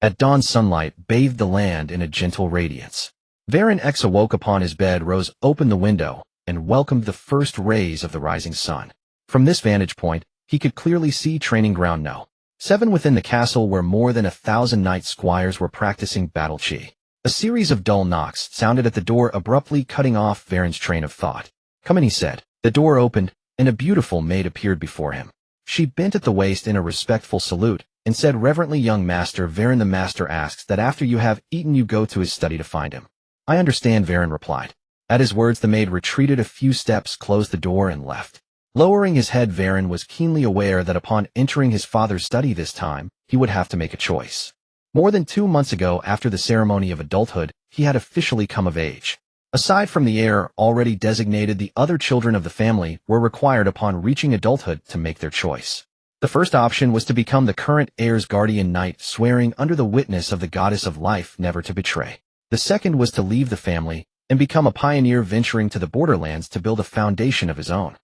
At dawn, sunlight bathed the land in a gentle radiance. Veyrin X awoke upon his bed, rose, opened the window, and welcomed the first rays of the rising sun. From this vantage point, he could clearly see Training Ground No. 7 within the castle, where more than 1,000 knight squires were practicing battle chi. A series of dull knocks sounded at the door, abruptly cutting off Veyrin's train of thought. "Come in," he said. The door opened, and a beautiful maid appeared before him. She bent at the waist in a respectful salute, and said reverently, "Young master Veyrin, the master asks that after you have eaten you go to his study to find him." "I understand," Veyrin replied. At his words, the maid retreated a few steps, closed the door, and left. Lowering his head, Veyrin was keenly aware that upon entering his father's study this time, he would have to make a choice. More than 2 months ago, after the ceremony of adulthood, he had officially come of age. Aside from the heir already designated, the other children of the family were required upon reaching adulthood to make their choice. The first option was to become the current heir's guardian knight, swearing under the witness of the goddess of life never to betray. The second was to leave the family and become a pioneer, venturing to the borderlands to build a foundation of his own.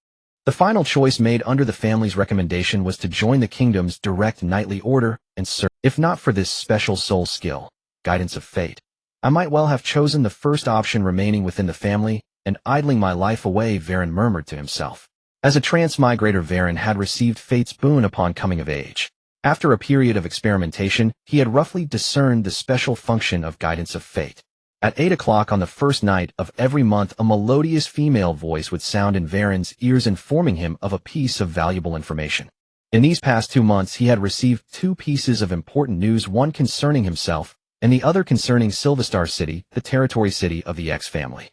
The final choice, made under the family's recommendation, was to join the kingdom's direct knightly order and serve. If not for this special soul skill, guidance of fate, I might well have chosen the first option, remaining within the family and idling my life away, Veyrin murmured to himself. As a transmigrator, Veyrin had received fate's boon upon coming of age. After a period of experimentation, he had roughly discerned the special function of guidance of fate. At 8 o'clock on the first night of every month, a melodious female voice would sound in Veyrin's ears, informing him of a piece of valuable information. In these past 2 months, he had received 2 pieces of important news, one concerning himself, and the other concerning Silverstar City, the territory city of the X family.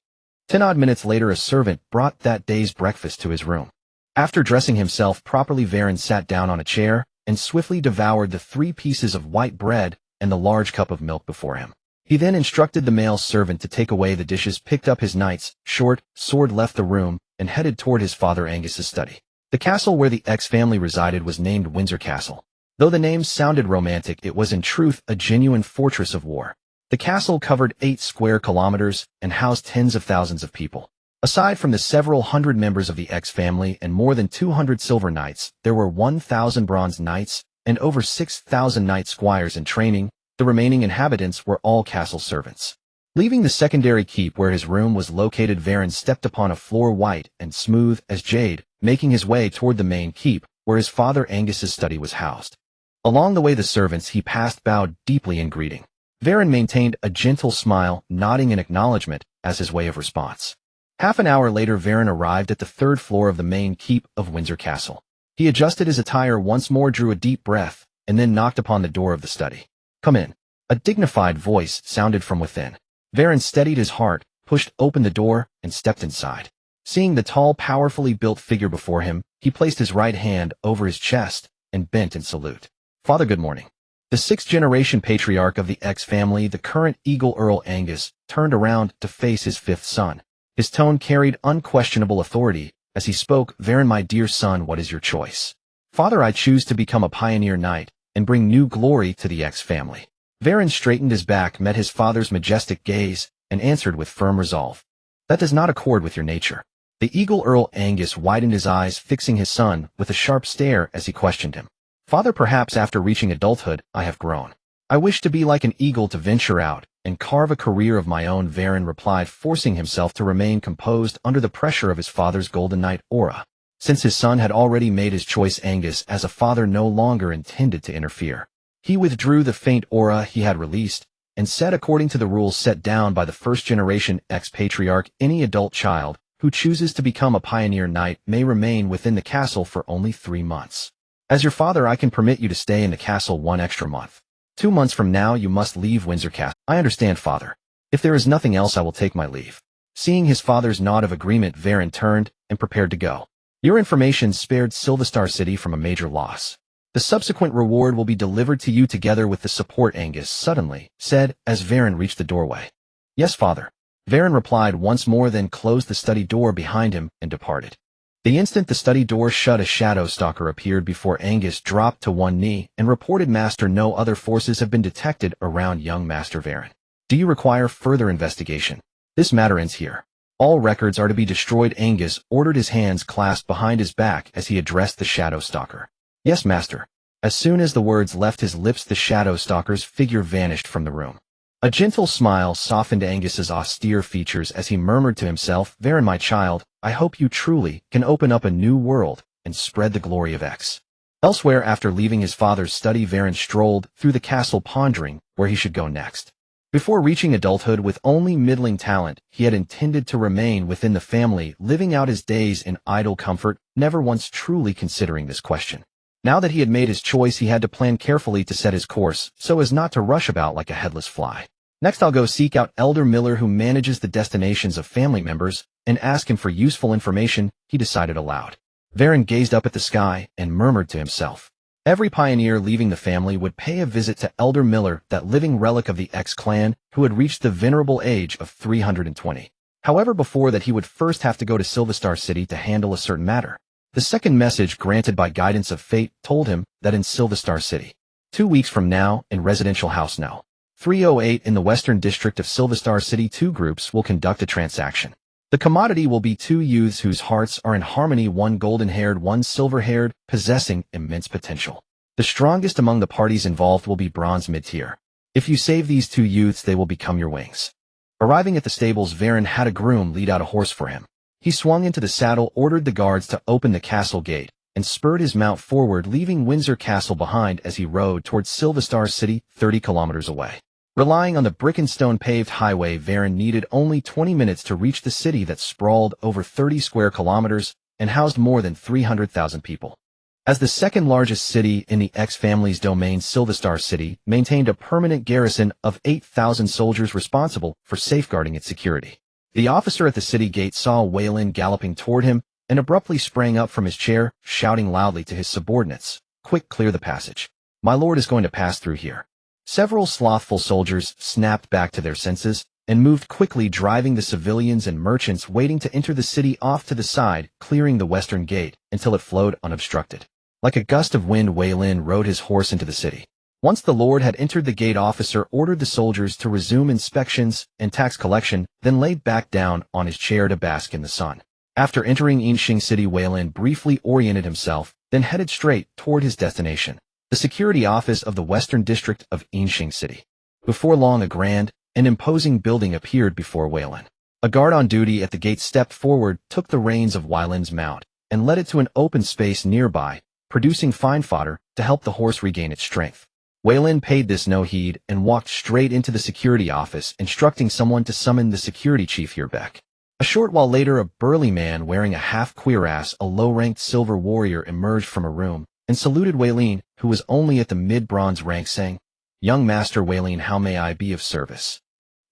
10 odd minutes later, a servant brought that day's breakfast to his room. After dressing himself properly, Veyrin sat down on a chair and swiftly devoured the 3 pieces of white bread and the large cup of milk before him. He then instructed the male servant to take away the dishes, picked up his knight's short sword, left the room, and headed toward his father Angus's study. The castle where the X family resided was named Windsor Castle. Though the name sounded romantic, it was in truth a genuine fortress of war. The castle covered 8 square kilometers and housed tens of thousands of people. Aside from the several hundred members of the X family and more than 200 silver knights, there were 1,000 bronze knights and over 6,000 knight squires in training. The remaining inhabitants were all castle servants. Leaving the secondary keep where his room was located, Veyrin stepped upon a floor white and smooth as jade, making his way toward the main keep, where his father Angus's study was housed. Along the way, the servants he passed bowed deeply in greeting. Veyrin maintained a gentle smile, nodding in acknowledgement as his way of response. Half an hour later, Veyrin arrived at the 3rd floor of the main keep of Windsor Castle. He adjusted his attire once more, drew a deep breath, and then knocked upon the door of the study. "Come in." A dignified voice sounded from within. Veyrin steadied his heart, pushed open the door, and stepped inside. Seeing the tall, powerfully built figure before him, he placed his right hand over his chest and bent in salute. "Father, good morning." The 6th-generation patriarch of the X family, the current Eagle Earl Angus, turned around to face his 5th son. His tone carried unquestionable authority as he spoke. "Veyrin, my dear son, what is your choice?" "Father, I choose to become a pioneer knight and bring new glory to the X family." Veyrin straightened his back, met his father's majestic gaze, and answered with firm resolve. "That does not accord with your nature." The Eagle Earl Angus widened his eyes, fixing his son with a sharp stare as he questioned him. "Father, perhaps after reaching adulthood, I have grown. I wish to be like an eagle, to venture out and carve a career of my own," Veyrin replied, forcing himself to remain composed under the pressure of his father's golden knight aura. Since his son had already made his choice, Angus, as a father, no longer intended to interfere. He withdrew the faint aura he had released and said, according to the rules set down by the 1st-generation X-Patriarch, any adult child who chooses to become a pioneer knight may remain within the castle for only 3 months. As your father, I can permit you to stay in the castle 1 extra month. 2 months from now, you must leave Windsor Castle. "I understand, father. If there is nothing else, I will take my leave." Seeing his father's nod of agreement, Veyrin turned and prepared to go. "Your information spared Silverstar City from a major loss. The subsequent reward will be delivered to you together with the support," Angus suddenly said as Veyrin reached the doorway. "Yes, father," Veyrin replied once more, then closed the study door behind him and departed. The instant the study door shut, a shadow stalker appeared before Angus, dropped to one knee, and reported, "Master, no other forces have been detected around young Master Veyrin. Do you require further investigation? This matter ends here. All records are to be destroyed." Angus ordered, his hands clasped behind his back as he addressed the shadow stalker. "Yes, master." As soon as the words left his lips, the shadow stalker's figure vanished from the room. A gentle smile softened Angus's austere features as he murmured to himself, "Veyrin, my child, I hope you truly can open up a new world and spread the glory of X." Elsewhere, after leaving his father's study, Veyrin strolled through the castle pondering where he should go next. Before reaching adulthood with only middling talent, he had intended to remain within the family, living out his days in idle comfort, never once truly considering this question. Now that he had made his choice, he had to plan carefully to set his course, so as not to rush about like a headless fly. Next, I'll go seek out Elder Miller, who manages the destinations of family members, and ask him for useful information, he decided aloud. Veyrin gazed up at the sky and murmured to himself. Every pioneer leaving the family would pay a visit to Elder Miller, that living relic of the X clan, who had reached the venerable age of 320. However, before that he would first have to go to Silverstar City to handle a certain matter. The second message, granted by guidance of fate, told him that in Silverstar City, 2 weeks from now, in Residential House No. 308 in the Western District of Silverstar City, 2 groups will conduct a transaction. The commodity will be 2 youths whose hearts are in harmony, one golden-haired, one silver-haired, possessing immense potential. The strongest among the parties involved will be bronze mid-tier. If you save these 2 youths, they will become your wings. Arriving at the stables, Veyrin had a groom lead out a horse for him. He swung into the saddle, ordered the guards to open the castle gate, and spurred his mount forward, leaving Windsor Castle behind as he rode towards Silverstar City, 30 kilometers away. Relying on the brick and stone paved highway, Veyrin needed only 20 minutes to reach the city that sprawled over 30 square kilometers and housed more than 300,000 people. As the second largest city in the X family's domain, Silverstar City maintained a permanent garrison of 8,000 soldiers responsible for safeguarding its security. The officer at the city gate saw Weyland galloping toward him and abruptly sprang up from his chair, shouting loudly to his subordinates, "Quick, clear the passage. My lord is going to pass through here." Several slothful soldiers snapped back to their senses and moved quickly, driving the civilians and merchants waiting to enter the city off to the side, clearing the western gate until it flowed unobstructed. Like a gust of wind, Weyland rode his horse into the city. Once the lord had entered, the gate officer ordered the soldiers to resume inspections and tax collection, then laid back down on his chair to bask in the sun. After entering Yinxing City, Weyland briefly oriented himself, then headed straight toward his destination, the security office of the Western District of Yinxing City. Before long, a grand and imposing building appeared before Weyland. A guard on duty at the gate stepped forward, took the reins of Weyland's mount, and led it to an open space nearby, producing fine fodder to help the horse regain its strength. Weyland paid this no heed and walked straight into the security office, instructing someone to summon the security chief Hirbeck. A short while later, a burly man wearing a half-cuirass, a low-ranked silver warrior, emerged from a room and saluted Weyland, who was only at the mid-bronze rank, saying, "Young Master Weyland, how may I be of service?"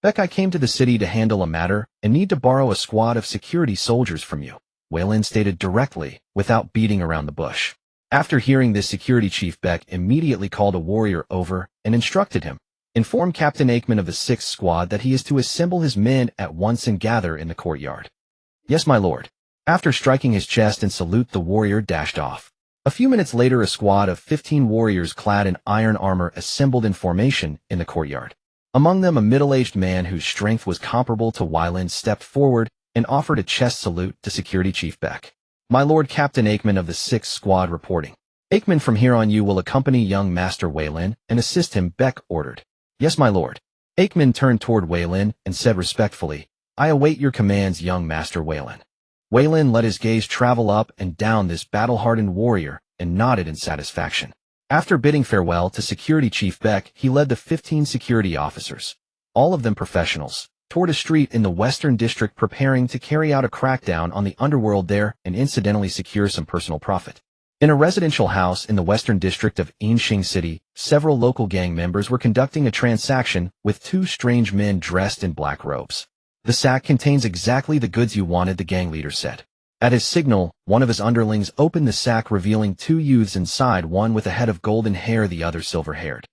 "Beck, I came to the city to handle a matter and need to borrow a squad of security soldiers from you," Weyland stated directly, without beating around the bush. After hearing this, security chief Beck immediately called a warrior over and instructed him, "Inform Captain Aikman of the 6th Squad that he is to assemble his men at once and gather in the courtyard." "Yes, my lord." After striking his chest and salute, the warrior dashed off. A few minutes later, a squad of 15 warriors clad in iron armor assembled in formation in the courtyard. Among them, a middle-aged man whose strength was comparable to Weyland's stepped forward and offered a chest salute to security chief Beck. "My lord, Captain Aikman of the 6th Squad reporting." "Aikman, from here on you will accompany young Master Weyland and assist him," Beck ordered. "Yes, my lord." Aikman turned toward Weyland and said respectfully, "I await your commands, young Master Weyland." Weyland let his gaze travel up and down this battle-hardened warrior and nodded in satisfaction. After bidding farewell to security chief Beck, he led the 15 security officers, all of them professionals, toward a street in the Western District, preparing to carry out a crackdown on the underworld there and incidentally secure some personal profit. In a residential house in the Western District of Yinxing City, several local gang members were conducting a transaction with 2 strange men dressed in black robes. "The sack contains exactly the goods you wanted," the gang leader said. At his signal, one of his underlings opened the sack, revealing 2 youths inside, one with a head of golden hair, the other silver-haired.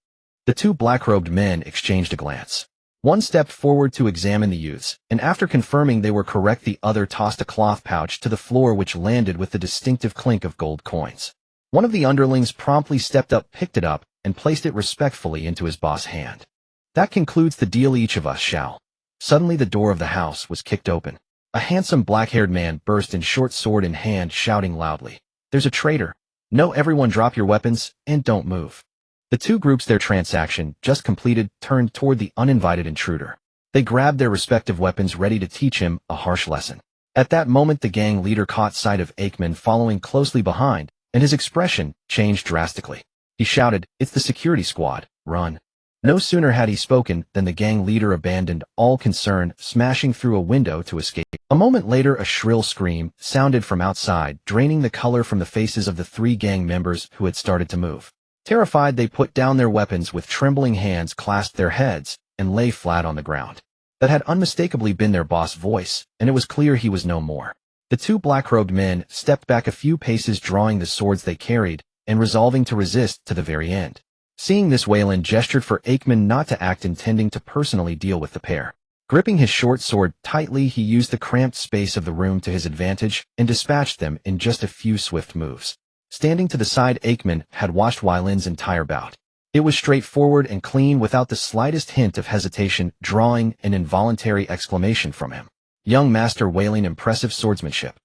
The 2 black-robed men exchanged a glance. One stepped forward to examine the youths, and after confirming they were correct, the other tossed a cloth pouch to the floor, which landed with the distinctive clink of gold coins. One of the underlings promptly stepped up, picked it up, and placed it respectfully into his boss' hand. "That concludes the deal, each of us shall." Suddenly the door of the house was kicked open. A handsome black-haired man burst in, short sword in hand, shouting loudly, "There's a traitor!" No, everyone drop your weapons, and don't move. The two groups their transaction just completed turned toward the uninvited intruder. They grabbed their respective weapons ready to teach him a harsh lesson. At that moment the gang leader caught sight of Aikman following closely behind, and his expression changed drastically. He shouted, "It's the security squad, run." No sooner had he spoken than the gang leader abandoned all concern, smashing through a window to escape. A moment later a shrill scream sounded from outside, draining the color from the faces of the three gang members who had started to move. Terrified, they put down their weapons with trembling hands, clasped their heads, and lay flat on the ground. That had unmistakably been their boss' voice, and it was clear he was no more. The two black-robed men stepped back a few paces, drawing the swords they carried, and resolving to resist to the very end. Seeing this, Weyland gestured for Aikman not to act, intending to personally deal with the pair. Gripping his short sword tightly, he used the cramped space of the room to his advantage and dispatched them in just a few swift moves. Standing to the side, Aikman had watched Weyland's entire bout. It was straightforward and clean, without the slightest hint of hesitation, drawing an involuntary exclamation from him. "Young Master Weyland, impressive swordsmanship."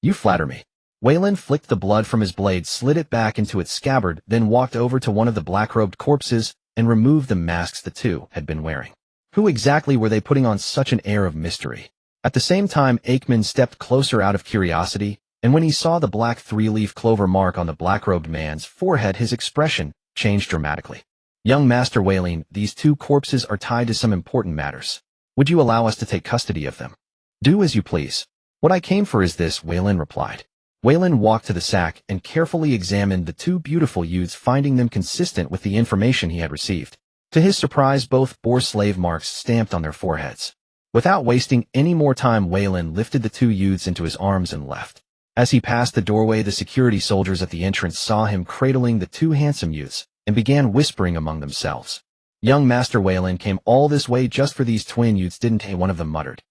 "You flatter me." Weyland flicked the blood from his blade, slid it back into its scabbard, then walked over to one of the black-robed corpses and removed the masks the two had been wearing. Who exactly were they putting on such an air of mystery? At the same time, Aikman stepped closer out of curiosity, and when he saw the black three-leaf clover mark on the black-robed man's forehead, his expression changed dramatically. "Young Master Weyland, these two corpses are tied to some important matters. Would you allow us to take custody of them?" "Do as you please. What I came for is this," Weyland replied. Weyland walked to the sack and carefully examined the two beautiful youths, finding them consistent with the information he had received. To his surprise, both bore slave marks stamped on their foreheads. Without wasting any more time, Weyland lifted the two youths into his arms and left. As he passed the doorway, the security soldiers at the entrance saw him cradling the two handsome youths and began whispering among themselves. "Young Master Weyland came all this way just for these twin youths, didn't he?" one of them muttered.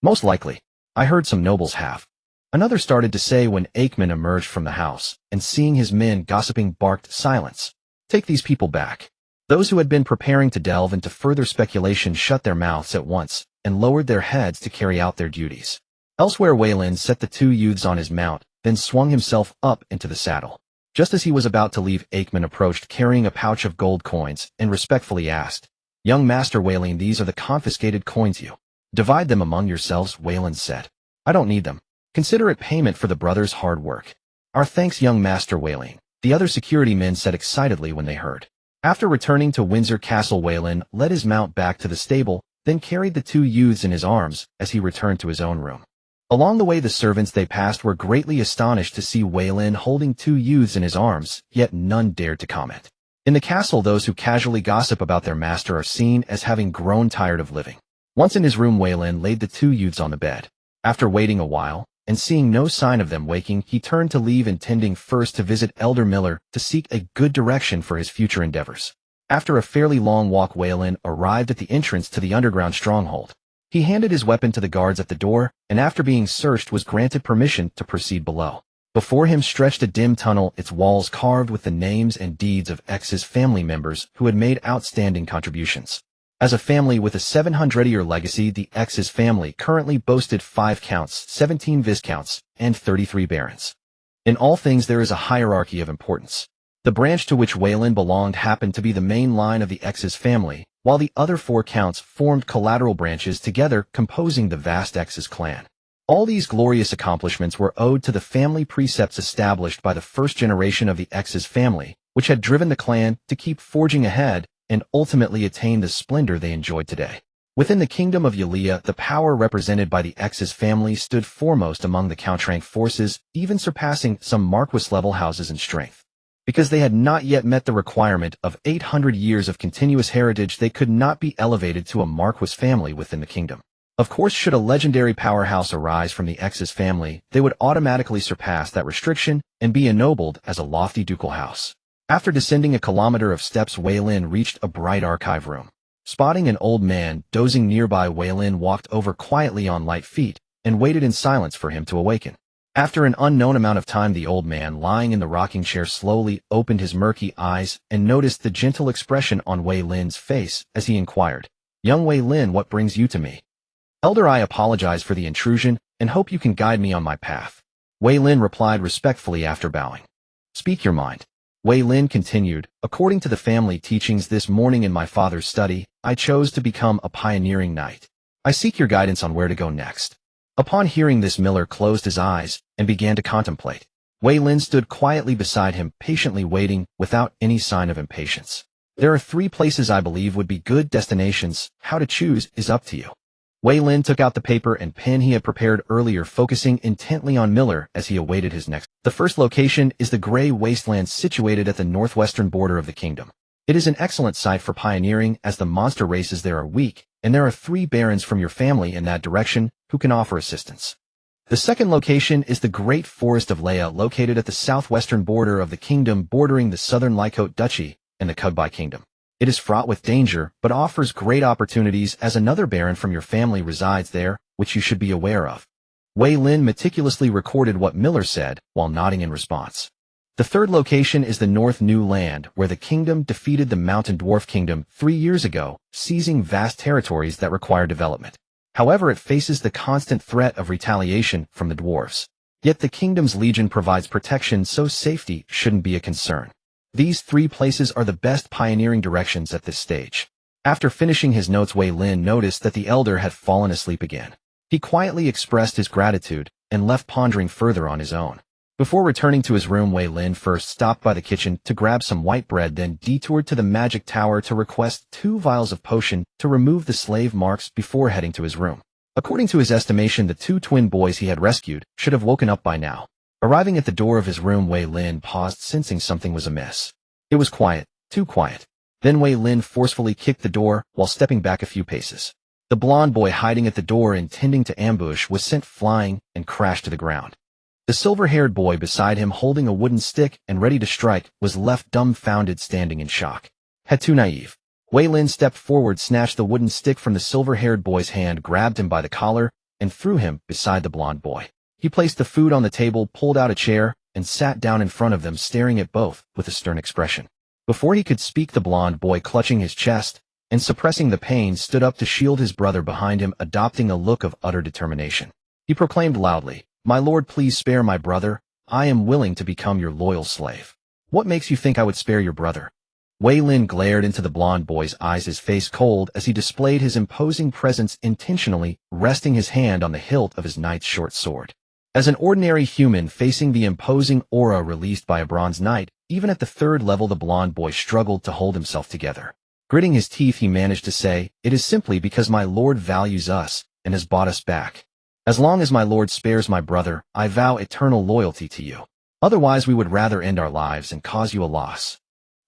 "Most likely. I heard some nobles have." Another started to say when Aikman emerged from the house, and seeing his men gossiping barked, "Silence. Take these people back." Those who had been preparing to delve into further speculation shut their mouths at once and lowered their heads to carry out their duties. Elsewhere, Weyland set the two youths on his mount, then swung himself up into the saddle. Just as he was about to leave, Aikman approached carrying a pouch of gold coins and respectfully asked, "Young Master Weyland, these are the confiscated coins. You divide them among yourselves," Weyland said. "I don't need them. Consider it payment for the brothers' hard work." "Our thanks, young Master Weyland," the other security men said excitedly when they heard. After returning to Windsor Castle, Weyland led his mount back to the stable, then carried the two youths in his arms as he returned to his own room. Along the way, the servants they passed were greatly astonished to see Weyland holding two youths in his arms, yet none dared to comment. In the castle, those who casually gossip about their master are seen as having grown tired of living. Once in his room, Weyland laid the two youths on the bed. After waiting a while, and seeing no sign of them waking, he turned to leave, intending first to visit Elder Miller to seek a good direction for his future endeavors. After a fairly long walk, Weyland arrived at the entrance to the underground stronghold. He handed his weapon to the guards at the door, and after being searched was granted permission to proceed below. Before him stretched a dim tunnel, its walls carved with the names and deeds of X's family members who had made outstanding contributions. As a family with a 700-year legacy, the X's family currently boasted 5 counts, 17 viscounts, and 33 barons. In all things there is a hierarchy of importance. The branch to which Weyland belonged happened to be the main line of the X's family, while the other 4 counts formed collateral branches, together composing the vast X's clan. All these glorious accomplishments were owed to the family precepts established by the first generation of the X's family, which had driven the clan to keep forging ahead and ultimately attain the splendor they enjoyed today. Within the kingdom of Ulia, the power represented by the X's family stood foremost among the countrank forces, even surpassing some Marquis-level houses in strength. Because they had not yet met the requirement of 800 years of continuous heritage, they could not be elevated to a Marquis family within the kingdom. Of course, should a legendary powerhouse arise from the X's family, they would automatically surpass that restriction and be ennobled as a lofty ducal house. After descending a kilometer of steps, Weyland reached a bright archive room. Spotting an old man dozing nearby, Weyland walked over quietly on light feet and waited in silence for him to awaken. After an unknown amount of time, the old man lying in the rocking chair slowly opened his murky eyes and noticed the gentle expression on Weyland's face as he inquired, "Young Weyland, what brings you to me?" "Elder, I apologize for the intrusion and hope you can guide me on my path," Weyland replied respectfully after bowing. Speak your mind. Wei Lin continued, according to the family teachings this morning in my father's study, I chose to become a pioneering knight. I seek your guidance on where to go next. Upon hearing this, Miller closed his eyes and began to contemplate. Wei Lin stood quietly beside him, patiently waiting, without any sign of impatience. There are 3 places I believe would be good destinations. How to choose is up to you. Wei Lin took out the paper and pen he had prepared earlier, focusing intently on Miller as he awaited his next. The first location is the Grey Wasteland situated at the northwestern border of the kingdom. It is an excellent site for pioneering as the monster races there are weak, and there are 3 barons from your family in that direction who can offer assistance. The second location is the Great Forest of Leia, located at the southwestern border of the kingdom bordering the southern Lycote Duchy and the Cudby Kingdom. It is fraught with danger, but offers great opportunities as another baron from your family resides there, which you should be aware of. Wei Lin meticulously recorded what Miller said, while nodding in response. The third location is the North New Land, where the kingdom defeated the Mountain Dwarf Kingdom 3 years ago, seizing vast territories that require development. However, it faces the constant threat of retaliation from the dwarves. Yet the kingdom's legion provides protection, so safety shouldn't be a concern. These 3 places are the best pioneering directions at this stage. After finishing his notes, Wei Lin noticed that the elder had fallen asleep again. He quietly expressed his gratitude and left, pondering further on his own. Before returning to his room, Wei Lin first stopped by the kitchen to grab some white bread, then detoured to the magic tower to request 2 vials of potion to remove the slave marks before heading to his room. According to his estimation, the 2 twin boys he had rescued should have woken up by now. Arriving at the door of his room, Wei Lin paused, sensing something was amiss. It was quiet, too quiet. Then Wei Lin forcefully kicked the door while stepping back a few paces. The blonde boy hiding at the door intending to ambush was sent flying and crashed to the ground. The silver-haired boy beside him, holding a wooden stick and ready to strike, was left dumbfounded, standing in shock. Too naive. Wei Lin stepped forward, snatched the wooden stick from the silver-haired boy's hand, grabbed him by the collar, and threw him beside the blonde boy. He placed the food on the table, pulled out a chair, and sat down in front of them, staring at both with a stern expression. Before he could speak, the blonde boy, clutching his chest and suppressing the pain, stood up to shield his brother behind him, adopting a look of utter determination. He proclaimed loudly, "My lord, please spare my brother. I am willing to become your loyal slave." "What makes you think I would spare your brother?" Wei Lin glared into the blonde boy's eyes, his face cold as he displayed his imposing presence, intentionally resting his hand on the hilt of his knight's short sword. As an ordinary human facing the imposing aura released by a bronze knight, even at the 3rd level, the blonde boy struggled to hold himself together. Gritting his teeth, he managed to say, "It is simply because my lord values us and has bought us back. As long as my lord spares my brother, I vow eternal loyalty to you. Otherwise, we would rather end our lives and cause you a loss."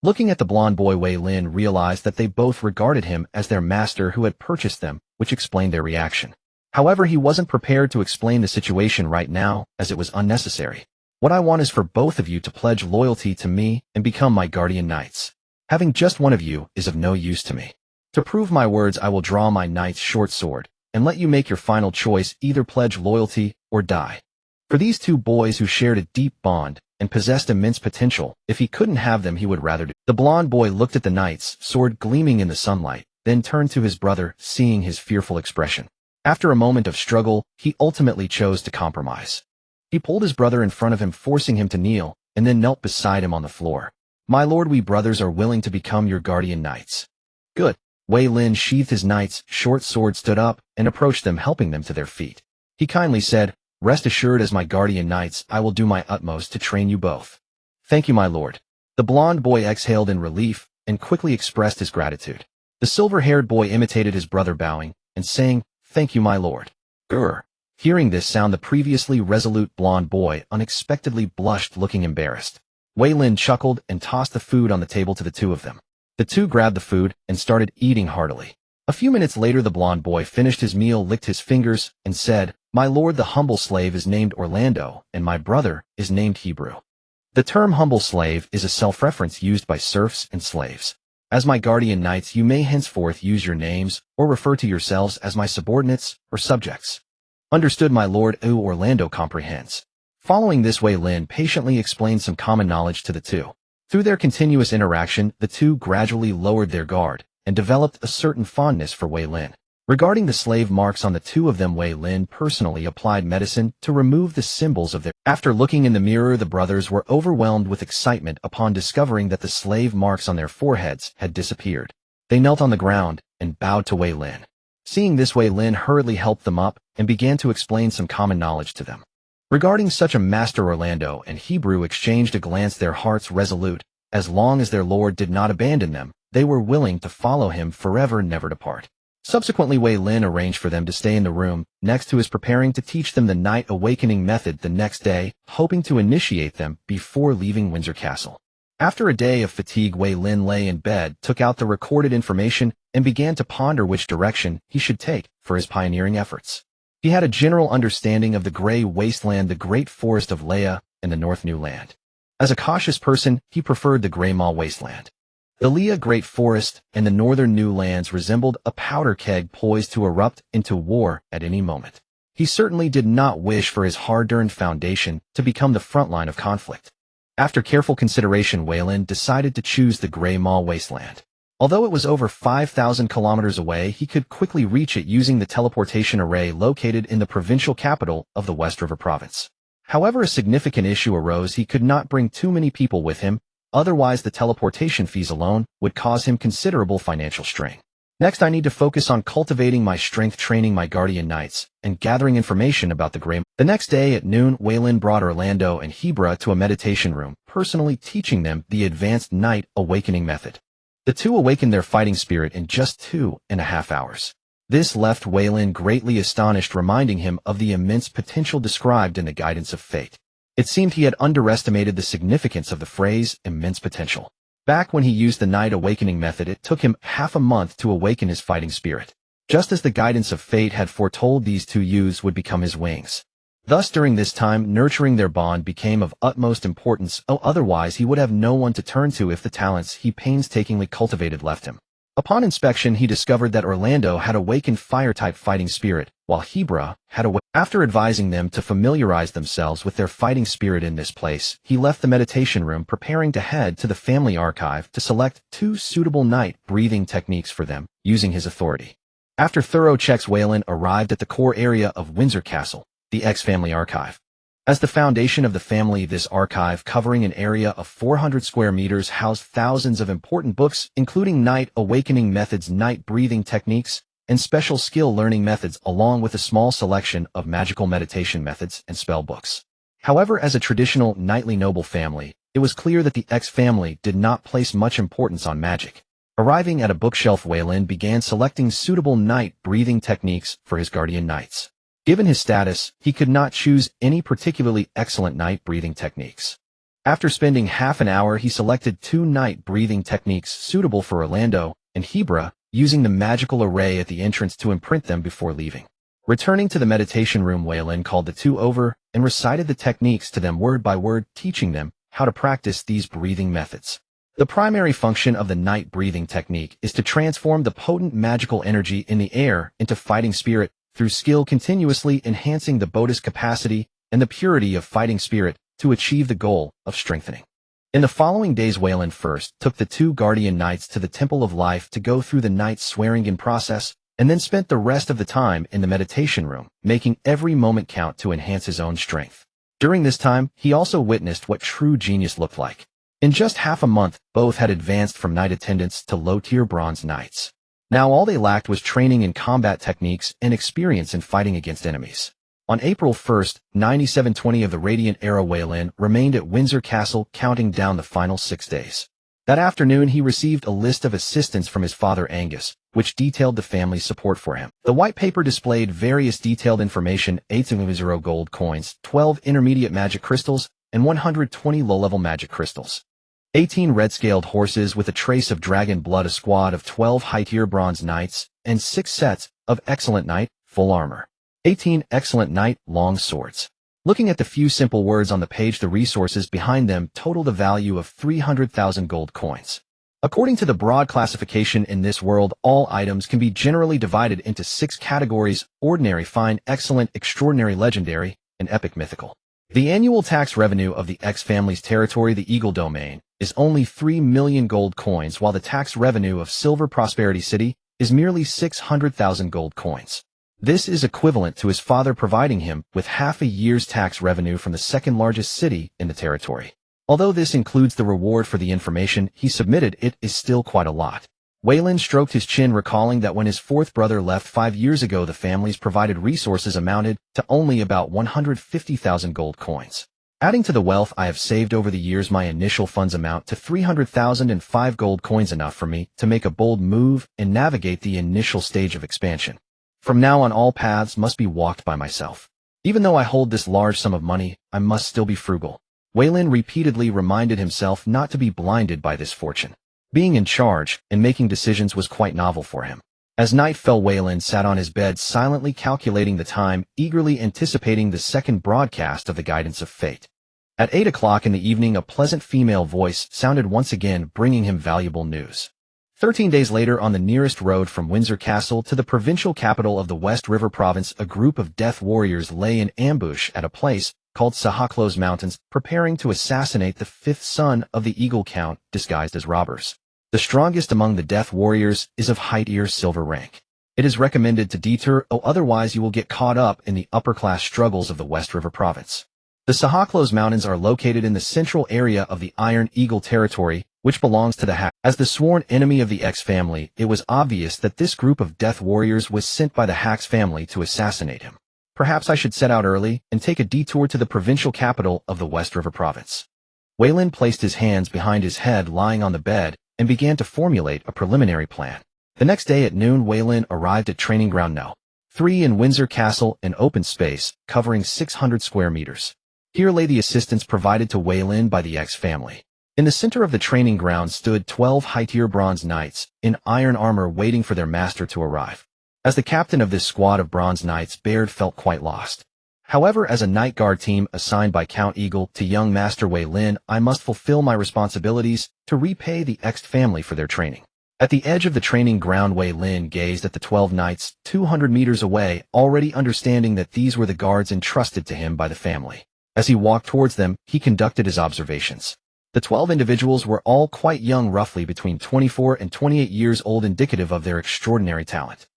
Looking at the blonde boy, Wei Lin realized that they both regarded him as their master who had purchased them, which explained their reaction. However, he wasn't prepared to explain the situation right now, as it was unnecessary. "What I want is for both of you to pledge loyalty to me and become my guardian knights. Having just one of you is of no use to me. To prove my words, I will draw my knight's short sword and let you make your final choice, either pledge loyalty or die." For these 2 boys, who shared a deep bond and possessed immense potential, if he couldn't have them, he would rather do. The blonde boy looked at the knight's sword gleaming in the sunlight, then turned to his brother, seeing his fearful expression. After a moment of struggle, he ultimately chose to compromise. He pulled his brother in front of him, forcing him to kneel, and then knelt beside him on the floor. "My lord, we brothers are willing to become your guardian knights." "Good." Wei Lin sheathed his knight's short sword, stood up, and approached them, helping them to their feet. He kindly said, "Rest assured, as my guardian knights, I will do my utmost to train you both." "Thank you, my lord." The blonde boy exhaled in relief and quickly expressed his gratitude. The silver-haired boy imitated his brother, bowing and saying, "Thank you, my lord." Grr. Hearing this sound, the previously resolute blonde boy unexpectedly blushed, looking embarrassed. Wei Lin chuckled and tossed the food on the table to the 2 of them. The 2 grabbed the food and started eating heartily. A few minutes later, the blonde boy finished his meal, licked his fingers, and said, "My lord, the humble slave is named Orlando, and my brother is named Hebrew." The term humble slave is a self-reference used by serfs and slaves. As my guardian knights, you may henceforth use your names or refer to yourselves as my subordinates or subjects. "Understood, my lord." Orlando comprehends. Following this, Wei Lin patiently explained some common knowledge to the 2. Through their continuous interaction, the 2 gradually lowered their guard and developed a certain fondness for Wei Lin. Regarding the slave marks on the two of them, Wei Lin personally applied medicine to remove the symbols of their. After looking in the mirror, the brothers were overwhelmed with excitement upon discovering that the slave marks on their foreheads had disappeared. They knelt on the ground and bowed to Wei Lin. Seeing this, Wei Lin hurriedly helped them up and began to explain some common knowledge to them. Regarding such a master, Orlando and Hebrew exchanged a glance, their hearts resolute. As long as their lord did not abandon them, they were willing to follow him forever, never depart. Subsequently, Wei Lin arranged for them to stay in the room next to his, preparing to teach them the night awakening method the next day, hoping to initiate them before leaving Windsor Castle. After a day of fatigue, Wei Lin lay in bed, took out the recorded information, and began to ponder which direction he should take for his pioneering efforts. He had a general understanding of the Grey Wasteland, the Great Forest of Leia, and the North New Land. As a cautious person, he preferred the Grey Maw Wasteland. The Leia Great Forest and the Northern New Lands resembled a powder keg poised to erupt into war at any moment. He certainly did not wish for his hard-earned foundation to become the front line of conflict. After careful consideration, Wei Lin decided to choose the Grey Maw Wasteland. Although it was over 5,000 kilometers away, he could quickly reach it using the teleportation array located in the provincial capital of the West River Province. However, a significant issue arose. He could not bring too many people with him, otherwise the teleportation fees alone would cause him considerable financial strain. Next, I need to focus on cultivating my strength, training my guardian knights, and gathering information about the Grey. The next day at noon, Wei Lin brought Orlando and Hebra to a meditation room, personally teaching them the advanced night awakening method. The two awakened their fighting spirit in just 2.5 hours. This left Wei Lin greatly astonished, reminding him of the immense potential described in the Guidance of Fate. It seemed he had underestimated the significance of the phrase immense potential. Back when he used the night awakening method, it took him half a month to awaken his fighting spirit. Just as the Guidance of Fate had foretold, these two youths would become his wings. Thus, during this time, nurturing their bond became of utmost importance. Otherwise he would have no one to turn to if the talents he painstakingly cultivated left him. Upon inspection, he discovered that Orlando had awakened fire-type fighting spirit, while Hebra had awakened. After advising them to familiarize themselves with their fighting spirit in this place, he left the meditation room, preparing to head to the family archive to select 2 suitable night breathing techniques for them, using his authority. After thorough checks, Wei Lin arrived at the core area of Windsor Castle, the X-Family Archive. As the foundation of the family, this archive, covering an area of 400 square meters, housed thousands of important books, including night awakening methods, night breathing techniques, and special skill learning methods, along with a small selection of magical meditation methods and spell books. However, as a traditional knightly noble family, it was clear that the X family did not place much importance on magic. Arriving at a bookshelf, Wei Lin began selecting suitable night breathing techniques for his guardian knights. Given his status, he could not choose any particularly excellent night breathing techniques. After spending half an hour, he selected 2 night breathing techniques suitable for Orlando and Hebra, using the magical array at the entrance to imprint them before leaving. Returning to the meditation room, Wei Lin called the 2 over and recited the techniques to them word by word, teaching them how to practice these breathing methods. The primary function of the night breathing technique is to transform the potent magical energy in the air into fighting spirit, through skill continuously enhancing the bodhi's capacity and the purity of fighting spirit to achieve the goal of strengthening. In the following days, Wei Lin first took the 2 guardian knights to the Temple of Life to go through the night swearing-in process, and then spent the rest of the time in the meditation room, making every moment count to enhance his own strength. During this time, he also witnessed what true genius looked like. In just half a month, both had advanced from knight attendants to low-tier bronze knights. Now all they lacked was training in combat techniques and experience in fighting against enemies. On April 1st, 9720 of the Radiant Era, Wei Lin remained at Windsor Castle, counting down the final 6 days. That afternoon, he received a list of assistance from his father Angus, which detailed the family's support for him. The white paper displayed various detailed information: 800 gold coins, 12 intermediate magic crystals, and 120 low-level magic crystals. 18 red-scaled horses with a trace of dragon blood, a squad of 12 high-tier bronze knights, and 6 sets of excellent knight, full armor. 18 excellent knight, long swords. Looking at the few simple words on the page, the resources behind them totaled a value of 300,000 gold coins. According to the broad classification in this world, all items can be generally divided into 6 categories: ordinary, fine, excellent, extraordinary, legendary, and epic mythical. The annual tax revenue of the X family's territory, the Eagle Domain, is only 3 million gold coins, while the tax revenue of Silver Prosperity City is merely 600,000 gold coins. This is equivalent to his father providing him with half a year's tax revenue from the second largest city in the territory. Although this includes the reward for the information he submitted, it is still quite a lot. Waylon stroked his chin, recalling that when his fourth brother left 5 years ago, the family's provided resources amounted to only about 150,000 gold coins. Adding to the wealth I have saved over the years, my initial funds amount to 300,005 gold coins, enough for me to make a bold move and navigate the initial stage of expansion. From now on, all paths must be walked by myself. Even though I hold this large sum of money, I must still be frugal. Waylon repeatedly reminded himself not to be blinded by this fortune. Being in charge and making decisions was quite novel for him. As night fell, Waylon sat on his bed, silently calculating the time, eagerly anticipating the second broadcast of the guidance of fate. At 8 o'clock in the evening, a pleasant female voice sounded once again, bringing him valuable news. 13 days later, on the nearest road from Windsor Castle to the provincial capital of the West River Province, a group of death warriors lay in ambush at a place called Sahaklos Mountains, preparing to assassinate the fifth son of the Eagle Count, disguised as robbers. The strongest among the death warriors is of height-ear silver rank. It is recommended to deter, otherwise you will get caught up in the upper-class struggles of the West River Province. The Sahaklos Mountains are located in the central area of the Iron Eagle territory, which belongs to the Hacks. As the sworn enemy of the X family, it was obvious that this group of death warriors was sent by the Hacks family to assassinate him. Perhaps I should set out early and take a detour to the provincial capital of the West River Province. Waylon placed his hands behind his head, lying on the bed, and began to formulate a preliminary plan. The next day at noon, Waylon arrived at Training Ground No. 3 in Windsor Castle, an open space covering 600 square meters. Here lay the assistance provided to Waylon by the X family. In the center of the training ground stood 12 high-tier bronze knights in iron armor, waiting for their master to arrive. As the captain of this squad of bronze knights, Baird felt quite lost. However, as a night guard team assigned by Count Eagle to young Master Waylon, I must fulfill my responsibilities to repay the X family for their training. At the edge of the training ground, Waylon gazed at the 12 knights 200 meters away, already understanding that these were the guards entrusted to him by the family. As he walked towards them, he conducted his observations. The 12 individuals were all quite young, roughly between 24 and 28 years old, indicative of their extraordinary talent.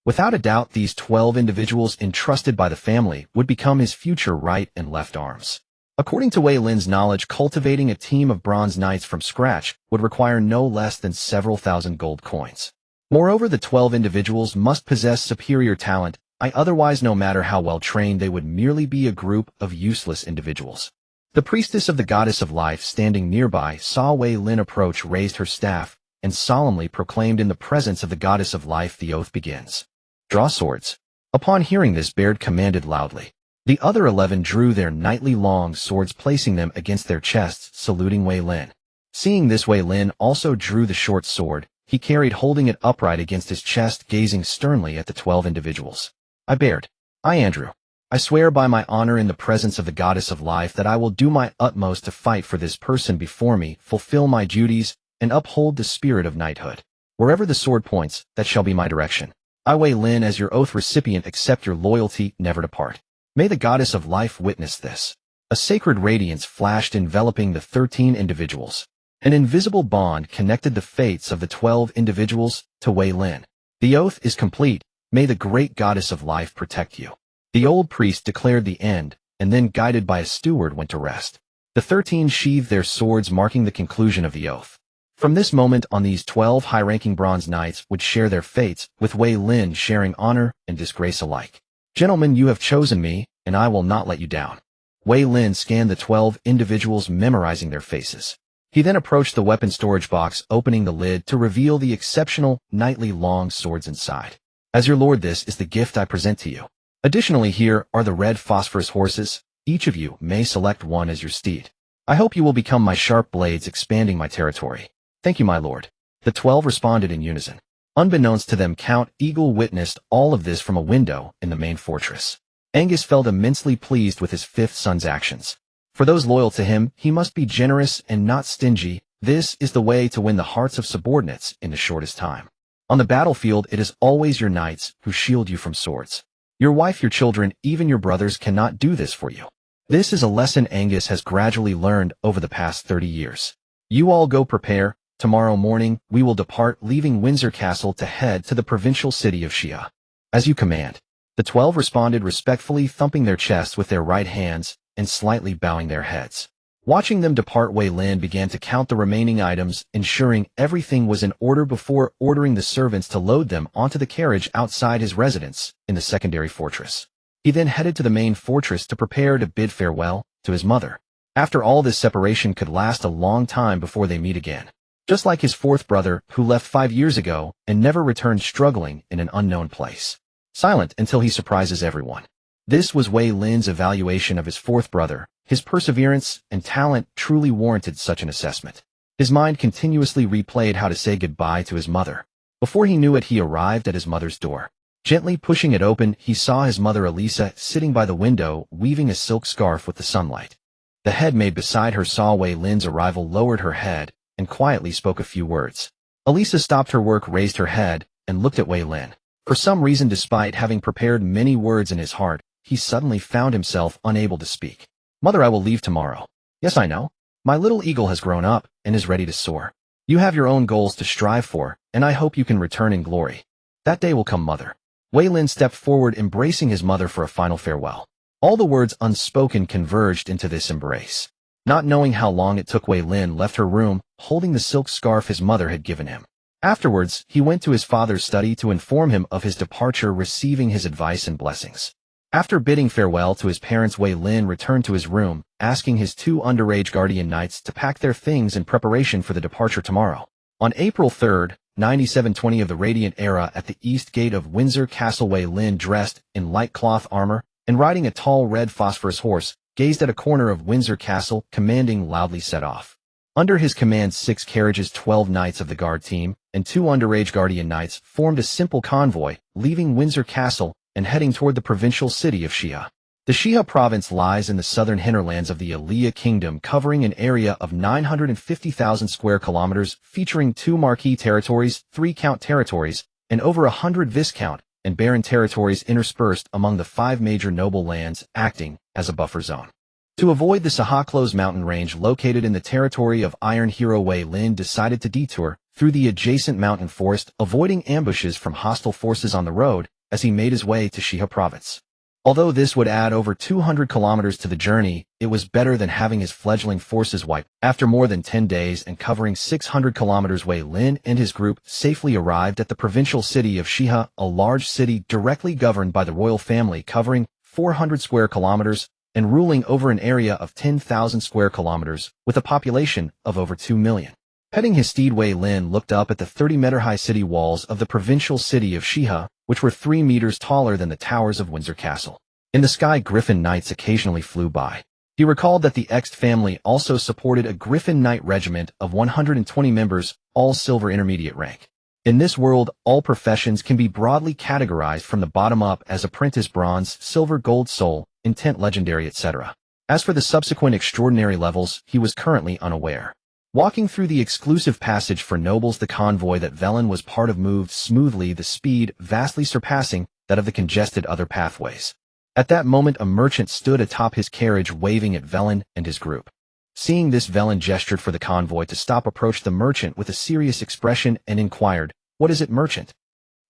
Without a doubt, these 12 individuals entrusted by the family would become his future right and left arms. According to Waylon's knowledge, cultivating a team of bronze knights from scratch would require no less than several thousand gold coins. Moreover, the 12 individuals must possess superior talent, otherwise no matter how well trained, they would merely be a group of useless individuals. The priestess of the goddess of life, standing nearby, saw Waylon approach, raised her staff, and solemnly proclaimed in the presence of the goddess of life, "The oath begins. Draw swords." Upon hearing this, Baird commanded loudly. The other 11 drew their knightly long swords, placing them against their chests, saluting Waylon. Seeing this, Waylon also drew the short sword he carried, holding it upright against his chest, gazing sternly at the 12 individuals. "I, Baird, I, Andrew, I swear by my honor in the presence of the goddess of life that I will do my utmost to fight for this person before me, fulfill my duties, and uphold the spirit of knighthood. Wherever the sword points, that shall be my direction. I, Waylon, as your oath recipient, accept your loyalty, never to part. May the goddess of life witness this." A sacred radiance flashed, enveloping the 13 individuals. An invisible bond connected the fates of the 12 individuals to Waylon. "The oath is complete. May the great goddess of life protect you." The old priest declared the end, and then, guided by a steward, went to rest. The 13 sheathed their swords, marking the conclusion of the oath. From this moment on, these 12 high-ranking bronze knights would share their fates, with Waylon sharing honor and disgrace alike. "Gentlemen, you have chosen me, and I will not let you down." Waylon scanned the 12 individuals, memorizing their faces. He then approached the weapon storage box, opening the lid to reveal the exceptional, knightly long swords inside. "As your lord, this is the gift I present to you. Additionally, here are the red phosphorus horses. Each of you may select one as your steed. I hope you will become my sharp blades, expanding my territory." "Thank you, my lord." The 12 responded in unison. Unbeknownst to them, Count Eagle witnessed all of this from a window in the main fortress. Angus felt immensely pleased with his fifth son's actions. For those loyal to him, he must be generous and not stingy. This is the way to win the hearts of subordinates in the shortest time. On the battlefield, it is always your knights who shield you from swords. Your wife, your children, even your brothers cannot do this for you. This is a lesson Angus has gradually learned over the past 30 years. You all go prepare Tomorrow morning, we will depart, leaving Windsor Castle to head to the provincial city of Shia. As you command. The 12 responded respectfully, thumping their chests with their right hands and slightly bowing their heads. Watching them depart, Wei Lin began to count the remaining items, ensuring everything was in order before ordering the servants to load them onto the carriage outside his residence in the secondary fortress. He then headed to the main fortress to prepare to bid farewell to his mother. After all, this separation could last a long time before they meet again. Just like his fourth brother, who left 5 years ago and never returned, struggling in an unknown place. Silent until he surprises everyone. This was Wei Lin's evaluation of his fourth brother. His perseverance and talent truly warranted such an assessment. His mind continuously replayed how to say goodbye to his mother. Before he knew it, he arrived at his mother's door. Gently pushing it open, he saw his mother Elisa sitting by the window, weaving a silk scarf with the sunlight. The head maid beside her saw Wei Lin's arrival, lowered her head, and quietly spoke a few words. Elisa stopped her work, raised her head, and looked at Wei Lin. For some reason, despite having prepared many words in his heart, he suddenly found himself unable to speak. Mother, I will leave tomorrow. Yes, I know. My little eagle has grown up and is ready to soar. You have your own goals to strive for, and I hope you can return in glory. That day will come, Mother. Wei Lin stepped forward, embracing his mother for a final farewell. All the words unspoken converged into this embrace. Not knowing how long it took, Wei Lin left her room, holding the silk scarf his mother had given him. Afterwards, he went to his father's study to inform him of his departure, receiving his advice and blessings. After bidding farewell to his parents, Wei Lin returned to his room, asking his 2 underage guardian knights to pack their things in preparation for the departure tomorrow. On April 3rd, 9720 of the Radiant Era, at the east gate of Windsor Castle, Wei Lin, dressed in light cloth armor and riding a tall red phosphorus horse, gazed at a corner of Windsor Castle, commanding, loudly set off. Under his command, 6 carriages, 12 knights of the guard team, and 2 underage guardian knights formed a simple convoy, leaving Windsor Castle and heading toward the provincial city of Shia. The Shia province lies in the southern hinterlands of the Aaliyah Kingdom, covering an area of 950,000 square kilometers, featuring 2 marquee territories, 3 count territories, and over 100 viscount and Barren territories interspersed among the 5 major noble lands, acting as a buffer zone. To avoid the Sahaklos mountain range located in the territory of Iron Hero, Wei Lin decided to detour through the adjacent mountain forest, avoiding ambushes from hostile forces on the road as he made his way to Shia province. Although this would add over 200 kilometers to the journey, it was better than having his fledgling forces wiped. After more than 10 days and covering 600 kilometers, Wei Lin and his group safely arrived at the provincial city of Shia, a large city directly governed by the royal family, covering 400 square kilometers and ruling over an area of 10,000 square kilometers with a population of over 2 million. Petting his steed, Wei Lin looked up at the 30-meter-high city walls of the provincial city of Shia, which were 3 meters taller than the towers of Windsor Castle. In the sky, Griffin Knights occasionally flew by. He recalled that the Ext family also supported a Griffin Knight regiment of 120 members, all silver intermediate rank. In this world, all professions can be broadly categorized from the bottom up as apprentice, bronze, silver, gold, soul, intent, legendary, etc. As for the subsequent extraordinary levels, he was currently unaware. Walking through the exclusive passage for nobles, the convoy that Veyrin was part of moved smoothly, the speed vastly surpassing that of the congested other pathways. At that moment, a merchant stood atop his carriage, waving at Veyrin and his group. Seeing this, Veyrin gestured for the convoy to stop, approached the merchant with a serious expression, and inquired, "What is it, merchant?"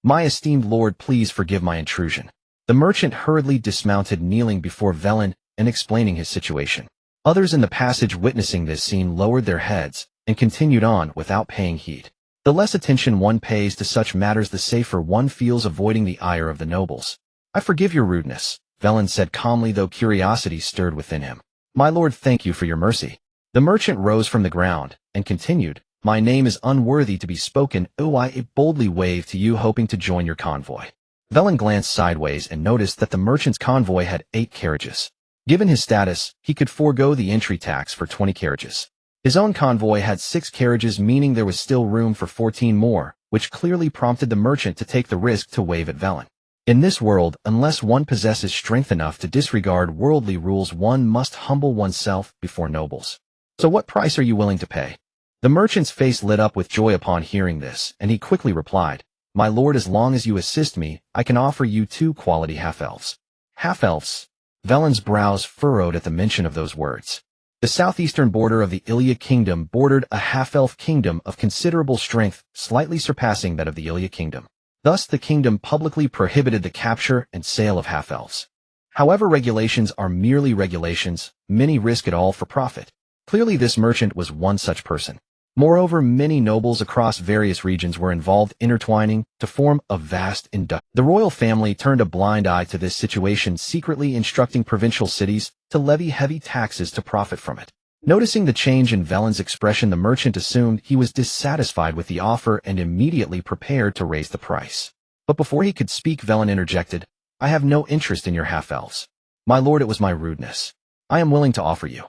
"My esteemed lord, please forgive my intrusion." The merchant hurriedly dismounted, kneeling before Veyrin and explaining his situation. Others in the passage, witnessing this scene, lowered their heads and continued on without paying heed. The less attention one pays to such matters, the safer one feels, avoiding the ire of the nobles. "I forgive your rudeness," Veyrin said calmly, though curiosity stirred within him. "My lord, thank you for your mercy." The merchant rose from the ground and continued, "My name is unworthy to be spoken, I boldly wave to you, hoping to join your convoy." Veyrin glanced sideways and noticed that the merchant's convoy had 8 carriages. Given his status, he could forego the entry tax for 20 carriages. His own convoy had 6 carriages, meaning there was still room for 14 more, which clearly prompted the merchant to take the risk to wave at Veyrin. In this world, unless one possesses strength enough to disregard worldly rules, one must humble oneself before nobles. "So what price are you willing to pay?" The merchant's face lit up with joy upon hearing this, and he quickly replied, "My lord, as long as you assist me, I can offer you 2 quality half-elves." Half-elves? Veyrin's brows furrowed at the mention of those words. The southeastern border of the Ilya kingdom bordered a half-elf kingdom of considerable strength, slightly surpassing that of the Ilya kingdom. Thus, the kingdom publicly prohibited the capture and sale of half-elves. However, regulations are merely regulations, many risk it all for profit. Clearly, this merchant was one such person. Moreover, many nobles across various regions were involved, intertwining to form a vast industry. The royal family turned a blind eye to this situation, secretly instructing provincial cities to levy heavy taxes to profit from it. Noticing the change in Veyrin's expression, the merchant assumed he was dissatisfied with the offer and immediately prepared to raise the price. But before he could speak, Veyrin interjected, "I have no interest in your half-elves. My lord, it was my rudeness. I am willing to offer you."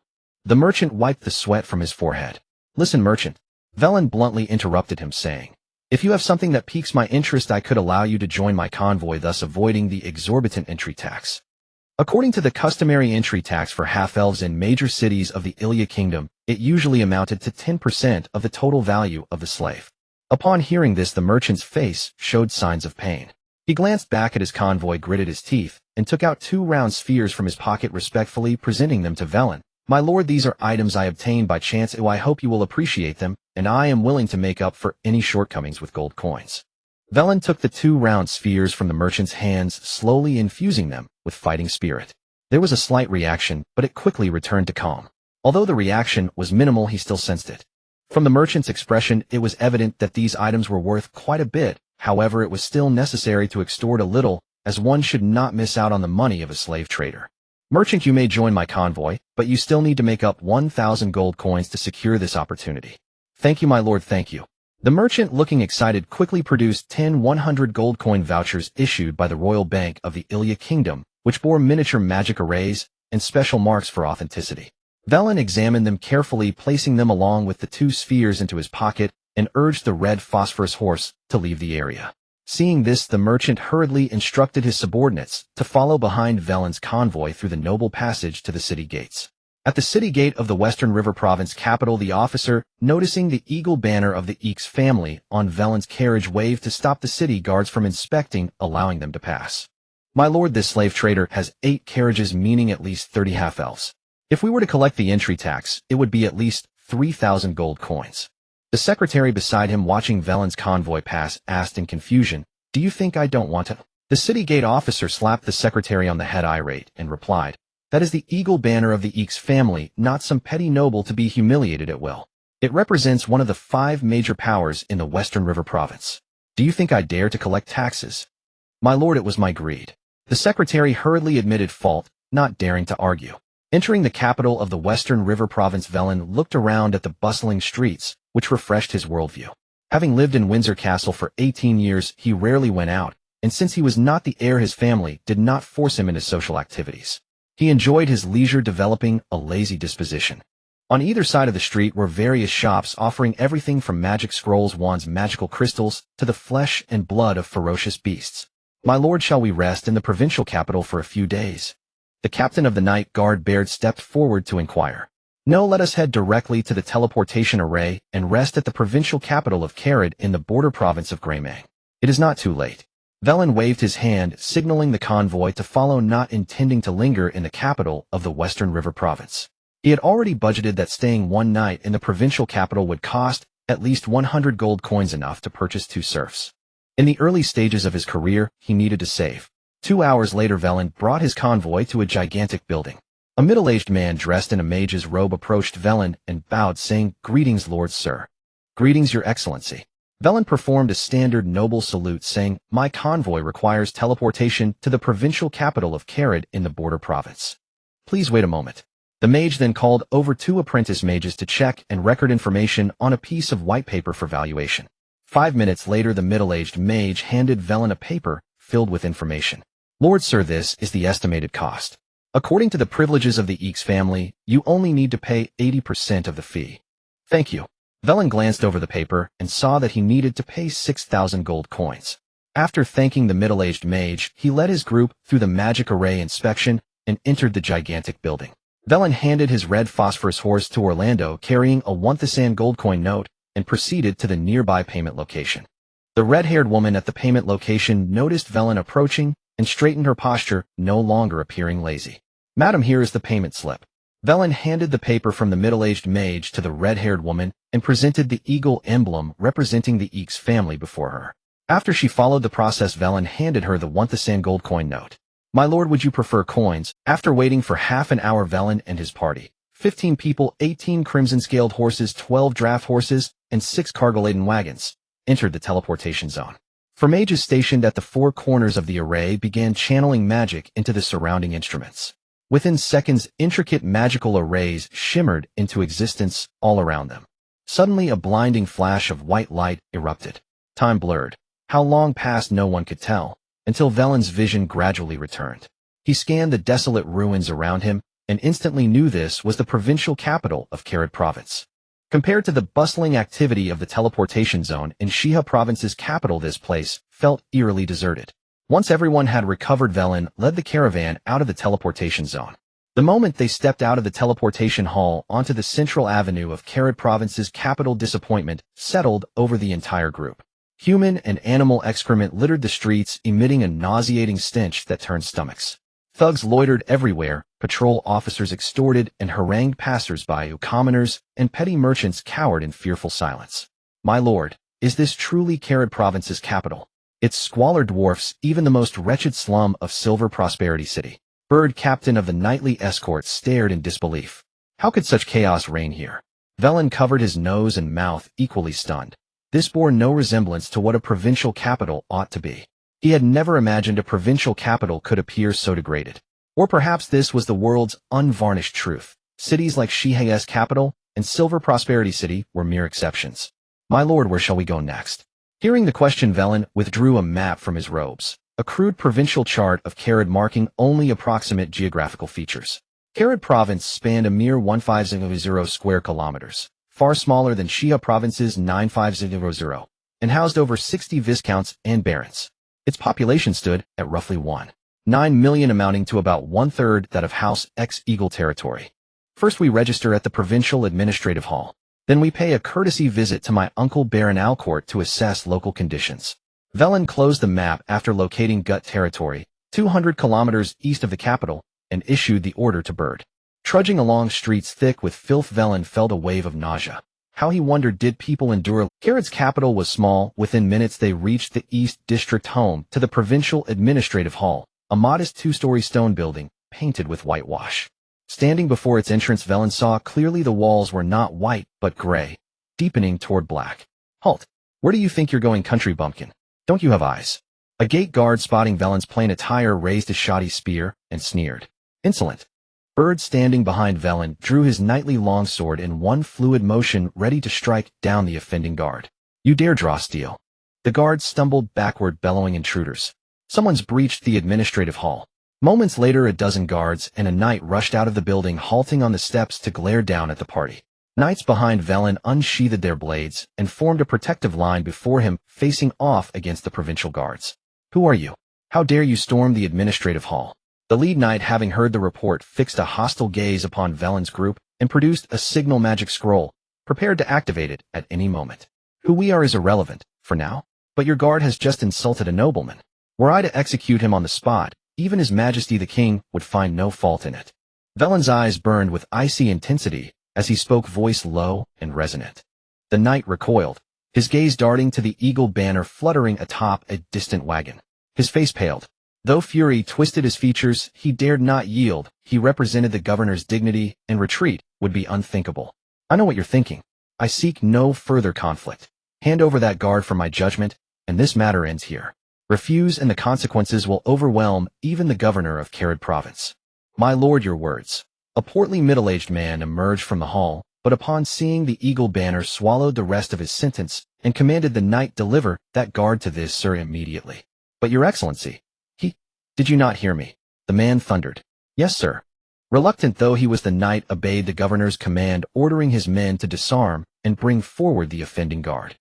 The merchant wiped the sweat from his forehead. "Listen, merchant," Veyrin bluntly interrupted him, saying, "if you have something that piques my interest, I could allow you to join my convoy, thus avoiding the exorbitant entry tax." According to the customary entry tax for half-elves in major cities of the Ilya kingdom, it usually amounted to 10% of the total value of the slave. Upon hearing this, the merchant's face showed signs of pain. He glanced back at his convoy, gritted his teeth, and took out 2 round spheres from his pocket, respectfully presenting them to Veyrin. "My lord, these are items I obtained by chance. I hope you will appreciate them, and I am willing to make up for any shortcomings with gold coins." Veyrin took the 2 round spheres from the merchant's hands, slowly infusing them with fighting spirit. There was a slight reaction, but it quickly returned to calm. Although the reaction was minimal, he still sensed it. From the merchant's expression, it was evident that these items were worth quite a bit. However, it was still necessary to extort a little, as one should not miss out on the money of a slave trader. "Merchant, you may join my convoy, but you still need to make up 1,000 gold coins to secure this opportunity." "Thank you, my lord, thank you." The merchant, looking excited, quickly produced 10 100 gold coin vouchers issued by the Royal Bank of the Ilya kingdom, which bore miniature magic arrays and special marks for authenticity. Veyrin examined them carefully, placing them along with the 2 spheres into his pocket, and urged the red phosphorus horse to leave the area. Seeing this, the merchant hurriedly instructed his subordinates to follow behind Veyrin's convoy through the noble passage to the city gates. At the city gate of the Western River Province capital, the officer, noticing the eagle banner of the Eeks family on Veyrin's carriage, waved to stop the city guards from inspecting, allowing them to pass. "My lord, this slave trader has 8 carriages, meaning at least 30 half-elves. If we were to collect the entry tax, it would be at least 3,000 gold coins." The secretary beside him, watching Veyrin's convoy pass, asked in confusion, "Do you think I don't want to?" The city gate officer slapped the secretary on the head, irate, and replied, "That is the eagle banner of the Eeks family, not some petty noble to be humiliated at will. It represents one of the 5 major powers in the Western River Province. Do you think I dare to collect taxes?" "My lord, it was my greed." The secretary hurriedly admitted fault, not daring to argue. Entering the capital of the Western River Province, Veyrin looked around at the bustling streets, which refreshed his worldview. Having lived in Windsor Castle for 18 years, he rarely went out, and since he was not the heir, his family did not force him into social activities. He enjoyed his leisure, developing a lazy disposition. On either side of the street were various shops offering everything from magic scrolls, wands, magical crystals, to the flesh and blood of ferocious beasts. "My lord, shall we rest in the provincial capital for a few days?" The captain of the night guard, Baird, stepped forward to inquire. "No, let us head directly to the teleportation array and rest at the provincial capital of Carve in the border province of Greymang. It is not too late." Veyrin waved his hand, signaling the convoy to follow, not intending to linger in the capital of the Western River Province. He had already budgeted that staying one night in the provincial capital would cost at least 100 gold coins, enough to purchase 2 serfs. In the early stages of his career, he needed to save. 2 hours later, Veyrin brought his convoy to a gigantic building. A middle-aged man dressed in a mage's robe approached Veyrin and bowed, saying, "Greetings, Lord Sir." "Greetings, Your Excellency." Veyrin performed a standard noble salute, saying, "My convoy requires teleportation to the provincial capital of Carve in the border province. Please wait a moment." The mage then called over 2 apprentice mages to check and record information on a piece of white paper for valuation. 5 minutes later, the middle-aged mage handed Veyrin a paper filled with information. "Lord Sir, this is the estimated cost. According to the privileges of the Eeks family, you only need to pay 80% of the fee." "Thank you." Veyrin glanced over the paper and saw that he needed to pay 6,000 gold coins. After thanking the middle-aged mage, he led his group through the magic array inspection and entered the gigantic building. Veyrin handed his red phosphorus horse to Orlando, carrying a 1,000 gold coin note, and proceeded to the nearby payment location. The red-haired woman at the payment location noticed Veyrin approaching and straightened her posture, no longer appearing lazy. "Madam, here is the payment slip." Velen handed the paper from the middle-aged mage to the red-haired woman and presented the eagle emblem representing the Eek's family before her. After she followed the process, Velen handed her the 1,000 gold coin note. My lord, would you prefer coins? After waiting for half an hour, Velen and his party, 15 people, 18 crimson-scaled horses, 12 draft horses, and 6 cargo-laden wagons, entered the teleportation zone. For mages stationed at the 4 corners of the array began channeling magic into the surrounding instruments. Within seconds, intricate magical arrays shimmered into existence all around them. Suddenly, a blinding flash of white light erupted. Time blurred. How long passed no one could tell, until Velen's vision gradually returned. He scanned the desolate ruins around him and instantly knew this was the provincial capital of Carve province. Compared to the bustling activity of the teleportation zone in Shiha province's capital, this place felt eerily deserted. Once everyone had recovered, Velen led the caravan out of the teleportation zone. The moment they stepped out of the teleportation hall onto the central avenue of Carve province's capital, disappointment settled over the entire group. Human and animal excrement littered the streets, emitting a nauseating stench that turned stomachs. Thugs loitered everywhere, patrol officers extorted and harangued passers-by, commoners and petty merchants cowered in fearful silence. My lord, is this truly Carve province's capital? Its squalor dwarfs even the most wretched slum of Silver Prosperity City. Bird, captain of the nightly escort, stared in disbelief. How could such chaos reign here? Velen covered his nose and mouth, equally stunned. This bore no resemblance to what a provincial capital ought to be. He had never imagined a provincial capital could appear so degraded. Or perhaps this was the world's unvarnished truth. Cities like Shiha's capital and Silver Prosperity City were mere exceptions. My lord, where shall we go next? Hearing the question, Velen withdrew a map from his robes, a crude provincial chart of Carve marking only approximate geographical features. Carve province spanned a mere 1,500 square kilometers, far smaller than Shiha province's 9,500, and housed over 60 viscounts and barons. Its population stood at roughly 1.9 million, amounting to about one-third that of House X Eagle territory. First we register at the Provincial Administrative Hall. Then we pay a courtesy visit to my uncle Barren Alcourt to assess local conditions. Velen closed the map after locating Gut territory, 200 kilometers east of the capital, and issued the order to Bird. Trudging along streets thick with filth, Velen felt a wave of nausea. How, he wondered, did people endure? Carve's capital was small. Within minutes they reached the East District, home to the Provincial Administrative Hall, a modest 2-story stone building, painted with whitewash. Standing before its entrance, Velen saw clearly the walls were not white, but gray, deepening toward black. Halt! Where do you think you're going, country bumpkin? Don't you have eyes? A gate guard, spotting Velen's plain attire, raised his shoddy spear and sneered. Insolent! Bird, standing behind Velen, drew his knightly longsword in one fluid motion, ready to strike down the offending guard. You dare draw steel? The guard stumbled backward, bellowing, intruders. Someone's breached the administrative hall. Moments later, a dozen guards and a knight rushed out of the building, halting on the steps to glare down at the party. Knights behind Velen unsheathed their blades and formed a protective line before him, facing off against the provincial guards. Who are you? How dare you storm the administrative hall? The lead knight, having heard the report, fixed a hostile gaze upon Velen's group and produced a signal magic scroll, prepared to activate it at any moment. Who we are is irrelevant, for now, but your guard has just insulted a nobleman. Were I to execute him on the spot, even His Majesty the King would find no fault in it. Velen's eyes burned with icy intensity as he spoke, voice low and resonant. The knight recoiled, his gaze darting to the eagle banner fluttering atop a distant wagon. His face paled. Though fury twisted his features, he dared not yield. He represented the governor's dignity, and retreat would be unthinkable. I know what you're thinking. I seek no further conflict. Hand over that guard for my judgment, and this matter ends here. Refuse and the consequences will overwhelm even the governor of Carve province. My lord, your words. A portly middle-aged man emerged from the hall, but upon seeing the eagle banner swallowed the rest of his sentence and commanded the knight deliver that guard to this sir immediately. But your excellency, did you not hear me? The man thundered. Yes, sir. Reluctant though he was, the knight obeyed the governor's command, ordering his men to disarm and bring forward the offending guard.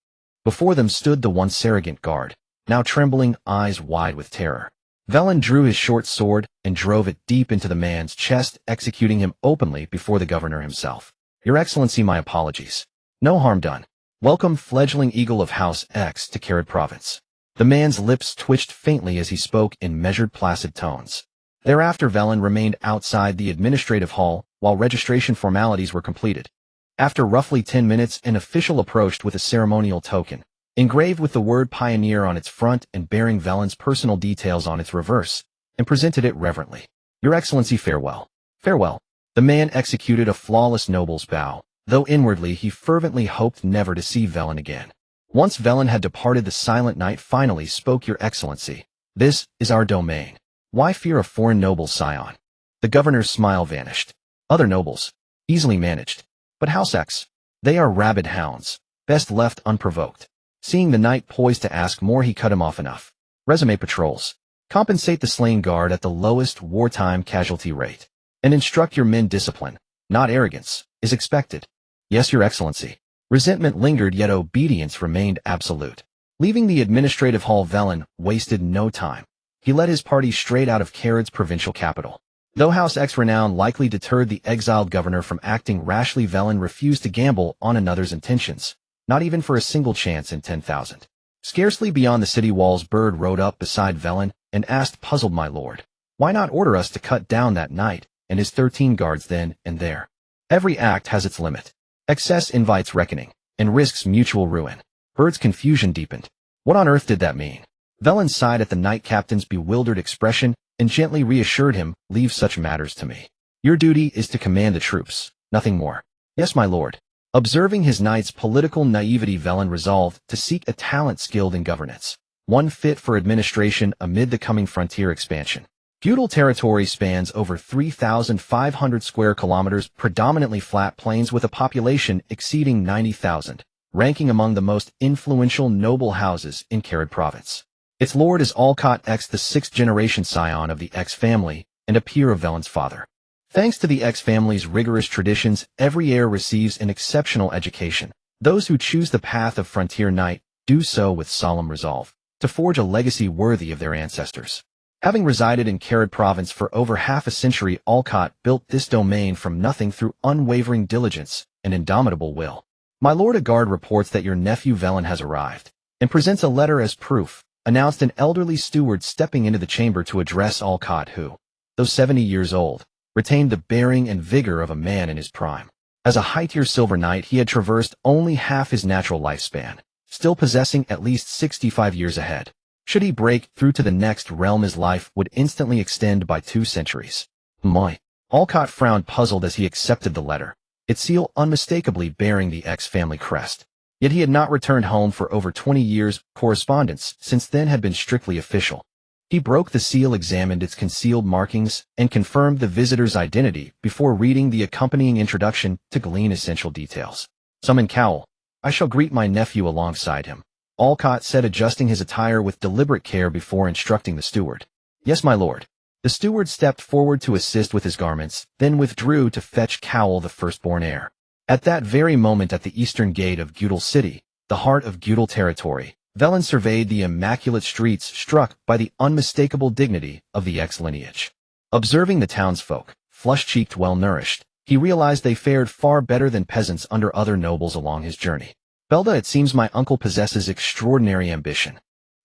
Before them stood the once arrogant guard, now trembling, eyes wide with terror. Velen drew his short sword and drove it deep into the man's chest, executing him openly before the governor himself. Your excellency, my apologies. No harm done. Welcome, fledgling eagle of House X, to Carve province. The man's lips twitched faintly as he spoke in measured, placid tones. Thereafter Velen remained outside the administrative hall, while registration formalities were completed. After roughly 10 minutes, an official approached with a ceremonial token, engraved with the word Pioneer on its front and bearing Veyrin's personal details on its reverse, and presented it reverently. Your Excellency, farewell. Farewell. The man executed a flawless noble's bow, though inwardly he fervently hoped never to see Veyrin again. Once Veyrin had departed, the silent knight finally spoke. Your Excellency, this is our domain. Why fear a foreign noble's scion? The governor's smile vanished. Other nobles, easily managed. But House X, they are rabid hounds, best left unprovoked. Seeing the knight poised to ask more, he cut him off. Enough. Resume patrols. Compensate the slain guard at the lowest wartime casualty rate. And instruct your men discipline, not arrogance, is expected. Yes, Your Excellency. Resentment lingered, yet obedience remained absolute. Leaving the administrative hall, Veyrin wasted no time. He led his party straight out of Carad's provincial capital. Though House X's renown likely deterred the exiled governor from acting rashly, Veyrin refused to gamble on another's intentions, not even for a single chance in 10,000. Scarcely beyond the city walls, Bird rode up beside Veyrin and asked, puzzled, my lord, why not order us to cut down that knight and his 13 guards then and there? Every act has its limit. Excess invites reckoning and risks mutual ruin. Bird's confusion deepened. What on earth did that mean? Veyrin sighed at the knight captain's bewildered expression and gently reassured him, leave such matters to me. Your duty is to command the troops, nothing more. Yes, my lord. Observing his knight's political naivety, Veyrin resolved to seek a talent skilled in governance, one fit for administration amid the coming frontier expansion. Feudal territory spans over 3,500 square kilometers, predominantly flat plains with a population exceeding 90,000, ranking among the most influential noble houses in Carad province. Its lord is Alcott X, the sixth-generation scion of the X family and a peer of Veyrin's father. Thanks to the X family's rigorous traditions, every heir receives an exceptional education. Those who choose the path of frontier knight do so with solemn resolve to forge a legacy worthy of their ancestors. Having resided in Carad province for over half a century, Alcott built this domain from nothing through unwavering diligence and indomitable will. My lord, a guard reports that your nephew Veyrin has arrived, and presents a letter as proof, announced an elderly steward stepping into the chamber to address Alcott, who, though 70 years old, retained the bearing and vigor of a man in his prime. As a high-tier silver knight, he had traversed only half his natural lifespan, still possessing at least 65 years ahead. Should he break through to the next realm, his life would instantly extend by 2 centuries. My. Alcott frowned, puzzled as he accepted the letter, its seal unmistakably bearing the X family crest. Yet he had not returned home for over 20 years. Correspondence since then had been strictly official. He broke the seal, examined its concealed markings, and confirmed the visitor's identity before reading the accompanying introduction to glean essential details. Summon Cowell. I shall greet my nephew alongside him, Alcott said, adjusting his attire with deliberate care before instructing the steward. Yes, my lord. The steward stepped forward to assist with his garments, then withdrew to fetch Cowell, the firstborn heir. At that very moment, at the eastern gate of Feudal City, the heart of Feudal territory, Veyrin surveyed the immaculate streets, struck by the unmistakable dignity of the X lineage. Observing the townsfolk, flush-cheeked, well-nourished, he realized they fared far better than peasants under other nobles along his journey. Belda, it seems my uncle possesses extraordinary ambition.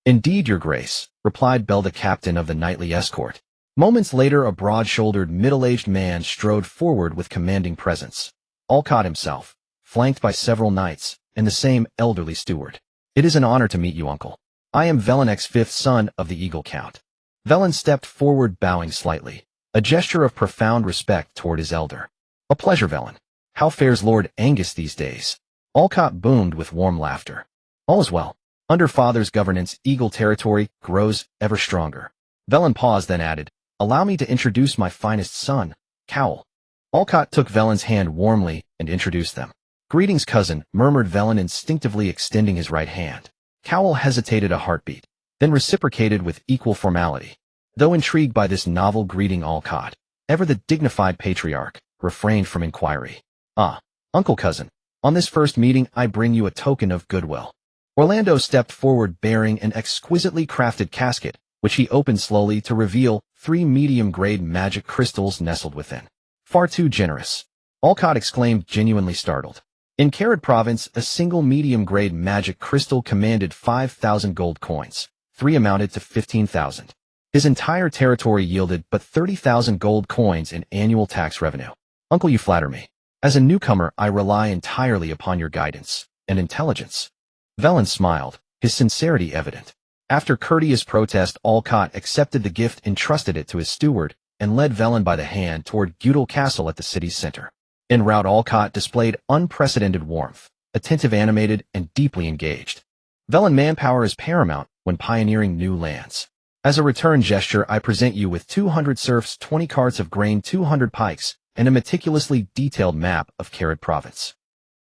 Indeed, your grace, replied Belda, captain of the knightly escort. Moments later, a broad-shouldered, middle-aged man strode forward with commanding presence. Alcott himself, flanked by several knights, and the same elderly steward. It is an honor to meet you, uncle. I am Veyrin X, fifth son of the Eagle Count. Veyrin stepped forward, bowing slightly, a gesture of profound respect toward his elder. A pleasure, Veyrin. How fares Lord Angus these days? Alcott boomed with warm laughter. All is well. Under father's governance, Eagle territory grows ever stronger. Veyrin paused, then added, allow me to introduce my finest son, Cowell. Alcott took Veyrin's hand warmly and introduced them. Greetings, cousin, murmured Veyrin, instinctively extending his right hand. Cowell hesitated a heartbeat, then reciprocated with equal formality. Though intrigued by this novel greeting, Alcott, ever the dignified patriarch, refrained from inquiry. Ah, uncle, cousin, on this first meeting I bring you a token of goodwill. Orlando stepped forward, bearing an exquisitely crafted casket, which he opened slowly to reveal 3 medium-grade magic crystals nestled within. Far too generous, Alcott exclaimed, genuinely startled. In Carad province, a single medium-grade magic crystal commanded 5,000 gold coins. 3 amounted to 15,000. His entire territory yielded but 30,000 gold coins in annual tax revenue. Uncle, you flatter me. As a newcomer, I rely entirely upon your guidance and intelligence. Veyrin smiled, his sincerity evident. After courteous protest, Olcott accepted the gift, entrusted it to his steward, and led Veyrin by the hand toward Gudel Castle at the city's center. En route, Olcott displayed unprecedented warmth, attentive, animated, and deeply engaged. Veyrin manpower is paramount when pioneering new lands. As a return gesture, I present you with 200 serfs, 20 carts of grain, 200 pikes, and a meticulously detailed map of Carve province.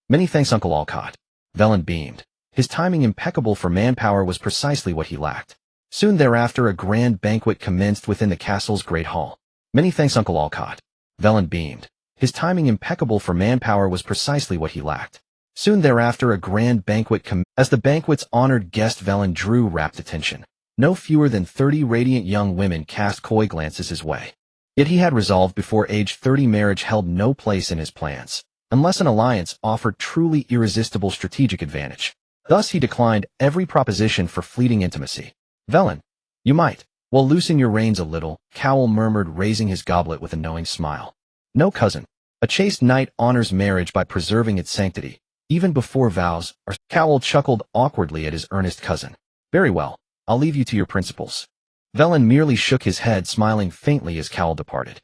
Many thanks, Uncle Olcott. Veyrin beamed. His timing, impeccable for manpower, was precisely what he lacked. Soon thereafter, a grand banquet commenced within the castle's great hall. Many thanks, Uncle Olcott. Veyrin beamed. His timing, impeccable for manpower, was precisely what he lacked. Soon thereafter, a grand banquet as the banquet's honored guest, Veyrin drew rapt attention. No fewer than 30 radiant young women cast coy glances his way. Yet he had resolved before age 30 marriage held no place in his plans, unless an alliance offered truly irresistible strategic advantage. Thus he declined every proposition for fleeting intimacy. Veyrin, you might. Well, loosen your reins a little, Cowell murmured, raising his goblet with a knowing smile. No, cousin. A chaste knight honors marriage by preserving its sanctity, even before vows are. Cowell chuckled awkwardly at his earnest cousin. Very well, I'll leave you to your principles. Veyrin merely shook his head, smiling faintly as Cowell departed.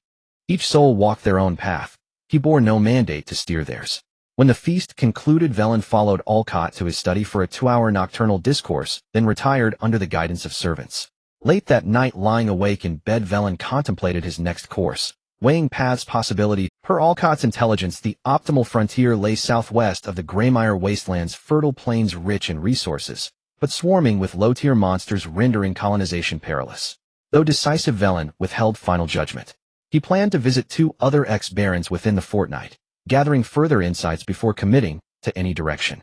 Each soul walked their own path. He bore no mandate to steer theirs. When the feast concluded, Veyrin followed Olcott to his study for a 2-hour nocturnal discourse, then retired under the guidance of servants. Late that night, lying awake in bed, Veyrin contemplated his next course, weighing paths, possibility. Per Olcott's intelligence, the optimal frontier lay southwest of the Greymire wastelands, fertile plains rich in resources, but swarming with low-tier monsters, rendering colonization perilous. Though decisive, Veyrin withheld final judgment. He planned to visit 2 other ex-barons within the fortnight, gathering further insights before committing to any direction.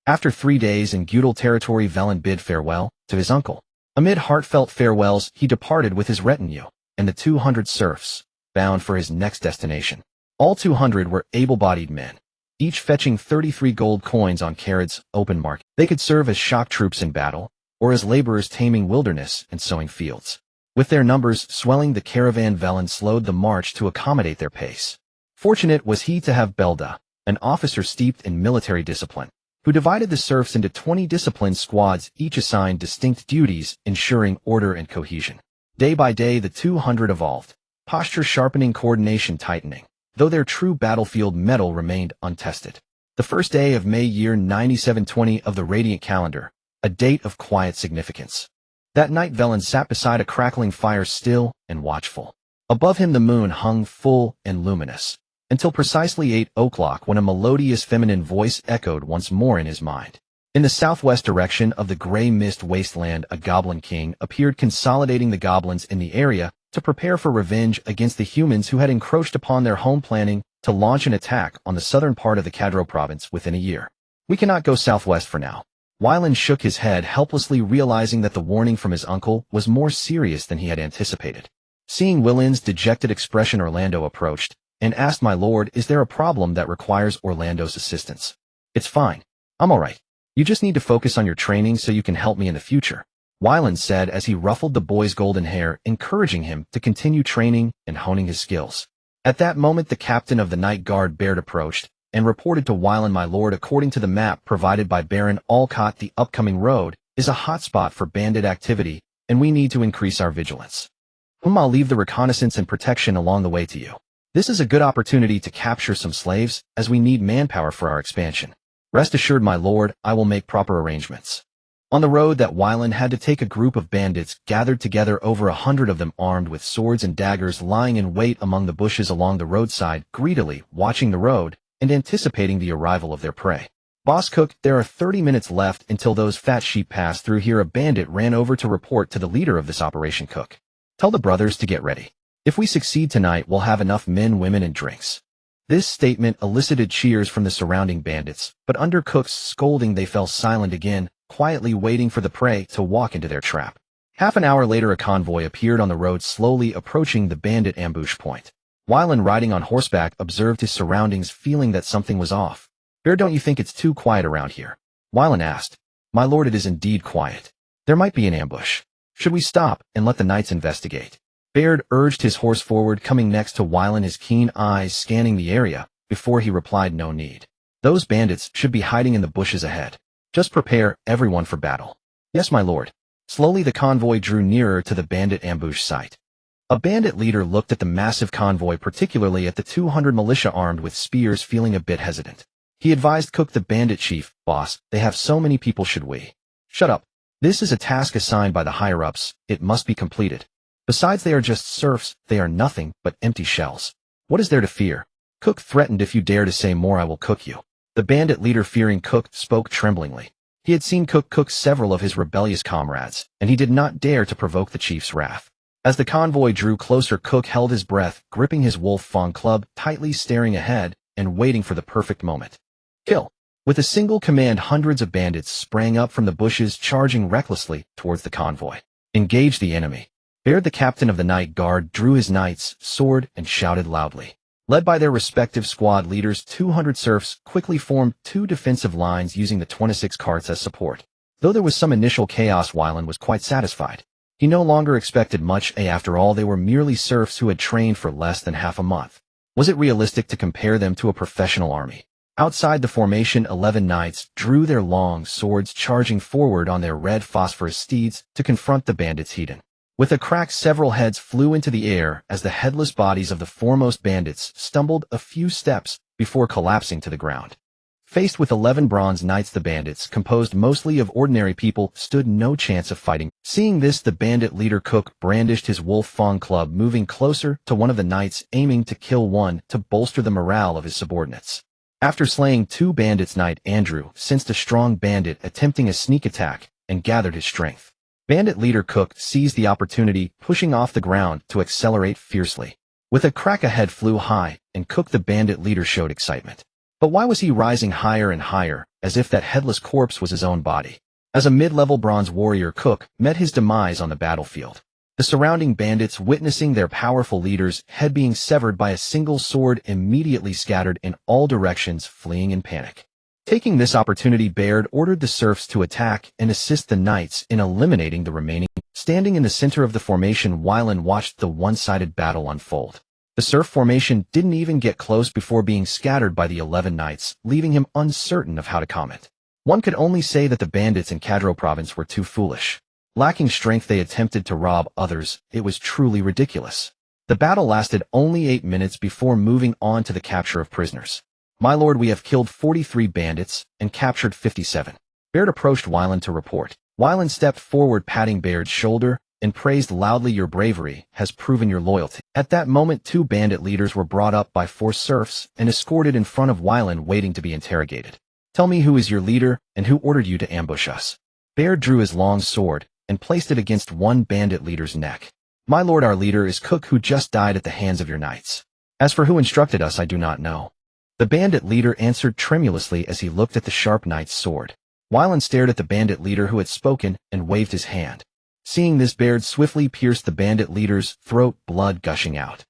After 3 days in Gudel territory, Veyrin bid farewell to his uncle. Amid heartfelt farewells, he departed with his retinue and the 200 serfs, bound for his next destination. All 200 were able-bodied men, each fetching 33 gold coins on Carve's open market. They could serve as shock troops in battle, or as laborers taming wilderness and sowing fields. With their numbers swelling the caravan, Veyrin slowed the march to accommodate their pace. Fortunate was he to have Belda, an officer steeped in military discipline, who divided the serfs into 20 disciplined squads, each assigned distinct duties, ensuring order and cohesion. Day by day, the 200 evolved, posture sharpening, coordination tightening, though their true battlefield mettle remained untested. The first day of May, year 9720 of the Radiant calendar, a date of quiet significance. That night, Veyrin sat beside a crackling fire, still and watchful. Above him, the moon hung full and luminous, until precisely 8 o'clock, when a melodious feminine voice echoed once more in his mind. In the southwest direction of the gray mist wasteland, a goblin king appeared, consolidating the goblins in the area to prepare for revenge against the humans who had encroached upon their home, planning to launch an attack on the southern part of the Cadro province within a year. We cannot go southwest for now. Weyland shook his head helplessly, realizing that the warning from his uncle was more serious than he had anticipated. Seeing Willin's dejected expression, Orlando approached and asked, "My lord, is there a problem that requires Orlando's assistance?" "It's fine. I'm all right. You just need to focus on your training so you can help me in the future," Weyland said as he ruffled the boy's golden hair, encouraging him to continue training and honing his skills. At that moment, the captain of the night guard, Baird, approached and reported to Weyland, "My lord, according to the map provided by Barren Olcott, the upcoming road is a hotspot for bandit activity, and we need to increase our vigilance. I'll leave the reconnaissance and protection along the way to you. This is a good opportunity to capture some slaves, as we need manpower for our expansion. Rest assured, my lord, I will make proper arrangements." On the road that Weyland had to take, a group of bandits gathered together, over 100 of them armed with swords and daggers, lying in wait among the bushes along the roadside, greedily watching the road and anticipating the arrival of their prey. "Boss Cook, there are 30 minutes left until those fat sheep pass through here." A bandit ran over to report to the leader of this operation, Cook. "Tell the brothers to get ready. If we succeed tonight, we'll have enough men, women, and drinks." This statement elicited cheers from the surrounding bandits, but under Cook's scolding they fell silent again, quietly waiting for the prey to walk into their trap. Half an hour later, a convoy appeared on the road, slowly approaching the bandit ambush point. Weyland, riding on horseback, observed his surroundings, feeling that something was off. "Bear, don't you think it's too quiet around here?" Weyland asked. "My lord, it is indeed quiet. There might be an ambush. Should we stop and let the knights investigate?" Baird urged his horse forward, coming next to Wylan, his keen eyes scanning the area, before he replied, "No need. Those bandits should be hiding in the bushes ahead. Just prepare everyone for battle." "Yes, my lord." Slowly the convoy drew nearer to the bandit ambush site. A bandit leader looked at the massive convoy, particularly at the 200 militia armed with spears, feeling a bit hesitant. He advised Cook, the bandit chief, "Boss, they have so many people, should we?" "Shut up. This is a task assigned by the higher-ups. It must be completed. Besides, they are just serfs. They are nothing but empty shells. What is there to fear?" Cook threatened, "If you dare to say more, I will cook you." The bandit leader, fearing Cook, spoke tremblingly. He had seen Cook cook several of his rebellious comrades, and he did not dare to provoke the chief's wrath. As the convoy drew closer, Cook held his breath, gripping his wolf-fawn club tightly, staring ahead and waiting for the perfect moment. "Kill!" With a single command, hundreds of bandits sprang up from the bushes, charging recklessly towards the convoy. "Engage the enemy." Baird, the captain of the night guard, drew his knight's sword and shouted loudly. Led by their respective squad leaders, 200 serfs quickly formed two defensive lines using the 26 carts as support. Though there was some initial chaos, Wylan was quite satisfied. He no longer expected much. After all, they were merely serfs who had trained for less than half a month. Was it realistic to compare them to a professional army? Outside the formation, 11 knights drew their long swords, charging forward on their red phosphorus steeds to confront the bandits' heathen. With a crack, several heads flew into the air as the headless bodies of the foremost bandits stumbled a few steps before collapsing to the ground. Faced with 11 bronze knights, the bandits, composed mostly of ordinary people, stood no chance of fighting. Seeing this, the bandit leader Cook brandished his wolf-fawn club, moving closer to one of the knights, aiming to kill one to bolster the morale of his subordinates. After slaying 2 bandits, Knight Andrew sensed a strong bandit attempting a sneak attack and gathered his strength. Bandit leader Cook seized the opportunity, pushing off the ground to accelerate fiercely. With a crack, a head flew high, and Cook, the bandit leader, showed excitement. But why was he rising higher and higher, as if that headless corpse was his own body? As a mid-level bronze warrior, Cook met his demise on the battlefield. The surrounding bandits, witnessing their powerful leader's head being severed by a single sword, immediately scattered in all directions, fleeing in panic. Taking this opportunity, Baird ordered the serfs to attack and assist the knights in eliminating the remaining. Standing in the center of the formation, Wylan watched the one-sided battle unfold. The serf formation didn't even get close before being scattered by the 11 knights, leaving him uncertain of how to comment. One could only say that the bandits in Cadro province were too foolish. Lacking strength, they attempted to rob others. It was truly ridiculous. The battle lasted only 8 minutes before moving on to the capture of prisoners. "My lord, we have killed 43 bandits and captured 57. Baird approached Wylan to report. Wylan stepped forward, patting Baird's shoulder, and praised loudly, "Your bravery has proven your loyalty." At that moment, 2 bandit leaders were brought up by 4 serfs and escorted in front of Wylan, waiting to be interrogated. "Tell me, who is your leader and who ordered you to ambush us?" Baird drew his long sword and placed it against one bandit leader's neck. "My lord, our leader is Cook, who just died at the hands of your knights. As for who instructed us, I do not know." The bandit leader answered tremulously as he looked at the sharp knight's sword. Wylan stared at the bandit leader who had spoken and waved his hand. Seeing this, Baird swiftly pierced the bandit leader's throat, blood gushing out.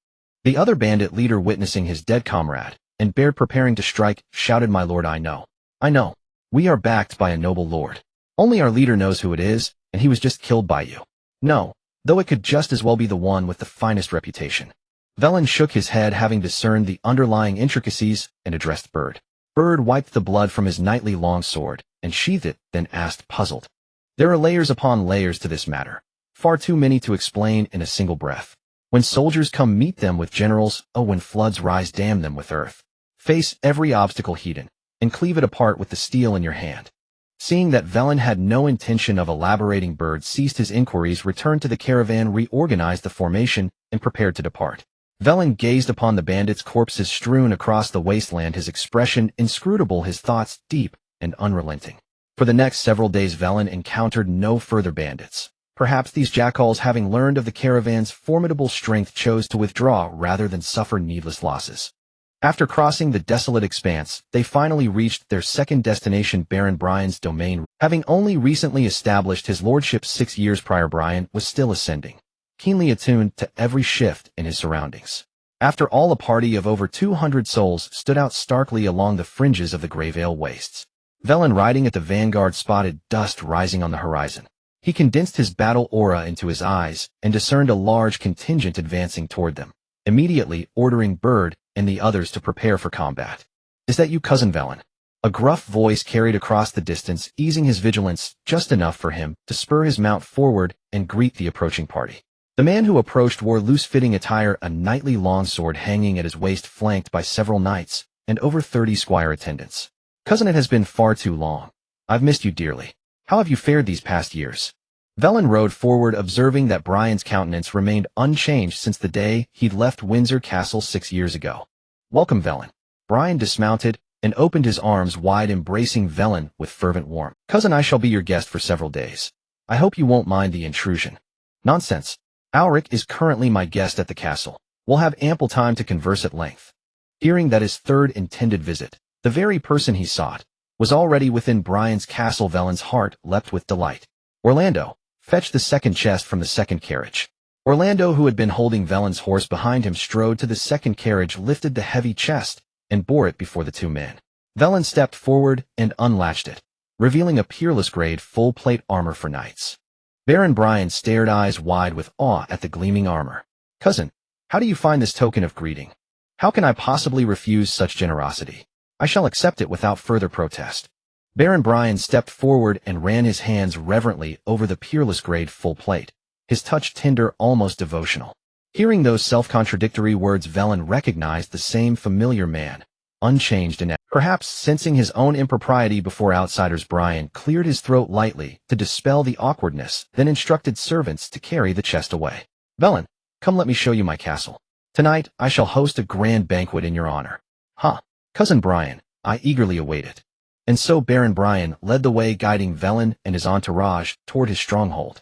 The other bandit leader, witnessing his dead comrade, and Baird preparing to strike, shouted, "My lord, I know. I know. We are backed by a noble lord. Only our leader knows who it is, and he was just killed by you." "No, though it could just as well be the one with the finest reputation." Veyrin shook his head, having discerned the underlying intricacies, and addressed Baird. Baird wiped the blood from his knightly longsword and sheathed it, then asked, puzzled, "There are layers upon layers to this matter, far too many to explain in a single breath. When soldiers come, meet them with generals. Oh, when floods rise, dam them with earth. Face every obstacle heathen, and cleave it apart with the steel in your hand." Seeing that Veyrin had no intention of elaborating, Baird ceased his inquiries, returned to the caravan, reorganized the formation, and prepared to depart. Veyrin gazed upon the bandits' corpses strewn across the wasteland, his expression inscrutable, his thoughts deep and unrelenting. For the next several days, Veyrin encountered no further bandits. Perhaps these jackals, having learned of the caravan's formidable strength, chose to withdraw rather than suffer needless losses. After crossing the desolate expanse, they finally reached their second destination, Barren. Brian's domain. Having only recently established his lordship 6 years prior, Brian was still ascending, keenly attuned to every shift in his surroundings. After all, a party of over 200 souls stood out starkly along the fringes of the Greyvale wastes. Veyrin, riding at the vanguard, spotted dust rising on the horizon. He condensed his battle aura into his eyes and discerned a large contingent advancing toward them, immediately ordering Bird and the others to prepare for combat. "Is that you, Cousin Veyrin?" A gruff voice carried across the distance, easing his vigilance just enough for him to spur his mount forward and greet the approaching party. The man who approached wore loose-fitting attire, a knightly longsword hanging at his waist, flanked by several knights and over 30 squire attendants. "Cousin, it has been far too long. I've missed you dearly. How have you fared these past years?" Veyrin rode forward, observing that Brian's countenance remained unchanged since the day he'd left Windsor Castle 6 years ago. "Welcome, Veyrin." Brian dismounted and opened his arms wide, embracing Veyrin with fervent warmth. "Cousin, I shall be your guest for several days. I hope you won't mind the intrusion." "Nonsense. Alric is currently my guest at the castle. We'll have ample time to converse at length." Hearing that his third intended visit, the very person he sought, was already within Brian's castle, Veyrin's heart leapt with delight. "Orlando, fetch the second chest from the second carriage." Orlando, who had been holding Veyrin's horse behind him, strode to the second carriage, lifted the heavy chest, and bore it before the two men. Veyrin stepped forward and unlatched it, revealing a peerless-grade full-plate armor for knights. Barren Brian stared eyes wide with awe at the gleaming armor. "Cousin, how do you find this token of greeting? How can I possibly refuse such generosity? I shall accept it without further protest." Barren Brian stepped forward and ran his hands reverently over the peerless-grade full plate, his touch tender, almost devotional. Hearing those self-contradictory words, Veyrin recognized the same familiar man, unchanged and perhaps sensing his own impropriety before outsiders. Brian cleared his throat lightly to dispel the awkwardness, then instructed servants to carry the chest away. "Veyrin, come, let me show you my castle. Tonight I shall host a grand banquet in your honor." "Huh, Cousin Brian, I eagerly await it." And so Barren Brian led the way, guiding Veyrin and his entourage toward his stronghold.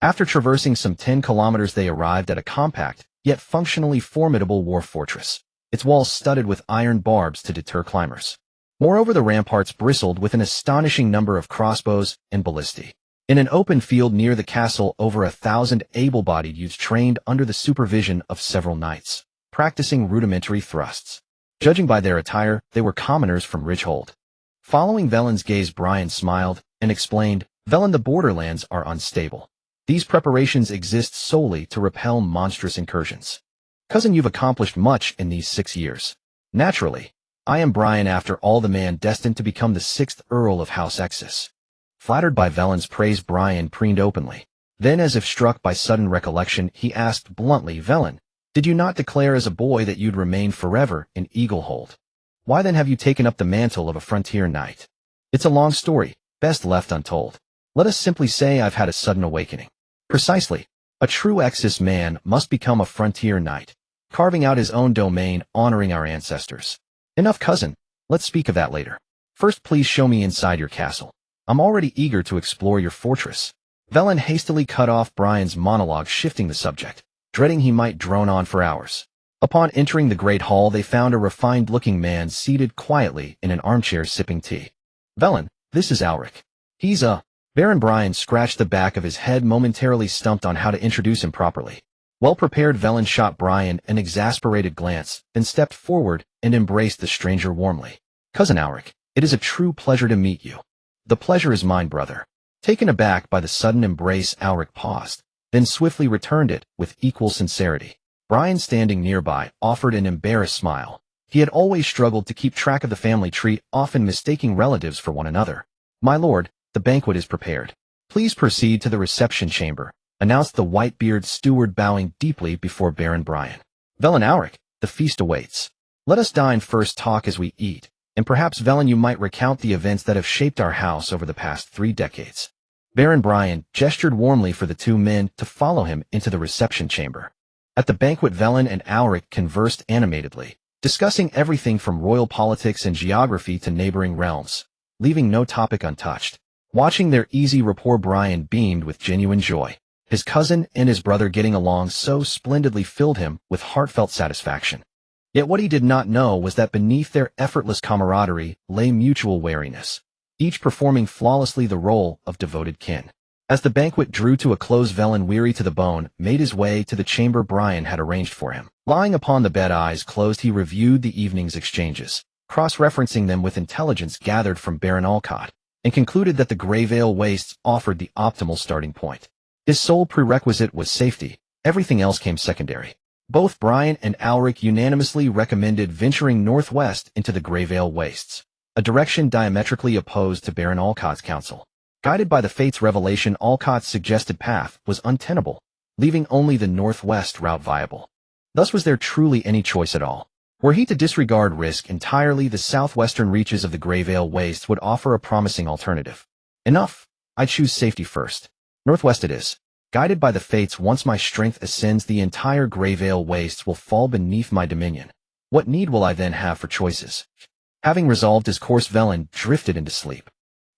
After traversing some 10 kilometers, they arrived at a compact, yet functionally formidable war fortress, its walls studded with iron barbs to deter climbers. Moreover, the ramparts bristled with an astonishing number of crossbows and ballistae. In an open field near the castle, over 1,000 able-bodied youths trained under the supervision of several knights, practicing rudimentary thrusts. Judging by their attire, they were commoners from Ridgehold. Following Veyrin's gaze, Brian smiled and explained, "Veyrin, the borderlands are unstable. These preparations exist solely to repel monstrous incursions. Cousin, you've accomplished much in these 6 years. Naturally, I am Brian, after all, the man destined to become the 6th Earl of House Exis." Flattered by Veyrin's praise, Brian preened openly. Then, as if struck by sudden recollection, he asked bluntly, "Veyrin, did you not declare as a boy that you'd remain forever in Eaglehold? Why then have you taken up the mantle of a frontier knight?" "It's a long story, best left untold. Let us simply say I've had a sudden awakening." "Precisely. A true Exis man must become a frontier knight, carving out his own domain, honoring our ancestors." "Enough, cousin. Let's speak of that later. First, please show me inside your castle. I'm already eager to explore your fortress." Veyrin hastily cut off Brian's monologue, shifting the subject, dreading he might drone on for hours. Upon entering the great hall, they found a refined-looking man seated quietly in an armchair sipping tea. "Veyrin, this is Alric. He's a—" Barren Brian scratched the back of his head, momentarily stumped on how to introduce him properly. Well-prepared, Veyrin shot Brian an exasperated glance, then stepped forward and embraced the stranger warmly. "Cousin Alric, it is a true pleasure to meet you." "The pleasure is mine, brother." Taken aback by the sudden embrace, Alric paused, then swiftly returned it with equal sincerity. Brian, standing nearby, offered an embarrassed smile. He had always struggled to keep track of the family tree, often mistaking relatives for one another. "My lord, the banquet is prepared. Please proceed to the reception chamber," announced the white-bearded steward, bowing deeply before Barren Brian. "Veyrin, Alric, the feast awaits. Let us dine first, talk as we eat, and perhaps, Veyrin, you might recount the events that have shaped our house over the past 3 decades. Barren Brian gestured warmly for the two men to follow him into the reception chamber. At the banquet, Veyrin and Alric conversed animatedly, discussing everything from royal politics and geography to neighboring realms, leaving no topic untouched. Watching their easy rapport, Brian beamed with genuine joy. His cousin and his brother getting along so splendidly filled him with heartfelt satisfaction. Yet what he did not know was that beneath their effortless camaraderie lay mutual wariness, each performing flawlessly the role of devoted kin. As the banquet drew to a close, Veyrin, weary to the bone, made his way to the chamber Brian had arranged for him. Lying upon the bed, eyes closed, he reviewed the evening's exchanges, cross-referencing them with intelligence gathered from Baron Alcott, and concluded that the Greyvale Wastes offered the optimal starting point. His sole prerequisite was safety. Everything else came secondary. Both Brian and Alric unanimously recommended venturing northwest into the Greyvale Wastes, a direction diametrically opposed to Baron Alcott's counsel. Guided by the Fates' revelation, Alcott's suggested path was untenable, leaving only the northwest route viable. Thus was there truly any choice at all. Were he to disregard risk entirely, the southwestern reaches of the Greyvale Wastes would offer a promising alternative. Enough! I choose safety first. Northwest it is. Guided by the Fates, once my strength ascends, the entire Greyvale Wastes will fall beneath my dominion. What need will I then have for choices? Having resolved his course, Veyrin drifted into sleep.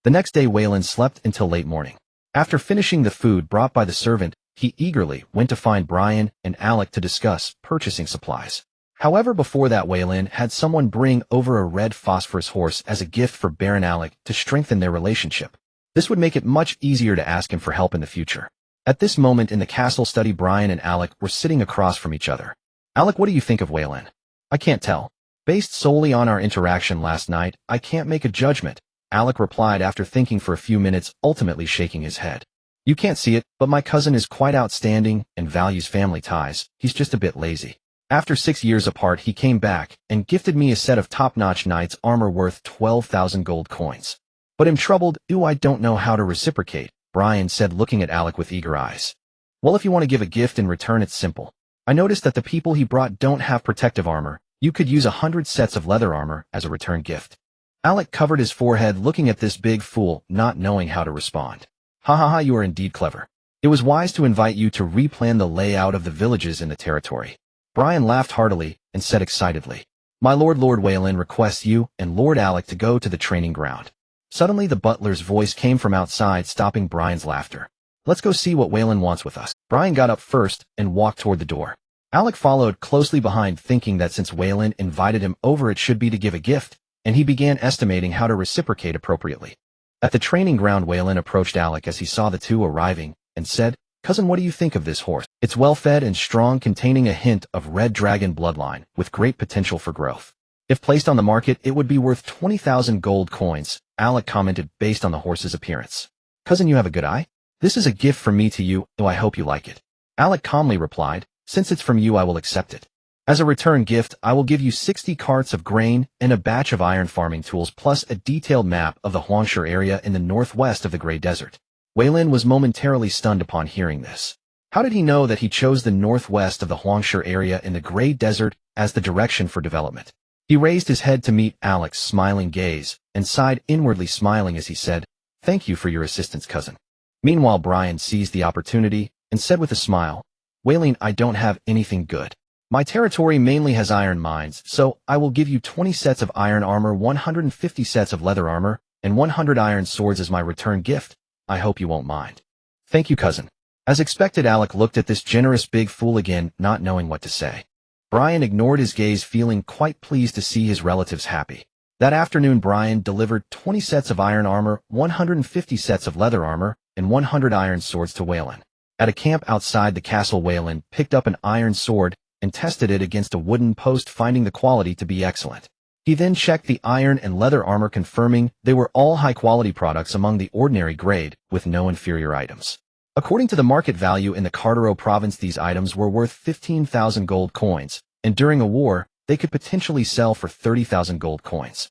The next day Waylon slept until late morning. After finishing the food brought by the servant, he eagerly went to find Brian and Alec to discuss purchasing supplies. However, before that, Waylon had someone bring over a red phosphorus horse as a gift for Baron Alec to strengthen their relationship. This would make it much easier to ask him for help in the future. At this moment in the castle study, Brian and Alec were sitting across from each other. Alec, what do you think of Waylon? I can't tell. Based solely on our interaction last night, I can't make a judgment, Alec replied after thinking for a few minutes, ultimately shaking his head. You can't see it, but my cousin is quite outstanding and values family ties. He's just a bit lazy. After 6 years apart, he came back and gifted me a set of top-notch knight's armor worth 12,000 gold coins. But I'm troubled. I don't know how to reciprocate, Brian said, looking at Alec with eager eyes. Well, if you want to give a gift in return, it's simple. I noticed that the people he brought don't have protective armor. You could use 100 sets of leather armor as a return gift. Alec covered his forehead, looking at this big fool, not knowing how to respond. Ha ha ha, you are indeed clever. It was wise to invite you to replan the layout of the villages in the territory. Brian laughed heartily and said excitedly, My lord, Lord Waylon requests you and Lord Alec to go to the training ground. Suddenly the butler's voice came from outside, stopping Brian's laughter. Let's go see what Waylon wants with us. Brian got up first and walked toward the door. Alec followed closely behind, thinking that since Waylon invited him over, it should be to give a gift, and he began estimating how to reciprocate appropriately. At the training ground, Waylon approached Alec as he saw the two arriving and said, Cousin, what do you think of this horse? It's well-fed and strong, containing a hint of red dragon bloodline, with great potential for growth. If placed on the market, it would be worth 20,000 gold coins, Alec commented based on the horse's appearance. Cousin, you have a good eye. This is a gift from me to you, though I hope you like it. Alec calmly replied, Since it's from you, I will accept it. As a return gift, I will give you 60 carts of grain and a batch of iron farming tools, plus a detailed map of the Huangshe area in the northwest of the Grey Desert. Waylon was momentarily stunned upon hearing this. How did he know that he chose the northwest of the Huangshe area in the Grey Desert as the direction for development? He raised his head to meet Alec's smiling gaze and sighed, inwardly smiling as he said, Thank you for your assistance, cousin. Meanwhile, Brian seized the opportunity and said with a smile, Waylon, I don't have anything good. My territory mainly has iron mines, so I will give you 20 sets of iron armor, 150 sets of leather armor, and 100 iron swords as my return gift. I hope you won't mind. Thank you, cousin. As expected, Alec looked at this generous big fool again, not knowing what to say. Brian ignored his gaze, feeling quite pleased to see his relatives happy. That afternoon, Brian delivered 20 sets of iron armor, 150 sets of leather armor, and 100 iron swords to Waylon. At a camp outside the castle, Waylon picked up an iron sword and tested it against a wooden post, finding the quality to be excellent. He then checked the iron and leather armor, confirming they were all high-quality products among the ordinary grade, with no inferior items. According to the market value in the Carve province, these items were worth 15,000 gold coins, and during a war, they could potentially sell for 30,000 gold coins.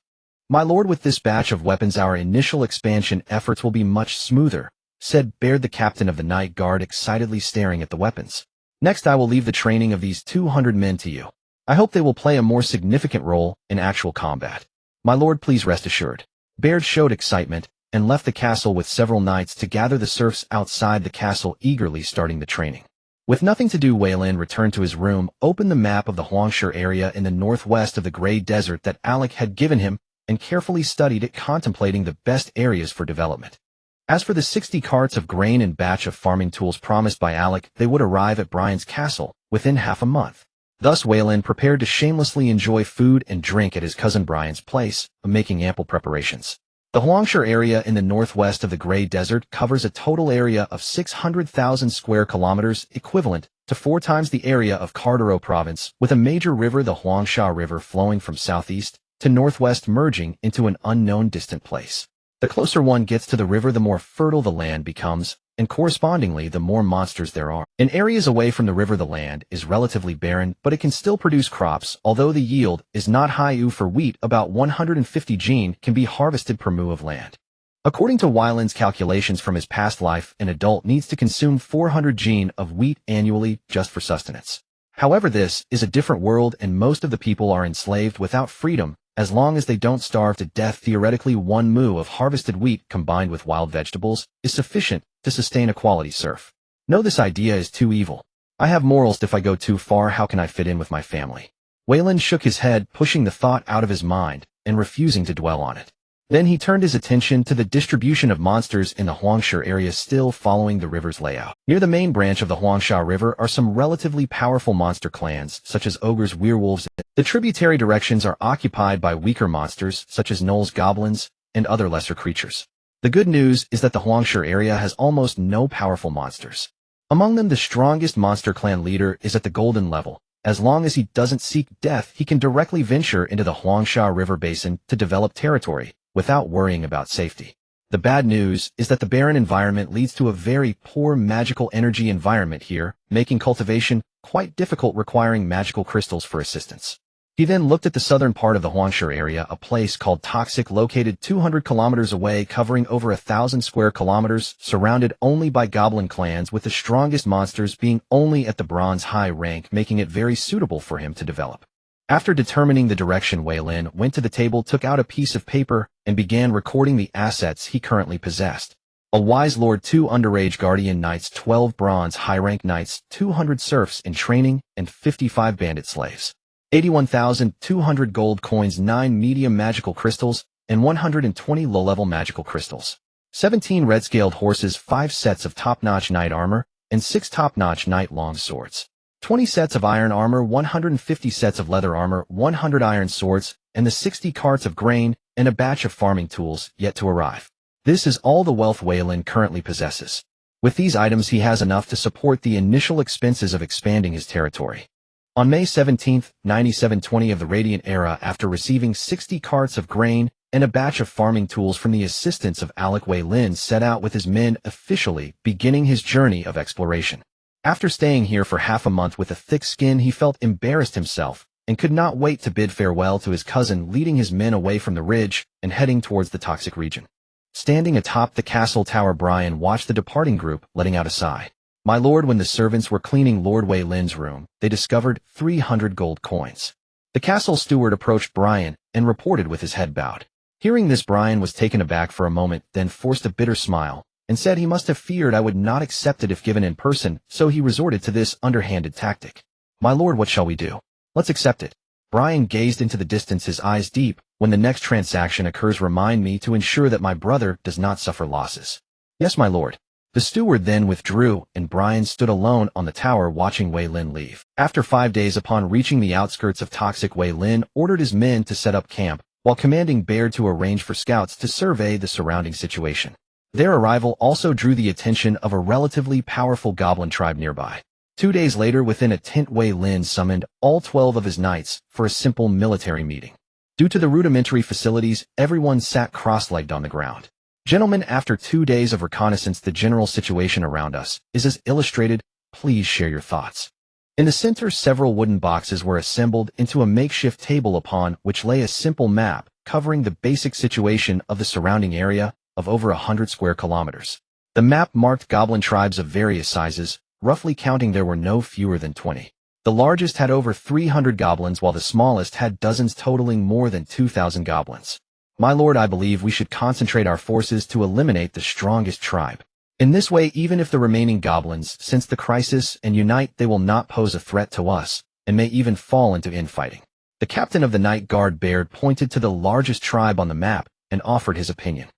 My lord, with this batch of weapons, our initial expansion efforts will be much smoother, said Baird, the captain of the night guard, excitedly staring at the weapons. Next, I will leave the training of these 200 men to you. I hope they will play a more significant role in actual combat. My lord, please rest assured. Baird showed excitement and left the castle with several knights to gather the serfs outside the castle, eagerly starting the training. With nothing to do, Waylon returned to his room, opened the map of the Huangshe area in the northwest of the Grey Desert that Alec had given him, and carefully studied it, contemplating the best areas for development. As for the 60 carts of grain and batch of farming tools promised by Alec, they would arrive at Brian's castle within half a month. Thus, Waylon prepared to shamelessly enjoy food and drink at his cousin Brian's place, making ample preparations. The Huangshe area in the northwest of the Grey Desert covers a total area of 600,000 square kilometers, equivalent to 4 times the area of Carve province, with a major river, the Huangshe River, flowing from southeast to northwest, merging into an unknown distant place. The closer one gets to the river, the more fertile the land becomes, and correspondingly, the more monsters there are. In areas away from the river, the land is relatively barren, but it can still produce crops, although the yield is not high. For wheat, about 150 gene can be harvested per mu of land. According to Weiland's calculations from his past life, an adult needs to consume 400 gene of wheat annually just for sustenance. However, this is a different world and most of the people are enslaved without freedom. As long as they don't starve to death, theoretically 1 mu of harvested wheat combined with wild vegetables is sufficient to sustain a quality serf. No, this idea is too evil. I have morals. If I go too far, how can I fit in with my family? Weyland shook his head, pushing the thought out of his mind and refusing to dwell on it. Then he turned his attention to the distribution of monsters in the Huangsha area, still following the river's layout. Near the main branch of the Huangsha River are some relatively powerful monster clans, such as ogres, werewolves. The tributary directions are occupied by weaker monsters, such as gnolls, goblins, and other lesser creatures. The good news is that the Huangsha area has almost no powerful monsters. Among them, the strongest monster clan leader is at the golden level. As long as he doesn't seek death, he can directly venture into the Huangsha River basin to develop territory without worrying about safety. The bad news is that the barren environment leads to a very poor magical energy environment here, making cultivation quite difficult, requiring magical crystals for assistance. He then looked at the southern part of the Huangsha area, a place called Toxic, located 200 kilometers away, covering over 1,000 square kilometers, surrounded only by goblin clans, with the strongest monsters being only at the bronze high rank, making it very suitable for him to develop. After determining the direction, Weylin went to the table, took out a piece of paper, and began recording the assets he currently possessed. A wise lord, 2 underage guardian knights, 12 bronze high-rank knights, 200 serfs in training, and 55 bandit slaves. 81,200 gold coins, 9 medium magical crystals, and 120 low-level magical crystals. 17 red-scaled horses, 5 sets of top-notch knight armor, and 6 top-notch knight long swords. 20 sets of iron armor, 150 sets of leather armor, 100 iron swords, and the 60 carts of grain, and a batch of farming tools yet to arrive. This is all the wealth Weylin currently possesses. With these items, he has enough to support the initial expenses of expanding his territory. On May 17, 9720 of the Radiant Era, after receiving 60 carts of grain and a batch of farming tools from the assistance of Alec, Weylin set out with his men, officially beginning his journey of exploration. After staying here for half a month with a thick skin, he felt embarrassed himself and could not wait to bid farewell to his cousin, leading his men away from the ridge and heading towards the Toxic region. Standing atop the castle tower, Brian watched the departing group, letting out a sigh. My lord, when the servants were cleaning Lord Weylin's room, they discovered 300 gold coins. The castle steward approached Brian and reported with his head bowed. Hearing this, Brian was taken aback for a moment, then forced a bitter smile and said he must have feared I would not accept it if given in person, so he resorted to this underhanded tactic. My lord, what shall we do? Let's accept it. Brian gazed into the distance, his eyes deep. When the next transaction occurs, remind me to ensure that my brother does not suffer losses. Yes, my lord. The steward then withdrew, and Brian stood alone on the tower watching Weylin leave. After 5 days, upon reaching the outskirts of Toxic, Weylin ordered his men to set up camp, while commanding Baird to arrange for scouts to survey the surrounding situation. Their arrival also drew the attention of a relatively powerful goblin tribe nearby. 2 days later, within a tent, Weylin summoned all 12 of his knights for a simple military meeting. Due to the rudimentary facilities, everyone sat cross-legged on the ground. Gentlemen, after 2 days of reconnaissance, the general situation around us is as illustrated. Please share your thoughts. In the center, several wooden boxes were assembled into a makeshift table upon which lay a simple map covering the basic situation of the surrounding area of over 100 square kilometers. The map marked goblin tribes of various sizes. Roughly counting, there were no fewer than 20. The largest had over 300 goblins, while the smallest had dozens, totaling more than 2,000 goblins. My lord, I believe we should concentrate our forces to eliminate the strongest tribe. In this way, even if the remaining goblins sense the crisis and unite, they will not pose a threat to us, and may even fall into infighting. The captain of the Night Guard, Baird, pointed to the largest tribe on the map and offered his opinion.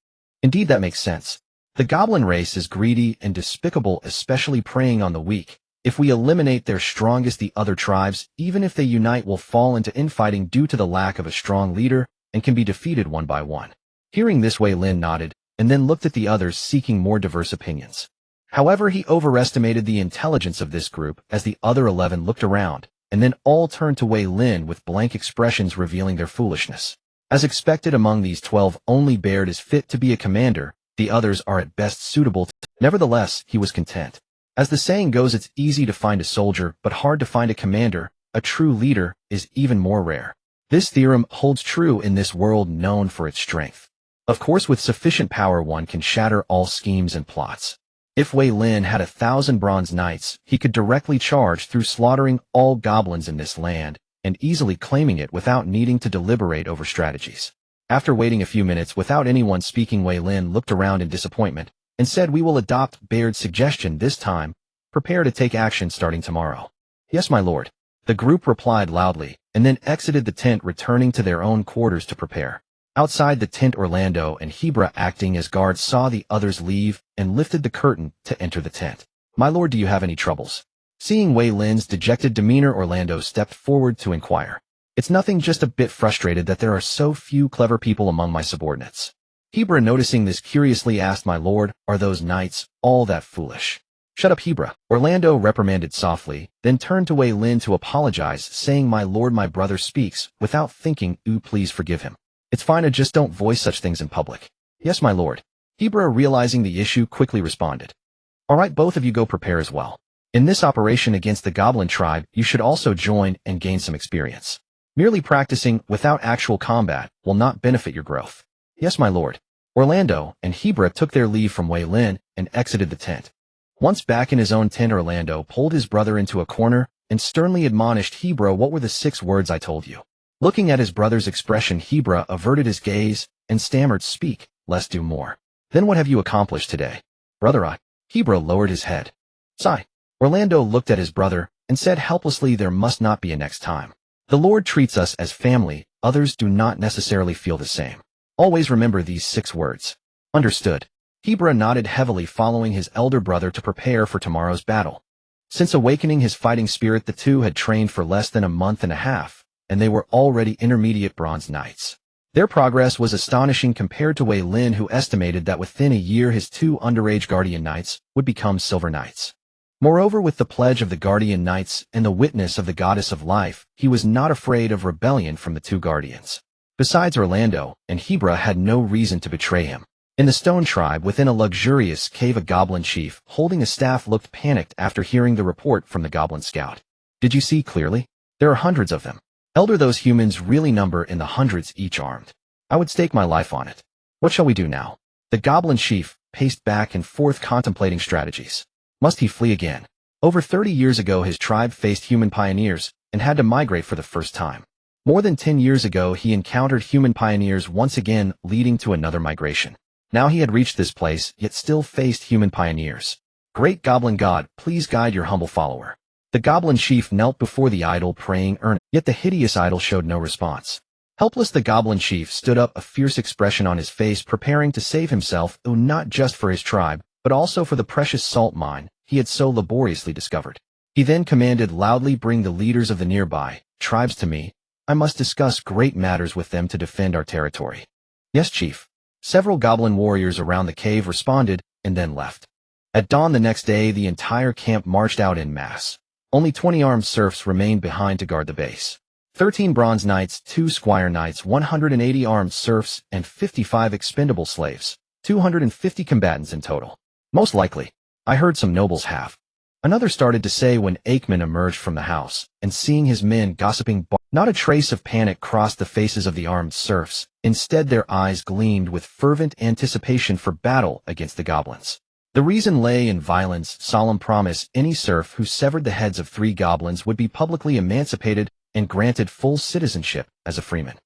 Indeed, that makes sense. The goblin race is greedy and despicable, especially preying on the weak. If we eliminate their strongest, the other tribes, even if they unite, will fall into infighting due to the lack of a strong leader and can be defeated one by one. Hearing this, Weylin nodded and then looked at the others, seeking more diverse opinions. However, he overestimated the intelligence of this group, as the other 11 looked around and then all turned to Weylin with blank expressions, revealing their foolishness. As expected among these 12, only Baird is fit to be a commander, the others are at best suitable. Nevertheless, he was content. As the saying goes, it's easy to find a soldier, but hard to find a commander. A true leader is even more rare. This theorem holds true in this world known for its strength. Of course, with sufficient power one can shatter all schemes and plots. If Veyrin had 1,000 bronze knights, he could directly charge through slaughtering all goblins in this land, and easily claiming it without needing to deliberate over strategies. After waiting a few minutes without anyone speaking, Veyrin looked around in disappointment, and said, "We will adopt Baird's suggestion this time. Prepare to take action starting tomorrow." "Yes, my lord." The group replied loudly, and then exited the tent, returning to their own quarters to prepare. Outside the tent, Orlando and Hebra, acting as guards, saw the others leave and lifted the curtain to enter the tent. "My lord, do you have any troubles?" Seeing Veyrin's dejected demeanor, Orlando stepped forward to inquire. "It's nothing, just a bit frustrated that there are so few clever people among my subordinates." Hebra, noticing this, curiously asked, "My lord, are those knights all that foolish?" "Shut up, Hebra," Orlando reprimanded softly, then turned to Veyrin to apologize, saying, "My lord, my brother speaks without thinking. Please forgive him. It's fine, just don't voice such things in public." "Yes, my lord." Hebra, realizing the issue, quickly responded. "All right, both of you go prepare as well. In this operation against the goblin tribe, you should also join and gain some experience. Merely practicing without actual combat will not benefit your growth." "Yes, my lord." Orlando and Hebra took their leave from Veyrin and exited the tent. Once back in his own tent, Orlando pulled his brother into a corner and sternly admonished, "Hebra, what were the 6 words I told you?" Looking at his brother's expression, Hebra averted his gaze and stammered, "Speak, less do more." "Then what have you accomplished today?" "Brother, Hebra lowered his head. "Sigh." Orlando looked at his brother and said helplessly, "There must not be a next time. The Lord treats us as family, others do not necessarily feel the same. Always remember these 6 words." "Understood." Hebra nodded heavily, following his elder brother to prepare for tomorrow's battle. Since awakening his fighting spirit, the two had trained for less than a month and a half, and they were already intermediate bronze knights. Their progress was astonishing compared to Veyrin, who estimated that within a year his 2 underage guardian knights would become silver knights. Moreover, with the pledge of the guardian knights and the witness of the goddess of life, he was not afraid of rebellion from the 2 guardians. Besides, Orlando and Hebra had no reason to betray him. In the Stone Tribe, within a luxurious cave, a goblin chief holding a staff looked panicked after hearing the report from the goblin scout. "Did you see clearly? There are hundreds of them. Elder, those humans really number in the hundreds, each armed. I would stake my life on it. What shall we do now?" The goblin chief paced back and forth, contemplating strategies. Must he flee again? Over 30 years ago, his tribe faced human pioneers and had to migrate for the first time. More than 10 years ago, he encountered human pioneers once again, leading to another migration. Now he had reached this place, yet still faced human pioneers. "Great goblin god, please guide your humble follower." The goblin chief knelt before the idol, praying earnestly, yet the hideous idol showed no response. Helpless, the goblin chief stood up, a fierce expression on his face, preparing to save himself, not just for his tribe, but also for the precious salt mine he had so laboriously discovered. He then commanded loudly, "Bring the leaders of the nearby tribes to me. I must discuss great matters with them to defend our territory." "Yes, chief." Several goblin warriors around the cave responded, and then left. At dawn the next day, the entire camp marched out en masse. Only 20 armed serfs remained behind to guard the base. 13 bronze knights, 2 squire knights, 180 armed serfs, and 55 expendable slaves. 250 combatants in total. "Most likely. I heard some nobles have." Another started to say when Aikman emerged from the house, and seeing his men gossiping, not a trace of panic crossed the faces of the armed serfs. Instead, their eyes gleamed with fervent anticipation for battle against the goblins. The reason lay in Veyrin's solemn promise: any serf who severed the heads of 3 goblins would be publicly emancipated and granted full citizenship as a freeman.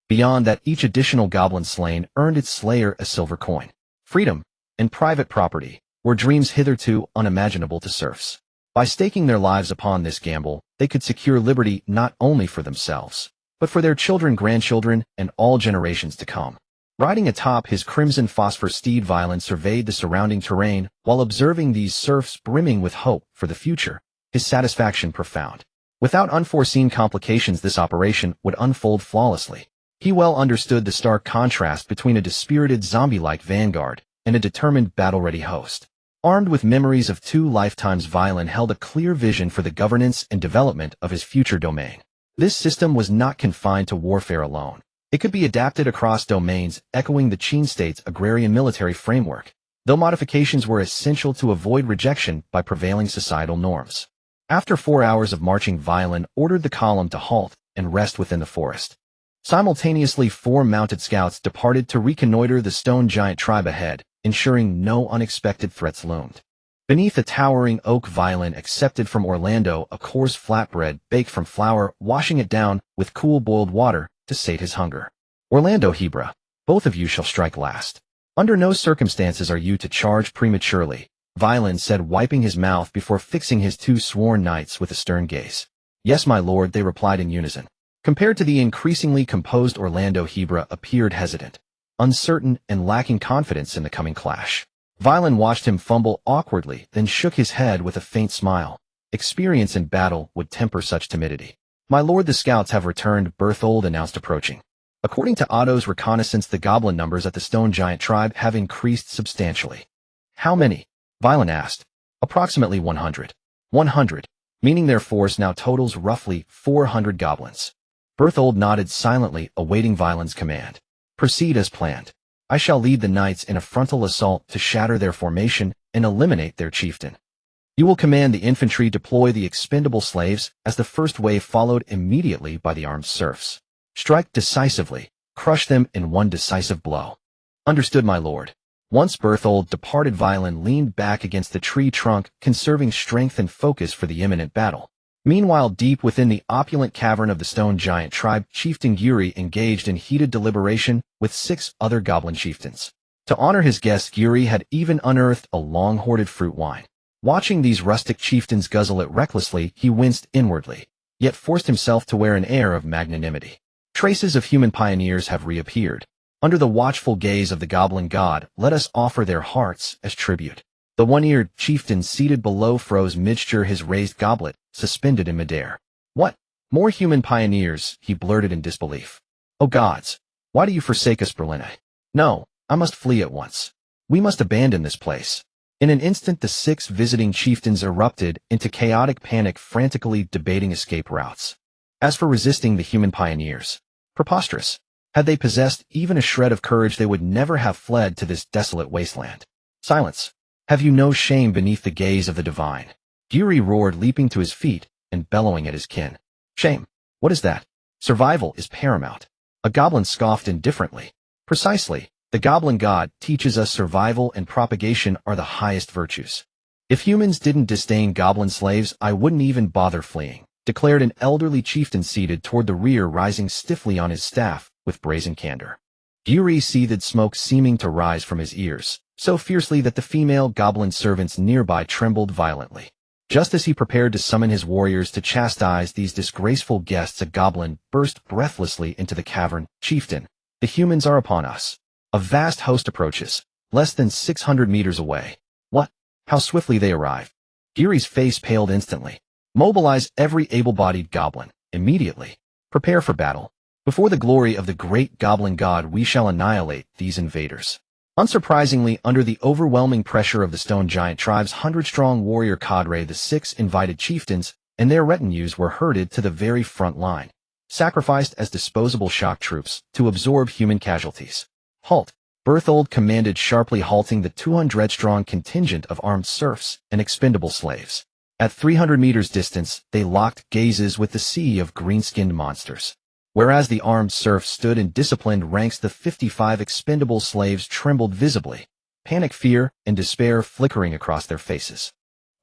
Beyond that, each additional goblin slain earned its slayer a silver coin. Freedom and private property were dreams hitherto unimaginable to serfs. By staking their lives upon this gamble, they could secure liberty not only for themselves, but for their children, grandchildren, and all generations to come. Riding atop his crimson phosphor steed, Veyrin surveyed the surrounding terrain while observing these serfs brimming with hope for the future, his satisfaction profound. Without unforeseen complications, this operation would unfold flawlessly. He well understood the stark contrast between a dispirited zombie-like vanguard and a determined battle-ready host. Armed with memories of 2 lifetimes, Veyrin held a clear vision for the governance and development of his future domain. This system was not confined to warfare alone. It could be adapted across domains, echoing the Qin state's agrarian military framework, though modifications were essential to avoid rejection by prevailing societal norms. After 4 hours of marching, Veyrin ordered the column to halt and rest within the forest. Simultaneously, 4 mounted scouts departed to reconnoiter the stone giant tribe ahead, ensuring no unexpected threats loomed. Beneath a towering oak, Veyrin accepted from Orlando a coarse flatbread baked from flour, washing it down with cool boiled water to sate his hunger. Orlando, Hebra, both of you shall strike last. Under no circumstances are you to charge prematurely, Veyrin said, wiping his mouth before fixing his 2 sworn knights with a stern gaze. Yes, my lord, they replied in unison. Compared to the increasingly composed Orlando, Hebra appeared hesitant, uncertain, and lacking confidence in the coming clash. Veyrin watched him fumble awkwardly, then shook his head with a faint smile. Experience in battle would temper such timidity. My lord, the scouts have returned, Berthold announced, approaching. According to Otto's reconnaissance, the goblin numbers at the stone giant tribe have increased substantially. How many? Veyrin asked. Approximately 100. 100, meaning their force now totals roughly 400 goblins. Berthold nodded silently, awaiting Veyrin's command. Proceed as planned. I shall lead the knights in a frontal assault to shatter their formation and eliminate their chieftain. You will command the infantry, deploy the expendable slaves, as the first wave followed immediately by the armed serfs. Strike decisively, crush them in one decisive blow. Understood, my lord. Once Berthold departed, Veyrin leaned back against the tree trunk, conserving strength and focus for the imminent battle. Meanwhile, deep within the opulent cavern of the stone giant tribe, Chieftain Guri engaged in heated deliberation with 6 other goblin chieftains. To honor his guests, Guri had even unearthed a long-hoarded fruit wine. Watching these rustic chieftains guzzle it recklessly, he winced inwardly, yet forced himself to wear an air of magnanimity. Traces of human pioneers have reappeared. Under the watchful gaze of the goblin god, let us offer their hearts as tribute. The one-eared chieftain seated below froze mid-stir, his raised goblet suspended in midair. What? More human pioneers? He blurted in disbelief. Oh gods! Why do you forsake us, Berlin? No, I must flee at once. We must abandon this place. In an instant, the 6 visiting chieftains erupted into chaotic panic, frantically debating escape routes. As for resisting the human pioneers, preposterous. Had they possessed even a shred of courage, they would never have fled to this desolate wasteland. Silence. Have you no shame beneath the gaze of the divine? Guri roared, leaping to his feet and bellowing at his kin. Shame? What is that? Survival is paramount. A goblin scoffed indifferently. Precisely. The goblin god teaches us survival and propagation are the highest virtues. If humans didn't disdain goblin slaves, I wouldn't even bother fleeing, declared an elderly chieftain seated toward the rear, rising stiffly on his staff with brazen candor. Guri seethed, smoke seeming to rise from his ears, so fiercely that the female goblin servants nearby trembled violently. Just as he prepared to summon his warriors to chastise these disgraceful guests, a goblin burst breathlessly into the cavern. Chieftain, the humans are upon us. A vast host approaches, less than 600 meters away. What? How swiftly they arrive. Guri's face paled instantly. Mobilize every able-bodied goblin, immediately. Prepare for battle. Before the glory of the great goblin god, we shall annihilate these invaders. Unsurprisingly, under the overwhelming pressure of the stone giant tribe's 100-strong warrior cadre, the 6 invited chieftains and their retinues were herded to the very front line, sacrificed as disposable shock troops to absorb human casualties. Halt! Berthold commanded sharply, halting the 200-strong contingent of armed serfs and expendable slaves. At 300 meters distance, they locked gazes with the sea of green-skinned monsters. Whereas the armed serfs stood in disciplined ranks, the 55 expendable slaves trembled visibly, panic, fear, and despair flickering across their faces.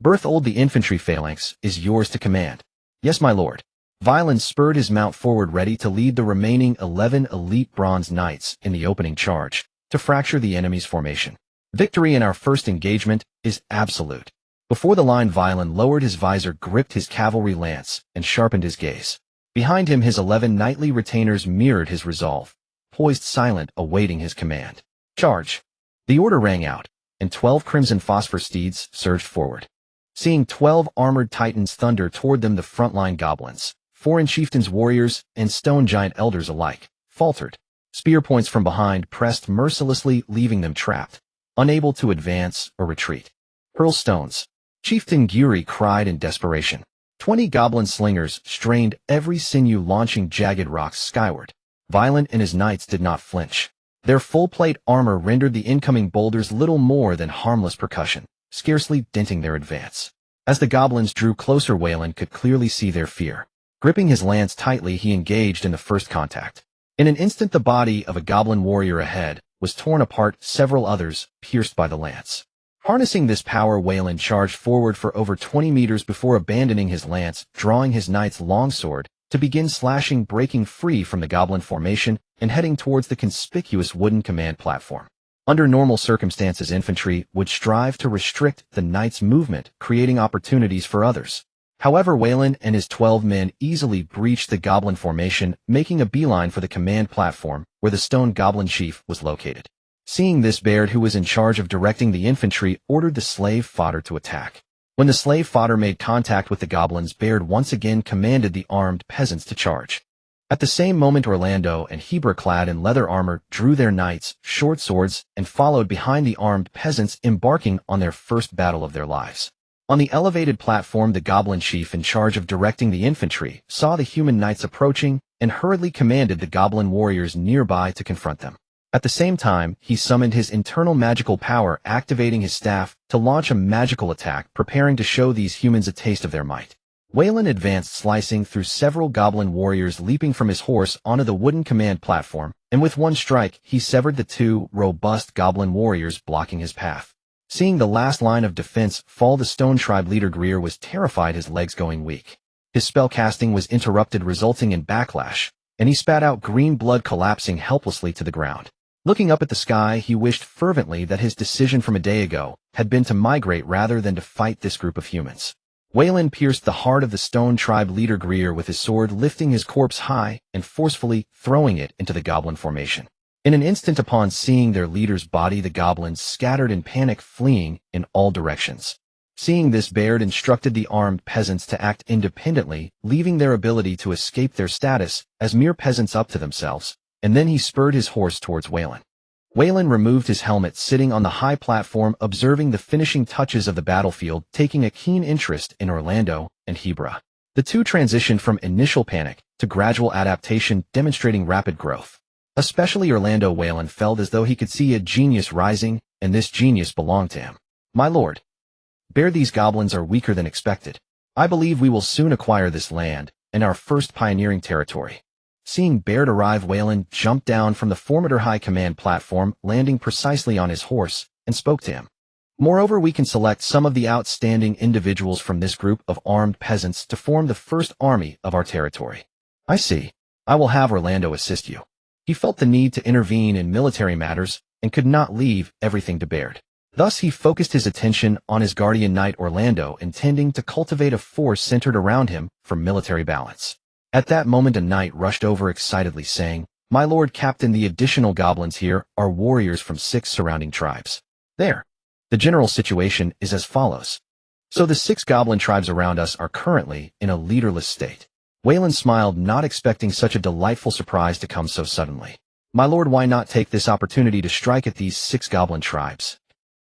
Berthold, the infantry phalanx is yours to command. Yes, my lord. Veyrin spurred his mount forward, ready to lead the remaining 11 elite bronze knights in the opening charge to fracture the enemy's formation. Victory in our first engagement is absolute. Before the line, Veyrin lowered his visor, gripped his cavalry lance, and sharpened his gaze. Behind him, his 11 knightly retainers mirrored his resolve, poised silent, awaiting his command. Charge! The order rang out, and 12 crimson phosphor steeds surged forward. Seeing 12 armored titans thunder toward them, the frontline goblins, foreign chieftains, warriors, and stone giant elders alike, faltered. Spear points from behind pressed mercilessly, leaving them trapped, unable to advance or retreat. Hurl stones! Chieftain Guri cried in desperation. 20 goblin slingers strained every sinew, launching jagged rocks skyward. Violent and his knights did not flinch. Their full-plate armor rendered the incoming boulders little more than harmless percussion, scarcely denting their advance. As the goblins drew closer, Weyland could clearly see their fear. Gripping his lance tightly, he engaged in the first contact. In an instant, the body of a goblin warrior ahead was torn apart, several others pierced by the lance. Harnessing this power, Weyland charged forward for over 20 meters before abandoning his lance, drawing his knight's longsword to begin slashing, breaking free from the goblin formation and heading towards the conspicuous wooden command platform. Under normal circumstances, infantry would strive to restrict the knight's movement, creating opportunities for others. However, Weyland and his 12 men easily breached the goblin formation, making a beeline for the command platform where the stone goblin chief was located. Seeing this, Baird, who was in charge of directing the infantry, ordered the slave fodder to attack. When the slave fodder made contact with the goblins, Baird once again commanded the armed peasants to charge. At the same moment, Orlando and Hebra, clad in leather armor, drew their knights, short swords, and followed behind the armed peasants, embarking on their first battle of their lives. On the elevated platform, the goblin chief in charge of directing the infantry saw the human knights approaching and hurriedly commanded the goblin warriors nearby to confront them. At the same time, he summoned his internal magical power, activating his staff to launch a magical attack, preparing to show these humans a taste of their might. Weyland advanced, slicing through several goblin warriors, leaping from his horse onto the wooden command platform, and with one strike, he severed the two robust goblin warriors blocking his path. Seeing the last line of defense fall, the stone tribe leader Greer was terrified, his legs going weak. His spell casting was interrupted, resulting in backlash, and he spat out green blood, collapsing helplessly to the ground. Looking up at the sky, he wished fervently that his decision from a day ago had been to migrate rather than to fight this group of humans. Weyland pierced the heart of the stone tribe leader Greer with his sword, lifting his corpse high and forcefully throwing it into the goblin formation. In an instant, upon seeing their leader's body, the goblins scattered in panic, fleeing in all directions. Seeing this, Baird instructed the armed peasants to act independently, leaving their ability to escape their status as mere peasants up to themselves, and then he spurred his horse towards Weyland. Weyland removed his helmet, sitting on the high platform, observing the finishing touches of the battlefield, taking a keen interest in Orlando and Hebra. The two transitioned from initial panic to gradual adaptation, demonstrating rapid growth. Especially Orlando, Weyland felt as though he could see a genius rising, and this genius belonged to him. "My lord, Baird, these goblins are weaker than expected. I believe we will soon acquire this land and our first pioneering territory." Seeing Baird arrive, Weyland jumped down from the Formator high command platform, landing precisely on his horse, and spoke to him. "Moreover, we can select some of the outstanding individuals from this group of armed peasants to form the first army of our territory." "I see. I will have Orlando assist you." He felt the need to intervene in military matters and could not leave everything to Baird. Thus, he focused his attention on his guardian knight Orlando, intending to cultivate a force centered around him for military balance. At that moment, a knight rushed over excitedly, saying, "My lord captain, the additional goblins here are warriors from 6 surrounding tribes. There. The general situation is as follows. So the 6 goblin tribes around us are currently in a leaderless state." Weyland smiled, not expecting such a delightful surprise to come so suddenly. "My lord, why not take this opportunity to strike at these 6 goblin tribes?"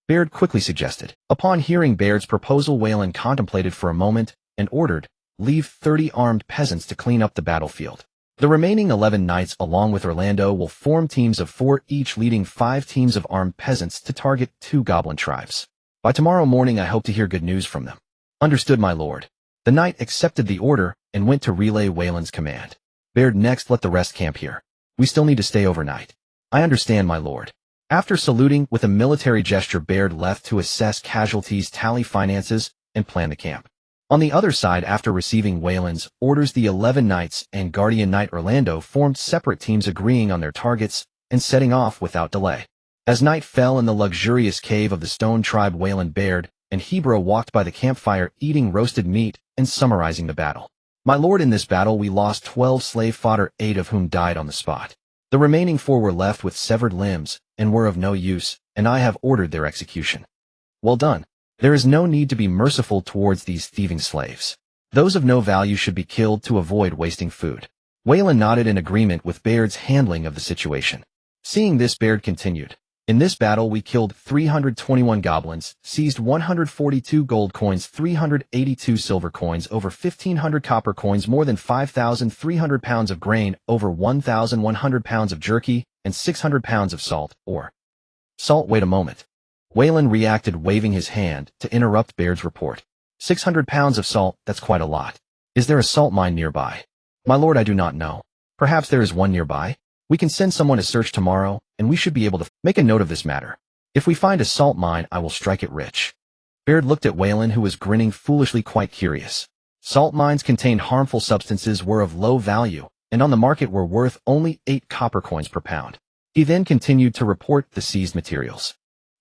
Baird quickly suggested. Upon hearing Baird's proposal, Weyland contemplated for a moment and ordered, "Leave 30 armed peasants to clean up the battlefield. The remaining 11 knights, along with Orlando, will form teams of 4 each, leading 5 teams of armed peasants to target 2 goblin tribes. By tomorrow morning, I hope to hear good news from them." "Understood, my lord." The knight accepted the order and went to relay Weyland's command. Baird next let the rest camp here. "We still need to stay overnight." "I understand, my lord." After saluting with a military gesture, Baird left to assess casualties, tally finances, and plan the camp. On the other side, after receiving Weyland's orders, the 11 knights and guardian knight Orlando formed separate teams, agreeing on their targets and setting off without delay. As night fell in the luxurious cave of the stone tribe, Weyland, Baird, and Hebra walked by the campfire, eating roasted meat and summarizing the battle. "My lord, in this battle we lost 12 slave fodder, 8 of whom died on the spot. The remaining 4 were left with severed limbs and were of no use, and I have ordered their execution." "Well done. There is no need to be merciful towards these thieving slaves. Those of no value should be killed to avoid wasting food." Weyland nodded in agreement with Baird's handling of the situation. Seeing this, Baird continued, In this battle we killed 321 goblins, seized 142 gold coins, 382 silver coins, over 1,500 copper coins, more than 5,300 pounds of grain, over 1,100 pounds of jerky, and 600 pounds of salt, or salt. Wait a moment. Waylon reacted, waving his hand to interrupt Baird's report. 600 pounds of salt, that's quite a lot. Is there a salt mine nearby? My lord, I do not know. Perhaps there is one nearby? We can send someone to search tomorrow, and we should be able to make a note of this matter. If we find a salt mine, I will strike it rich. Baird looked at Waylon, who was grinning foolishly, quite curious. Salt mines contained harmful substances, were of low value, and on the market were worth only 8 copper coins per pound. He then continued to report the seized materials.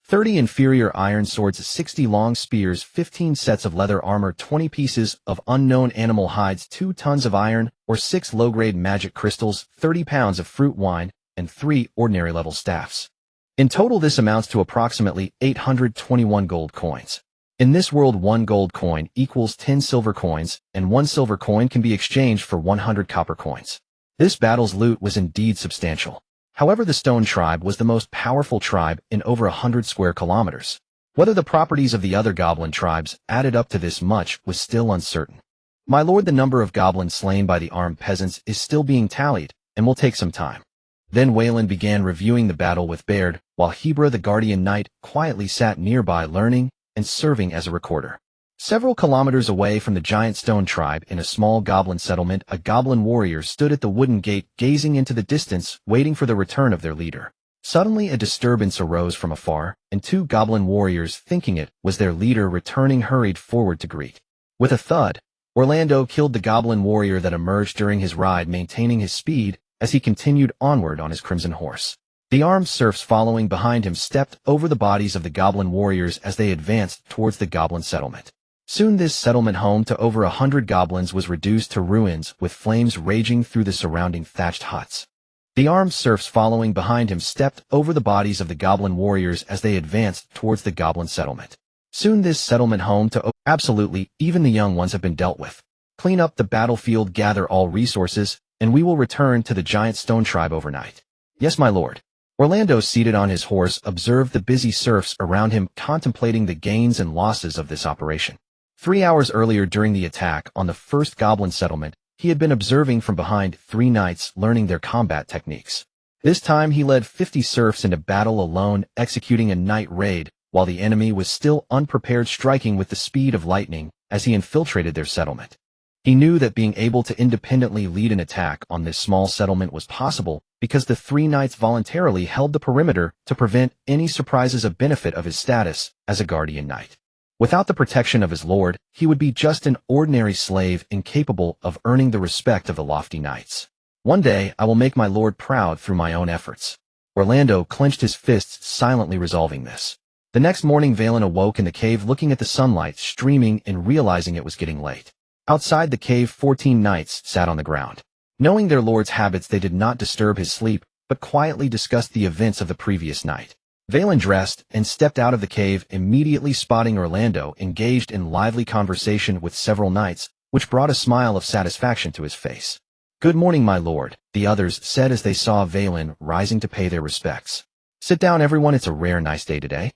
30 inferior iron swords, 60 long spears, 15 sets of leather armor, 20 pieces of unknown animal hides, 2 tons of iron, or 6 low-grade magic crystals, 30 pounds of fruit wine, and 3 ordinary level staffs. In total, this amounts to approximately 821 gold coins. In this world, 1 gold coin equals 10 silver coins, and 1 silver coin can be exchanged for 100 copper coins. This battle's loot was indeed substantial. However, the Stone Tribe was the most powerful tribe in over 100 square kilometers. Whether the properties of the other goblin tribes added up to this much was still uncertain. My lord, the number of goblins slain by the armed peasants is still being tallied, and will take some time. Then Waylon began reviewing the battle with Baird, while Hebra the Guardian Knight quietly sat nearby, learning and serving as a recorder. Several kilometers away from the giant Stone Tribe, in a small goblin settlement, a goblin warrior stood at the wooden gate, gazing into the distance, waiting for the return of their leader. Suddenly a disturbance arose from afar, and 2 goblin warriors, thinking it was their leader returning, hurried forward to greet. With a thud, Orlando killed the goblin warrior that emerged during his ride, maintaining his speed as he continued onward on his crimson horse. The armed serfs following behind him stepped over the bodies of the goblin warriors as they advanced towards the goblin settlement. Soon this settlement, home to over 100 goblins, was reduced to ruins, with flames raging through the surrounding thatched huts. The armed serfs following behind him stepped over the bodies of the goblin warriors as they advanced towards the goblin settlement. Soon this settlement, home to absolutely, even the young ones have been dealt with. Clean up the battlefield, gather all resources, and we will return to the giant Stone Tribe overnight. Yes, my lord. Orlando, seated on his horse, observed the busy serfs around him, contemplating the gains and losses of this operation. 3 hours earlier, during the attack on the first goblin settlement, he had been observing from behind 3 knights, learning their combat techniques. This time he led 50 serfs into battle alone, executing a night raid, while the enemy was still unprepared, striking with the speed of lightning as he infiltrated their settlement. He knew that being able to independently lead an attack on this small settlement was possible because the 3 knights voluntarily held the perimeter to prevent any surprises, a benefit of his status as a guardian knight. Without the protection of his lord, he would be just an ordinary slave, incapable of earning the respect of the lofty knights. One day, I will make my lord proud through my own efforts. Orlando clenched his fists, silently resolving this. The next morning, Veyrin awoke in the cave, looking at the sunlight streaming and realizing it was getting late. Outside the cave, 14 knights sat on the ground. Knowing their lord's habits, they did not disturb his sleep, but quietly discussed the events of the previous night. Veyrin dressed and stepped out of the cave, immediately spotting Orlando engaged in lively conversation with several knights, which brought a smile of satisfaction to his face. "Good morning, my lord," the others said as they saw Veyrin rising to pay their respects. "Sit down, everyone, it's a rare nice day today."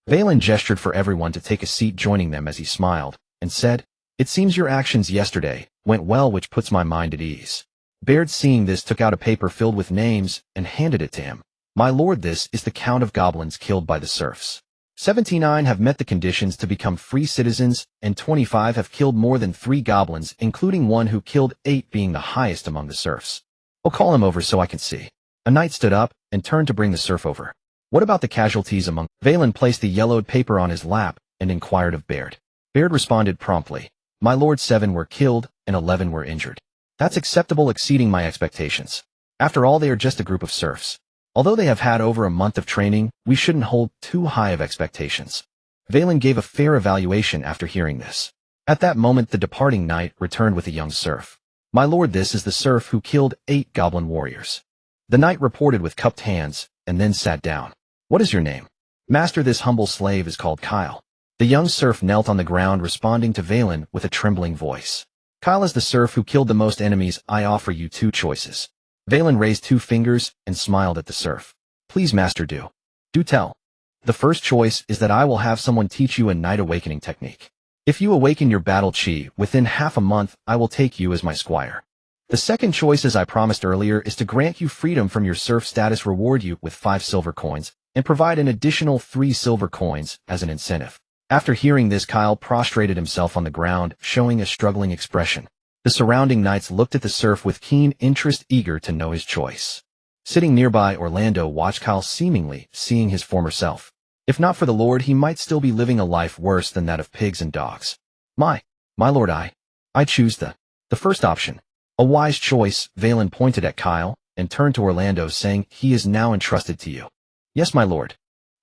Veyrin gestured for everyone to take a seat, joining them as he smiled, and said, "It seems your actions yesterday went well, which puts my mind at ease." Baird, seeing this, took out a paper filled with names and handed it to him. "My lord, this is the count of goblins killed by the serfs. 79 have met the conditions to become free citizens, and 25 have killed more than 3 goblins, including one who killed 8, being the highest among the serfs." "Oh, call him over so I can see." A knight stood up and turned to bring the serf over. "What about the casualties among—" Veyrin placed the yellowed paper on his lap and inquired of Baird. Baird responded promptly, "My lord, 7 were killed and 11 were injured. That's acceptable, exceeding my expectations. After all, they are just a group of serfs. Although they have had over a month of training, we shouldn't hold too high of expectations." Veyrin gave a fair evaluation after hearing this. At that moment, the departing knight returned with a young serf. "My lord, this is the serf who killed 8 goblin warriors." The knight reported with cupped hands, and then sat down. "What is your name?" "Master, this humble slave is called Kyle." The young serf knelt on the ground, responding to Veyrin with a trembling voice. "Kyle is the serf who killed the most enemies. I offer you 2 choices." Veyrin raised 2 fingers and smiled at the serf. "Please, master, do Do tell. The first choice is that I will have someone teach you a night awakening technique. If you awaken your battle chi within half a month, I will take you as my squire. The second choice, as I promised earlier, is to grant you freedom from your serf status, reward you with 5 silver coins, and provide an additional 3 silver coins as an incentive. After hearing this, Kyle prostrated himself on the ground, showing a struggling expression. The surrounding knights looked at the serf with keen interest, eager to know his choice. Sitting nearby, Orlando watched Kyle, seemingly seeing his former self. If not for the Lord, he might still be living a life worse than that of pigs and dogs. My lord, I choose the first option. A wise choice. Veyrin pointed at Kyle and turned to Orlando, saying, he is now entrusted to you. Yes, my lord.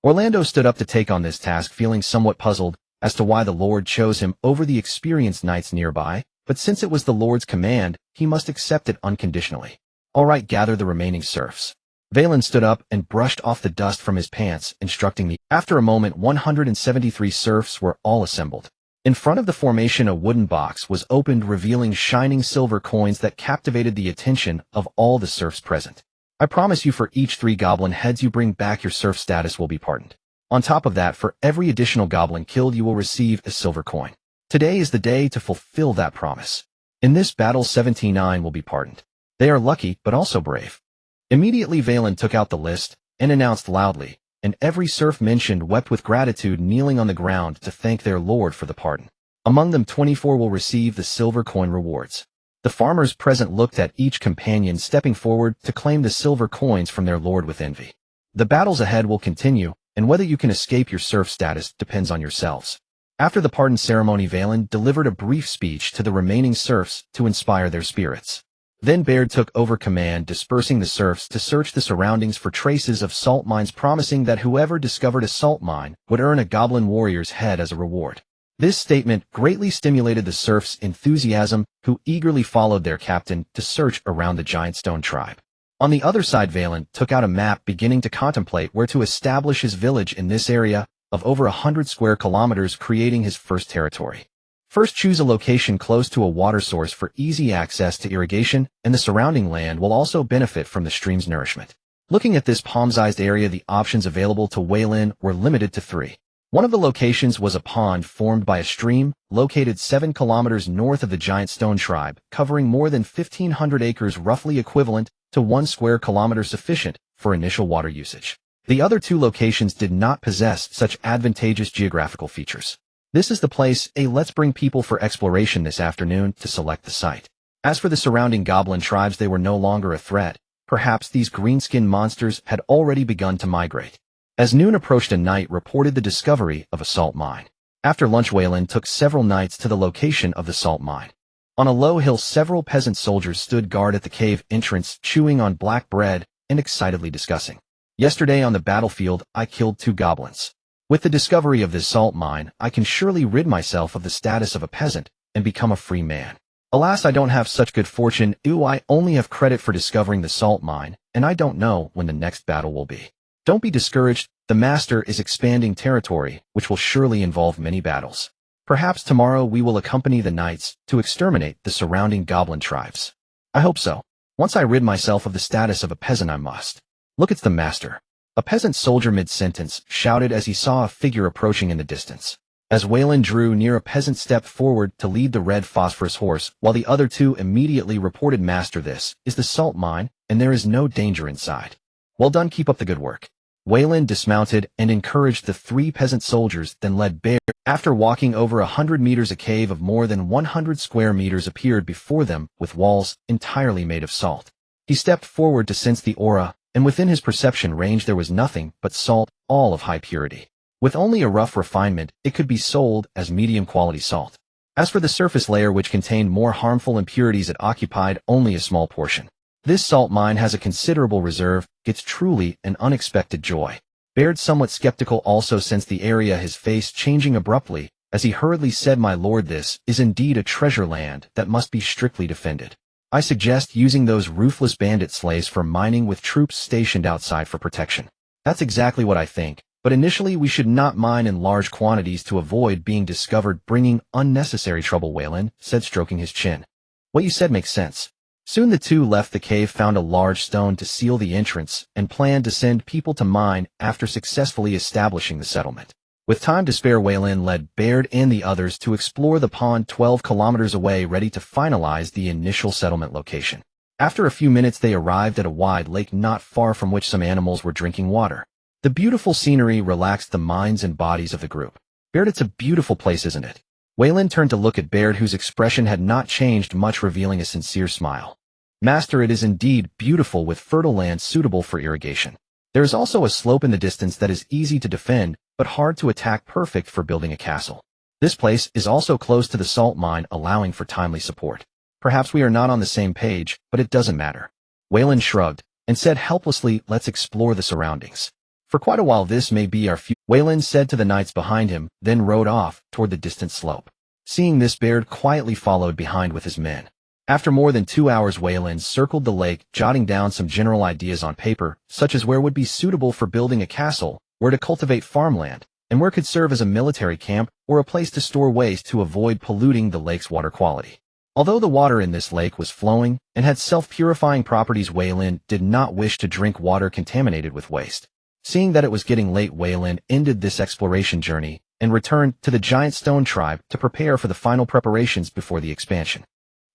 Orlando stood up to take on this task, feeling somewhat puzzled as to why the Lord chose him over the experienced knights nearby, but since it was the Lord's command, he must accept it unconditionally. All right, gather the remaining serfs. Veyrin stood up and brushed off the dust from his pants, instructing me. After a moment, 173 serfs were all assembled. In front of the formation, a wooden box was opened, revealing shining silver coins that captivated the attention of all the serfs present. I promise you, for each 3 goblin heads you bring back, your serf status will be pardoned. On top of that, for every additional goblin killed, you will receive a silver coin. Today is the day to fulfill that promise. In this battle, 79 will be pardoned. They are lucky, but also brave. Immediately, Veyrin took out the list and announced loudly, and every serf mentioned wept with gratitude, kneeling on the ground to thank their lord for the pardon. Among them, 24 will receive the silver coin rewards. The farmers present looked at each companion stepping forward to claim the silver coins from their lord with envy. The battles ahead will continue, and whether you can escape your serf status depends on yourselves. After the pardon ceremony, Veyrin delivered a brief speech to the remaining serfs to inspire their spirits. Then Baird took over command, dispersing the serfs to search the surroundings for traces of salt mines, promising that whoever discovered a salt mine would earn a goblin warrior's head as a reward. This statement greatly stimulated the serfs' enthusiasm, who eagerly followed their captain to search around the giant stone tribe. On the other side, Veyrin took out a map, beginning to contemplate where to establish his village in this area of over 100 square kilometers, creating his first territory. First, choose a location close to a water source for easy access to irrigation, and the surrounding land will also benefit from the stream's nourishment. Looking at this palm-sized area, the options available to Veyrin were limited to 3. One of the locations was a pond formed by a stream, located 7 kilometers north of the giant stone tribe, covering more than 1,500 acres, roughly equivalent to 1 square kilometer, sufficient for initial water usage. The other 2 locations did not possess such advantageous geographical features. This is the place. Let's bring people for exploration this afternoon to select the site. As for the surrounding goblin tribes, they were no longer a threat. Perhaps these green-skinned monsters had already begun to migrate. As noon approached, a knight reported the discovery of a salt mine. After lunch, Veyrin took several knights to the location of the salt mine. On a low hill, several peasant soldiers stood guard at the cave entrance, chewing on black bread and excitedly discussing. Yesterday on the battlefield, I killed 2 goblins. With the discovery of this salt mine, I can surely rid myself of the status of a peasant and become a free man. Alas, I don't have such good fortune. I only have credit for discovering the salt mine, and I don't know when the next battle will be. Don't be discouraged. The master is expanding territory, which will surely involve many battles. Perhaps tomorrow we will accompany the knights to exterminate the surrounding goblin tribes. I hope so. Once I rid myself of the status of a peasant, I must. Look, it's the master. A peasant soldier mid-sentence shouted as he saw a figure approaching in the distance. As Veyrin drew near, a peasant stepped forward to lead the red phosphorus horse, while the other 2 immediately reported, Master, this is the salt mine, and there is no danger inside. Well done, keep up the good work. Veyrin dismounted and encouraged the 3 peasant soldiers, then led Baird. After walking over 100 meters, a cave of more than 100 square meters appeared before them, with walls entirely made of salt. He stepped forward to sense the aura, and within his perception range there was nothing but salt, all of high purity. With only a rough refinement, it could be sold as medium-quality salt. As for the surface layer, which contained more harmful impurities, it occupied only a small portion. This salt mine has a considerable reserve. It's truly an unexpected joy. Baird, somewhat skeptical, also sensed the area, his face changing abruptly as he hurriedly said, My lord, this is indeed a treasure land that must be strictly defended. I suggest using those ruthless bandit slaves for mining, with troops stationed outside for protection. That's exactly what I think, but initially we should not mine in large quantities to avoid being discovered, bringing unnecessary trouble, Veyrin said, stroking his chin. What you said makes sense. Soon the two left the cave, found a large stone to seal the entrance, and planned to send people to mine after successfully establishing the settlement. With time to spare, Veyrin led Barren and the others to explore the pond 12 kilometers away, ready to finalize the initial settlement location. After a few minutes, they arrived at a wide lake not far from which some animals were drinking water. The beautiful scenery relaxed the minds and bodies of the group. "Barren, it's a beautiful place, isn't it?" Veyrin turned to look at Barren, whose expression had not changed much, revealing a sincere smile. "Master, it is indeed beautiful, with fertile land suitable for irrigation. There is also a slope in the distance that is easy to defend, but hard to attack, perfect for building a castle. This place is also close to the salt mine, allowing for timely support. Perhaps we are not on the same page, but it doesn't matter." Veyrin shrugged and said helplessly, "Let's explore the surroundings. For quite a while this may be our future," Veyrin said to the knights behind him, then rode off toward the distant slope. Seeing this, Barren quietly followed behind with his men. After more than 2 hours, Veyrin circled the lake, jotting down some general ideas on paper, such as where would be suitable for building a castle, where to cultivate farmland, and where could serve as a military camp or a place to store waste to avoid polluting the lake's water quality. Although the water in this lake was flowing and had self-purifying properties, Veyrin did not wish to drink water contaminated with waste. Seeing that it was getting late, Veyrin ended this exploration journey and returned to the giant stone tribe to prepare for the final preparations before the expansion.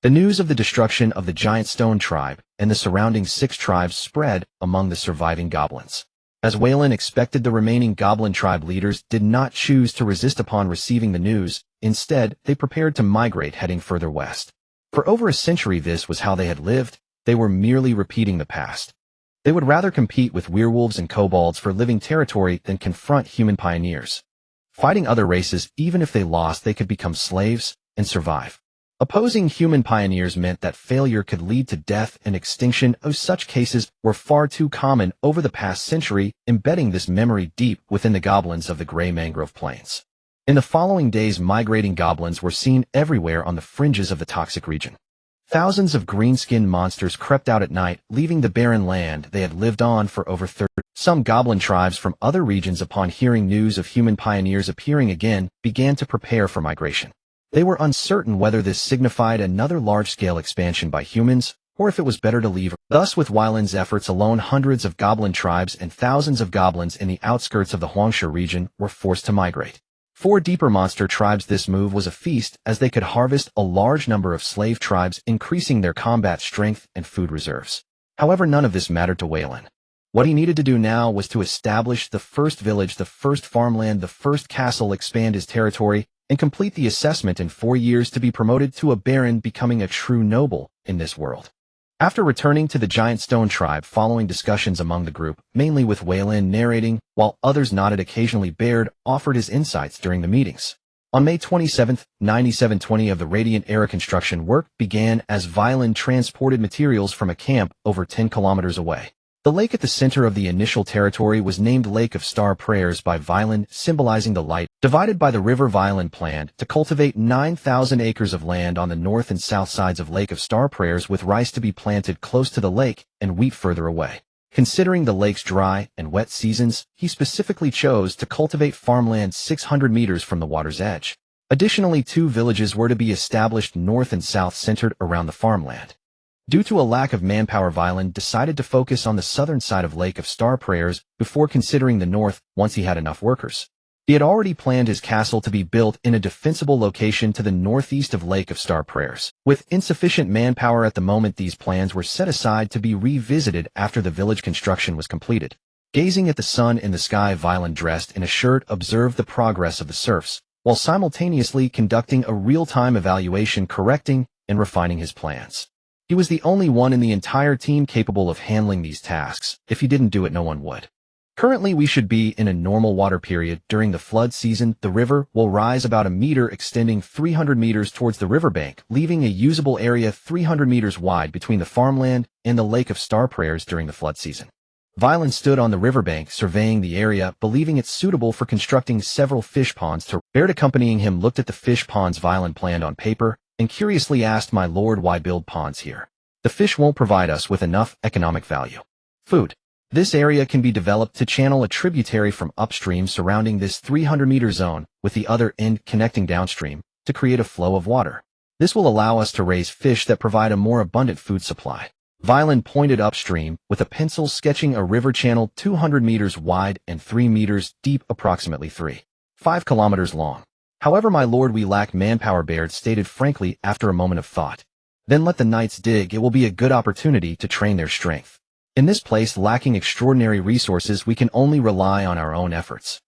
The news of the destruction of the giant stone tribe and the surrounding 6 tribes spread among the surviving goblins. As Veyrin expected, the remaining goblin tribe leaders did not choose to resist upon receiving the news. Instead, they prepared to migrate, heading further west. For over a century, this was how they had lived. They were merely repeating the past. They would rather compete with werewolves and kobolds for living territory than confront human pioneers. Fighting other races, even if they lost, they could become slaves and survive. Opposing human pioneers meant that failure could lead to death and extinction. Such cases were far too common over the past century, embedding this memory deep within the goblins of the Grey Mangrove Plains. In the following days, migrating goblins were seen everywhere on the fringes of the toxic region. Thousands of green-skinned monsters crept out at night, leaving the barren land they had lived on for over 30 years. Some goblin tribes from other regions, upon hearing news of human pioneers appearing again, began to prepare for migration. They were uncertain whether this signified another large-scale expansion by humans, or if it was better to leave. Thus, with Veyrin's efforts alone, hundreds of goblin tribes and thousands of goblins in the outskirts of the Huangshe region were forced to migrate. For deeper monster tribes, this move was a feast, as they could harvest a large number of slave tribes, increasing their combat strength and food reserves. However, none of this mattered to Veyrin. What he needed to do now was to establish the first village, the first farmland, the first castle, expand his territory, and complete the assessment in 4 years to be promoted to a baron, becoming a true noble in this world. After returning to the giant stone tribe, following discussions among the group, mainly with Veyrin narrating, while others nodded occasionally, Barren offered his insights during the meetings. On May 27, 9720 of the Radiant Era, construction work began as Veyrin transported materials from a camp over 10 kilometers away. The lake at the center of the initial territory was named Lake of Star Prayers by Veyrin, symbolizing the light. Divided by the river, Veyrin planned to cultivate 9,000 acres of land on the north and south sides of Lake of Star Prayers, with rice to be planted close to the lake and wheat further away. Considering the lake's dry and wet seasons, he specifically chose to cultivate farmland 600 meters from the water's edge. Additionally, 2 villages were to be established north and south, centered around the farmland. Due to a lack of manpower, Veyrin decided to focus on the southern side of Lake of Star Prayers before considering the north once he had enough workers. He had already planned his castle to be built in a defensible location to the northeast of Lake of Star Prayers. With insufficient manpower at the moment, these plans were set aside to be revisited after the village construction was completed. Gazing at the sun in the sky, Veyrin, dressed in a shirt, observed the progress of the serfs, while simultaneously conducting a real-time evaluation, correcting and refining his plans. He was the only one in the entire team capable of handling these tasks. If he didn't do it, no one would. Currently, we should be in a normal water period. During the flood season, the river will rise about a meter, extending 300 meters towards the riverbank, leaving a usable area 300 meters wide between the farmland and the Lake of Star Prayers during the flood season. Veyrin stood on the riverbank, surveying the area, believing it suitable for constructing several fish ponds. Barren, accompanying him, looked at the fish ponds Veyrin planned on paper and curiously asked, "My lord, why build ponds here? The fish won't provide us with enough economic value." Food. This area can be developed to channel a tributary from upstream surrounding this 300-meter zone, with the other end connecting downstream, to create a flow of water. This will allow us to raise fish that provide a more abundant food supply. Veyrin pointed upstream, with a pencil sketching a river channel 200 meters wide and 3 meters deep, approximately 5 kilometers long. However, my lord, we lack manpower, Baird stated frankly after a moment of thought. Then let the knights dig. It will be a good opportunity to train their strength. In this place lacking extraordinary resources, we can only rely on our own efforts.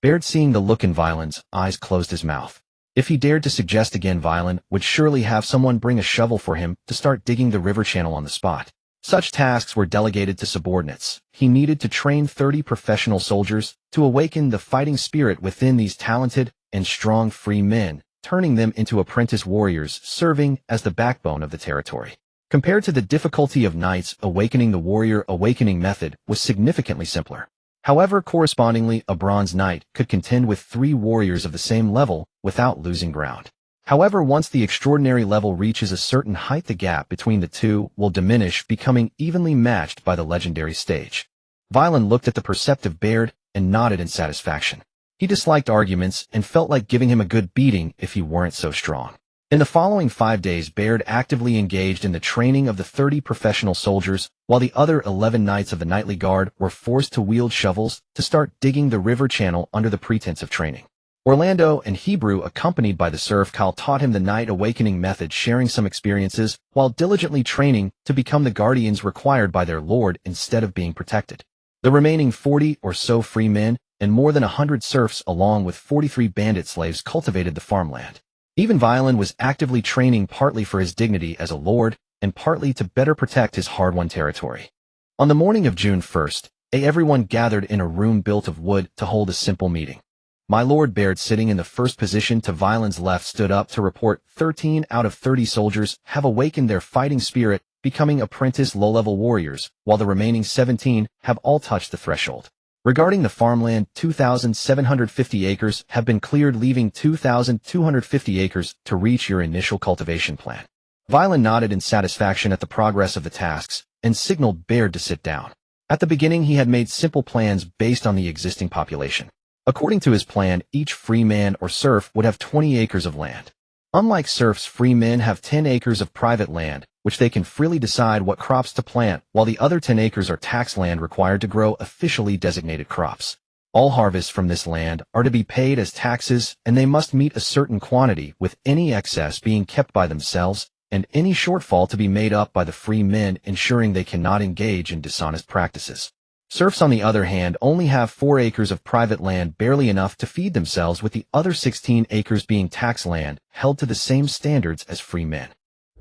Baird, seeing the look in Veyrin's eyes, closed his mouth. If he dared to suggest again, Veyrin would surely have someone bring a shovel for him to start digging the river channel on the spot. Such tasks were delegated to subordinates. He needed to train 30 professional soldiers to awaken the fighting spirit within these talented and strong free men, turning them into apprentice warriors serving as the backbone of the territory. Compared to the difficulty of knights awakening, the warrior awakening method was significantly simpler. However, correspondingly, a bronze knight could contend with 3 warriors of the same level without losing ground. However, once the extraordinary level reaches a certain height, the gap between the two will diminish, becoming evenly matched by the legendary stage. Veyrin looked at the perceptive Baird and nodded in satisfaction. He disliked arguments and felt like giving him a good beating if he weren't so strong. In the following 5 days, Baird actively engaged in the training of the 30 professional soldiers, while the other 11 knights of the knightly guard were forced to wield shovels to start digging the river channel under the pretense of training. Orlando and Hebrew, accompanied by the serf Kyle, taught him the knight awakening method, sharing some experiences while diligently training to become the guardians required by their lord instead of being protected. The remaining 40 or so free men and more than 100 serfs, along with 43 bandit slaves, cultivated the farmland. Even Veyrin was actively training, partly for his dignity as a lord and partly to better protect his hard-won territory. On the morning of June 1st, everyone gathered in a room built of wood to hold a simple meeting. My lord Baird, sitting in the first position to Veyrin's left, stood up to report 13 out of 30 soldiers have awakened their fighting spirit, becoming apprentice low-level warriors, while the remaining 17 have all touched the threshold. Regarding the farmland, 2,750 acres have been cleared, leaving 2,250 acres to reach your initial cultivation plan. Veyrin nodded in satisfaction at the progress of the tasks and signaled Baird to sit down. At the beginning, he had made simple plans based on the existing population. According to his plan, each free man or serf would have 20 acres of land. Unlike serfs, free men have 10 acres of private land, which they can freely decide what crops to plant, while the other 10 acres are tax land required to grow officially designated crops. All harvests from this land are to be paid as taxes, and they must meet a certain quantity, with any excess being kept by themselves, and any shortfall to be made up by the free men, ensuring they cannot engage in dishonest practices. Serfs, on the other hand, only have 4 acres of private land, barely enough to feed themselves, with the other 16 acres being tax land, held to the same standards as free men.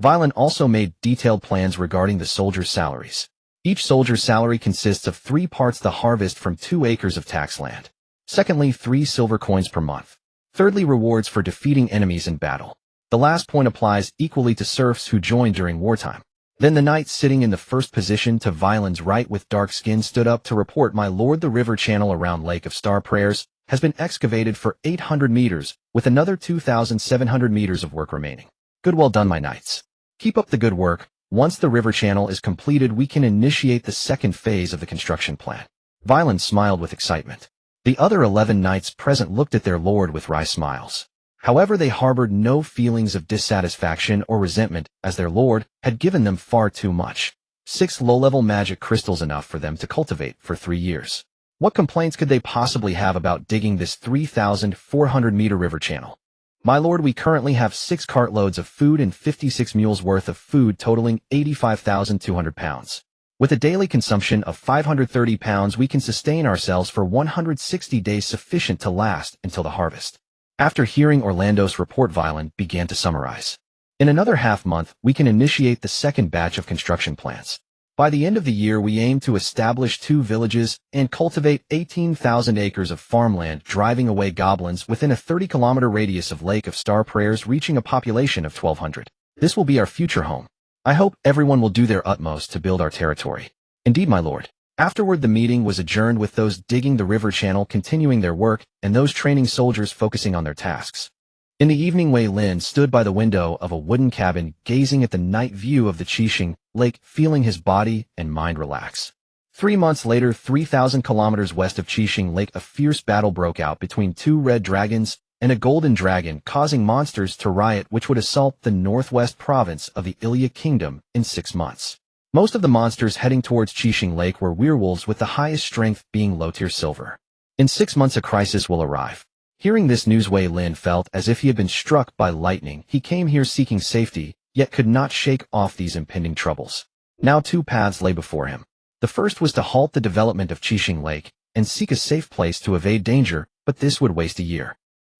Veyrin also made detailed plans regarding the soldiers' salaries. Each soldier's salary consists of 3 parts: the harvest from 2 acres of tax land. Secondly, 3 silver coins per month. Thirdly, rewards for defeating enemies in battle. The last point applies equally to serfs who join during wartime. Then the knight sitting in the first position to Veyrin's right with dark skin stood up to report, my lord, the river channel around Lake of Star Prayers has been excavated for 800 meters, with another 2,700 meters of work remaining. Good, well done, my knights. Keep up the good work. Once the river channel is completed, we can initiate the second phase of the construction plan. Veyrin smiled with excitement. The other 11 knights present looked at their lord with wry smiles. However, they harbored no feelings of dissatisfaction or resentment, as their lord had given them far too much. 6 low-level magic crystals, enough for them to cultivate for 3 years. What complaints could they possibly have about digging this 3,400-meter river channel? My lord, we currently have 6 cartloads of food and 56 mules worth of food, totaling 85,200 pounds. With a daily consumption of 530 pounds, we can sustain ourselves for 160 days, sufficient to last until the harvest. After hearing Orlando's report, Veyrin began to summarize. In another half-month, we can initiate the second batch of construction plans. By the end of the year, we aim to establish 2 villages and cultivate 18,000 acres of farmland, driving away goblins within a 30-kilometer radius of Lake of Star Prayers, reaching a population of 1,200. This will be our future home. I hope everyone will do their utmost to build our territory. Indeed, my lord. Afterward, the meeting was adjourned, with those digging the river channel continuing their work and those training soldiers focusing on their tasks. In the evening, Wei Lin stood by the window of a wooden cabin, gazing at the night view of the Qixing Lake, feeling his body and mind relax. 3 months later, 3,000 kilometers west of Qixing Lake, a fierce battle broke out between 2 red dragons and a golden dragon, causing monsters to riot which would assault the northwest province of the Ilya Kingdom in 6 months. Most of the monsters heading towards Qixing Lake were werewolves, with the highest strength being low-tier silver. In 6 months a crisis will arrive. Hearing this news, Wei Lin felt as if he had been struck by lightning. He came here seeking safety, yet could not shake off these impending troubles. Now 2 paths lay before him. The first was to halt the development of Qixing Lake and seek a safe place to evade danger, but this would waste a year.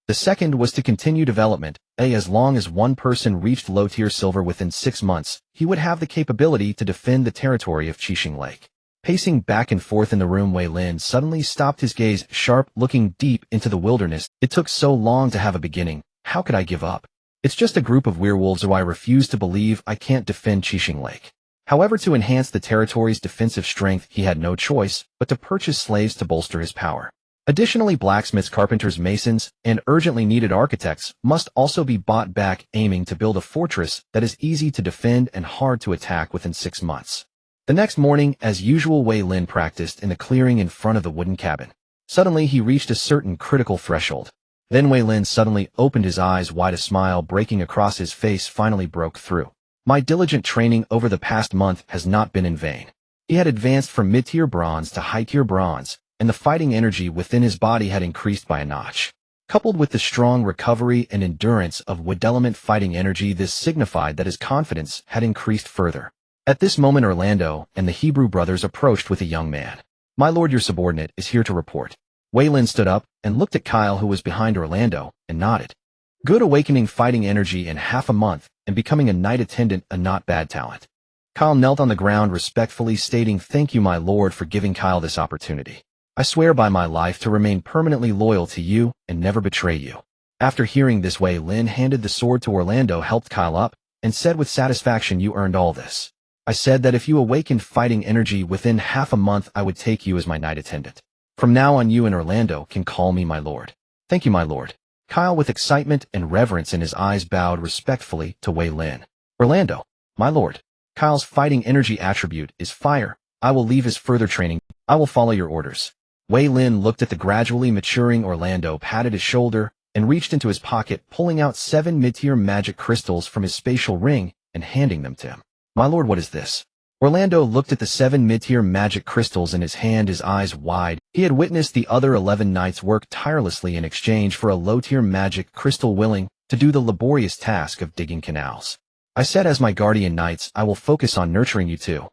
The second was to continue development. As long as one person reached low-tier silver within 6 months, he would have the capability to defend the territory of Qixing Lake. Pacing back and forth in the room, Wei Lin suddenly stopped, his gaze sharp, looking deep into the wilderness. It took so long to have a beginning. How could I give up? It's just a group of werewolves, or I refuse to believe I can't defend Qixing Lake. However, to enhance the territory's defensive strength, he had no choice but to purchase slaves to bolster his power. Additionally, blacksmiths, carpenters, masons, and urgently needed architects must also be bought back, aiming to build a fortress that is easy to defend and hard to attack within 6 months. The next morning, as usual, Wei Lin practiced in the clearing in front of the wooden cabin. Suddenly, he reached a certain critical threshold. Then Wei Lin suddenly opened his eyes wide, a smile breaking across his face finally broke through. My diligent training over the past month has not been in vain. He had advanced from mid-tier bronze to high-tier bronze, and the fighting energy within his body had increased by a notch. Coupled with the strong recovery and endurance of wood element fighting energy, this signified that his confidence had increased further. At this moment, Orlando and the Hebrew brothers approached with a young man. "My lord, your subordinate is here to report." Wei Lin stood up and looked at Kyle, who was behind Orlando, and nodded. "Good, awakening fighting energy in half a month and becoming a knight attendant, a not bad talent." Kyle knelt on the ground respectfully, stating, "Thank you, my lord, for giving Kyle this opportunity. I swear by my life to remain permanently loyal to you and never betray you." After hearing this, Wei Lin handed the sword to Orlando, helped Kyle up, and said with satisfaction, "You earned all this. I said that if you awakened fighting energy within half a month, I would take you as my knight attendant. From now on, you and Orlando can call me my lord." "Thank you, my lord." Kyle, with excitement and reverence in his eyes, bowed respectfully to Wei Lin. "Orlando, my lord." Kyle's fighting energy attribute is fire. "I will leave his further training. I will follow your orders." Wei Lin looked at the gradually maturing Orlando, patted his shoulder, and reached into his pocket, pulling out 7 mid-tier magic crystals from his spatial ring and handing them to him. "My lord, what is this?" Orlando looked at the 7 mid-tier magic crystals in his hand, his eyes wide. He had witnessed the other 11 knights work tirelessly in exchange for a low-tier magic crystal, willing to do the laborious task of digging canals. "I said, as my guardian knights, I will focus on nurturing you too.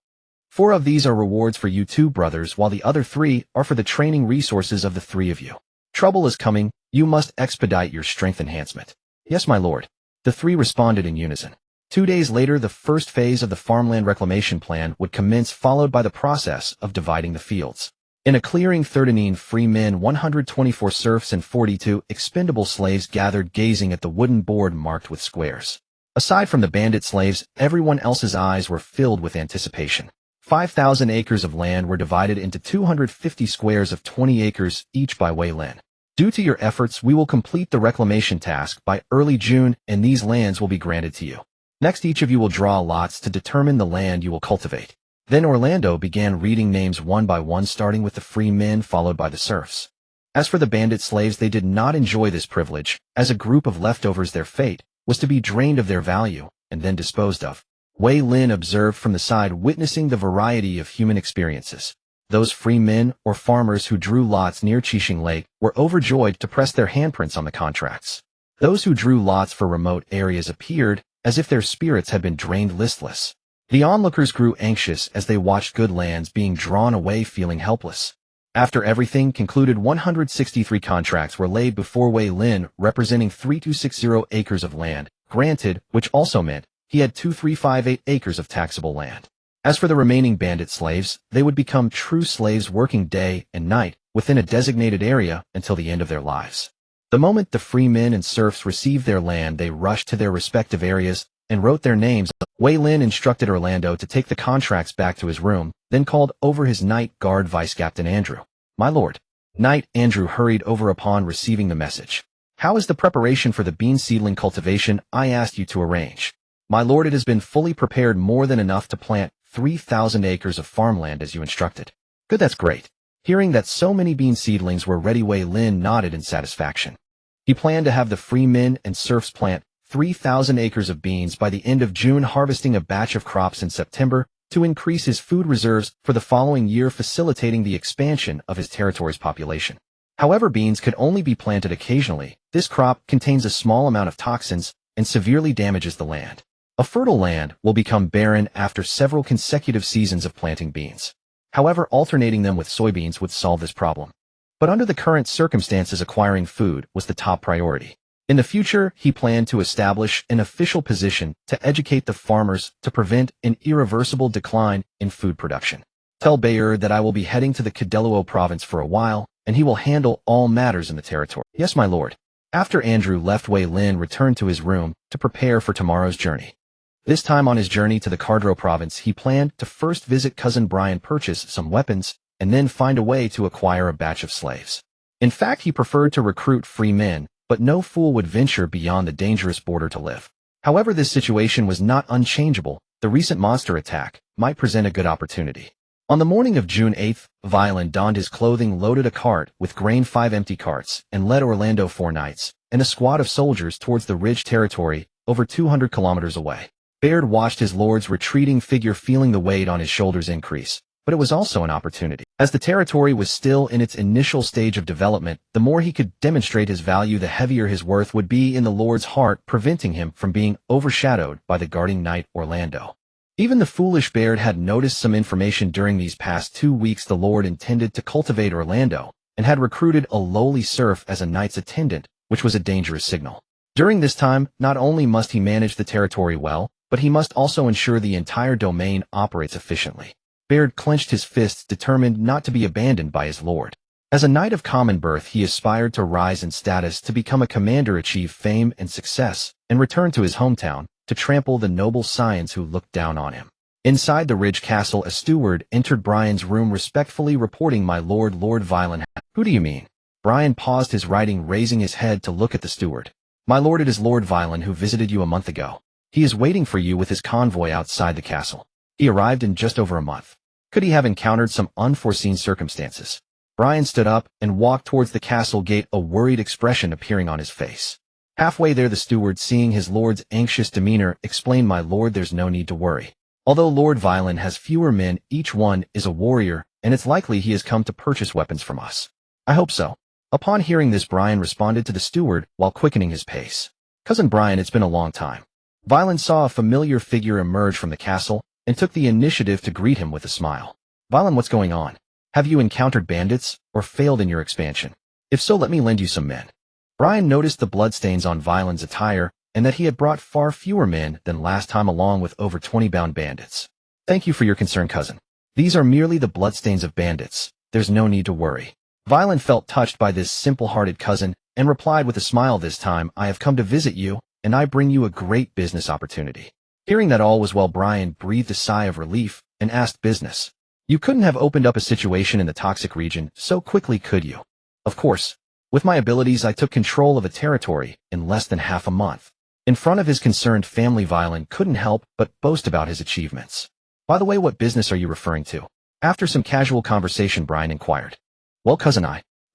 4 of these are rewards for you 2 brothers, while the other 3 are for the training resources of the 3 of you. Trouble is coming. You must expedite your strength enhancement." "Yes, my lord." The 3 responded in unison. 2 days later, the first phase of the farmland reclamation plan would commence, followed by the process of dividing the fields. In a clearing, 39 free men, 124 serfs, and 42 expendable slaves gathered, gazing at the wooden board marked with squares. Aside from the bandit slaves, everyone else's eyes were filled with anticipation. 5,000 acres of land were divided into 250 squares of 20 acres each by Wei Lin. "Due to your efforts, we will complete the reclamation task by early June, and these lands will be granted to you. Next, each of you will draw lots to determine the land you will cultivate." Then Orlando began reading names one by one, starting with the free men, followed by the serfs. As for the bandit slaves, they did not enjoy this privilege. As a group of leftovers, their fate was to be drained of their value and then disposed of. Wei Lin observed from the side, witnessing the variety of human experiences. Those free men or farmers who drew lots near Qixing Lake were overjoyed to press their handprints on the contracts. Those who drew lots for remote areas appeared as if their spirits had been drained, listless. The onlookers grew anxious as they watched good lands being drawn away, feeling helpless. After everything concluded, 163 contracts were laid before Wei Lin, representing 3260 acres of land granted, which also meant he had 2358 acres of taxable land. As for the remaining bandit slaves, they would become true slaves, working day and night within a designated area until the end of their lives. The moment the free men and serfs received their land, they rushed to their respective areas and wrote their names. Wei Lin instructed Orlando to take the contracts back to his room, then called over his night guard, Vice Captain Andrew. "My lord." Knight Andrew hurried over upon receiving the message. "How is the preparation for the bean seedling cultivation I asked you to arrange?" "My lord, it has been fully prepared, more than enough to plant 3,000 acres of farmland as you instructed." "Good, that's great." Hearing that so many bean seedlings were ready, Wei Lin nodded in satisfaction. He planned to have the free men and serfs plant 3,000 acres of beans by the end of June, harvesting a batch of crops in September to increase his food reserves for the following year, facilitating the expansion of his territory's population. However, beans could only be planted occasionally. This crop contains a small amount of toxins and severely damages the land. A fertile land will become barren after several consecutive seasons of planting beans. However, alternating them with soybeans would solve this problem. But under the current circumstances, acquiring food was the top priority. In the future, he planned to establish an official position to educate the farmers to prevent an irreversible decline in food production. Tell Veyrin that I will be heading to the Cadeluo province for a while, and he will handle all matters in the territory. Yes, my lord. After Andrew left, Wei Lin returned to his room to prepare for tomorrow's journey. This time on his journey to the Cadeluo province, he planned to first visit cousin Brian, purchase some weapons, and then find a way to acquire a batch of slaves. In fact, he preferred to recruit free men, but no fool would venture beyond the dangerous border to live. However, this situation was not unchangeable. The recent monster attack might present a good opportunity. On the morning of June 8th, Veyrin donned his clothing, loaded a cart with grain, 5 empty carts, and led Orlando, 4 knights, and a squad of soldiers towards the ridge territory over 200 kilometers away. Veyrin watched his lord's retreating figure, feeling the weight on his shoulders increase. But it was also an opportunity. As the territory was still in its initial stage of development, the more he could demonstrate his value, the heavier his worth would be in the Lord's heart, preventing him from being overshadowed by the guarding knight Orlando. Even the foolish Baird had noticed some information during these past 2 weeks. The Lord intended to cultivate Orlando and had recruited a lowly serf as a knight's attendant, which was a dangerous signal. During this time, not only must he manage the territory well, but he must also ensure the entire domain operates efficiently. Baird clenched his fists, determined not to be abandoned by his lord. As a knight of common birth, he aspired to rise in status, to become a commander, achieve fame and success, and return to his hometown to trample the noble scions who looked down on him. Inside the Ridge Castle, a steward entered Brian's room, respectfully reporting, "My lord, Lord Veyrin." "Who do you mean?" Brian paused his writing, raising his head to look at the steward. "My lord, it is Lord Veyrin who visited you a month ago. He is waiting for you with his convoy outside the castle. He arrived in just over a month. Could he have encountered some unforeseen circumstances?" Brian stood up and walked towards the castle gate, a worried expression appearing on his face. Halfway there, the steward, seeing his lord's anxious demeanor, explained, "My lord, there's no need to worry. Although Lord Veyrin has fewer men, each one is a warrior, and it's likely he has come to purchase weapons from us." "I hope so." Upon hearing this, Brian responded to the steward while quickening his pace. "Cousin Brian, it's been a long time." Veyrin saw a familiar figure emerge from the castle and took the initiative to greet him with a smile. "Veyrin, what's going on? Have you encountered bandits or failed in your expansion? If so, let me lend you some men." Brian noticed the bloodstains on Veyrin's attire and that he had brought far fewer men than last time, along with over 20 bound bandits. "Thank you for your concern, cousin. These are merely the bloodstains of bandits. There's no need to worry." Veyrin felt touched by this simple-hearted cousin and replied with a smile, "This time I have come to visit you, and I bring you a great business opportunity." Hearing that all was well, Brian breathed a sigh of relief and asked, "Business? You couldn't have opened up a situation in the toxic region so quickly, could you?" "Of course. With my abilities, I took control of a territory in less than half a month." In front of his concerned family, Veyrin couldn't help but boast about his achievements. "By the way, what business are you referring to?" After some casual conversation, Brian inquired. "Well, cousin,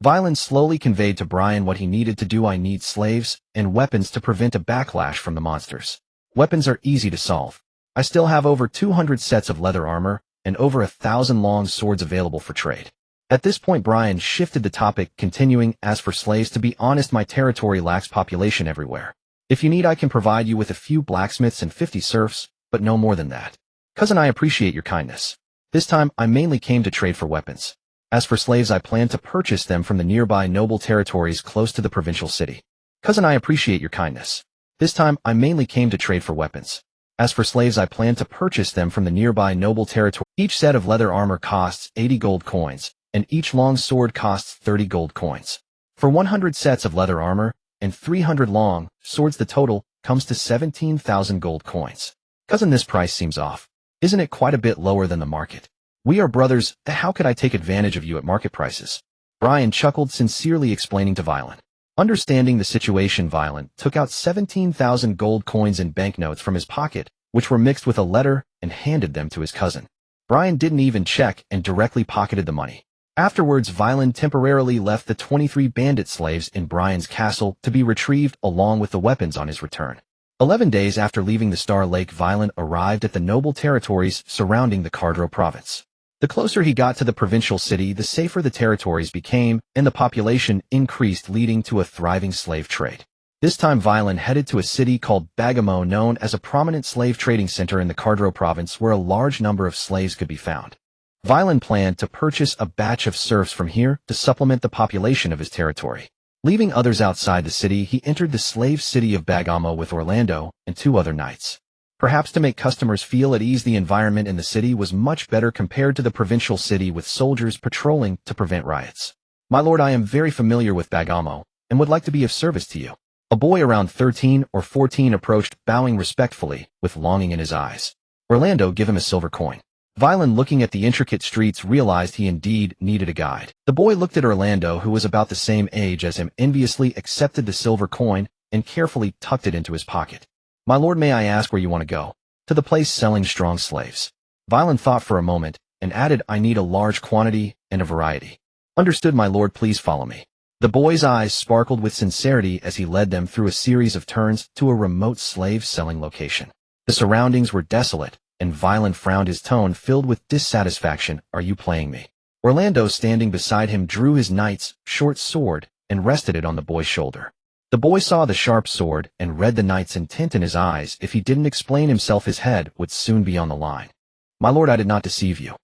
Veyrin slowly conveyed to Brian what he needed to do. "I need slaves and weapons to prevent a backlash from the monsters. Weapons are easy to solve. I still have over 200 sets of leather armor and over 1,000 long swords available for trade." At this point, Brian shifted the topic, continuing, "As for slaves, to be honest, my territory lacks population everywhere. If you need, I can provide you with a few blacksmiths and 50 serfs, but no more than that." "Cousin, I appreciate your kindness. This time, I mainly came to trade for weapons. As for slaves, I plan to purchase them from the nearby noble territories close to the provincial city." "Cousin, I appreciate your kindness. This time, I mainly came to trade for weapons. As for slaves, I plan to purchase them from the nearby noble territory. Each set of leather armor costs 80 gold coins, and each long sword costs 30 gold coins. For 100 sets of leather armor and 300 long swords, the total comes to 17,000 gold coins." "Cousin, this price seems off. Isn't it quite a bit lower than the market? We are brothers. How could I take advantage of you at market prices?" Brian chuckled, sincerely explaining to Veyrin. Understanding the situation, Veyrin took out 17,000 gold coins in banknotes from his pocket, which were mixed with a letter, and handed them to his cousin. Brian didn't even check and directly pocketed the money. Afterwards, Veyrin temporarily left the 23 bandit slaves in Brian's castle to be retrieved along with the weapons on his return. 11 days after leaving the Star Lake, Veyrin arrived at the noble territories surrounding the Cardro province. The closer he got to the provincial city, the safer the territories became, and the population increased, leading to a thriving slave trade. This time Veyrin headed to a city called Bagamo, known as a prominent slave trading center in the Cardro province where a large number of slaves could be found. Veyrin planned to purchase a batch of serfs from here to supplement the population of his territory. Leaving others outside the city, he entered the slave city of Bagamo with Orlando and 2 other knights. Perhaps to make customers feel at ease, the environment in the city was much better compared to the provincial city, with soldiers patrolling to prevent riots. "My lord, I am very familiar with Bagamo and would like to be of service to you." A boy around 13 or 14 approached, bowing respectfully, with longing in his eyes. Orlando gave him a silver coin. Veyrin, looking at the intricate streets, realized he indeed needed a guide. The boy looked at Orlando, who was about the same age as him, enviously accepted the silver coin and carefully tucked it into his pocket. "My lord, may I ask where you want to go?" "To the place selling strong slaves." Veyrin thought for a moment and added, "I need a large quantity and a variety." "Understood, my lord, please follow me." The boy's eyes sparkled with sincerity as he led them through a series of turns to a remote slave-selling location. The surroundings were desolate, and Veyrin frowned, his tone filled with dissatisfaction. "Are you playing me?" Orlando, standing beside him, drew his knight's short sword and rested it on the boy's shoulder. The boy saw the sharp sword and read the knight's intent in his eyes. If he didn't explain himself, his head would soon be on the line. "My lord, I did not deceive you."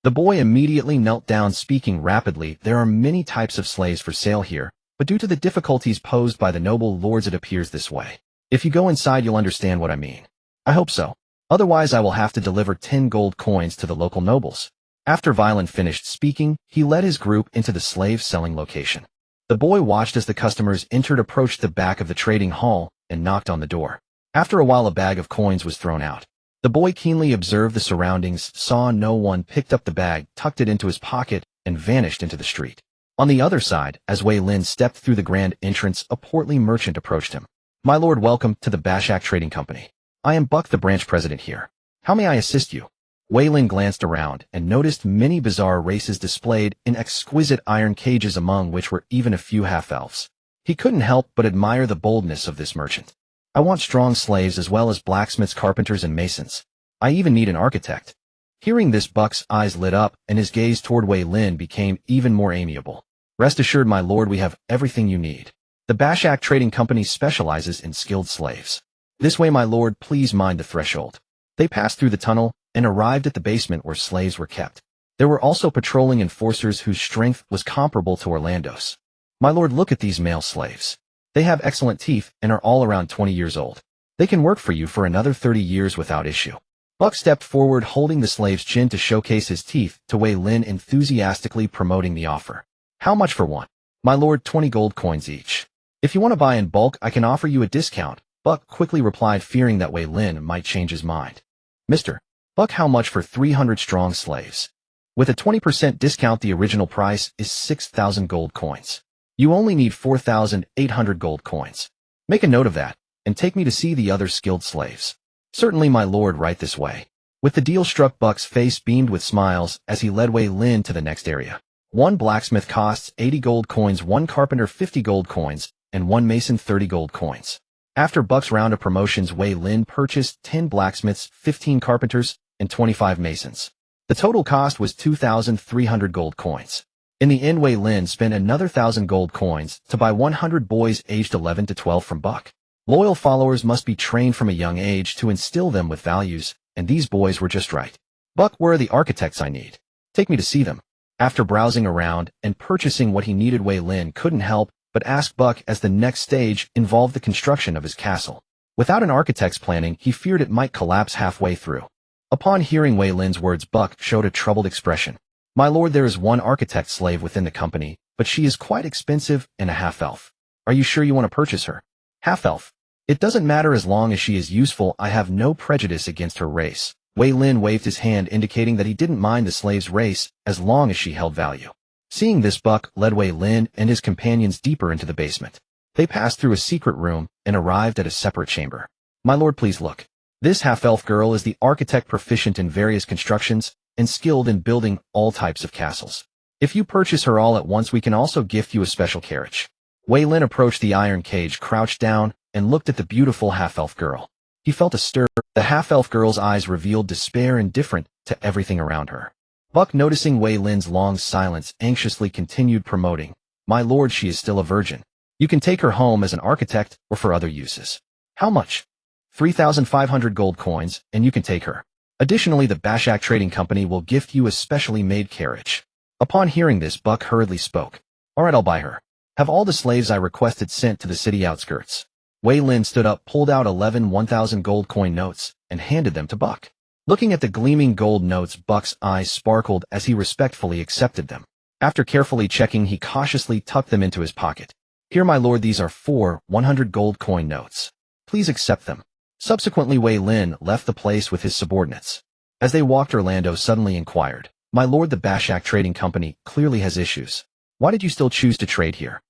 The boy immediately knelt down, speaking rapidly. "There are many types of slaves for sale here, but due to the difficulties posed by the noble lords, it appears this way. If you go inside, you'll understand what I mean." "I hope so. Otherwise, I will have to deliver 10 gold coins to the local nobles." After Veyrin finished speaking, he led his group into the slave-selling location. The boy watched as the customers entered, approached the back of the trading hall, and knocked on the door. After a while, a bag of coins was thrown out. The boy keenly observed the surroundings, saw no one, picked up the bag, tucked it into his pocket, and vanished into the street. On the other side, as Veyrin stepped through the grand entrance, a portly merchant approached him. "My lord, welcome to the Bashak Trading Company. I am Buck, the branch president here. How may I assist you?" Veyrin glanced around and noticed many bizarre races displayed in exquisite iron cages, among which were even a few half-elves. He couldn't help but admire the boldness of this merchant. "I want strong slaves as well as blacksmiths, carpenters, and masons. I even need an architect." Hearing this, Buck's eyes lit up and his gaze toward Veyrin became even more amiable. "Rest assured, my lord, we have everything you need. The Bashak Trading Company specializes in skilled slaves. This way, my lord, please mind the threshold." They passed through the tunnel and arrived at the basement where slaves were kept. There were also patrolling enforcers whose strength was comparable to Orlando's. "My lord, look at these male slaves. They have excellent teeth and are all around 20 years old. They can work for you for another 30 years without issue." Buck stepped forward, holding the slave's chin to showcase his teeth to Veyrin, enthusiastically promoting the offer. "How much for one?" "My lord, 20 gold coins each. If you want to buy in bulk, I can offer you a discount." Buck quickly replied, fearing that Veyrin might change his mind. "Mr. Buck, how much for 300 strong slaves?" "With a 20% discount, the original price is 6,000 gold coins. You only need 4,800 gold coins. Make a note of that, and take me to see the other skilled slaves." "Certainly, my lord, right this way." With the deal struck, Buck's face beamed with smiles as he led Veyrin to the next area. One blacksmith costs 80 gold coins, one carpenter 50 gold coins, and one mason 30 gold coins. After Buck's round of promotions, Veyrin purchased 10 blacksmiths, 15 carpenters, and 25 masons. The total cost was 2,300 gold coins. In the end, Veyrin spent another 1,000 gold coins to buy 100 boys aged 11 to 12 from Buck. Loyal followers must be trained from a young age to instill them with values, and these boys were just right. "Buck, where are the architects I need? Take me to see them." After browsing around and purchasing what he needed, Veyrin couldn't help but ask Buck, as the next stage involved the construction of his castle. Without an architect's planning, he feared it might collapse halfway through. Upon hearing Veyrin's words, Buck showed a troubled expression. "My lord, there is one architect slave within the company, but she is quite expensive and a half-elf. Are you sure you want to purchase her?" "Half-elf? It doesn't matter as long as she is useful. I have no prejudice against her race." Veyrin waved his hand, indicating that he didn't mind the slave's race as long as she held value. Seeing this, Buck led Veyrin and his companions deeper into the basement. They passed through a secret room and arrived at a separate chamber. "My lord, please look. This half-elf girl is the architect, proficient in various constructions and skilled in building all types of castles. If you purchase her all at once, we can also gift you a special carriage. Veyrin approached the iron cage, crouched down, and looked at the beautiful half-elf girl. He felt a stir. The half-elf girl's eyes revealed despair, indifferent to everything around her. Buck, noticing Veyrin's long silence, anxiously continued, promoting, "My lord, she is still a virgin. You can take her home as an architect or for other uses." "How much?" 3,500 gold coins, and you can take her. Additionally, the Bashak Trading Company will gift you a specially made carriage. Upon hearing this, Buck hurriedly spoke. "All right, I'll buy her. Have all the slaves I requested sent to the city outskirts." Veyrin stood up, pulled out 11 1,000 gold coin notes, and handed them to Buck. Looking at the gleaming gold notes, Buck's eyes sparkled as he respectfully accepted them. After carefully checking, he cautiously tucked them into his pocket. "Here, my lord, these are 4 100 gold coin notes. Please accept them." Subsequently, Veyrin left the place with his subordinates. As they walked, Orlando suddenly inquired, "My lord, the Bashak Trading Company clearly has issues. Why did you still choose to trade here?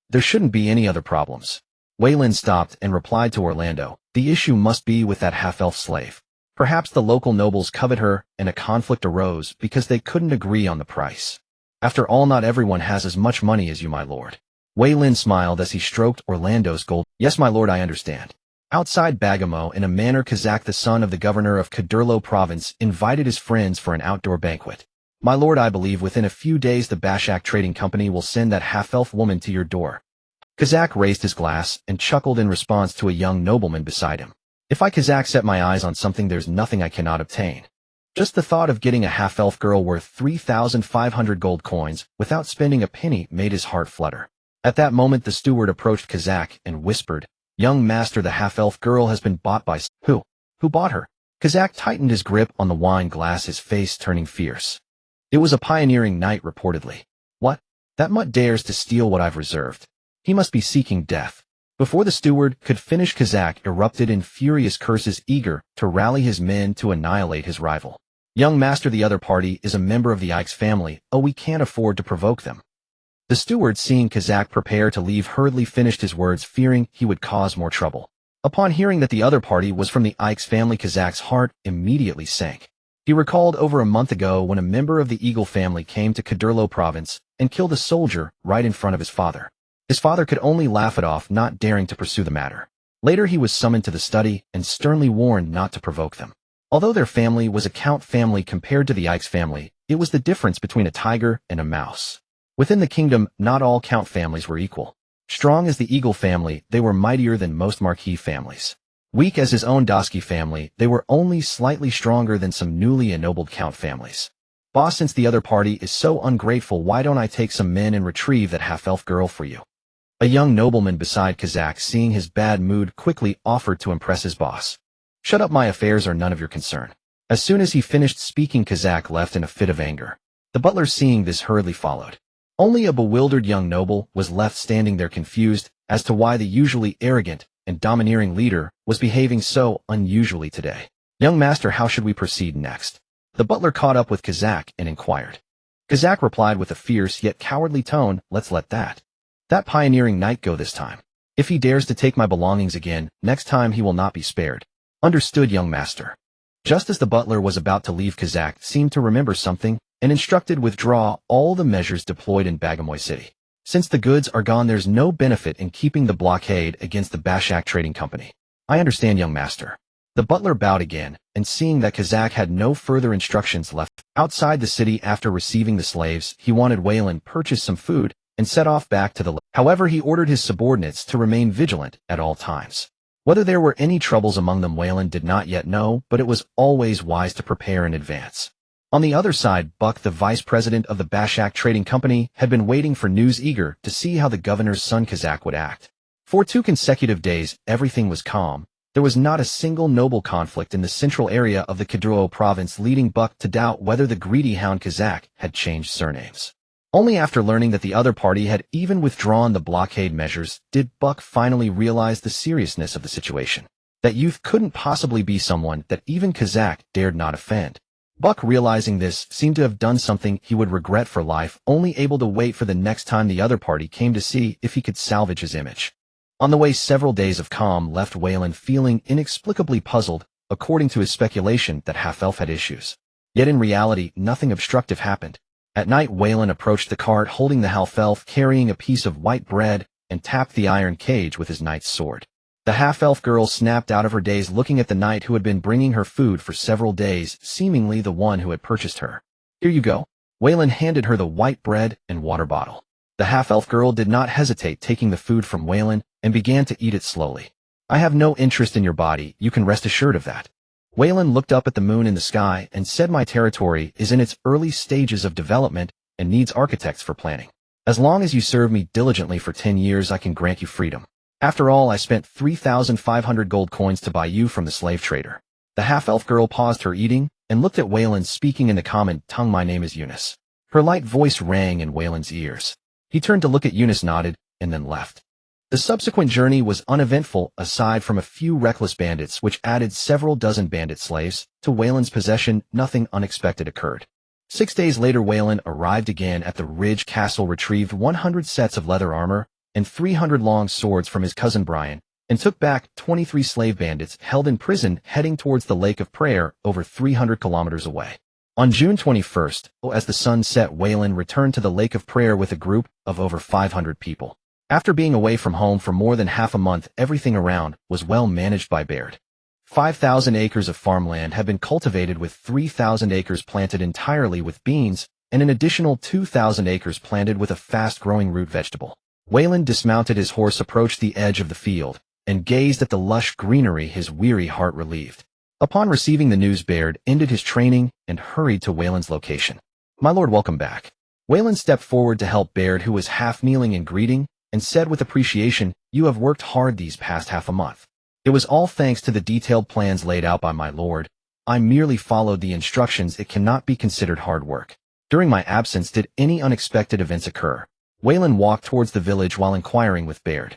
There shouldn't be any other problems." Veyrin stopped and replied to Orlando, "The issue must be with that half-elf slave. Perhaps the local nobles covet her, and a conflict arose because they couldn't agree on the price. After all, not everyone has as much money as you, my lord." Veyrin smiled as he stroked Orlando's gold. "Yes, my lord, I understand." Outside Bagamo, in a manner, Kazak, the son of the governor of Kadurlo province, invited his friends for an outdoor banquet. "My lord, I believe within a few days the Bashak Trading Company will send that half-elf woman to your door." Kazak raised his glass and chuckled in response to a young nobleman beside him. "If I, Kazak, set my eyes on something, there's nothing I cannot obtain." Just the thought of getting a half-elf girl worth 3,500 gold coins without spending a penny made his heart flutter. At that moment, the steward approached Kazak and whispered, "Young master, the half-elf girl has been bought by Who? Who bought her?" Kazak tightened his grip on the wine glass, his face turning fierce. "It was a pioneering knight, reportedly." "What? That mutt dares to steal what I've reserved. He must be seeking death." Before the steward could finish, Kazak erupted in furious curses, eager to rally his men to annihilate his rival. "Young master, the other party is a member of the Ikes family. Oh, we can't afford to provoke them." The steward, seeing Kazak prepare to leave, hurriedly finished his words, fearing he would cause more trouble. Upon hearing that the other party was from the Ikes family, Kazak's heart immediately sank. He recalled over a month ago when a member of the Eagle family came to Kadurlo province and killed a soldier right in front of his father. His father could only laugh it off, not daring to pursue the matter. Later, he was summoned to the study and sternly warned not to provoke them. Although their family was a count family compared to the Ikes family, it was the difference between a tiger and a mouse. Within the kingdom, not all count families were equal. Strong as the Eagle family, they were mightier than most marquis families. Weak as his own Dosky family, they were only slightly stronger than some newly ennobled count families. "Boss, since the other party is so ungrateful, why don't I take some men and retrieve that half-elf girl for you?" A young nobleman beside Kazak, seeing his bad mood, quickly offered to impress his boss. "Shut up, my affairs are none of your concern." As soon as he finished speaking, Kazak left in a fit of anger. The butler, seeing this, hurriedly followed. Only a bewildered young noble was left standing there, confused as to why the usually arrogant and domineering leader was behaving so unusually today. "Young master, how should we proceed next?" The butler caught up with Kazak and inquired. Kazak replied with a fierce yet cowardly tone, "Let's let that pioneering knight go this time. If he dares to take my belongings again, next time he will not be spared." "Understood, young master." Just as the butler was about to leave, Kazak seemed to remember something and instructed withdraw all the measures deployed in Bagamoy City. "Since the goods are gone, there's no benefit in keeping the blockade against the Bashak Trading Company." "I understand, young master." The butler bowed again, and seeing that Kazak had no further instructions left, outside the city after receiving the slaves, he wanted Veyrin purchase some food and set off back to the However, he ordered his subordinates to remain vigilant at all times. Whether there were any troubles among them, Veyrin did not yet know, but it was always wise to prepare in advance. On the other side, Buck, the vice president of the Bashak Trading Company, had been waiting for news, eager to see how the governor's son Kazak would act. For 2 consecutive days, everything was calm. There was not a single noble conflict in the central area of the Kaduro province, leading Buck to doubt whether the greedy hound Kazak had changed surnames. Only after learning that the other party had even withdrawn the blockade measures did Buck finally realize the seriousness of the situation. That youth couldn't possibly be someone that even Kazak dared not offend. Buck, realizing this, seemed to have done something he would regret for life, only able to wait for the next time the other party came to see if he could salvage his image. On the way, several days of calm left Veyrin feeling inexplicably puzzled. According to his speculation, that half-elf had issues. Yet in reality, nothing obstructive happened. At night, Wayland approached the cart holding the half-elf carrying a piece of white bread and tapped the iron cage with his knight's sword. The half-elf girl snapped out of her daze looking at the knight who had been bringing her food for several days, seemingly the one who had purchased her. "Here you go." Wayland handed her the white bread and water bottle. The half-elf girl did not hesitate taking the food from Wayland and began to eat it slowly. "I have no interest in your body, you can rest assured of that." Wayland looked up at the moon in the sky and said, "My territory is in its early stages of development and needs architects for planning. As long as you serve me diligently for 10 years, I can grant you freedom. After all, I spent 3,500 gold coins to buy you from the slave trader." The half-elf girl paused her eating and looked at Wayland, speaking in the common tongue. "My name is Eunice." Her light voice rang in Wayland's ears. He turned to look at Eunice, nodded, and then left. The subsequent journey was uneventful aside from a few reckless bandits which added several dozen bandit slaves to Wayland's possession. Nothing unexpected occurred. 6 days later, Wayland arrived again at the Ridge Castle, retrieved 100 sets of leather armor and 300 long swords from his cousin Brian, and took back 23 slave bandits held in prison, heading towards the Lake of Prayer over 300 kilometers away. On June 21st, as the sun set, Wayland returned to the Lake of Prayer with a group of over 500 people. After being away from home for more than half a month, everything around was well managed by Barren. 5,000 acres of farmland had been cultivated, with 3,000 acres planted entirely with beans and an additional 2,000 acres planted with a fast-growing root vegetable. Wayland dismounted his horse, approached the edge of the field, and gazed at the lush greenery, his weary heart relieved. Upon receiving the news, Barren ended his training and hurried to Wayland's location. "My lord, welcome back." Wayland stepped forward to help Barren, who was half kneeling in greeting, and said with appreciation, "You have worked hard these past half a month. It was all thanks to the detailed plans laid out by my lord. I merely followed the instructions. It cannot be considered hard work. During my absence, did any unexpected events occur?" Wayland walked towards the village while inquiring with Barren.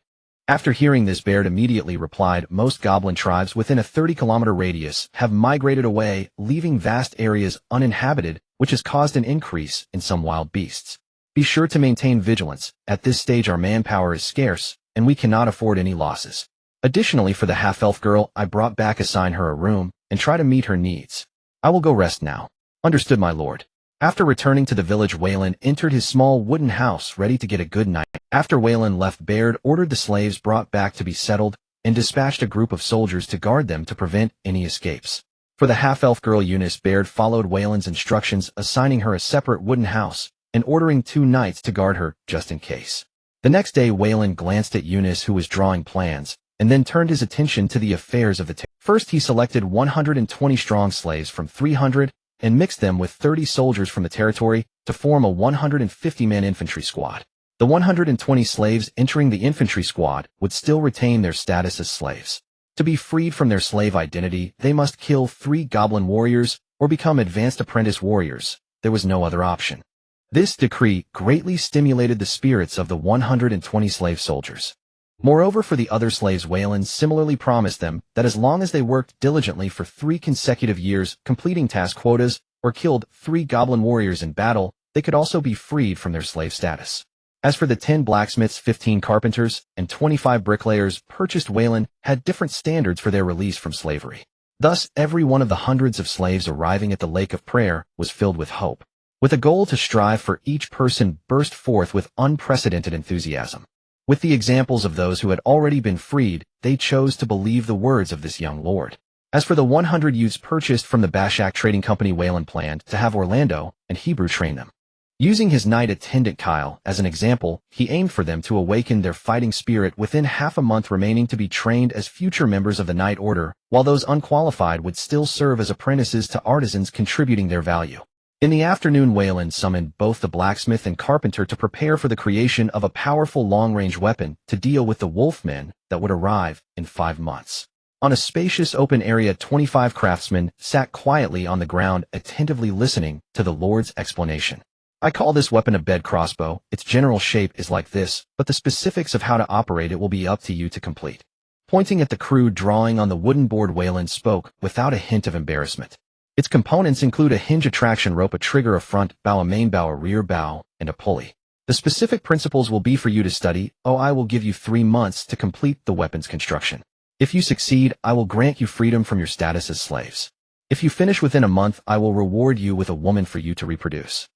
After hearing this, Barren immediately replied, "Most goblin tribes within a 30-kilometer radius have migrated away, leaving vast areas uninhabited, which has caused an increase in some wild beasts. Be sure to maintain vigilance. At this stage, our manpower is scarce, and we cannot afford any losses. Additionally, for the half-elf girl I brought back, assign her a room and try to meet her needs. I will go rest now." "Understood, my lord." After returning to the village, Wayland entered his small wooden house, ready to get a good night. After Wayland left, Barren ordered the slaves brought back to be settled and dispatched a group of soldiers to guard them to prevent any escapes. For the half-elf girl Eunice, Barren followed Wayland's instructions, assigning her a separate wooden house and ordering 2 knights to guard her just in case. The next day, Wayland glanced at Eunice, who was drawing plans, and then turned his attention to the affairs of the territory. First, he selected 120 strong slaves from 300 and mixed them with 30 soldiers from the territory to form a 150-man infantry squad. The 120 slaves entering the infantry squad would still retain their status as slaves. To be freed from their slave identity, they must kill 3 goblin warriors or become advanced apprentice warriors. There was no other option. This decree greatly stimulated the spirits of the 120 slave soldiers. Moreover, for the other slaves, Wayland similarly promised them that as long as they worked diligently for 3 consecutive years, completing task quotas, or killed 3 goblin warriors in battle, they could also be freed from their slave status. As for the 10 blacksmiths, 15 carpenters, and 25 bricklayers purchased, Wayland had different standards for their release from slavery. Thus, every one of the hundreds of slaves arriving at the Lake of Prayer was filled with hope. With a goal to strive for, each person burst forth with unprecedented enthusiasm. With the examples of those who had already been freed, they chose to believe the words of this young lord. As for the 100 youths purchased from the Bashak Trading Company, Wayland planned to have Orlando and Hebrew train them. Using his knight attendant Kyle as an example, he aimed for them to awaken their fighting spirit within half a month remaining to be trained as future members of the Knight Order, while those unqualified would still serve as apprentices to artisans, contributing their value. In the afternoon, Wayland summoned both the blacksmith and carpenter to prepare for the creation of a powerful long-range weapon to deal with the wolfmen that would arrive in 5 months. On a spacious open area, 25 craftsmen sat quietly on the ground, attentively listening to the Lord's explanation. "I call this weapon a bed crossbow. Its general shape is like this, but the specifics of how to operate it will be up to you to complete." Pointing at the crude drawing on the wooden board, Wayland spoke without a hint of embarrassment. Its components include a hinge, a traction rope, a trigger, a front bow, a main bow, a rear bow, and a pulley. The specific principles will be for you to study. I will give you 3 months to complete the weapon's construction. If you succeed, I will grant you freedom from your status as slaves. If you finish within a month, I will reward you with a woman for you to reproduce.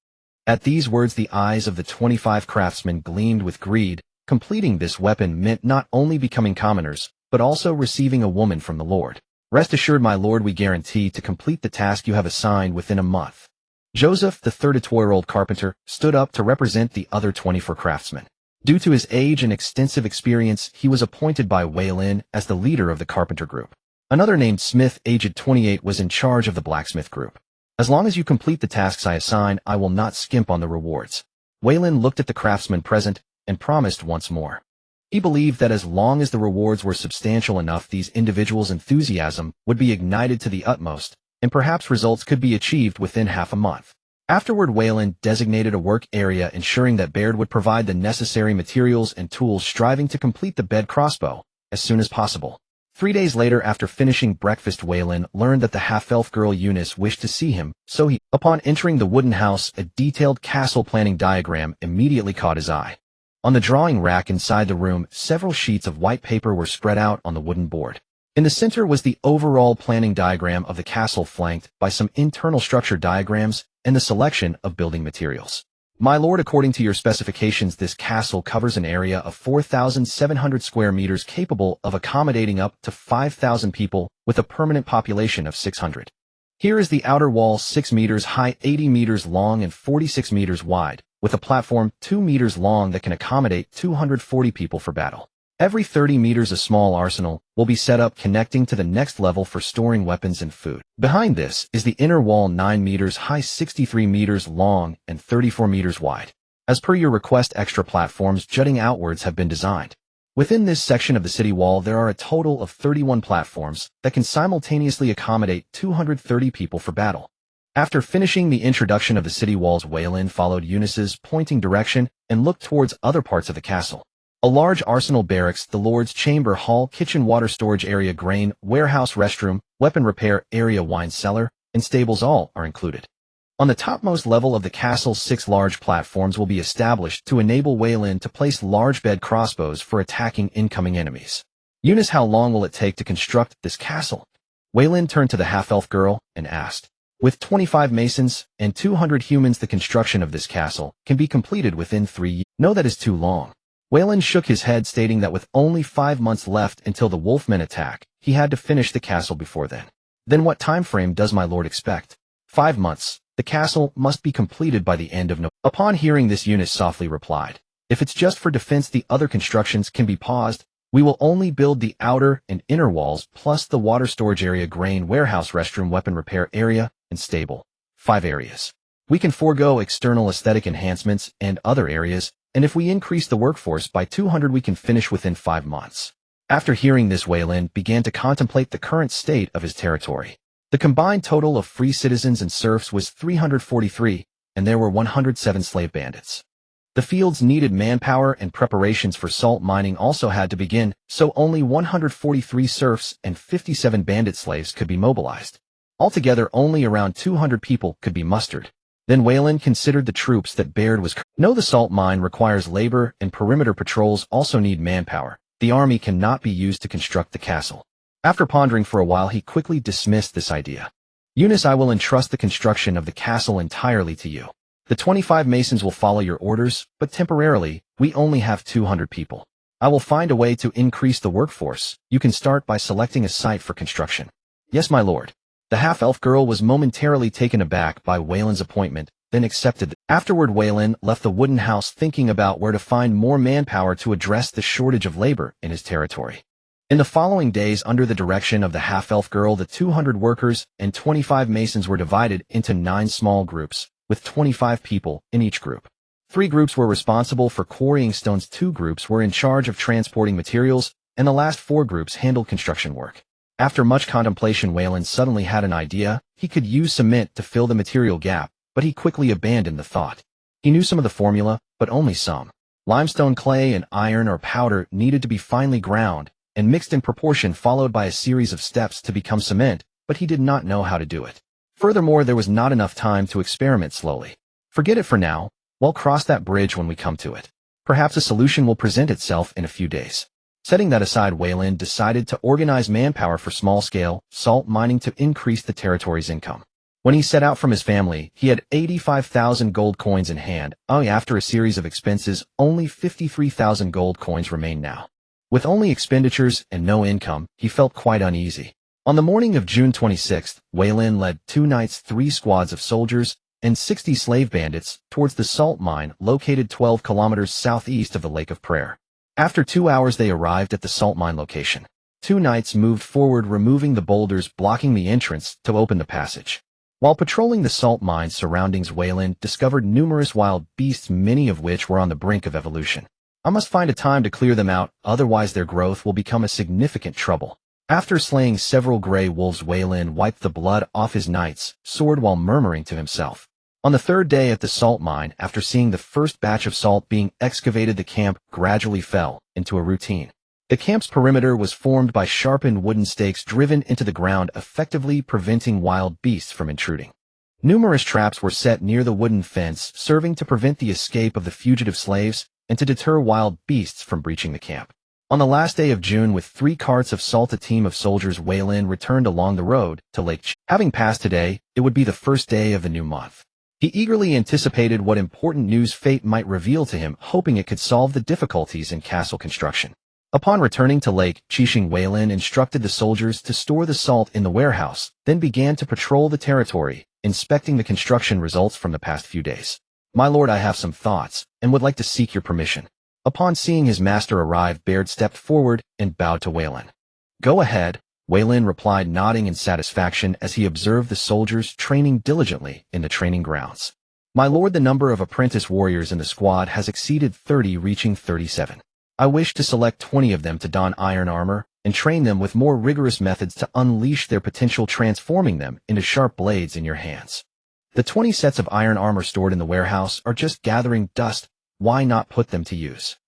At these words the eyes of the 25 craftsmen gleamed with greed. Completing this weapon meant not only becoming commoners, but also receiving a woman from the Lord. Rest assured, my lord, we guarantee to complete the task you have assigned within a month. Joseph, the 32-year-old carpenter, stood up to represent the other 24 craftsmen. Due to his age and extensive experience, he was appointed by Veyrin as the leader of the carpenter group. Another named Smith, aged 28, was in charge of the blacksmith group. As long as you complete the tasks I assign, I will not skimp on the rewards. Veyrin looked at the craftsmen present and promised once more. He believed that as long as the rewards were substantial enough, these individuals' enthusiasm would be ignited to the utmost, and perhaps results could be achieved within half a month. Afterward, Veyrin designated a work area, ensuring that Baird would provide the necessary materials and tools, striving to complete the bed crossbow as soon as possible. 3 days later, after finishing breakfast, Veyrin learned that the half-elf girl Eunice wished to see him, so upon entering the wooden house, a detailed castle planning diagram immediately caught his eye. On the drawing rack inside the room, several sheets of white paper were spread out on the wooden board. In the center was the overall planning diagram of the castle, flanked by some internal structure diagrams and the selection of building materials. My lord, according to your specifications, this castle covers an area of 4,700 square meters, capable of accommodating up to 5,000 people, with a permanent population of 600. Here is the outer wall, 6 meters high, 80 meters long, and 46 meters wide, with a platform 2 meters long that can accommodate 240 people for battle. Every 30 meters a small arsenal will be set up, connecting to the next level for storing weapons and food. Behind this is the inner wall, 9 meters high, 63 meters long, and 34 meters wide. As per your request, extra platforms jutting outwards have been designed. Within this section of the city wall, there are a total of 31 platforms that can simultaneously accommodate 230 people for battle. After finishing the introduction of the city walls, Veyrin followed Eunice's pointing direction and looked towards other parts of the castle. A large arsenal, barracks, the Lord's chamber, hall, kitchen, water storage area, grain warehouse, restroom, weapon repair area, wine cellar, and stables all are included. On the topmost level of the castle, 6 large platforms will be established to enable Veyrin to place large bed crossbows for attacking incoming enemies. Eunice, how long will it take to construct this castle? Veyrin turned to the half-elf girl and asked. With 25 masons and 200 humans, the construction of this castle can be completed within 3 years. No, that is too long. Veyrin shook his head, stating that with only 5 months left until the wolfmen attack, he had to finish the castle before then. Then what time frame does my lord expect? 5 months. The castle must be completed by the end of November. Upon hearing this, Eunice softly replied, if it's just for defense, the other constructions can be paused. We will only build the outer and inner walls, plus the water storage area, grain warehouse, restroom, weapon repair area, and stable. 5 areas. We can forego external aesthetic enhancements and other areas, and if we increase the workforce by 200, we can finish within 5 months. After hearing this, Veyrin began to contemplate the current state of his territory. The combined total of free citizens and serfs was 343, and there were 107 slave bandits. The fields needed manpower, and preparations for salt mining also had to begin, so only 143 serfs and 57 bandit slaves could be mobilized. Altogether, only around 200 people could be mustered. Then Veyrin considered the troops that Baird was. No, the salt mine requires labor, and perimeter patrols also need manpower. The army cannot be used to construct the castle. After pondering for a while, he quickly dismissed this idea. Eunice, I will entrust the construction of the castle entirely to you. The 25 masons will follow your orders, but temporarily, we only have 200 people. I will find a way to increase the workforce. You can start by selecting a site for construction. Yes, my lord. The half-elf girl was momentarily taken aback by Veyrin's appointment, then accepted. Afterward, Veyrin left the wooden house, thinking about where to find more manpower to address the shortage of labor in his territory. In the following days, under the direction of the half-elf girl, the 200 workers and 25 masons were divided into 9 small groups, with 25 people in each group. 3 groups were responsible for quarrying stones, 2 groups were in charge of transporting materials, and the last 4 groups handled construction work. After much contemplation, Veyrin suddenly had an idea. He could use cement to fill the material gap, but he quickly abandoned the thought. He knew some of the formula, but only some. Limestone, clay, and iron or powder needed to be finely ground and mixed in proportion, followed by a series of steps to become cement, but he did not know how to do it. Furthermore, there was not enough time to experiment slowly. Forget it for now. We'll cross that bridge when we come to it. Perhaps a solution will present itself in a few days. Setting that aside, Veyrin decided to organize manpower for small-scale salt mining to increase the territory's income. When he set out from his family, he had 85,000 gold coins in hand. After a series of expenses, only 53,000 gold coins remained now. With only expenditures and no income, he felt quite uneasy. On the morning of June 26th, Veyrin led 2 knights, 3 squads of soldiers, and 60 slave bandits towards the salt mine located 12 kilometers southeast of the Lake of Prayer. After 2 hours they arrived at the salt mine location. 2 knights moved forward, removing the boulders blocking the entrance to open the passage. While patrolling the salt mine surroundings, Veyrin discovered numerous wild beasts, many of which were on the brink of evolution. I must find a time to clear them out, otherwise their growth will become a significant trouble. After slaying several gray wolves, Veyrin wiped the blood off his knight's sword while murmuring to himself. On the 3rd day at the salt mine, after seeing the first batch of salt being excavated, the camp gradually fell into a routine. The camp's perimeter was formed by sharpened wooden stakes driven into the ground, effectively preventing wild beasts from intruding. Numerous traps were set near the wooden fence, serving to prevent the escape of the fugitive slaves and to deter wild beasts from breaching the camp. On the last day of June, with 3 carts of salt, a team of soldiers, Veyrin returned along the road to Lake Ch. Having passed today, it would be the first day of the new month. He eagerly anticipated what important news fate might reveal to him, hoping it could solve the difficulties in castle construction. Upon returning to Lake Chishing, Veyrin instructed the soldiers to store the salt in the warehouse, then began to patrol the territory, inspecting the construction results from the past few days. "My lord, I have some thoughts, and would like to seek your permission." Upon seeing his master arrive, Baird stepped forward and bowed to Veyrin. "Go ahead," Veyrin replied, nodding in satisfaction as he observed the soldiers training diligently in the training grounds. "My lord, the number of apprentice warriors in the squad has exceeded 30, reaching 37. I wish to select 20 of them to don iron armor and train them with more rigorous methods to unleash their potential, transforming them into sharp blades in your hands. The 20 sets of iron armor stored in the warehouse are just gathering dust. Why not put them to use?"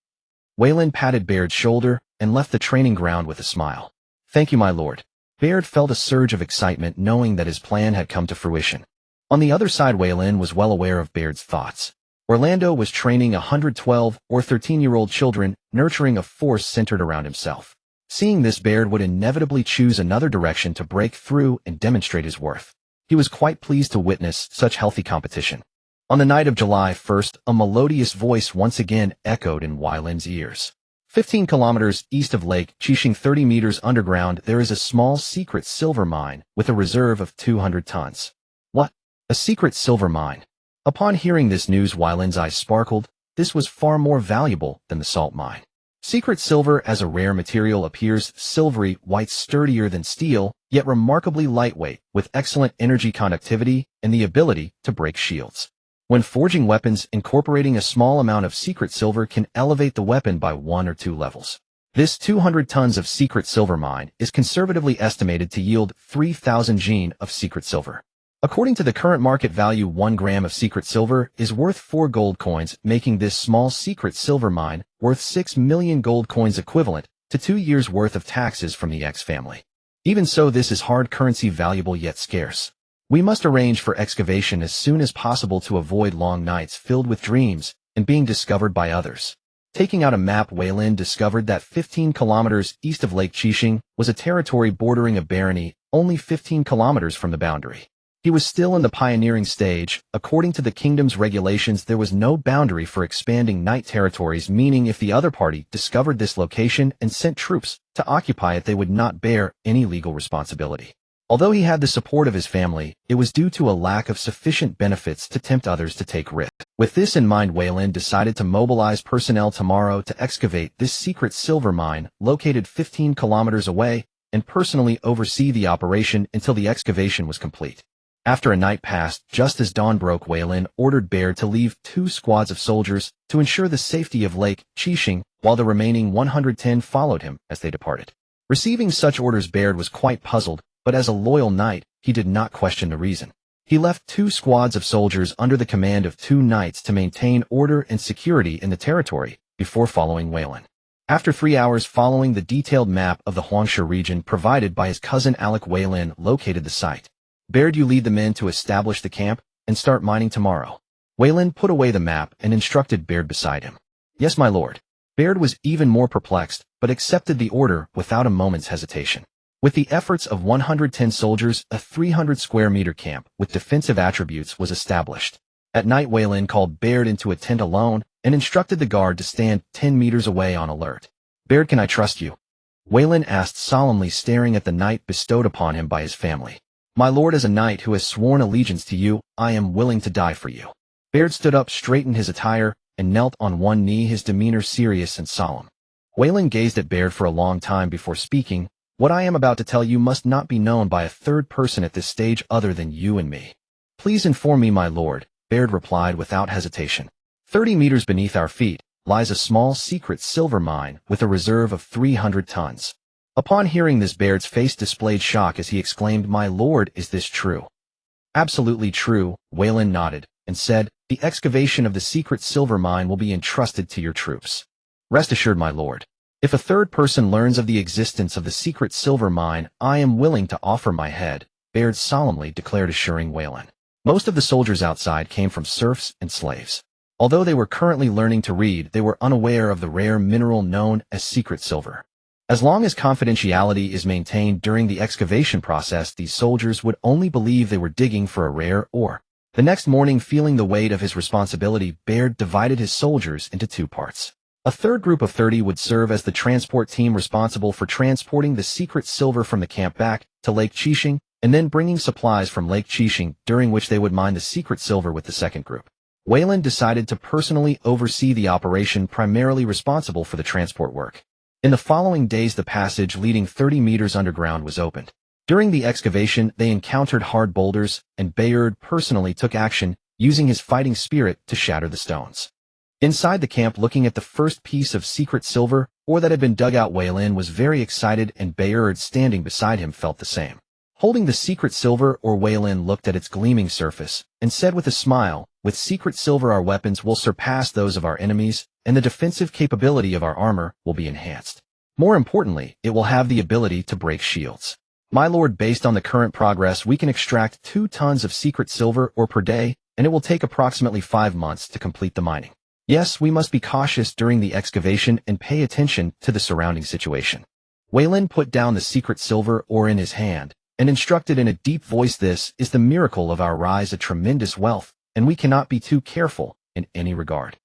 Veyrin patted Baird's shoulder and left the training ground with a smile. "Thank you, my lord." Baird felt a surge of excitement knowing that his plan had come to fruition. On the other side, Veyrin was well aware of Baird's thoughts. Orlando was training 112 or 13-year-old children, nurturing a force centered around himself. Seeing this, Baird would inevitably choose another direction to break through and demonstrate his worth. He was quite pleased to witness such healthy competition. On the night of July 1st, a melodious voice once again echoed in Veyrin's ears. 15 kilometers east of Lake Chishing, 30 meters underground, there is a small secret silver mine with a reserve of 200 tons. What? A secret silver mine? Upon hearing this news, Veyrin's eyes sparkled. This was far more valuable than the salt mine. Secret silver as a rare material appears silvery white, sturdier than steel, yet remarkably lightweight, with excellent energy conductivity and the ability to break shields. When forging weapons, incorporating a small amount of secret silver can elevate the weapon by 1 or 2 levels. This 200 tons of secret silver mine is conservatively estimated to yield 3,000 gene of secret silver. According to the current market value, 1 gram of secret silver is worth 4 gold coins, making this small secret silver mine worth 6 million gold coins, equivalent to 2 years' worth of taxes from the X family. Even so, this is hard currency, valuable yet scarce. We must arrange for excavation as soon as possible to avoid long nights filled with dreams and being discovered by others. Taking out a map, Veyrin discovered that 15 kilometers east of Lake Chishing was a territory bordering a barony, only 15 kilometers from the boundary. He was still in the pioneering stage. According to the kingdom's regulations, there was no boundary for expanding knight territories, meaning if the other party discovered this location and sent troops to occupy it, they would not bear any legal responsibility. Although he had the support of his family, it was due to a lack of sufficient benefits to tempt others to take risks. With this in mind, Veyrin decided to mobilize personnel tomorrow to excavate this secret silver mine located 15 kilometers away and personally oversee the operation until the excavation was complete. After a night passed, just as dawn broke, Veyrin ordered Baird to leave 2 squads of soldiers to ensure the safety of Lake Chishing, while the remaining 110 followed him as they departed. Receiving such orders, Baird was quite puzzled, but as a loyal knight, he did not question the reason. He left 2 squads of soldiers under the command of 2 knights to maintain order and security in the territory before following Veyrin. After 3 hours following the detailed map of the Huangshe region provided by his cousin Alec, Veyrin located the site. Baird, you lead the men to establish the camp and start mining tomorrow. Veyrin put away the map and instructed Baird beside him. Yes, my lord. Baird was even more perplexed, but accepted the order without a moment's hesitation. With the efforts of 110 soldiers, a 300-square-meter camp with defensive attributes was established. At night, Veyrin called Barren into a tent alone and instructed the guard to stand 10 meters away on alert. "Barren, can I trust you?" Veyrin asked solemnly, staring at the knight bestowed upon him by his family. "My lord, as a knight who has sworn allegiance to you, I am willing to die for you." Barren stood up, straightened his attire, and knelt on one knee, his demeanor serious and solemn. Veyrin gazed at Barren for a long time before speaking. "What I am about to tell you must not be known by a third person at this stage other than you and me." "Please inform me, my lord," Barren replied without hesitation. 30 meters beneath our feet lies a small secret silver mine with a reserve of 300 tons. Upon hearing this, Barren's face displayed shock as he exclaimed, "My lord, is this true?" "Absolutely true," Veyrin nodded, and said, "The excavation of the secret silver mine will be entrusted to your troops. Rest assured, my lord. If a third person learns of the existence of the secret silver mine, I am willing to offer my head," Barren solemnly declared, assuring Veyrin. Most of the soldiers outside came from serfs and slaves. Although they were currently learning to read, they were unaware of the rare mineral known as secret silver. As long as confidentiality is maintained during the excavation process, these soldiers would only believe they were digging for a rare ore. The next morning, feeling the weight of his responsibility, Barren divided his soldiers into two parts. A third group of 30 would serve as the transport team responsible for transporting the secret silver from the camp back to Lake Chishing, and then bringing supplies from Lake Chishing, during which they would mine the secret silver with the second group. Veyrin decided to personally oversee the operation, primarily responsible for the transport work. In the following days, the passage leading 30 meters underground was opened. During the excavation, they encountered hard boulders, and Barren personally took action, using his fighting spirit to shatter the stones. Inside the camp, looking at the first piece of secret silver, ore that had been dug out, Veyrin was very excited, and Barren, standing beside him, felt the same. Holding the secret silver ore, Veyrin looked at its gleaming surface, and said with a smile, "With secret silver, our weapons will surpass those of our enemies, and the defensive capability of our armor will be enhanced. More importantly, it will have the ability to break shields. My lord, based on the current progress, we can extract 2 tons of secret silver ore per day, and it will take approximately 5 months to complete the mining. Yes, we must be cautious during the excavation and pay attention to the surrounding situation." Veyrin put down the secret silver ore in his hand and instructed in a deep voice, "This is the miracle of our rise, a tremendous wealth, and we cannot be too careful in any regard."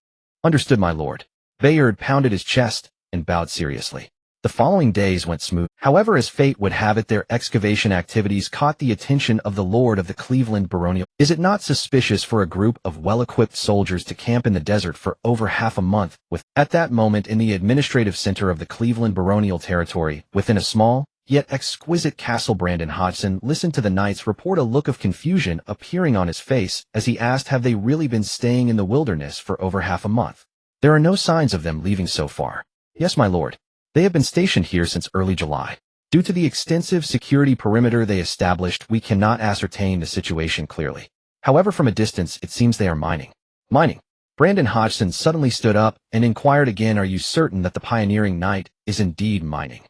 "Understood, my lord." Veyrin pounded his chest and bowed seriously. The following days went smooth. However, as fate would have it, their excavation activities caught the attention of the Lord of the Cleveland Baronial. Is it not suspicious for a group of well-equipped soldiers to camp in the desert for over half a month, at that moment in the administrative center of the Cleveland Baronial territory, within a small, yet exquisite castle? Brandon Hodgson listened to the knight's report, a look of confusion appearing on his face as he asked, "Have they really been staying in the wilderness for over half a month? There are no signs of them leaving so far." "Yes, my lord. They have been stationed here since early July. Due to the extensive security perimeter they established, we cannot ascertain the situation clearly. However, from a distance, it seems they are mining." "Mining?" Brandon Hodgson suddenly stood up and inquired again, "Are you certain that the pioneering knight is indeed mining?"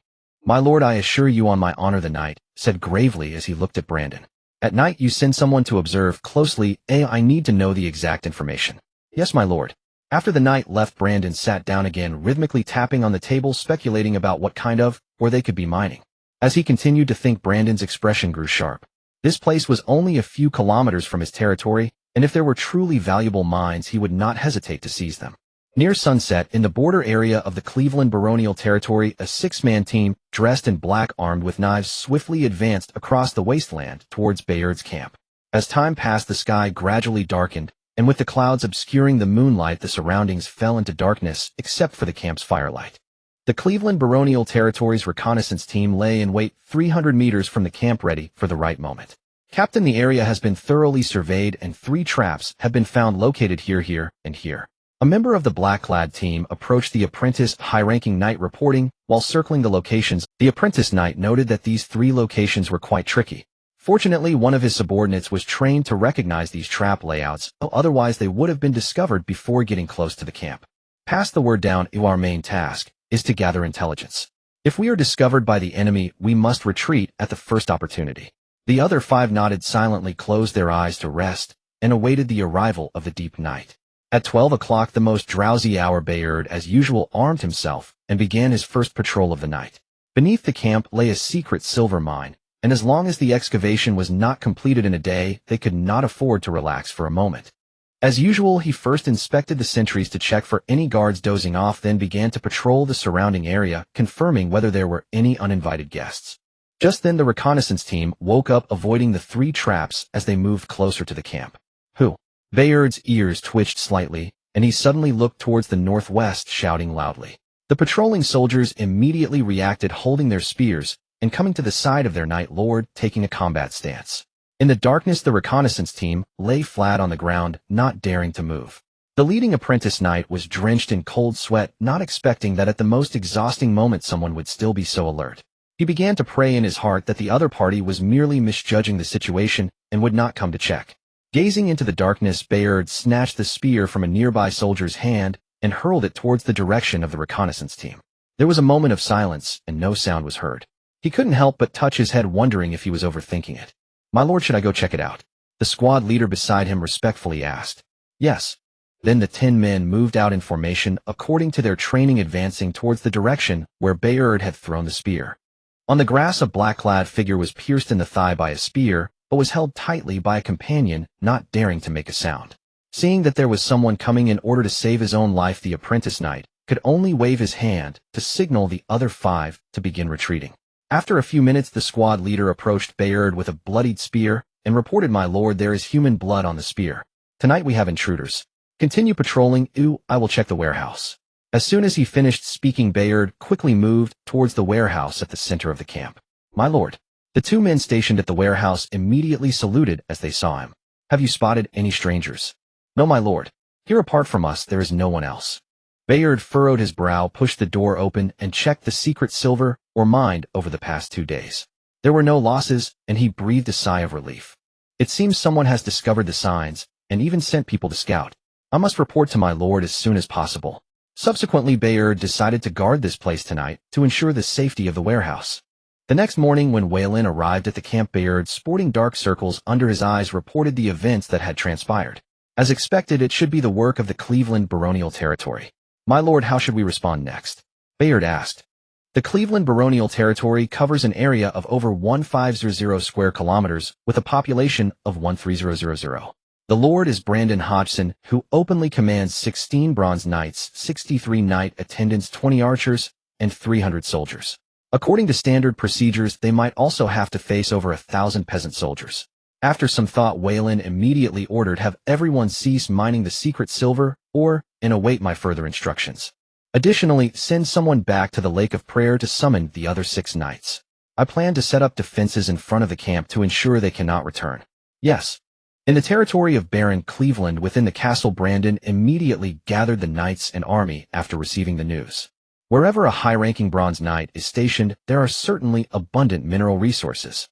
"My lord, I assure you on my honor," the knight said gravely as he looked at Brandon. "At night you send someone to observe closely. I need to know the exact information." "Yes, my lord." After the knight left, Brandon sat down again, rhythmically tapping on the table, speculating about what kind of ore they could be mining. As he continued to think, Brandon's expression grew sharp. This place was only a few kilometers from his territory, and if there were truly valuable mines, he would not hesitate to seize them. Near sunset, in the border area of the Cleveland Baronial territory, a 6-man team, dressed in black, armed with knives, swiftly advanced across the wasteland towards Bayard's camp. As time passed, the sky gradually darkened, and with the clouds obscuring the moonlight, the surroundings fell into darkness except for the camp's firelight. The Cleveland Baronial Territory's reconnaissance team lay in wait 300 meters from the camp, ready for the right moment. "Captain, the area has been thoroughly surveyed and 3 traps have been found located here, and here." A member of the black-clad team approached the apprentice, high-ranking knight, reporting. While circling the locations, the apprentice knight noted that these 3 locations were quite tricky. Fortunately, one of his subordinates was trained to recognize these trap layouts, otherwise they would have been discovered before getting close to the camp. "Pass the word down. Our main task is to gather intelligence. If we are discovered by the enemy, we must retreat at the first opportunity." The other 5 nodded silently, closed their eyes to rest, and awaited the arrival of the deep night. At 12 o'clock, the most drowsy hour, Bayard, as usual, armed himself and began his first patrol of the night. Beneath the camp lay a secret silver mine, and as long as the excavation was not completed in a day, they could not afford to relax for a moment. As usual, he first inspected the sentries to check for any guards dozing off, then began to patrol the surrounding area, confirming whether there were any uninvited guests. Just then the reconnaissance team woke up, avoiding the 3 traps as they moved closer to the camp. Who? Veyrin's ears twitched slightly, and he suddenly looked towards the northwest, shouting loudly. The patrolling soldiers immediately reacted, holding their spears and coming to the side of their Night Lord, taking a combat stance. In the darkness, the reconnaissance team lay flat on the ground, not daring to move. The leading apprentice knight was drenched in cold sweat, not expecting that at the most exhausting moment someone would still be so alert. He began to pray in his heart that the other party was merely misjudging the situation and would not come to check. Gazing into the darkness, Bayard snatched the spear from a nearby soldier's hand and hurled it towards the direction of the reconnaissance team. There was a moment of silence, and no sound was heard. He couldn't help but touch his head, wondering if he was overthinking it. "My lord, should I go check it out?" the squad leader beside him respectfully asked. "Yes." Then the 10 men moved out in formation according to their training, advancing towards the direction where Bayard had thrown the spear. On the grass, a black-clad figure was pierced in the thigh by a spear, but was held tightly by a companion, not daring to make a sound. Seeing that there was someone coming, in order to save his own life, the apprentice knight could only wave his hand to signal the other 5 to begin retreating. After a few minutes, the squad leader approached Bayard with a bloodied spear and reported, "My lord, there is human blood on the spear. Tonight we have intruders. Continue patrolling. I will check the warehouse." As soon as he finished speaking, Bayard quickly moved towards the warehouse at the center of the camp. "My lord." The 2 men stationed at the warehouse immediately saluted as they saw him. "Have you spotted any strangers?" "No, my lord. Here apart from us there is no one else." Bayard furrowed his brow, pushed the door open, and checked the secret silver or mined over the past 2 days. There were no losses, and he breathed a sigh of relief. "It seems someone has discovered the signs, and even sent people to scout. I must report to my lord as soon as possible." Subsequently, Bayard decided to guard this place tonight to ensure the safety of the warehouse. The next morning, when Veyrin arrived at the camp, Bayard, sporting dark circles under his eyes, reported the events that had transpired. As expected, it should be the work of the Cleveland baronial territory. "My lord, how should we respond next?" Bayard asked. The Cleveland baronial territory covers an area of over 1500 square kilometers with a population of 13,000. The lord is Brandon Hodgson, who openly commands 16 bronze knights, 63 knight attendants, 20 archers, and 300 soldiers. According to standard procedures, they might also have to face over 1,000 peasant soldiers. After some thought, Veyrin immediately ordered, "Have everyone cease mining the secret silver, and await my further instructions. Additionally, send someone back to the Lake of Prayer to summon the other 6 knights. I plan to set up defenses in front of the camp to ensure they cannot return." "Yes." In the territory of Barren, Cleveland, within the castle, Brandon immediately gathered the knights and army after receiving the news. Wherever a high-ranking bronze knight is stationed, there are certainly abundant mineral resources.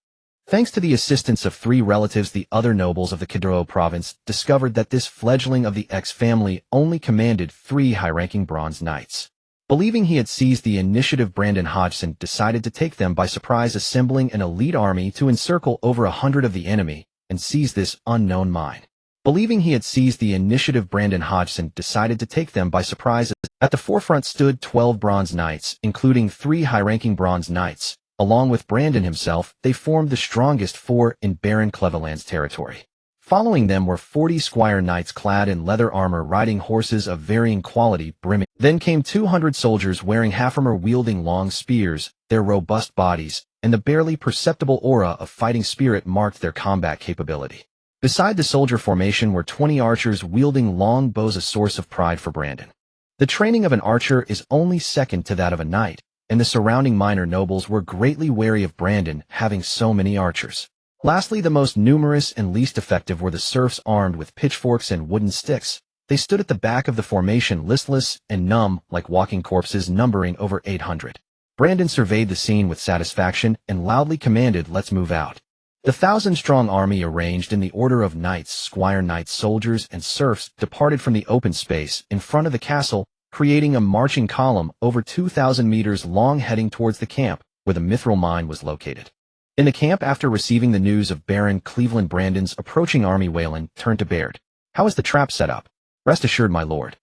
Thanks to the assistance of 3 relatives, the other nobles of the Kidro province discovered that this fledgling of the X family only commanded 3 high-ranking bronze knights. Believing he had seized the initiative, Brandon Hodgson decided to take them by surprise, assembling an elite army to encircle over 100 of the enemy and seize this unknown mine. Believing he had seized the initiative, Brandon Hodgson decided to take them by surprise. At the forefront stood 12 bronze knights, including 3 high-ranking bronze knights. Along with Brandon himself, they formed the strongest 4 in Barren Cleveland's territory. Following them were 40 squire knights clad in leather armor, riding horses of varying quality, brimming. Then came 200 soldiers wearing half-armor, wielding long spears. Their robust bodies and the barely perceptible aura of fighting spirit marked their combat capability. Beside the soldier formation were 20 archers wielding long bows, a source of pride for Brandon. The training of an archer is only second to that of a knight, and the surrounding minor nobles were greatly wary of Brandon having so many archers. Lastly, the most numerous and least effective were the serfs, armed with pitchforks and wooden sticks. They stood at the back of the formation, listless and numb, like walking corpses, numbering over 800. Brandon surveyed the scene with satisfaction and loudly commanded, "Let's move out." The 1,000-strong army, arranged in the order of knights, squire knights, soldiers, and serfs, departed from the open space in front of the castle, creating a marching column over 2,000 meters long, heading towards the camp where the mithril mine was located. In the camp, after receiving the news of Barren Cleveland Brandon's approaching army, Veyrin turned to Bayard. "How is the trap set up?" "Rest assured, my lord."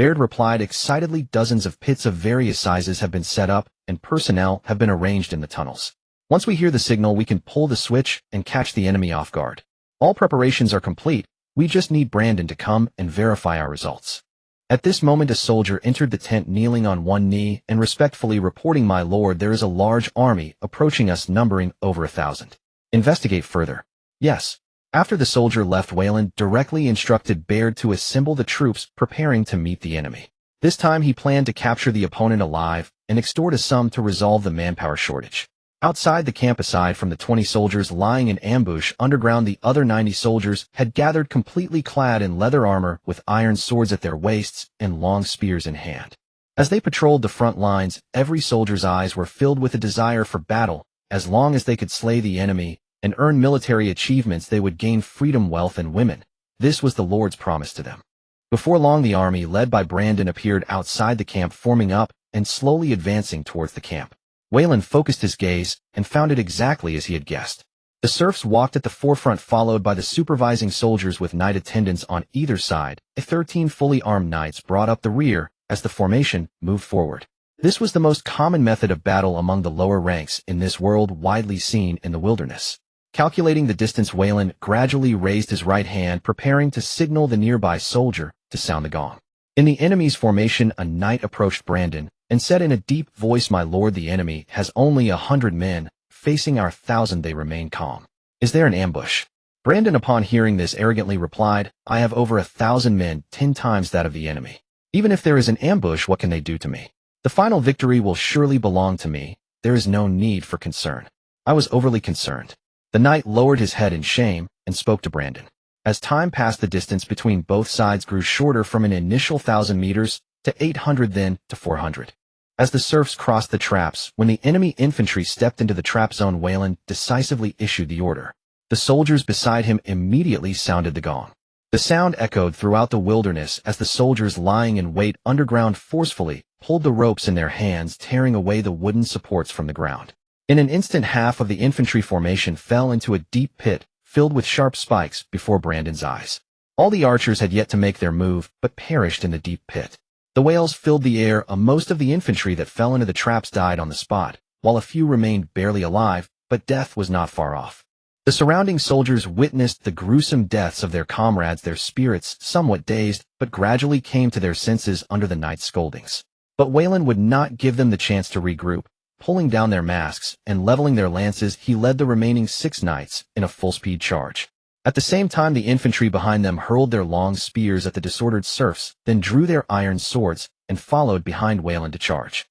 Baird replied excitedly. Dozens of pits of various sizes have been set up, and personnel have been arranged in the tunnels. Once we hear the signal, we can pull the switch and catch the enemy off guard. All preparations are complete. We just need Brandon to come and verify our results. At this moment, a soldier entered the tent, kneeling on one knee and respectfully reporting, "My lord, there is a large army approaching us, numbering over 1,000. Investigate further." "Yes." After the soldier left, Wayland directly instructed Baird to assemble the troops preparing to meet the enemy. This time he planned to capture the opponent alive and extort a sum to resolve the manpower shortage. Outside the camp, aside from the 20 soldiers lying in ambush underground, the other 90 soldiers had gathered, completely clad in leather armor with iron swords at their waists and long spears in hand. As they patrolled the front lines, every soldier's eyes were filled with a desire for battle. As long as they could slay the enemy and earn military achievements, they would gain freedom, wealth, and women. This was the Lord's promise to them. Before long, the army, led by Brandon, appeared outside the camp, forming up and slowly advancing towards the camp. Wayland focused his gaze and found it exactly as he had guessed. The serfs walked at the forefront, followed by the supervising soldiers with knight attendants on either side. 13 fully armed knights brought up the rear as the formation moved forward. This was the most common method of battle among the lower ranks in this world, widely seen in the wilderness. Calculating the distance, Wayland gradually raised his right hand, preparing to signal the nearby soldier to sound the gong. In the enemy's formation, a knight approached Brandon and said in a deep voice, "My lord, the enemy has only 100 men. Facing our 1,000, they remain calm. Is there an ambush?" Brandon, upon hearing this, arrogantly replied, "I have over 1,000 men, 10 times that of the enemy. Even if there is an ambush, what can they do to me? The final victory will surely belong to me. There is no need for concern." "I was overly concerned." The knight lowered his head in shame and spoke to Brandon. As time passed, the distance between both sides grew shorter, from an initial 1,000 meters to 800, then to 400. As the serfs crossed the traps, when the enemy infantry stepped into the trap zone, Wayland decisively issued the order. The soldiers beside him immediately sounded the gong. The sound echoed throughout the wilderness as the soldiers lying in wait underground forcefully pulled the ropes in their hands, tearing away the wooden supports from the ground. In an instant, half of the infantry formation fell into a deep pit filled with sharp spikes before Brandon's eyes. All the archers had yet to make their move, but perished in the deep pit. The wails filled the air. Most of the infantry that fell into the traps died on the spot, while a few remained barely alive, but death was not far off. The surrounding soldiers witnessed the gruesome deaths of their comrades. Their spirits, somewhat dazed, but gradually came to their senses under the knight's scoldings. But Wayland would not give them the chance to regroup. Pulling down their masks and leveling their lances, he led the remaining 6 knights in a full-speed charge. At the same time, the infantry behind them hurled their long spears at the disordered serfs, then drew their iron swords and followed behind Wayland to charge.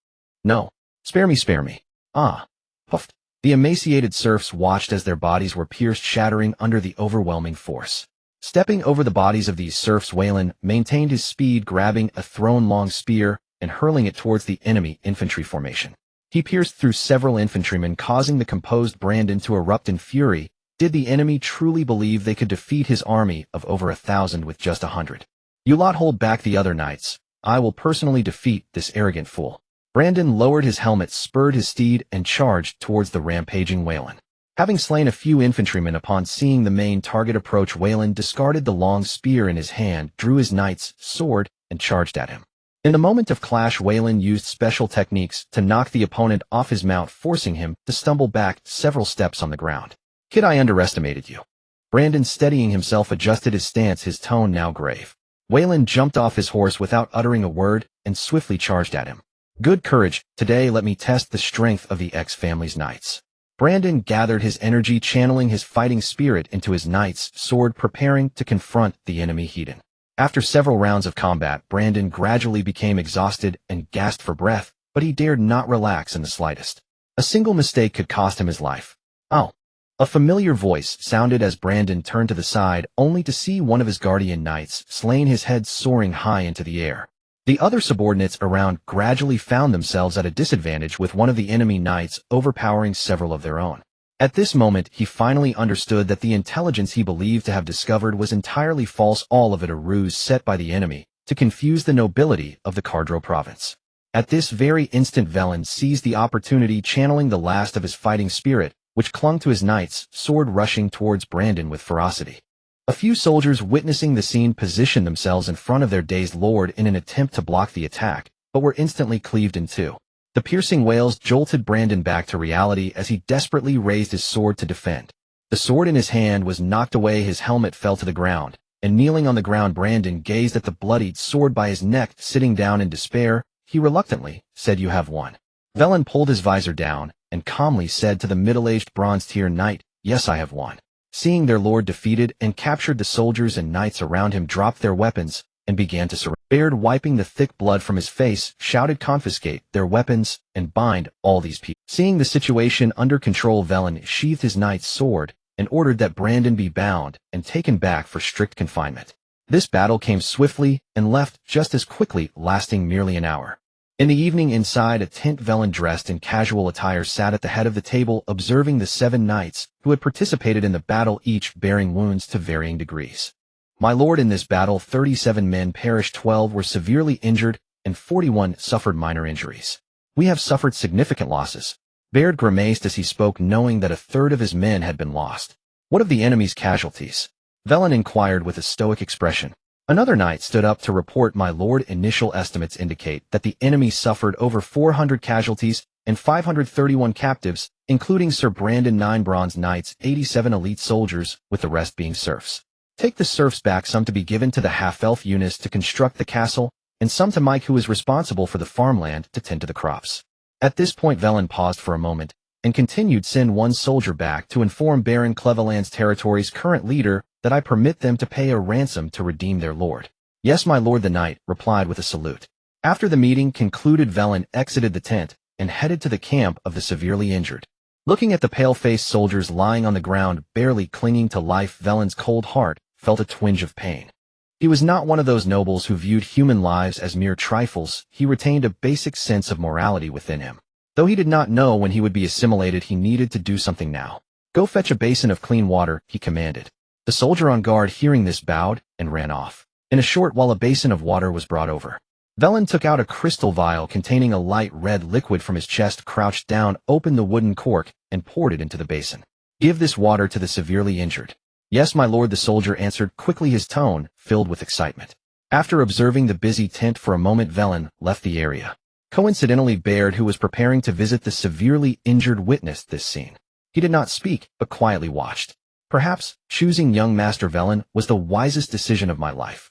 "No. Spare me, spare me." "Ah." Puffed. The emaciated serfs watched as their bodies were pierced, shattering under the overwhelming force. Stepping over the bodies of these serfs, Wayland maintained his speed, grabbing a thrown-long spear and hurling it towards the enemy infantry formation. He pierced through several infantrymen, causing the composed Brandon to erupt in fury. Did the enemy truly believe they could defeat his army of over 1,000 with just 100? "You lot hold back the other knights. I will personally defeat this arrogant fool." Brandon lowered his helmet, spurred his steed, and charged towards the rampaging Wayland. Having slain a few infantrymen, upon seeing the main target approach, Wayland discarded the long spear in his hand, drew his knight's sword, and charged at him. In the moment of clash, Wayland used special techniques to knock the opponent off his mount, forcing him to stumble back several steps on the ground. "Kid, I underestimated you." Brandon, steadying himself, adjusted his stance, his tone now grave. Wayland jumped off his horse without uttering a word and swiftly charged at him. "Good courage. Today let me test the strength of the X-family's knights." Brandon gathered his energy, channeling his fighting spirit into his knight's sword, preparing to confront the enemy heathen. After several rounds of combat, Brandon gradually became exhausted and gasped for breath, but he dared not relax in the slightest. A single mistake could cost him his life. "Oh." A familiar voice sounded as Brandon turned to the side, only to see one of his guardian knights slain, his head soaring high into the air. The other subordinates around gradually found themselves at a disadvantage, with one of the enemy knights overpowering several of their own. At this moment, he finally understood that the intelligence he believed to have discovered was entirely false, all of it a ruse set by the enemy to confuse the nobility of the Cardro province. At this very instant, Veyrin seized the opportunity, channeling the last of his fighting spirit, which clung to his knight's sword, rushing towards Brandon with ferocity. A few soldiers witnessing the scene positioned themselves in front of their dazed lord in an attempt to block the attack, but were instantly cleaved in two. The piercing wails jolted Brandon back to reality as he desperately raised his sword to defend. The sword in his hand was knocked away, his helmet fell to the ground, and kneeling on the ground Brandon gazed at the bloodied sword by his neck. Sitting down in despair, he reluctantly said, "You have won." Veyrin pulled his visor down and calmly said to the middle-aged bronze-tier knight, "Yes, I have won." Seeing their lord defeated and captured, the soldiers and knights around him dropped their weapons and began to surrender. Baird, wiping the thick blood from his face, shouted, "Confiscate their weapons and bind all these people." Seeing the situation under control, Veyrin sheathed his knight's sword and ordered that Brandon be bound and taken back for strict confinement. This battle came swiftly and left just as quickly, lasting merely an hour. In the evening, inside a tent, Veyrin, dressed in casual attire, sat at the head of the table observing the 7 knights who had participated in the battle, each bearing wounds to varying degrees. "My lord, in this battle 37 men perished, 12 were severely injured, and 41 suffered minor injuries. We have suffered significant losses." Baird grimaced as he spoke, knowing that a third of his men had been lost. "What of the enemy's casualties?" Veyrin inquired with a stoic expression. Another knight stood up to report, "My lord, initial estimates indicate that the enemy suffered over 400 casualties and 531 captives, including Sir Brandon, 9 bronze knights, 87 elite soldiers, with the rest being serfs. Take the serfs back, some to be given to the half-elf Eunice to construct the castle, and some to Mike, who is responsible for the farmland, to tend to the crops." At this point, Veyrin paused for a moment and continued, "Send 1 soldier back to inform Barren, Cleveland's territory's current leader, that I permit them to pay a ransom to redeem their lord." "Yes, my lord," the knight replied with a salute. After the meeting concluded, Veyrin exited the tent and headed to the camp of the severely injured. Looking at the pale-faced soldiers lying on the ground, barely clinging to life, Veyrin's cold heart felt a twinge of pain. He was not one of those nobles who viewed human lives as mere trifles. He retained a basic sense of morality within him. Though he did not know when he would be assimilated, he needed to do something now. "Go fetch a basin of clean water," he commanded. The soldier on guard, hearing this, bowed and ran off. In a short while, a basin of water was brought over. Veyrin took out a crystal vial containing a light red liquid from his chest, crouched down, opened the wooden cork, and poured it into the basin. "Give this water to the severely injured." "Yes, my lord," the soldier answered quickly, his tone filled with excitement. After observing the busy tent for a moment, Veyrin left the area. Coincidentally, Baird, who was preparing to visit the severely injured, witnessed this scene. He did not speak, but quietly watched. "Perhaps choosing young Master Veyrin was the wisest decision of my life.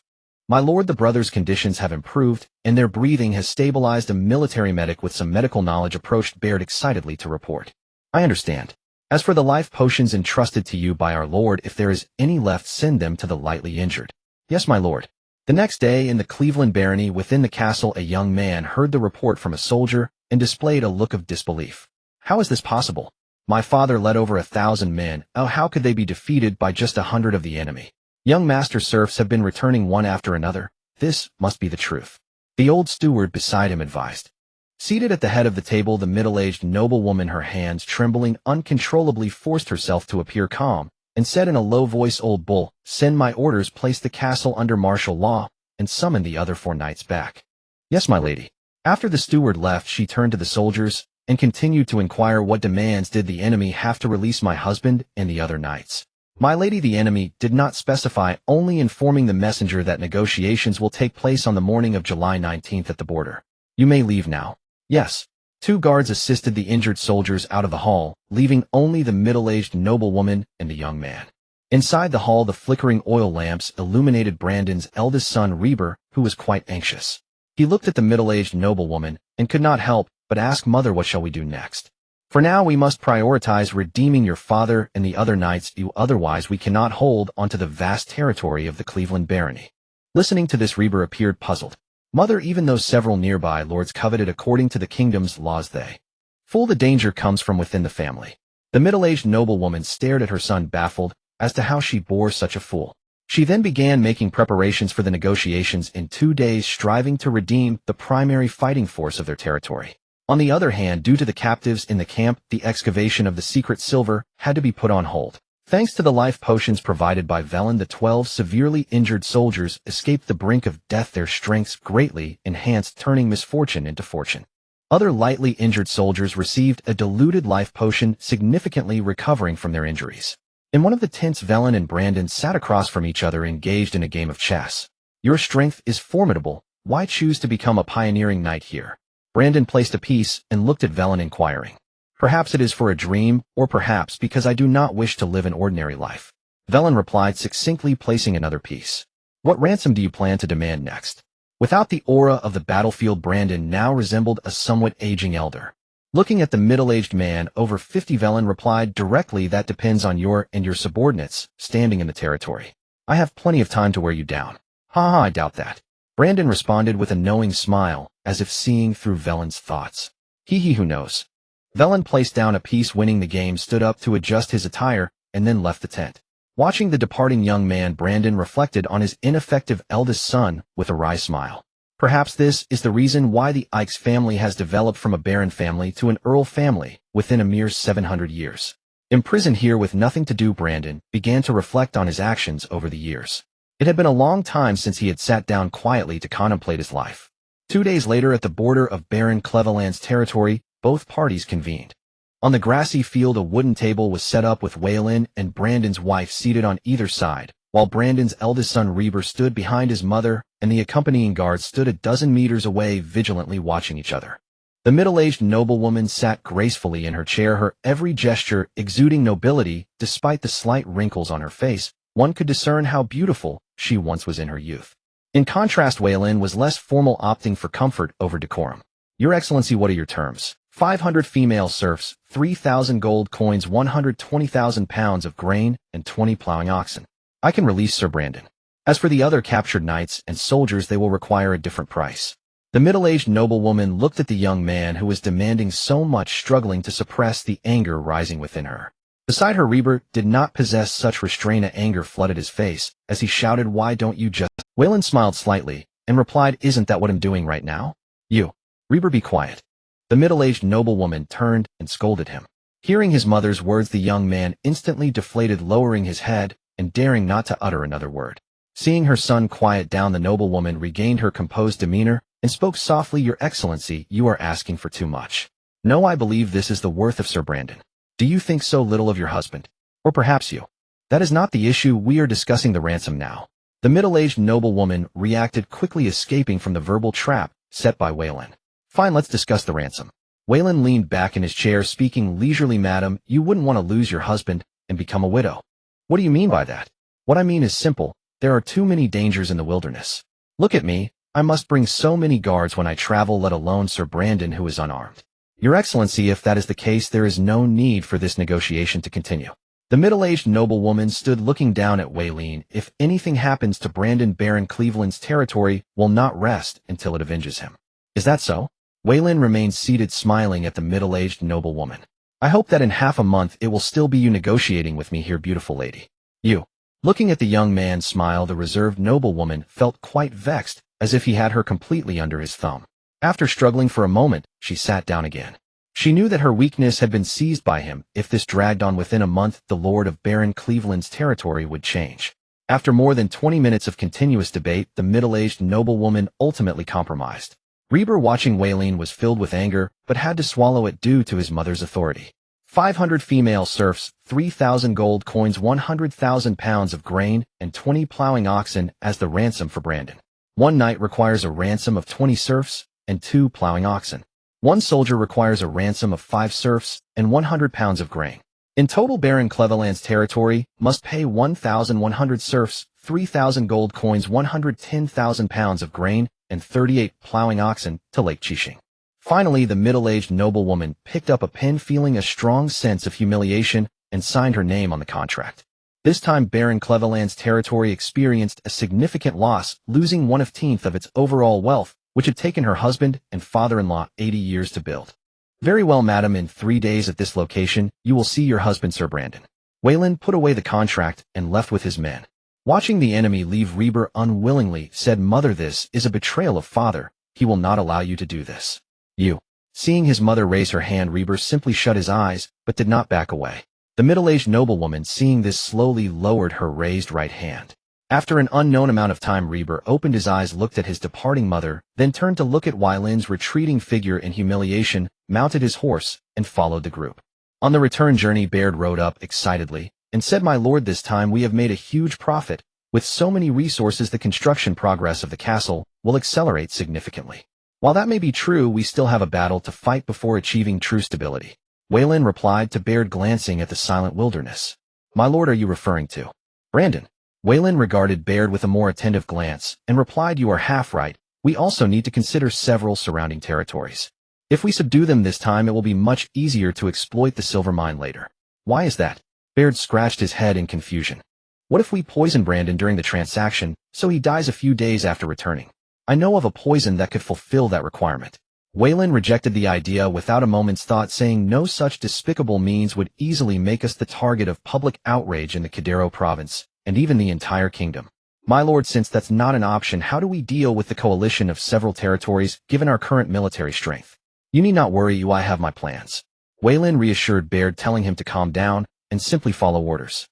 My lord, the brothers' conditions have improved, and their breathing has stabilized." A military medic with some medical knowledge approached Baird excitedly to report. "I understand. As for the life potions entrusted to you by our lord, if there is any left, send them to the lightly injured." "Yes, my lord." The next day, in the Cleveland barony within the castle, a young man heard the report from a soldier and displayed a look of disbelief. "How is this possible? My father led over 1,000 men. Oh, how could they be defeated by just 100 of the enemy? Young master serfs have been returning one after another. This must be the truth." The old steward beside him advised. Seated at the head of the table, the middle-aged noblewoman, her hands trembling uncontrollably, forced herself to appear calm and said in a low voice, "Old bull, send my orders, place the castle under martial law, and summon the other 4 knights back." "Yes, my lady." After the steward left, she turned to the soldiers and continued to inquire, "What demands did the enemy have to release my husband and the other knights?" "My lady, the enemy did not specify, only informing the messenger that negotiations will take place on the morning of July 19th at the border. You may leave now." "Yes." 2 guards assisted the injured soldiers out of the hall, leaving only the middle-aged noblewoman and the young man. Inside the hall, the flickering oil lamps illuminated Brandon's eldest son, Reber, who was quite anxious. He looked at the middle-aged noblewoman and could not help but ask, "Mother, what shall we do next?" "For now, we must prioritize redeeming your father and the other knights, otherwise we cannot hold onto the vast territory of the Cleveland barony." Listening to this, Reber appeared puzzled. "Mother, even though several nearby lords coveted according to the kingdom's laws, they full the danger comes from within the family." The middle-aged noblewoman stared at her son, baffled as to how she bore such a fool. She then began making preparations for the negotiations in 2 days, striving to redeem the primary fighting force of their territory. On the other hand, due to the captives in the camp, the excavation of the secret silver had to be put on hold. Thanks to the life potions provided by Veyrin, the 12 severely injured soldiers escaped the brink of death, their strengths greatly enhanced, turning misfortune into fortune. Other lightly injured soldiers received a diluted life potion, significantly recovering from their injuries. In one of the tents, Veyrin and Brandon sat across from each other, engaged in a game of chess. Your strength is formidable. Why choose to become a pioneering knight here? Brandon placed a piece and looked at Veyrin, inquiring. Perhaps it is for a dream, or perhaps because I do not wish to live an ordinary life. Veyrin replied succinctly, placing another piece. What ransom do you plan to demand next? Without the aura of the battlefield, Brandon now resembled a somewhat aging elder. Looking at the middle-aged man over 50, Veyrin replied directly, that depends on your and your subordinates standing in the territory. I have plenty of time to wear you down. Ha ha, I doubt that. Brandon responded with a knowing smile, as if seeing through Veyrin's thoughts. He who knows. Veyrin placed down a piece, winning the game, stood up to adjust his attire, and then left the tent. Watching the departing young man, Brandon reflected on his ineffective eldest son with a wry smile. Perhaps this is the reason why the Ikes family has developed from a Barren family to an Earl family within a mere 700 years. Imprisoned here with nothing to do, Brandon began to reflect on his actions over the years. It had been a long time since he had sat down quietly to contemplate his life. 2 days later, at the border of Barren Cleveland's territory, both parties convened. On the grassy field, a wooden table was set up with Veyrin and Brandon's wife seated on either side, while Brandon's eldest son Reber stood behind his mother, and the accompanying guards stood a dozen meters away, vigilantly watching each other. The middle-aged noblewoman sat gracefully in her chair, her every gesture exuding nobility. Despite the slight wrinkles on her face, one could discern how beautiful she once was in her youth. In contrast, Veyrin was less formal, opting for comfort over decorum. Your Excellency, what are your terms? 500 female serfs, 3,000 gold coins, 120,000 pounds of grain, and 20 plowing oxen. I can release Sir Brandon. As for the other captured knights and soldiers, they will require a different price. The middle-aged noblewoman looked at the young man who was demanding so much, struggling to suppress the anger rising within her. Beside her, Reber did not possess such restraint. Anger flooded his face as he shouted, "Why don't you just—" Veyrin smiled slightly and replied, "Isn't that what I'm doing right now? You, Reber, be quiet." The middle-aged noblewoman turned and scolded him. Hearing his mother's words, the young man instantly deflated, lowering his head and daring not to utter another word. Seeing her son quiet down, the noblewoman regained her composed demeanor and spoke softly, "Your Excellency, you are asking for too much. No, I believe this is the worth of Sir Brandon. Do you think so little of your husband? Or perhaps you? That is not the issue. We are discussing the ransom now." The middle-aged noblewoman reacted quickly, escaping from the verbal trap set by Veyrin. "Fine, let's discuss the ransom." Veyrin leaned back in his chair, speaking leisurely. "Madam, you wouldn't want to lose your husband and become a widow." "What do you mean by that?" "What I mean is simple. There are too many dangers in the wilderness. Look at me. I must bring so many guards when I travel, let alone Sir Brandon, who is unarmed. Your Excellency, if that is the case, there is no need for this negotiation to continue." The middle-aged noblewoman stood looking down at Veyrin. "If anything happens to Brandon, Barren Cleveland's territory will not rest until it avenges him. Is that so?" Veyrin remained seated, smiling at the middle-aged noblewoman. "I hope that in half a month it will still be you negotiating with me here, beautiful lady. You." Looking at the young man's smile, the reserved noblewoman felt quite vexed, as if he had her completely under his thumb. After struggling for a moment, she sat down again. She knew that her weakness had been seized by him. If this dragged on, within a month, the Lord of Barren Cleveland's territory would change. After more than 20 minutes of continuous debate, the middle-aged noblewoman ultimately compromised. Reber, watching Veyrin, was filled with anger, but had to swallow it due to his mother's authority. 500 female serfs, 3,000 gold coins, 100,000 pounds of grain, and 20 plowing oxen as the ransom for Brandon. One knight requires a ransom of 20 serfs and 2 plowing oxen. One soldier requires a ransom of 5 serfs and 100 pounds of grain. In total, Barren Cleveland's territory must pay 1,100 serfs, 3,000 gold coins, 110,000 pounds of grain, and 38 plowing oxen to Lake Chishing. Finally, the middle-aged noblewoman picked up a pen, feeling a strong sense of humiliation, and signed her name on the contract. This time, Barren Cleveland's territory experienced a significant loss, losing 1/10 of its overall wealth, which had taken her husband and father-in-law 80 years to build. "Very well, madam. In 3 days at this location, you will see your husband, Sir Brandon." Veyrin put away the contract and left with his men. Watching the enemy leave, Reber unwillingly said, "Mother, this is a betrayal of father. He will not allow you to do this." "You." Seeing his mother raise her hand, Reber simply shut his eyes, but did not back away. The middle-aged noblewoman, seeing this, slowly lowered her raised right hand. After an unknown amount of time, Reber opened his eyes, looked at his departing mother, then turned to look at Veyrin's retreating figure in humiliation, mounted his horse, and followed the group. On the return journey, Baird rode up excitedly, and said, "My lord, this time we have made a huge profit. With so many resources, the construction progress of the castle will accelerate significantly. While that may be true, we still have a battle to fight before achieving true stability." Veyrin replied to Baird, glancing at the silent wilderness. "My lord, are you referring to Brandon?" Veyrin regarded Baird with a more attentive glance and replied, "You are half right. We also need to consider several surrounding territories. If we subdue them this time, it will be much easier to exploit the silver mine later." "Why is that?" Baird scratched his head in confusion. "What if we poison Brandon during the transaction so he dies a few days after returning? I know of a poison that could fulfill that requirement." Veyrin rejected the idea without a moment's thought, saying no such despicable means would easily make us the target of public outrage in the Cadero province, and even the entire kingdom. "My lord, since that's not an option, how do we deal with the coalition of several territories given our current military strength?" "You need not worry, I have my plans." Veyrin reassured Baird, telling him to calm down and simply follow orders.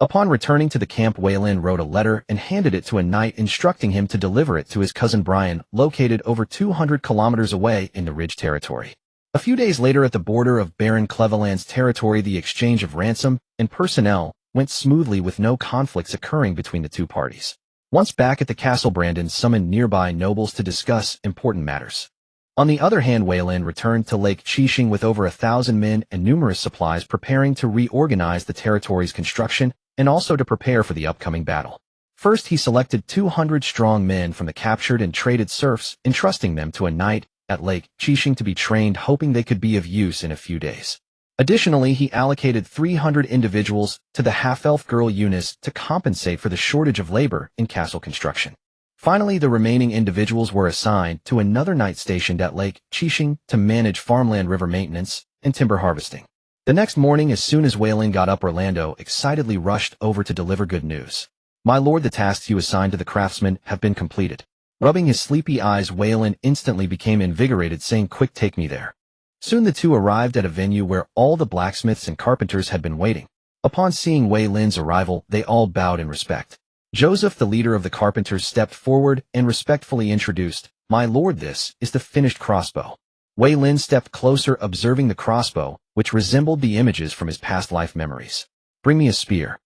Upon returning to the camp, Veyrin wrote a letter and handed it to a knight, instructing him to deliver it to his cousin Brian, located over 200 kilometers away in the Ridge territory. A few days later, at the border of Barren Cleveland's territory, the exchange of ransom and personnel went smoothly, with no conflicts occurring between the two parties. Once back at the castle, Brandon summoned nearby nobles to discuss important matters. On the other hand, Veyrin returned to Lake Chishing with over 1,000 men and numerous supplies, preparing to reorganize the territory's construction and also to prepare for the upcoming battle. First, he selected 200 strong men from the captured and traded serfs, entrusting them to a knight at Lake Chishing to be trained, hoping they could be of use in a few days. Additionally, he allocated 300 individuals to the half-elf girl Eunice to compensate for the shortage of labor in castle construction. Finally, the remaining individuals were assigned to another knight stationed at Lake Chishing to manage farmland, river maintenance, and timber harvesting. The next morning, as soon as Veyrin got up, Orlando excitedly rushed over to deliver good news. "My lord, the tasks you assigned to the craftsmen have been completed." Rubbing his sleepy eyes, Veyrin instantly became invigorated, saying, "Quick, take me there." Soon the two arrived at a venue where all the blacksmiths and carpenters had been waiting. Upon seeing Veyrin's arrival, they all bowed in respect. Joseph, the leader of the carpenters, stepped forward and respectfully introduced, "My lord, this is the finished crossbow." Veyrin stepped closer, observing the crossbow, which resembled the images from his past life memories. "Bring me a spear."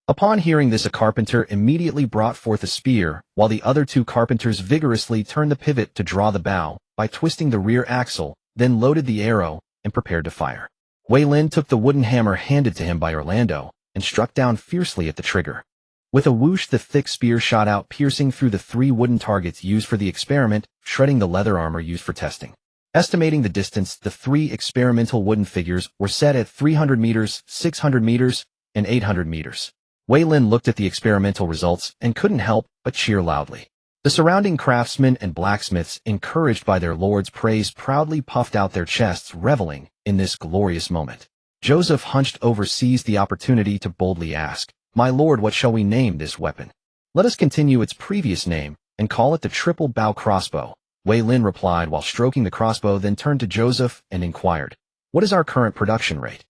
Upon hearing this, a carpenter immediately brought forth a spear, while the other two carpenters vigorously turned the pivot to draw the bow by twisting the rear axle, then loaded the arrow and prepared to fire. Veyrin took the wooden hammer handed to him by Orlando and struck down fiercely at the trigger. With a whoosh, the thick spear shot out, piercing through the 3 wooden targets used for the experiment, shredding the leather armor used for testing. Estimating the distance, the 3 experimental wooden figures were set at 300 meters, 600 meters, and 800 meters. Veyrin looked at the experimental results and couldn't help but cheer loudly. The surrounding craftsmen and blacksmiths, encouraged by their lord's praise, proudly puffed out their chests, reveling in this glorious moment. Joseph, hunched over, seized the opportunity to boldly ask, "My lord, what shall we name this weapon?" "Let us continue its previous name and call it the triple bow crossbow," Veyrin replied while stroking the crossbow, then turned to Joseph and inquired, "What is our current production rate?"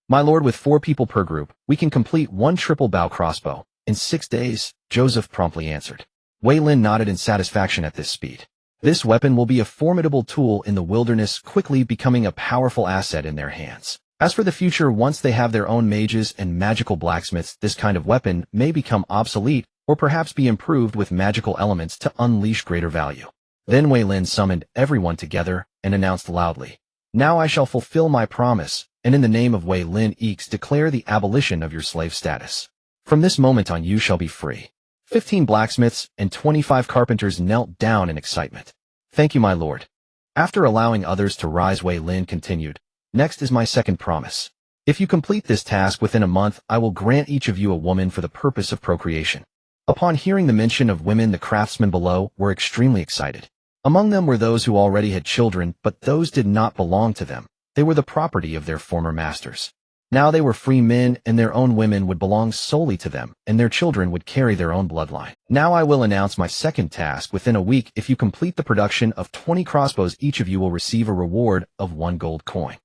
"My lord, with 4 people per group, we can complete 1 triple bow crossbow in 6 days," Joseph promptly answered. Veyrin nodded in satisfaction at this speed. This weapon will be a formidable tool in the wilderness, quickly becoming a powerful asset in their hands. As for the future, once they have their own mages and magical blacksmiths, this kind of weapon may become obsolete or perhaps be improved with magical elements to unleash greater value. Then Veyrin summoned everyone together and announced loudly, "Now I shall fulfill my promise, and in the name of Veyrin X declare the abolition of your slave status. From this moment on you shall be free." 15 blacksmiths and 25 carpenters knelt down in excitement. "Thank you, my lord." After allowing others to rise, Veyrin continued, "Next is my second promise. If you complete this task within a month, I will grant each of you a woman for the purpose of procreation." Upon hearing the mention of women, the craftsmen below were extremely excited. Among them were those who already had children, but those did not belong to them. They were the property of their former masters. Now they were free men, and their own women would belong solely to them, and their children would carry their own bloodline. "Now I will announce my second task. Within a week, if you complete the production of 20 crossbows, each of you will receive a reward of 1 gold coin.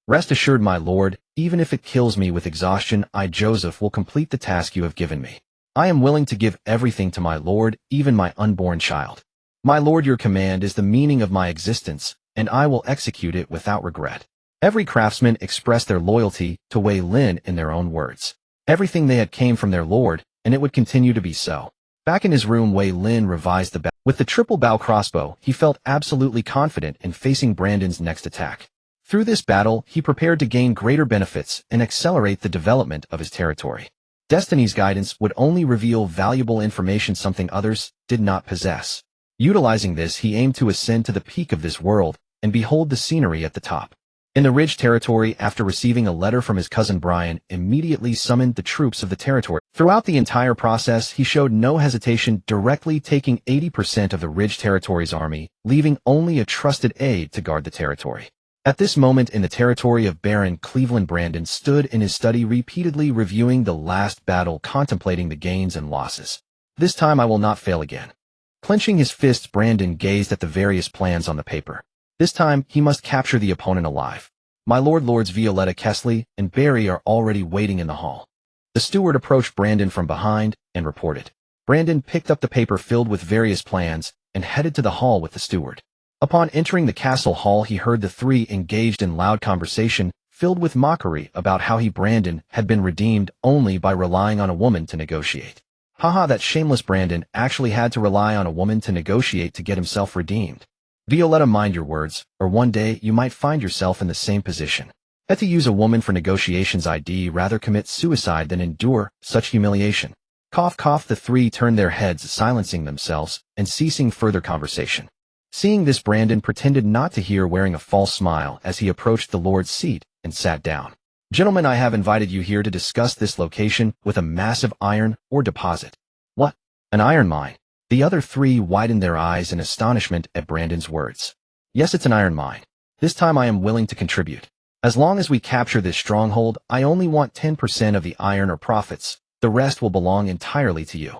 Rest assured, my lord, even if it kills me with exhaustion, I, Joseph, will complete the task you have given me. I am willing to give everything to my lord, even my unborn child. My lord, your command is the meaning of my existence, and I will execute it without regret." Every craftsman expressed their loyalty to Veyrin in their own words. Everything they had came from their lord, and it would continue to be so. Back in his room, Wei Lin revised the battle. With the triple bow crossbow, he felt absolutely confident in facing Brandon's next attack. Through this battle, he prepared to gain greater benefits and accelerate the development of his territory. Destiny's guidance would only reveal valuable information, something others did not possess. Utilizing this, he aimed to ascend to the peak of this world and behold the scenery at the top. In the Ridge territory, after receiving a letter from his cousin Brian, immediately summoned the troops of the territory. Throughout the entire process, he showed no hesitation, directly taking 80% of the Ridge territory's army, leaving only a trusted aide to guard the territory. At this moment in the territory of Barren, Cleveland, Brandon stood in his study, repeatedly reviewing the last battle, contemplating the gains and losses. This time I will not fail again. Clenching his fists, Brandon gazed at the various plans on the paper. This time, he must capture the opponent alive. My lords Violetta, Kesley, and Barry are already waiting in the hall. The steward approached Brandon from behind and reported. Brandon picked up the paper filled with various plans and headed to the hall with the steward. Upon entering the castle hall, he heard the three engaged in loud conversation, filled with mockery about how he, Brandon, had been redeemed only by relying on a woman to negotiate. Haha, that shameless Brandon actually had to rely on a woman to negotiate to get himself redeemed. Violetta, mind your words, or one day you might find yourself in the same position. Had to use a woman for negotiations, I'd rather commit suicide than endure such humiliation. Cough, cough. The three turned their heads, silencing themselves and ceasing further conversation. Seeing this, Brandon pretended not to hear, wearing a false smile as he approached the lord's seat and sat down. Gentlemen, I have invited you here to discuss this location with a massive iron ore deposit. What? An iron mine? The other three widened their eyes in astonishment at Brandon's words. Yes, it's an iron mine. This time I am willing to contribute. As long as we capture this stronghold, I only want 10% of the iron or profits. The rest will belong entirely to you.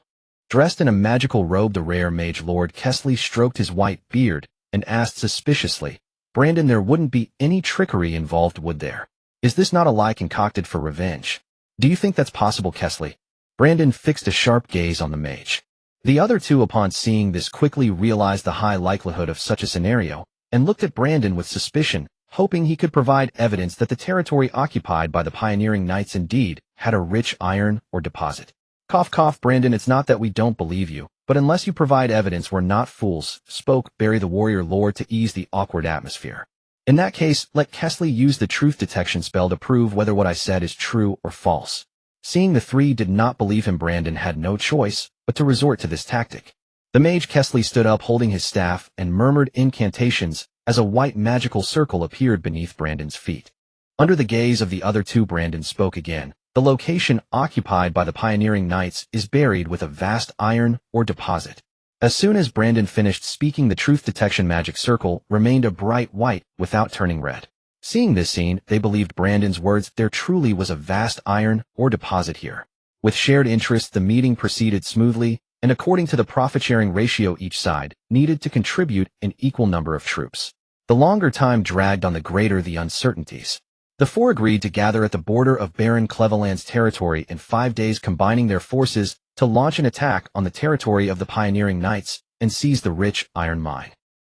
Dressed in a magical robe, the rare mage Lord Kesley stroked his white beard and asked suspiciously, Brandon, there wouldn't be any trickery involved, would there? Is this not a lie concocted for revenge? Do you think that's possible, Kesley? Brandon fixed a sharp gaze on the mage. The other two, upon seeing this, quickly realized the high likelihood of such a scenario and looked at Brandon with suspicion, hoping he could provide evidence that the territory occupied by the pioneering knights indeed had a rich iron ore deposit. Cough, cough. Brandon, it's not that we don't believe you, but unless you provide evidence, we're not fools, spoke Barry the warrior lord to ease the awkward atmosphere. In that case, let Kesley use the truth detection spell to prove whether what I said is true or false. Seeing the three did not believe him, Brandon had no choice but to resort to this tactic. The mage Kesley stood up, holding his staff, and murmured incantations as a white magical circle appeared beneath Brandon's feet. Under the gaze of the other two, Brandon spoke again. The location occupied by the pioneering knights is buried with a vast iron ore deposit. As soon as Brandon finished speaking, the truth detection magic circle remained a bright white without turning red. Seeing this scene, they believed Brandon's words. There truly was a vast iron ore deposit here. With shared interest, the meeting proceeded smoothly, and according to the profit-sharing ratio, each side needed to contribute an equal number of troops. The longer time dragged on, the greater the uncertainties. The four agreed to gather at the border of Barren Cleveland's territory in 5 days, combining their forces to launch an attack on the territory of the pioneering knights and seize the rich iron mine.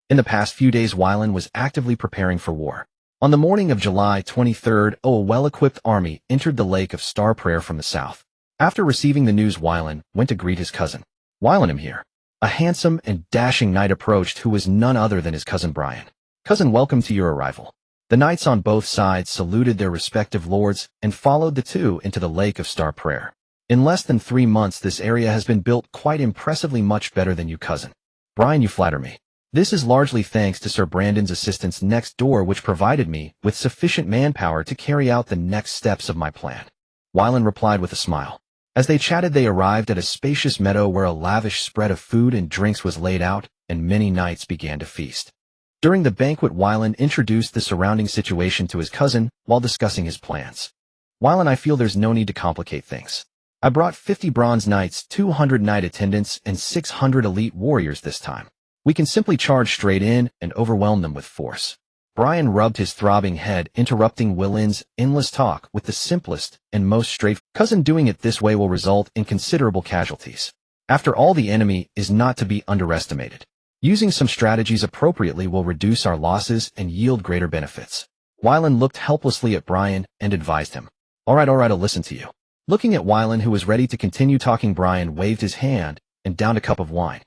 In the past few days, Weyrin was actively preparing for war. On the morning of July 23rd, a well-equipped army entered the Lake of Star Prayer from the south. After receiving the news, Weyrin went to greet his cousin. Weyrin, I'm here. A handsome and dashing knight approached, who was none other than his cousin Brian. Cousin, welcome to your arrival. The knights on both sides saluted their respective lords and followed the two into the Lake of Star Prayer. In less than 3 months, this area has been built quite impressively, much better than you, cousin. Brian, you flatter me. This is largely thanks to Sir Brandon's assistance next door, which provided me with sufficient manpower to carry out the next steps of my plan. Weyrin replied with a smile. As they chatted, they arrived at a spacious meadow where a lavish spread of food and drinks was laid out, and many knights began to feast. During the banquet, Weyrin introduced the surrounding situation to his cousin while discussing his plans. Weyrin, I feel there's no need to complicate things. I brought 50 bronze knights, 200 knight attendants, and 600 elite warriors this time. We can simply charge straight in and overwhelm them with force. Brian rubbed his throbbing head, interrupting Weyrin's endless talk with the simplest and most straightforward. Cousin, doing it this way will result in considerable casualties. After all, the enemy is not to be underestimated. Using some strategies appropriately will reduce our losses and yield greater benefits. Weyrin looked helplessly at Brian and advised him. All right, I'll listen to you. Looking at Wylan, who was ready to continue talking, Brian waved his hand and downed a cup of wine.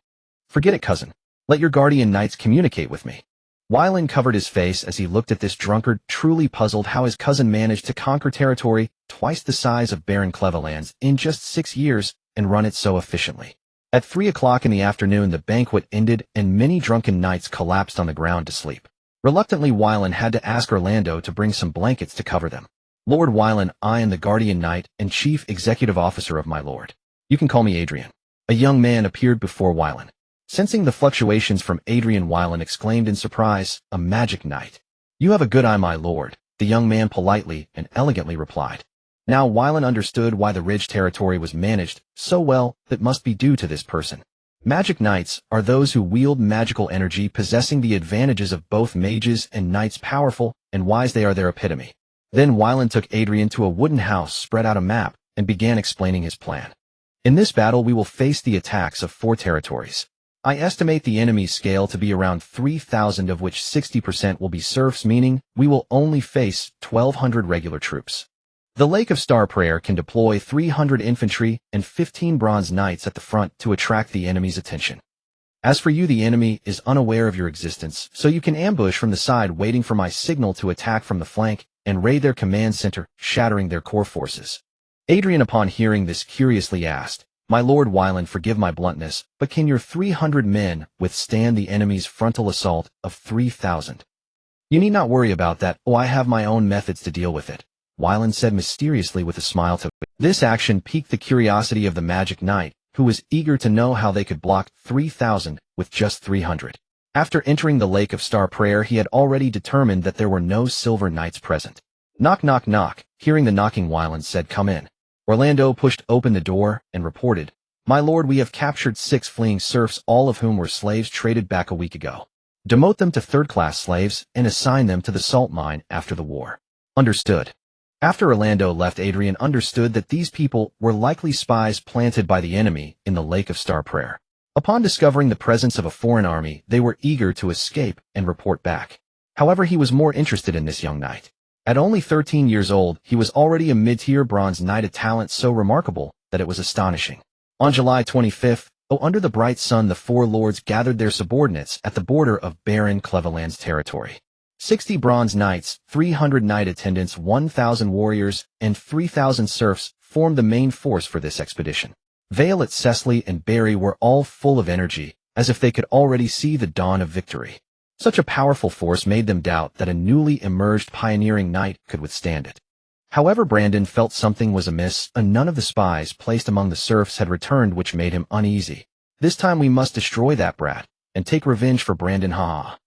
Forget it, cousin. Let your guardian knights communicate with me. Wylan covered his face as he looked at this drunkard, truly puzzled how his cousin managed to conquer territory twice the size of Barren Clevelands in just 6 years and run it so efficiently. At 3 o'clock in the afternoon, the banquet ended and many drunken knights collapsed on the ground to sleep. Reluctantly, Wylan had to ask Orlando to bring some blankets to cover them. Lord Wylan, I am the guardian knight and chief executive officer of my lord. You can call me Adrian. A young man appeared before Wylan. Sensing the fluctuations from Adrian, Wylan exclaimed in surprise, a magic knight. You have a good eye, my lord, the young man politely and elegantly replied. Now Wylan understood why the Ridge territory was managed so well. That must be due to this person. Magic knights are those who wield magical energy, possessing the advantages of both mages and knights. Powerful and wise, they are their epitome. Then Wylan took Adrian to a wooden house, spread out a map, and began explaining his plan. In this battle we will face the attacks of 4 territories. I estimate the enemy's scale to be around 3,000, of which 60% will be serfs, meaning we will only face 1,200 regular troops. The Lake of Star Prayer can deploy 300 infantry and 15 bronze knights at the front to attract the enemy's attention. As for you, the enemy is unaware of your existence, so you can ambush from the side, waiting for my signal to attack from the flank and raid their command center, shattering their core forces. Adrian, upon hearing this, curiously asked, My lord Wylan, forgive my bluntness, but can your 300 men withstand the enemy's frontal assault of 3,000? You need not worry about that. Oh, I have my own methods to deal with it, Wylan said mysteriously with a smile. This action piqued the curiosity of the magic knight, who was eager to know how they could block 3,000 with just 300. After entering the Lake of Star Prayer, he had already determined that there were no silver knights present. Knock, knock, knock. Hearing the knocking, Wylan said, Come in. Orlando pushed open the door and reported, My lord, we have captured 6 fleeing serfs, all of whom were slaves traded back a week ago. Demote them to third-class slaves and assign them to the salt mine after the war. Understood. After Orlando left, Adrian understood that these people were likely spies planted by the enemy in the Lake of Star Prayer. Upon discovering the presence of a foreign army, they were eager to escape and report back. However, he was more interested in this young knight. At only 13 years old, he was already a mid-tier bronze knight, a talent so remarkable that it was astonishing. On July 25th, under the bright sun, the 4 lords gathered their subordinates at the border of Barren Cleveland's territory. 60 bronze knights, 300 knight attendants, 1,000 warriors, and 3,000 serfs formed the main force for this expedition. Veyrin, Cecily, and Barry were all full of energy, as if they could already see the dawn of victory. Such a powerful force made them doubt that a newly emerged pioneering knight could withstand it. However, Brandon felt something was amiss. None of the spies placed among the serfs had returned, which made him uneasy. This time we must destroy that brat and take revenge for Brandon. Ha!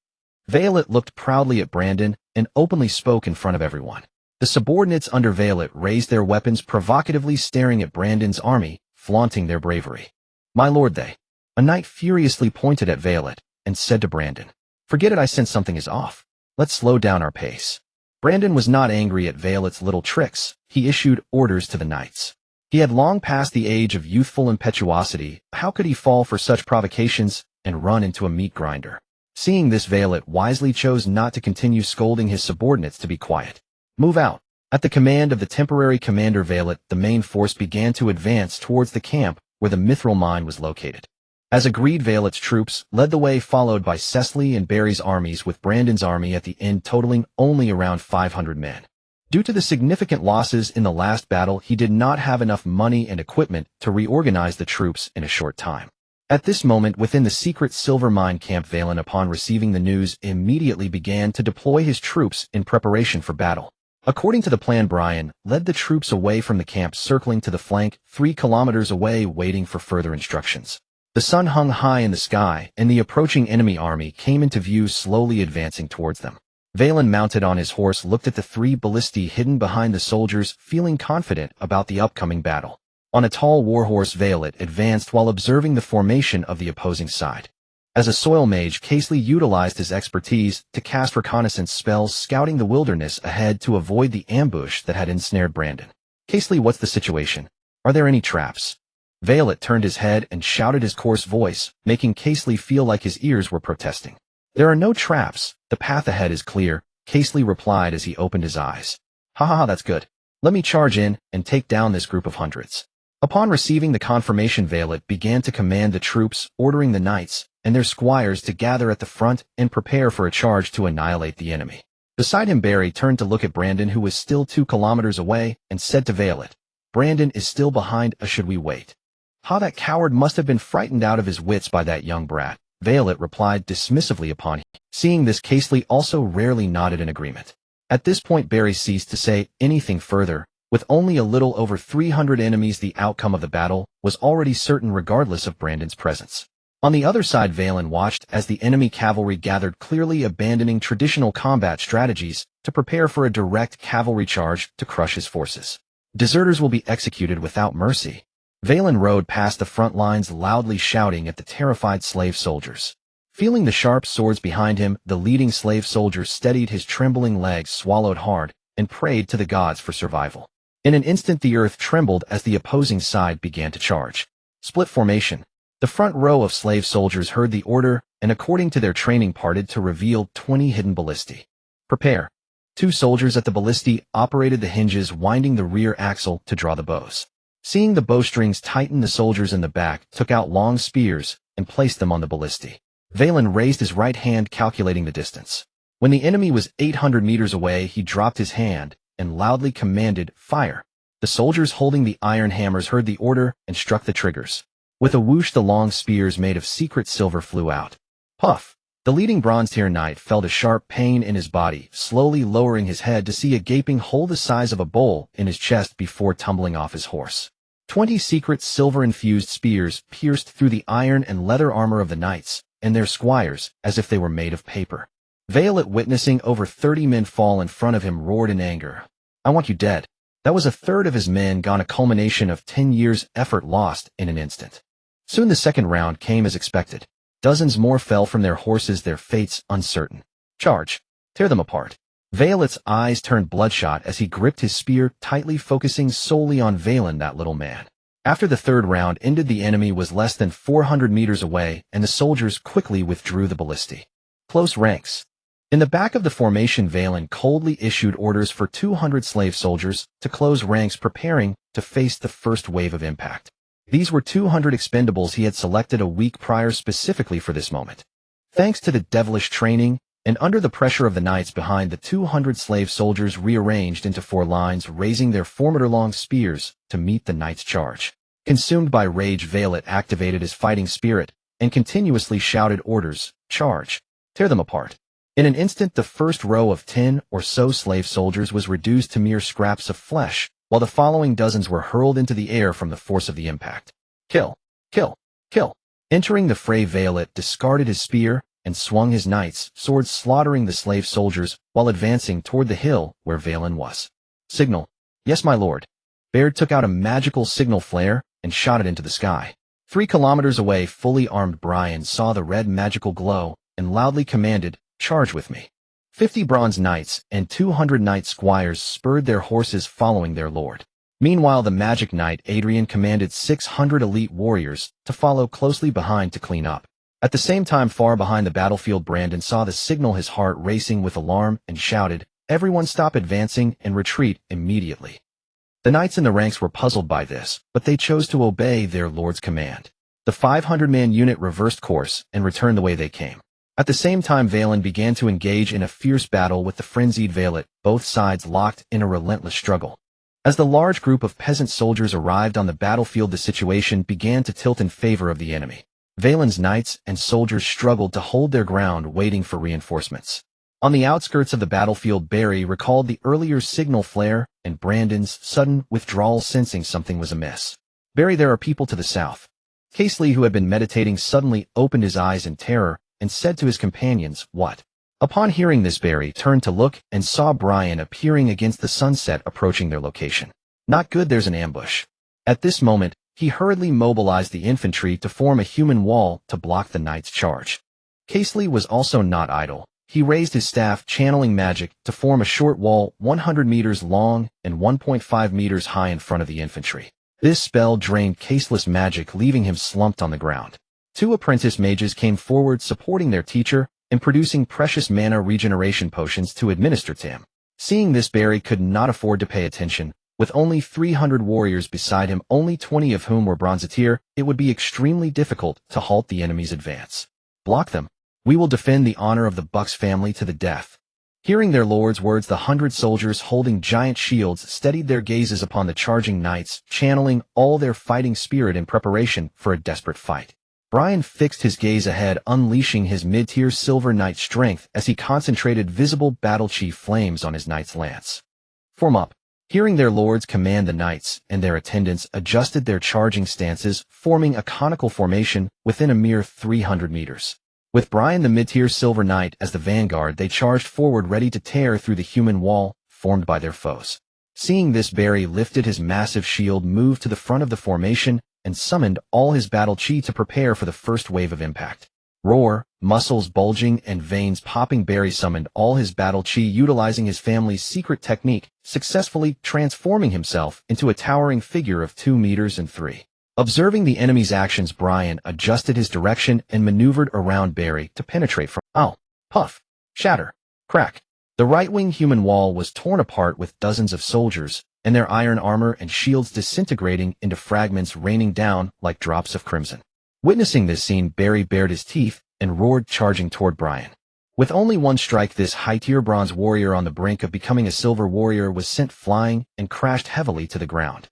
Veyrin looked proudly at Brandon and openly spoke in front of everyone. The subordinates under Veyrin raised their weapons, provocatively staring at Brandon's army, flaunting their bravery. My lord, a knight furiously pointed at Veyrin and said to Brandon, Forget it, I sense something is off. Let's slow down our pace. Brandon was not angry at Veyrin's little tricks. He issued orders to the knights. He had long passed the age of youthful impetuosity. How could he fall for such provocations and run into a meat grinder? Seeing this, Veyrin wisely chose not to continue scolding his subordinates to be quiet. Move out. At the command of the temporary commander Veyrin, the main force began to advance towards the camp where the mithril mine was located. As agreed, Veyrin's troops led the way, followed by Cecily and Barry's armies, with Brandon's army at the end totaling only around 500 men. Due to the significant losses in the last battle, he did not have enough money and equipment to reorganize the troops in a short time. At this moment, within the secret silver mine camp, Veyrin, upon receiving the news, immediately began to deploy his troops in preparation for battle. According to the plan, Brian led the troops away from the camp, circling to the flank 3 kilometers away, waiting for further instructions. The sun hung high in the sky, and the approaching enemy army came into view, slowly advancing towards them. Veyrin, mounted on his horse, looked at the 3 ballistae hidden behind the soldiers, feeling confident about the upcoming battle. On a tall warhorse, Veyrin advanced while observing the formation of the opposing side. As a soil mage, Casely utilized his expertise to cast reconnaissance spells, scouting the wilderness ahead to avoid the ambush that had ensnared Brandon. Casely, what's the situation? Are there any traps? Veyrin turned his head and shouted his coarse voice, making Casely feel like his ears were protesting. There are no traps. The path ahead is clear, Casely replied as he opened his eyes. Ha ha ha, that's good. Let me charge in and take down this group of hundreds." Upon receiving the confirmation, Veyrin began to command the troops, ordering the knights and their squires to gather at the front and prepare for a charge to annihilate the enemy. Beside him, Barry turned to look at Brandon, who was still 2 kilometers away, and said to Veyrin, "Brandon is still behind us. Should we wait?" "How that coward must have been frightened out of his wits by that young brat," Veyrin replied dismissively. Upon seeing this, Casely also rarely nodded in agreement. At this point, Barry ceased to say anything further. With only a little over 300 enemies, the outcome of the battle was already certain regardless of Brandon's presence. On the other side, Veyrin watched as the enemy cavalry gathered, clearly abandoning traditional combat strategies to prepare for a direct cavalry charge to crush his forces. "Deserters will be executed without mercy." Veyrin rode past the front lines, loudly shouting at the terrified slave soldiers. Feeling the sharp swords behind him, the leading slave soldier steadied his trembling legs, swallowed hard, and prayed to the gods for survival. In an instant, the earth trembled as the opposing side began to charge. Split formation. The front row of slave soldiers heard the order and, according to their training, parted to reveal 20 hidden ballistae. "Prepare." 2 soldiers at the ballistae operated the hinges, winding the rear axle to draw the bows. Seeing the bowstrings tighten, the soldiers in the back took out long spears and placed them on the ballistae. Veyrin raised his right hand, calculating the distance. When the enemy was 800 meters away, he dropped his hand and loudly commanded, "Fire." The soldiers holding the iron hammers heard the order and struck the triggers. With a whoosh, the long spears made of secret silver flew out. Puff! The leading bronze tier knight felt a sharp pain in his body, slowly lowering his head to see a gaping hole the size of a bowl in his chest before tumbling off his horse. 20 secret silver-infused spears pierced through the iron and leather armor of the knights and their squires as if they were made of paper. Veyrin, witnessing over 30 men fall in front of him, roared in anger, "I want you dead." That was a third of his men gone, a culmination of 10 years' effort lost in an instant. Soon the second round came as expected. Dozens more fell from their horses, their fates uncertain. "Charge! Tear them apart." Veyrin's eyes turned bloodshot as he gripped his spear tightly, focusing solely on Veyrin, that little man. After the third round ended, the enemy was less than 400 meters away, and the soldiers quickly withdrew the ballistae. Close ranks. In the back of the formation, Veyrin coldly issued orders for 200 slave soldiers to close ranks, preparing to face the first wave of impact. These were 200 expendables he had selected a week prior specifically for this moment. Thanks to the devilish training, and under the pressure of the knights behind, the 200 slave soldiers rearranged into 4 lines, raising their formidable-long spears to meet the knights' charge. Consumed by rage, Veyrin activated his fighting spirit and continuously shouted orders, "Charge! Tear them apart." In an instant, the first row of 10 or so slave soldiers was reduced to mere scraps of flesh, while the following dozens were hurled into the air from the force of the impact. Kill! Kill! Kill! Entering the fray, Veyrin discarded his spear and swung his knight's swords, slaughtering the slave soldiers while advancing toward the hill where Veyrin was. "Signal." "Yes, my lord." Barren took out a magical signal flare and shot it into the sky. 3 kilometers away, fully armed Barren saw the red magical glow and loudly commanded, "Charge with me." 50 bronze knights and 200 knight squires spurred their horses following their lord. Meanwhile, the magic knight Adrian commanded 600 elite warriors to follow closely behind to clean up. At the same time, far behind the battlefield, Brandon saw the signal, his heart racing with alarm, and shouted, "Everyone stop advancing and retreat immediately." The knights in the ranks were puzzled by this, but they chose to obey their lord's command. The 500-man unit reversed course and returned the way they came. At the same time, Veyrin began to engage in a fierce battle with the frenzied Veyrin, both sides locked in a relentless struggle. As the large group of peasant soldiers arrived on the battlefield, the situation began to tilt in favor of the enemy. Veyrin's knights and soldiers struggled to hold their ground, waiting for reinforcements. On the outskirts of the battlefield, Barry recalled the earlier signal flare and Brandon's sudden withdrawal, sensing something was amiss. "Barry, there are people to the south." Casely, who had been meditating, suddenly opened his eyes in terror and said to his companions, "What?" Upon hearing this, Barry turned to look and saw Barren appearing against the sunset, approaching their location. "Not good, there's an ambush." At this moment, he hurriedly mobilized the infantry to form a human wall to block the knights' charge. Casely was also not idle. He raised his staff, channeling magic, to form a short wall 100 meters long and 1.5 meters high in front of the infantry. This spell drained Casely's magic, leaving him slumped on the ground. 2 apprentice mages came forward, supporting their teacher and producing precious mana regeneration potions to administer to him. Seeing this, Barry could not afford to pay attention, With only 300 warriors beside him, only 20 of whom were bronzeteer, it would be extremely difficult to halt the enemy's advance. Block them. We will defend the honor of the Bucks family to the death. Hearing their lord's words, the 100 soldiers holding giant shields steadied their gazes upon the charging knights, channeling all their fighting spirit in preparation for a desperate fight. Brian fixed his gaze ahead, unleashing his mid-tier silver knight strength as he concentrated visible battle chief flames on his knight's lance. Form up. Hearing their lords command, the knights and their attendants adjusted their charging stances, forming a conical formation within a mere 300 meters. With Brian the mid-tier silver knight as the vanguard, they charged forward, ready to tear through the human wall formed by their foes. Seeing this, Barry lifted his massive shield, moved to the front of the formation, and summoned all his battle chi to prepare for the first wave of impact. Roar, muscles bulging and veins popping, Barry summoned all his battle chi, utilizing his family's secret technique, successfully transforming himself into a towering figure of 2 meters and 3. Observing the enemy's actions, Brian adjusted his direction and maneuvered around Barry to penetrate from puff, shatter, crack. The right-wing human wall was torn apart, with dozens of soldiers and their iron armor and shields disintegrating into fragments, raining down like drops of crimson. Witnessing this scene, Barry bared his teeth and roared, charging toward Brian. With only one strike, this high-tier bronze warrior on the brink of becoming a silver warrior was sent flying and crashed heavily to the ground.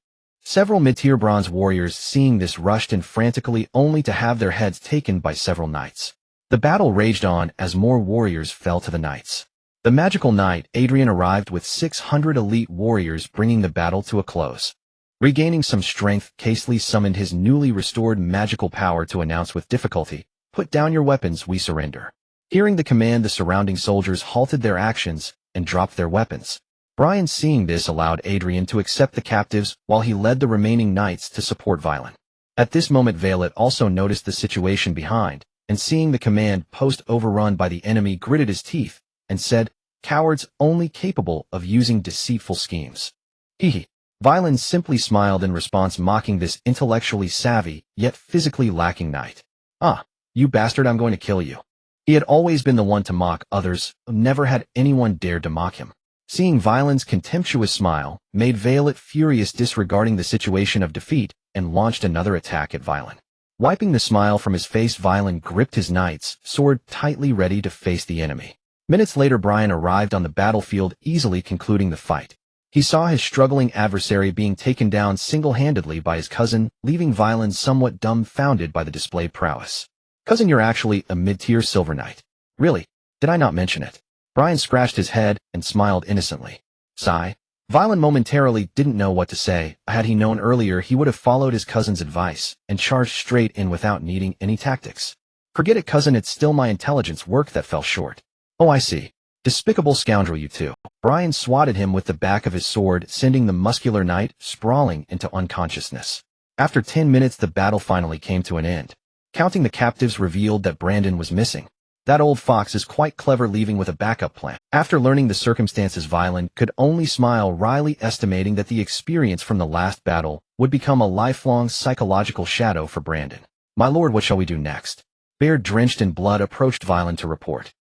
Several mid-tier bronze warriors, seeing this, rushed in frantically, only to have their heads taken by several knights. The battle raged on as more warriors fell to the knights. The magical knight Adrian arrived with 600 elite warriors, bringing the battle to a close. Regaining some strength, Casely summoned his newly restored magical power to announce with difficulty, "Put down your weapons, we surrender." Hearing the command, the surrounding soldiers halted their actions and dropped their weapons. Brian, seeing this, allowed Adrian to accept the captives while he led the remaining knights to support Veyrin. At this moment, Veyrin also noticed the situation behind, and seeing the command post overrun by the enemy, gritted his teeth and said, "Cowards, only capable of using deceitful schemes." Hee. Veyrin simply smiled in response, mocking this intellectually savvy yet physically lacking knight. "Ah, you bastard, I'm going to kill you." He had always been the one to mock others, never had anyone dared to mock him. Seeing Veyrin's contemptuous smile made Veyrin furious, disregarding the situation of defeat, and launched another attack at Veyrin. Wiping the smile from his face, Veyrin gripped his knight's sword tightly, ready to face the enemy. Minutes later, Brian arrived on the battlefield, easily concluding the fight. He saw his struggling adversary being taken down single-handedly by his cousin, leaving Veyrin somewhat dumbfounded by the displayed prowess. "Cousin, you're actually a mid-tier silver knight. Really? Did I not mention it?" Brian scratched his head and smiled innocently. Sigh. Veyrin momentarily didn't know what to say. Had he known earlier, he would have followed his cousin's advice and charged straight in without needing any tactics. "Forget it, cousin, it's still my intelligence work that fell short." "Oh, I see. Despicable scoundrel, you two." Brian swatted him with the back of his sword, sending the muscular knight sprawling into unconsciousness. After 10 minutes, the battle finally came to an end. Counting the captives revealed that Brandon was missing. That old fox is quite clever, leaving with a backup plan. After learning the circumstances, Veyrin could only smile wryly, estimating that the experience from the last battle would become a lifelong psychological shadow for Brandon. "My lord, what shall we do next?" Bear, drenched in blood, approached Veyrin to report.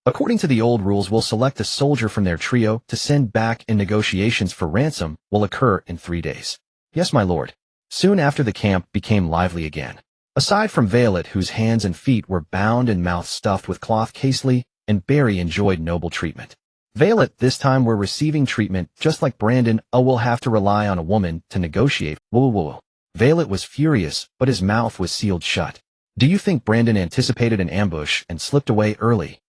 "According to the old rules, we'll select a soldier from their trio to send back, and negotiations for ransom will occur in 3 days." "Yes, my lord." Soon after, the camp became lively again. Aside from Veyrin, whose hands and feet were bound and mouth stuffed with cloth, Casely and Barry enjoyed noble treatment. Veyrin this time were receiving treatment just like Brandon. "Oh, we'll have to rely on a woman to negotiate." Whoa. Veyrin was furious, but his mouth was sealed shut. "Do you think Brandon anticipated an ambush and slipped away early?"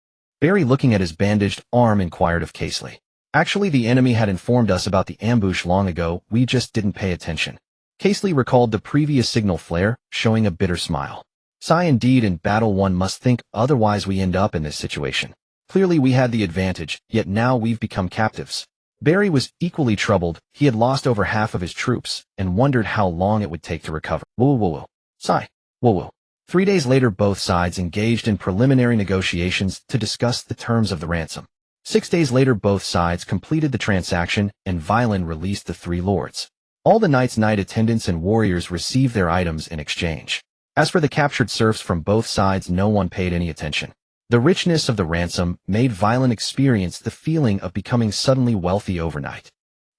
Barry, looking at his bandaged arm, inquired of Casely. "Actually, the enemy had informed us about the ambush long ago, we just didn't pay attention." Casely recalled the previous signal flare, showing a bitter smile. "Sigh, indeed, in battle one must think, otherwise we end up in this situation. Clearly we had the advantage, yet now we've become captives." Barry was equally troubled. He had lost over half of his troops, and wondered how long it would take to recover. Whoa. Sigh. Whoa. 3 days later, both sides engaged in preliminary negotiations to discuss the terms of the ransom. 6 days later, both sides completed the transaction, and Veyrin released the 3 lords. All the knights, knight attendants, and warriors received their items in exchange. As for the captured serfs from both sides, no one paid any attention. The richness of the ransom made Veyrin experience the feeling of becoming suddenly wealthy overnight.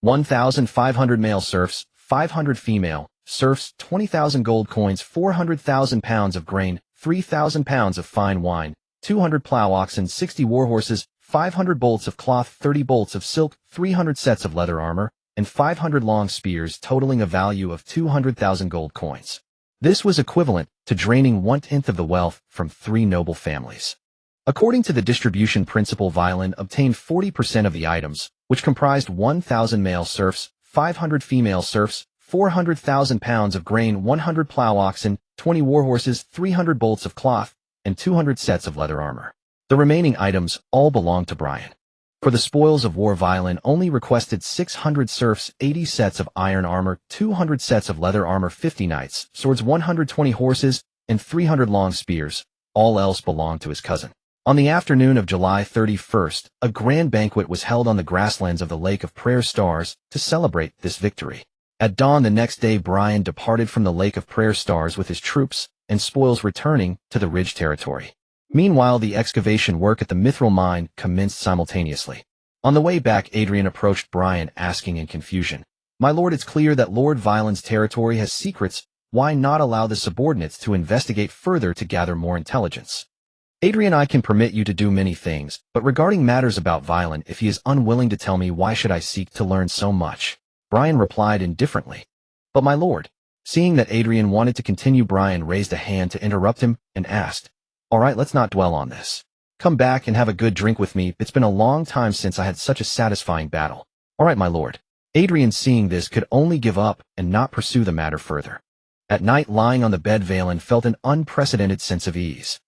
1,500 male serfs, 500 female serfs, 20,000 gold coins, 400,000 pounds of grain, 3,000 pounds of fine wine, 200 plow oxen, 60 war horses, 500 bolts of cloth, 30 bolts of silk, 300 sets of leather armor, and 500 long spears, totaling a value of 200,000 gold coins. This was equivalent to draining 1/10 of the wealth from 3 noble families. According to the distribution principle, Veyrin obtained 40% of the items, which comprised 1,000 male serfs, 500 female serfs, 400,000 pounds of grain, 100 plow oxen, 20 war horses, 300 bolts of cloth, and 200 sets of leather armor. The remaining items all belonged to Barren. For the spoils of war, Veyrin only requested 600 serfs, 80 sets of iron armor, 200 sets of leather armor, 50 knights, swords, 120 horses, and 300 long spears. All else belonged to his cousin. On the afternoon of July 31st, a grand banquet was held on the grasslands of the Lake of Prayer Stars to celebrate this victory. At dawn the next day, Barren departed from the Lake of Prayer Stars with his troops and spoils, returning to the Ridge territory. Meanwhile, the excavation work at the mithril mine commenced simultaneously. On the way back, Adrian approached Barren, asking in confusion, "My lord, it's clear that Lord Veyrin's territory has secrets. Why not allow the subordinates to investigate further to gather more intelligence?" "Adrian, I can permit you to do many things, but regarding matters about Veyrin, if he is unwilling to tell me, why should I seek to learn so much?" Barren replied indifferently. "But my lord." Seeing that Adrian wanted to continue, Barren raised a hand to interrupt him and asked, "All right, let's not dwell on this. Come back and have a good drink with me. It's been a long time since I had such a satisfying battle." "All right, my lord." Adrian, seeing this, could only give up and not pursue the matter further. At night, lying on the bed, Veyrin felt an unprecedented sense of ease.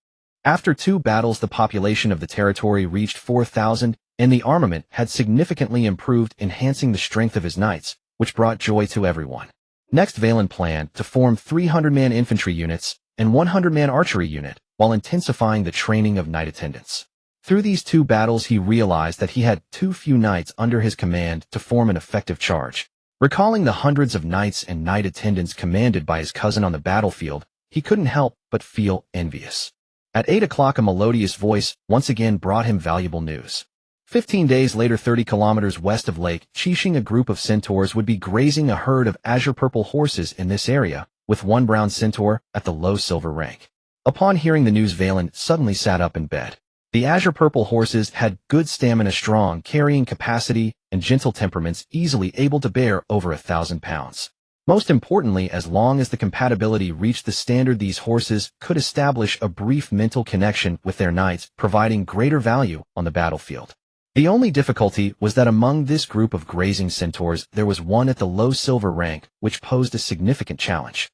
After 2 battles, the population of the territory reached 4,000, and the armament had significantly improved, enhancing the strength of his knights, which brought joy to everyone. Next, Veyrin planned to form 300-man infantry units and 100-man archery unit, while intensifying the training of knight attendants. Through these 2 battles, he realized that he had too few knights under his command to form an effective charge. Recalling the hundreds of knights and knight attendants commanded by his cousin on the battlefield, he couldn't help but feel envious. At 8 o'clock, a melodious voice once again brought him valuable news. 15 days later, 30 kilometers west of Lake Chishing, a group of centaurs would be grazing a herd of azure-purple horses in this area, with 1 brown centaur at the low silver rank. Upon hearing the news, Veyrin suddenly sat up in bed. The azure-purple horses had good stamina, strong carrying capacity, and gentle temperaments, easily able to bear over 1,000 pounds. Most importantly, as long as the compatibility reached the standard, these horses could establish a brief mental connection with their knights, providing greater value on the battlefield. The only difficulty was that among this group of grazing centaurs, there was one at the low silver rank, which posed a significant challenge.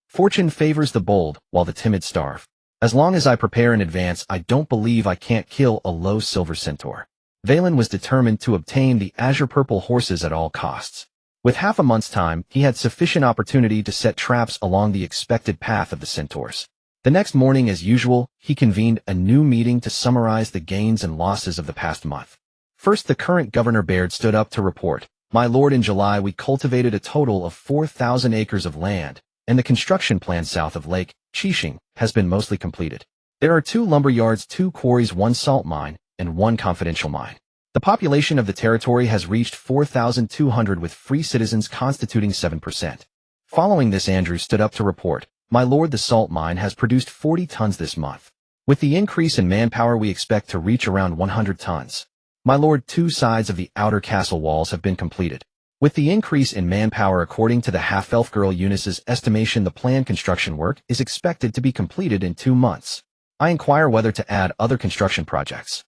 "Fortune favors the bold, while the timid starve. As long as I prepare in advance, I don't believe I can't kill a low silver centaur." Veyrin was determined to obtain the azure-purple horses at all costs. With half a month's time, he had sufficient opportunity to set traps along the expected path of the centaurs. The next morning, as usual, he convened a new meeting to summarize the gains and losses of the past month. First, the current governor Baird stood up to report, "My lord, in July we cultivated a total of 4,000 acres of land, and the construction plan south of Lake Chishing has been mostly completed. There are 2 lumber yards, 2 quarries, 1 salt mine, and 1 confidential mine. The population of the territory has reached 4,200, with free citizens constituting 7%. Following this, Andrew stood up to report, "My lord, the salt mine has produced 40 tons this month. With the increase in manpower, we expect to reach around 100 tons. My lord, 2 sides of the outer castle walls have been completed. With the increase in manpower, according to the half-elf girl Eunice's estimation, the planned construction work is expected to be completed in 2 months. I inquire whether to add other construction projects."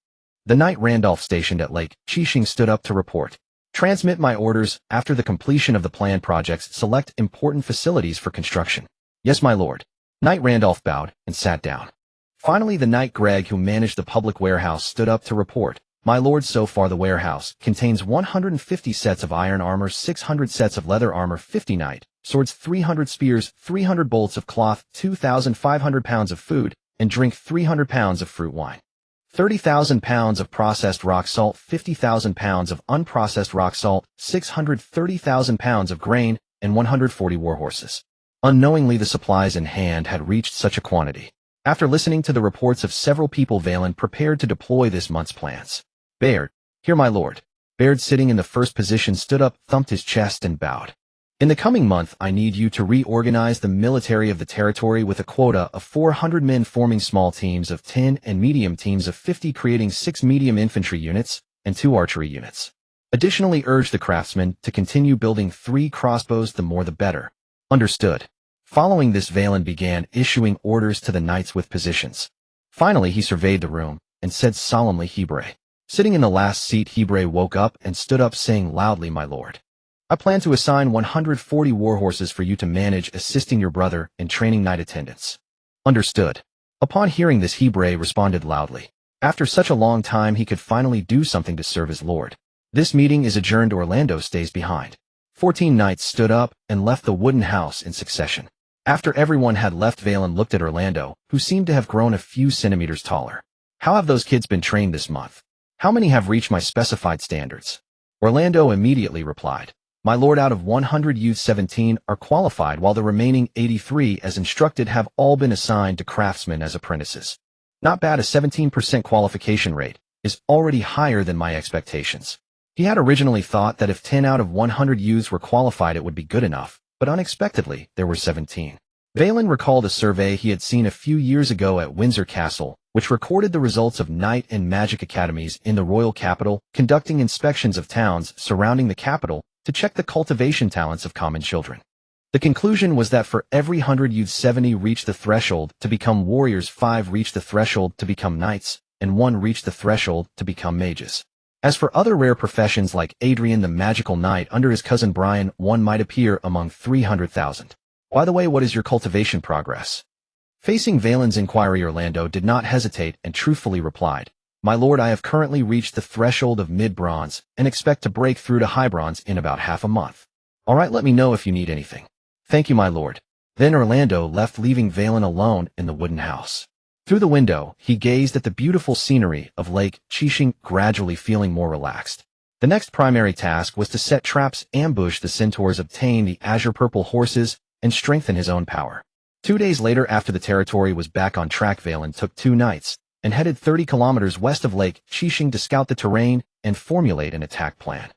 The knight Randolph, stationed at Lake Chishing, stood up to report, "Transmit my orders. After the completion of the planned projects, select important facilities for construction." "Yes, my lord." Knight Randolph bowed and sat down. Finally, the knight Greg, who managed the public warehouse, stood up to report, "My lord, so far the warehouse contains 150 sets of iron armor, 600 sets of leather armor, 50 knight swords, 300 spears, 300 bolts of cloth, 2,500 pounds of food and drink, 300 pounds of fruit wine, 30,000 pounds of processed rock salt, 50,000 pounds of unprocessed rock salt, 630,000 pounds of grain, and 140 war horses." Unknowingly, the supplies in hand had reached such a quantity. After listening to the reports of several people, Veyrin prepared to deploy this month's plans. "Baird." "Here, my lord." Baird, sitting in the first position, stood up, thumped his chest, and bowed. In the coming month, I need you to reorganize the military of the territory with a quota of 400 men, forming small teams of 10 and medium teams of 50, creating 6 medium infantry units and 2 archery units. Additionally, urge the craftsmen to continue building 3 crossbows, the more the better. Understood. Following this, Veyrin began issuing orders to the knights with positions. Finally, he surveyed the room and said solemnly, Hebre. Sitting in the last seat, Hebre woke up and stood up, saying loudly, My lord, I plan to assign 140 warhorses for you to manage, assisting your brother in training knight attendants. Understood. Upon hearing this, Hebre responded loudly. After such a long time, he could finally do something to serve his lord. This meeting is adjourned. Orlando stays behind. 14 knights stood up and left the wooden house in succession. After everyone had left, Veyrin looked at Orlando, who seemed to have grown a few centimeters taller. How have those kids been trained this month? How many have reached my specified standards? Orlando immediately replied, My lord, out of 100 youths, 17 are qualified, while the remaining 83, as instructed, have all been assigned to craftsmen as apprentices. Not bad. A 17% qualification rate is already higher than my expectations. He had originally thought that if 10 out of 100 youths were qualified, it would be good enough, but unexpectedly, there were 17. Veyrin recalled a survey he had seen a few years ago at Windsor Castle, which recorded the results of knight and magic academies in the royal capital, conducting inspections of towns surrounding the capital to check the cultivation talents of common children. The conclusion was that for every 100 youths, 70 reached the threshold to become warriors, 5 reached the threshold to become knights, and 1 reached the threshold to become mages. As for other rare professions like Adrian the magical knight under his cousin Brian, 1 might appear among 300,000. By the way, what is your cultivation progress? Facing Veyrin's inquiry, Orlando did not hesitate and truthfully replied, My lord, I have currently reached the threshold of mid-bronze and expect to break through to high bronze in about half a month. All right, let me know if you need anything. Thank you, my lord. Then Orlando left, leaving Veyrin alone in the wooden house. Through the window, he gazed at the beautiful scenery of Lake Chishing, gradually feeling more relaxed. The next primary task was to set traps, ambush the centaurs, obtain the azure purple horses, and strengthen his own power. 2 days later, after the territory was back on track, Veyrin took 2 knights and headed 30 kilometers west of Lake Chishing to scout the terrain and formulate an attack plan.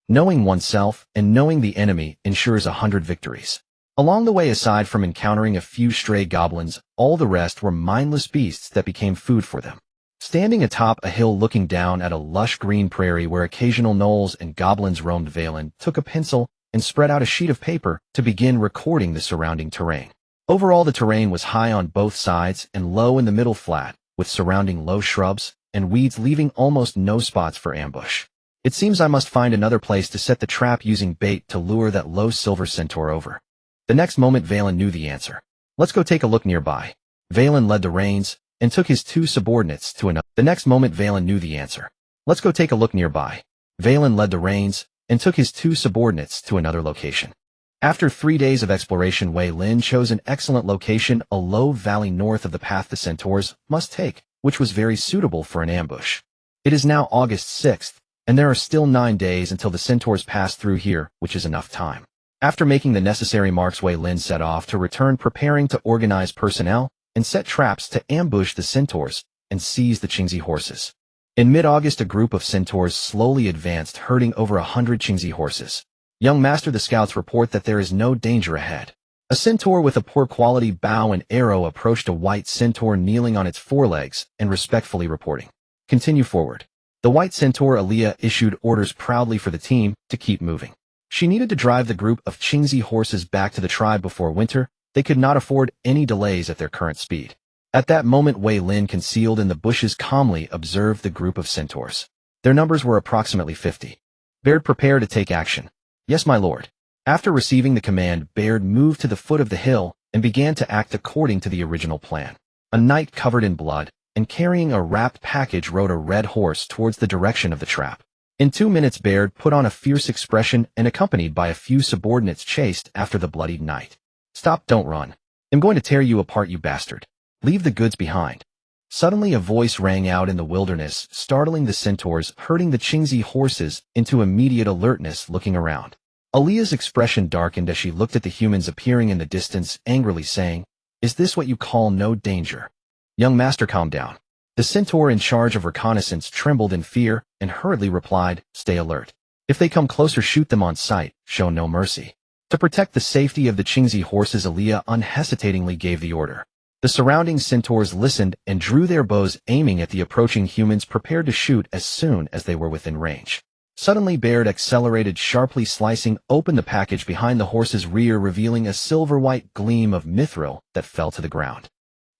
Knowing oneself and knowing the enemy ensures 100 victories. Along the way, aside from encountering a few stray goblins, all the rest were mindless beasts that became food for them. Standing atop a hill looking down at a lush green prairie where occasional gnolls and goblins roamed, Veyrin took a pencil and spread out a sheet of paper to begin recording the surrounding terrain. Overall, the terrain was high on both sides and low in the middle, flat, with surrounding low shrubs and weeds, leaving almost no spots for ambush. It seems I must find another place to set the trap, using bait to lure that low silver centaur over. The next moment, Veyrin knew the answer. Let's go take a look nearby. Veyrin led the reins and took his 2 subordinates to another. The next moment, Veyrin knew the answer. Let's go take a look nearby. Veyrin led the reins and took his 2 subordinates to another location. After 3 days of exploration, Wei Lin chose an excellent location, a low valley north of the path the centaurs must take, which was very suitable for an ambush. It is now August 6th, and there are still 9 days until the centaurs pass through here, which is enough time. After making the necessary marks, Wei Lin set off to return, preparing to organize personnel and set traps to ambush the centaurs and seize the Qingzi horses. In mid-August, a group of centaurs slowly advanced, herding over 100 Qingzi horses. Young master, the scouts report that there is no danger ahead. A centaur with a poor quality bow and arrow approached a white centaur kneeling on its forelegs and respectfully reporting, Continue forward. The white centaur Aaliyah issued orders proudly for the team to keep moving. She needed to drive the group of Qingzi horses back to the tribe before winter. They could not afford any delays at their current speed. At that moment, Wei Lin, concealed in the bushes, calmly observed the group of centaurs. Their numbers were approximately 50. Baird, prepare to take action. Yes, my lord. After receiving the command, Baird moved to the foot of the hill and began to act according to the original plan. A knight covered in blood and carrying a wrapped package rode a red horse towards the direction of the trap. In 2 minutes, Baird put on a fierce expression and, accompanied by a few subordinates, chased after the bloodied knight. Stop, don't run. I'm going to tear you apart, you bastard. Leave the goods behind. Suddenly a voice rang out in the wilderness, startling the centaurs, herding the Qingzi horses into immediate alertness, looking around. Aaliyah's expression darkened as she looked at the humans appearing in the distance, angrily saying, Is this what you call no danger? Young master, calm down. The centaur in charge of reconnaissance trembled in fear and hurriedly replied, "Stay alert. If they come closer, shoot them on sight, show no mercy." To protect the safety of the Qingzi horses, Aaliyah unhesitatingly gave the order. The surrounding centaurs listened and drew their bows, aiming at the approaching humans, prepared to shoot as soon as they were within range. Suddenly, Barren accelerated sharply, slicing open the package behind the horse's rear, revealing a silver-white gleam of mithril that fell to the ground.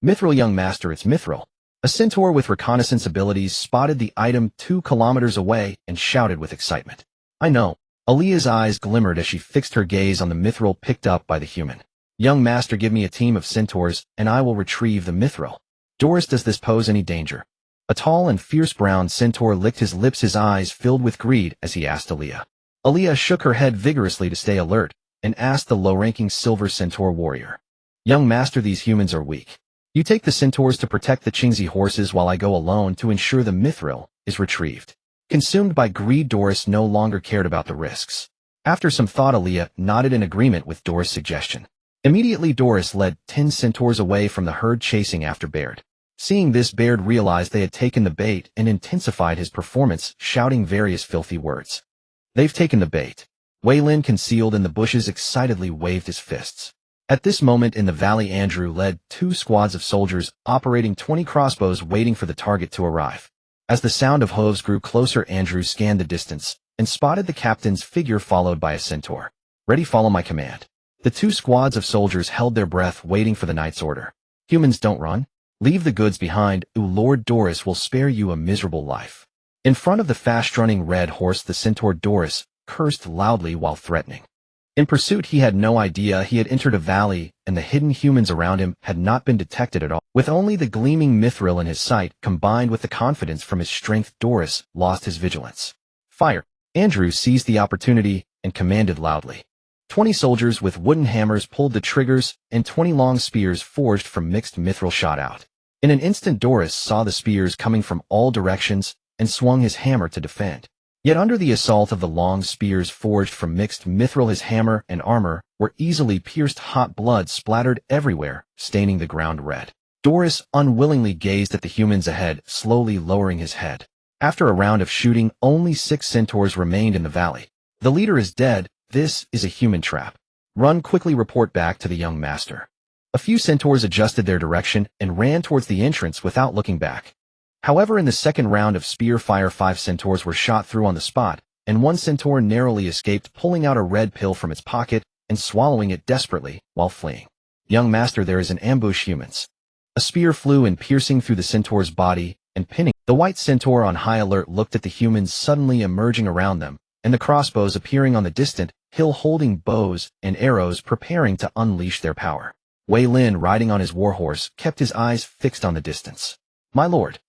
"Mithril, young master, it's mithril." A centaur with reconnaissance abilities spotted the item 2 kilometers away and shouted with excitement. "I know." Aaliyah's eyes glimmered as she fixed her gaze on the mithril picked up by the human. "Young master, give me a team of centaurs, and I will retrieve the mithril." "Doris, does this pose any danger?" A tall and fierce brown centaur licked his lips, his eyes filled with greed as he asked Aaliyah. Aaliyah shook her head vigorously to stay alert and asked the low-ranking silver centaur warrior. "Young master, these humans are weak. You take the centaurs to protect the Qingzi horses while I go alone to ensure the mithril is retrieved." Consumed by greed, Doris no longer cared about the risks. After some thought, Aaliyah nodded in agreement with Doris' suggestion. Immediately, Doris led 10 centaurs away from the herd, chasing after Barren. Seeing this, Barren realized they had taken the bait and intensified his performance, shouting various filthy words. "They've taken the bait." Veyrin, concealed in the bushes, excitedly waved his fists. At this moment in the valley, Andrew led 2 squads of soldiers, operating 20 crossbows, waiting for the target to arrive. As the sound of hooves grew closer, Andrew scanned the distance and spotted the captain's figure, followed by a centaur. "Ready, follow my command." The 2 squads of soldiers held their breath, waiting for the knight's order. "Humans, don't run. Leave the goods behind. Lord Doris will spare you a miserable life." In front of the fast-running red horse, the centaur Doris cursed loudly while threatening. In pursuit, he had no idea he had entered a valley, and the hidden humans around him had not been detected at all. With only the gleaming mithril in his sight, combined with the confidence from his strength, Doris lost his vigilance. "Fire!" Andrew seized the opportunity and commanded loudly. 20 soldiers with wooden hammers pulled the triggers, and 20 long spears forged from mixed mithril shot out. In an instant, Doris saw the spears coming from all directions and swung his hammer to defend. Yet under the assault of the long spears forged from mixed mithril, his hammer and armor were easily pierced. Hot blood splattered everywhere, staining the ground red. Doris unwillingly gazed at the humans ahead, slowly lowering his head. After a round of shooting, only 6 centaurs remained in the valley. "The leader is dead. This is a human trap. Run quickly, report back to the young master." A few centaurs adjusted their direction and ran towards the entrance without looking back. However, in the second round of spear fire, 5 centaurs were shot through on the spot, and 1 centaur narrowly escaped, pulling out a red pill from its pocket and swallowing it desperately while fleeing. "Young master, there is an ambush, humans." A spear flew in, piercing through the centaur's body and pinning. The white centaur, on high alert, looked at the humans suddenly emerging around them, and the crossbows appearing on the distant hill, holding bows and arrows, preparing to unleash their power. Veyrin, riding on his warhorse, kept his eyes fixed on the distance. "My lord."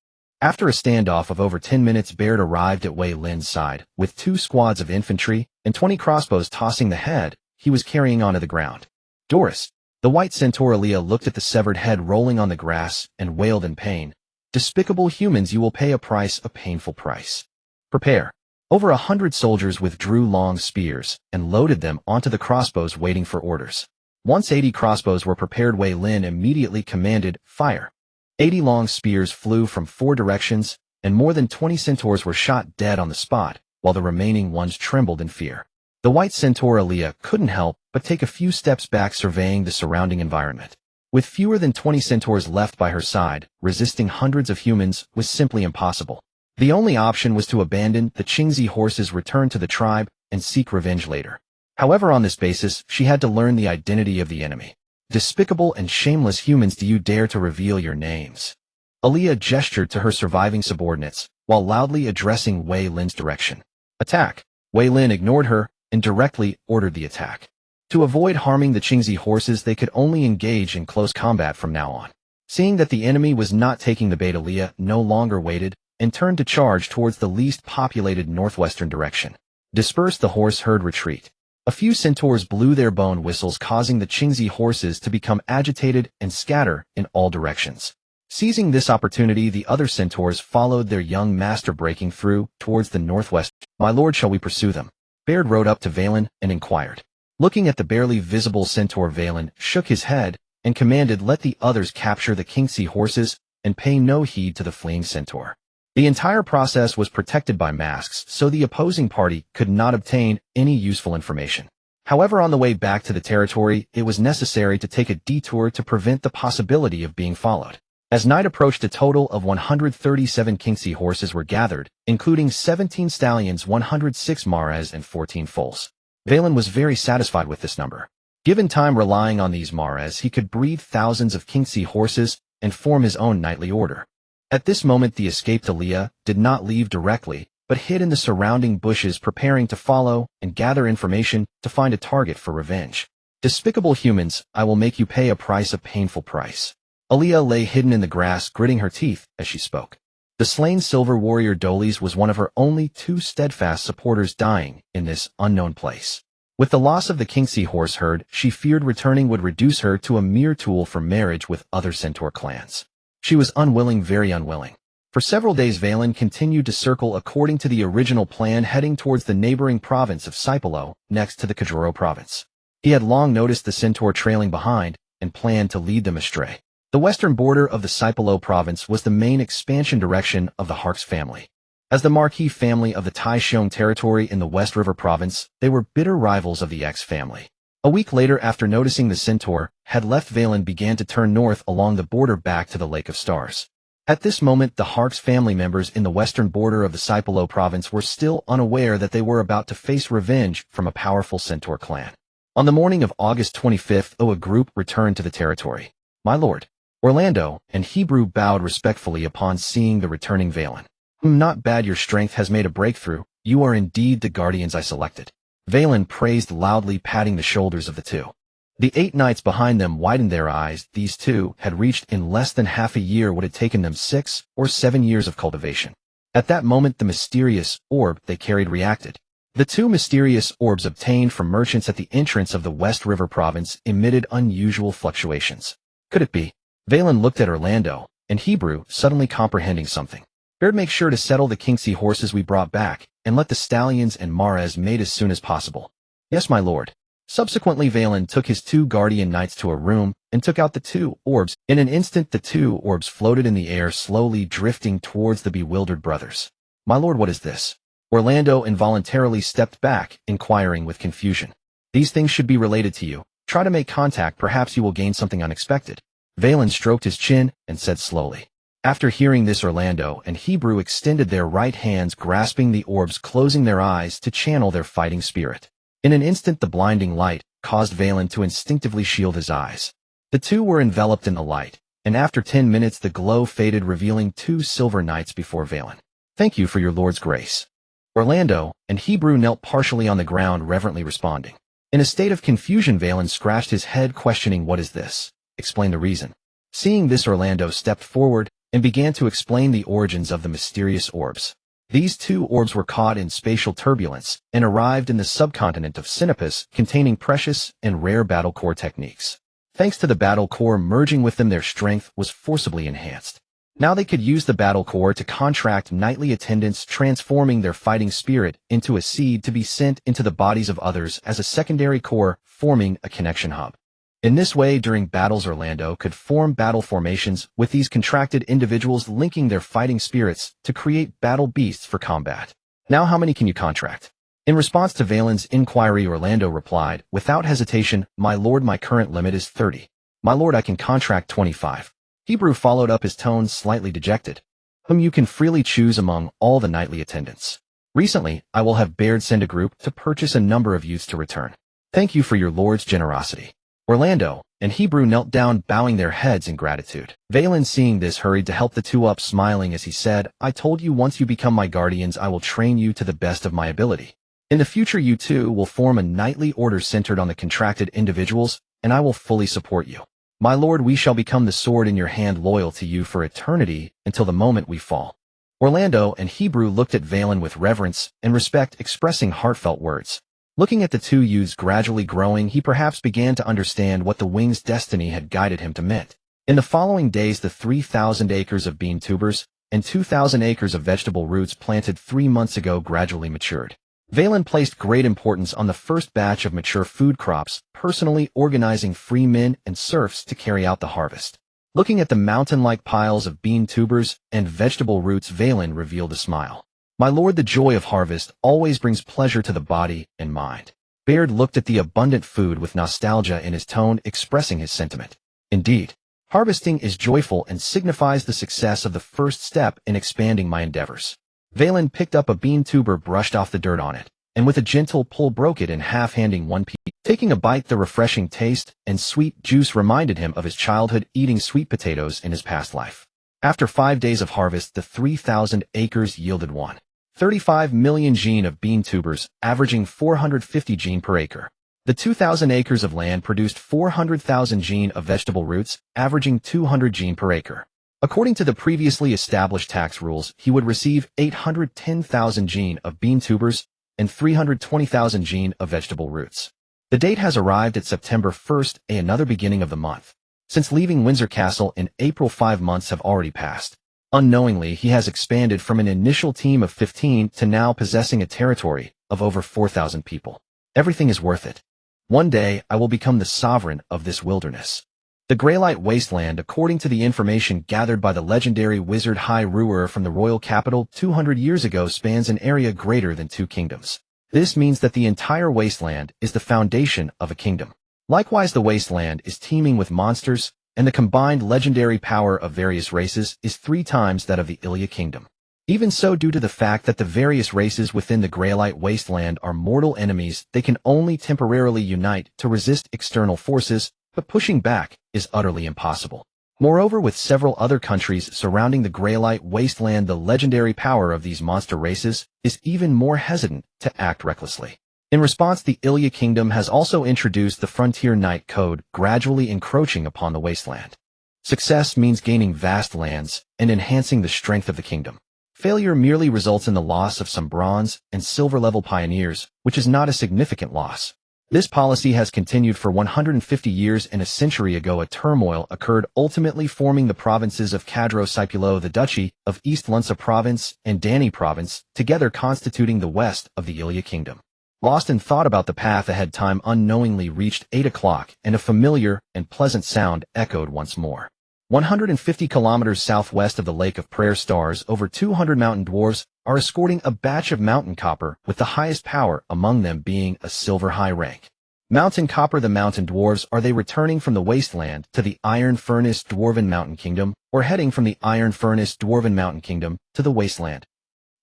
After a standoff of over 10 minutes, Barren arrived at Veyrin's side, with 2 squads of infantry and 20 crossbows, tossing the head he was carrying onto the ground. "Doris." The white centaur Aaliyah looked at the severed head rolling on the grass and wailed in pain. "Despicable humans, you will pay a price, a painful price. Prepare." Over 100 soldiers withdrew long spears and loaded them onto the crossbows, waiting for orders. Once 80 crossbows were prepared, Veyrin immediately commanded, "Fire." 80 long spears flew from 4 directions, and more than 20 centaurs were shot dead on the spot, while the remaining ones trembled in fear. The white centaur Aaliyah couldn't help but take a few steps back, surveying the surrounding environment. With fewer than 20 centaurs left by her side, resisting hundreds of humans was simply impossible. The only option was to abandon the Qingzi horses, return to the tribe, and seek revenge later. However, on this basis, she had to learn the identity of the enemy. "Despicable and shameless humans, do you dare to reveal your names?" Aaliyah gestured to her surviving subordinates, while loudly addressing Veyrin's direction. "Attack!" Veyrin ignored her and directly ordered the attack. To avoid harming the Qingzi horses, they could only engage in close combat from now on. Seeing that the enemy was not taking the bait, Aaliyah no longer waited and turned to charge towards the least populated northwestern direction. Disperse the horse herd, retreat. A few centaurs blew their bone whistles, causing the Qingzi horses to become agitated and scatter in all directions. Seizing this opportunity, the other centaurs followed their young master, breaking through towards the northwest. "My lord, shall we pursue them?" Barren rode up to Veyrin and inquired. Looking at the barely visible centaur, Veyrin shook his head and commanded, "Let the others capture the Qingzi horses and pay no heed to the fleeing centaur. The entire process was protected by masks, so the opposing party could not obtain any useful information. However, on the way back to the territory, it was necessary to take a detour to prevent the possibility of being followed. As night approached, a total of 137 King's horses were gathered, including 17 stallions, 106 mares, and 14 foals. Veyrin was very satisfied with this number. Given time relying on these mares, he could breed thousands of King's horses and form his own knightly order. At this moment, the escaped Aaliyah did not leave directly, but hid in the surrounding bushes, preparing to follow and gather information to find a target for revenge. Despicable humans, I will make you pay a painful price. Aaliyah lay hidden in the grass, gritting her teeth as she spoke. The slain silver warrior Dolis was one of her only 2 steadfast supporters dying in this unknown place. With the loss of the King's horse herd, she feared returning would reduce her to a mere tool for marriage with other centaur clans. She was unwilling, very unwilling. For several days, Veyrin continued to circle according to the original plan, heading towards the neighboring province of Sipolo, next to the Kajuro province. He had long noticed the centaur trailing behind and planned to lead them astray. The western border of the Sipolo province was the main expansion direction of the Harks family. As the marquis family of the Taishong territory in the West River province, they were bitter rivals of the X family. A week later, after noticing the centaur had left, Veyrin began to turn north along the border back to the Lake of Stars. At this moment, the Harks family members in the western border of the Sipolo province were still unaware that they were about to face revenge from a powerful centaur clan. On the morning of August 25th, a group returned to the territory. My lord. Orlando and Hebrew bowed respectfully upon seeing the returning Veyrin. Not bad, your strength has made a breakthrough. You are indeed the guardians I selected. Veyrin praised loudly, patting the shoulders of the 2. The 8 knights behind them widened their eyes. These 2 had reached in less than half a year what had taken them 6 or 7 years of cultivation. At that moment, the mysterious orb they carried reacted. The 2 mysterious orbs obtained from merchants at the entrance of the West River province emitted unusual fluctuations. Could it be? Veyrin looked at Orlando and Hebrew, suddenly comprehending something. Better make sure to settle the King's horses we brought back, and let the stallions and mares mate as soon as possible. Yes, my lord. Subsequently, Veyrin took his 2 guardian knights to a room and took out the 2 orbs. In an instant, the 2 orbs floated in the air, slowly drifting towards the bewildered brothers. My lord, what is this? Orlando involuntarily stepped back, inquiring with confusion. These things should be related to you. Try to make contact, perhaps you will gain something unexpected. Veyrin stroked his chin and said slowly. After hearing this, Orlando and Hebrew extended their right hands, grasping the orbs, closing their eyes to channel their fighting spirit. In an instant, the blinding light caused Veyrin to instinctively shield his eyes. The 2 were enveloped in the light, and after 10 minutes the glow faded, revealing 2 silver knights before Veyrin. Thank you for your lord's grace. Orlando and Hebrew knelt partially on the ground, reverently responding. In a state of confusion, Veyrin scratched his head, questioning, what is this? Explain the reason. Seeing this, Orlando stepped forward and began to explain the origins of the mysterious orbs. These 2 orbs were caught in spatial turbulence and arrived in the subcontinent of Sinopus, containing precious and rare battle core techniques. Thanks to the battle core merging with them, their strength was forcibly enhanced. Now they could use the battle core to contract knightly attendants, transforming their fighting spirit into a seed to be sent into the bodies of others as a secondary core, forming a connection hub. In this way, during battles, Orlando could form battle formations with these contracted individuals, linking their fighting spirits to create battle beasts for combat. Now, how many can you contract? In response to Veyrin's inquiry, Orlando replied, without hesitation, my lord, my current limit is 30. My lord, I can contract 25. Hebrew followed up, his tone slightly dejected. Whom you can freely choose among all the knightly attendants. Recently, I will have Baird send a group to purchase a number of youths to return. Thank you for your lord's generosity. Orlando and Hebrew knelt down, bowing their heads in gratitude. Veyrin, seeing this, hurried to help the 2 up, smiling as he said, I told you, once you become my guardians, I will train you to the best of my ability. In the future, you 2 will form a knightly order centered on the contracted individuals, and I will fully support you. My lord, we shall become the sword in your hand, loyal to you for eternity until the moment we fall. Orlando and Hebrew looked at Veyrin with reverence and respect, expressing heartfelt words. Looking at the 2 youths gradually growing, he perhaps began to understand what the wing's destiny had guided him to mint. In the following days, the 3,000 acres of bean tubers and 2,000 acres of vegetable roots planted 3 months ago gradually matured. Veyrin placed great importance on the first batch of mature food crops, personally organizing free men and serfs to carry out the harvest. Looking at the mountain-like piles of bean tubers and vegetable roots, Veyrin revealed a smile. My lord, the joy of harvest always brings pleasure to the body and mind. Barren looked at the abundant food with nostalgia in his tone, expressing his sentiment. Indeed, harvesting is joyful and signifies the success of the first step in expanding my endeavors. Veyrin picked up a bean tuber, brushed off the dirt on it, and with a gentle pull broke it in half, handing one piece. Taking a bite, the refreshing taste and sweet juice reminded him of his childhood eating sweet potatoes in his past life. After 5 days of harvest, the 3,000 acres yielded 1.35 million gene of bean tubers, averaging 450 gene per acre. The 2,000 acres of land produced 400,000 gene of vegetable roots, averaging 200 gene per acre. According to the previously established tax rules, he would receive 810,000 gene of bean tubers and 320,000 gene of vegetable roots. The date has arrived at September 1st, another beginning of the month. Since leaving Windsor Castle in April, 5 months have already passed. Unknowingly, he has expanded from an initial team of 15 to now possessing a territory of over 4,000 people. Everything is worth it. One day, I will become the sovereign of this wilderness. The Greylite Wasteland, according to the information gathered by the legendary wizard High Ruler from the royal capital 200 years ago, spans an area greater than 2 kingdoms. This means that the entire wasteland is the foundation of a kingdom. Likewise, the wasteland is teeming with monsters, and the combined legendary power of various races is 3 times that of the Ilya kingdom. Even so, due to the fact that the various races within the Greylite Wasteland are mortal enemies, they can only temporarily unite to resist external forces, but pushing back is utterly impossible. Moreover, with several other countries surrounding the Greylite Wasteland, the legendary power of these monster races is even more hesitant to act recklessly. In response, the Ilya kingdom has also introduced the Frontier Knight Code, gradually encroaching upon the wasteland. Success means gaining vast lands and enhancing the strength of the kingdom. Failure merely results in the loss of some bronze and silver-level pioneers, which is not a significant loss. This policy has continued for 150 years, and a century ago a turmoil occurred, ultimately forming the provinces of Cadro-Sipulo, the Duchy of East Lunsa Province, and Dani Province, together constituting the west of the Ilya kingdom. Lost in thought about the path ahead, time unknowingly reached 8 o'clock, and a familiar and pleasant sound echoed once more. 150 kilometers southwest of the Lake of Prayer Stars, over 200 mountain dwarves are escorting a batch of mountain copper, with the highest power among them being a silver high rank. Mountain copper. The mountain dwarves, are they returning from the wasteland to the Iron Furnace Dwarven Mountain Kingdom, or heading from the Iron Furnace Dwarven Mountain Kingdom to the wasteland?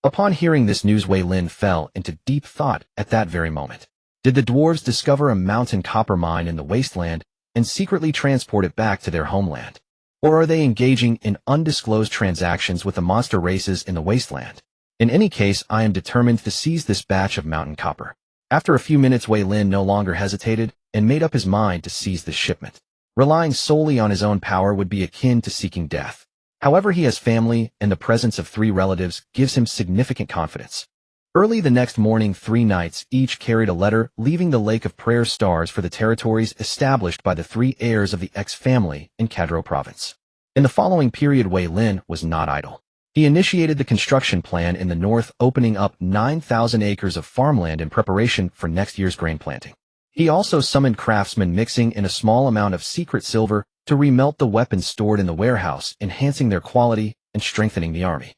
Upon hearing this news, Veyrin fell into deep thought at that very moment. Did the dwarves discover a mountain copper mine in the wasteland and secretly transport it back to their homeland? Or are they engaging in undisclosed transactions with the monster races in the wasteland? In any case, I am determined to seize this batch of mountain copper. After a few minutes, Veyrin no longer hesitated and made up his mind to seize the shipment. Relying solely on his own power would be akin to seeking death. However, he has family, and the presence of 3 relatives gives him significant confidence. Early the next morning, 3 knights each carried a letter leaving the Lake of Prayer Stars for the territories established by the 3 heirs of the X family in Cadro Province. In the following period, Veyrin was not idle. He initiated the construction plan in the north, opening up 9,000 acres of farmland in preparation for next year's grain planting. He also summoned craftsmen mixing in a small amount of secret silver to remelt the weapons stored in the warehouse, enhancing their quality and strengthening the army.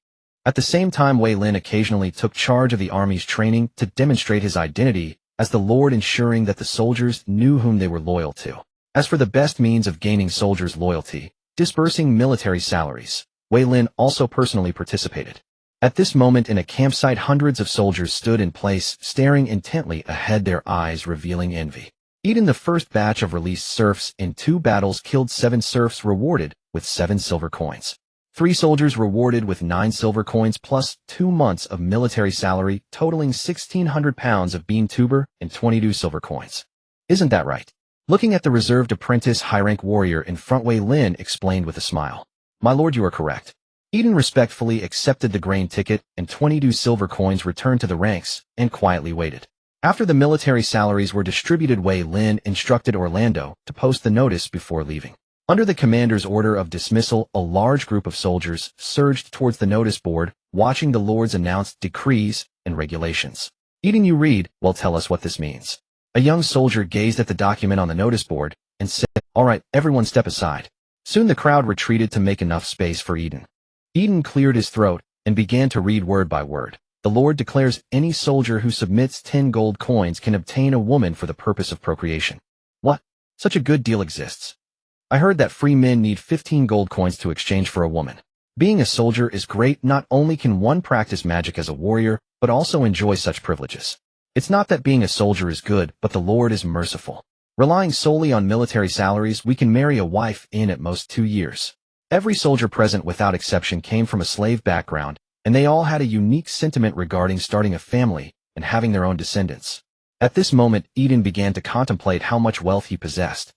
At the same time, Veyrin occasionally took charge of the army's training to demonstrate his identity as the Lord, ensuring that the soldiers knew whom they were loyal to. As for the best means of gaining soldiers' loyalty, disbursing military salaries, Veyrin also personally participated. At this moment in a campsite, hundreds of soldiers stood in place, staring intently ahead, their eyes revealing envy. Even the first batch of released serfs in 2 battles killed 7 serfs, rewarded with 7 silver coins. 3 soldiers rewarded with 9 silver coins plus 2 months of military salary, totaling 1,600 pounds of bean tuber and 22 silver coins. Isn't that right? Looking at the reserved apprentice high-rank warrior in front, Veyrin explained with a smile. My lord, you are correct. Eden respectfully accepted the grain ticket, and 22 silver coins returned to the ranks, and quietly waited. After the military salaries were distributed, Veyrin instructed Orlando to post the notice before leaving. Under the commander's order of dismissal, a large group of soldiers surged towards the notice board, watching the lords announce decrees and regulations. Eden, you read, well, tell us what this means. A young soldier gazed at the document on the notice board and said, all right, everyone step aside. Soon the crowd retreated to make enough space for Eden. Eden cleared his throat and began to read word by word. The Lord declares any soldier who submits 10 gold coins can obtain a woman for the purpose of procreation. What? Such a good deal exists. I heard that free men need 15 gold coins to exchange for a woman. Being a soldier is great. Not only can one practice magic as a warrior, but also enjoy such privileges. It's not that being a soldier is good, but the Lord is merciful. Relying solely on military salaries, we can marry a wife in at most 2 years. Every soldier present without exception came from a slave background, and they all had a unique sentiment regarding starting a family and having their own descendants. At this moment, Eden began to contemplate how much wealth he possessed.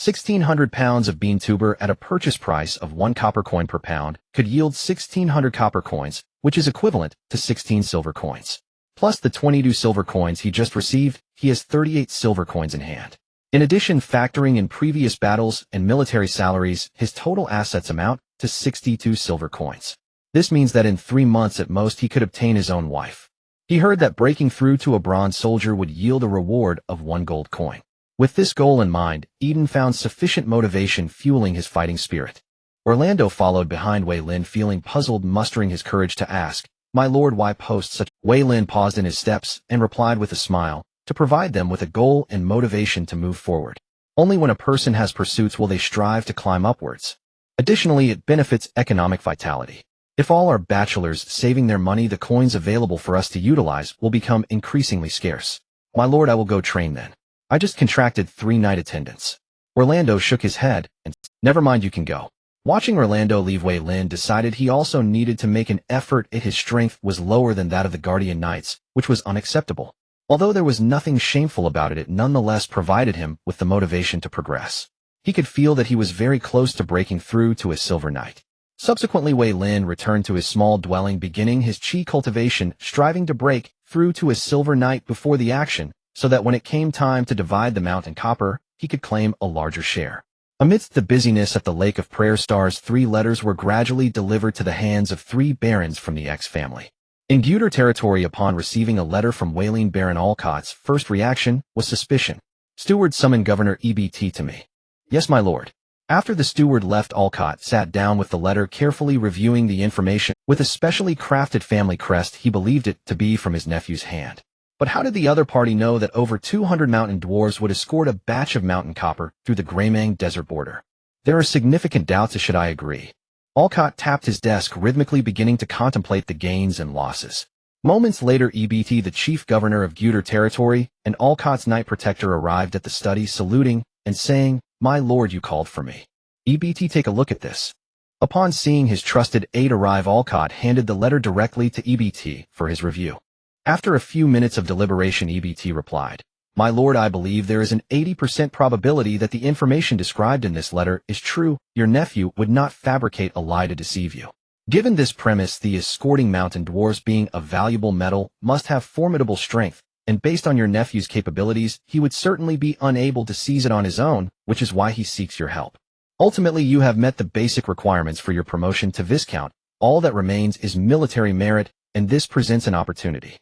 1,600 pounds of bean tuber at a purchase price of 1 copper coin per pound could yield 1,600 copper coins, which is equivalent to 16 silver coins. Plus the 22 silver coins he just received, he has 38 silver coins in hand. In addition, factoring in previous battles and military salaries, his total assets amount to 62 silver coins. This means that in 3 months at most he could obtain his own wife. He heard that breaking through to a bronze soldier would yield a reward of 1 gold coin. With this goal in mind, Eden found sufficient motivation fueling his fighting spirit. Orlando followed behind Wei Lin, feeling puzzled, mustering his courage to ask, "My lord, why post such?" Wei Lin paused in his steps and replied with a smile, to provide them with a goal and motivation to move forward. Only when a person has pursuits will they strive to climb upwards. Additionally, it benefits economic vitality. If all are bachelors saving their money, the coins available for us to utilize will become increasingly scarce. My lord, I will go train then. I just contracted 3 night attendants. Orlando shook his head and said, "Never mind, you can go." Watching Orlando leave, Wei Lin decided he also needed to make an effort. His strength was lower than that of the Guardian Knights, which was unacceptable. Although there was nothing shameful about it, it nonetheless provided him with the motivation to progress. He could feel that he was very close to breaking through to a Silver Knight. Subsequently, Wei Lin returned to his small dwelling, beginning his chi cultivation, striving to break through to a Silver Knight before the action, so that when it came time to divide the mountain copper, he could claim a larger share. Amidst the busyness at the Lake of Prayer Stars, 3 letters were gradually delivered to the hands of 3 barons from the X family. In Guter territory, upon receiving a letter from Wailing Baron Alcott's first reaction was suspicion. "Steward, summon Governor EBT to me." "Yes, my lord." After the steward left, Alcott sat down with the letter, carefully reviewing the information. With a specially crafted family crest, he believed it to be from his nephew's hand. But how did the other party know that over 200 mountain dwarves would escort a batch of mountain copper through the Greymang desert border? There are significant doubts. Should I agree? Alcott tapped his desk rhythmically, beginning to contemplate the gains and losses. Moments later, EBT, the chief governor of Guter territory, and Alcott's Knight Protector arrived at the study, saluting and saying, "My lord, you called for me." EBT, take a look at this. Upon seeing his trusted aide arrive, Alcott handed the letter directly to EBT for his review. After a few minutes of deliberation, EBT replied, "My lord, I believe there is an 80% probability that the information described in this letter is true. Your nephew would not fabricate a lie to deceive you. Given this premise, the escorting mountain dwarves, being a valuable metal, must have formidable strength, and based on your nephew's capabilities, he would certainly be unable to seize it on his own, which is why he seeks your help. Ultimately, you have met the basic requirements for your promotion to Viscount. All that remains is military merit, and this presents an opportunity.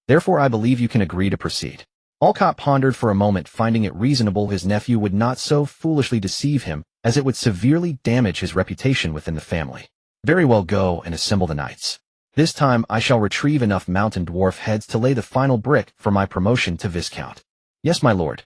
Therefore, I believe you can agree to proceed." Alcott pondered for a moment, finding it reasonable his nephew would not so foolishly deceive him, as it would severely damage his reputation within the family. "Very well, go and assemble the knights. This time I shall retrieve enough mountain dwarf heads to lay the final brick for my promotion to Viscount." "Yes, my lord."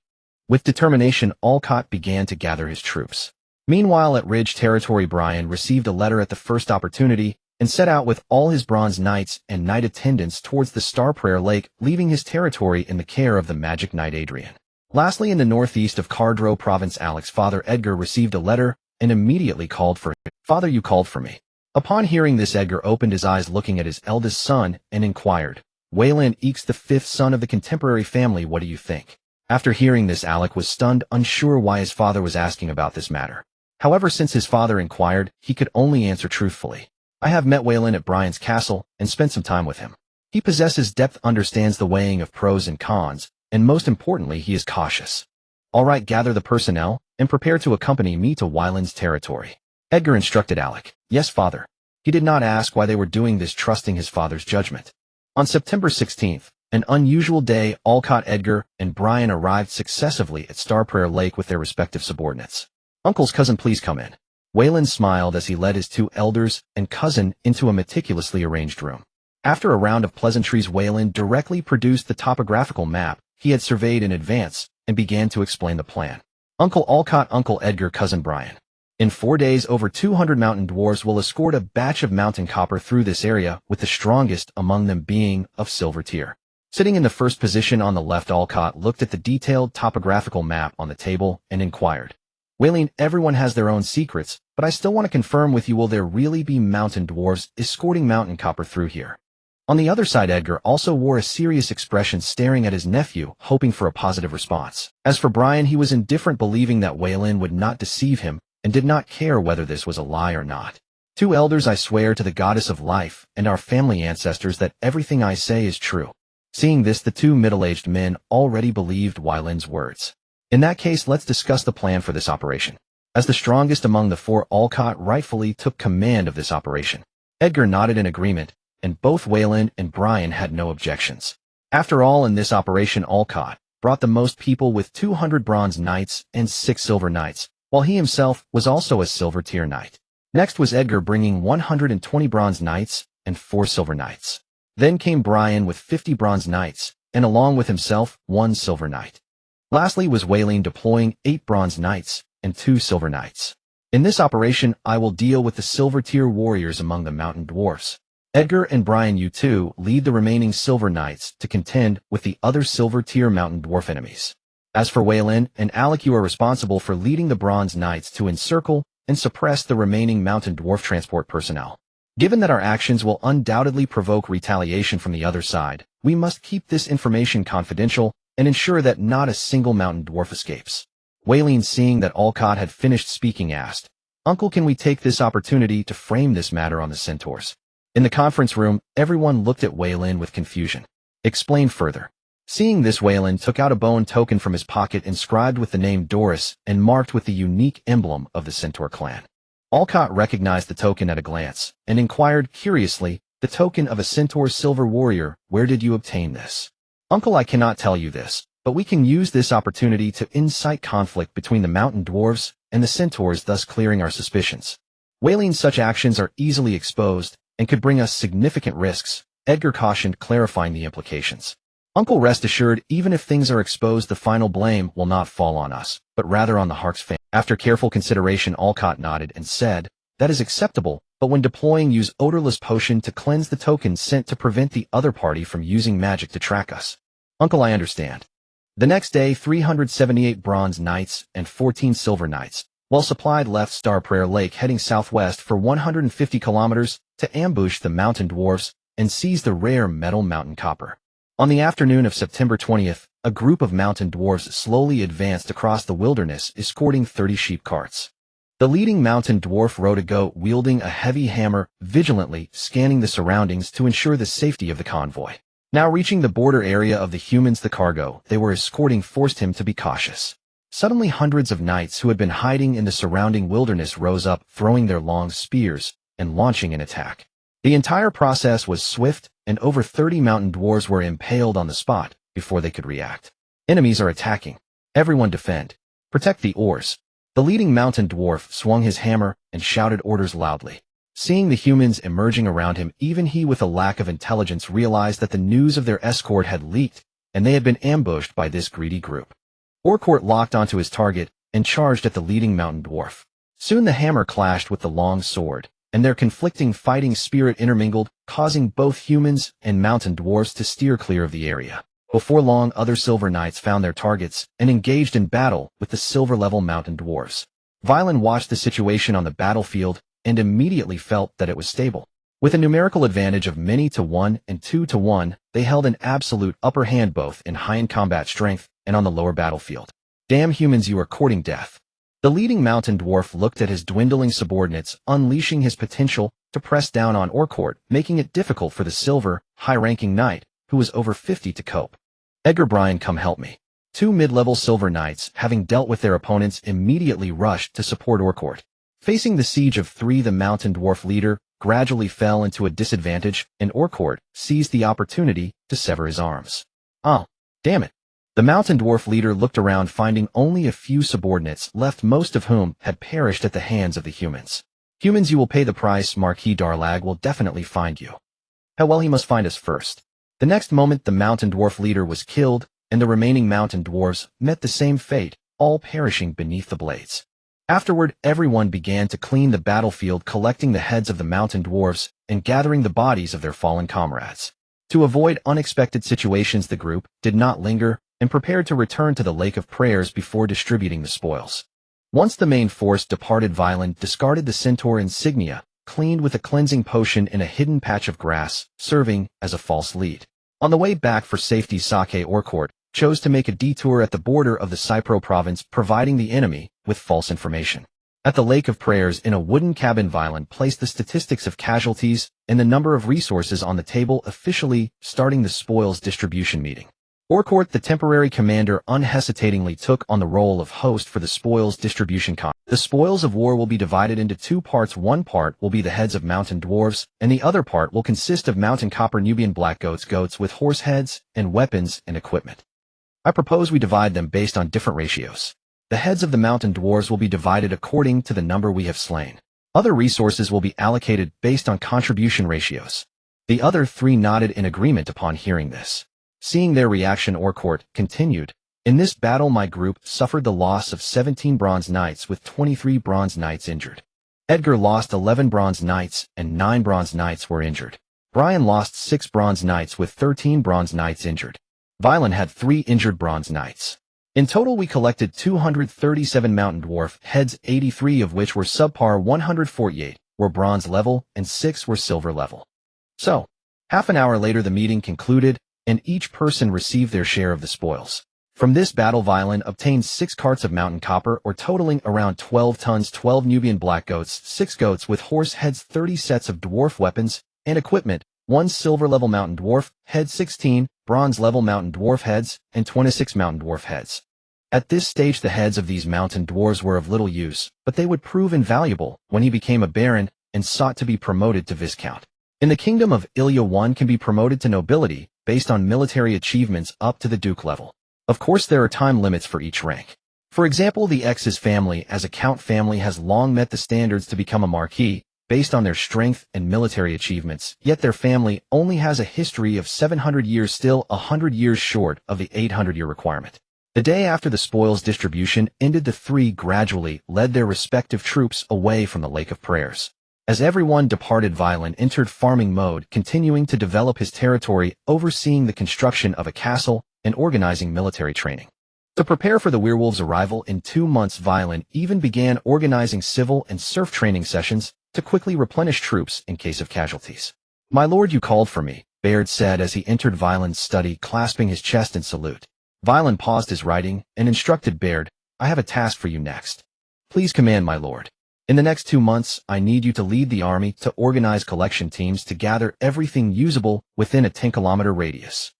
With determination, Alcott began to gather his troops. Meanwhile, at Ridge territory, Brian received a letter at the first opportunity and set out with all his bronze knights and knight attendants towards the Star Prayer Lake, leaving his territory in the care of the magic knight Adrian. Lastly, in the northeast of Cardro province, Alec's father Edgar received a letter and immediately called for him. "Father, you called for me." Upon hearing this, Edgar opened his eyes, looking at his eldest son, and inquired, "Wayland Eeks, the 5th son of the contemporary family, what do you think?" After hearing this, Alec was stunned, unsure why his father was asking about this matter. However, since his father inquired, he could only answer truthfully. "I have met Wayland at Brian's castle and spent some time with him. He possesses depth, understands the weighing of pros and cons, and most importantly, he is cautious." "All right, gather the personnel and prepare to accompany me to Wyland's territory," Edgar instructed Alec. "Yes, father." He did not ask why they were doing this, trusting his father's judgment. On September 16th, an unusual day, Alcott, Edgar, and Brian arrived successively at Star Prayer Lake with their respective subordinates. "Uncle's cousin, please come in." Waylon smiled as he led his two elders and cousin into a meticulously arranged room. After a round of pleasantries, Waylon directly produced the topographical map he had surveyed in advance and began to explain the plan. Uncle Alcott, Uncle Edgar, Cousin Brian. In 4 days, over 200 mountain dwarves will escort a batch of mountain copper through this area, with the strongest among them being of silver tier. Sitting in the first position on the left, Alcott looked at the detailed topographical map on the table and inquired, Waylon, everyone has their own secrets, but I still want to confirm with you, will there really be mountain dwarves escorting mountain copper through here? On the other side, Edgar also wore a serious expression, staring at his nephew, hoping for a positive response. As for Brian, he was indifferent, believing that Waylon would not deceive him and did not care whether this was a lie or not. Two elders, I swear to the goddess of life and our family ancestors that everything I say is true. Seeing this, the two middle-aged men already believed Waylon's words. In that case, let's discuss the plan for this operation. As the strongest among the four, Alcott rightfully took command of this operation. Edgar nodded in agreement, and both Waylon and Brian had no objections. After all, in this operation, Alcott brought the most people with 200 bronze knights and 6 silver knights, while he himself was also a silver tier knight. Next was Edgar, bringing 120 bronze knights and 4 silver knights. Then came Brian with 50 bronze knights, and along with himself, 1 silver knight. Lastly was Waylon, deploying 8 bronze knights and 2 silver knights. In this operation, I will deal with the silver tier warriors among the mountain dwarfs. Edgar and Brian, you two lead the remaining silver knights to contend with the other silver tier mountain dwarf enemies. As for Waylon and Alec, you are responsible for leading the bronze knights to encircle and suppress the remaining mountain dwarf transport personnel. Given that our actions will undoubtedly provoke retaliation from the other side, we must keep this information confidential and ensure that not a single mountain dwarf escapes. Waylon, seeing that Alcott had finished speaking, asked, Uncle, can we take this opportunity to frame this matter on the centaurs? In the conference room, everyone looked at Waylon with confusion. Explain further. Seeing this, Waylon took out a bone token from his pocket inscribed with the name Doris and marked with the unique emblem of the Centaur clan. Alcott recognized the token at a glance and inquired curiously, the token of a Centaur silver warrior, where did you obtain this? Uncle, I cannot tell you this, but we can use this opportunity to incite conflict between the mountain dwarves and the centaurs, thus clearing our suspicions. Waylon, such actions are easily exposed and could bring us significant risks, Edgar cautioned, clarifying the implications. Uncle, rest assured, even if things are exposed, the final blame will not fall on us, but rather on the Harks family. After careful consideration, Alcott nodded and said, that is acceptable, but when deploying, use odorless potion to cleanse the tokens sent to prevent the other party from using magic to track us. Uncle, I understand. The next day, 378 bronze knights and 14 silver knights, well supplied, left Star Prayer Lake, heading southwest for 150 kilometers to ambush the mountain dwarfs and seize the rare metal mountain copper. On the afternoon of September 20th, a group of mountain dwarves slowly advanced across the wilderness, escorting 30 sheep carts. The leading mountain dwarf rode a goat, wielding a heavy hammer, vigilantly scanning the surroundings to ensure the safety of the convoy. Now reaching the border area of the humans, the cargo they were escorting forced him to be cautious. Suddenly, hundreds of knights who had been hiding in the surrounding wilderness rose up, throwing their long spears and launching an attack. The entire process was swift, and over 30 mountain dwarves were impaled on the spot before they could react. Enemies are attacking. Everyone defend. Protect the oars. The leading mountain dwarf swung his hammer and shouted orders loudly. Seeing the humans emerging around him, even he with a lack of intelligence realized that the news of their escort had leaked, and they had been ambushed by this greedy group. Orcourt locked onto his target and charged at the leading mountain dwarf. Soon the hammer clashed with the long sword, and their conflicting fighting spirit intermingled, causing both humans and mountain dwarfs to steer clear of the area. Before long, other silver knights found their targets and engaged in battle with the silver-level mountain dwarfs. Veyrin watched the situation on the battlefield and immediately felt that it was stable. With a numerical advantage of many to 1 and 2 to 1, they held an absolute upper hand both in high-end combat strength and on the lower battlefield. Damn humans, you are courting death. The leading mountain dwarf looked at his dwindling subordinates, unleashing his potential to press down on Orcourt, making it difficult for the silver, high-ranking knight, who was over 50, to cope. Edgar, Brian, come help me. 2 mid-level silver knights, having dealt with their opponents, immediately rushed to support Orcourt. Facing the siege of 3, the mountain dwarf leader gradually fell into a disadvantage, and Orcourt seized the opportunity to sever his arms. Oh, damn it. The mountain dwarf leader looked around, finding only a few subordinates left, most of whom had perished at the hands of the humans. Humans, you will pay the price. Marquis Darlag will definitely find you. How well, he must find us first. The next moment the mountain dwarf leader was killed, and the remaining mountain dwarves met the same fate, all perishing beneath the blades. Afterward, everyone began to clean the battlefield, collecting the heads of the mountain dwarves and gathering the bodies of their fallen comrades. To avoid unexpected situations, the group did not linger and prepared to return to the Lake of Prayers before distributing the spoils. Once the main force departed, Veyrin discarded the centaur insignia, cleaned with a cleansing potion in a hidden patch of grass, serving as a false lead. On the way back for safety, Sake Orcourt chose to make a detour at the border of the Cypro province, providing the enemy with false information. At the Lake of Prayers, in a wooden cabin, Veyrin placed the statistics of casualties and the number of resources on the table, officially starting the spoils distribution meeting. Orcourt, the temporary commander, unhesitatingly took on the role of host for the spoils distribution con. The spoils of war will be divided into two parts. One part will be the heads of mountain dwarves, and the other part will consist of mountain copper Nubian black goats with horse heads, and weapons and equipment. I propose we divide them based on different ratios. The heads of the mountain dwarves will be divided according to the number we have slain. Other resources will be allocated based on contribution ratios. The other three nodded in agreement upon hearing this. Seeing their reaction, Orcourt continued, "In this battle my group suffered the loss of 17 bronze knights with 23 bronze knights injured. Edgar lost 11 bronze knights and 9 bronze knights were injured. Brian lost 6 bronze knights with 13 bronze knights injured. Veyrin had 3 injured bronze knights. In total we collected 237 mountain dwarf heads, 83 of which were subpar, 148 were bronze level, and 6 were silver level." So, half an hour later the meeting concluded, and each person received their share of the spoils. From this battle, Veyrin obtained 6 carts of mountain copper, or totaling around 12 tons, 12 Nubian black goats, 6 goats with horse heads, 30 sets of dwarf weapons and equipment, 1 silver-level mountain dwarf head, 16 bronze-level mountain dwarf heads, and 26 mountain dwarf heads. At this stage the heads of these mountain dwarves were of little use, but they would prove invaluable when he became a baron and sought to be promoted to viscount. In the kingdom of Ilya, one can be promoted to nobility based on military achievements up to the duke level. Of course, there are time limits for each rank. For example, the X's family as a count family has long met the standards to become a marquis based on their strength and military achievements, yet their family only has a history of 700 years, still 100 years short of the 800-year requirement. The day after the spoils distribution ended, the three gradually led their respective troops away from the Lake of Prayers. As everyone departed, Veyrin entered farming mode, continuing to develop his territory, overseeing the construction of a castle and organizing military training. To prepare for the werewolves' arrival in 2 months, Veyrin even began organizing civil and serf training sessions to quickly replenish troops in case of casualties. "My lord, you called for me," Baird said as he entered Veyrin's study, clasping his chest in salute. Veyrin paused his writing and instructed Baird, "I have a task for you next." "Please command, my lord." "In the next 2 months, I need you to lead the army to organize collection teams to gather everything usable within a 10-kilometer radius.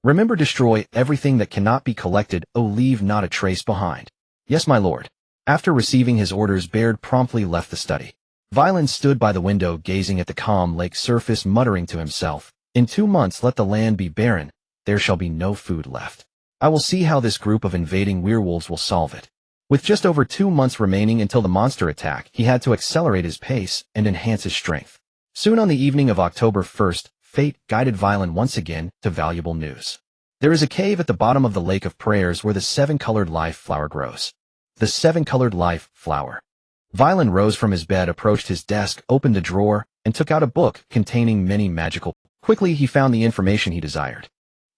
Remember, destroy everything that cannot be collected, leave not a trace behind." "Yes, my lord." After receiving his orders, Baird promptly left the study. Veyrin stood by the window, gazing at the calm lake surface, muttering to himself, "In 2 months let the land be barren, there shall be no food left. I will see how this group of invading werewolves will solve it." With just over 2 months remaining until the monster attack, he had to accelerate his pace and enhance his strength. Soon, on the evening of October 1st, fate guided Veyrin once again to valuable news. There is a cave at the bottom of the Lake of Prayers where the 7-colored life flower grows. The 7-colored life flower. Veyrin rose from his bed, approached his desk, opened a drawer, and took out a book containing many magical. Quickly, he found the information he desired.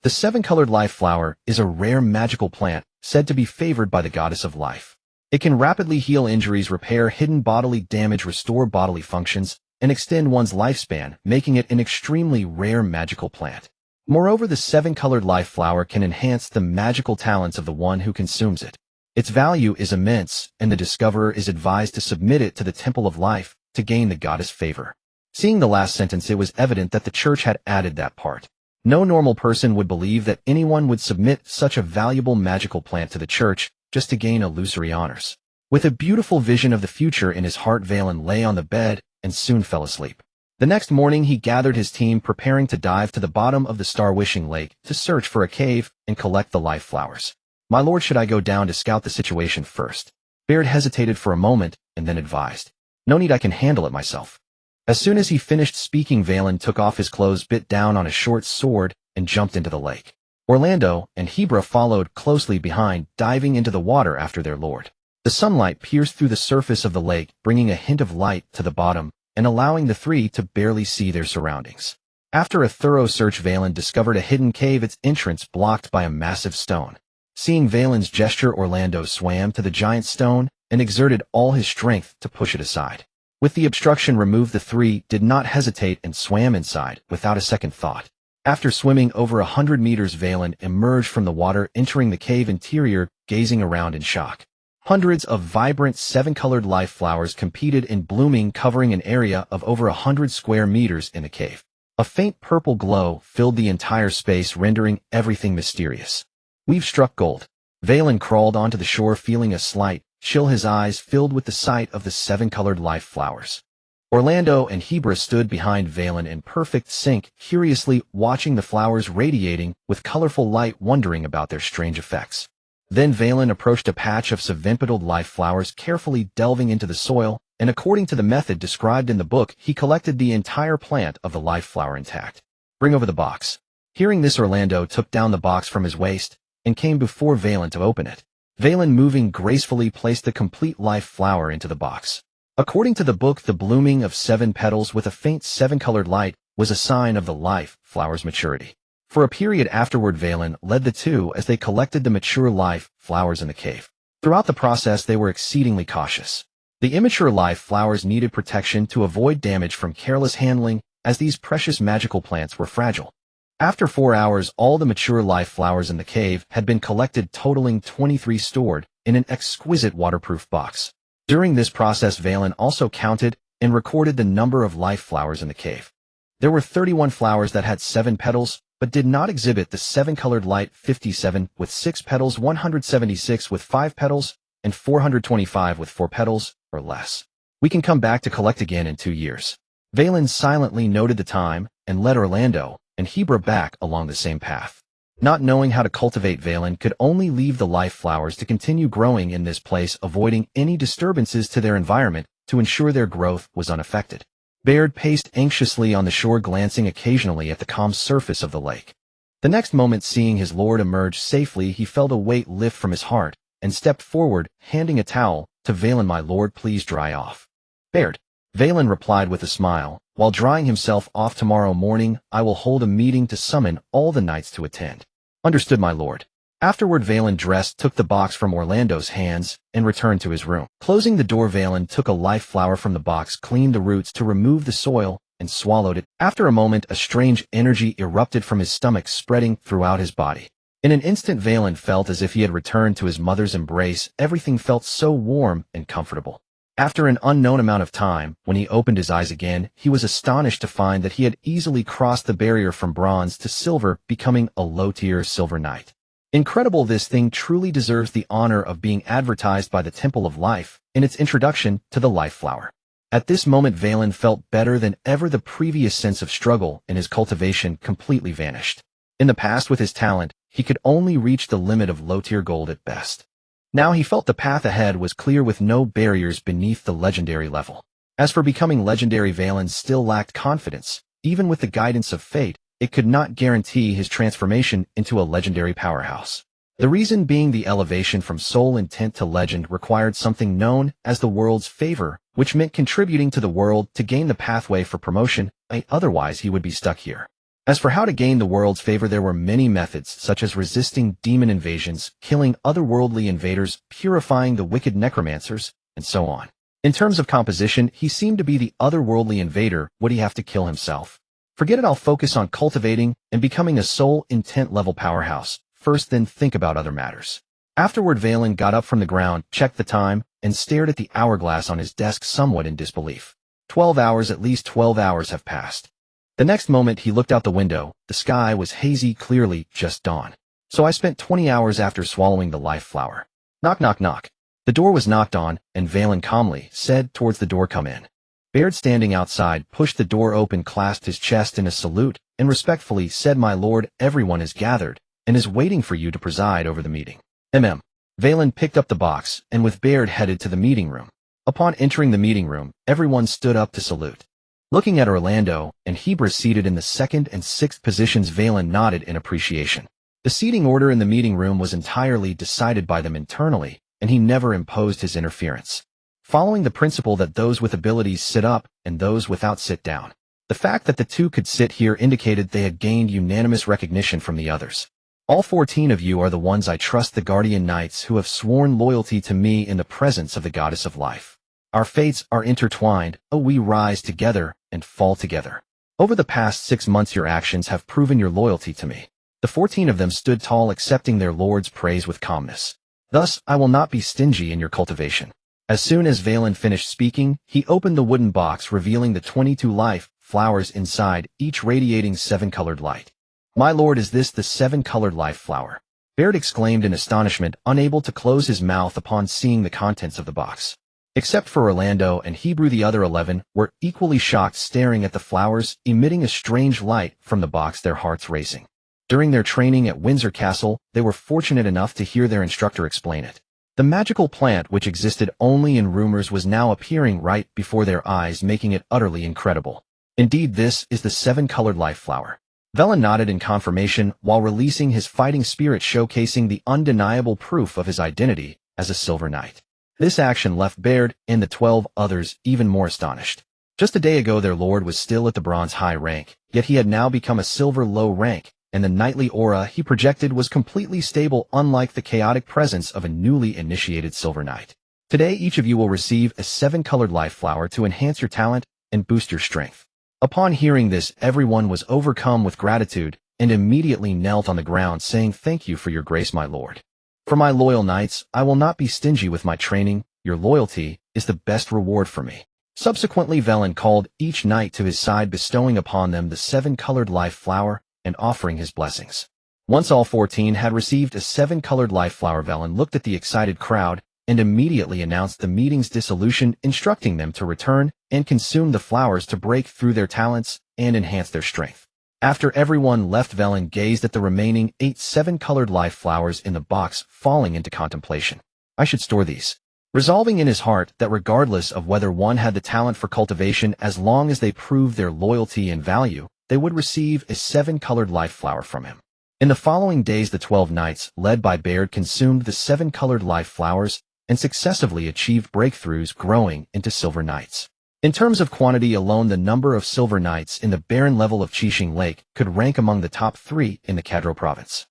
The 7-colored life flower is a rare magical plant said to be favored by the goddess of life. It can rapidly heal injuries, repair hidden bodily damage, restore bodily functions, and extend one's lifespan, making it an extremely rare magical plant. Moreover, the 7-colored life flower can enhance the magical talents of the one who consumes it. Its value is immense, and the discoverer is advised to submit it to the Temple of Life to gain the goddess' favor. Seeing the last sentence, it was evident that the church had added that part. No normal person would believe that anyone would submit such a valuable magical plant to the church just to gain illusory honors. With a beautiful vision of the future in his heart, Veyrin lay on the bed and soon fell asleep. The next morning he gathered his team preparing to dive to the bottom of the Star-Wishing Lake to search for a cave and collect the life flowers. "My lord, should I go down to scout the situation first?" Baird hesitated for a moment and then advised. "No need, I can handle it myself." As soon as he finished speaking, Veyrin took off his clothes, bit down on a short sword, and jumped into the lake. Orlando and Hebra followed closely behind, diving into the water after their lord. The sunlight pierced through the surface of the lake, bringing a hint of light to the bottom and allowing the three to barely see their surroundings. After a thorough search, Veyrin discovered a hidden cave, its entrance blocked by a massive stone. Seeing Veyrin's gesture, Orlando swam to the giant stone and exerted all his strength to push it aside. With the obstruction removed, the three did not hesitate and swam inside without a second thought. After swimming over 100 meters, Veyrin emerged from the water, entering the cave interior, gazing around in shock. Hundreds of vibrant, seven-colored life flowers competed in blooming, covering an area of over 100 square meters in the cave. A faint purple glow filled the entire space, rendering everything mysterious. "We've struck gold." Veyrin crawled onto the shore, feeling a slight chill, his eyes filled with the sight of the seven-colored life flowers. Orlando and Hebra stood behind Veyrin in perfect sync, curiously watching the flowers radiating with colorful light, wondering about their strange effects. Then Veyrin approached a patch of seven-petaled life flowers, carefully delving into the soil, and according to the method described in the book, he collected the entire plant of the life flower intact. "Bring over the box." Hearing this, Orlando took down the box from his waist and came before Veyrin to open it. Veyrin, moving gracefully, placed the complete life flower into the box. According to the book, the blooming of 7 petals with a faint 7-colored light was a sign of the life flower's maturity. For a period afterward, Veyrin led the two as they collected the mature life flowers in the cave. Throughout the process, they were exceedingly cautious. The immature life flowers needed protection to avoid damage from careless handling, as these precious magical plants were fragile. After 4 hours, all the mature life flowers in the cave had been collected, totaling 23 stored in an exquisite waterproof box. During this process, Veyrin also counted and recorded the number of life flowers in the cave. There were 31 flowers that had 7 petals, but did not exhibit the 7-colored light, 57 with 6 petals, 176 with 5 petals, and 425 with 4 petals or less. "We can come back to collect again in 2 years." Veyrin silently noted the time and led Orlando and Hebra back along the same path. Not knowing how to cultivate, Veyrin could only leave the life flowers to continue growing in this place, avoiding any disturbances to their environment to ensure their growth was unaffected. Baird paced anxiously on the shore, glancing occasionally at the calm surface of the lake. The next moment, seeing his lord emerge safely, he felt a weight lift from his heart and stepped forward, handing a towel to Veyrin. "My lord, please dry off." "Baird," Veyrin replied with a smile, "while drying himself off, tomorrow morning I will hold a meeting to summon all the knights to attend." "Understood, my lord." Afterward, Veyrin dressed, took the box from Orlando's hands, and returned to his room. Closing the door, Veyrin took a life flower from the box, cleaned the roots to remove the soil, and swallowed it. After a moment, a strange energy erupted from his stomach, spreading throughout his body. In an instant, Veyrin felt as if he had returned to his mother's embrace. Everything felt so warm and comfortable. After an unknown amount of time, when he opened his eyes again, he was astonished to find that he had easily crossed the barrier from bronze to silver, becoming a low-tier silver knight. Incredible! This thing truly deserves the honor of being advertised by the Temple of Life in its introduction to the life flower. At this moment, Veyrin felt better than ever. The previous sense of struggle in his cultivation completely vanished. In the past, with his talent, he could only reach the limit of low-tier gold at best. Now he felt the path ahead was clear, with no barriers beneath the legendary level. As for becoming legendary, Veyrin still lacked confidence. Even with the guidance of fate, it could not guarantee his transformation into a legendary powerhouse. The reason being, the elevation from soul intent to legend required something known as the world's favor, which meant contributing to the world to gain the pathway for promotion. Otherwise, he would be stuck here. As for how to gain the world's favor, there were many methods, such as resisting demon invasions, killing otherworldly invaders, purifying the wicked necromancers, and so on. In terms of composition, he seemed to be the otherworldly invader. Would he have to kill himself? Forget it, I'll focus on cultivating and becoming a soul intent level powerhouse first, then think about other matters. Afterward, Veyrin got up from the ground, checked the time, and stared at the hourglass on his desk, somewhat in disbelief. 12 hours, at least 12 hours have passed. The next moment, he looked out the window. The sky was hazy, clearly just dawn. "So I spent 20 hours after swallowing the life flower." Knock, knock, knock. The door was knocked on, and Veyrin calmly said towards the door, "Come in." Baird, standing outside, pushed the door open, clasped his chest in a salute, and respectfully said, "My lord, everyone is gathered, and is waiting for you to preside over the meeting." Veyrin picked up the box, and with Baird headed to the meeting room. Upon entering the meeting room, everyone stood up to salute. Looking at Orlando and Hebra seated in the 2nd and 6th positions, Veyrin nodded in appreciation. The seating order in the meeting room was entirely decided by them internally, and he never imposed his interference, following the principle that those with abilities sit up and those without sit down. The fact that the two could sit here indicated they had gained unanimous recognition from the others. "All 14 of you are the ones I trust, the guardian knights who have sworn loyalty to me in the presence of the goddess of life. Our fates are intertwined, we rise together and fall together. Over the past 6 months your actions have proven your loyalty to me." The 14 of them stood tall, accepting their lord's praise with calmness. "Thus, I will not be stingy in your cultivation." As soon as Veyrin finished speaking, he opened the wooden box, revealing the 22 life flowers inside, each radiating 7-colored light. "My lord, is this the 7-colored life flower?" Baird exclaimed in astonishment, unable to close his mouth upon seeing the contents of the box. Except for Orlando and Hebrew, the other 11 were equally shocked, staring at the flowers, emitting a strange light from the box, their hearts racing. During their training at Windsor Castle, they were fortunate enough to hear their instructor explain it. The magical plant, which existed only in rumors, was now appearing right before their eyes, making it utterly incredible. "Indeed, this is the 7-colored life flower." Veyrin nodded in confirmation while releasing his fighting spirit, showcasing the undeniable proof of his identity as a Silver Knight. This action left Baird and the 12 others even more astonished. Just a day ago their lord was still at the bronze high rank, yet he had now become a silver low rank, and the knightly aura he projected was completely stable, unlike the chaotic presence of a newly initiated Silver Knight. "Today each of you will receive a 7-colored life flower to enhance your talent and boost your strength." Upon hearing this, everyone was overcome with gratitude and immediately knelt on the ground, saying, "Thank you for your grace, my lord. For my loyal knights, I will not be stingy with my training. Your loyalty is the best reward for me." Subsequently, Veyrin called each knight to his side, bestowing upon them the 7-colored life flower and offering his blessings. Once all 14 had received a 7-colored life flower, Veyrin looked at the excited crowd and immediately announced the meeting's dissolution, instructing them to return and consume the flowers to break through their talents and enhance their strength. After everyone left, Veyrin gazed at the remaining 8 7-colored life flowers in the box, falling into contemplation. "I should store these," resolving in his heart that regardless of whether one had the talent for cultivation, as long as they proved their loyalty and value, they would receive a 7-colored life flower from him. In the following days, the 12 knights, led by Baird, consumed the 7-colored life flowers and successively achieved breakthroughs, growing into Silver Knights. In terms of quantity alone, the number of Silver Knights in the Barren level of Qixing Lake could rank among the top 3 in the Cadro province.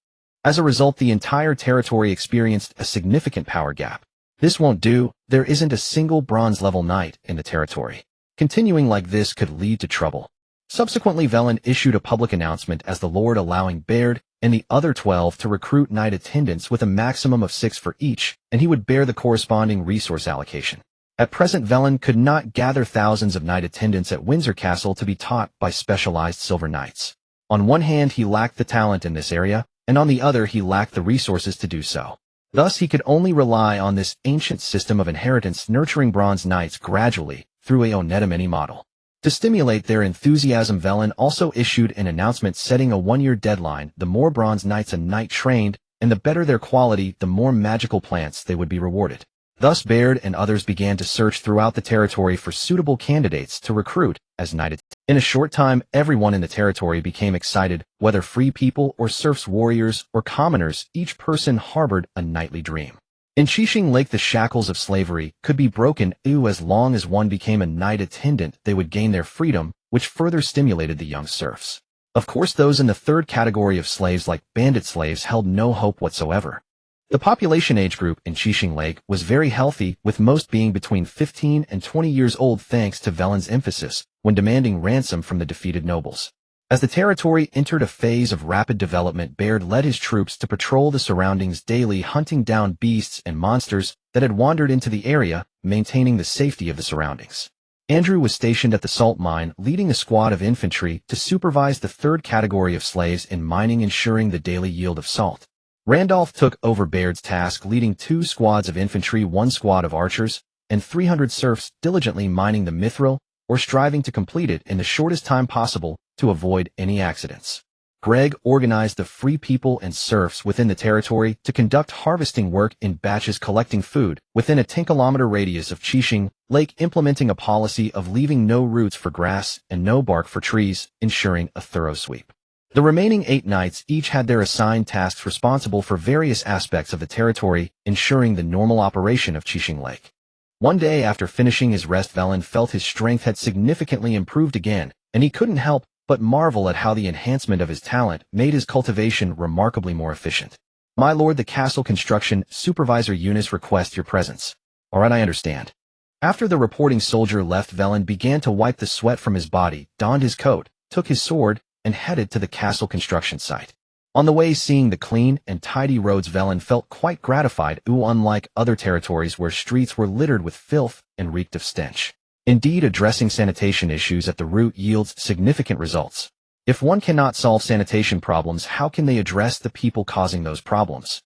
As a result, the entire territory experienced a significant power gap. "This won't do. There isn't a single bronze level knight in the territory. Continuing like this could lead to trouble." Subsequently, Veyrin issued a public announcement as the Lord, allowing Baird and the other 12 to recruit knight attendants with a maximum of 6 for each, and he would bear the corresponding resource allocation. At present, Veyrin could not gather thousands of knight attendants at Windsor Castle to be taught by specialized Silver Knights. On one hand, he lacked the talent in this area, and on the other, he lacked the resources to do so. Thus, he could only rely on this ancient system of inheritance, nurturing bronze knights gradually through a Onetamini model. To stimulate their enthusiasm, Veyrin also issued an announcement setting a 1-year deadline. The more bronze knights a knight trained, and the better their quality, the more magical plants they would be rewarded. Thus, Baird and others began to search throughout the territory for suitable candidates to recruit as knight attendants. In a short time, everyone in the territory became excited, whether free people or serfs, warriors or commoners. Each person harbored a knightly dream. In Qixing Lake, the shackles of slavery could be broken. As long as one became a knight attendant, they would gain their freedom, which further stimulated the young serfs. Of course, those in the third category of slaves, like bandit slaves, held no hope whatsoever. The population age group in Qixing Lake was very healthy, with most being between 15 and 20 years old, thanks to Veyrin's emphasis when demanding ransom from the defeated nobles. As the territory entered a phase of rapid development, Baird led his troops to patrol the surroundings daily, hunting down beasts and monsters that had wandered into the area, maintaining the safety of the surroundings. Andrew was stationed at the salt mine, leading a squad of infantry to supervise the third category of slaves in mining, ensuring the daily yield of salt. Randolph took over Baird's task, leading 2 squads of infantry, 1 squad of archers, and 300 serfs, diligently mining the mithril or striving to complete it in the shortest time possible to avoid any accidents. Greg organized the free people and serfs within the territory to conduct harvesting work in batches, collecting food within a 10-kilometer radius of Chishing Lake, implementing a policy of leaving no roots for grass and no bark for trees, ensuring a thorough sweep. The remaining 8 knights each had their assigned tasks responsible for various aspects of the territory, ensuring the normal operation of Chishing Lake. One day after finishing his rest, Veyrin felt his strength had significantly improved again, and he couldn't help but marvel at how the enhancement of his talent made his cultivation remarkably more efficient. "My lord, the castle construction supervisor Eunice requests your presence." "All right, I understand." After the reporting soldier left, Veyrin began to wipe the sweat from his body, donned his coat, took his sword, and headed to the castle construction site. On the way, seeing the clean and tidy roads, Veyrin felt quite gratified, unlike other territories where streets were littered with filth and reeked of stench. Indeed, addressing sanitation issues at the root yields significant results. If one cannot solve sanitation problems, how can they address the people causing those problems?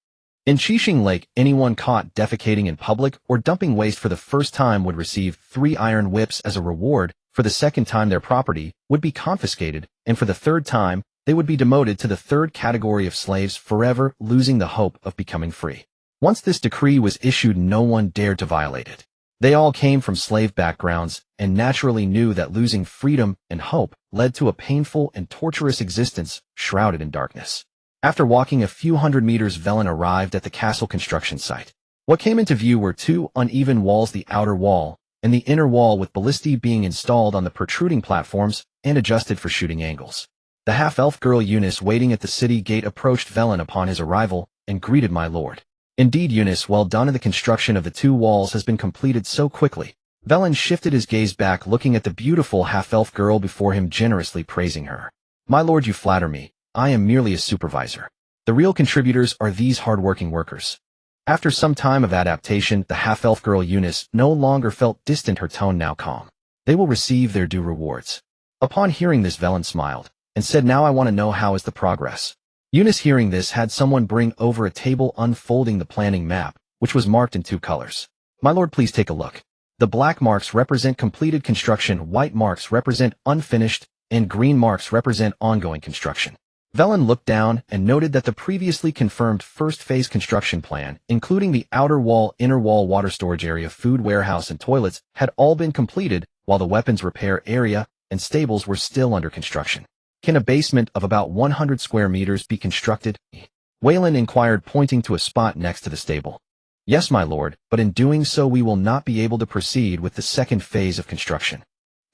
In Chishing Lake, anyone caught defecating in public or dumping waste for the first time would receive 3 iron whips as a reward. For the second time, their property would be confiscated, and for the third time, they would be demoted to the 3rd category of slaves, forever losing the hope of becoming free. Once this decree was issued, no one dared to violate it. They all came from slave backgrounds and naturally knew that losing freedom and hope led to a painful and torturous existence shrouded in darkness. After walking a few hundred meters, Veyrin arrived at the castle construction site. What came into view were 2 uneven walls, the outer wall and the inner wall, with ballistae being installed on the protruding platforms and adjusted for shooting angles. The half-elf girl Eunice, waiting at the city gate, approached Veyrin upon his arrival and greeted, "My lord." "Indeed, Eunice, well done. The construction of the 2 walls has been completed so quickly." Veyrin shifted his gaze back, looking at the beautiful half-elf girl before him, generously praising her. "My lord, you flatter me. I am merely a supervisor. The real contributors are these hard-working workers." After some time of adaptation, the half-elf girl Eunice no longer felt distant, her tone now calm. "They will receive their due rewards." Upon hearing this, Veyrin smiled and said, "Now I want to know, how is the progress?" Eunice, hearing this, had someone bring over a table, unfolding the planning map, which was marked in 2 colors. "My lord, please take a look. The black marks represent completed construction, white marks represent unfinished, and green marks represent ongoing construction." Veyrin looked down and noted that the previously confirmed first phase construction plan, including the outer wall, inner wall, water storage area, food warehouse, and toilets, had all been completed, while the weapons repair area and stables were still under construction. "Can a basement of about 100 square meters be constructed?" Weyland inquired, pointing to a spot next to the stable. "Yes, my lord, but in doing so we will not be able to proceed with the second phase of construction."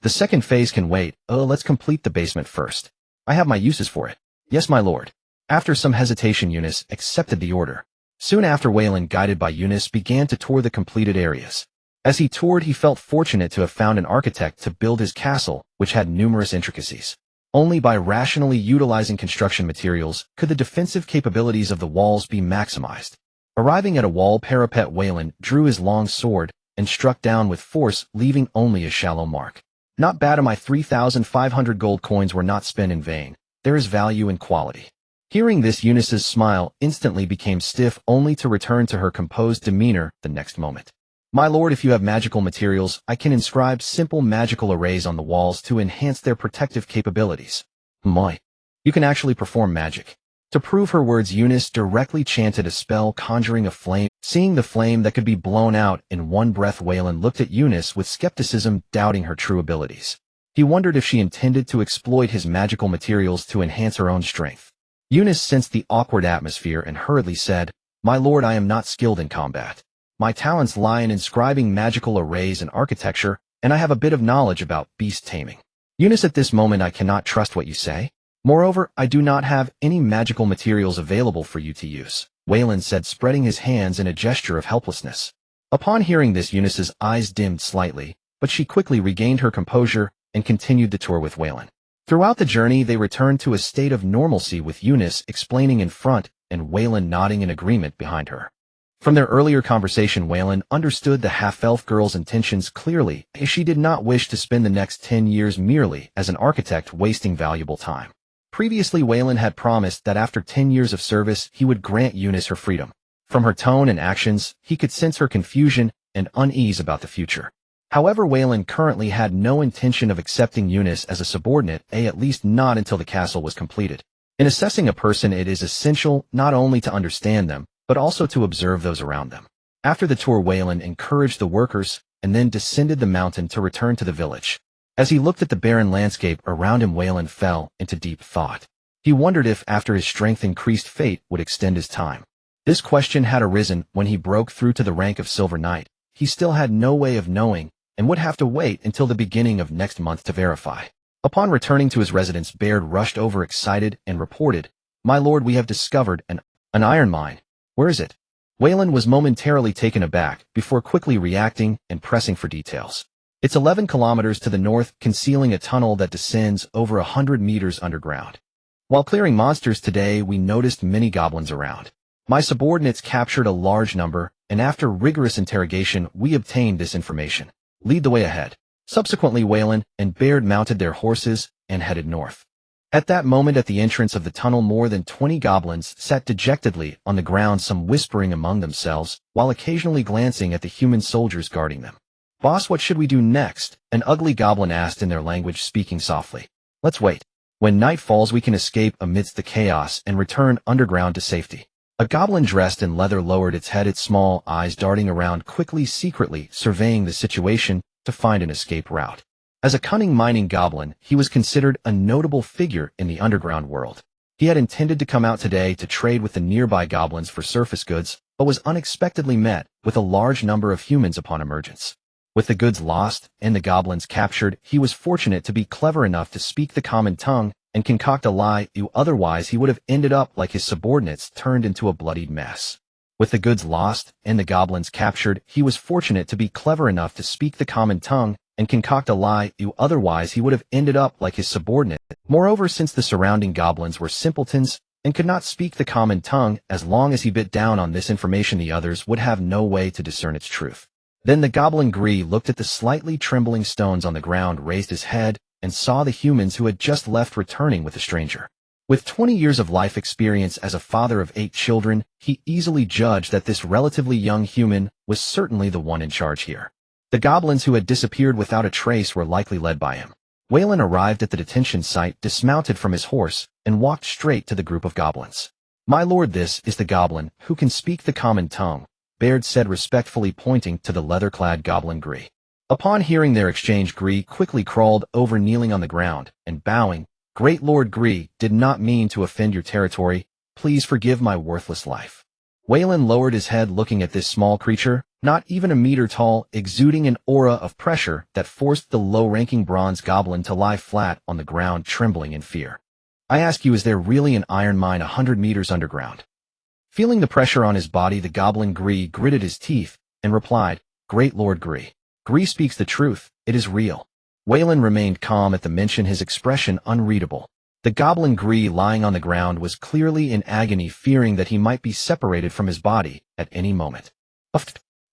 "The second phase can wait. Let's complete the basement first. I have my uses for it." "Yes, my lord." After some hesitation, Eunice accepted the order. Soon after, Weyland, guided by Eunice, began to tour the completed areas. As he toured, he felt fortunate to have found an architect to build his castle, which had numerous intricacies. Only by rationally utilizing construction materials could the defensive capabilities of the walls be maximized. Arriving at a wall parapet, Weyland drew his long sword and struck down with force, leaving only a shallow mark. "Not bad. My 3,500 gold coins were not spent in vain. There is value in quality." Hearing this, Eunice's smile instantly became stiff, only to return to her composed demeanor the next moment. "My lord, if you have magical materials, I can inscribe simple magical arrays on the walls to enhance their protective capabilities." "My, you can actually perform magic." To prove her words, Eunice directly chanted a spell, conjuring a flame. Seeing the flame that could be blown out in one breath, Weyland looked at Eunice with skepticism, doubting her true abilities. He wondered if she intended to exploit his magical materials to enhance her own strength. Eunice sensed the awkward atmosphere and hurriedly said, "My lord, I am not skilled in combat. My talents lie in inscribing magical arrays and architecture, and I have a bit of knowledge about beast taming." "Eunice, at this moment I cannot trust what you say. Moreover, I do not have any magical materials available for you to use," Weyland said, spreading his hands in a gesture of helplessness. Upon hearing this, Eunice's eyes dimmed slightly, but she quickly regained her composure and continued the tour with Weyland. Throughout the journey, they returned to a state of normalcy, with Eunice explaining in front and Weyland nodding in agreement behind her. From their earlier conversation, Weyland understood the half-elf girl's intentions clearly. She did not wish to spend the next 10 years merely as an architect, wasting valuable time. Previously, Weyland had promised that after 10 years of service, he would grant Eunice her freedom. From her tone and actions, he could sense her confusion and unease about the future. However, Weyland currently had no intention of accepting Eunice as a subordinate, at least not until the castle was completed. In assessing a person, it is essential not only to understand them, but also to observe those around them. After the tour, Weyland encouraged the workers and then descended the mountain to return to the village. As he looked at the barren landscape around him, Weyland fell into deep thought. He wondered if, after his strength increased, fate would extend his time. This question had arisen when he broke through to the rank of Silver Knight. He still had no way of knowing and would have to wait until the beginning of next month to verify. Upon returning to his residence, Baird rushed over excited and reported, "My lord, we have discovered an iron mine." "Where is it?" Weyland was momentarily taken aback before quickly reacting and pressing for details. "It's 11 kilometers to the north, concealing a tunnel that descends over 100 meters underground. While clearing monsters today, we noticed many goblins around. My subordinates captured a large number, and after rigorous interrogation, we obtained this information. Lead the way ahead." Subsequently, Weyland and Baird mounted their horses and headed north. At that moment, at the entrance of the tunnel, more than 20 goblins sat dejectedly on the ground, some whispering among themselves, while occasionally glancing at the human soldiers guarding them. "Boss, what should we do next?" an ugly goblin asked in their language, speaking softly. "Let's wait. When night falls, we can escape amidst the chaos and return underground to safety." A goblin dressed in leather lowered its head, its small eyes darting around quickly, secretly surveying the situation to find an escape route. As a cunning mining goblin, he was considered a notable figure in the underground world. He had intended to come out today to trade with the nearby goblins for surface goods, but was unexpectedly met with a large number of humans upon emergence. With the goods lost and the goblins captured, he was fortunate to be clever enough to speak the common tongue and concoct a lie. Otherwise, he would have ended up like his subordinates, turned into a bloodied mess. With the goods lost and the goblins captured, he was fortunate to be clever enough to speak the common tongue and concoct a lie. Otherwise, he would have ended up like his subordinate. Moreover, since the surrounding goblins were simpletons and could not speak the common tongue, as long as he bit down on this information, the others would have no way to discern its truth. Then the goblin Gree looked at the slightly trembling stones on the ground, raised his head, and saw the humans who had just left returning with the stranger. With 20 years of life experience as a father of 8 children, he easily judged that this relatively young human was certainly the one in charge here. The goblins who had disappeared without a trace were likely led by him. Weyland arrived at the detention site, dismounted from his horse, and walked straight to the group of goblins. "My lord, this is the goblin who can speak the common tongue," Baird said respectfully, pointing to the leather-clad goblin Gree. Upon hearing their exchange, Gree quickly crawled over, kneeling on the ground, and bowing. "Great Lord Gree, did not mean to offend your territory. Please forgive my worthless life." Weyland lowered his head, looking at this small creature, not even a meter tall, exuding an aura of pressure that forced the low-ranking bronze goblin to lie flat on the ground, trembling in fear. "I ask you, is there really an iron mine 100 meters underground?" Feeling the pressure on his body, the goblin Gree gritted his teeth and replied, "Great Lord Gree. Gree speaks the truth. It is real." Weyland remained calm at the mention, his expression unreadable. The goblin Gree, lying on the ground, was clearly in agony, fearing that he might be separated from his body at any moment.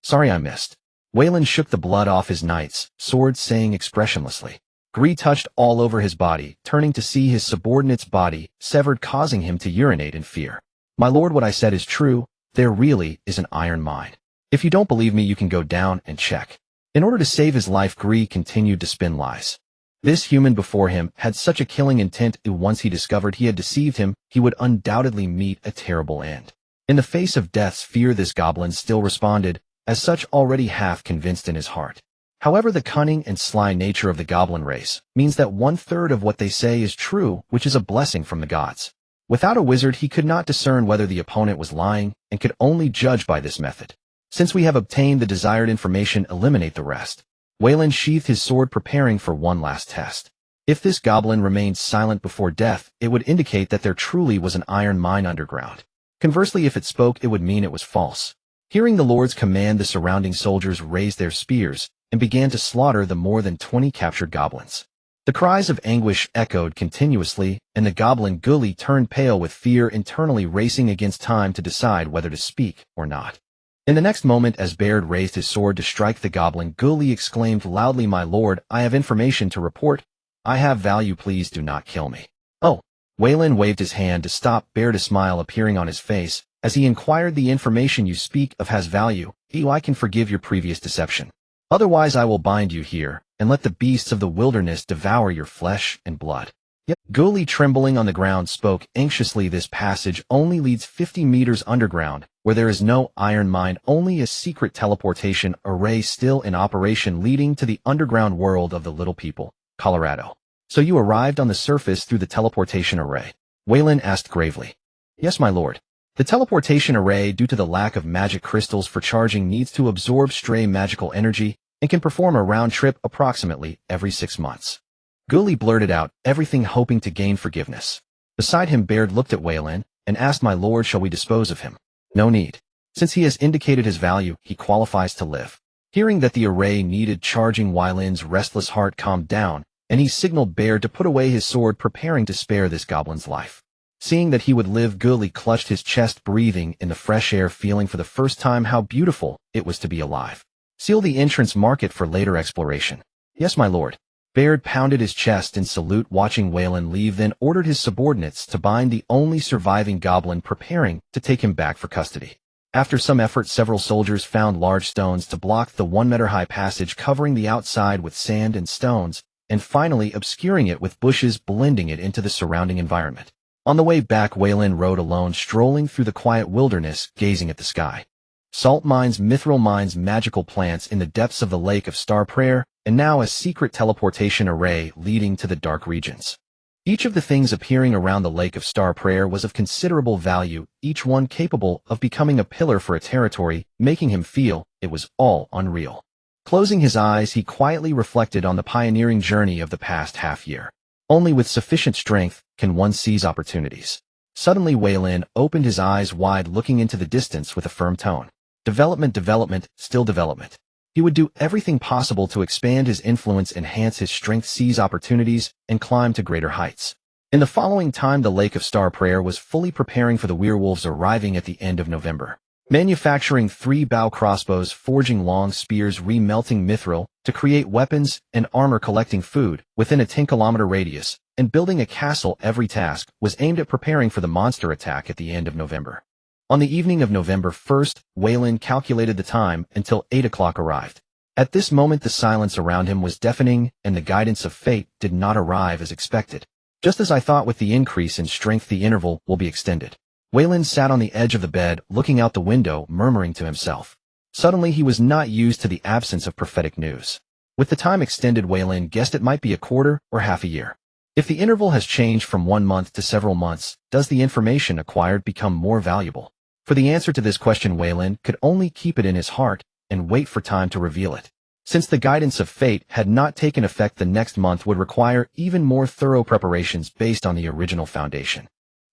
"Sorry I missed." Weyland shook the blood off his knight's sword, saying expressionlessly. Gree touched all over his body, turning to see his subordinate's body severed, causing him to urinate in fear. "My lord, what I said is true. There really is an iron mine. If you don't believe me, you can go down and check." In order to save his life, Gree continued to spin lies. This human before him had such a killing intent. Once he discovered he had deceived him, he would undoubtedly meet a terrible end. In the face of death's fear, this goblin still responded, as such, already half convinced in his heart. However, the cunning and sly nature of the goblin race means that 1/3 of what they say is true, which is a blessing from the gods. Without a wizard, he could not discern whether the opponent was lying and could only judge by this method. Since we have obtained the desired information, eliminate the rest. Weyland sheathed his sword, preparing for one last test. If this goblin remained silent before death, it would indicate that there truly was an iron mine underground. Conversely, if it spoke, it would mean it was false. Hearing the Lord's command, the surrounding soldiers raised their spears and began to slaughter the more than 20 captured goblins. The cries of anguish echoed continuously, and the goblin Gully turned pale with fear, internally racing against time to decide whether to speak or not. In the next moment, as Baird raised his sword to strike the goblin, Gully exclaimed loudly, "My lord, I have information to report. I have value. Please do not kill me." "Oh." Weyland waved his hand to stop Baird, a smile appearing on his face as he inquired, "The information you speak of has value. I can forgive your previous deception." Otherwise I will bind you here, and let the beasts of the wilderness devour your flesh and blood. Yet, Gully, trembling on the ground, spoke anxiously. This passage only leads 50 meters underground, where there is no iron mine, only a secret teleportation array still in operation leading to the underground world of the Little People, Colorado. So you arrived on the surface through the teleportation array? Waylon asked gravely. Yes, my lord. The teleportation array, due to the lack of magic crystals for charging, needs to absorb stray magical energy and can perform a round trip approximately every 6 months. Gully blurted out, everything hoping to gain forgiveness. Beside him, Baird looked at Waylon and asked, my lord, shall we dispose of him? No need. Since he has indicated his value, he qualifies to live. Hearing that the array needed charging, Waylon's restless heart calmed down, and he signaled Baird to put away his sword, preparing to spare this goblin's life. Seeing that he would live, Gully clutched his chest, breathing in the fresh air, feeling for the first time how beautiful it was to be alive. Seal the entrance, mark it for later exploration. Yes, my lord. Baird pounded his chest in salute, watching Waylon leave, then ordered his subordinates to bind the only surviving goblin, preparing to take him back for custody. After some effort, several soldiers found large stones to block the 1-meter-high passage, covering the outside with sand and stones, and finally obscuring it with bushes, blending it into the surrounding environment. On the way back, Waylon rode alone, strolling through the quiet wilderness, gazing at the sky. Salt mines, mithril mines, magical plants in the depths of the Lake of Star Prayer, and now a secret teleportation array leading to the dark regions. Each of the things appearing around the Lake of Star Prayer was of considerable value, each one capable of becoming a pillar for a territory, making him feel it was all unreal. Closing his eyes, he quietly reflected on the pioneering journey of the past half-year. Only with sufficient strength can one seize opportunities. Suddenly Waylon opened his eyes wide, looking into the distance with a firm tone. Development, development, still development. He would do everything possible to expand his influence, enhance his strength, seize opportunities, and climb to greater heights. In the following time, the Lake of Star Prayer was fully preparing for the werewolves arriving at the end of November. Manufacturing 3-bow crossbows, forging long spears, remelting mithril to create weapons and armor, collecting food within a 10-kilometer radius, and building a castle. Every task was aimed at preparing for the monster attack at the end of November. On the evening of November 1st, Waylon calculated the time until 8 o'clock arrived. At this moment, the silence around him was deafening, and the guidance of fate did not arrive as expected. Just as I thought, with the increase in strength, the interval will be extended. Waylon sat on the edge of the bed, looking out the window, murmuring to himself. Suddenly, he was not used to the absence of prophetic news. With the time extended, Waylon guessed it might be a quarter or half a year. If the interval has changed from 1 month to several months, does the information acquired become more valuable? For the answer to this question, Waylon could only keep it in his heart and wait for time to reveal it. Since the guidance of fate had not taken effect, the next month would require even more thorough preparations based on the original foundation.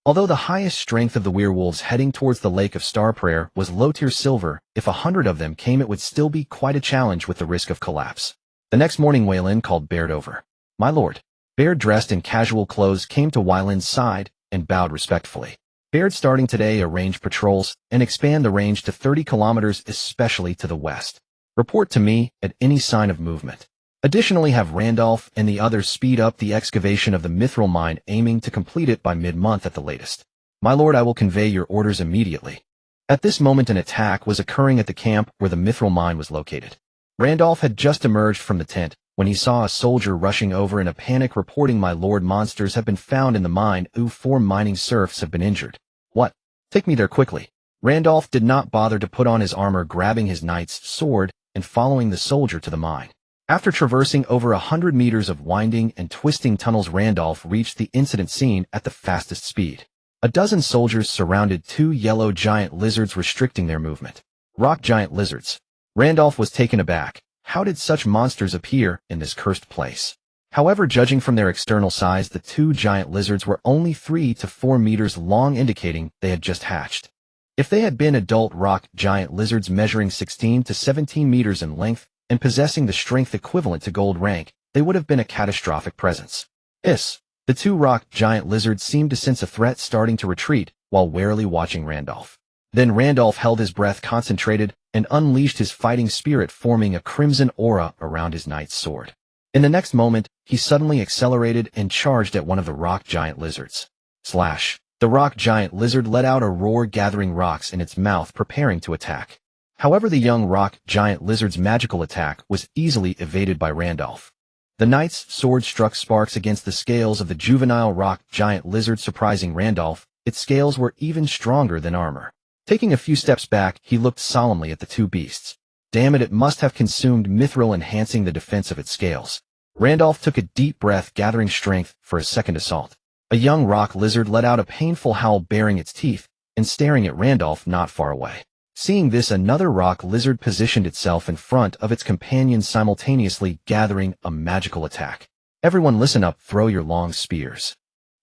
Although the highest strength of the werewolves heading towards the Lake of Star Prayer was low-tier silver, if 100 of them came, it would still be quite a challenge with the risk of collapse. The next morning, Waylon called Baird over. My lord. Baird, dressed in casual clothes, came to Waylon's side and bowed respectfully. Baird, starting today, arrange patrols and expand the range to 30 kilometers, especially to the west. Report to me at any sign of movement. Additionally, have Randolph and the others speed up the excavation of the mithril mine, aiming to complete it by mid-month at the latest. My lord, I will convey your orders immediately. At this moment, an attack was occurring at the camp where the mithril mine was located. Randolph had just emerged from the tent when he saw a soldier rushing over in a panic, reporting, my lord, monsters have been found in the mine. 4 mining serfs have been injured. What? Take me there quickly. Randolph did not bother to put on his armor, grabbing his knight's sword and following the soldier to the mine. After traversing over 100 meters of winding and twisting tunnels, Randolph reached the incident scene at the fastest speed. A dozen soldiers surrounded 2 yellow giant lizards, restricting their movement. Rock giant lizards. Randolph was taken aback. How did such monsters appear in this cursed place? However, judging from their external size, the 2 giant lizards were only 3 to 4 meters long, indicating they had just hatched. If they had been adult rock giant lizards measuring 16 to 17 meters in length, and possessing the strength equivalent to gold rank, they would have been a catastrophic presence. Hiss! The 2 rock giant lizards seemed to sense a threat, starting to retreat, while warily watching Randolph. Then Randolph held his breath, concentrated, and unleashed his fighting spirit, forming a crimson aura around his knight's sword. In the next moment, he suddenly accelerated and charged at one of the rock giant lizards. Slash! The rock giant lizard let out a roar, gathering rocks in its mouth, preparing to attack. However, the young rock giant lizard's magical attack was easily evaded by Randolph. The knight's sword struck sparks against the scales of the juvenile rock giant lizard, surprising Randolph. Its scales were even stronger than armor. Taking a few steps back, he looked solemnly at the two beasts. Damn it must have consumed mithril, enhancing the defense of its scales. Randolph took a deep breath, gathering strength for a second assault. A young rock lizard let out a painful howl, baring its teeth and staring at Randolph not far away. Seeing this, another rock lizard positioned itself in front of its companion, simultaneously gathering a magical attack. Everyone listen up, throw your long spears.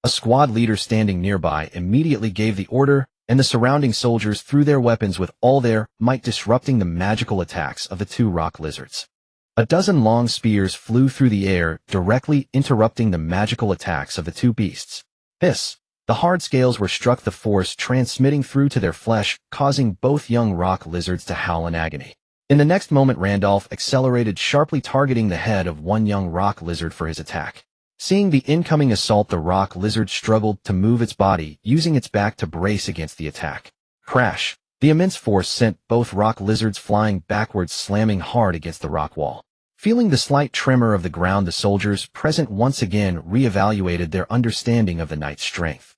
A squad leader standing nearby immediately gave the order, and the surrounding soldiers threw their weapons with all their might, disrupting the magical attacks of the two rock lizards. A dozen long spears flew through the air, directly interrupting the magical attacks of the two beasts. Hiss! The hard scales were struck, the force transmitting through to their flesh, causing both young rock lizards to howl in agony. In the next moment, Randolph accelerated sharply, targeting the head of one young rock lizard for his attack. Seeing the incoming assault, the rock lizard struggled to move its body, using its back to brace against the attack. Crash! The immense force sent both rock lizards flying backwards, slamming hard against the rock wall. Feeling the slight tremor of the ground, the soldiers present once again reevaluated their understanding of the knight's strength.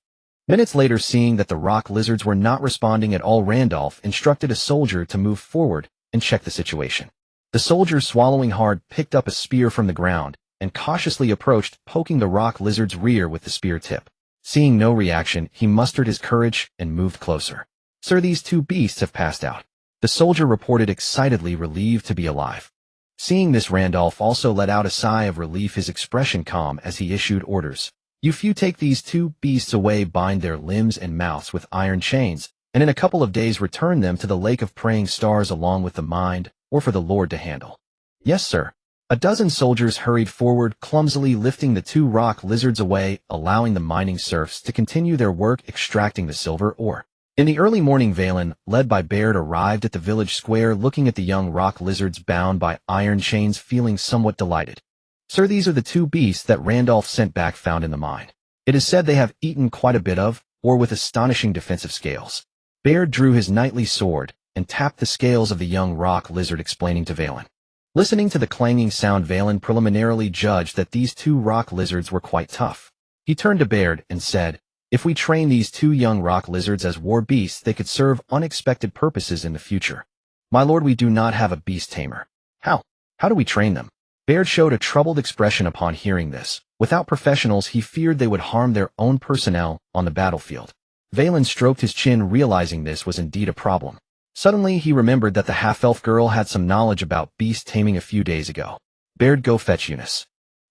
Minutes later, seeing that the rock lizards were not responding at all, Randolph instructed a soldier to move forward and check the situation. The soldier, swallowing hard, picked up a spear from the ground and cautiously approached, poking the rock lizard's rear with the spear tip. Seeing no reaction, he mustered his courage and moved closer. "Sir, these two beasts have passed out," the soldier reported, excitedly, relieved to be alive. Seeing this, Randolph also let out a sigh of relief, his expression calm as he issued orders. "You few take these two beasts away, bind their limbs and mouths with iron chains, and in a couple of days return them to the Lake of Praying Stars along with the mind, or for the Lord to handle." "Yes, sir." A dozen soldiers hurried forward, clumsily lifting the two rock lizards away, allowing the mining serfs to continue their work extracting the silver ore. In the early morning, Veyrin, led by Barren, arrived at the village square, looking at the young rock lizards bound by iron chains, feeling somewhat delighted. "Sir, these are the two beasts that Randolph sent back, found in the mine. It is said they have eaten quite a bit of, or with astonishing defensive scales." Barren drew his knightly sword and tapped the scales of the young rock lizard, explaining to Veyrin. Listening to the clanging sound, Veyrin preliminarily judged that these two rock lizards were quite tough. He turned to Barren and said, "If we train these two young rock lizards as war beasts, they could serve unexpected purposes in the future." "My lord, we do not have a beast tamer." How do we train them?" Barren showed a troubled expression upon hearing this. Without professionals, he feared they would harm their own personnel on the battlefield. Veyrin stroked his chin, realizing this was indeed a problem. Suddenly, he remembered that the half-elf girl had some knowledge about beast taming a few days ago. "Barren, go fetch Eunice."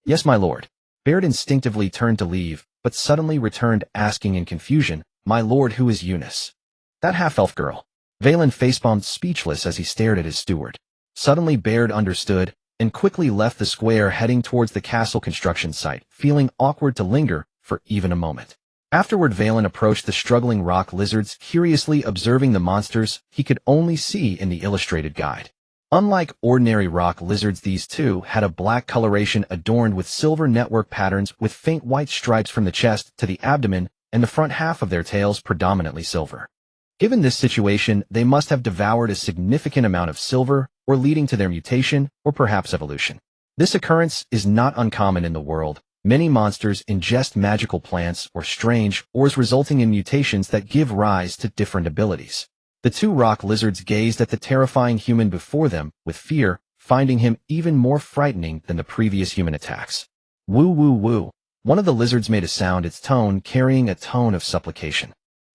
"Yes, my lord." Barren instinctively turned to leave, but suddenly returned, asking in confusion, "My lord, who is Eunice?" "That half-elf girl." Veyrin facepalmed, speechless as he stared at his steward. Suddenly, Barren understood and quickly left the square, heading towards the castle construction site, feeling awkward to linger for even a moment. Afterward, Veyrin approached the struggling rock lizards, curiously observing the monsters he could only see in the illustrated guide. Unlike ordinary rock lizards, these two had a black coloration adorned with silver network patterns, with faint white stripes from the chest to the abdomen, and the front half of their tails predominantly silver. Given this situation, they must have devoured a significant amount of silver, or leading to their mutation, or perhaps evolution. This occurrence is not uncommon in the world. Many monsters ingest magical plants or strange ores, resulting in mutations that give rise to different abilities. The two rock lizards gazed at the terrifying human before them with fear, finding him even more frightening than the previous human attacks. "Woo woo woo." One of the lizards made a sound, its tone carrying a tone of supplication.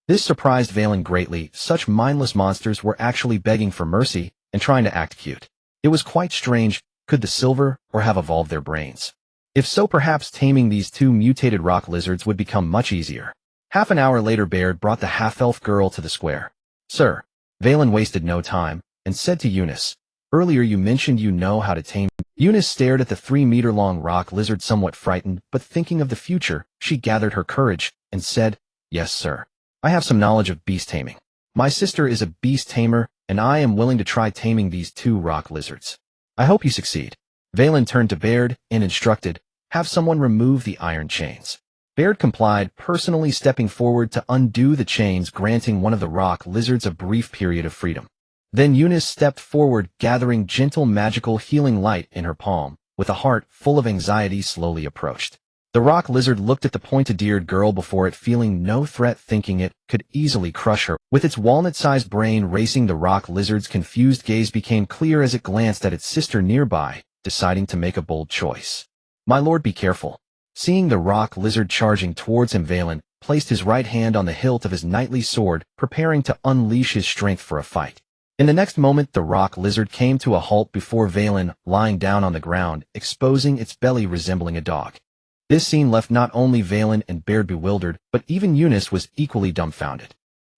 This surprised Veyrin greatly. Such mindless monsters were actually begging for mercy and trying to act cute. It was quite strange. Could the silver or have evolved their brains? If so, perhaps taming these two mutated rock lizards would become much easier. Half an hour later, Barren brought the half-elf girl to the square. "Sir." Veyrin wasted no time and said to Eunice, "Earlier you mentioned you know how to tame." Eunice stared at the 3-meter-long rock lizard, somewhat frightened, but thinking of the future, she gathered her courage and said, "Yes, sir. I have some knowledge of beast taming. My sister is a beast tamer, and I am willing to try taming these two rock lizards. I hope you succeed." Veyrin turned to Barren and instructed, "Have someone remove the iron chains." Barren complied, personally stepping forward to undo the chains, granting one of the rock lizards a brief period of freedom. Then Eunice stepped forward, gathering gentle magical healing light in her palm, with a heart full of anxiety slowly approached. The rock lizard looked at the pointed-eared girl before it, feeling no threat, thinking it could easily crush her. With its walnut-sized brain racing, the rock lizard's confused gaze became clear as it glanced at its sister nearby, deciding to make a bold choice. "My lord, be careful." Seeing the rock lizard charging towards him, Veyrin placed his right hand on the hilt of his knightly sword, preparing to unleash his strength for a fight. In the next moment, the rock lizard came to a halt before Veyrin, lying down on the ground, exposing its belly resembling a dog. This scene left not only Veyrin and Baird bewildered, but even Eunice was equally dumbfounded.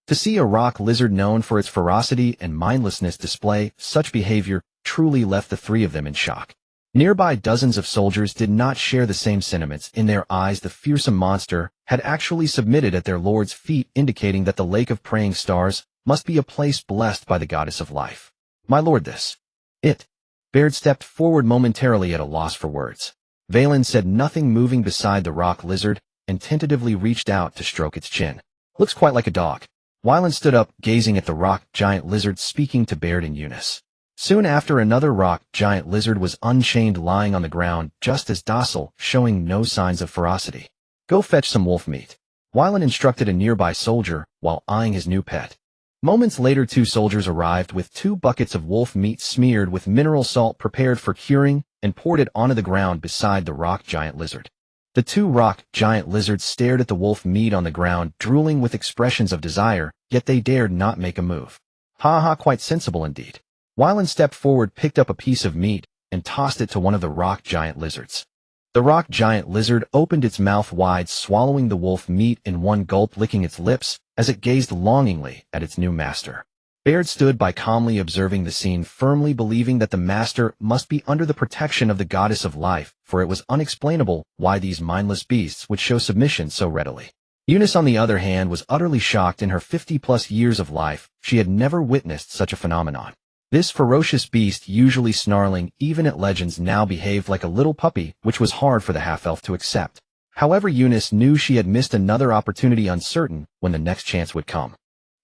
To see a rock lizard known for its ferocity and mindlessness display such behavior truly left the three of them in shock. Nearby, dozens of soldiers did not share the same sentiments. In their eyes, the fearsome monster had actually submitted at their lord's feet, indicating that the Lake of Praying Stars must be a place blessed by the goddess of life. "My lord, this. It." Baird stepped forward, momentarily at a loss for words. Veyrin said nothing, moving beside the rock lizard, and tentatively reached out to stroke its chin. "Looks quite like a dog." Wylan stood up, gazing at the rock giant lizard, speaking to Baird and Eunice. Soon after, another rock giant lizard was unchained, lying on the ground, just as docile, showing no signs of ferocity. "Go fetch some wolf meat," Wylan instructed a nearby soldier, while eyeing his new pet. Moments later, 2 soldiers arrived with 2 buckets of wolf meat smeared with mineral salt, prepared for curing, and poured it onto the ground beside the rock giant lizard. The 2 rock giant lizards stared at the wolf meat on the ground, drooling with expressions of desire, yet they dared not make a move. "Ha ha, quite sensible indeed." Wylan stepped forward, picked up a piece of meat, and tossed it to one of the rock giant lizards. The rock giant lizard opened its mouth wide, swallowing the wolf meat in one gulp, licking its lips as it gazed longingly at its new master. Baird stood by, calmly observing the scene, firmly believing that the master must be under the protection of the goddess of life, for it was unexplainable why these mindless beasts would show submission so readily. Eunice, on the other hand, was utterly shocked. In her 50-plus years of life, she had never witnessed such a phenomenon. This ferocious beast, usually snarling even at legends, now behaved like a little puppy, which was hard for the half-elf to accept. However, Eunice knew she had missed another opportunity, uncertain when the next chance would come.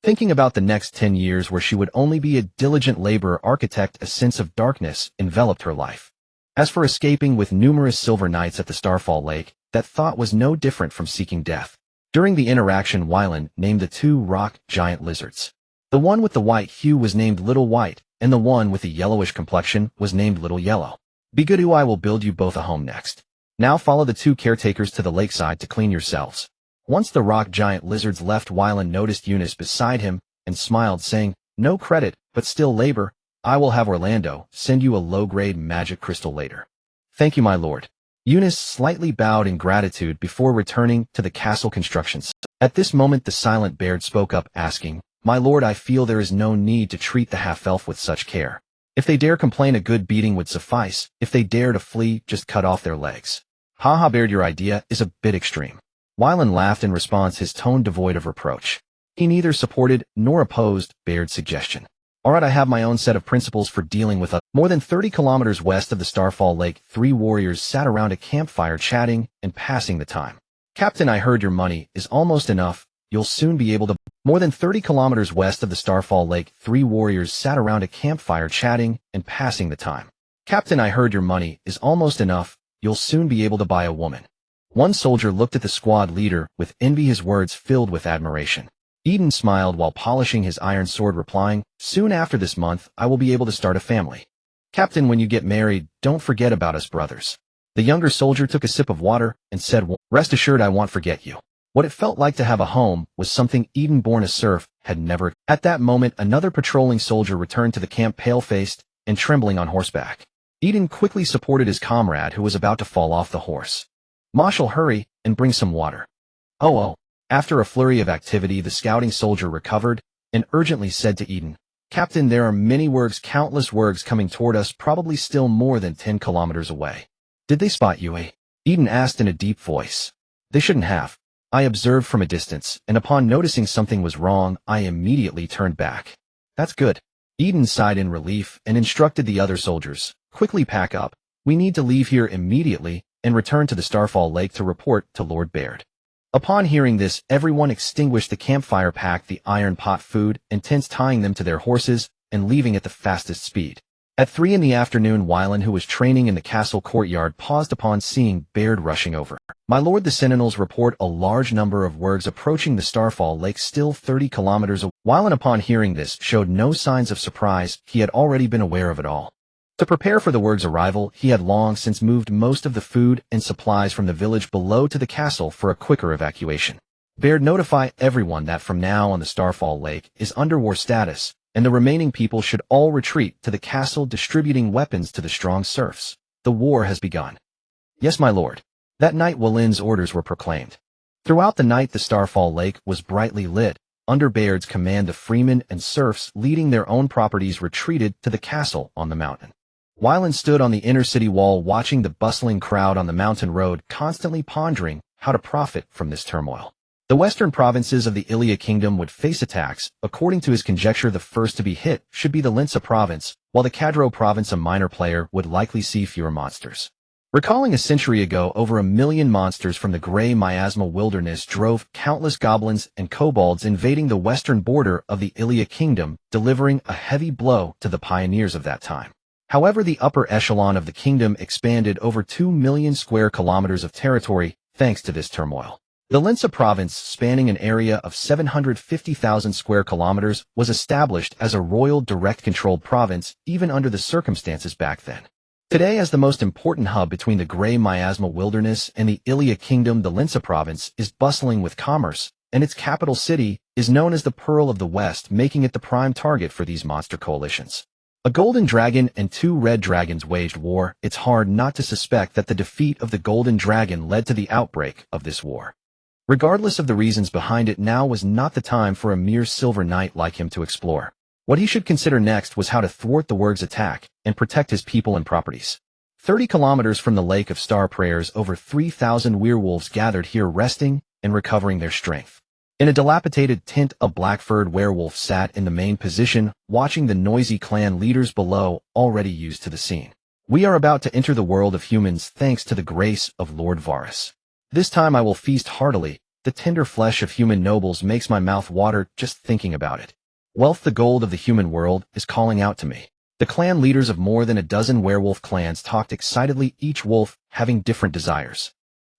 Thinking about the next 10 years where she would only be a diligent laborer architect, a sense of darkness enveloped her life. As for escaping with numerous silver knights at the Starfall Lake, that thought was no different from seeking death. During the interaction, Wylan named the 2 rock giant lizards. The one with the white hue was named Little White, and the one with the yellowish complexion was named Little Yellow. "Be good, I will build you both a home next. Now follow the 2 caretakers to the lakeside to clean yourselves." Once the rock giant lizards left, Wylan noticed Eunice beside him and smiled, saying, "No credit, but still labor. I will have Orlando send you a low-grade magic crystal later." "Thank you, my lord." Eunice slightly bowed in gratitude before returning to the castle construction site. At this moment, the silent Baird spoke up, asking, "My lord, I feel there is no need to treat the half-elf with such care. If they dare complain, a good beating would suffice. If they dare to flee, just cut off their legs." "Ha ha, Baird, your idea is a bit extreme." Wylan laughed in response, his tone devoid of reproach. He neither supported nor opposed Baird's suggestion. "All right, I have my own set of principles for dealing with a..." More than 30 kilometers west of the Starfall Lake, 3 warriors sat around a campfire, chatting and passing the time. "Captain, I heard your money is almost enough. You'll soon be able to..." More than 30 kilometers west of the Starfall Lake, 3 warriors sat around a campfire, chatting and passing the time. "Captain, I heard your money is almost enough. You'll soon be able to buy a woman." One soldier looked at the squad leader with envy, his words filled with admiration. Eden smiled while polishing his iron sword, replying, "Soon after this month, I will be able to start a family. Captain, when you get married, don't forget about us brothers." The younger soldier took a sip of water and said, "Rest assured I won't forget you." What it felt like to have a home was something Eden, born a serf, had never. At that moment, another patrolling soldier returned to the camp, pale-faced and trembling on horseback. Eden quickly supported his comrade, who was about to fall off the horse. "Marshal, hurry and bring some water." Oh. After a flurry of activity, the scouting soldier recovered and urgently said to Eden, "Captain, there are many wargs, countless wargs coming toward us, probably still more than 10 kilometers away." "Did they spot you, eh?" Eden asked in a deep voice. "They shouldn't have. I observed from a distance, and upon noticing something was wrong, I immediately turned back." "That's good." Eden sighed in relief and instructed the other soldiers, "Quickly pack up. We need to leave here immediately and return to the Starfall Lake to report to Lord Baird." Upon hearing this, everyone extinguished the campfire, packed the iron pot food and tents, tying them to their horses, and leaving at the fastest speed. At 3 in the afternoon, Wylan, who was training in the castle courtyard, paused upon seeing Baird rushing over. "My lord, the sentinels report a large number of wargs approaching the Starfall Lake, still 30 kilometers away." Wylan, upon hearing this, showed no signs of surprise. He had already been aware of it all. To prepare for the wargs' arrival, he had long since moved most of the food and supplies from the village below to the castle for a quicker evacuation. Baird, notify everyone that from now on the Starfall Lake is under war status, and the remaining people should all retreat to the castle, distributing weapons to the strong serfs. The war has begun. "Yes, my lord." That night Wylan's orders were proclaimed. Throughout the night the Starfall Lake was brightly lit. Under Baird's command the freemen and serfs leading their own properties retreated to the castle on the mountain. Wylan stood on the inner city wall watching the bustling crowd on the mountain road, constantly pondering how to profit from this turmoil. The western provinces of the Ilia kingdom would face attacks. According to his conjecture, the first to be hit should be the Linsa province, while the Cadro province, a minor player, would likely see fewer monsters. Recalling a century ago, over 1 million monsters from the gray miasma wilderness drove countless goblins and kobolds invading the western border of the Ilia kingdom, delivering a heavy blow to the pioneers of that time. However, the upper echelon of the kingdom expanded over 2 million square kilometers of territory thanks to this turmoil. The Linsa province, spanning an area of 750,000 square kilometers, was established as a royal direct-controlled province even under the circumstances back then. Today, as the most important hub between the gray miasma wilderness and the Ilia kingdom, the Linsa province is bustling with commerce, and its capital city is known as the Pearl of the West, making it the prime target for these monster coalitions. A golden dragon and 2 red dragons waged war. It's hard not to suspect that the defeat of the golden dragon led to the outbreak of this war. Regardless of the reasons behind it, now was not the time for a mere silver knight like him to explore. What he should consider next was how to thwart the warg's attack and protect his people and properties. 30 kilometers from the Lake of Star Prayers, over 3,000 werewolves gathered here, resting and recovering their strength. In a dilapidated tent, a black-furred werewolf sat in the main position, watching the noisy clan leaders below, already used to the scene. "We are about to enter the world of humans thanks to the grace of Lord Varus. This time I will feast heartily. The tender flesh of human nobles makes my mouth water just thinking about it. Wealth, the gold of the human world, is calling out to me." The clan leaders of more than a dozen werewolf clans talked excitedly, each wolf having different desires.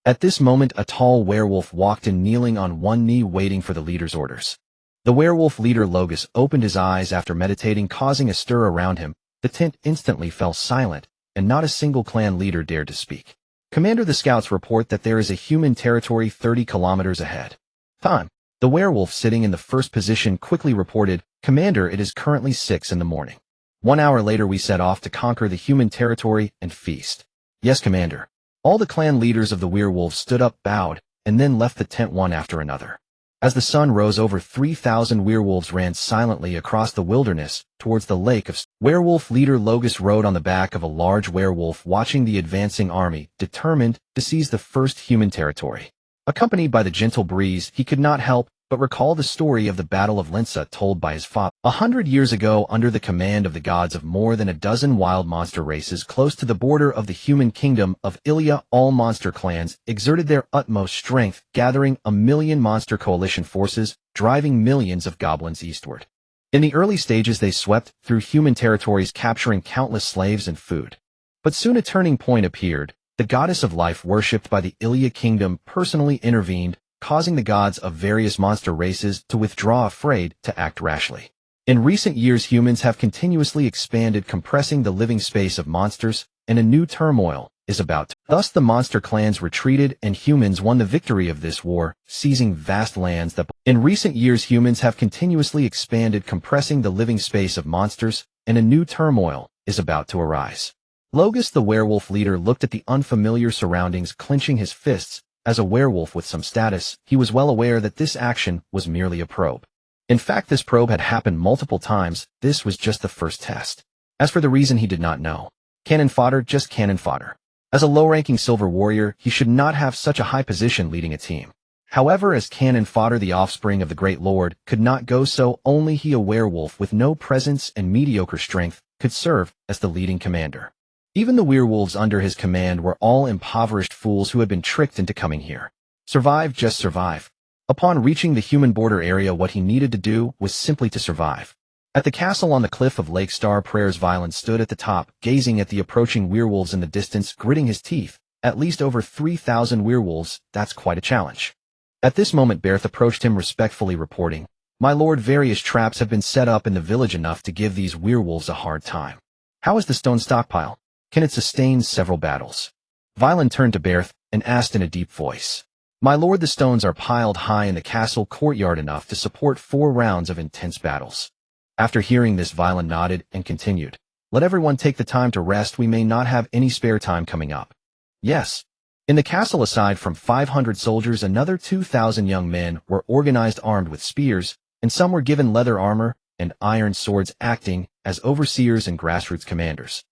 At this moment, a tall werewolf walked in, kneeling on one knee, waiting for the leader's orders. The werewolf leader Logus opened his eyes after meditating, causing a stir around him. The tent instantly fell silent, and not a single clan leader dared to speak. "Commander, the scouts report that there is a human territory 30 kilometers ahead." "Time." The werewolf sitting in the first position quickly reported, "Commander, it is currently 6 in the morning. 1 hour later we set off to conquer the human territory and feast." "Yes, Commander." All the clan leaders of the werewolves stood up, bowed, and then left the tent one after another. As the sun rose, over 3,000 werewolves ran silently across the wilderness towards the lake of Werewolf leader Logus rode on the back of a large werewolf, watching the advancing army, determined to seize the first human territory. Accompanied by the gentle breeze, he could not help but recall the story of the Battle of Linsa told by his father. 100 years ago, under the command of the gods of more than a dozen wild monster races close to the border of the human kingdom of Ilia, all monster clans exerted their utmost strength, gathering 1 million monster coalition forces, driving millions of goblins eastward. In the early stages they swept through human territories, capturing countless slaves and food. But soon a turning point appeared. The goddess of life worshipped by the Ilia kingdom personally intervened, causing the gods of various monster races to withdraw, afraid to act rashly. In recent years humans have continuously expanded, compressing the living space of monsters, and a new turmoil is about to. Thus the monster clans retreated and humans won the victory of this war, seizing vast lands that. In recent years humans have continuously expanded, compressing the living space of monsters, and a new turmoil is about to arise. Logus, the werewolf leader, looked at the unfamiliar surroundings, clenching his fists. As a werewolf with some status, he was well aware that this action was merely a probe. In fact, this probe had happened multiple times. This was just the first test. As for the reason, he did not know. Cannon fodder, just cannon fodder. As a low-ranking silver warrior, he should not have such a high position leading a team. However, as cannon fodder, the offspring of the Great Lord, could not go so. Only he, a werewolf with no presence and mediocre strength, could serve as the leading commander. Even the werewolves under his command were all impoverished fools who had been tricked into coming here. Survive, just survive. Upon reaching the human border area, what he needed to do was simply to survive. At the castle on the cliff of Lake Star Prayers, Veyrin stood at the top, gazing at the approaching werewolves in the distance, gritting his teeth. At least over 3,000 werewolves, that's quite a challenge. At this moment Barren approached him respectfully, reporting, "My lord, various traps have been set up in the village enough to give these werewolves a hard time. How is the stone stockpile? Can it sustain several battles?" Veyrin turned to Barren and asked in a deep voice, "My lord, the stones are piled high in the castle courtyard enough to support 4 rounds of intense battles." After hearing this, Veyrin nodded and continued, "Let everyone take the time to rest. We may not have any spare time coming up." Yes. In the castle, aside from 500 soldiers, another 2,000 young men were organized, armed with spears, and some were given leather armor and iron swords, acting as overseers and grassroots commanders.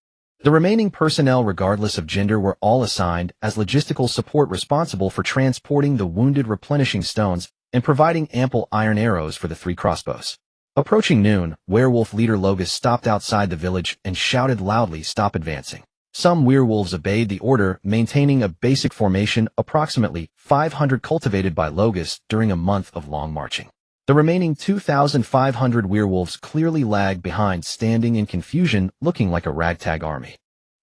The remaining personnel, regardless of gender, were all assigned as logistical support, responsible for transporting the wounded, replenishing stones, and providing ample iron arrows for the 3 crossbows. Approaching noon, werewolf leader Logus stopped outside the village and shouted loudly, "Stop advancing." Some werewolves obeyed the order, maintaining a basic formation, approximately 500 cultivated by Logus during a month of long marching. The remaining 2,500 werewolves clearly lagged behind, standing in confusion, looking like a ragtag army.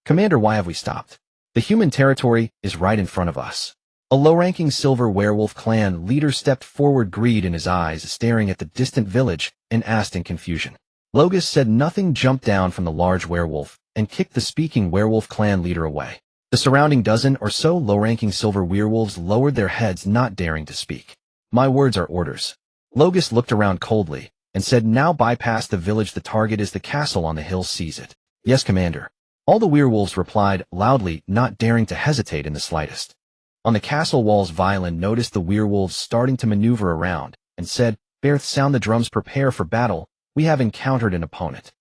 "Commander, why have we stopped? The human territory is right in front of us." A low-ranking silver werewolf clan leader stepped forward, greed in his eyes, staring at the distant village, and asked in confusion. Logus said nothing, jumped down from the large werewolf, and kicked the speaking werewolf clan leader away. The surrounding dozen or so low-ranking silver werewolves lowered their heads, not daring to speak. "My words are orders." Logus looked around coldly and said, "Now bypass the village. The target is the castle on the hill. Seize it." "Yes, Commander." All the werewolves replied loudly, not daring to hesitate in the slightest. On the castle walls, Veyrin noticed the werewolves starting to maneuver around and said, "Barren, sound the drums. Prepare for battle. We have encountered an opponent."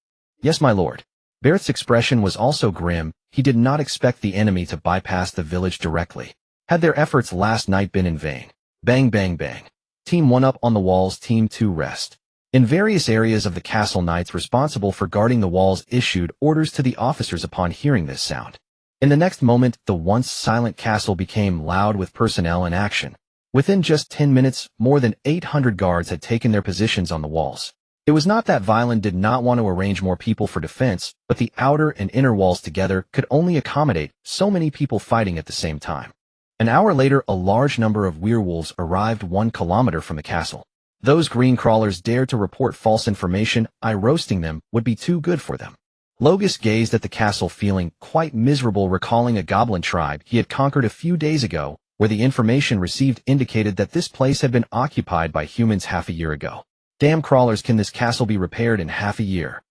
"Yes, my lord." Barren's expression was also grim. He did not expect the enemy to bypass the village directly. Had their efforts last night been in vain? Bang, bang, bang. Team 1 up on the walls, Team 2 rest. In various areas of the castle, knights responsible for guarding the walls issued orders to the officers upon hearing this sound. In the next moment, the once silent castle became loud with personnel in action. Within just 10 minutes, more than 800 guards had taken their positions on the walls. It was not that Veyrin did not want to arrange more people for defense, but the outer and inner walls together could only accommodate so many people fighting at the same time. An hour later, a large number of werewolves arrived 1 kilometer from the castle. Those green crawlers dared to report false information. Roasting them would be too good for them. Logus gazed at the castle, feeling quite miserable, recalling a goblin tribe he had conquered a few days ago, where the information received indicated that this place had been occupied by humans half a year ago. Damn crawlers, can this castle be repaired in half a year?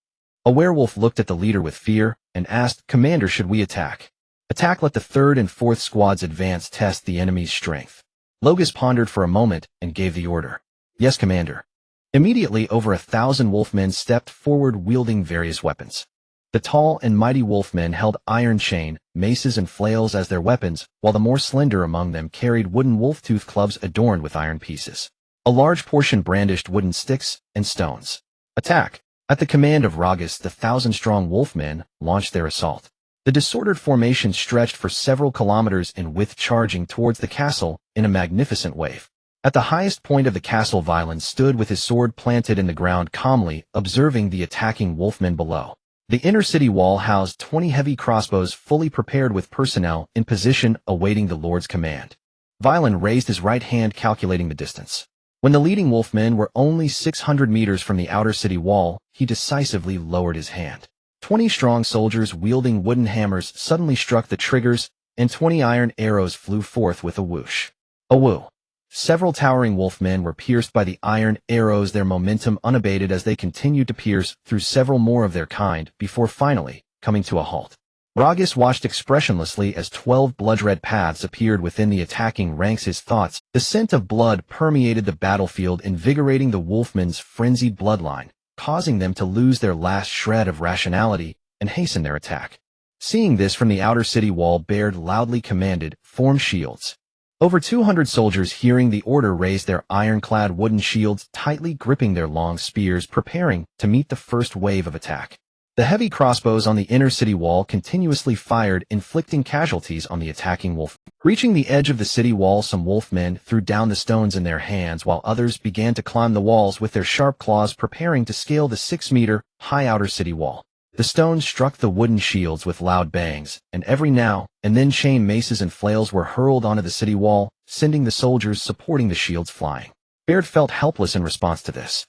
A werewolf looked at the leader with fear and asked, "Commander, should we attack?" "Attack. Let the 3rd and 4th squads advance, test the enemy's strength." Logus pondered for a moment and gave the order. "Yes, Commander." Immediately, over 1,000 wolfmen stepped forward, wielding various weapons. The tall and mighty wolfmen held iron chain, maces, and flails as their weapons, while the more slender among them carried wooden wolf-tooth clubs adorned with iron pieces. A large portion brandished wooden sticks and stones. "Attack!" At the command of Ragus, the 1,000-strong wolfmen launched their assault. The disordered formation stretched for several kilometers in width, charging towards the castle in a magnificent wave. At the highest point of the castle, Veyrin stood with his sword planted in the ground, calmly observing the attacking wolfmen below. The inner city wall housed 20 heavy crossbows, fully prepared with personnel in position, awaiting the Lord's command. Veyrin raised his right hand, calculating the distance. When the leading wolfmen were only 600 meters from the outer city wall, he decisively lowered his hand. 20 strong soldiers wielding wooden hammers suddenly struck the triggers, and 20 iron arrows flew forth with a whoosh. A whoo! Several towering wolfmen were pierced by the iron arrows, their momentum unabated as they continued to pierce through several more of their kind before finally coming to a halt. Ragus watched expressionlessly as 12 blood-red paths appeared within the attacking ranks. His thoughts, the scent of blood permeated the battlefield, invigorating the wolfmen's frenzied bloodline, causing them to lose their last shred of rationality and hasten their attack. Seeing this from the outer city wall, Barren loudly commanded, "Form shields." Over 200 soldiers, hearing the order, raised their ironclad wooden shields, tightly gripping their long spears, preparing to meet the first wave of attack. The heavy crossbows on the inner city wall continuously fired, inflicting casualties on the attacking wolf. Reaching the edge of the city wall, some wolfmen threw down the stones in their hands while others began to climb the walls with their sharp claws, preparing to scale the 6-meter-high outer city wall. The stones struck the wooden shields with loud bangs, and every now and then chain maces and flails were hurled onto the city wall, sending the soldiers supporting the shields flying. Baird felt helpless in response to this.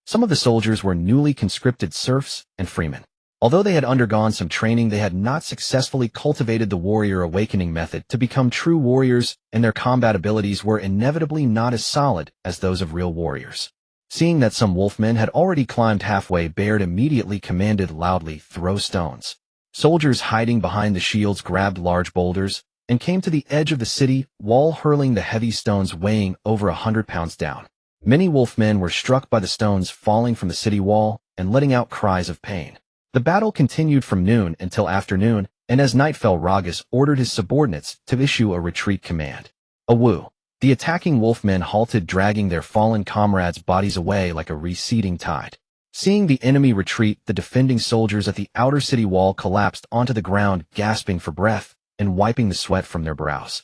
Some of the soldiers were newly conscripted serfs and freemen. Although they had undergone some training, they had not successfully cultivated the warrior awakening method to become true warriors, and their combat abilities were inevitably not as solid as those of real warriors. Seeing that some wolfmen had already climbed halfway, Baird immediately commanded loudly, "Throw stones." Soldiers hiding behind the shields grabbed large boulders and came to the edge of the city wall, hurling the heavy stones weighing over 100 pounds down. Many wolfmen were struck by the stones falling from the city wall and letting out cries of pain. The battle continued from noon until afternoon, and as night fell, Ragas ordered his subordinates to issue a retreat command. Awoo! The attacking wolfmen halted, dragging their fallen comrades' bodies away like a receding tide. Seeing the enemy retreat, the defending soldiers at the outer city wall collapsed onto the ground, gasping for breath and wiping the sweat from their brows.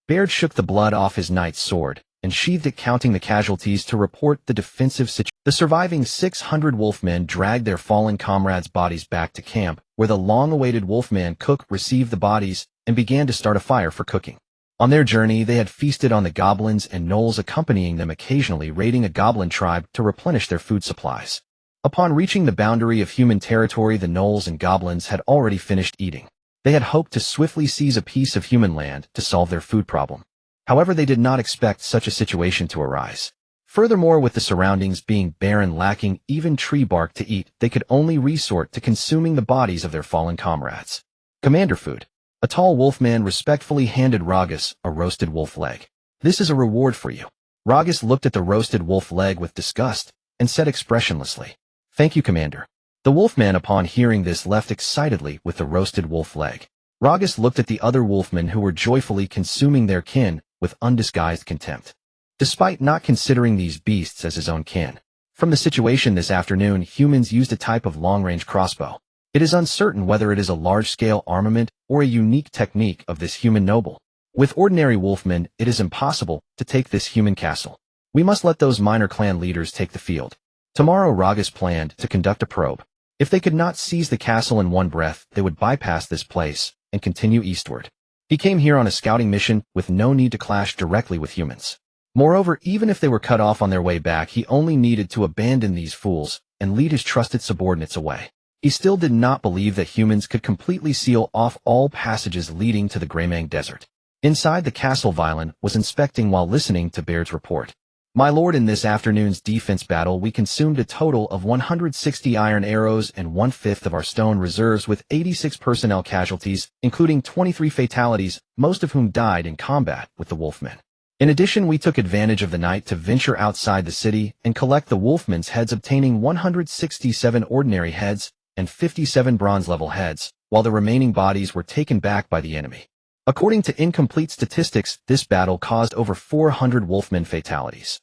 Baird shook the blood off his knight's sword and sheathed it, counting the casualties to report the defensive situation. The surviving 600 wolfmen dragged their fallen comrades' bodies back to camp, where the long-awaited wolfman cook received the bodies and began to start a fire for cooking. On their journey, they had feasted on the goblins and gnolls, accompanying them, occasionally raiding a goblin tribe to replenish their food supplies. Upon reaching the boundary of human territory, the gnolls and goblins had already finished eating. They had hoped to swiftly seize a piece of human land to solve their food problem. However, they did not expect such a situation to arise. Furthermore, with the surroundings being barren, lacking even tree bark to eat, they could only resort to consuming the bodies of their fallen comrades. Commander, food. A tall wolfman respectfully handed Ragas a roasted wolf leg. "This is a reward for you." Ragas looked at the roasted wolf leg with disgust and said expressionlessly, "Thank you, Commander." The wolfman, upon hearing this, left excitedly with the roasted wolf leg. Ragas looked at the other wolfmen who were joyfully consuming their kin with undisguised contempt. Despite not considering these beasts as his own kin. From the situation this afternoon, humans used a type of long-range crossbow. It is uncertain whether it is a large-scale armament or a unique technique of this human noble. With ordinary wolfmen, it is impossible to take this human castle. We must let those minor clan leaders take the field. Tomorrow, Ragas planned to conduct a probe. If they could not seize the castle in one breath, they would bypass this place and continue eastward. He came here on a scouting mission with no need to clash directly with humans. Moreover, even if they were cut off on their way back, he only needed to abandon these fools and lead his trusted subordinates away. He still did not believe that humans could completely seal off all passages leading to the Greymang Desert. Inside the castle, Veyrin was inspecting while listening to Baird's report. "My lord, in this afternoon's defense battle, we consumed a total of 160 iron arrows and 1/5 of our stone reserves, with 86 personnel casualties, including 23 fatalities, most of whom died in combat with the wolfmen. In addition, we took advantage of the night to venture outside the city and collect the wolfmen's heads, obtaining 167 ordinary heads and 57 bronze-level heads, while the remaining bodies were taken back by the enemy. According to incomplete statistics, this battle caused over 400 wolfmen fatalities."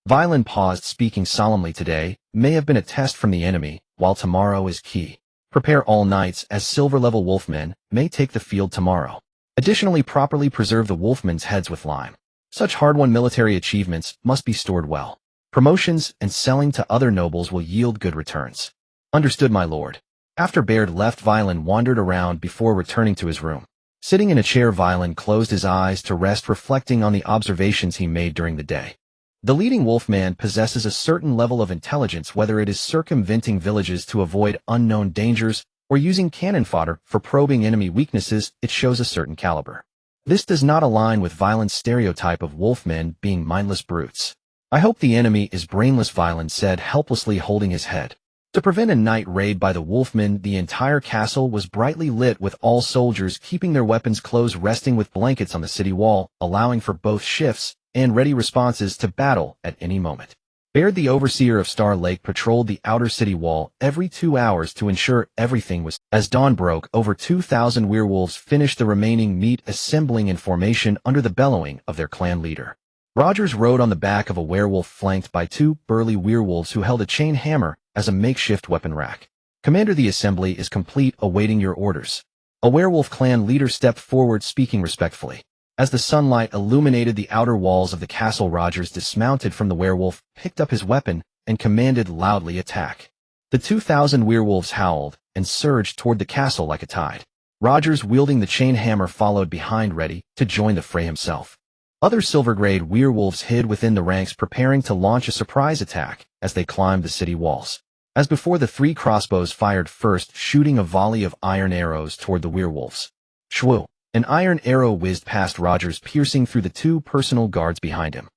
Veyrin paused, speaking solemnly. "Today may have been a test from the enemy, while tomorrow is key. Prepare all knights, as silver-level wolfmen may take the field tomorrow. Additionally, properly preserve the wolfmen's heads with lime. Such hard-won military achievements must be stored well. Promotions and selling to other nobles will yield good returns." "Understood, my lord." After Baird left, Veyrin wandered around before returning to his room. Sitting in a chair, Veyrin closed his eyes to rest, reflecting on the observations he made during the day. The leading wolfman possesses a certain level of intelligence, whether it is circumventing villages to avoid unknown dangers or using cannon fodder for probing enemy weaknesses. It shows a certain caliber. This does not align with Veyrin's stereotype of wolfmen being mindless brutes. "I hope the enemy is brainless," Veyrin said, helplessly holding his head. To prevent a night raid by the wolfmen, the entire castle was brightly lit, with all soldiers keeping their weapons close, resting with blankets on the city wall, allowing for both shifts and ready responses to battle at any moment. Baird, the overseer of Star Lake, patrolled the outer city wall every 2 hours to ensure everything was. As dawn broke, over 2,000 werewolves finished the remaining meat, assembling in formation under the bellowing of their clan leader. Rogers rode on the back of a werewolf, flanked by 2 burly werewolves who held a chain hammer as a makeshift weapon rack. "Commander, the assembly is complete, awaiting your orders." A werewolf clan leader stepped forward, speaking respectfully. As the sunlight illuminated the outer walls of the castle, Rogers dismounted from the werewolf, picked up his weapon, and commanded loudly, "Attack." The 2,000 werewolves howled and surged toward the castle like a tide. Rogers, wielding the chain hammer, followed behind, ready to join the fray himself. Other silver-grade werewolves hid within the ranks, preparing to launch a surprise attack as they climbed the city walls. As before, the 3 crossbows fired first, shooting a volley of iron arrows toward the werewolves. Shwoo! An iron arrow whizzed past Rogers, piercing through the 2 personal guards behind him.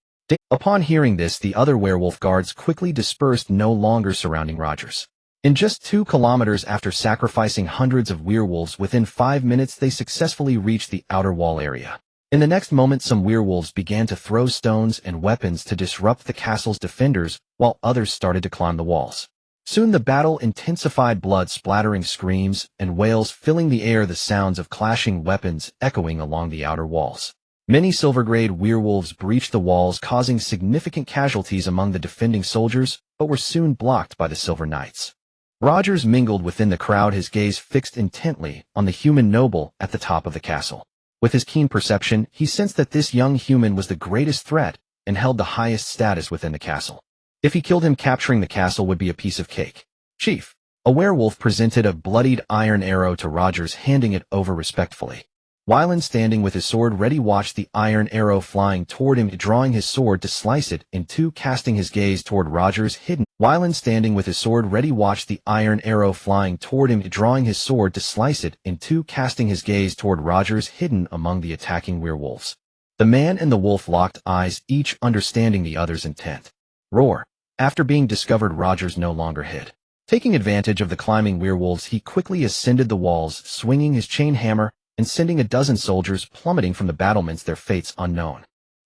Upon hearing this, the other werewolf guards quickly dispersed, no longer surrounding Rogers. In just 2 kilometers after sacrificing hundreds of werewolves, within 5 minutes they successfully reached the outer wall area. In the next moment, some werewolves began to throw stones and weapons to disrupt the castle's defenders, while others started to climb the walls. Soon the battle intensified, blood splattering, screams and wails filling the air, the sounds of clashing weapons echoing along the outer walls. Many silver-grade werewolves breached the walls, causing significant casualties among the defending soldiers, but were soon blocked by the Silver Knights. Rogers mingled within the crowd, his gaze fixed intently on the human noble at the top of the castle. With his keen perception, he sensed that this young human was the greatest threat and held the highest status within the castle. If he killed him, capturing the castle would be a piece of cake. "Chief." A werewolf presented a bloodied iron arrow to Rogers, handing it over respectfully. Wylan, standing with his sword ready, watched the iron arrow flying toward him, drawing his sword to slice it in 2, casting his gaze toward Rogers hidden. Wylan, standing with his sword ready, watched the iron arrow flying toward him, drawing his sword to slice it in 2, casting his gaze toward Rogers hidden among the attacking werewolves. The man and the wolf locked eyes, each understanding the other's intent. Roar! After being discovered, Rogers no longer hid. Taking advantage of the climbing werewolves, he quickly ascended the walls, swinging his chain hammer and sending a dozen soldiers plummeting from the battlements, their fates unknown.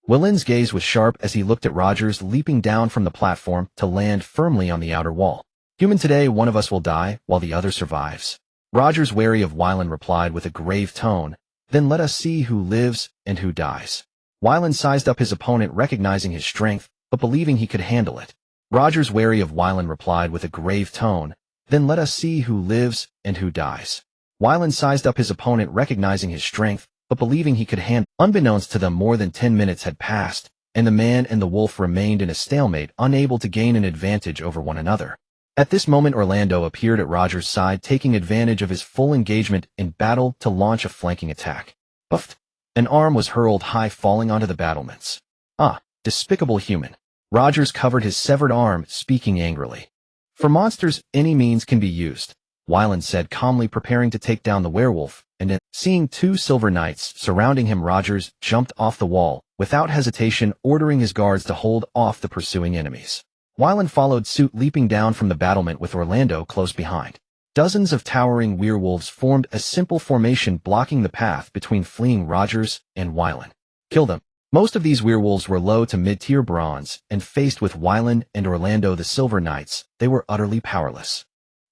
Wylan's gaze was sharp as he looked at Rogers leaping down from the platform to land firmly on the outer wall. "Human, today one of us will die while the other survives." Rogers, wary of Wylan, replied with a grave tone, "Then let us see who lives and who dies." Wylan sized up his opponent, recognizing his strength, but believing he could handle it. Rogers, wary of Wylan, replied with a grave tone, "Then let us see who lives and who dies." Wylan sized up his opponent, recognizing his strength, but believing he could handle. Unbeknownst to them, more than 10 minutes had passed, and the man and the wolf remained in a stalemate, unable to gain an advantage over one another. At this moment, Orlando appeared at Rogers' side, taking advantage of his full engagement in battle to launch a flanking attack. Puffed! An arm was hurled high, falling onto the battlements. "Ah, despicable human." Rogers covered his severed arm, speaking angrily. "For monsters, any means can be used," Wylan said calmly, preparing to take down the werewolf, and then, seeing 2 silver knights surrounding him, Rogers jumped off the wall, without hesitation, ordering his guards to hold off the pursuing enemies. Wylan followed suit, leaping down from the battlement with Orlando close behind. Dozens of towering werewolves formed a simple formation, blocking the path between fleeing Rogers and Wylan. "Kill them." Most of these werewolves were low to mid-tier bronze, and faced with Wylan and Orlando, the Silver Knights, they were utterly powerless.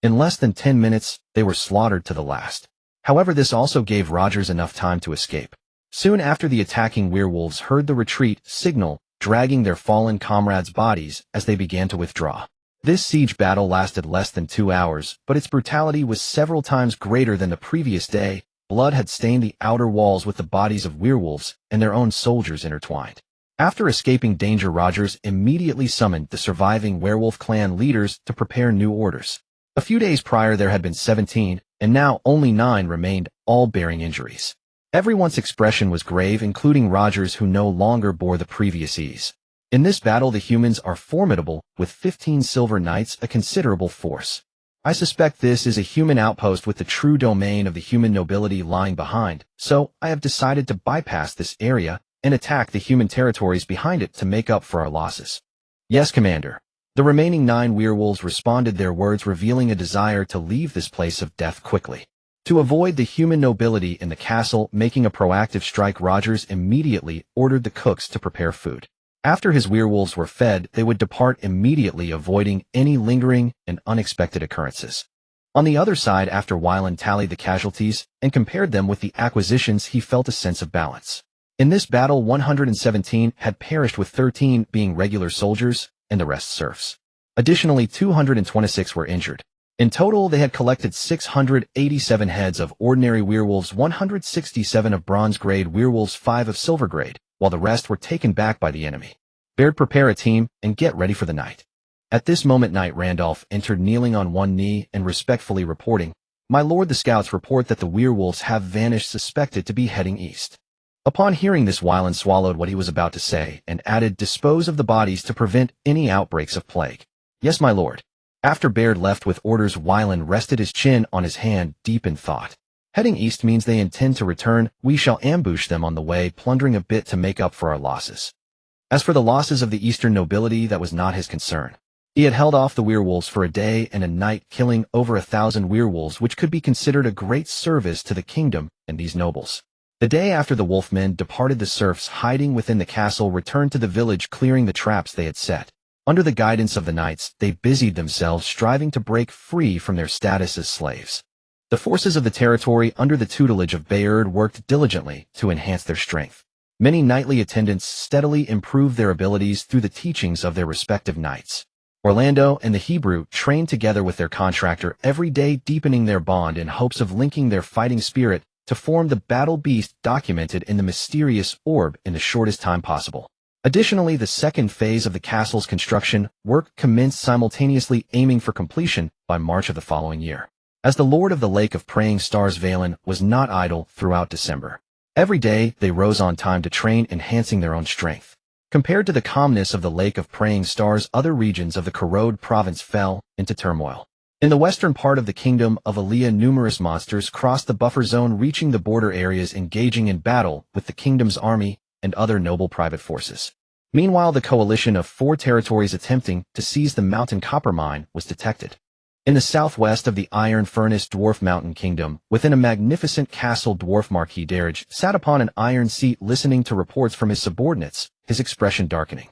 In less than 10 minutes, they were slaughtered to the last. However, this also gave Rogers enough time to escape. Soon after, the attacking werewolves heard the retreat signal, dragging their fallen comrades' bodies as they began to withdraw. This siege battle lasted less than 2 hours, but its brutality was several times greater than the previous day. Blood had stained the outer walls with the bodies of werewolves and their own soldiers intertwined. After escaping danger, Rogers immediately summoned the surviving werewolf clan leaders to prepare new orders. A few days prior there had been 17, and now only 9 remained, all bearing injuries. Everyone's expression was grave, including Rogers, who no longer bore the previous ease. In this battle the humans are formidable, with 15 Silver Knights a considerable force. I suspect this is a human outpost with the true domain of the human nobility lying behind, so I have decided to bypass this area and attack the human territories behind it to make up for our losses. Yes, Commander. The remaining 9 werewolves responded, their words revealing a desire to leave this place of death quickly. To avoid the human nobility in the castle making a proactive strike, Rogers immediately ordered the cooks to prepare food. After his werewolves were fed, they would depart immediately, avoiding any lingering and unexpected occurrences. On the other side, after Wylan tallied the casualties and compared them with the acquisitions, he felt a sense of balance. In this battle, 117 had perished, with 13 being regular soldiers and the rest serfs. Additionally, 226 were injured. In total, they had collected 687 heads of ordinary werewolves, 167 of bronze-grade werewolves, 5 of silver-grade, while the rest were taken back by the enemy. Baird, prepare a team and get ready for the night. At this moment, Knight Randolph entered, kneeling on one knee and respectfully reporting, "My lord, the scouts report that the werewolves have vanished, suspected to be heading east." Upon hearing this, Wyland swallowed what he was about to say and added, "Dispose of the bodies to prevent any outbreaks of plague." "Yes, my lord." After Baird left with orders, Wyland rested his chin on his hand, deep in thought. Heading east means they intend to return. We shall ambush them on the way, plundering a bit to make up for our losses. As for the losses of the eastern nobility, that was not his concern. He had held off the werewolves for a day and a night, killing over 1,000 werewolves, which could be considered a great service to the kingdom and these nobles. The day after the wolfmen departed, the serfs hiding within the castle returned to the village, clearing the traps they had set. Under the guidance of the knights, they busied themselves, striving to break free from their status as slaves. The forces of the territory, under the tutelage of Bayard, worked diligently to enhance their strength. Many knightly attendants steadily improved their abilities through the teachings of their respective knights. Orlando and the Hebrew trained together with their contractor every day, deepening their bond in hopes of linking their fighting spirit to form the battle beast documented in the mysterious orb in the shortest time possible. Additionally, the second phase of the castle's construction work commenced simultaneously, aiming for completion by March of the following year. As the Lord of the Lake of Praying Stars, Veyrin was not idle throughout December. Every day, they rose on time to train, enhancing their own strength. Compared to the calmness of the Lake of Praying Stars, other regions of the Corrode province fell into turmoil. In the western part of the kingdom of Alia, numerous monsters crossed the buffer zone, reaching the border areas, engaging in battle with the kingdom's army and other noble private forces. Meanwhile, the coalition of 4 territories attempting to seize the mountain copper mine was detected. In the southwest of the Iron Furnace Dwarf Mountain Kingdom, within a magnificent castle, Dwarf Marquis Darrage sat upon an iron seat, listening to reports from his subordinates, his expression darkening.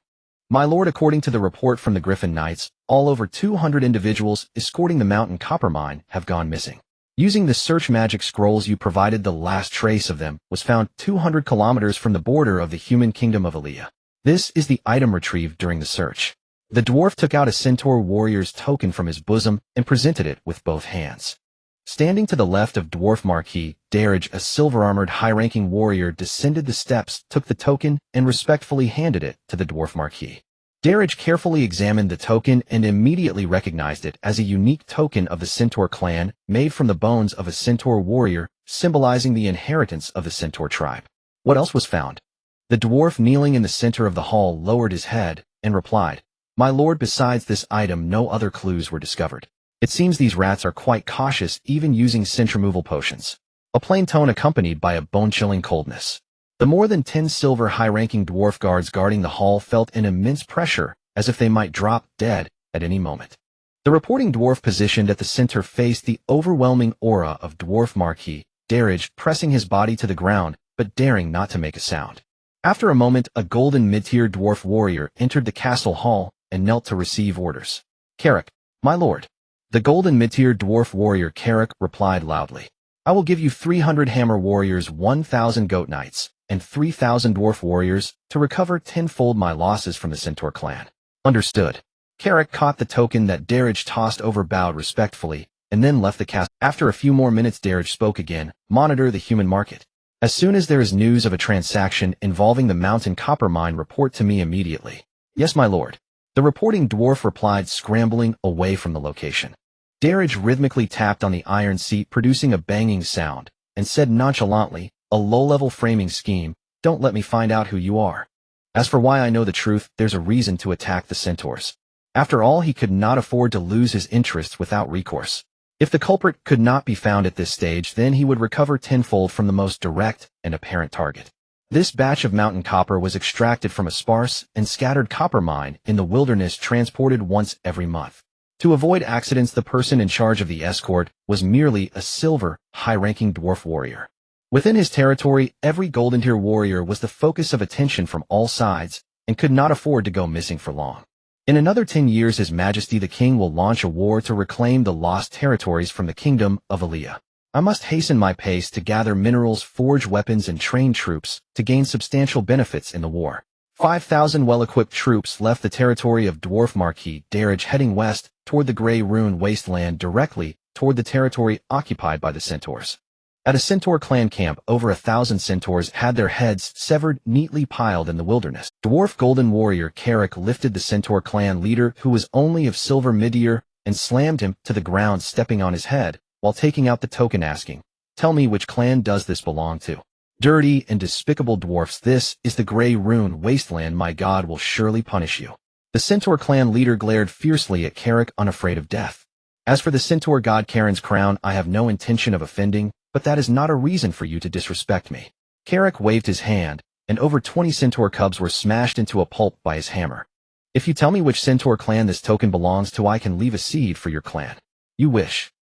"My lord, according to the report from the Griffin Knights, all over 200 individuals escorting the mountain copper mine have gone missing. Using the search magic scrolls you provided, the last trace of them was found 200 kilometers from the border of the human kingdom of Alia. This is the item retrieved during the search." The dwarf took out a centaur warrior's token from his bosom and presented it with both hands. Standing to the left of Dwarf Marquis Darrage, a silver-armored high-ranking warrior descended the steps, took the token, and respectfully handed it to the Dwarf Marquis. Darrage carefully examined the token and immediately recognized it as a unique token of the Centaur clan, made from the bones of a centaur warrior, symbolizing the inheritance of the centaur tribe. What else was found? The dwarf, kneeling in the center of the hall, lowered his head and replied, "My lord, besides this item, no other clues were discovered. It seems these rats are quite cautious, even using scent removal potions." A plain tone accompanied by a bone-chilling coldness. The more than 10 silver high-ranking dwarf guards guarding the hall felt an immense pressure, as if they might drop dead at any moment. The reporting dwarf positioned at the center faced the overwhelming aura of Dwarf Marquis Darrage, pressing his body to the ground, but daring not to make a sound. After a moment, a golden mid-tier dwarf warrior entered the castle hall and knelt to receive orders. "Carrick, my lord." The golden mid-tier dwarf warrior Carrick replied loudly, "I will give you 300 hammer warriors, 1,000 goat knights, and 3,000 dwarf warriors to recover tenfold my losses from the centaur clan." "Understood." Carrick caught the token that Darrage tossed over, bowed respectfully, and then left the castle. After a few more minutes, Darrage spoke again. "Monitor the human market. As soon as there is news of a transaction involving the mountain copper mine, report to me immediately." "Yes, my lord." The reporting dwarf replied, scrambling away from the location. Darrage rhythmically tapped on the iron seat, producing a banging sound, and said nonchalantly, "A low-level framing scheme. Don't let me find out who you are. As for why I know the truth, there's a reason to attack the centaurs." After all, he could not afford to lose his interests without recourse. If the culprit could not be found at this stage, then he would recover tenfold from the most direct and apparent target. This batch of mountain copper was extracted from a sparse and scattered copper mine in the wilderness, transported once every month. To avoid accidents, the person in charge of the escort was merely a silver, high-ranking dwarf warrior. Within his territory, every golden tier warrior was the focus of attention from all sides and could not afford to go missing for long. In another 10 years, His Majesty the King will launch a war to reclaim the lost territories from the kingdom of Alia. I must hasten my pace to gather minerals, forge weapons, and train troops to gain substantial benefits in the war. 5,000 well-equipped troops left the territory of Dwarf Marquis Darrage heading west toward the Grey Rune wasteland directly toward the territory occupied by the Centaurs. At a Centaur clan camp, over 1,000 Centaurs had their heads severed, neatly piled in the wilderness. Dwarf Golden Warrior Carrick lifted the Centaur clan leader, who was only of silver mid-year, and slammed him to the ground, stepping on his head, while taking out the token, asking, "Tell me, which clan does this belong to?" "Dirty and despicable dwarfs, this is the Grey Rune wasteland. My God will surely punish you." The Centaur clan leader glared fiercely at Carrick, unafraid of death. "As for the Centaur god Charon's crown, I have no intention of offending, but that is not a reason for you to disrespect me." Carrick waved his hand, and over 20 Centaur cubs were smashed into a pulp by his hammer. "If you tell me which Centaur clan this token belongs to, I can leave a seed for your clan." "You wish."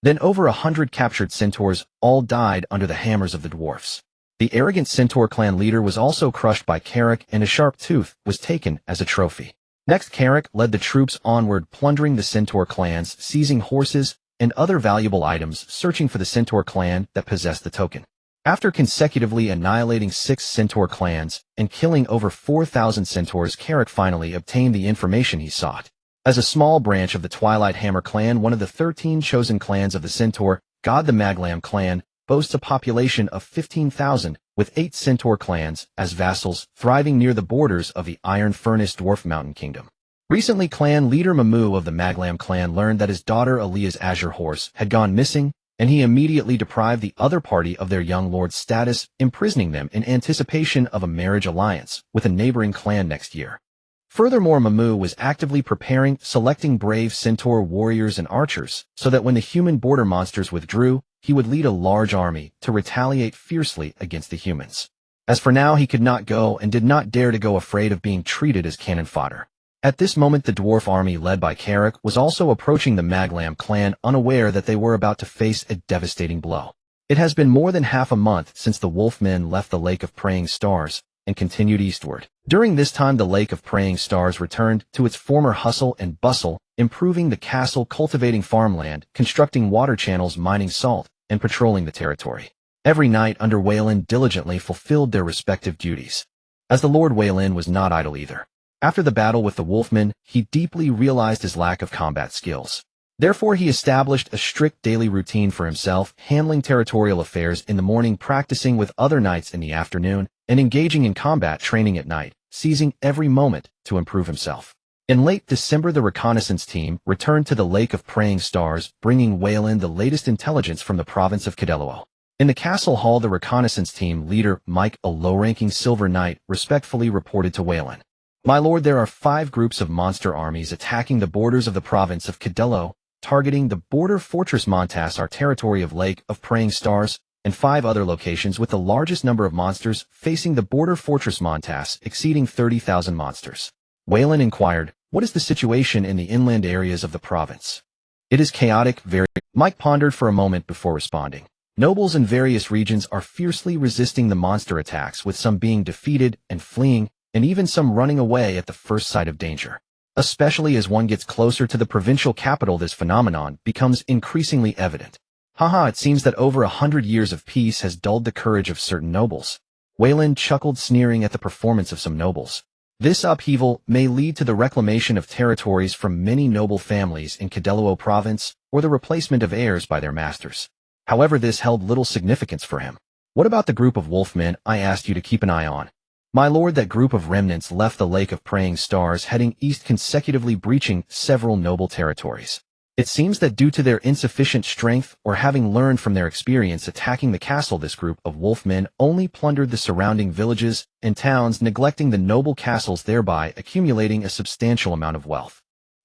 Then over 100 captured Centaurs all died under the hammers of the dwarfs. The arrogant Centaur clan leader was also crushed by Carrick, and a sharp tooth was taken as a trophy. Next, Carrick led the troops onward, plundering the Centaur clans, seizing horses and other valuable items, searching for the Centaur clan that possessed the token. After consecutively annihilating 6 Centaur clans and killing over 4,000 Centaurs, Carrick finally obtained the information he sought. As a small branch of the Twilight Hammer clan, one of the 13 chosen clans of the Centaur god, the Maglam clan boasts a population of 15,000, with 8 Centaur clans as vassals, thriving near the borders of the Iron Furnace Dwarf Mountain Kingdom. Recently, clan leader Mamu of the Maglam clan learned that his daughter Aaliyah's azure horse had gone missing, and he immediately deprived the other party of their young lord's status, imprisoning them in anticipation of a marriage alliance with a neighboring clan next year. Furthermore, Mamu was actively preparing, selecting brave Centaur warriors and archers, so that when the human border monsters withdrew, he would lead a large army to retaliate fiercely against the humans. As for now, he could not go and did not dare to go, afraid of being treated as cannon fodder. At this moment, the dwarf army led by Carrick was also approaching the Maglam clan, unaware that they were about to face a devastating blow. It has been more than half a month since the wolfmen left the Lake of Praying Stars and continued eastward. During this time, the Lake of Praying Stars returned to its former hustle and bustle, improving the castle, cultivating farmland, constructing water channels, mining salt, and patrolling the territory. Every night, under Weyland diligently fulfilled their respective duties. As the Lord Weyland was not idle either. After the battle with the wolfmen, he deeply realized his lack of combat skills. Therefore, he established a strict daily routine for himself, handling territorial affairs in the morning, practicing with other knights in the afternoon, and engaging in combat training at night, seizing every moment to improve himself. In late December, the reconnaissance team returned to the Lake of Praying Stars, bringing Weyland the latest intelligence from the province of Cadello. In the castle hall, the reconnaissance team leader, Mike, a low-ranking silver knight, respectfully reported to Weyland. "My lord, there are 5 groups of monster armies attacking the borders of the province of Cadello, targeting the border fortress Montas, our territory of Lake of Praying Stars, and 5 other locations with the largest number of monsters facing the border fortress Montas, exceeding 30,000 monsters." Weyland inquired, "What is the situation in the inland areas of the province?" "It is chaotic, very—" Mike pondered for a moment before responding. "Nobles in various regions are fiercely resisting the monster attacks, with some being defeated and fleeing, and even some running away at the first sight of danger. Especially as one gets closer to the provincial capital, this phenomenon becomes increasingly evident. Haha, it seems that over 100 years of peace has dulled the courage of certain nobles." Weyland chuckled, sneering at the performance of some nobles. "This upheaval may lead to the reclamation of territories from many noble families in Cadello province, or the replacement of heirs by their masters." However, this held little significance for him. "What about the group of wolfmen I asked you to keep an eye on?" "My lord, that group of remnants left the Lake of Praying Stars, heading east, consecutively breaching several noble territories. It seems that due to their insufficient strength, or having learned from their experience attacking the castle, this group of wolfmen only plundered the surrounding villages and towns, neglecting the noble castles, thereby accumulating a substantial amount of wealth.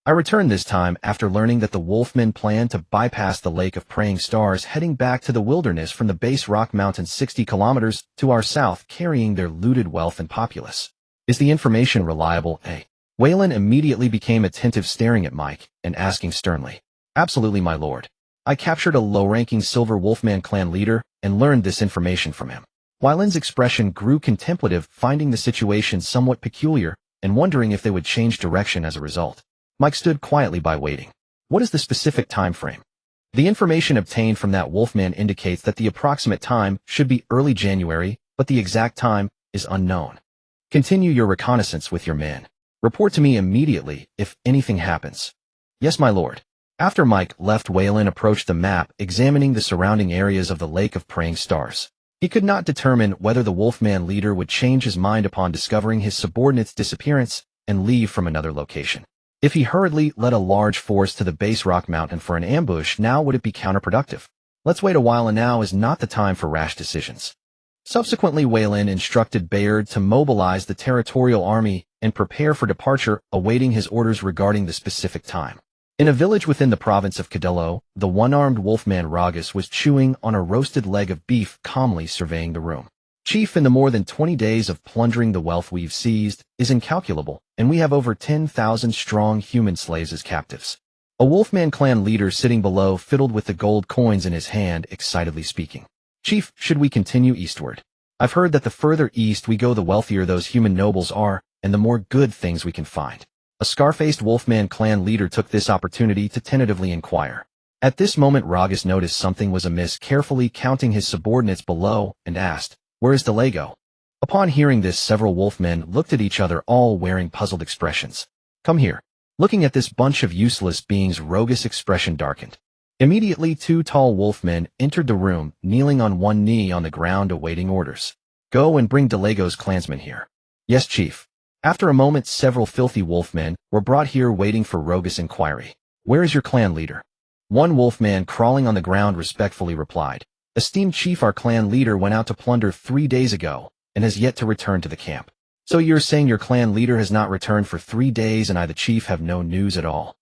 I returned this time after learning that the wolfmen plan to bypass the Lake of Praying Stars, heading back to the wilderness from the base rock mountains 60 kilometers to our south, carrying their looted wealth and populace. Is the information reliable, eh?" Weyland immediately became attentive, staring at Mike and asking sternly. "Absolutely, my lord. I captured a low-ranking silver wolfman clan leader and learned this information from him." Weyland's expression grew contemplative, finding the situation somewhat peculiar and wondering if they would change direction as a result. Mike stood quietly by, waiting. "What is the specific time frame?" "The information obtained from that wolfman indicates that the approximate time should be early January, but the exact time is unknown." Continue your reconnaissance with your men. Report to me immediately if anything happens. Yes, my lord. After Mike left, Weyland approached the map, examining the surrounding areas of the Lake of Praying Stars. He could not determine whether the Wolfman leader would change his mind upon discovering his subordinate's disappearance and leave from another location. If he hurriedly led a large force to the base rock mountain for an ambush, now would it be counterproductive? Let's wait a while, and now is not the time for rash decisions. Subsequently, Weyland instructed Bayard to mobilize the territorial army and prepare for departure, awaiting his orders regarding the specific time. In a village within the province of Cadello, the one-armed wolfman Ragus was chewing on a roasted leg of beef, calmly surveying the room. Chief, in the more than 20 days of plundering, the wealth we've seized is incalculable, and we have over 10,000 strong human slaves as captives. A wolfman clan leader sitting below fiddled with the gold coins in his hand, excitedly speaking. Chief, should we continue eastward? I've heard that the further east we go, the wealthier those human nobles are, and the more good things we can find. A scar-faced wolfman clan leader took this opportunity to tentatively inquire. At this moment, Ragus noticed something was amiss, carefully counting his subordinates below, and asked, "Where is Delego?" Upon hearing this, several wolfmen looked at each other, all wearing puzzled expressions. "Come here." Looking at this bunch of useless beings, Ragus' expression darkened. Immediately, two tall wolfmen entered the room, kneeling on one knee on the ground, awaiting orders. "Go and bring Delego's clansmen here." "Yes, chief." After a moment, several filthy wolfmen were brought here, waiting for Ragus' inquiry. "Where is your clan leader?" One wolfman, crawling on the ground, respectfully replied, "Esteemed chief, our clan leader went out to plunder 3 days ago and has yet to return to the camp." "So you're saying your clan leader has not returned for 3 days, and I, the chief, have no news at all?"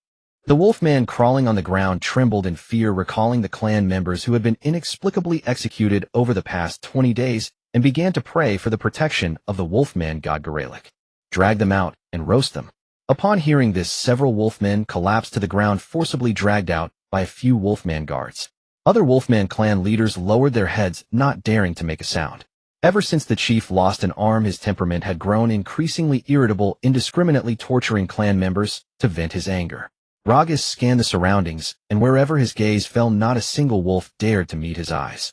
The wolfman, crawling on the ground, trembled in fear, recalling the clan members who had been inexplicably executed over the past 20 days, and began to pray for the protection of the wolfman god Garelic. "Drag them out and roast them." Upon hearing this, several wolfmen collapsed to the ground, forcibly dragged out by a few wolfman guards. Other wolfman clan leaders lowered their heads, not daring to make a sound. Ever since the chief lost an arm, his temperament had grown increasingly irritable, indiscriminately torturing clan members to vent his anger. Ragus scanned the surroundings, and wherever his gaze fell, not a single wolf dared to meet his eyes.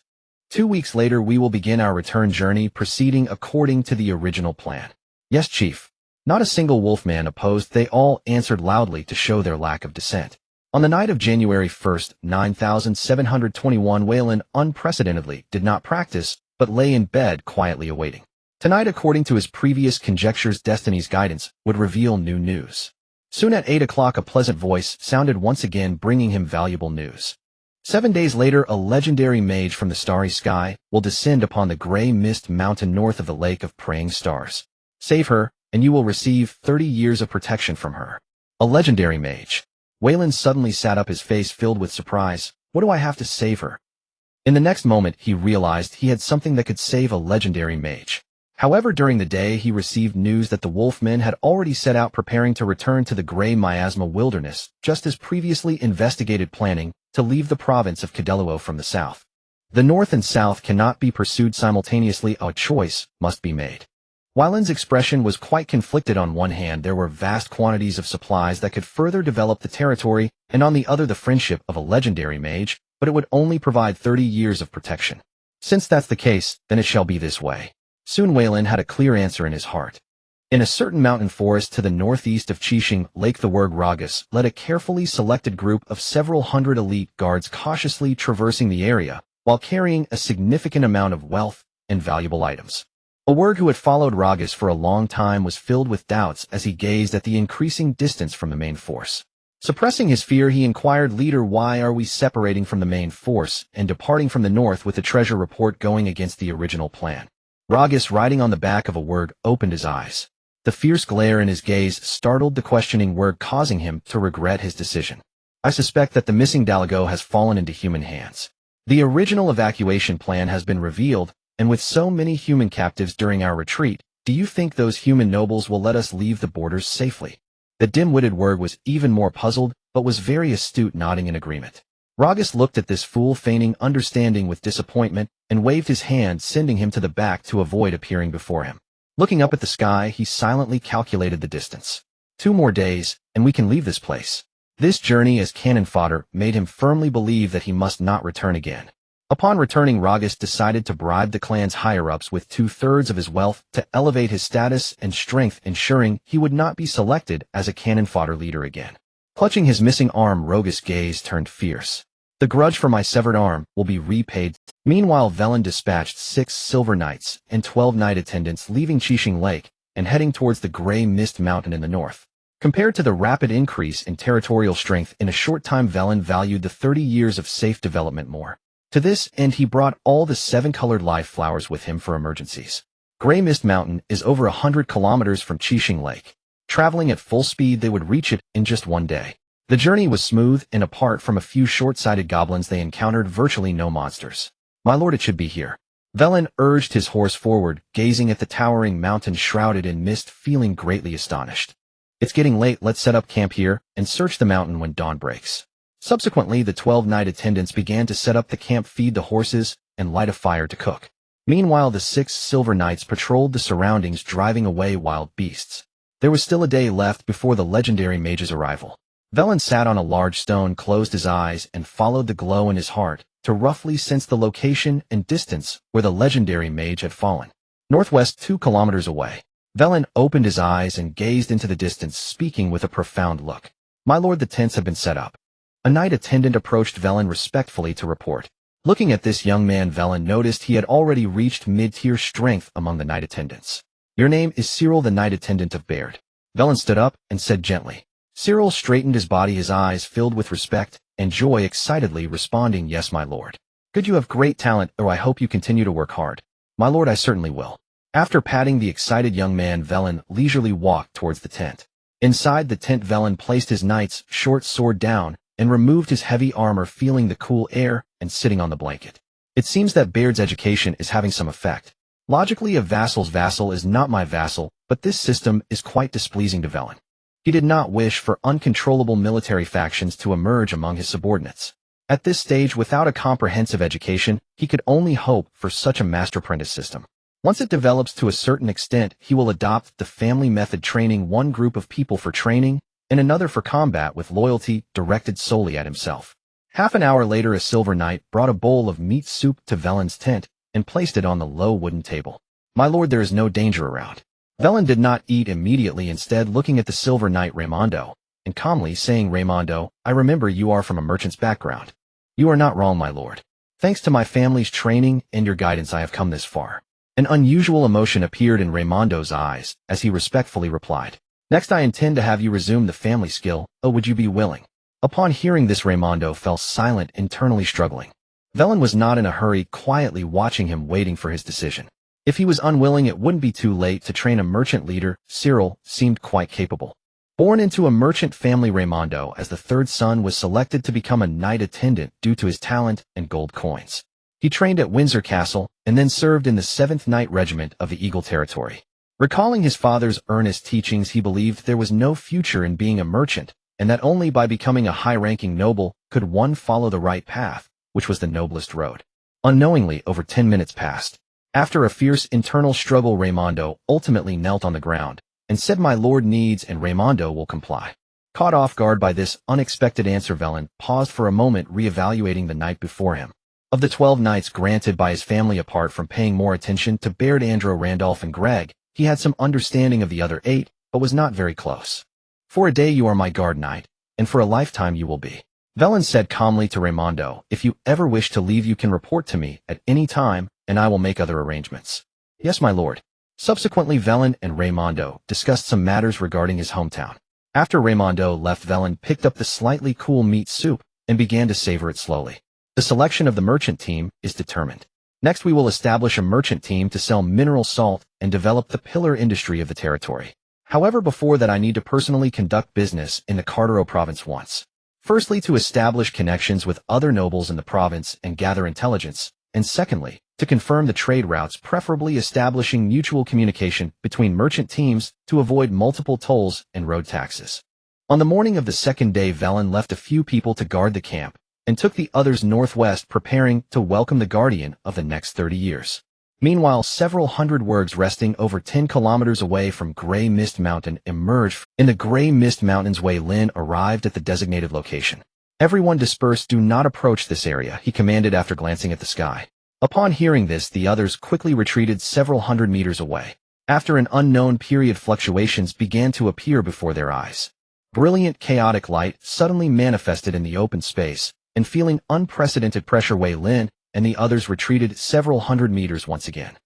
2 weeks later, we will begin our return journey, proceeding according to the original plan. "Yes, chief." Not a single wolfman opposed. They all answered loudly to show their lack of dissent. On the night of January 1st, 9721, Weyland unprecedentedly did not practice, but lay in bed quietly awaiting. Tonight, according to his previous conjectures, destiny's guidance would reveal new news. Soon at 8 o'clock, a pleasant voice sounded once again, bringing him valuable news. 7 days later, a legendary mage from the starry sky will descend upon the gray mist mountain north of the Lake of Praying Stars. Save her, and you will receive 30 years of protection from her. A legendary mage. Weyland suddenly sat up, his face filled with surprise. What do I have to save her? In the next moment, he realized he had something that could save a legendary mage. However, during the day, he received news that the wolfmen had already set out, preparing to return to the gray miasma wilderness, just as previously investigated, planning to leave the province of Cadello from the south. The north and south cannot be pursued simultaneously. A choice must be made. Weyland's expression was quite conflicted. On one hand, there were vast quantities of supplies that could further develop the territory, and on the other, the friendship of a legendary mage, but it would only provide 30 years of protection. Since that's the case, then it shall be this way. Soon Weyland had a clear answer in his heart. In a certain mountain forest to the northeast of Chishing Lake, the warg Ragus led a carefully selected group of several hundred elite guards, cautiously traversing the area, while carrying a significant amount of wealth and valuable items. A warg who had followed Ragus for a long time was filled with doubts as he gazed at the increasing distance from the main force. Suppressing his fear, he inquired, "Leader, why are we separating from the main force and departing from the north with the treasure report going against the original plan?" Ragus, riding on the back of a warg, opened his eyes. The fierce glare in his gaze startled the questioning warg, causing him to regret his decision. "I suspect that the missing Delego has fallen into human hands. The original evacuation plan has been revealed, and with so many human captives during our retreat, do you think those human nobles will let us leave the borders safely?" The dim-witted warg was even more puzzled, but was very astute, nodding in agreement. Ragus looked at this fool, feigning understanding with disappointment, and waved his hand, sending him to the back to avoid appearing before him. Looking up at the sky, he silently calculated the distance. 2 more days, and we can leave this place. This journey as cannon fodder made him firmly believe that he must not return again. Upon returning, Ragas decided to bribe the clan's higher-ups with 2/3 of his wealth to elevate his status and strength, ensuring he would not be selected as a cannon fodder leader again. Clutching his missing arm, Ragas' gaze turned fierce. The grudge for my severed arm will be repaid. Meanwhile, Veyrin dispatched 6 silver knights and 12 knight attendants, leaving Chishing Lake and heading towards the Grey Mist Mountain in the north. Compared to the rapid increase in territorial strength in a short time, Veyrin valued the 30 years of safe development more. To this end, he brought all the 7-colored life flowers with him for emergencies. Grey Mist Mountain is over 100 kilometers from Chishing Lake. Traveling at full speed, they would reach it in just one day. The journey was smooth, and apart from a few short-sighted goblins, they encountered virtually no monsters. My lord, it should be here. Veyrin urged his horse forward, gazing at the towering mountain shrouded in mist, feeling greatly astonished. It's getting late, let's set up camp here and search the mountain when dawn breaks. Subsequently, the 12 knight attendants began to set up the camp, feed the horses, and light a fire to cook. Meanwhile, the 6 silver knights patrolled the surroundings, driving away wild beasts. There was still a day left before the legendary mage's arrival. Veyrin sat on a large stone, closed his eyes, and followed the glow in his heart to roughly sense the location and distance where the legendary mage had fallen. Northwest, 2 kilometers away. Veyrin opened his eyes and gazed into the distance, speaking with a profound look. My lord, the tents have been set up. A knight attendant approached Veyrin respectfully to report. Looking at this young man, Veyrin noticed he had already reached mid-tier strength among the knight attendants. Your name is Cyril, the knight attendant of Barren. Veyrin stood up and said gently. Cyril straightened his body, his eyes filled with respect and joy, excitedly responding, yes, my lord. Good, you have great talent, or I hope you continue to work hard. My lord, I certainly will. After patting the excited young man, Veyrin leisurely walked towards the tent. Inside the tent, Veyrin placed his knight's short sword down and removed his heavy armor, feeling the cool air and sitting on the blanket. It seems that Baird's education is having some effect. Logically, a vassal's vassal is not my vassal, but this system is quite displeasing to Veyrin. He did not wish for uncontrollable military factions to emerge among his subordinates. At this stage, without a comprehensive education, he could only hope for such a master-apprentice system. Once it develops to a certain extent, he will adopt the family method, training one group of people for training and another for combat, with loyalty directed solely at himself. Half an hour later, a silver knight brought a bowl of meat soup to Veyrin's tent and placed it on the low wooden table. My lord, there is no danger around. Veyrin did not eat immediately, instead looking at the silver knight Raimondo, and calmly saying, Raimondo, I remember you are from a merchant's background. You are not wrong, my lord. Thanks to my family's training and your guidance, I have come this far. An unusual emotion appeared in Raimondo's eyes as he respectfully replied, Next, I intend to have you resume the family skill. Oh, would you be willing? Upon hearing this, Raimondo fell silent, internally struggling. Veyrin was not in a hurry, quietly watching him, waiting for his decision. If he was unwilling, it wouldn't be too late to train a merchant leader. Cyril seemed quite capable. Born into a merchant family, Raimondo, as the 3rd son, was selected to become a knight attendant due to his talent and gold coins. He trained at Windsor Castle and then served in the 7th Knight Regiment of the Eagle Territory. Recalling his father's earnest teachings, he believed there was no future in being a merchant, and that only by becoming a high-ranking noble could one follow the right path, which was the noblest road. Unknowingly, over 10 minutes passed. After a fierce internal struggle, Raimondo ultimately knelt on the ground and said, My lord needs, and Raimondo will comply. Caught off guard by this unexpected answer, Veyrin paused for a moment, reevaluating the knight before him. Of the 12 knights granted by his family, apart from paying more attention to Baird, Andrew, Randolph, and Greg, he had some understanding of the other 8, but was not very close. For a day you are my guard knight, and for a lifetime you will be. Veyrin said calmly to Raimondo, If you ever wish to leave, you can report to me at any time, and I will make other arrangements. Yes, my lord. Subsequently, Veyrin and Raimondo discussed some matters regarding his hometown. After Raimondo left, Veyrin picked up the slightly cool meat soup and began to savor it slowly. The selection of the merchant team is determined. Next, we will establish a merchant team to sell mineral salt and develop the pillar industry of the territory. However, before that, I need to personally conduct business in the Cartero province once. Firstly, to establish connections with other nobles in the province and gather intelligence, and secondly, to confirm the trade routes, preferably establishing mutual communication between merchant teams to avoid multiple tolls and road taxes. On the morning of the 2nd day, Veyrin left a few people to guard the camp and took the others northwest, preparing to welcome the guardian of the next 30 years. Meanwhile, several hundred wargs resting over 10 kilometers away from Grey Mist Mountain emerged. In the Grey Mist Mountains, Wei Lin arrived at the designated location. Everyone disperse, do not approach this area, he commanded after glancing at the sky. Upon hearing this, the others quickly retreated several hundred meters away. After an unknown period, fluctuations began to appear before their eyes. Brilliant chaotic light suddenly manifested in the open space, and feeling unprecedented pressure, Wei Lin and the others retreated several hundred meters once again.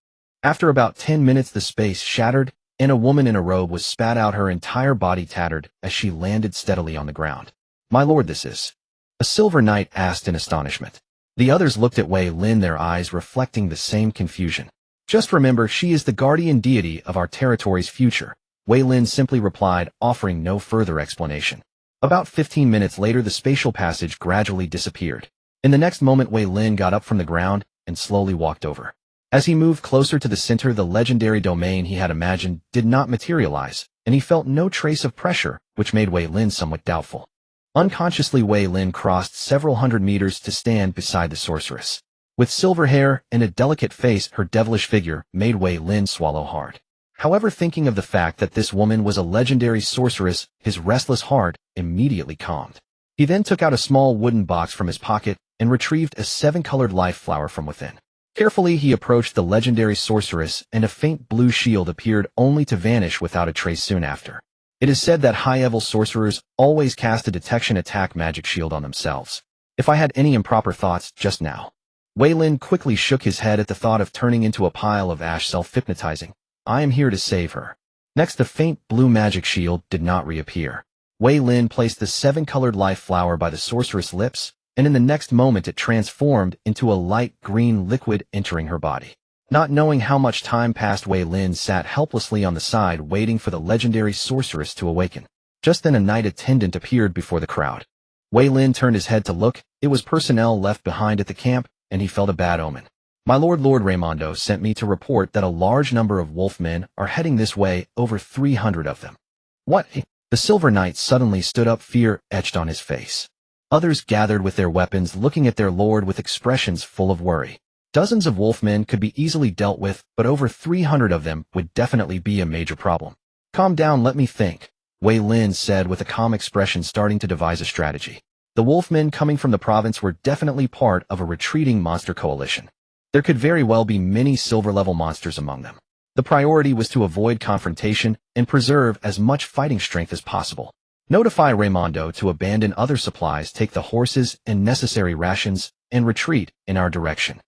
After about 10 minutes, the space shattered, and a woman in a robe was spat out, her entire body tattered as she landed steadily on the ground. "My lord, this is..." a silver knight asked in astonishment. The others looked at Wei Lin, their eyes reflecting the same confusion. "Just remember, she is the guardian deity of our territory's future," Wei Lin simply replied, offering no further explanation. About 15 minutes later, the spatial passage gradually disappeared. In the next moment, Wei Lin got up from the ground and slowly walked over. As he moved closer to the center, the legendary domain he had imagined did not materialize, and he felt no trace of pressure, which made Wei Lin somewhat doubtful. Unconsciously, Wei Lin crossed several hundred meters to stand beside the sorceress. With silver hair and a delicate face, her devilish figure made Wei Lin swallow hard. However, thinking of the fact that this woman was a legendary sorceress, his restless heart immediately calmed. He then took out a small wooden box from his pocket and retrieved a 7-colored life flower from within. Carefully, he approached the legendary sorceress, and a faint blue shield appeared, only to vanish without a trace soon after. It is said that high-level sorcerers always cast a detection attack magic shield on themselves. If I had any improper thoughts just now. Wei Lin quickly shook his head at the thought of turning into a pile of ash, self-hypnotizing. "I am here to save her." Next, the faint blue magic shield did not reappear. Wei Lin placed the 7-colored life flower by the sorceress' lips, and in the next moment it transformed into a light green liquid entering her body. Not knowing how much time passed, Wei Lin sat helplessly on the side, waiting for the legendary sorceress to awaken. Just then a knight attendant appeared before the crowd. Wei Lin turned his head to look. It was personnel left behind at the camp, and he felt a bad omen. "My lord, Lord Raimondo sent me to report that a large number of wolfmen are heading this way, over 300 of them." "What?" The silver knight suddenly stood up, fear etched on his face. Others gathered with their weapons, looking at their lord with expressions full of worry. Dozens of wolfmen could be easily dealt with, but over 300 of them would definitely be a major problem. "Calm down, let me think," Wei Lin said with a calm expression, starting to devise a strategy. The wolfmen coming from the province were definitely part of a retreating monster coalition. There could very well be many silver-level monsters among them. The priority was to avoid confrontation and preserve as much fighting strength as possible. "Notify Raimondo to abandon other supplies, take the horses and necessary rations, and retreat in our direction."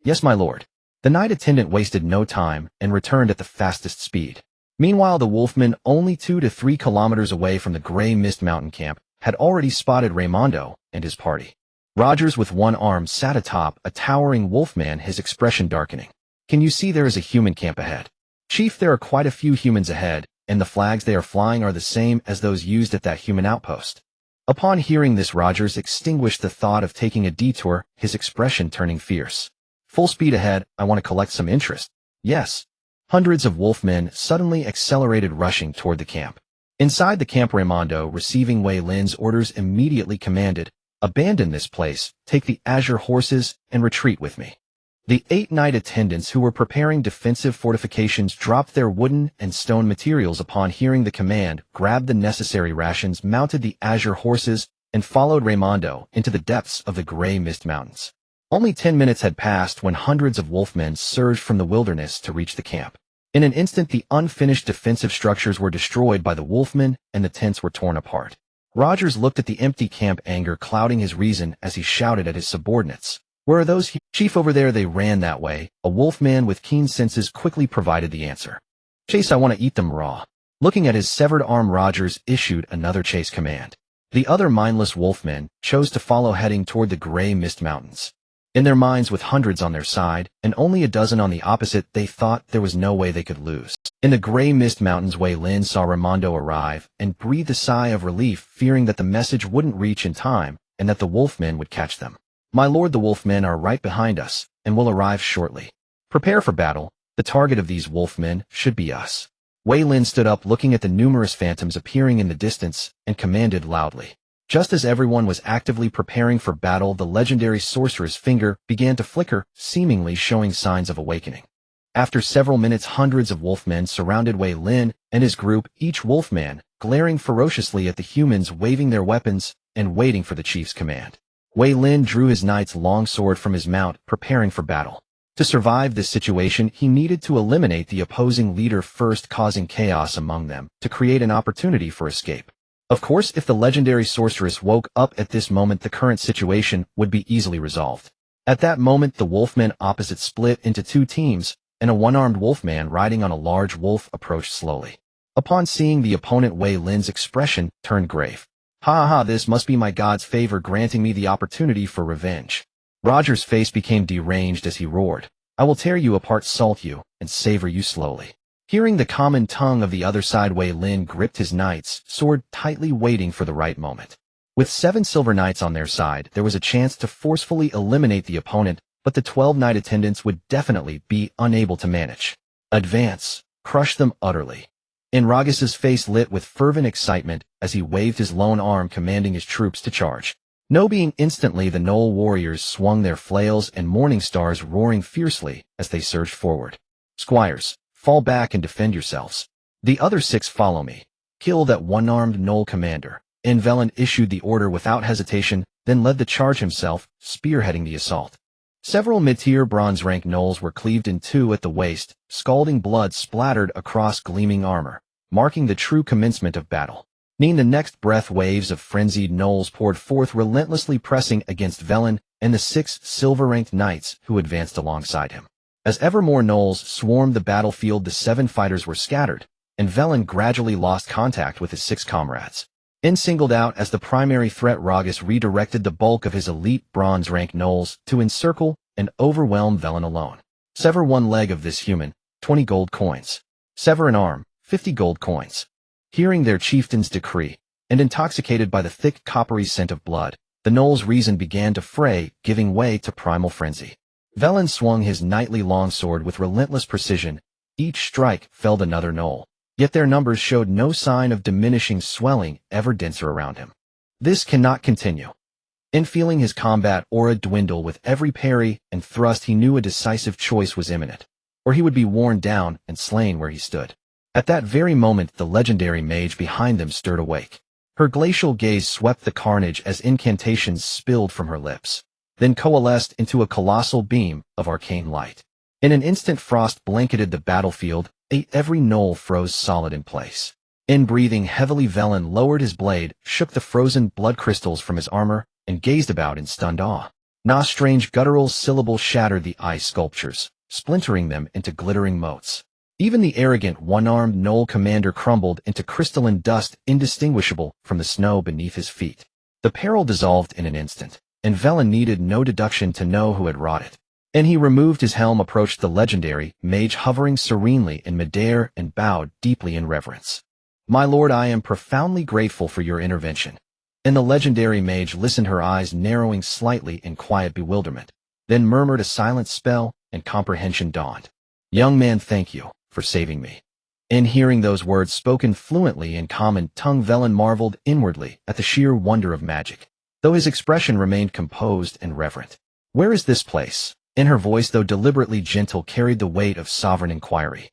"Yes, my lord." The knight attendant wasted no time and returned at the fastest speed. Meanwhile, the wolfmen, only 2 to 3 kilometers away from the Grey Mist Mountain camp, had already spotted Raimondo and his party. Rogers, with one arm, sat atop a towering wolfman, his expression darkening. "Can you see there is a human camp ahead?" "Chief, there are quite a few humans ahead, and the flags they are flying are the same as those used at that human outpost." Upon hearing this, Rogers extinguished the thought of taking a detour, his expression turning fierce. "Full speed ahead, I want to collect some interest." "Yes." Hundreds of wolfmen suddenly accelerated, rushing toward the camp. Inside the camp, Raimondo, receiving Wei Lin's orders, immediately commanded, "Abandon this place, take the azure horses, and retreat with me." The 8 knight attendants who were preparing defensive fortifications dropped their wooden and stone materials upon hearing the command, grabbed the necessary rations, mounted the azure horses, and followed Raimondo into the depths of the Grey Mist Mountains. Only 10 minutes had passed when hundreds of wolfmen surged from the wilderness to reach the camp. In an instant, the unfinished defensive structures were destroyed by the wolfmen, and the tents were torn apart. Rogers looked at the empty camp, anger clouding his reason as he shouted at his subordinates. "Where are those chief?" "Over there, they ran that way." A wolfman with keen senses quickly provided the answer. "Chase, I want to eat them raw." Looking at his severed arm, Rogers issued another chase command. The other mindless wolfmen chose to follow, heading toward the Grey Mist Mountains. In their minds, with hundreds on their side and only a dozen on the opposite, they thought there was no way they could lose. In the Grey Mist Mountains, Wei Lin saw Raimondo arrive and breathed a sigh of relief, fearing that the message wouldn't reach in time and that the wolfmen would catch them. "My lord, the wolfmen are right behind us and will arrive shortly. Prepare for battle. The target of these wolfmen should be us." Wei Lin stood up, looking at the numerous phantoms appearing in the distance, and commanded loudly. Just as everyone was actively preparing for battle, the legendary sorcerer's finger began to flicker, seemingly showing signs of awakening. After several minutes, hundreds of wolfmen surrounded Wei Lin and his group, each wolfman glaring ferociously at the humans, waving their weapons and waiting for the chief's command. Wei Lin drew his knight's long sword from his mount, preparing for battle. To survive this situation, he needed to eliminate the opposing leader first, causing chaos among them, to create an opportunity for escape. Of course, if the legendary sorceress woke up at this moment, the current situation would be easily resolved. At that moment, the wolfmen opposite split into two teams, and a one-armed wolfman riding on a large wolf approached slowly. Upon seeing the opponent, Wei Lin's expression turned grave. "Ha ha, this must be my god's favor granting me the opportunity for revenge." Roger's face became deranged as he roared, "I will tear you apart, salt you, and savor you slowly." Hearing the common tongue of the other side, Wei Lin gripped his knight's sword tightly, waiting for the right moment. With 7 silver knights on their side, there was a chance to forcefully eliminate the opponent, but the 12 knight attendants would definitely be unable to manage. Advance, crush them utterly. Enragas's face lit with fervent excitement as he waved his lone arm, commanding his troops to charge. Knowing instantly, the Knoll warriors swung their flails and morning stars, roaring fiercely as they surged forward. "Squires, fall back and defend yourselves. The other 6 follow me. Kill that one-armed Knoll commander." Veyrin issued the order without hesitation, then led the charge himself, spearheading the assault. Several mid-tier bronze-rank Knolls were cleaved in two at the waist, scalding blood splattered across gleaming armor, marking the true commencement of battle. The next breath, waves of frenzied Knolls poured forth, relentlessly pressing against Veyrin and the 6 silver-ranked knights who advanced alongside him. As ever more Knolls swarmed the battlefield, the 7 fighters were scattered, and Veyrin gradually lost contact with his 6 comrades. Singled out as the primary threat, Ragas redirected the bulk of his elite bronze-rank Knolls to encircle and overwhelm Veyrin alone. Sever one leg of this human, 20 gold coins. Sever an arm, 50 gold coins. Hearing their chieftain's decree, and intoxicated by the thick coppery scent of blood, the Knoll's reason began to fray, giving way to primal frenzy. Veyrin swung his knightly longsword with relentless precision. Each strike felled another Knoll. Yet their numbers showed no sign of diminishing, swelling ever denser around him. This cannot continue. Feeling his combat aura dwindle with every parry and thrust, he knew a decisive choice was imminent, or he would be worn down and slain where he stood. At that very moment, the legendary mage behind them stirred awake. Her glacial gaze swept the carnage as incantations spilled from her lips, then coalesced into a colossal beam of arcane light. In an instant, frost blanketed the battlefield. Every Knoll froze solid in place. Breathing heavily, Veyrin lowered his blade, shook the frozen blood crystals from his armor, and gazed about in stunned awe. Strange guttural syllables shattered the ice sculptures, splintering them into glittering motes. Even the arrogant one-armed Knoll commander crumbled into crystalline dust, indistinguishable from the snow beneath his feet. The peril dissolved in an instant, and Veyrin needed no deduction to know who had wrought it. He removed his helm, approached the legendary mage hovering serenely in midair, and bowed deeply in reverence. "My lord, I am profoundly grateful for your intervention." The legendary mage listened, her eyes narrowing slightly in quiet bewilderment, then murmured a silent spell, and comprehension dawned. "Young man, thank you for saving me." Hearing those words spoken fluently in common tongue, Veyrin marveled inwardly at the sheer wonder of magic, though his expression remained composed and reverent. "Where is this place?" Her voice, though deliberately gentle, carried the weight of sovereign inquiry.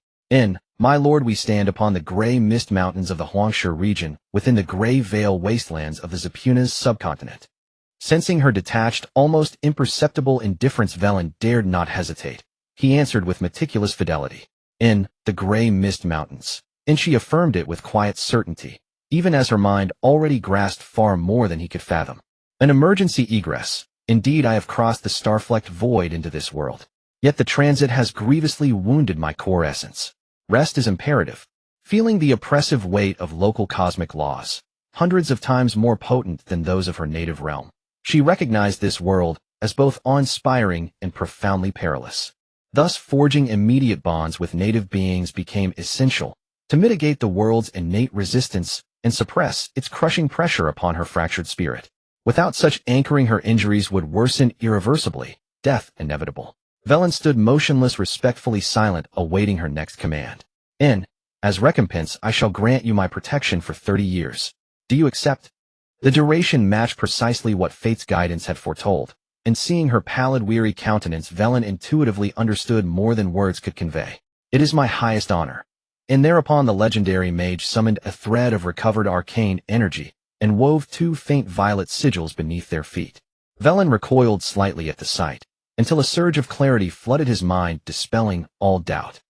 "My lord, we stand upon the gray mist mountains of the Huangshi region, within the gray veil wastelands of the Zapuna's subcontinent." Sensing her detached, almost imperceptible indifference, Veyrin dared not hesitate. He answered with meticulous fidelity, "In the gray mist mountains." She affirmed it with quiet certainty, even as her mind already grasped far more than he could fathom. "An emergency egress. Indeed, I have crossed the star-flecked void into this world. Yet the transit has grievously wounded my core essence. Rest is imperative." Feeling the oppressive weight of local cosmic laws, hundreds of times more potent than those of her native realm, she recognized this world as both awe-inspiring and profoundly perilous. Thus, forging immediate bonds with native beings became essential to mitigate the world's innate resistance and suppress its crushing pressure upon her fractured spirit. Without such anchoring, her injuries would worsen irreversibly, death inevitable. Veyrin stood motionless, respectfully silent, awaiting her next command. "As recompense, I shall grant you my protection for 30 years. Do you accept?" The duration matched precisely what fate's guidance had foretold, and seeing her pallid, weary countenance, Veyrin intuitively understood more than words could convey. "It is my highest honor." Thereupon the legendary mage summoned a thread of recovered arcane energy, and wove two faint violet sigils beneath their feet. Veyrin recoiled slightly at the sight, until a surge of clarity flooded his mind, dispelling all doubt.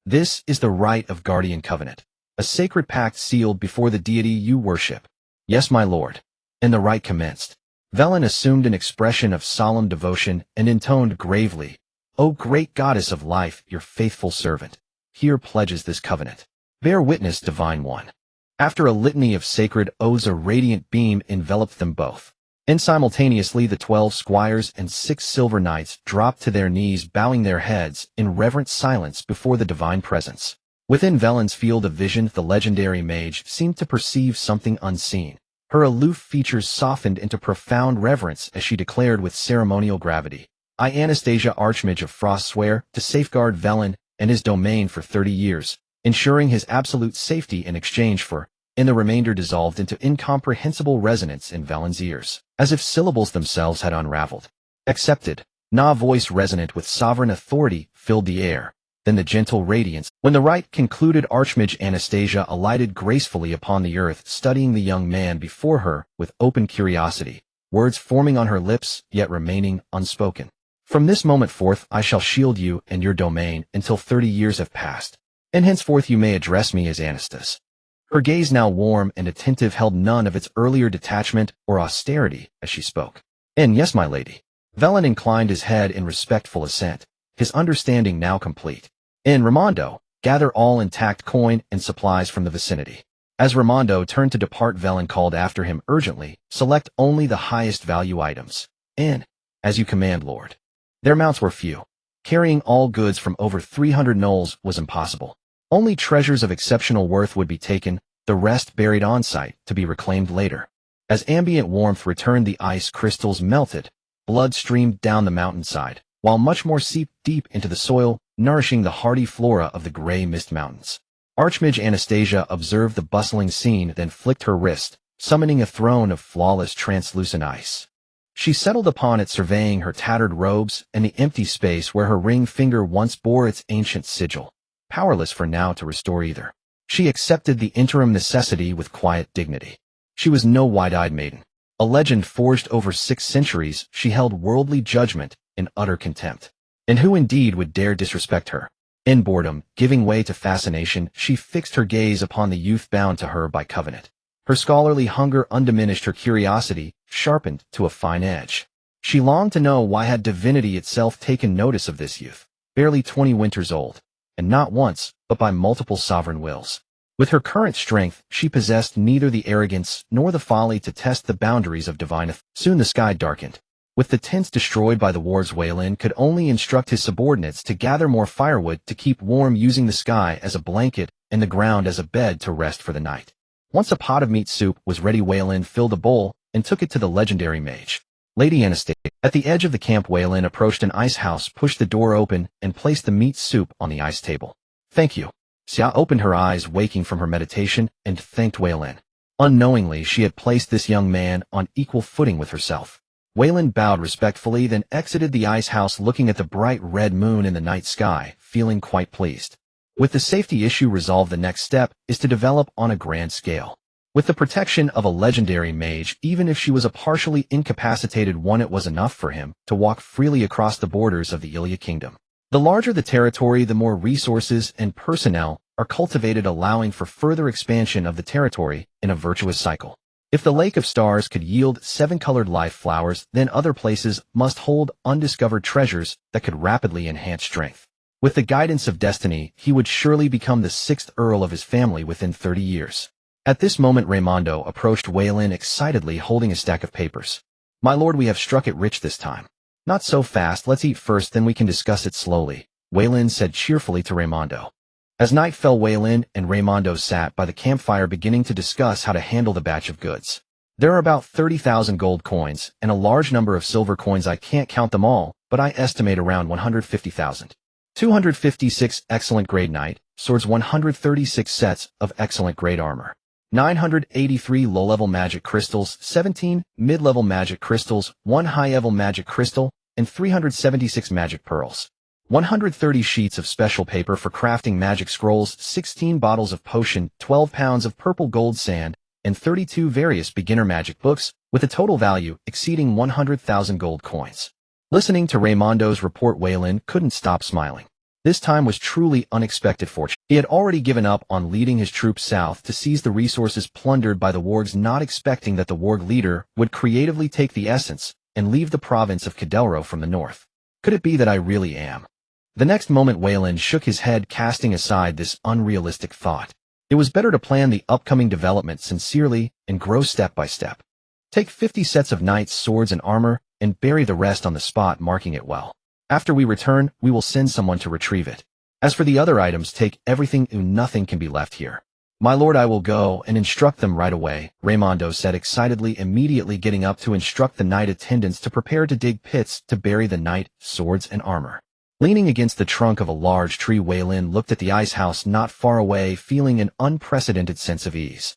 This is the rite of Guardian Covenant, a sacred pact sealed before the deity you worship. Yes, my lord. And the rite commenced. Veyrin assumed an expression of solemn devotion and intoned gravely, O great goddess of life, your faithful servant, here pledges this covenant. Bear witness, divine one. After a litany of sacred oaths, a radiant beam enveloped them both. And simultaneously the 12 squires and 6 silver knights dropped to their knees, bowing their heads in reverent silence before the divine presence. Within Veyrin's field of vision, the legendary mage seemed to perceive something unseen. Her aloof features softened into profound reverence as she declared with ceremonial gravity, I, Anastasia, Archmage of Frost, swear to safeguard Veyrin and his domain for 30 years, ensuring his absolute safety in exchange for, and the remainder dissolved into incomprehensible resonance in Veyrin's ears, as if syllables themselves had unraveled. Accepted. Na voice resonant with sovereign authority filled the air. Then the gentle radiance. When the rite concluded, Archmage Anastasia alighted gracefully upon the earth, studying the young man before her with open curiosity, words forming on her lips, yet remaining unspoken. From this moment forth I shall shield you and your domain until 30 years have passed, and henceforth you may address me as Anastas. Her gaze, now warm and attentive, held none of its earlier detachment or austerity as she spoke. And yes, my lady. Veyrin inclined his head in respectful assent, his understanding now complete. And Raimondo, gather all intact coin and supplies from the vicinity. As Raimondo turned to depart, Veyrin called after him urgently, select only the highest value items. And, as you command, lord. Their mounts were few. Carrying all goods from over 300 knolls was impossible. Only treasures of exceptional worth would be taken, the rest buried on site to be reclaimed later. As ambient warmth returned, the ice crystals melted. Blood streamed down the mountainside, while much more seeped deep into the soil, nourishing the hardy flora of the gray mist mountains. Archmage Anastasia observed the bustling scene, then flicked her wrist, summoning a throne of flawless translucent ice. She settled upon it, surveying her tattered robes and the empty space where her ring finger once bore its ancient sigil. Powerless for now to restore either, she accepted the interim necessity with quiet dignity. She was no wide-eyed maiden. A legend forged over 6 centuries, she held worldly judgment in utter contempt. And who indeed would dare disrespect her? In boredom, giving way to fascination, she fixed her gaze upon the youth bound to her by covenant. Her scholarly hunger undiminished, her curiosity sharpened to a fine edge. She longed to know why had divinity itself taken notice of this youth, barely 20 winters old, and not once, but by multiple sovereign wills. With her current strength, she possessed neither the arrogance nor the folly to test the boundaries of divine authority. Soon the sky darkened. With the tents destroyed by the wars, Weyland could only instruct his subordinates to gather more firewood to keep warm, using the sky as a blanket and the ground as a bed to rest for the night. Once a pot of meat soup was ready, Weyland filled a bowl and took it to the legendary mage. Lady Anastasia. At the edge of the camp, Weyland approached an ice house, pushed the door open, and placed the meat soup on the ice table. Thank you. Xia opened her eyes, waking from her meditation, and thanked Weyland. Unknowingly, she had placed this young man on equal footing with herself. Weyland bowed respectfully, then exited the ice house, looking at the bright red moon in the night sky, feeling quite pleased. With the safety issue resolved, the next step is to develop on a grand scale. With the protection of a legendary mage, even if she was a partially incapacitated one, it was enough for him to walk freely across the borders of the Ilia kingdom. The larger the territory, the more resources and personnel are cultivated, allowing for further expansion of the territory in a virtuous cycle. If the Lake of Stars could yield 7-colored life flowers, then other places must hold undiscovered treasures that could rapidly enhance strength. With the guidance of destiny, he would surely become the 6th Earl of his family within 30 years. At this moment, Raimondo approached Weyland excitedly, holding a stack of papers. My lord, we have struck it rich this time. Not so fast, let's eat first, then we can discuss it slowly, Weyland said cheerfully to Raimondo. As night fell, Weyland and Raimondo sat by the campfire, beginning to discuss how to handle the batch of goods. There are about 30,000 gold coins and a large number of silver coins. I can't count them all, but I estimate around 150,000. 256 excellent grade knight swords, 136 sets of excellent grade armor, 983 low-level magic crystals, 17 mid-level magic crystals, 1 high-level magic crystal, and 376 magic pearls. 130 sheets of special paper for crafting magic scrolls, 16 bottles of potion, 12 pounds of purple gold sand, and 32 various beginner magic books, with a total value exceeding 100,000 gold coins. Listening to Raimondo's report, Veyrin couldn't stop smiling. This time was truly unexpected fortune. He had already given up on leading his troops south to seize the resources plundered by the wargs, not expecting that the warg leader would creatively take the essence and leave the province of Cadelro from the north. Could it be that I really am? The next moment Veyrin shook his head, casting aside this unrealistic thought. It was better to plan the upcoming development sincerely and grow step by step. Take 50 sets of knights' swords and armor, and bury the rest on the spot, marking it well. After we return, we will send someone to retrieve it. As for the other items, take everything, nothing can be left here. My lord, I will go and instruct them right away, Raimondo said excitedly, immediately getting up to instruct the knight attendants to prepare to dig pits to bury the knight, swords, and armor. Leaning against the trunk of a large tree, Veyrin looked at the ice house not far away, feeling an unprecedented sense of ease.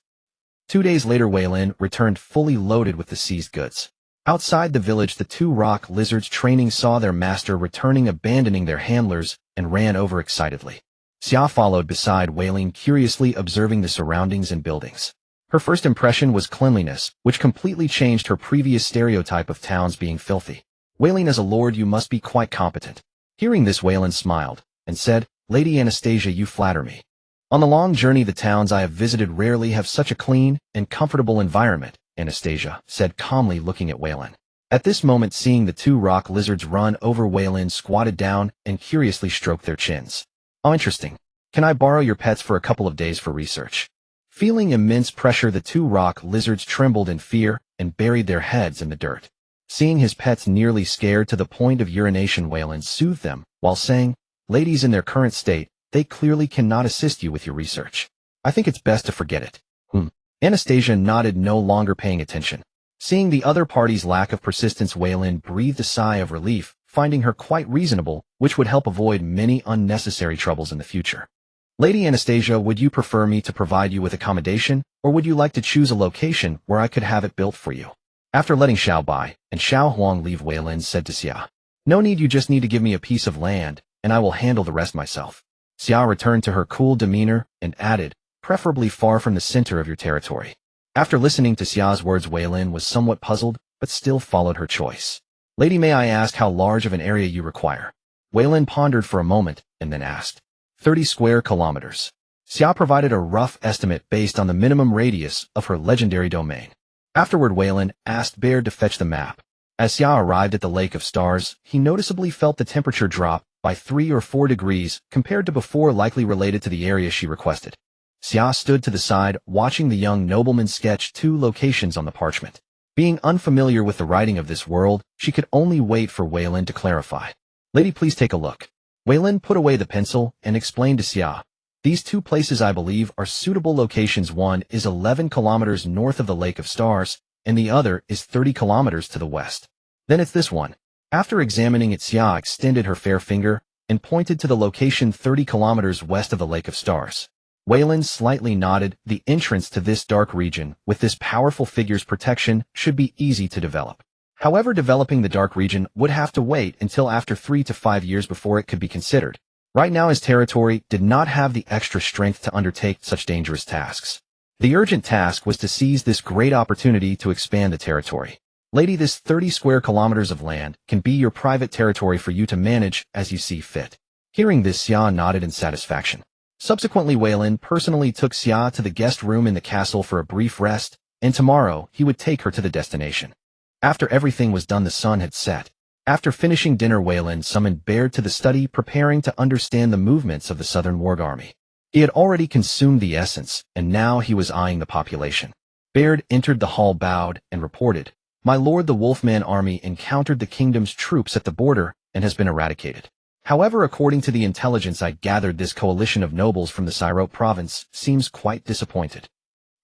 2 days later, Veyrin returned fully loaded with the seized goods. Outside the village, the 2 rock lizards training saw their master returning, abandoning their handlers, and ran over excitedly. Xia followed beside Veyrin, curiously observing the surroundings and buildings. Her first impression was cleanliness, which completely changed her previous stereotype of towns being filthy. Veyrin, as a lord, you must be quite competent. Hearing this, Veyrin smiled and said, Lady Anastasia, you flatter me. On the long journey, the towns I have visited rarely have such a clean and comfortable environment, Anastasia said calmly, looking at Veyrin. At this moment, seeing the 2 rock lizards run over, Veyrin squatted down and curiously stroked their chins. Oh, interesting. Can I borrow your pets for a couple of days for research? Feeling immense pressure, the 2 rock lizards trembled in fear and buried their heads in the dirt. Seeing his pets nearly scared to the point of urination, Veyrin soothed them, while saying, Ladies, in their current state, they clearly cannot assist you with your research. I think it's best to forget it. Anastasia nodded, no longer paying attention. Seeing the other party's lack of persistence, Veyrin breathed a sigh of relief, finding her quite reasonable, which would help avoid many unnecessary troubles in the future. Lady Anastasia, would you prefer me to provide you with accommodation, or would you like to choose a location where I could have it built for you? After letting Xiao Bai and Xiao Huang leave, Veyrin said to Xia, No need, you just need to give me a piece of land, and I will handle the rest myself. Xia returned to her cool demeanor and added, Preferably far from the center of your territory. After listening to Xia's words, Veyrin was somewhat puzzled, but still followed her choice. Lady, may I ask how large of an area you require? Veyrin pondered for a moment, and then asked. 30 square kilometers. Xia provided a rough estimate based on the minimum radius of her legendary domain. Afterward, Veyrin asked Baird to fetch the map. As Xia arrived at the Lake of Stars, he noticeably felt the temperature drop by 3 or 4 degrees compared to before, likely related to the area she requested. Xia stood to the side, watching the young nobleman sketch 2 locations on the parchment. Being unfamiliar with the writing of this world, she could only wait for Veyrin to clarify. Lady, please take a look. Veyrin put away the pencil and explained to Xia. These 2 places, I believe, are suitable locations. One is 11 kilometers north of the Lake of Stars, and the other is 30 kilometers to the west. Then it's this one. After examining it, Xia extended her fair finger and pointed to the location 30 kilometers west of the Lake of Stars. Veyrin slightly nodded. The entrance to this dark region, with this powerful figure's protection, should be easy to develop. However, developing the dark region would have to wait until after 3 to 5 years before it could be considered. Right now, his territory did not have the extra strength to undertake such dangerous tasks. The urgent task was to seize this great opportunity to expand the territory. Lady, this 30 square kilometers of land can be your private territory for you to manage as you see fit. Hearing this, Xia nodded in satisfaction. Subsequently, Veyrin personally took Xia to the guest room in the castle for a brief rest, and tomorrow he would take her to the destination. After everything was done, the sun had set. After finishing dinner, Veyrin summoned Baird to the study, preparing to understand the movements of the Southern Warg Army. He had already consumed the essence, and now he was eyeing the population. Baird entered the hall, bowed, and reported, My lord, the Wolfman army encountered the kingdom's troops at the border and has been eradicated. However, according to the intelligence I gathered, this coalition of nobles from the Syrope province seems quite disappointed.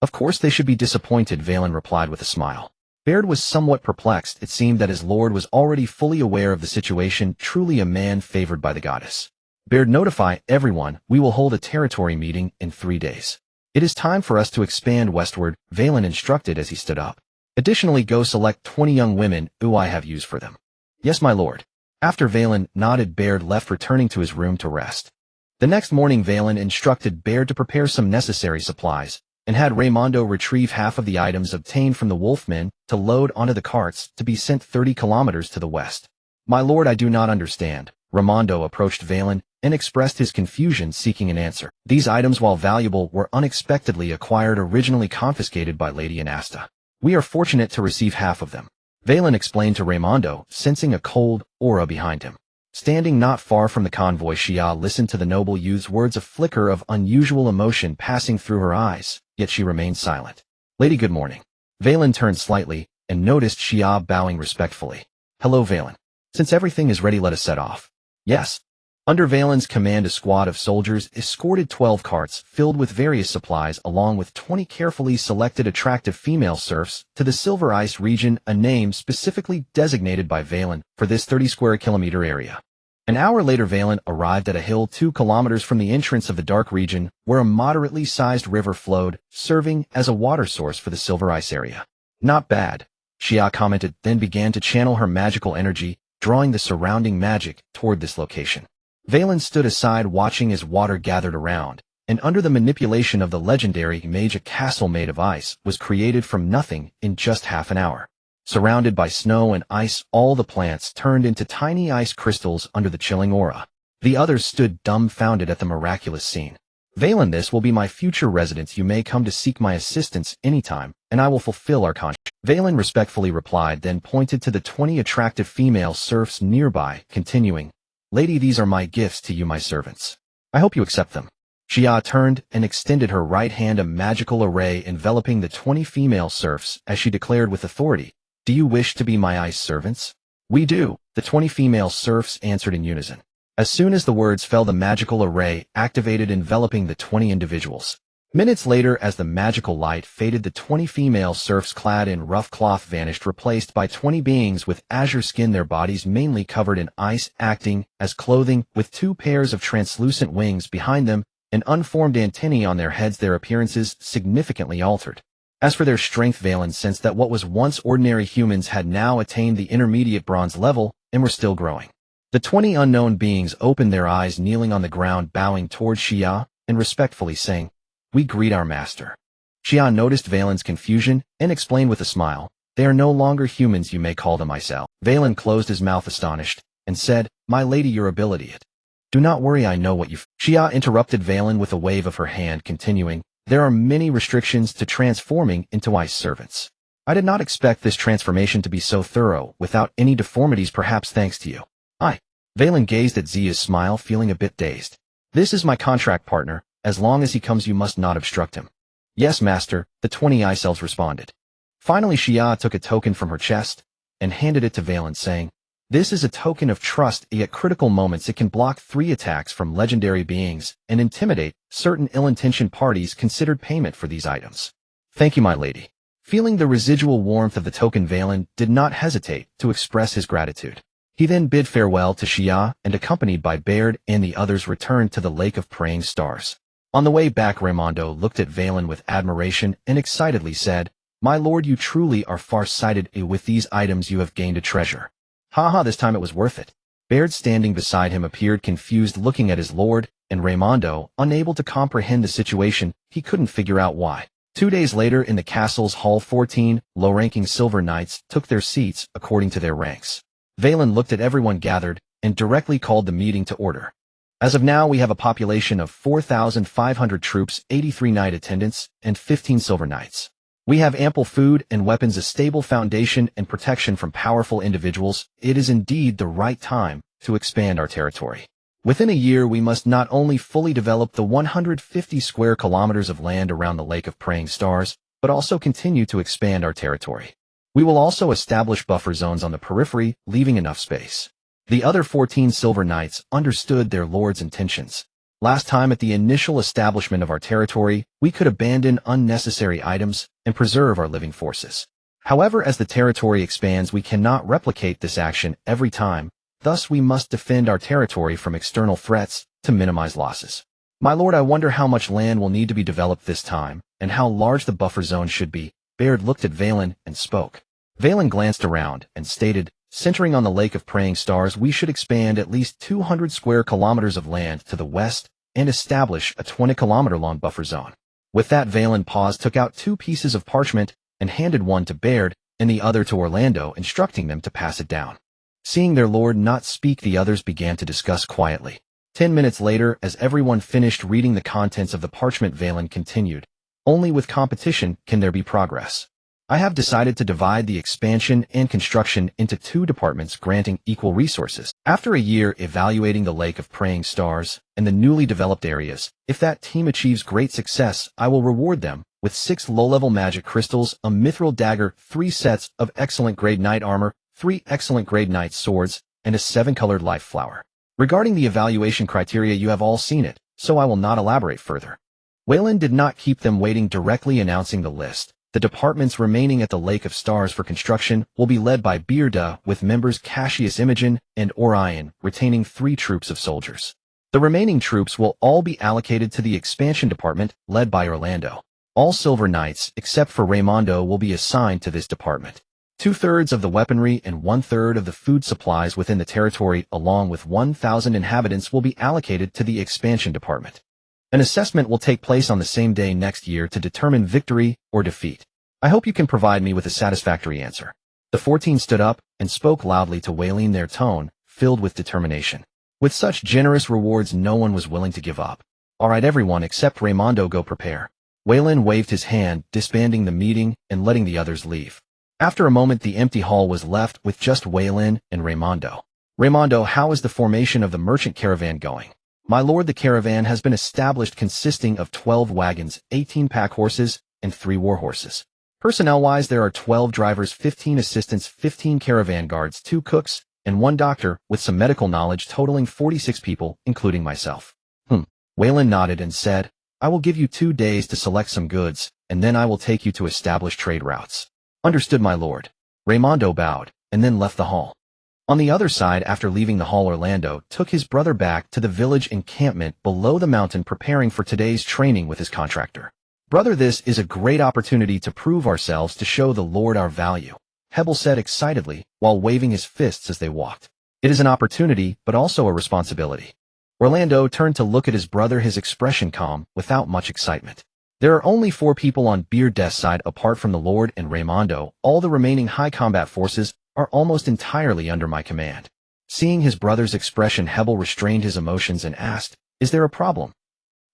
Of course they should be disappointed, Veyrin replied with a smile. Baird was somewhat perplexed. It seemed that his lord was already fully aware of the situation, truly a man favored by the goddess. Baird, notify everyone, we will hold a territory meeting in 3 days. It is time for us to expand westward, Veyrin instructed as he stood up. Additionally, go select 20 young women who I have used for them. Yes, my lord. After Veyrin nodded, Baird left, returning to his room to rest. The next morning, Veyrin instructed Baird to prepare some necessary supplies, and had Raimondo retrieve half of the items obtained from the wolfmen to load onto the carts to be sent 30 kilometers to the west. My lord, I do not understand. Raimondo approached Veyrin and expressed his confusion, seeking an answer. These items, while valuable, were unexpectedly acquired, originally confiscated by Lady Anasta. We are fortunate to receive half of them. Veyrin explained to Raimondo, sensing a cold aura behind him. Standing not far from the convoy, Xia listened to the noble youth's words, a flicker of unusual emotion passing through her eyes, yet she remained silent. Lady, good morning. Veyrin turned slightly and noticed Xia bowing respectfully. Hello, Veyrin. Since everything is ready, let us set off. Yes. Under Veyrin's command, a squad of soldiers escorted 12 carts filled with various supplies along with 20 carefully selected attractive female serfs to the Silver Ice region, a name specifically designated by Veyrin for this 30 square kilometer area. An hour later, Veyrin arrived at a hill 2 kilometers from the entrance of the dark region where a moderately sized river flowed, serving as a water source for the Silver Ice area. Not bad, Xia commented, then began to channel her magical energy, drawing the surrounding magic toward this location. Veyrin stood aside watching as water gathered around, and under the manipulation of the legendary mage, a castle made of ice was created from nothing in just half an hour. Surrounded by snow and ice, all the plants turned into tiny ice crystals under the chilling aura. The others stood dumbfounded at the miraculous scene. Veyrin, this will be my future residence. You may come to seek my assistance anytime, and I will fulfill our contract. Veyrin respectfully replied, then pointed to the 20 attractive female serfs nearby, continuing, Lady, these are my gifts to you, my servants. I hope you accept them. Xia turned and extended her right hand, a magical array enveloping the 20 female serfs, as she declared with authority, Do you wish to be my ice servants? We do, the 20 female serfs answered in unison. As soon as the words fell, the magical array activated, enveloping the 20 individuals. Minutes later, as the magical light faded, the 20 female serfs clad in rough cloth vanished, replaced by 20 beings with azure skin, their bodies mainly covered in ice, acting as clothing, with 2 pairs of translucent wings behind them and unformed antennae on their heads, their appearances significantly altered. As for their strength, Veyrin sensed that what was once ordinary humans had now attained the intermediate bronze level and were still growing. The 20 unknown beings opened their eyes, kneeling on the ground, bowing towards Xia and respectfully saying, We greet our master. Xia noticed Veyrin's confusion and explained with a smile, They are no longer humans, you may call them myself. Veyrin closed his mouth astonished and said, My lady, your ability it. Do not worry, I know what you... Xia interrupted Veyrin with a wave of her hand, continuing, There are many restrictions to transforming into ice servants. I did not expect this transformation to be so thorough, without any deformities, perhaps thanks to you. Veyrin gazed at Xia's smile, feeling a bit dazed. This is my contract partner. As long as he comes, you must not obstruct him. Yes, master, the 20 ice elves responded. Finally, Xia took a token from her chest and handed it to Veyrin, saying, This is a token of trust. At critical moments, it can block 3 attacks from legendary beings and intimidate certain ill-intentioned parties. Considered payment for these items. Thank you, my lady. Feeling the residual warmth of the token, Veyrin did not hesitate to express his gratitude. He then bid farewell to Xia and, accompanied by Barren and the others, returned to the Lake of Praying Stars. On the way back, Raimondo looked at Veyrin with admiration and excitedly said, My lord, you truly are far-sighted. With these items you have gained a treasure. Haha, this time it was worth it. Barren, standing beside him, appeared confused, looking at his lord, and Raimondo, unable to comprehend the situation, he couldn't figure out why. 2 days later, in the castle's hall, 14 low-ranking silver knights took their seats according to their ranks. Veyrin looked at everyone gathered and directly called the meeting to order. As of now, we have a population of 4,500 troops, 83 knight attendants, and 15 silver knights. We have ample food and weapons, a stable foundation, and protection from powerful individuals. It is indeed the right time to expand our territory. Within a year, we must not only fully develop the 150 square kilometers of land around the Lake of Praying Stars, but also continue to expand our territory. We will also establish buffer zones on the periphery, leaving enough space. The other 14 silver knights understood their lord's intentions. Last time, at the initial establishment of our territory, we could abandon unnecessary items and preserve our living forces. However, as the territory expands, we cannot replicate this action every time. Thus, we must defend our territory from external threats to minimize losses. My lord, I wonder how much land will need to be developed this time, and how large the buffer zone should be. Barren looked at Veyrin and spoke. Veyrin glanced around and stated, Centering on the Lake of Praying Stars, we should expand at least 200 square kilometers of land to the west and establish a 20-kilometer-long buffer zone. With that, Veyrin paused, took out 2 pieces of parchment, and handed one to Baird and the other to Orlando, instructing them to pass it down. Seeing their lord not speak, the others began to discuss quietly. 10 minutes later, as everyone finished reading the contents of the parchment, Veyrin continued, "Only with competition can there be progress. I have decided to divide the expansion and construction into 2 departments, granting equal resources. After a year evaluating the Lake of Praying Stars and the newly developed areas, if that team achieves great success, I will reward them with 6 low-level magic crystals, a mithril dagger, 3 sets of excellent grade knight armor, 3 excellent grade knight swords, and a 7-colored life flower. Regarding the evaluation criteria, you have all seen it, so I will not elaborate further." Wayland did not keep them waiting, directly announcing the list. The departments remaining at the Lake of Stars for construction will be led by Bearda, with members Cassius, Imogen, and Orion, retaining 3 troops of soldiers. The remaining troops will all be allocated to the expansion department, led by Orlando. All Silver Knights, except for Raymondo, will be assigned to this department. 2/3 of the weaponry and 1/3 of the food supplies within the territory, along with 1,000 inhabitants, will be allocated to the expansion department. An assessment will take place on the same day next year to determine victory or defeat. I hope you can provide me with a satisfactory answer." The 14 stood up and spoke loudly to Wayland, their tone filled with determination. With such generous rewards, no one was willing to give up. "All right, everyone except Raymondo, go prepare." Wayland waved his hand, disbanding the meeting and letting the others leave. After a moment, the empty hall was left with just Wayland and Raymondo. "Raymondo, how is the formation of the merchant caravan going?" "My lord, the caravan has been established, consisting of 12 wagons, 18 pack horses, and 3 war horses. Personnel-wise, there are 12 drivers, 15 assistants, 15 caravan guards, 2 cooks, and 1 doctor, with some medical knowledge, totaling 46 people, including myself." Wayland nodded and said, "I will give you 2 days to select some goods, and then I will take you to establish trade routes." "Understood, my lord." Raymondo bowed, and then left the hall. On the other side, after leaving the hall, Orlando took his brother back to the village encampment below the mountain, preparing for today's training with his contractor. "Brother, this is a great opportunity to prove ourselves, to show the Lord our value," Hebel said excitedly, while waving his fists as they walked. "It is an opportunity, but also a responsibility." Orlando turned to look at his brother, his expression calm, without much excitement. "There are only 4 people on Beard's side apart from the Lord and Raymondo. All the remaining high combat forces are almost entirely under my command." Seeing his brother's expression, Hebel restrained his emotions and asked, "Is there a problem?"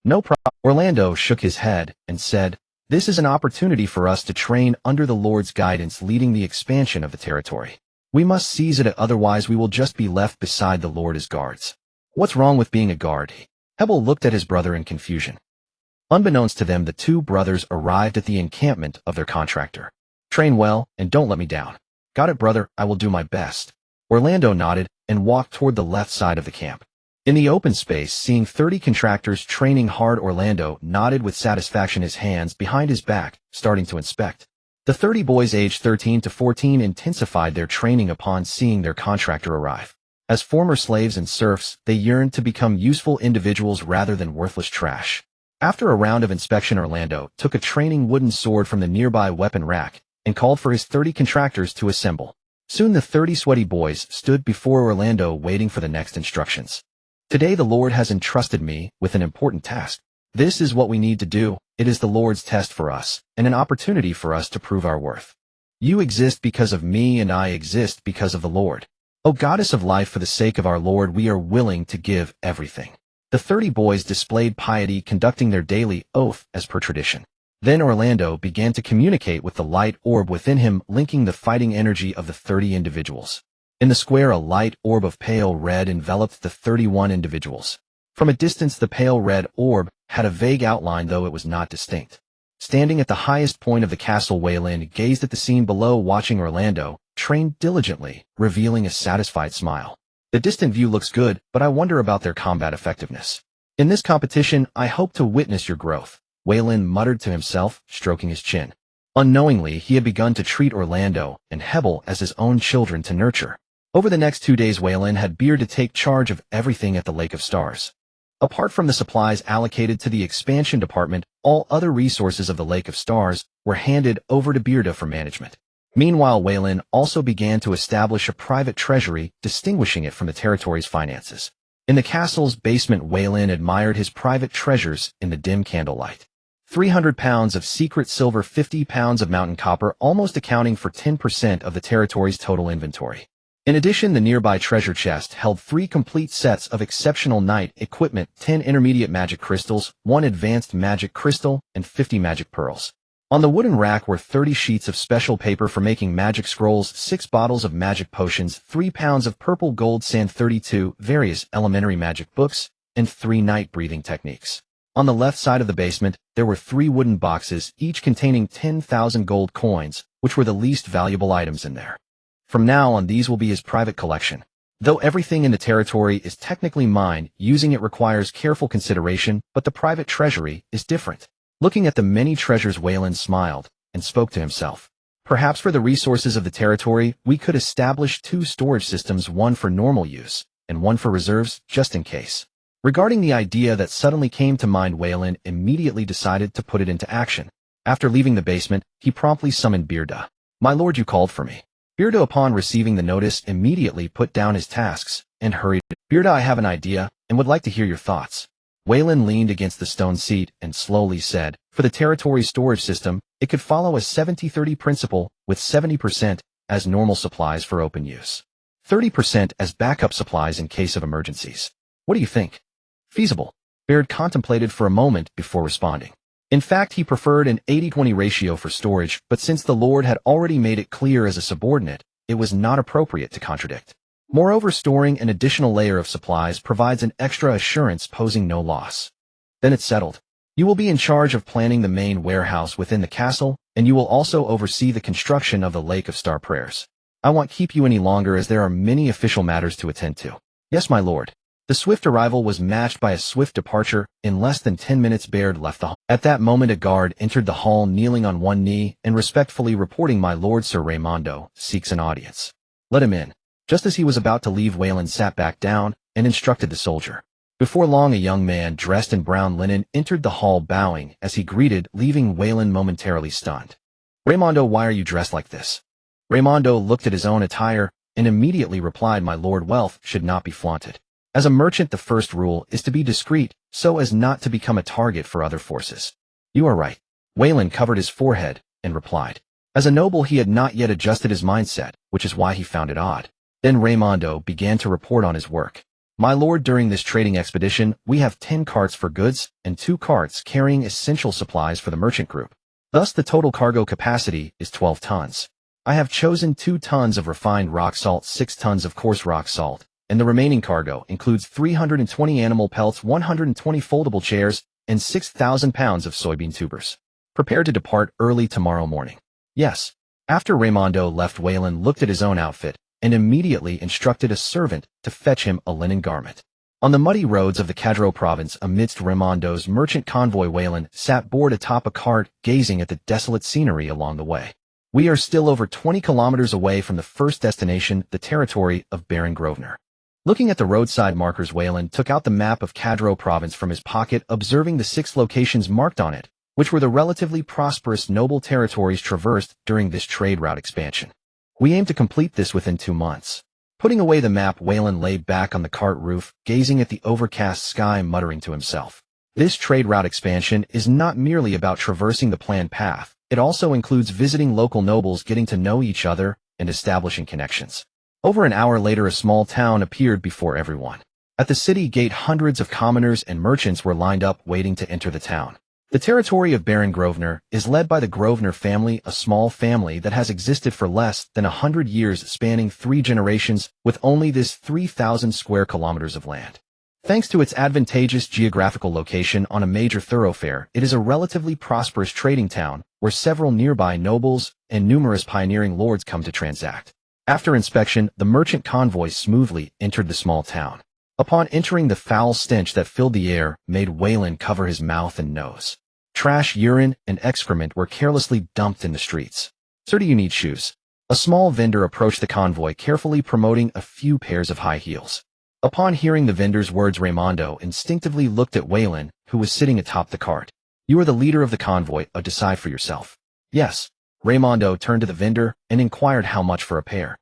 "No problem." Orlando shook his head and said, "This is an opportunity for us to train under the Lord's guidance, leading the expansion of the territory. We must seize it, otherwise we will just be left beside the Lord as guards." "What's wrong with being a guard?" Hebel looked at his brother in confusion. Unbeknownst to them, the 2 brothers arrived at the encampment of their contractor. "Train well, and don't let me down." "Got it, brother, I will do my best." Orlando nodded and walked toward the left side of the camp. In the open space, seeing 30 contractors training hard, Orlando nodded with satisfaction, his hands behind his back, starting to inspect. The 30 boys aged 13 to 14 intensified their training upon seeing their contractor arrive. As former slaves and serfs, they yearned to become useful individuals rather than worthless trash. After a round of inspection, Orlando took a training wooden sword from the nearby weapon rack and called for his 30 contractors to assemble. Soon the 30 sweaty boys stood before Orlando, waiting for the next instructions. "Today the Lord has entrusted me with an important task. This is what we need to do. It is the Lord's test for us, and an opportunity for us to prove our worth. You exist because of me, and I exist because of the Lord. O Goddess of life, for the sake of our Lord, we are willing to give everything." The 30 boys displayed piety, conducting their daily oath as per tradition. Then Orlando began to communicate with the light orb within him, linking the fighting energy of the 30 individuals. In the square, a light orb of pale red enveloped the 31 individuals. From a distance, the pale red orb had a vague outline, though it was not distinct. Standing at the highest point of the castle, Wayland gazed at the scene below, watching Orlando train diligently, revealing a satisfied smile. "The distant view looks good, but I wonder about their combat effectiveness. In this competition, I hope to witness your growth," Wayland muttered to himself, stroking his chin. Unknowingly, he had begun to treat Orlando and Hebel as his own children to nurture. Over the next 2 days, Wayland had Beard to take charge of everything at the Lake of Stars. Apart from the supplies allocated to the expansion department, all other resources of the Lake of Stars were handed over to Bearda for management. Meanwhile, Wayland also began to establish a private treasury, distinguishing it from the territory's finances. In the castle's basement, Wayland admired his private treasures in the dim candlelight. 300 pounds of secret silver, 50 pounds of mountain copper, almost accounting for 10% of the territory's total inventory. In addition, the nearby treasure chest held 3 complete sets of exceptional knight equipment, 10 intermediate magic crystals, 1 advanced magic crystal, and 50 magic pearls. On the wooden rack were 30 sheets of special paper for making magic scrolls, 6 bottles of magic potions, 3 pounds of purple gold sand, 32 various elementary magic books, and 3 night breathing techniques. On the left side of the basement, there were 3 wooden boxes, each containing 10,000 gold coins, which were the least valuable items in there. From now on, these will be his private collection. Though everything in the territory is technically mine, using it requires careful consideration, but the private treasury is different. Looking at the many treasures, Weyland smiled and spoke to himself. Perhaps for the resources of the territory, we could establish 2 storage systems, one for normal use and one for reserves, just in case. Regarding the idea that suddenly came to mind, Weyland immediately decided to put it into action. After leaving the basement, he promptly summoned Bearda. "My lord, you called for me." Bearda, upon receiving the notice, immediately put down his tasks and hurried. "Bearda, I have an idea and would like to hear your thoughts." Weyland leaned against the stone seat and slowly said, "For the territory's storage system, it could follow a 70-30 principle, with 70% as normal supplies for open use, 30% as backup supplies in case of emergencies. What do you think?" "Feasible." Baird contemplated for a moment before responding. In fact, he preferred an 80-20 ratio for storage, but since the Lord had already made it clear as a subordinate, it was not appropriate to contradict. Moreover, storing an additional layer of supplies provides an extra assurance, posing no loss. "Then it's settled. You will be in charge of planning the main warehouse within the castle, and you will also oversee the construction of the Lake of Star Prayers. I won't keep you any longer, as there are many official matters to attend to." "Yes, my lord." The swift arrival was matched by a swift departure. In less than 10 minutes, Baird left the hall. At that moment, a guard entered the hall, kneeling on one knee and respectfully reporting, "My lord, Sir Raimondo seeks an audience." "Let him in." Just as he was about to leave, Weyland sat back down and instructed the soldier. Before long, a young man dressed in brown linen entered the hall, bowing as he greeted, leaving Weyland momentarily stunned. "Raimondo, why are you dressed like this?" Raimondo looked at his own attire and immediately replied, "My lord, wealth should not be flaunted. As a merchant, the first rule is to be discreet, so as not to become a target for other forces." "You are right." Weyland covered his forehead and replied. As a noble, he had not yet adjusted his mindset, which is why he found it odd. Then Raimondo began to report on his work. "My lord, during this trading expedition, we have 10 carts for goods and 2 carts carrying essential supplies for the merchant group. Thus, the total cargo capacity is 12 tons. I have chosen 2 tons of refined rock salt, 6 tons of coarse rock salt, and the remaining cargo includes 320 animal pelts, 120 foldable chairs, and 6,000 pounds of soybean tubers. Prepare to depart early tomorrow morning." "Yes." After Raimondo left, Weyland looked at his own outfit and immediately instructed a servant to fetch him a linen garment. On the muddy roads of the Cadro province, amidst Raimondo's merchant convoy, Weyland sat bored atop a cart, gazing at the desolate scenery along the way. We are still over 20 kilometers away from the first destination, the territory of Barren. Looking at the roadside markers, Weyland took out the map of Cadro province from his pocket, observing the 6 locations marked on it, which were the relatively prosperous noble territories traversed during this trade route expansion. "We aim to complete this within 2 months. Putting away the map, Weyland lay back on the cart roof, gazing at the overcast sky, muttering to himself. This trade route expansion is not merely about traversing the planned path. It also includes visiting local nobles, getting to know each other, and establishing connections. Over an hour later, a small town appeared before everyone. At the city gate, hundreds of commoners and merchants were lined up, waiting to enter the town. The territory of Barren is led by the Grosvenor family, a small family that has existed for less than 100 years, spanning 3 generations, with only this 3,000 square kilometers of land. Thanks to its advantageous geographical location on a major thoroughfare, it is a relatively prosperous trading town where several nearby nobles and numerous pioneering lords come to transact. After inspection, the merchant convoy smoothly entered the small town. Upon entering, the foul stench that filled the air made Weyland cover his mouth and nose. Trash, urine, and excrement were carelessly dumped in the streets. "Sir, do you need shoes?" A small vendor approached the convoy, carefully promoting a few pairs of high heels. Upon hearing the vendor's words, Raimondo instinctively looked at Weyland, who was sitting atop the cart. "You are the leader of the convoy, decide for yourself." "Yes." Raimondo turned to the vendor and inquired how much for a pair.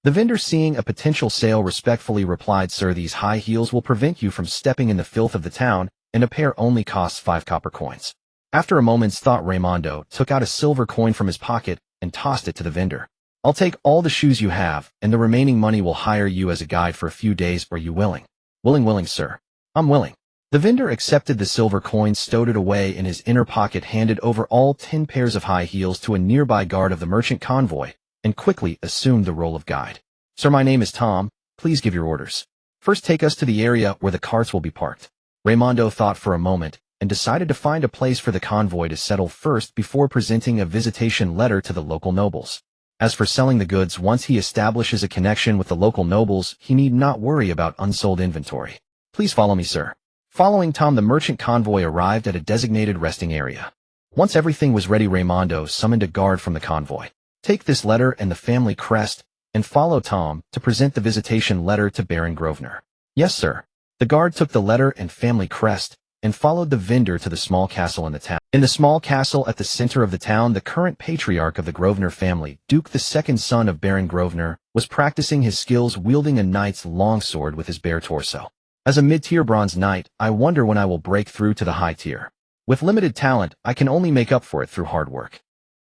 The vendor, seeing a potential sale, respectfully replied, "Sir, these high heels will prevent you from stepping in the filth of the town, and a pair only costs 5 copper coins." After a moment's thought, Raimondo took out a silver coin from his pocket and tossed it to the vendor. I'll take all the shoes you have, and the remaining money will hire you as a guide for a few days. Are you willing? Willing, sir. I'm willing. The vendor accepted the silver coin, stowed it away in his inner pocket, handed over all 10 pairs of high heels to a nearby guard of the merchant convoy, and quickly assumed the role of guide. Sir, my name is Tom. Please give your orders. First, take us to the area where the carts will be parked. Raimondo thought for a moment and decided to find a place for the convoy to settle first before presenting a visitation letter to the local nobles. As for selling the goods, once he establishes a connection with the local nobles, he need not worry about unsold inventory. Please follow me, sir. Following Tom, the merchant convoy arrived at a designated resting area. Once everything was ready, Raimondo summoned a guard from the convoy. Take this letter and the family crest, and follow Tom to present the visitation letter to Baron Grosvenor. Yes, sir. The guard took the letter and family crest, and followed the vendor to the small castle in the town. In the small castle at the center of the town, the current patriarch of the Grosvenor family, Duke, the second son of Baron Grosvenor, was practicing his skills wielding a knight's longsword with his bare torso. As a mid-tier bronze knight, I wonder when I will break through to the high tier. With limited talent, I can only make up for it through hard work.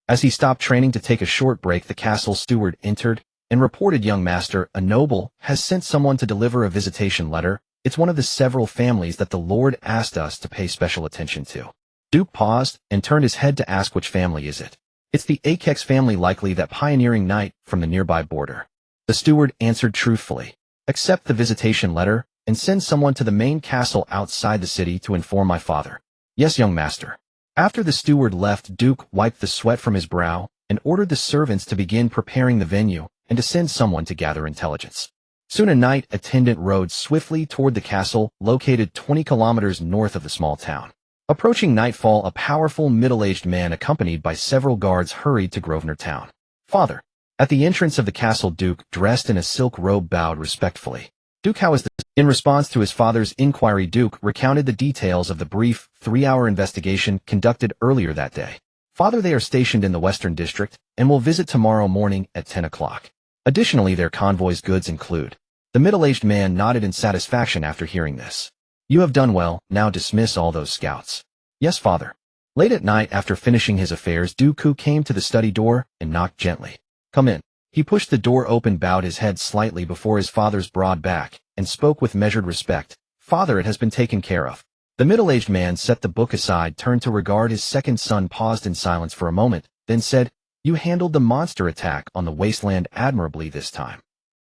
As he stopped training to take a short break, the castle steward entered and reported, "Young master, a noble has sent someone to deliver a visitation letter. It's one of the several families that the Lord asked us to pay special attention to." Duke paused and turned his head to ask, "Which family is it?" "It's the Akex family, likely that pioneering knight from the nearby border." The steward answered truthfully. "Accept the visitation letter and send someone to the main castle outside the city to inform my father." "Yes, young master." After the steward left, Duke wiped the sweat from his brow and ordered the servants to begin preparing the venue and to send someone to gather intelligence. Soon a knight attendant rode swiftly toward the castle, located 20 kilometers north of the small town. Approaching nightfall, a powerful middle-aged man accompanied by several guards hurried to Grosvenor town. "Father." At the entrance of the castle, Duke, dressed in a silk robe, bowed respectfully. "Duke, how is this?" In response to his father's inquiry, Duke recounted the details of the brief 3-hour investigation conducted earlier that day. "Father, they are stationed in the Western District and will visit tomorrow morning at 10 o'clock. Additionally, their convoy's goods include." The middle-aged man nodded in satisfaction after hearing this. "You have done well. Now dismiss all those scouts." "Yes, father." Late at night, after finishing his affairs, Dooku came to the study door and knocked gently. "Come in." He pushed the door open, bowed his head slightly before his father's broad back, and spoke with measured respect. "Father, it has been taken care of." The middle-aged man set the book aside, turned to regard his second son, paused in silence for a moment, then said, "You handled the monster attack on the wasteland admirably this time."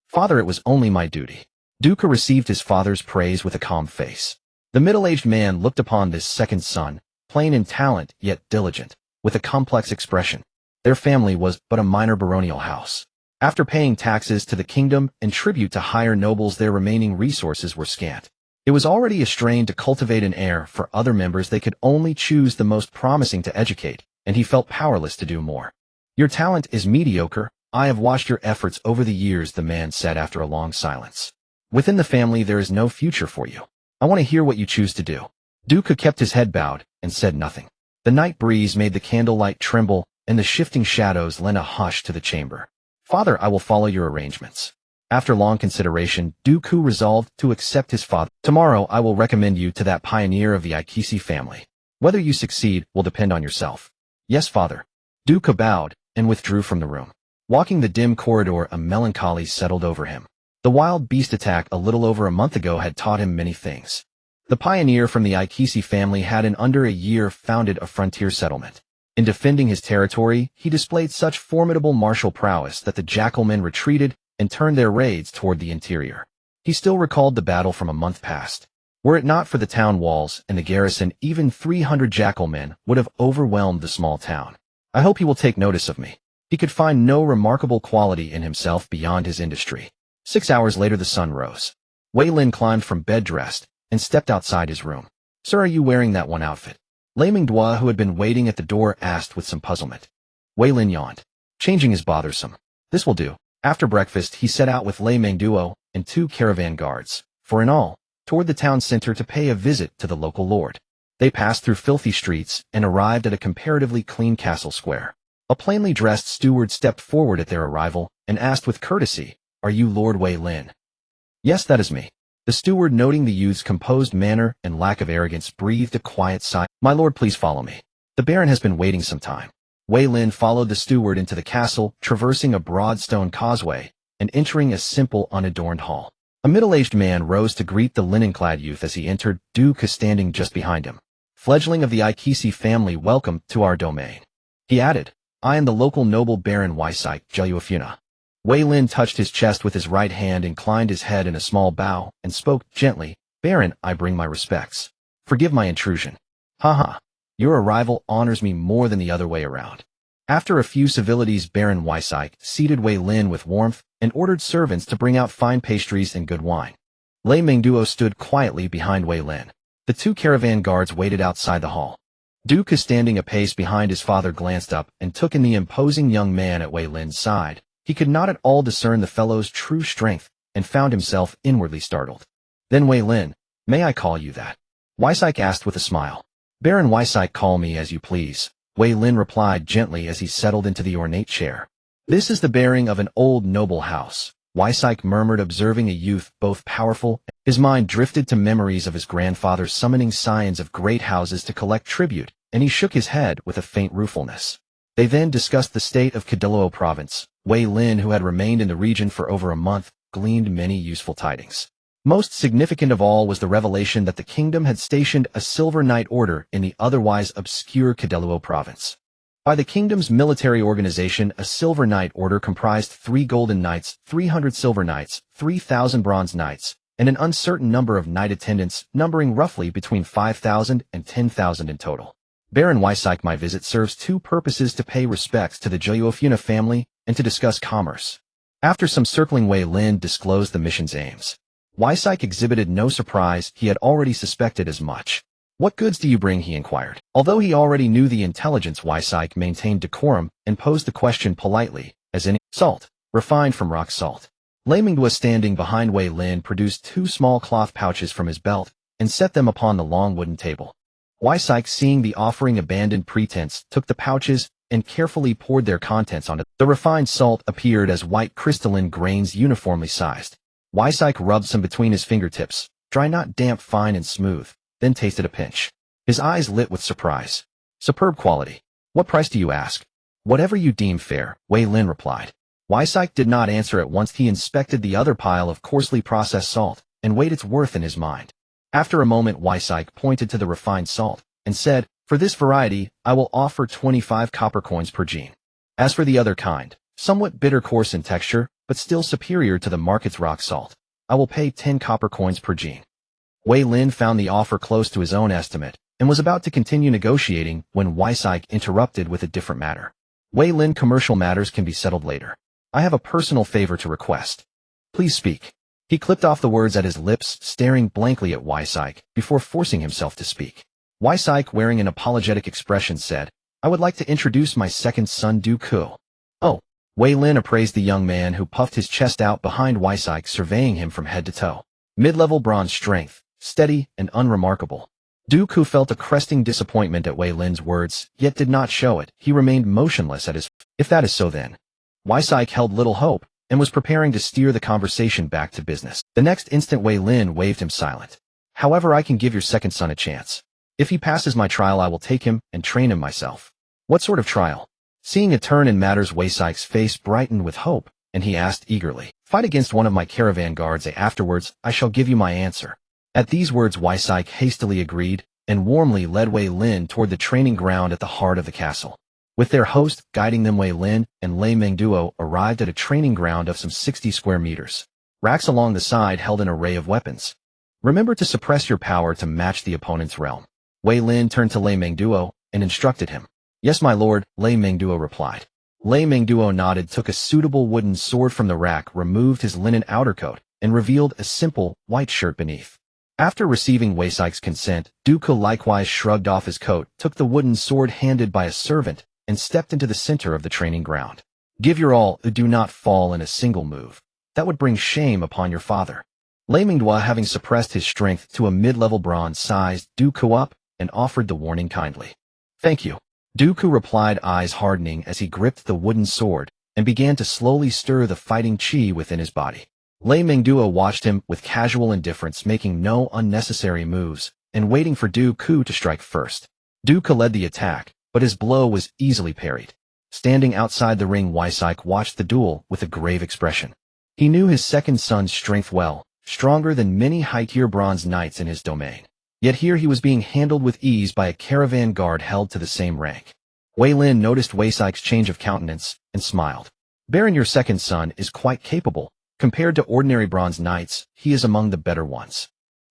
"Father, it was only my duty." Dooku received his father's praise with a calm face. The middle-aged man looked upon this second son, plain in talent yet diligent, with a complex expression. Their family was but a minor baronial house. After paying taxes to the kingdom and tribute to higher nobles, their remaining resources were scant. It was already a strain to cultivate an heir for other members. They could only choose the most promising to educate, and he felt powerless to do more. "Your talent is mediocre. I have watched your efforts over the years," the man said after a long silence. "Within the family there is no future for you. I want to hear what you choose to do." Dooku kept his head bowed and said nothing. The night breeze made the candlelight tremble, and the shifting shadows lent a hush to the chamber. "Father, I will follow your arrangements." After long consideration, Dooku resolved to accept his father. "Tomorrow I will recommend you to that pioneer of the Ikisi family. Whether you succeed will depend on yourself." "Yes, father." Dooku bowed and withdrew from the room. Walking the dim corridor, a melancholy settled over him. The wild beast attack a little over a month ago had taught him many things. The pioneer from the Ikisi family had in under a year founded a frontier settlement. In defending his territory, he displayed such formidable martial prowess that the jackalmen retreated and turned their raids toward the interior. He still recalled the battle from a month past. Were it not for the town walls and the garrison, even 300 jackalmen would have overwhelmed the small town. "I hope he will take notice of me." He could find no remarkable quality in himself beyond his industry. 6 hours later the sun rose. Wei Lin climbed from bed dressed and stepped outside his room. "Sir, are you wearing that one outfit?" Lei Mingdua, who had been waiting at the door, asked with some puzzlement. Wei Lin yawned. "Changing is bothersome. This will do." After breakfast, he set out with Lei Mingduo and 2 caravan guards, 4 in all, toward the town center to pay a visit to the local lord. They passed through filthy streets and arrived at a comparatively clean castle square. A plainly dressed steward stepped forward at their arrival and asked with courtesy, "Are you Lord Wei Lin?" "Yes, that is me." The steward, noting the youth's composed manner and lack of arrogance, breathed a quiet sigh. "My lord, please follow me." The Baron has been waiting some time. Wei Lin followed the steward into the castle, traversing a broad stone causeway, and entering a simple, unadorned hall. A middle-aged man rose to greet the linen-clad youth as he entered, Duke standing just behind him. Fledgling of the Ikisi family, welcome to our domain. He added, I am the local noble Baron Wysyke Jeluafuna. Wei Lin touched his chest with his right hand, inclined his head in a small bow, and spoke gently, Baron, I bring my respects. Forgive my intrusion. Haha. Your arrival honors me more than the other way around. After a few civilities, Baron Wysyke seated Wei Lin with warmth and ordered servants to bring out fine pastries and good wine. Lei Mengduo stood quietly behind Wei Lin. The two caravan guards waited outside the hall. Duke, standing a pace behind his father, glanced up and took in the imposing young man at Wei Lin's side. He could not at all discern the fellow's true strength and found himself inwardly startled. Then Wei Lin, may I call you that? Wysyke asked with a smile. Baron Wysyke, call me as you please, Wei Lin replied gently as he settled into the ornate chair. This is the bearing of an old noble house, Wysyke murmured, observing a youth both powerful. His mind drifted to memories of his grandfather summoning scions of great houses to collect tribute, and he shook his head with a faint ruefulness. They then discussed the state of Kadiloo province. Wei Lin, who had remained in the region for over a month, gleaned many useful tidings. Most significant of all was the revelation that the kingdom had stationed a Silver Knight Order in the otherwise obscure Kadiloo province. By the kingdom's military organization, a Silver Knight Order comprised 3 Golden Knights, 300 Silver Knights, 3,000 Bronze Knights, and an uncertain number of knight attendants, numbering roughly between 5,000 and 10,000 in total. Baron Wysyke, my visit serves 2 purposes: to pay respects to the Jeluafuna family and to discuss commerce. After some circling, Wei Lin disclosed the mission's aims. Wysyke exhibited no surprise. He had already suspected as much. What goods do you bring? He inquired. Although he already knew the intelligence, Wysyke maintained decorum and posed the question politely, as in salt, refined from rock salt. Lei Mengduo, standing behind Wei Lin, produced 2 small cloth pouches from his belt and set them upon the long wooden table. Wysyke, seeing the offering, abandoned pretense, took the pouches and carefully poured their contents onto. The refined salt appeared as white crystalline grains uniformly sized. Wysyke rubbed some between his fingertips, dry, not damp, fine and smooth, then tasted a pinch. His eyes lit with surprise. Superb quality. What price do you ask? Whatever you deem fair, Wei Lin replied. Wysyke did not answer at once. He inspected the other pile of coarsely processed salt and weighed its worth in his mind. After a moment, Wysyke pointed to the refined salt and said, for this variety, I will offer 25 copper coins per gene. As for the other kind, somewhat bitter, coarse in texture, but still superior to the market's rock salt, I will pay 10 copper coins per gene. Wei Lin found the offer close to his own estimate and was about to continue negotiating when Wysyke interrupted with a different matter. Wei Lin, commercial matters can be settled later. I have a personal favor to request. Please speak. He clipped off the words at his lips, staring blankly at Wysyke before forcing himself to speak. Wysyke, wearing an apologetic expression, said, I would like to introduce my second son, Duku. Oh. Wei Lin appraised the young man, who puffed his chest out behind Wysyke, surveying him from head to toe. Mid-level bronze strength, steady and unremarkable. Duku felt a cresting disappointment at Wei Lin's words, yet did not show it. He remained motionless at his. If that is so, then. Wysyke held little hope and was preparing to steer the conversation back to business. The next instant, Wei Lin waved him silent. However, I can give your second son a chance. If he passes my trial, I will take him and train him myself. What sort of trial? Seeing a turn in matters, Wysyke's face brightened with hope, and he asked eagerly, fight against one of my caravan guards. Afterwards, I shall give you my answer. At these words, Wysyke hastily agreed and warmly led Wei Lin toward the training ground at the heart of the castle. With their host guiding them, Wei Lin and Lei Mengduo arrived at a training ground of some 60 square meters. Racks along the side held an array of weapons. Remember to suppress your power to match the opponent's realm. Wei Lin turned to Lei Mengduo and instructed him. Yes, my lord, Lei Mengduo replied. Lei Mengduo nodded, took a suitable wooden sword from the rack, removed his linen outer coat, and revealed a simple, white shirt beneath. After receiving Wysyke's consent, Duku likewise shrugged off his coat, took the wooden sword handed by a servant, and stepped into the center of the training ground. Give your all, do not fall in a single move. That would bring shame upon your father. Lei Mengduo, having suppressed his strength to a mid-level bronze, sized Duku up and offered the warning kindly. Thank you. Duku replied, eyes hardening as he gripped the wooden sword and began to slowly stir the fighting chi within his body. Lei Mengduo watched him with casual indifference, making no unnecessary moves and waiting for Duku to strike first. Duku led the attack, but his blow was easily parried. Standing outside the ring, Wysyke watched the duel with a grave expression. He knew his second son's strength well, stronger than many high-tier bronze knights in his domain. Yet here he was being handled with ease by a caravan guard held to the same rank. Wei Lin noticed Wysyke's change of countenance and smiled. Barren, your second son, is quite capable. Compared to ordinary bronze knights, he is among the better ones.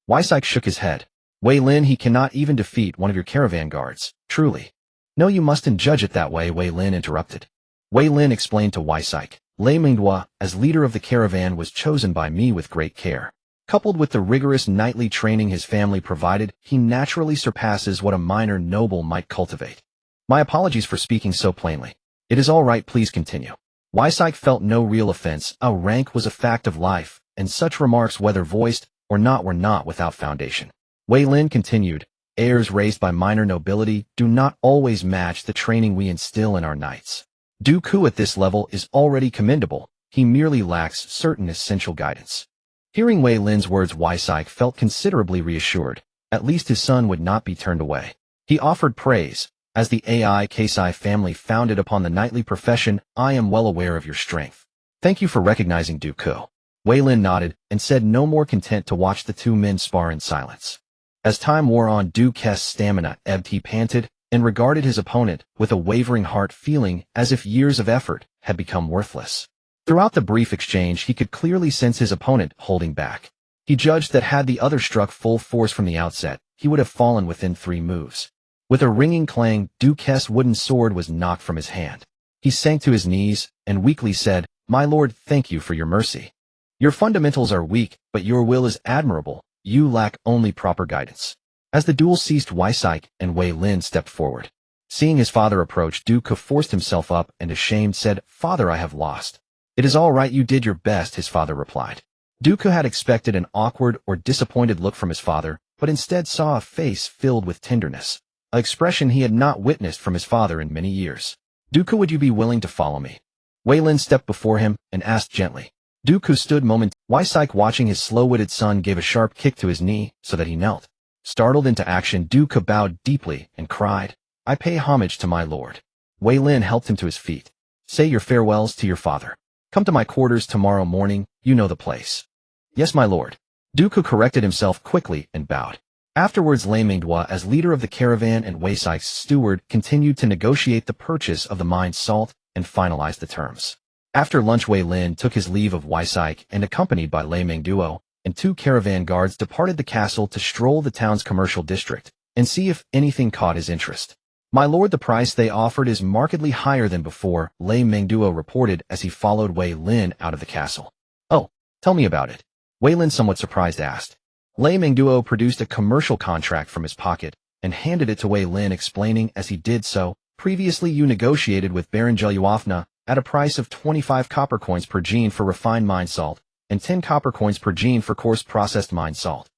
Wysyke shook his head. Wei Lin, he cannot even defeat one of your caravan guards, truly. No, you mustn't judge it that way, Wei Lin interrupted. Wei Lin explained to Wysyke, Lei Mingdua, as leader of the caravan, was chosen by me with great care. Coupled with the rigorous knightly training his family provided, he naturally surpasses what a minor noble might cultivate. My apologies for speaking so plainly. It is all right, please continue. Wysyke felt no real offense. Our rank was a fact of life, and such remarks, whether voiced or not, were not without foundation. Wei Lin continued, heirs raised by minor nobility do not always match the training we instill in our knights. Dooku at this level is already commendable. He merely lacks certain essential guidance. Hearing Wei Lin's words, Wysyke felt considerably reassured. At least his son would not be turned away. He offered praise. As the Ai Kasai family founded upon the knightly profession, I am well aware of your strength. Thank you for recognizing Dooku. Wei Lin nodded and said no more, content to watch the two men spar in silence. As time wore on, Dooku's stamina ebbed. He panted and regarded his opponent with a wavering heart, feeling as if years of effort had become worthless. Throughout the brief exchange, he could clearly sense his opponent holding back. He judged that had the other struck full force from the outset, he would have fallen within 3 moves. With a ringing clang, Dooku's wooden sword was knocked from his hand. He sank to his knees and weakly said, My lord, thank you for your mercy. Your fundamentals are weak, but your will is admirable. You lack only proper guidance. As the duel ceased, Wysyke and Wei Lin stepped forward. Seeing his father approach, Dooku forced himself up and ashamed said, Father, I have lost. It is all right, you did your best, his father replied. Dooku had expected an awkward or disappointed look from his father, but instead saw a face filled with tenderness, an expression he had not witnessed from his father in many years. Dooku, would you be willing to follow me? Wei Lin stepped before him and asked gently. Dooku stood momentarily. Wysyke, watching his slow-witted son, gave a sharp kick to his knee so that he knelt. Startled into action, Dooku bowed deeply and cried, I pay homage to my lord. Wei Lin helped him to his feet. Say your farewells to your father. Come to my quarters tomorrow morning, you know the place. Yes, my lord. Dooku corrected himself quickly and bowed. Afterwards, Lei Mingdua, as leader of the caravan and Wysyke's steward, continued to negotiate the purchase of the mined salt and finalize the terms. After lunch, Wei Lin took his leave of Wysyke and, accompanied by Lei Mingdua and 2 caravan guards, departed the castle to stroll the town's commercial district and see if anything caught his interest. My lord, the price they offered is markedly higher than before, Lei Mingdua reported as he followed Wei Lin out of the castle. Oh, tell me about it. Wei Lin, somewhat surprised, asked. Lei Mingdua produced a commercial contract from his pocket and handed it to Wei Lin, explaining as he did so, previously you negotiated with Barren Jelyuafna at a price of 25 copper coins per gene for refined mined salt and 10 copper coins per gene for coarse processed mined salt.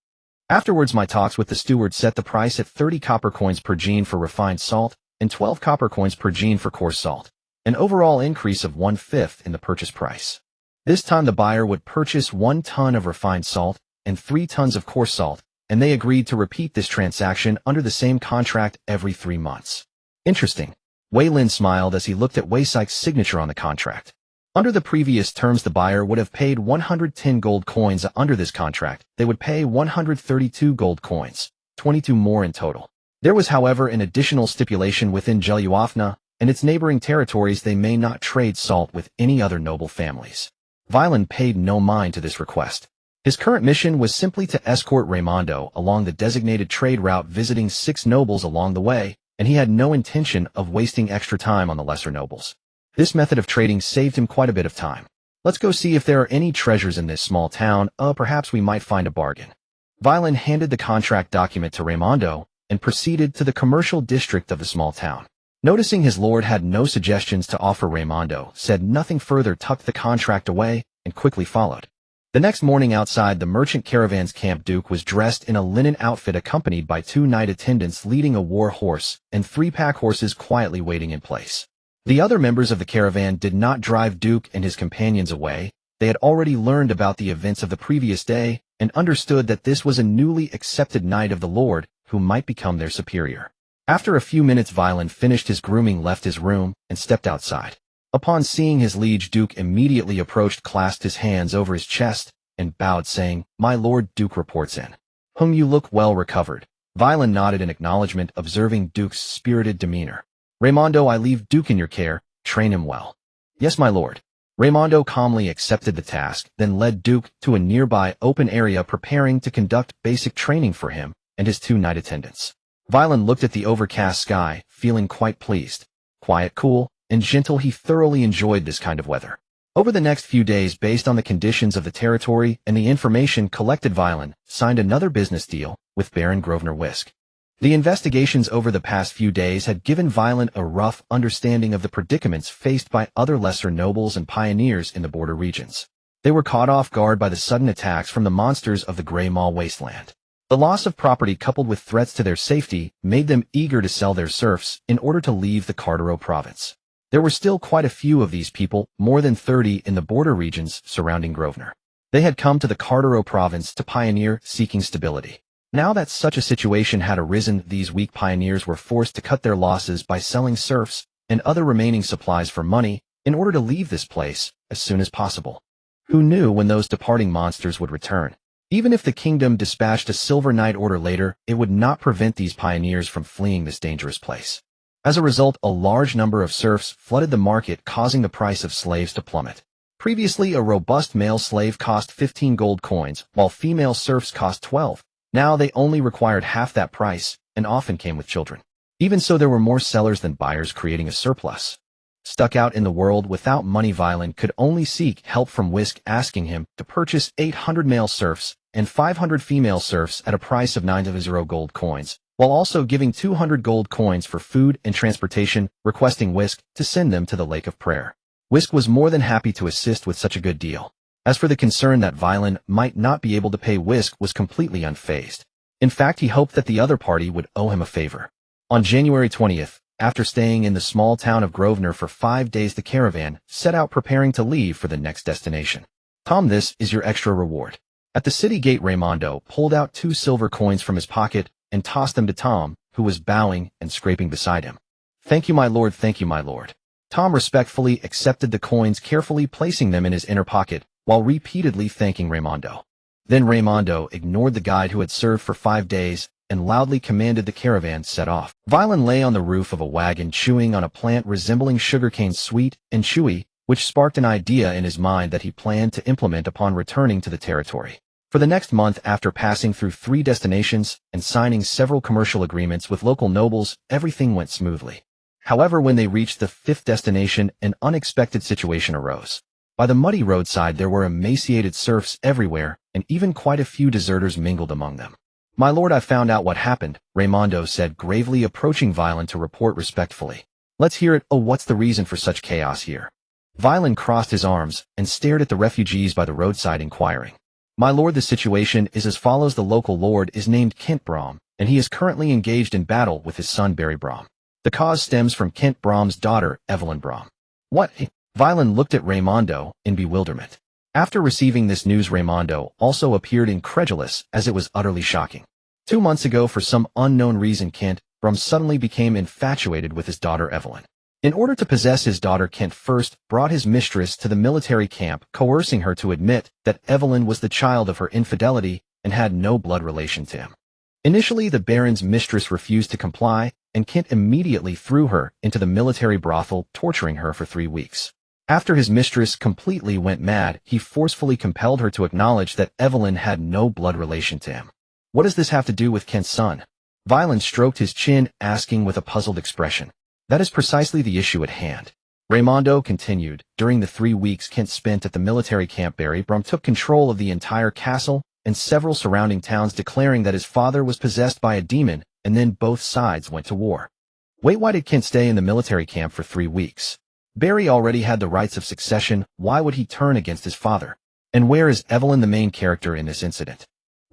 Afterwards, my talks with the steward set the price at 30 copper coins per gene for refined salt and 12 copper coins per gene for coarse salt, an overall increase of 1/5 in the purchase price. This time the buyer would purchase 1 ton of refined salt and 3 tons of coarse salt, and they agreed to repeat this transaction under the same contract every 3 months. Interesting. Wei Lin smiled as he looked at Wysyke's signature on the contract. Under the previous terms, the buyer would have paid 110 gold coins. Under this contract, they would pay 132 gold coins, 22 more in total. There was, however, an additional stipulation within Jelyuafna and its neighboring territories: they may not trade salt with any other noble families. Veyrin paid no mind to this request. His current mission was simply to escort Raimondo along the designated trade route, visiting 6 nobles along the way, and he had no intention of wasting extra time on the lesser nobles. This method of trading saved him quite a bit of time. Let's go see if there are any treasures in this small town. Perhaps we might find a bargain. Veyrin handed the contract document to Raimondo and proceeded to the commercial district of the small town. Noticing his lord had no suggestions to offer, Raimondo said nothing further, tucked the contract away, and quickly followed. The next morning, outside the merchant caravan's camp, Duke was dressed in a linen outfit, accompanied by 2 knight attendants leading a war horse and 3 pack horses quietly waiting in place. The other members of the caravan did not drive Duke and his companions away. They had already learned about the events of the previous day and understood that this was a newly accepted knight of the Lord who might become their superior. After a few minutes, Veyrin finished his grooming, left his room, and stepped outside. Upon seeing his liege, Duke immediately approached, clasped his hands over his chest, and bowed, saying, "My lord, Duke reports in. Whom you look well recovered." Veyrin nodded in acknowledgement, observing Duke's spirited demeanor. "Raimondo, I leave Duke in your care. Train him well." "Yes, my lord." Raimondo calmly accepted the task, then led Duke to a nearby open area, preparing to conduct basic training for him and his 2 night attendants. Veyrin looked at the overcast sky, feeling quite pleased. Quiet, cool, and gentle, he thoroughly enjoyed this kind of weather. Over the next few days, based on the conditions of the territory and the information collected, Veyrin signed another business deal with Baron Grosvenor Wisk. The investigations over the past few days had given Veyrin a rough understanding of the predicaments faced by other lesser nobles and pioneers in the border regions. They were caught off guard by the sudden attacks from the monsters of the Grey Maw wasteland. The loss of property coupled with threats to their safety made them eager to sell their serfs in order to leave the Cartero province. There were still quite a few of these people, more than 30 in the border regions surrounding Grosvenor. They had come to the Cartero province to pioneer, seeking stability. Now that such a situation had arisen, these weak pioneers were forced to cut their losses by selling serfs and other remaining supplies for money in order to leave this place as soon as possible. Who knew when those departing monsters would return? Even if the kingdom dispatched a Silver Knight order later, it would not prevent these pioneers from fleeing this dangerous place. As a result, a large number of serfs flooded the market, causing the price of slaves to plummet. Previously, a robust male slave cost 15 gold coins, while female serfs cost 12. Now they only required half that price, and often came with children. Even so, there were more sellers than buyers, creating a surplus. Stuck out in the world without money, Veyrin could only seek help from Wisk, asking him to purchase 800 male serfs and 500 female serfs at a price of 90 gold coins, while also giving 200 gold coins for food and transportation, requesting Wisk to send them to the Lake of Prayer. Wisk was more than happy to assist with such a good deal. As for the concern that Veyrin might not be able to pay, Wisk was completely unfazed. In fact, he hoped that the other party would owe him a favor. On January 20th, after staying in the small town of Grosvenor for 5 days, the caravan set out, preparing to leave for the next destination. "Tom, this is your extra reward." At the city gate, Raimondo pulled out 2 silver coins from his pocket and tossed them to Tom, who was bowing and scraping beside him. "Thank you, my lord, thank you, my lord." Tom respectfully accepted the coins, carefully placing them in his inner pocket, while repeatedly thanking Raimondo. Then Raimondo ignored the guide who had served for 5 days and loudly commanded the caravan set off. Veyrin lay on the roof of a wagon, chewing on a plant resembling sugarcane, sweet and chewy, which sparked an idea in his mind that he planned to implement upon returning to the territory. For the next month, after passing through 3 destinations and signing several commercial agreements with local nobles, everything went smoothly. However, when they reached the 5th destination, an unexpected situation arose. By the muddy roadside, there were emaciated serfs everywhere, and even quite a few deserters mingled among them. "My lord, I found out what happened," Raimondo said, gravely approaching Veyrin to report respectfully. "Let's hear it. Oh, what's the reason for such chaos here?" Veyrin crossed his arms and stared at the refugees by the roadside, inquiring. "My lord, the situation is as follows. The local lord is named Kent Brom, and he is currently engaged in battle with his son Barry Brom. The cause stems from Kent Brom's daughter, Evelyn Brom." "What?" Veyrin looked at Raimondo in bewilderment. After receiving this news, Raimondo also appeared incredulous, as it was utterly shocking. 2 months ago, for some unknown reason, Kent Brom suddenly became infatuated with his daughter Evelyn. In order to possess his daughter, Kent first brought his mistress to the military camp, coercing her to admit that Evelyn was the child of her infidelity and had no blood relation to him. Initially, the Baron's mistress refused to comply, and Kent immediately threw her into the military brothel, torturing her for 3 weeks. After his mistress completely went mad, he forcefully compelled her to acknowledge that Evelyn had no blood relation to him. "What does this have to do with Kent's son?" Veyrin stroked his chin, asking with a puzzled expression. "That is precisely the issue at hand." Raimondo continued. During the 3 weeks Kent spent at the military camp, Barry Brom took control of the entire castle and several surrounding towns, declaring that his father was possessed by a demon, and then both sides went to war. Wait, why did Kent stay in the military camp for 3 weeks? Barry already had the rights of succession. Why would he turn against his father? And where is Evelyn, the main character in this incident?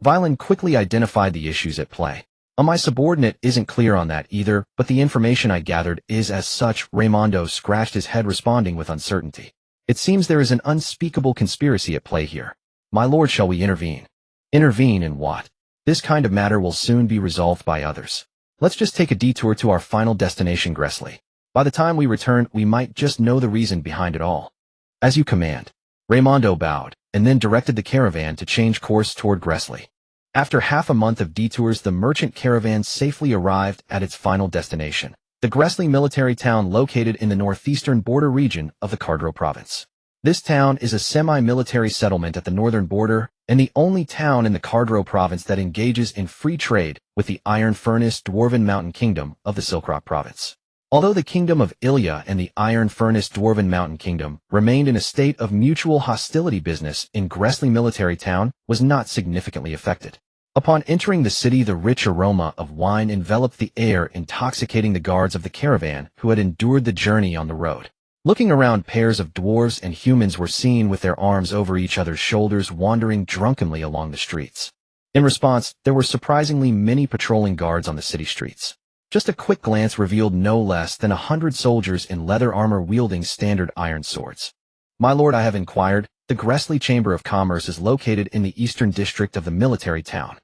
Veyrin quickly identified the issues at play. My subordinate isn't clear on that either, but the information I gathered is as such." Raimondo scratched his head, responding with uncertainty. "It seems there is an unspeakable conspiracy at play here. My lord, shall we intervene?" "Intervene in what? This kind of matter will soon be resolved by others. Let's just take a detour to our final destination, Gressley. By the time we return, we might just know the reason behind it all. As you command. Raimondo bowed, and then directed the caravan to change course toward Gressley. After half a month of detours, the merchant caravan safely arrived at its final destination, the Gressley military town located in the northeastern border region of the Cardro province. This town is a semi-military settlement at the northern border, and the only town in the Cardro province that engages in free trade with the Iron Furnace Dwarven Mountain Kingdom of the Silk Rock province. Although the Kingdom of Ilya and the Iron Furnace Dwarven Mountain Kingdom remained in a state of mutual hostility, business in Gressley military town was not significantly affected. Upon entering the city, the rich aroma of wine enveloped the air, intoxicating the guards of the caravan who had endured the journey on the road. Looking around, pairs of dwarves and humans were seen with their arms over each other's shoulders, wandering drunkenly along the streets. In response, there were surprisingly many patrolling guards on the city streets. Just a quick glance revealed no less than 100 soldiers in leather armor wielding standard iron swords. My lord, I have inquired, the Gressley Chamber of Commerce is located in the eastern district of the military town.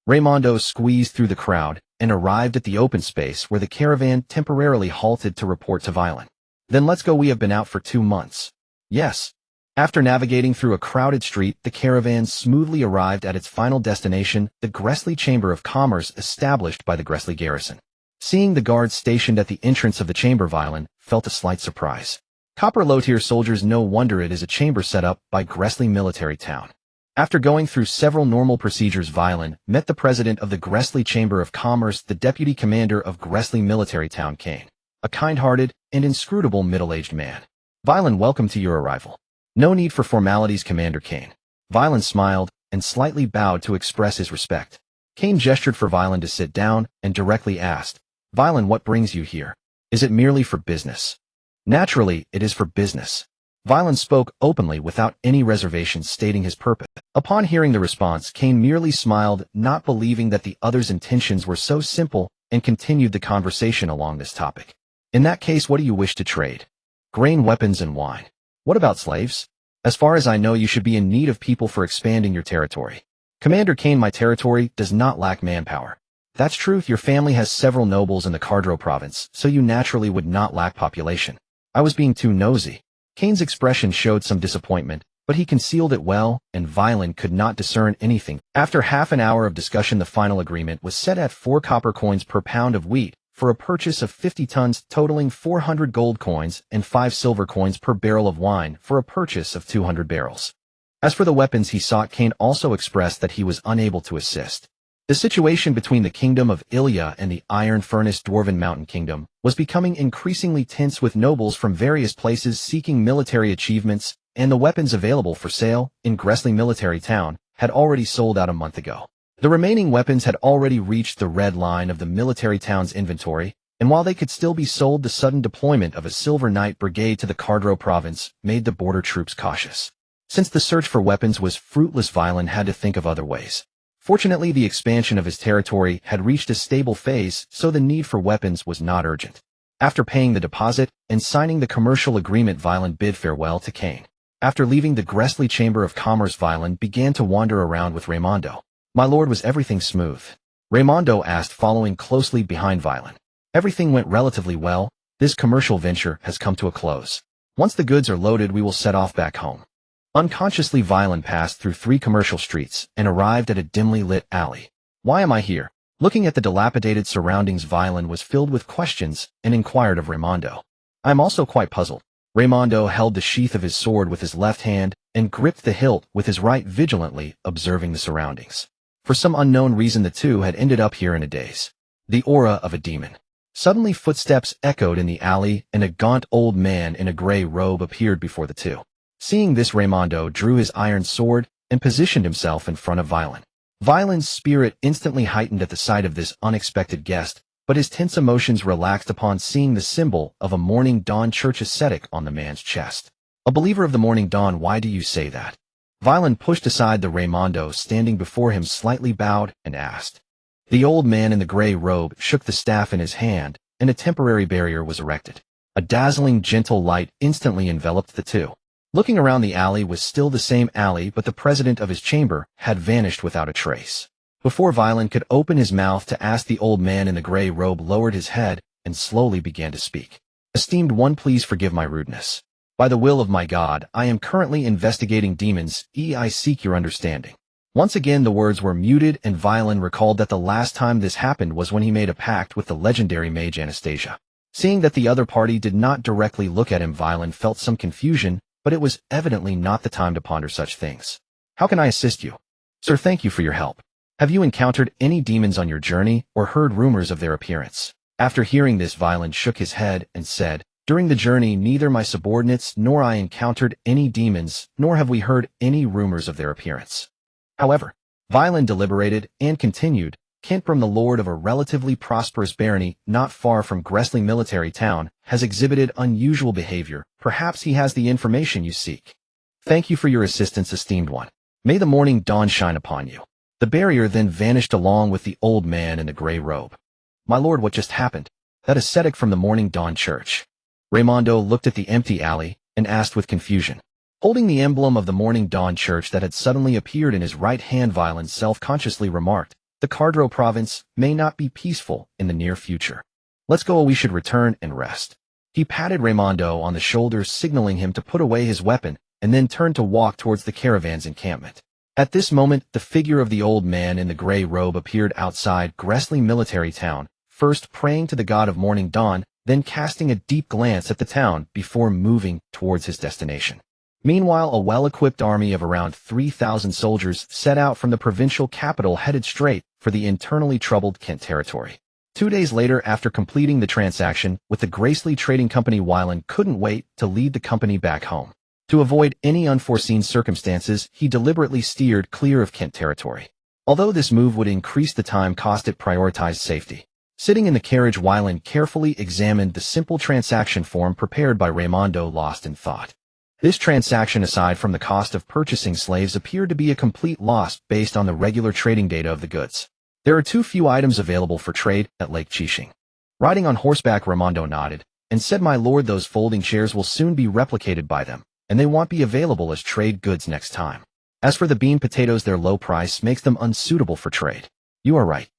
Raimondo squeezed through the crowd and arrived at the open space where the caravan temporarily halted to report to Veyrin. Then let's go, we have been out for 2 months. Yes. After navigating through a crowded street, the caravan smoothly arrived at its final destination, the Gressley Chamber of Commerce established by the Gressley garrison. Seeing the guards stationed at the entrance of the chamber, Veyrin felt a slight surprise. Copper low-tier soldiers, no wonder it is a chamber set up by Gressley military town. After going through several normal procedures, Veyrin met the president of the Gressley Chamber of Commerce, the deputy commander of Gressley military town, Kane. A kind-hearted and inscrutable middle-aged man. Veyrin, welcome to your arrival. No need for formalities, Commander Kane. Veyrin smiled and slightly bowed to express his respect. Kane gestured for Veyrin to sit down and directly asked, Veyrin, what brings you here? Is it merely for business? Naturally, it is for business. Veyrin spoke openly without any reservations, stating his purpose. Upon hearing the response, Kane merely smiled, not believing that the other's intentions were so simple, and continued the conversation along this topic. In that case, what do you wish to trade? Grain, weapons, and wine. What about slaves? As far as I know, you should be in need of people for expanding your territory. Commander Kane, my territory does not lack manpower. That's true. Your family has several nobles in the Cardro province, so you naturally would not lack population. I was being too nosy. Kane's expression showed some disappointment, but he concealed it well, and Veyrin could not discern anything. After half an hour of discussion, the final agreement was set at 4 copper coins per pound of wheat, for a purchase of 50 tons totaling 400 gold coins, and 5 silver coins per barrel of wine for a purchase of 200 barrels. As for the weapons he sought, Kane also expressed that he was unable to assist. The situation between the Kingdom of Ilya and the Iron Furnace Dwarven Mountain Kingdom was becoming increasingly tense, with nobles from various places seeking military achievements, and the weapons available for sale in Gressley military town had already sold out a month ago. The remaining weapons had already reached the red line of the military town's inventory, and while they could still be sold, the sudden deployment of a Silver Knight brigade to the Cardro province made the border troops cautious. Since the search for weapons was fruitless, Veyrin had to think of other ways. Fortunately, the expansion of his territory had reached a stable phase, so the need for weapons was not urgent. After paying the deposit and signing the commercial agreement, Veyrin bid farewell to Kane. After leaving the Gressley Chamber of Commerce, Veyrin began to wander around with Raimondo. My lord, was everything smooth? Raimondo asked, following closely behind Veyrin. Everything went relatively well. This commercial venture has come to a close. Once the goods are loaded, we will set off back home. Unconsciously, Veyrin passed through 3 commercial streets and arrived at a dimly lit alley. Why am I here? Looking at the dilapidated surroundings, Veyrin was filled with questions and inquired of Raimondo. I am also quite puzzled. Raimondo held the sheath of his sword with his left hand and gripped the hilt with his right, vigilantly observing the surroundings. For some unknown reason, the two had ended up here in a daze. The aura of a demon. Suddenly, footsteps echoed in the alley, and a gaunt old man in a gray robe appeared before the two. Seeing this, Raimondo drew his iron sword and positioned himself in front of Veyrin. Veyrin's spirit instantly heightened at the sight of this unexpected guest, but his tense emotions relaxed upon seeing the symbol of a Morning Dawn church ascetic on the man's chest. A believer of the Morning Dawn, why do you say that? Veyrin pushed aside the Raimondo standing before him, slightly bowed, and asked. The old man in the gray robe shook the staff in his hand, and a temporary barrier was erected. A dazzling, gentle light instantly enveloped the two. Looking around, the alley was still the same alley, but the president of his chamber had vanished without a trace. Before Veyrin could open his mouth to ask, the old man in the gray robe lowered his head and slowly began to speak. Esteemed one, please forgive my rudeness. By the will of my God, I am currently investigating demons. I seek your understanding. Once again the words were muted, and Veyrin recalled that the last time this happened was when he made a pact with the legendary mage Anastasia. Seeing that the other party did not directly look at him, Veyrin felt some confusion, but it was evidently not the time to ponder such things. How can I assist you? Sir, thank you for your help. Have you encountered any demons on your journey or heard rumors of their appearance? After hearing this, Veyrin shook his head and said, during the journey, neither my subordinates nor I encountered any demons, nor have we heard any rumors of their appearance. However, Veyrin deliberated and continued, Kentbrom, the lord of a relatively prosperous barony not far from Gresling military town, has exhibited unusual behavior. Perhaps he has the information you seek. Thank you for your assistance, esteemed one. May the morning dawn shine upon you. The barrier then vanished along with the old man in the gray robe. My lord, what just happened? That ascetic from the Morning Dawn Church. Raimondo looked at the empty alley and asked with confusion. Holding the emblem of the Morning Dawn Church that had suddenly appeared in his right hand, Veyrin self-consciously remarked, the Cardro province may not be peaceful in the near future. Let's go, we should return and rest. He patted Raimondo on the shoulder, signaling him to put away his weapon, and then turned to walk towards the caravan's encampment. At this moment, the figure of the old man in the gray robe appeared outside Gresling military town, first praying to the god of morning dawn, then casting a deep glance at the town before moving towards his destination. Meanwhile, a well-equipped army of around 3,000 soldiers set out from the provincial capital, headed straight for the internally troubled Kent territory. 2 days later, after completing the transaction with the Gracely Trading Company, Veyrin couldn't wait to lead the company back home. To avoid any unforeseen circumstances, he deliberately steered clear of Kent territory. Although this move would increase the time cost, it prioritized safety. Sitting in the carriage, Veyrin carefully examined the simple transaction form prepared by Raimondo, lost in thought. This transaction, aside from the cost of purchasing slaves, appeared to be a complete loss based on the regular trading data of the goods. There are too few items available for trade at Lake Chishing. Riding on horseback, Raimondo nodded and said, my lord, those folding chairs will soon be replicated by them, and they won't be available as trade goods next time. As for the bean potatoes, their low price makes them unsuitable for trade. You are right.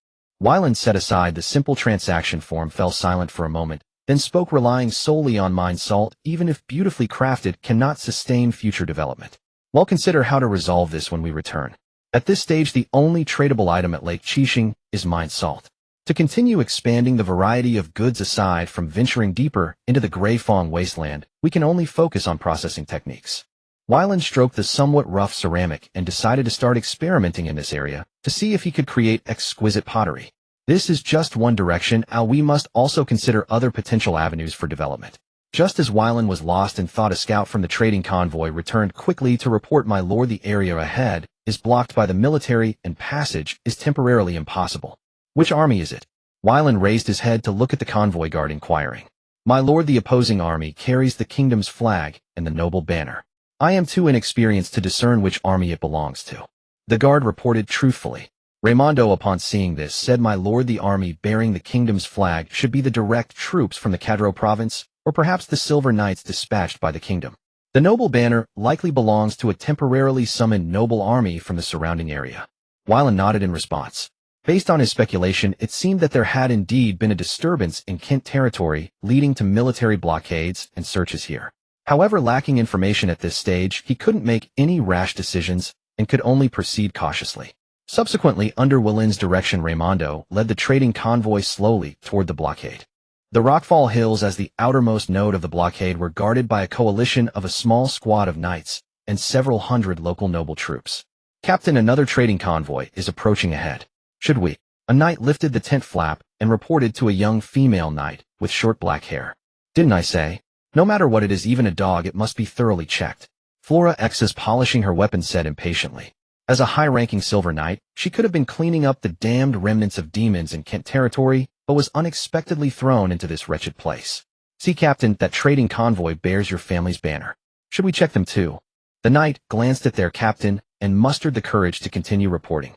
Veyrin set aside the simple transaction form, fell silent for a moment, then spoke, relying solely on mine salt, even if beautifully crafted, cannot sustain future development. We'll consider how to resolve this when we return. At this stage, the only tradable item at Lake Chishing is mine salt. To continue expanding the variety of goods aside from venturing deeper into the Grey Fong wasteland, we can only focus on processing techniques. Veyrin stroked the somewhat rough ceramic and decided to start experimenting in this area to see if he could create exquisite pottery. This is just one direction, we must also consider other potential avenues for development. Just as Veyrin was lost in thought, a scout from the trading convoy returned quickly to report, my lord, the area ahead is blocked by the military and passage is temporarily impossible. Which army is it? Veyrin raised his head to look at the convoy guard, inquiring. My lord, the opposing army carries the kingdom's flag and the noble banner. I am too inexperienced to discern which army it belongs to. The guard reported truthfully. Raimondo, upon seeing this, said, my lord, the army bearing the kingdom's flag should be the direct troops from the Cadro province, or perhaps the Silver Knights dispatched by the kingdom. The noble banner likely belongs to a temporarily summoned noble army from the surrounding area. Veyrin nodded in response. Based on his speculation, it seemed that there had indeed been a disturbance in Kent territory, leading to military blockades and searches here. However, lacking information at this stage, he couldn't make any rash decisions and could only proceed cautiously. Subsequently, under Willin's direction, Raimondo led the trading convoy slowly toward the blockade. The Rockfall Hills, as the outermost node of the blockade, were guarded by a coalition of a small squad of knights and several hundred local noble troops. Captain, another trading convoy is approaching ahead. Should we? A knight lifted the tent flap and reported to a young female knight with short black hair. Didn't I say? No matter what it is, even a dog, it must be thoroughly checked. Flora X's polishing her weapon said impatiently. As a high-ranking silver knight, she could have been cleaning up the damned remnants of demons in Kent territory, but was unexpectedly thrown into this wretched place. See, Captain, that trading convoy bears your family's banner. Should we check them too? The knight glanced at their captain and mustered the courage to continue reporting.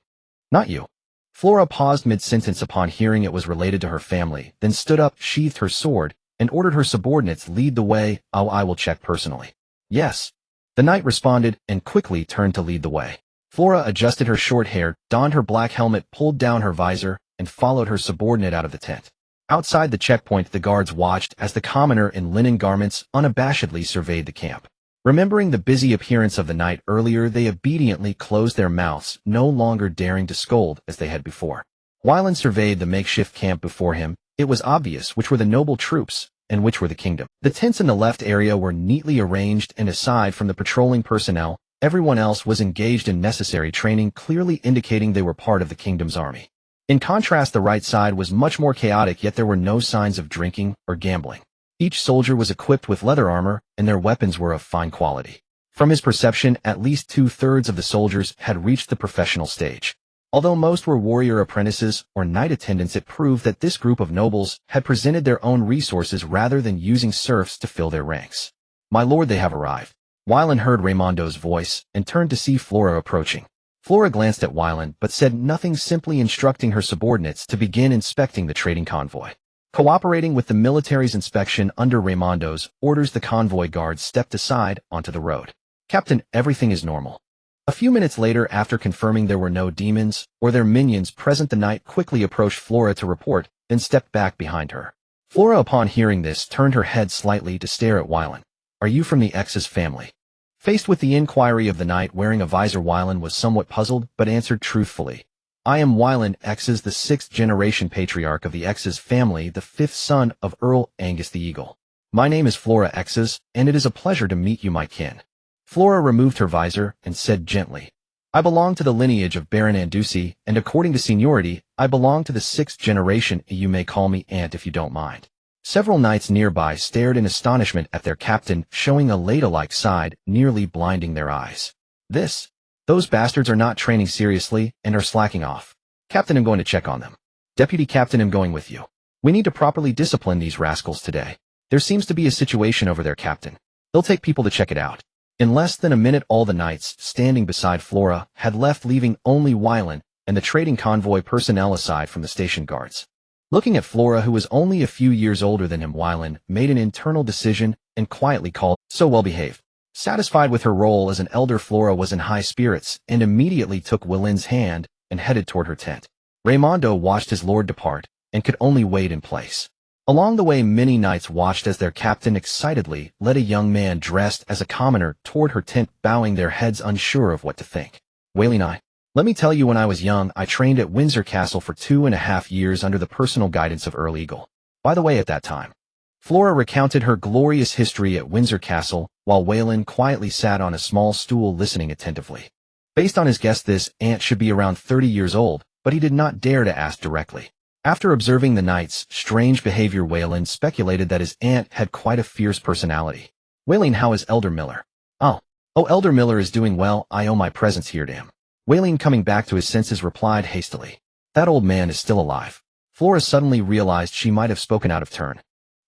Not you. Flora paused mid-sentence upon hearing it was related to her family, then stood up, sheathed her sword, and ordered her subordinates lead the way. Oh, I will check personally. Yes. The knight responded and quickly turned to lead the way. Flora adjusted her short hair, donned her black helmet, pulled down her visor, and followed her subordinate out of the tent. Outside the checkpoint, the guards watched as the commoner in linen garments unabashedly surveyed the camp. Remembering the busy appearance of the night earlier, they obediently closed their mouths, no longer daring to scold as they had before. Wylan surveyed the makeshift camp before him. It was obvious which were the noble troops and which were the kingdom. The tents in the left area were neatly arranged, and aside from the patrolling personnel, everyone else was engaged in necessary training, clearly indicating they were part of the kingdom's army. In contrast, the right side was much more chaotic, yet there were no signs of drinking or gambling. Each soldier was equipped with leather armor, and their weapons were of fine quality. From his perception, at least 2/3 of the soldiers had reached the professional stage. Although most were warrior apprentices or knight attendants, it proved that this group of nobles had presented their own resources rather than using serfs to fill their ranks. "My lord, they have arrived." Wylan heard Raimondo's voice and turned to see Flora approaching. Flora glanced at Wylan but said nothing, simply instructing her subordinates to begin inspecting the trading convoy. Cooperating with the military's inspection under Raimondo's orders, the convoy guards stepped aside onto the road. "Captain, everything is normal." A few minutes later, after confirming there were no demons or their minions present, the knight quickly approached Flora to report, then stepped back behind her. Flora, upon hearing this, turned her head slightly to stare at Wylan. "Are you from the X's family?" Faced with the inquiry of the knight wearing a visor, Wylan was somewhat puzzled, but answered truthfully. "I am Wylan X's, the 6th-generation patriarch of the X's family, the 5th son of Earl Angus the Eagle. My name is Flora X's, and it is a pleasure to meet you, my kin." Flora removed her visor and said gently, "I belong to the lineage of Baron Andusi, and according to seniority, I belong to the 6th generation. You may call me Aunt if you don't mind." Several knights nearby stared in astonishment at their captain, showing a Leda-like side, nearly blinding their eyes. Those bastards are not training seriously and are slacking off. Captain, I'm going to check on them. Deputy Captain, I'm going with you. We need to properly discipline these rascals today. There seems to be a situation over there, Captain. They'll take people to check it out. In less than a minute, all the knights standing beside Flora had left, leaving only Wylan and the trading convoy personnel aside from the station guards. Looking at Flora, who was only a few years older than him, Wylan made an internal decision and quietly called, "So well behaved." Satisfied with her role as an elder, Flora was in high spirits and immediately took Wylan's hand and headed toward her tent. Raimondo watched his lord depart and could only wait in place. Along the way, many knights watched as their captain excitedly led a young man dressed as a commoner toward her tent, bowing their heads unsure of what to think. "Waylene, let me tell you, when I was young, I trained at Windsor Castle for 2.5 years under the personal guidance of Earl Eagle. By the way, at that time." Flora recounted her glorious history at Windsor Castle, while Wylan quietly sat on a small stool listening attentively. Based on his guess, this aunt should be around 30 years old, but he did not dare to ask directly. After observing the knight's strange behavior, Wylan speculated that his aunt had quite a fierce personality. "Wylan, how is Elder Miller?" Oh, Elder Miller is doing well. I owe my presence here to him." Wylan, coming back to his senses, replied hastily. "That old man is still alive." Flora suddenly realized she might have spoken out of turn.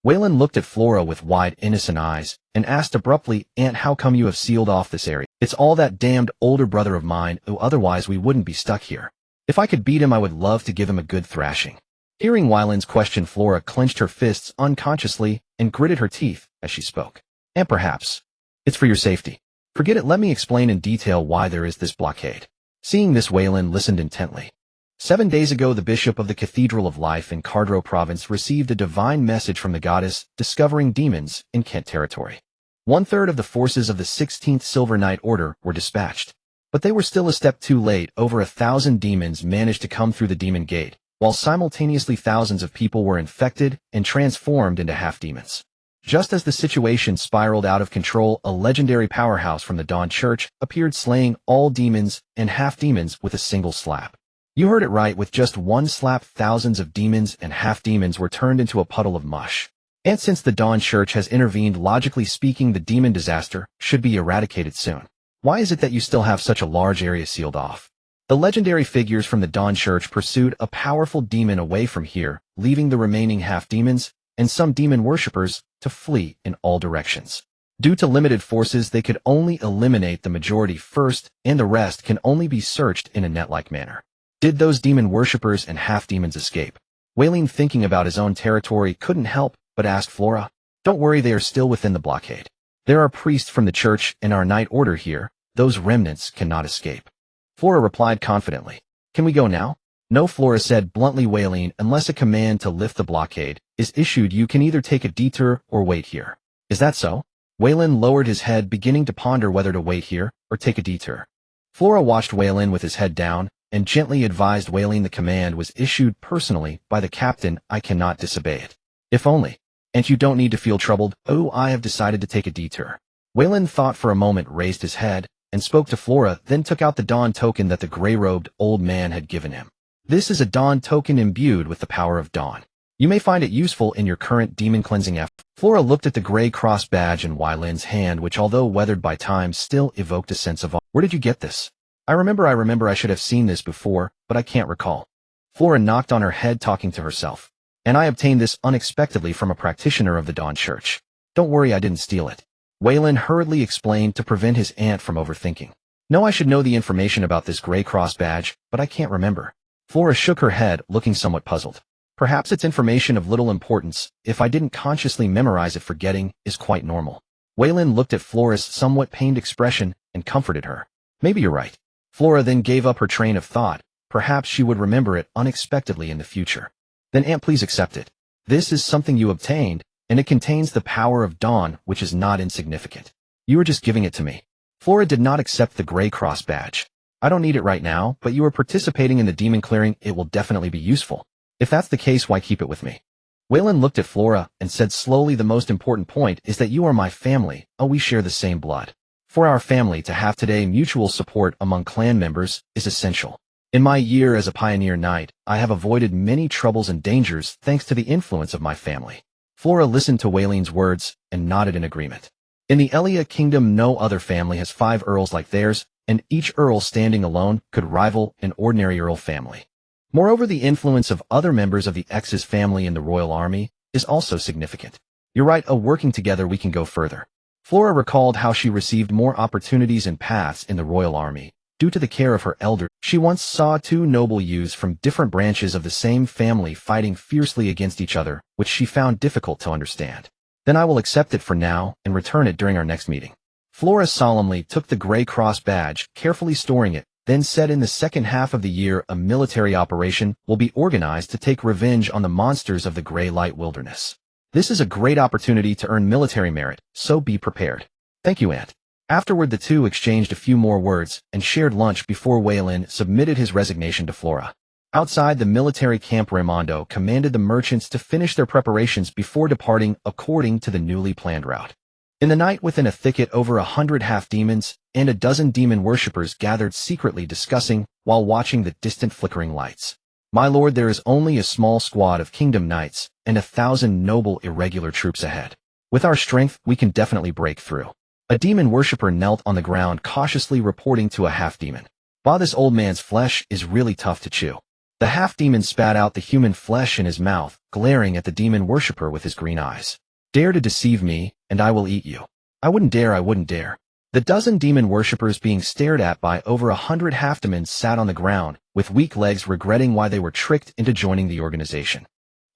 Wylan looked at Flora with wide, innocent eyes and asked abruptly, "Aunt, how come you have sealed off this area?" "It's all that damned older brother of mine, who otherwise we wouldn't be stuck here. If I could beat him, I would love to give him a good thrashing." Hearing Wylan's question, Flora clenched her fists unconsciously and gritted her teeth as she spoke. "And perhaps it's for your safety. Forget it, let me explain in detail why there is this blockade." Seeing this, Wylan listened intently. 7 days ago, the bishop of the Cathedral of Life in Cardro province received a divine message from the goddess discovering demons in Kent territory. 1/3 of the forces of the 16th Silver Knight Order were dispatched, but they were still a step too late. Over 1,000 demons managed to come through the demon gate, while simultaneously thousands of people were infected and transformed into half-demons. Just as the situation spiraled out of control, a legendary powerhouse from the Dawn Church appeared, slaying all demons and half-demons with a single slap. You heard it right, with just one slap, thousands of demons and half-demons were turned into a puddle of mush. And since the Dawn Church has intervened, logically speaking, the demon disaster should be eradicated soon. Why is it that you still have such a large area sealed off? The legendary figures from the Dawn Church pursued a powerful demon away from here, leaving the remaining half-demons and some demon worshippers to flee in all directions. Due to limited forces, they could only eliminate the majority first, and the rest can only be searched in a net-like manner. Did those demon worshippers and half-demons escape? Wylan, thinking about his own territory, couldn't help but ask Flora. "Don't worry, they are still within the blockade. There are priests from the church and our knight order here. Those remnants cannot escape." Flora replied confidently. Can we go now? No, Flora said bluntly, wailing, unless a command to lift the blockade is issued, you can either take a detour or wait here. Is that so? Waylon lowered his head, beginning to ponder whether to wait here or take a detour. Flora watched Waylon with his head down and gently advised Waylon the command was issued personally by the captain. I cannot disobey it. If only. And you don't need to feel troubled. Oh, I have decided to take a detour. Waylon thought for a moment, raised his head, and spoke to Flora, then took out the dawn token that the gray-robed old man had given him. This is a dawn token imbued with the power of dawn. You may find it useful in your current demon cleansing effort. Flora looked at the gray cross badge in Waylon's hand, which although weathered by time still evoked a sense of awe. Where did you get this? I remember I should have seen this before, but I can't recall. Flora knocked on her head, talking to herself. And I obtained this unexpectedly from a practitioner of the Dawn Church. Don't worry, I didn't steal it. Waylon hurriedly explained to prevent his aunt from overthinking. No, I should know the information about this gray cross badge, but I can't remember. Flora shook her head, looking somewhat puzzled. Perhaps it's information of little importance. If I didn't consciously memorize it, forgetting is quite normal. Waylon looked at Flora's somewhat pained expression and comforted her. Maybe you're right. Flora then gave up her train of thought. Perhaps she would remember it unexpectedly in the future. Then Aunt, please accept it. This is something you obtained, and it contains the power of dawn, which is not insignificant. You were just giving it to me. Flora did not accept the gray cross badge. I don't need it right now, but you are participating in the demon clearing. It will definitely be useful. If that's the case, why keep it with me? Waylon looked at Flora and said slowly, the most important point is that you are my family. Oh, we share the same blood. For our family to have today, mutual support among clan members is essential. In my year as a pioneer knight, I have avoided many troubles and dangers thanks to the influence of my family. Flora listened to Waylon's words and nodded in agreement. In the Elia kingdom, no other family has 5 earls like theirs, and each earl standing alone could rival an ordinary earl family. Moreover, the influence of other members of the X's family in the royal army is also significant. You're right, working together we can go further. Flora recalled how she received more opportunities and paths in the royal army due to the care of her elder. She once saw 2 noble youths from different branches of the same family fighting fiercely against each other, which she found difficult to understand. Then I will accept it for now and return it during our next meeting. Flora solemnly took the gray cross badge, carefully storing it, then said, in the second half of the year a military operation will be organized to take revenge on the monsters of the Gray Light Wilderness. This is a great opportunity to earn military merit, so be prepared. Thank you, Aunt. Afterward, the two exchanged a few more words and shared lunch before Waylon submitted his resignation to Flora. Outside the military camp, Raimondo commanded the merchants to finish their preparations before departing according to the newly planned route. In the night, within a thicket, over 100 half-demons and a dozen demon worshippers gathered secretly, discussing while watching the distant flickering lights. My lord, there is only a small squad of kingdom knights and 1,000 noble irregular troops ahead. With our strength, we can definitely break through. A demon worshipper knelt on the ground, cautiously reporting to a half-demon. Wow, this old man's flesh is really tough to chew. The half-demon spat out the human flesh in his mouth, glaring at the demon worshipper with his green eyes. Dare to deceive me, and I will eat you. I wouldn't dare. The dozen demon worshippers being stared at by over 100 half-demons sat on the ground, with weak legs, regretting why they were tricked into joining the organization.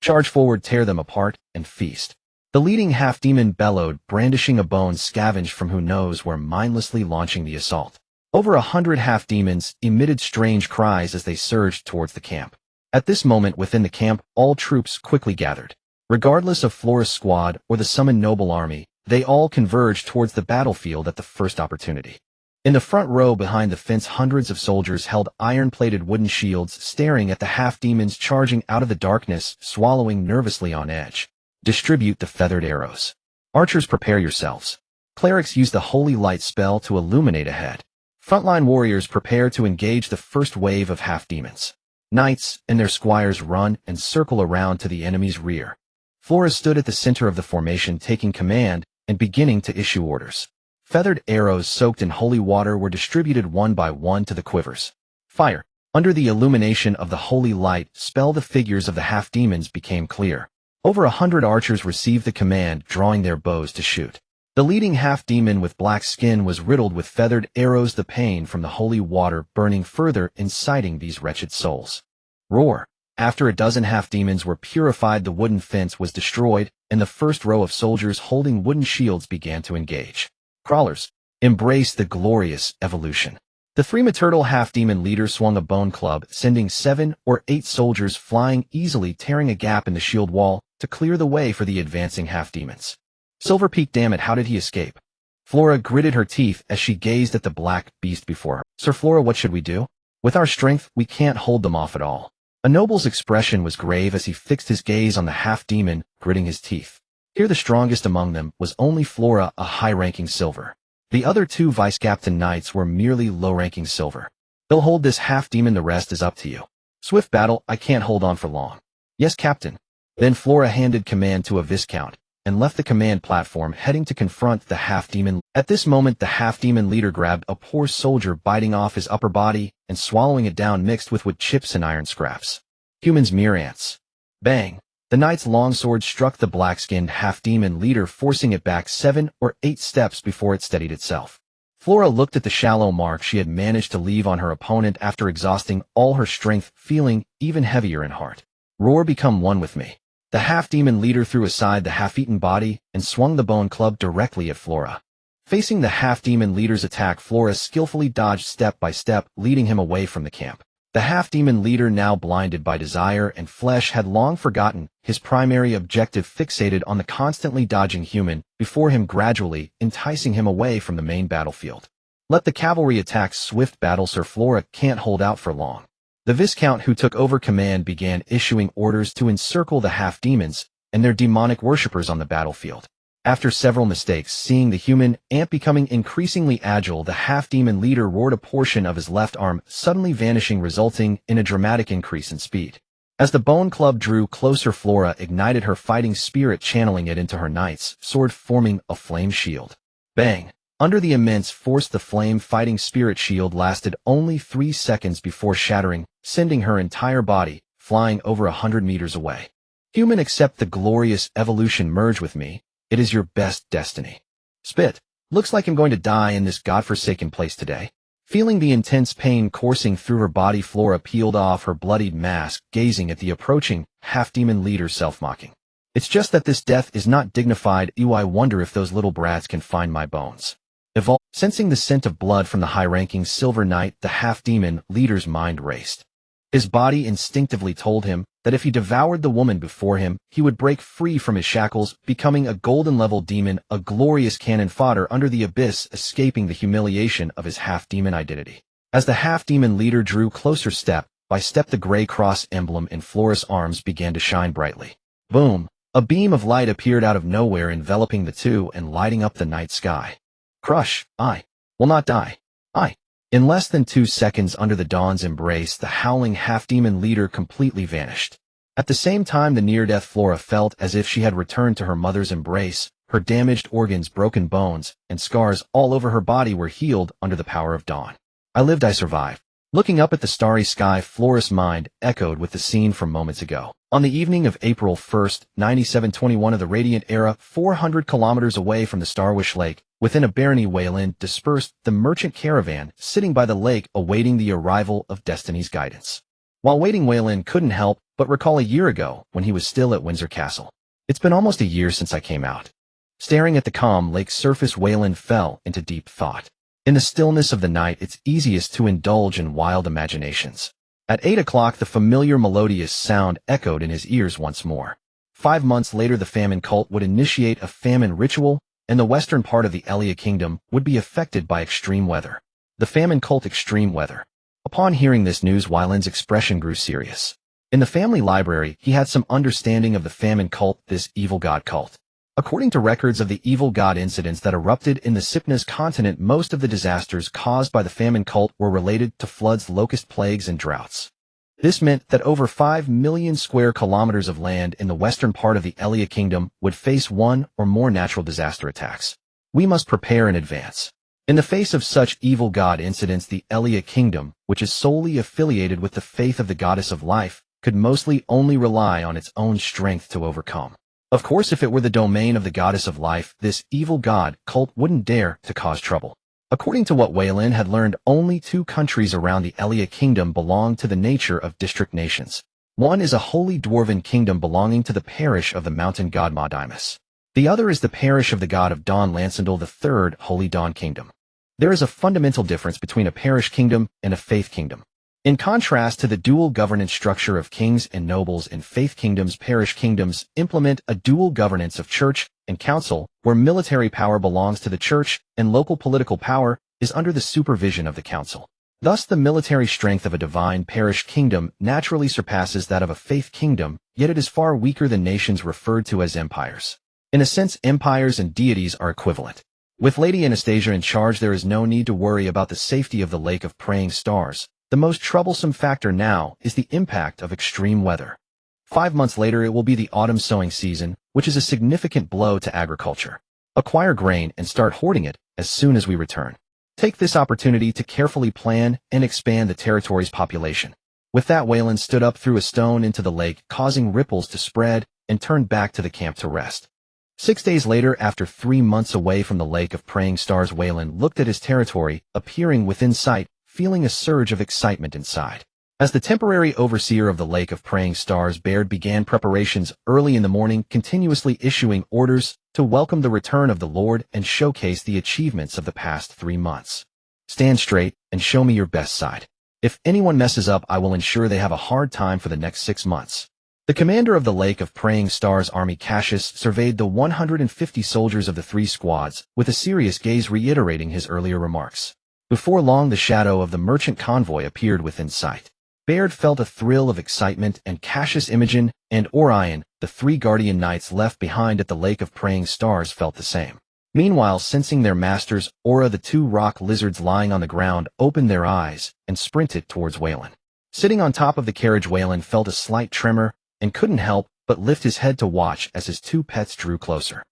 Charge forward, tear them apart, and feast. The leading half-demon bellowed, brandishing a bone scavenged from who knows where, mindlessly launching the assault. Over 100 half-demons emitted strange cries as they surged towards the camp. At this moment, within the camp, all troops quickly gathered. Regardless of Flora's squad or the summoned noble army, they all converged towards the battlefield at the first opportunity. In the front row behind the fence, hundreds of soldiers held iron-plated wooden shields, staring at the half-demons charging out of the darkness, swallowing nervously on edge. Distribute the feathered arrows. Archers, prepare yourselves. Clerics, use the holy light spell to illuminate ahead. Frontline warriors, prepare to engage the first wave of half-demons. Knights and their squires, run and circle around to the enemy's rear. Flora stood at the center of the formation, taking command and beginning to issue orders. Feathered arrows soaked in holy water were distributed one by one to the quivers. Fire. Under the illumination of the holy light spell, the figures of the half-demons became clear. Over 100 archers received the command, drawing their bows to shoot. The leading half-demon with black skin was riddled with feathered arrows, the pain from the holy water burning further, inciting these wretched souls. Roar. After a dozen half-demons were purified, the wooden fence was destroyed, and the first row of soldiers holding wooden shields began to engage. Crawlers, embrace the glorious evolution. The three-turtle half-demon leader swung a bone club, sending 7 or 8 soldiers flying easily, tearing a gap in the shield wall to clear the way for the advancing half-demons. Silver Peak, damn it, how did he escape? Flora gritted her teeth as she gazed at the black beast before her. Sir Flora, what should we do? With our strength, we can't hold them off at all. A noble's expression was grave as he fixed his gaze on the half-demon, gritting his teeth. Here the strongest among them was only Flora, a high-ranking silver. The other 2 vice-captain knights were merely low-ranking silver. They'll hold this half-demon, the rest is up to you. Swift battle, I can't hold on for long. Yes, Captain. Then Flora handed command to a viscount and left the command platform, heading to confront the half-demon. At this moment, the half-demon leader grabbed a poor soldier, biting off his upper body and swallowing it down, mixed with wood chips and iron scraps. Humans, mere ants. Bang! The knight's longsword struck the black-skinned half-demon leader, forcing it back 7 or 8 steps before it steadied itself. Flora looked at the shallow mark she had managed to leave on her opponent after exhausting all her strength, feeling even heavier in heart. Roar, become one with me. The half-demon leader threw aside the half-eaten body and swung the bone club directly at Flora. Facing the half-demon leader's attack, Flora skillfully dodged step by step, leading him away from the camp. The half-demon leader, now blinded by desire and flesh, had long forgotten his primary objective, fixated on the constantly dodging human before him, gradually enticing him away from the main battlefield. Let the cavalry attack. Swift battle, Sir Flora can't hold out for long. The Viscount, who took over command, began issuing orders to encircle the half-demons and their demonic worshippers on the battlefield. After several mistakes, seeing the human ant becoming increasingly agile, the half-demon leader roared, a portion of his left arm suddenly vanishing, resulting in a dramatic increase in speed. As the bone club drew closer, Flora ignited her fighting spirit, channeling it into her knight's sword, forming a flame shield. Bang! Under the immense force, the flame fighting spirit shield lasted only 3 seconds before shattering, sending her entire body flying over 100 meters away. Human, accept the glorious evolution, merge with me. It is your best destiny. Spit. Looks like I'm going to die in this godforsaken place today. Feeling the intense pain coursing through her body, Flora peeled off her bloodied mask, gazing at the approaching half-demon leader, self-mocking. It's just that this death is not dignified. I wonder if those little brats can find my bones. Sensing the scent of blood from the high-ranking silver knight, the half-demon leader's mind raced. His body instinctively told him that if he devoured the woman before him, he would break free from his shackles, becoming a golden-level demon, a glorious cannon fodder under the abyss, escaping the humiliation of his half-demon identity. As the half-demon leader drew closer, step by step, the gray cross emblem in Flora's arms began to shine brightly. Boom! A beam of light appeared out of nowhere, enveloping the two and lighting up the night sky. Crush! I will not die. In less than 2 seconds, under the dawn's embrace, the howling half-demon leader completely vanished. At the same time, the near-death Flora felt as if she had returned to her mother's embrace. Her damaged organs, broken bones, and scars all over her body were healed under the power of dawn. I lived, I survived. Looking up at the starry sky, Flora's mind echoed with the scene from moments ago. On the evening of April 1st, 9721 of the Radiant Era, 400 kilometers away from the Starwish Lake, within a barony, Weyland dispersed the merchant caravan, sitting by the lake awaiting the arrival of Destiny's guidance. While waiting, Weyland couldn't help but recall a year ago when he was still at Windsor Castle. It's been almost a year since I came out. Staring at the calm lake surface, Weyland fell into deep thought. In the stillness of the night, it's easiest to indulge in wild imaginations. At 8 o'clock, the familiar melodious sound echoed in his ears once more. 5 months later, the famine cult would initiate a famine ritual, and the western part of the Elia Kingdom would be affected by extreme weather. The famine cult, extreme weather. Upon hearing this news, Weyland's expression grew serious. In the family library, he had some understanding of the famine cult, this evil god cult. According to records of the evil god incidents that erupted in the Sipnas continent, most of the disasters caused by the famine cult were related to floods, locust plagues, and droughts. This meant that over 5 million square kilometers of land in the western part of the Elia Kingdom would face one or more natural disaster attacks. We must prepare in advance. In the face of such evil god incidents, the Elia Kingdom, which is solely affiliated with the faith of the goddess of life, could mostly only rely on its own strength to overcome. Of course, if it were the domain of the goddess of life, this evil god cult wouldn't dare to cause trouble. According to what Weyland had learned, only 2 countries around the Elia Kingdom belong to the nature of district nations. One is a holy dwarven kingdom belonging to the parish of the mountain god Maudimus. The other is the parish of the god of dawn, Lansandal, the third holy dawn kingdom. There is a fundamental difference between a parish kingdom and a faith kingdom. In contrast to the dual governance structure of kings and nobles in faith kingdoms, parish kingdoms implement a dual governance of church and council, where military power belongs to the church and local political power is under the supervision of the council. Thus, the military strength of a divine parish kingdom naturally surpasses that of a faith kingdom, yet it is far weaker than nations referred to as empires. In a sense, empires and deities are equivalent. With Lady Anastasia in charge, there is no need to worry about the safety of the Lake of Praying Stars. The most troublesome factor now is the impact of extreme weather. 5 months later, it will be the autumn sowing season, which is a significant blow to agriculture. Acquire grain and start hoarding it as soon as we return. Take this opportunity to carefully plan and expand the territory's population. With that, Weyland stood up, threw a stone into the lake, causing ripples to spread, and turned back to the camp to rest. 6 days later, after 3 months away from the Lake of Praying Stars, Weyland looked at his territory, appearing within sight, feeling a surge of excitement inside. As the temporary overseer of the Lake of Praying Stars, Baird began preparations early in the morning, continuously issuing orders to welcome the return of the Lord and showcase the achievements of the past 3 months. Stand straight and show me your best side. If anyone messes up, I will ensure they have a hard time for the next 6 months. The commander of the Lake of Praying Stars army, Cassius, surveyed the 150 soldiers of the 3 squads with a serious gaze, reiterating his earlier remarks. Before long, the shadow of the merchant convoy appeared within sight. Baird felt a thrill of excitement, and Cassius, Imogen, and Orion, the 3 guardian knights left behind at the Lake of Praying Stars, felt the same. Meanwhile, sensing their master's aura, the 2 rock lizards lying on the ground opened their eyes and sprinted towards Weyland. Sitting on top of the carriage, Weyland felt a slight tremor and couldn't help but lift his head to watch as his 2 pets drew closer.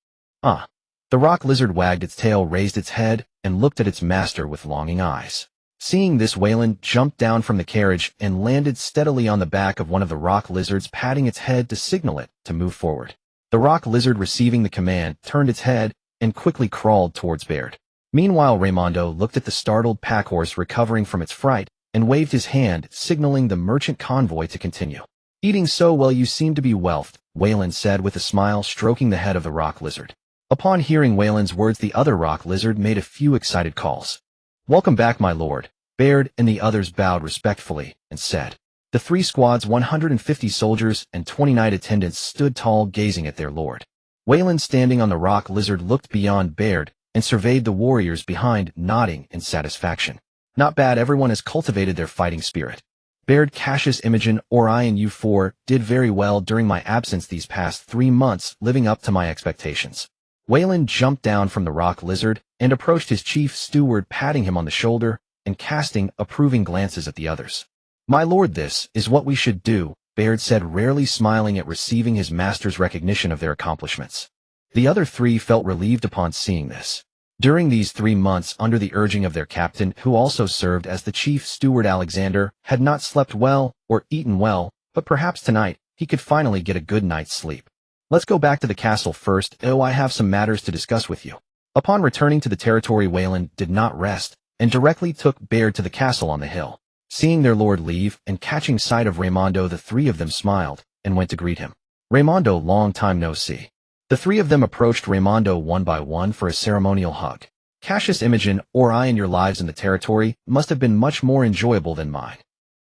The rock lizard wagged its tail, raised its head, and looked at its master with longing eyes. Seeing this, Weyland jumped down from the carriage and landed steadily on the back of one of the rock lizards, patting its head to signal it to move forward. The rock lizard, receiving the command, turned its head and quickly crawled towards Baird. Meanwhile, Raimondo looked at the startled packhorse recovering from its fright and waved his hand, signaling the merchant convoy to continue. "Eating so well, you seem to be wealthed," Weyland said with a smile, stroking the head of the rock lizard. Upon hearing Weyland's words, the other rock lizard made a few excited calls. "Welcome back, my lord." Baird and the others bowed respectfully and said. The 3 squads, 150 soldiers, and 20 knight attendants stood tall, gazing at their lord. Weyland, standing on the rock lizard, looked beyond Baird and surveyed the warriors behind, nodding in satisfaction. "Not bad, everyone has cultivated their fighting spirit. Baird, Cassius, Imogen, Orion, you 4 did very well during my absence these past 3 months, living up to my expectations." Weyland jumped down from the rock lizard and approached his chief steward, patting him on the shoulder and casting approving glances at the others. "My lord, this is what we should do," Baird said, rarely smiling at receiving his master's recognition of their accomplishments. The other 3 felt relieved upon seeing this. During these 3 months, under the urging of their captain, who also served as the chief steward, Alexander had not slept well or eaten well, but perhaps tonight he could finally get a good night's sleep. "Let's go back to the castle first. I have some matters to discuss with you." Upon returning to the territory, Weyland did not rest and directly took Baird to the castle on the hill. Seeing their lord leave and catching sight of Raimondo, the 3 of them smiled and went to greet him. "Raimondo, long time no see." The 3 of them approached Raimondo one by one for a ceremonial hug. "Cassius, Imogen, Orion, your lives in the territory must have been much more enjoyable than mine."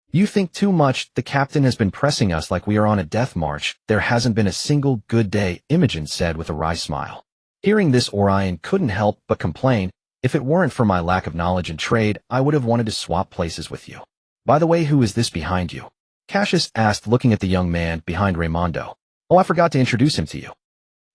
"You think too much. The captain has been pressing us like we are on a death march. There hasn't been a single good day," Imogen said with a wry smile. Hearing this, Orion couldn't help but complain. "If it weren't for my lack of knowledge and trade, I would have wanted to swap places with you." "By the way, who is this behind you?" Cassius asked, looking at the young man behind Raimondo. "Oh, I forgot to introduce him to you."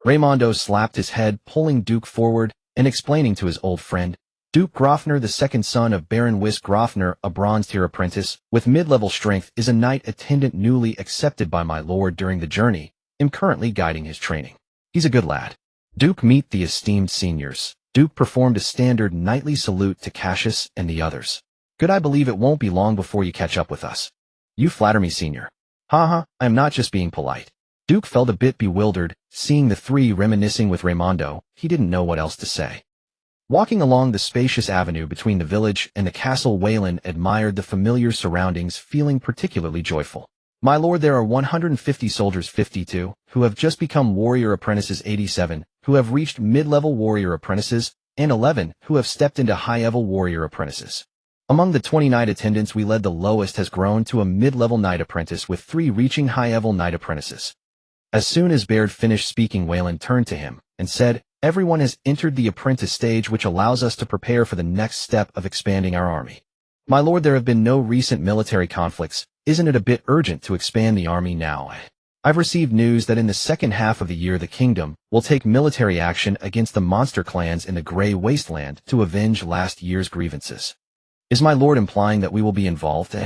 Raimondo slapped his head, pulling Duke forward and explaining to his old friend. "Duke Grofner, the second son of Baron Whisk Grofner, a bronze-tier apprentice with mid-level strength, is a knight attendant newly accepted by my lord during the journey. I'm currently guiding his training. He's a good lad." "Duke, meet the esteemed seniors." Duke performed a standard knightly salute to Cassius and the others. "Good, I believe it won't be long before you catch up with us." "You flatter me, senior." "Haha, I am not just being polite." Duke felt a bit bewildered, seeing the 3 reminiscing with Raimondo. He didn't know what else to say. Walking along the spacious avenue between the village and the castle, Weyland admired the familiar surroundings, feeling particularly joyful. "My lord, there are 150 soldiers, 52, who have just become warrior apprentices, 87, who have reached mid-level warrior apprentices, and 11 who have stepped into high-level warrior apprentices. Among the 20 knight attendants we led, the lowest has grown to a mid-level knight apprentice, with 3 reaching high-level knight apprentices. As soon as Baird finished speaking, Weyland turned to him and said, "Everyone has entered the apprentice stage, which allows us to prepare for the next step of expanding our army. My lord, there have been no recent military conflicts. Isn't it a bit urgent to expand the army now? I've received news that in the second half of the year the kingdom will take military action against the monster clans in the Grey Wasteland to avenge last year's grievances." "Is my lord implying that we will be involved,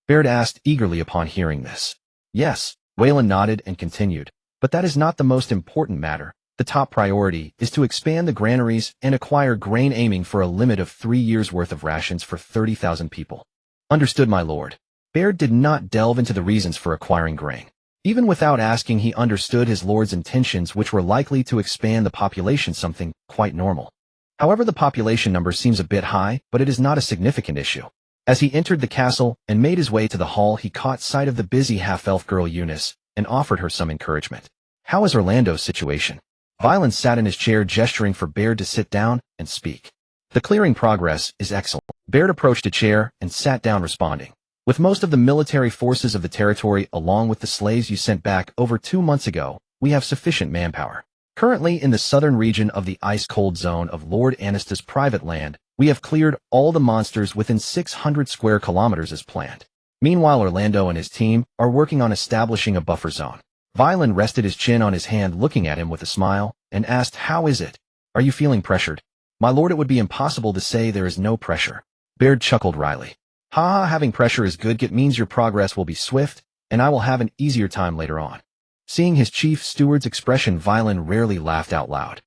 Baird asked eagerly upon hearing this. "Yes," Weyland nodded and continued, "but that is not the most important matter. The top priority is to expand the granaries and acquire grain, aiming for a limit of 3 years' worth of rations for 30,000 people." "Understood, my lord." Baird did not delve into the reasons for acquiring grain. Even without asking, he understood his lord's intentions, which were likely to expand the population, something quite normal. However, the population number seems a bit high, but it is not a significant issue. As he entered the castle and made his way to the hall, he caught sight of the busy half-elf girl Eunice and offered her some encouragement. "How is Orlando's situation?" Veyland sat in his chair, gesturing for Baird to sit down and speak. "The clearing progress is excellent." Baird approached a chair and sat down, responding, "With most of the military forces of the territory, along with the slaves you sent back over 2 months ago, we have sufficient manpower. Currently in the southern region of the ice-cold zone of Lord Anasta's private land, we have cleared all the monsters within 600 square kilometers as planned. Meanwhile, Orlando and his team are working on establishing a buffer zone." Veyland rested his chin on his hand, looking at him with a smile, and asked, "How is it? Are you feeling pressured?" "My lord, it would be impossible to say there is no pressure." Baird chuckled wryly. "Ha, having pressure is good. It means your progress will be swift, and I will have an easier time later on." Seeing his chief steward's expression, Veyland rarely laughed out loud.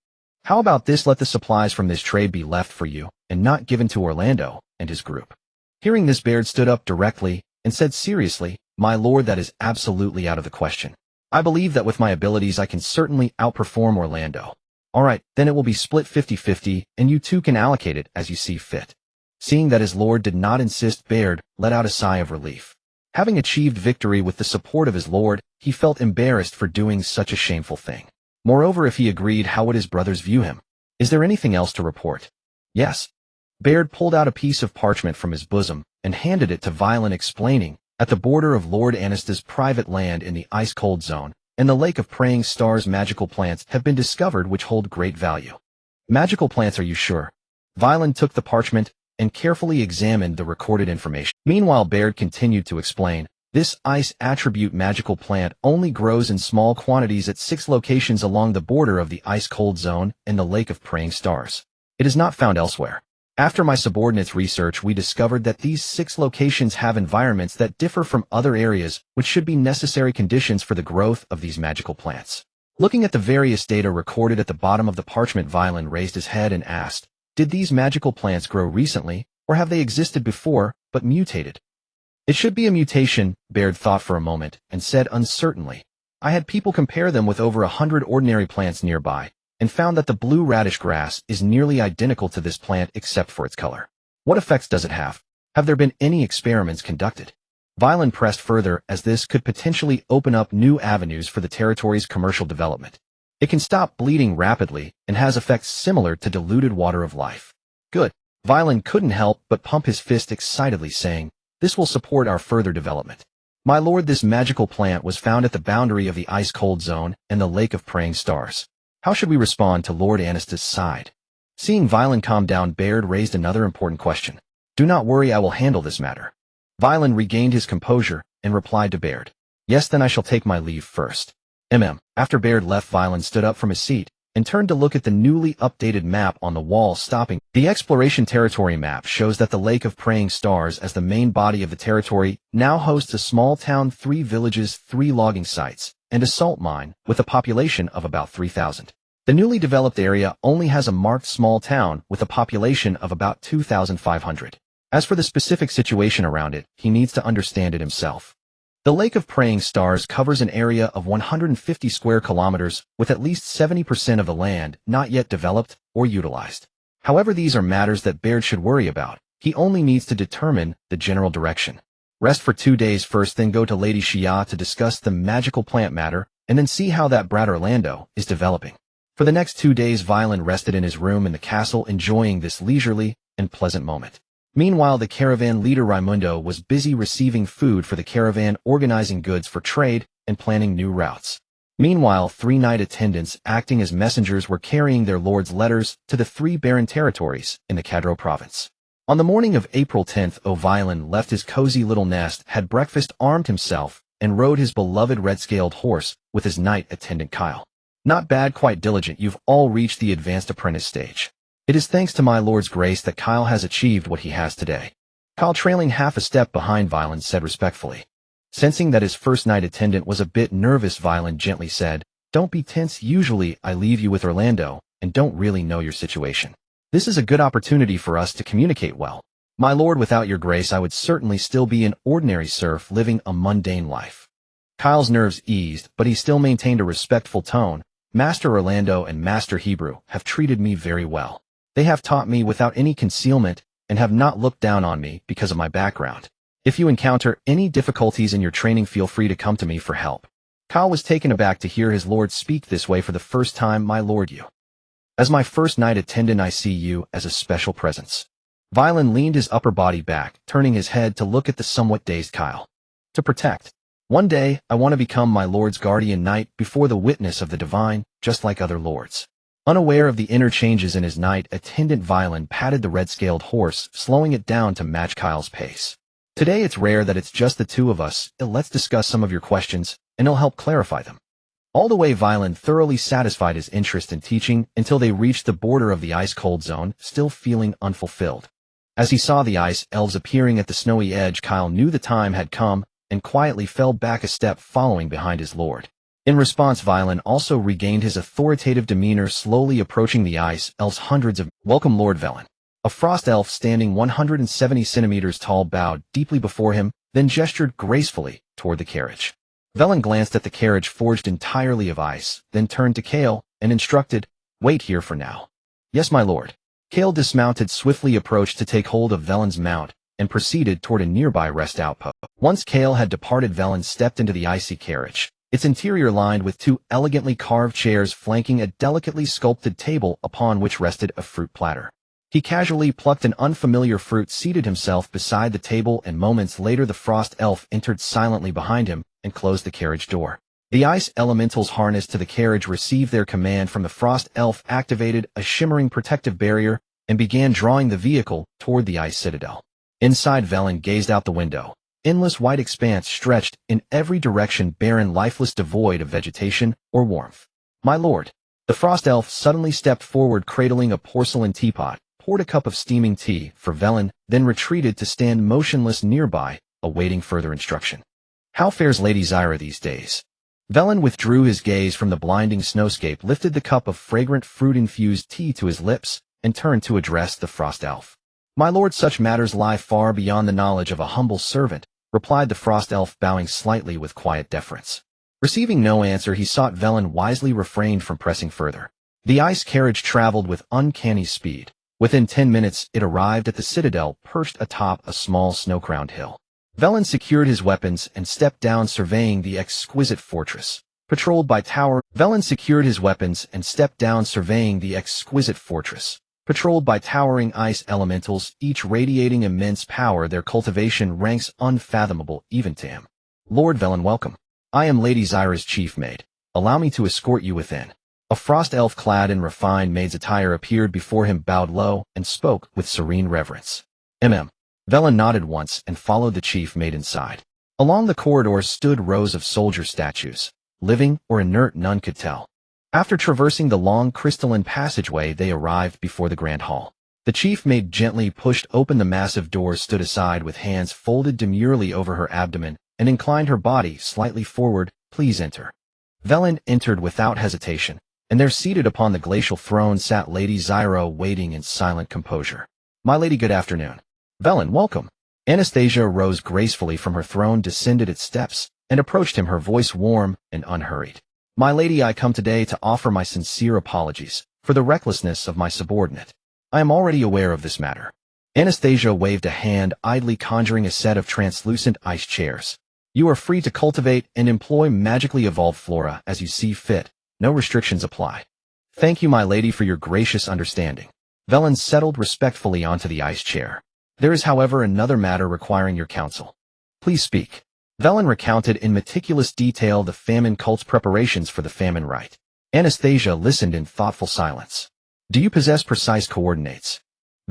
"How about this? Let the supplies from this trade be left for you, and not given to Orlando and his group." Hearing this, Baird stood up directly and said seriously, "My lord, that is absolutely out of the question. I believe that with my abilities I can certainly outperform Orlando." "All right, then it will be split 50-50, and you two can allocate it as you see fit." Seeing that his lord did not insist, Baird let out a sigh of relief. Having achieved victory with the support of his lord, he felt embarrassed for doing such a shameful thing. Moreover, if he agreed, how would his brothers view him? "Is there anything else to report?" "Yes." Baird pulled out a piece of parchment from his bosom and handed it to Veyland, explaining, "At the border of Lord Anasta's private land in the ice-cold zone, in the Lake of Praying Stars, magical plants have been discovered which hold great value." "Magical plants, are you sure?" Veyland took the parchment and carefully examined the recorded information. Meanwhile, Baird continued to explain, "This ice attribute magical plant only grows in small quantities at 6 locations along the border of the ice-cold zone and the Lake of Praying Stars. It is not found elsewhere. After my subordinates' research, we discovered that these 6 locations have environments that differ from other areas, which should be necessary conditions for the growth of these magical plants." Looking at the various data recorded at the bottom of the parchment, Veyland raised his head and asked, "Did these magical plants grow recently, or have they existed before, but mutated?" "It should be a mutation," Baird thought for a moment, and said uncertainly, "I had people compare them with over 100 ordinary plants nearby, and found that the blue radish grass is nearly identical to this plant except for its color. What effects does it have? Have there been any experiments conducted?" Veyland pressed further, as this could potentially open up new avenues for the territory's commercial development. "It can stop bleeding rapidly and has effects similar to diluted water of life." "Good." Veyland couldn't help but pump his fist excitedly, saying, "This will support our further development. My lord, this magical plant was found at the boundary of the ice-cold zone and the Lake of Praying Stars. How should we respond to Lord Anasta's side?" Seeing Veyland calm down, Baird raised another important question. "Do not worry, I will handle this matter." Veyland regained his composure and replied to Baird, "Yes, then I shall take my leave first." After Baird left, Veyland stood up from his seat and turned to look at the newly updated map on the wall, stopping. The exploration territory map shows that the Lake of Praying Stars, as the main body of the territory, now hosts a small town, 3 villages, 3 logging sites, and a salt mine, with a population of about 3,000. The newly developed area only has a marked small town with a population of about 2,500. As for the specific situation around it, he needs to understand it himself. The Lake of Praying Stars covers an area of 150 square kilometers, with at least 70% of the land not yet developed or utilized. However, these are matters that Baird should worry about. He only needs to determine the general direction. Rest for 2 days first, then go to Lady Xia to discuss the magical plant matter, and then see how that brat Orlando is developing. For the next 2 days, Veyrin rested in his room in the castle, enjoying this leisurely and pleasant moment. Meanwhile, the caravan leader Raimundo was busy receiving food for the caravan, organizing goods for trade, and planning new routes. Meanwhile, 3 knight attendants acting as messengers were carrying their lord's letters to the 3 Barren territories in the Cadro province. On the morning of April 10th, Veyrin left his cozy little nest, had breakfast, armed himself, and rode his beloved red-scaled horse with his knight attendant Kyle. Not bad, quite diligent. You've all reached the advanced apprentice stage. It is thanks to my lord's grace that Kyle has achieved what he has today. Kyle, trailing half a step behind Veyrin, said respectfully. Sensing that his first knight attendant was a bit nervous, Veyrin gently said, "Don't be tense. Usually I leave you with Orlando and don't really know your situation. This is a good opportunity for us to communicate well. My lord, without your grace I would certainly still be an ordinary serf living a mundane life." Kyle's nerves eased, but he still maintained a respectful tone. "Master Orlando and Master Hebrew have treated me very well. They have taught me without any concealment and have not looked down on me because of my background. If you encounter any difficulties in your training, feel free to come to me for help." Kyle was taken aback to hear his lord speak this way for the first time. "My lord, you. As my first knight attendant, I see you as a special presence." Veyrin leaned his upper body back, turning his head to look at the somewhat dazed Kyle. "To protect. One day, I want to become my lord's guardian knight before the witness of the divine, just like other lords." Unaware of the inner changes in his knight attendant, Veyrin patted the red-scaled horse, slowing it down to match Kyle's pace. "Today it's rare that it's just the two of us. Let's discuss some of your questions, and it'll help clarify them." All the way, Veyrin thoroughly satisfied his interest in teaching until they reached the border of the ice-cold zone, still feeling unfulfilled. As he saw the ice elves appearing at the snowy edge, Kyle knew the time had come and quietly fell back a step, following behind his lord. In response, Veyrin also regained his authoritative demeanor, slowly approaching the ice elves. "Hundreds of welcome, Lord Veyrin." A frost elf standing 170 centimeters tall bowed deeply before him, then gestured gracefully toward the carriage. Veyrin glanced at the carriage forged entirely of ice, then turned to Kale and instructed, "Wait here for now." "Yes, my lord." Kale dismounted, swiftly approached to take hold of Veyrin's mount, and proceeded toward a nearby rest outpost. Once Kale had departed, Veyrin stepped into the icy carriage, its interior lined with 2 elegantly carved chairs flanking a delicately sculpted table upon which rested a fruit platter. He casually plucked an unfamiliar fruit, seated himself beside the table, and moments later the frost elf entered silently behind him and closed the carriage door. The ice elementals harnessed to the carriage received their command from the frost elf, activated a shimmering protective barrier, and began drawing the vehicle toward the ice citadel. Inside, Veyrin gazed out the window. Endless white expanse stretched in every direction, barren, lifeless, devoid of vegetation or warmth. "My lord." The frost elf suddenly stepped forward, cradling a porcelain teapot, poured a cup of steaming tea for Veyrin, then retreated to stand motionless nearby, awaiting further instruction. "How fares Lady Zyra these days?" Veyrin withdrew his gaze from the blinding snowscape, lifted the cup of fragrant fruit-infused tea to his lips, and turned to address the frost elf. "My lord, such matters lie far beyond the knowledge of a humble servant," replied the frost elf, bowing slightly with quiet deference. Receiving no answer, he sought. Veyrin wisely refrained from pressing further. The ice carriage traveled with uncanny speed. Within 10 minutes, it arrived at the citadel, perched atop a small snow-crowned hill. Veyrin secured his weapons and stepped down, surveying the exquisite fortress. Patrolled by towering ice elementals, each radiating immense power, their cultivation ranks unfathomable even to him. "Lord Veyrin, welcome. I am Lady Zyra's chief maid. Allow me to escort you within." A frost elf clad in refined maid's attire appeared before him, bowed low, and spoke with serene reverence. Veyrin nodded once and followed the chief maid inside. Along the corridors stood rows of soldier statues. Living or inert, none could tell. After traversing the long crystalline passageway, they arrived before the grand hall. The chief maid gently pushed open the massive doors, stood aside with hands folded demurely over her abdomen, and inclined her body slightly forward. "Please enter." Veyrin entered without hesitation, and there, seated upon the glacial throne, sat Lady Zyra, waiting in silent composure. "My lady, good afternoon." "Veyrin, welcome." Anastasia rose gracefully from her throne, descended its steps, and approached him, her voice warm and unhurried. "My lady, I come today to offer my sincere apologies for the recklessness of my subordinate. I am already aware of this matter." Anastasia waved a hand, idly conjuring a set of translucent ice chairs. "You are free to cultivate and employ magically evolved flora as you see fit. No restrictions apply." Thank you, my lady, for your gracious understanding. Veyrin settled respectfully onto the ice chair. There is, however, another matter requiring your counsel. Please speak. Veyrin recounted in meticulous detail the famine cult's preparations for the famine rite. Anastasia listened in thoughtful silence. Do you possess precise coordinates?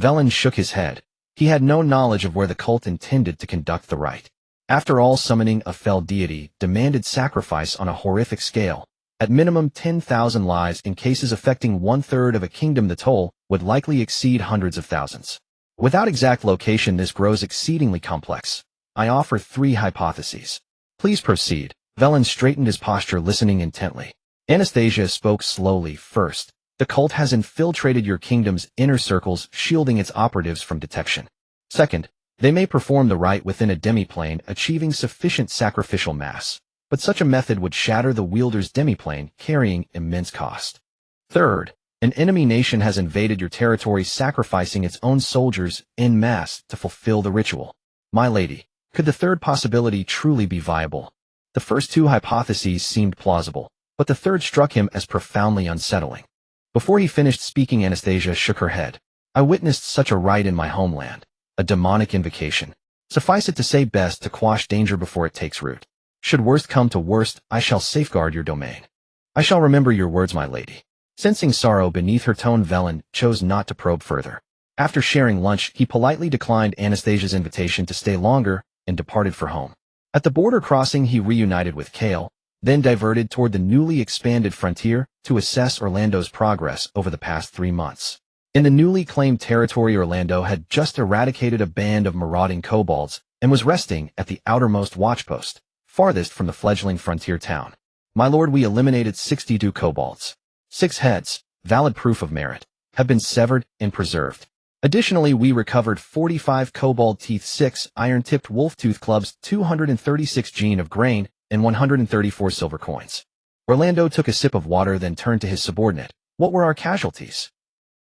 Veyrin shook his head. He had no knowledge of where the cult intended to conduct the rite. After all, summoning a fell deity demanded sacrifice on a horrific scale. At minimum 10,000 lives in cases affecting one-third of a kingdom. The toll would likely exceed hundreds of thousands. Without exact location, this grows exceedingly complex. I offer 3 hypotheses. Please proceed. Veyrin straightened his posture, listening intently. Anastasia spoke slowly. First, the cult has infiltrated your kingdom's inner circles, shielding its operatives from detection. Second, they may perform the rite within a demiplane, achieving sufficient sacrificial mass. But such a method would shatter the wielder's demiplane, carrying immense cost. Third, an enemy nation has invaded your territory, sacrificing its own soldiers en masse to fulfill the ritual. My lady, could the third possibility truly be viable? The first 2 hypotheses seemed plausible, but the third struck him as profoundly unsettling. Before he finished speaking, Anastasia shook her head. I witnessed such a rite in my homeland, a demonic invocation. Suffice it to say, best to quash danger before it takes root. Should worst come to worst, I shall safeguard your domain. I shall remember your words, my lady. Sensing sorrow beneath her tone, Veyrin chose not to probe further. After sharing lunch, he politely declined Anastasia's invitation to stay longer and departed for home. At the border crossing, he reunited with Kale, then diverted toward the newly expanded frontier to assess Orlando's progress over the past 3 months. In the newly claimed territory, Orlando had just eradicated a band of marauding kobolds and was resting at the outermost watchpost, farthest from the fledgling frontier town. My lord, we eliminated 62 kobolds. 6 heads, valid proof of merit, have been severed and preserved. Additionally, we recovered 45 kobold teeth, 6 iron-tipped wolf-tooth clubs, 236 gene of grain, and 134 silver coins. Orlando took a sip of water, then turned to his subordinate. What were our casualties?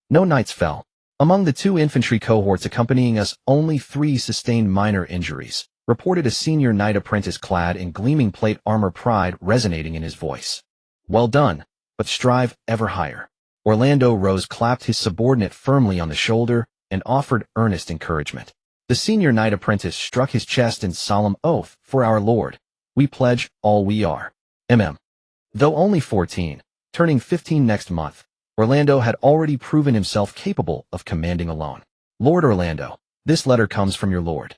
No knights fell. Among the 2 infantry cohorts accompanying us, only 3 sustained minor injuries, reported a senior knight apprentice clad in gleaming plate armor, pride resonating in his voice. Well done, but strive ever higher. Orlando rose, clapped his subordinate firmly on the shoulder, and offered earnest encouragement. The senior knight apprentice struck his chest in solemn oath. For our lord, we pledge all we are. Though only 14, turning 15 next month, Orlando had already proven himself capable of commanding alone. Lord Orlando, this letter comes from your lord.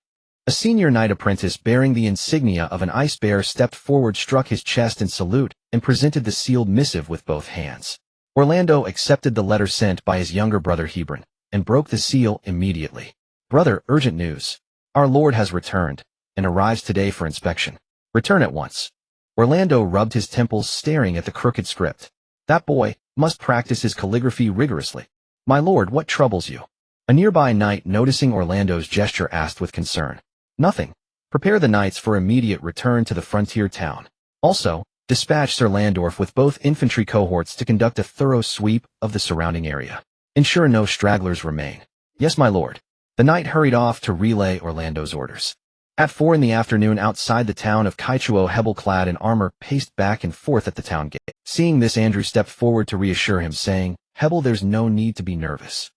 A senior knight apprentice bearing the insignia of an ice bear stepped forward, struck his chest in salute, and presented the sealed missive with both hands. Orlando accepted the letter sent by his younger brother Hebron, and broke the seal immediately. Brother, urgent news. Our lord has returned, and arrives today for inspection. Return at once. Orlando rubbed his temples, staring at the crooked script. That boy must practice his calligraphy rigorously. My lord, what troubles you? A nearby knight, noticing Orlando's gesture, asked with concern. Nothing. Prepare the knights for immediate return to the frontier town. Also, dispatch Sir Landorf with both infantry cohorts to conduct a thorough sweep of the surrounding area. Ensure no stragglers remain. Yes, my lord. The knight hurried off to relay Orlando's orders. At 4 in the afternoon, outside the town of Kaichuo, Hebel, clad in armor, paced back and forth at the town gate. Seeing this, Andrew stepped forward to reassure him, saying, Hebel, there's no need to be nervous.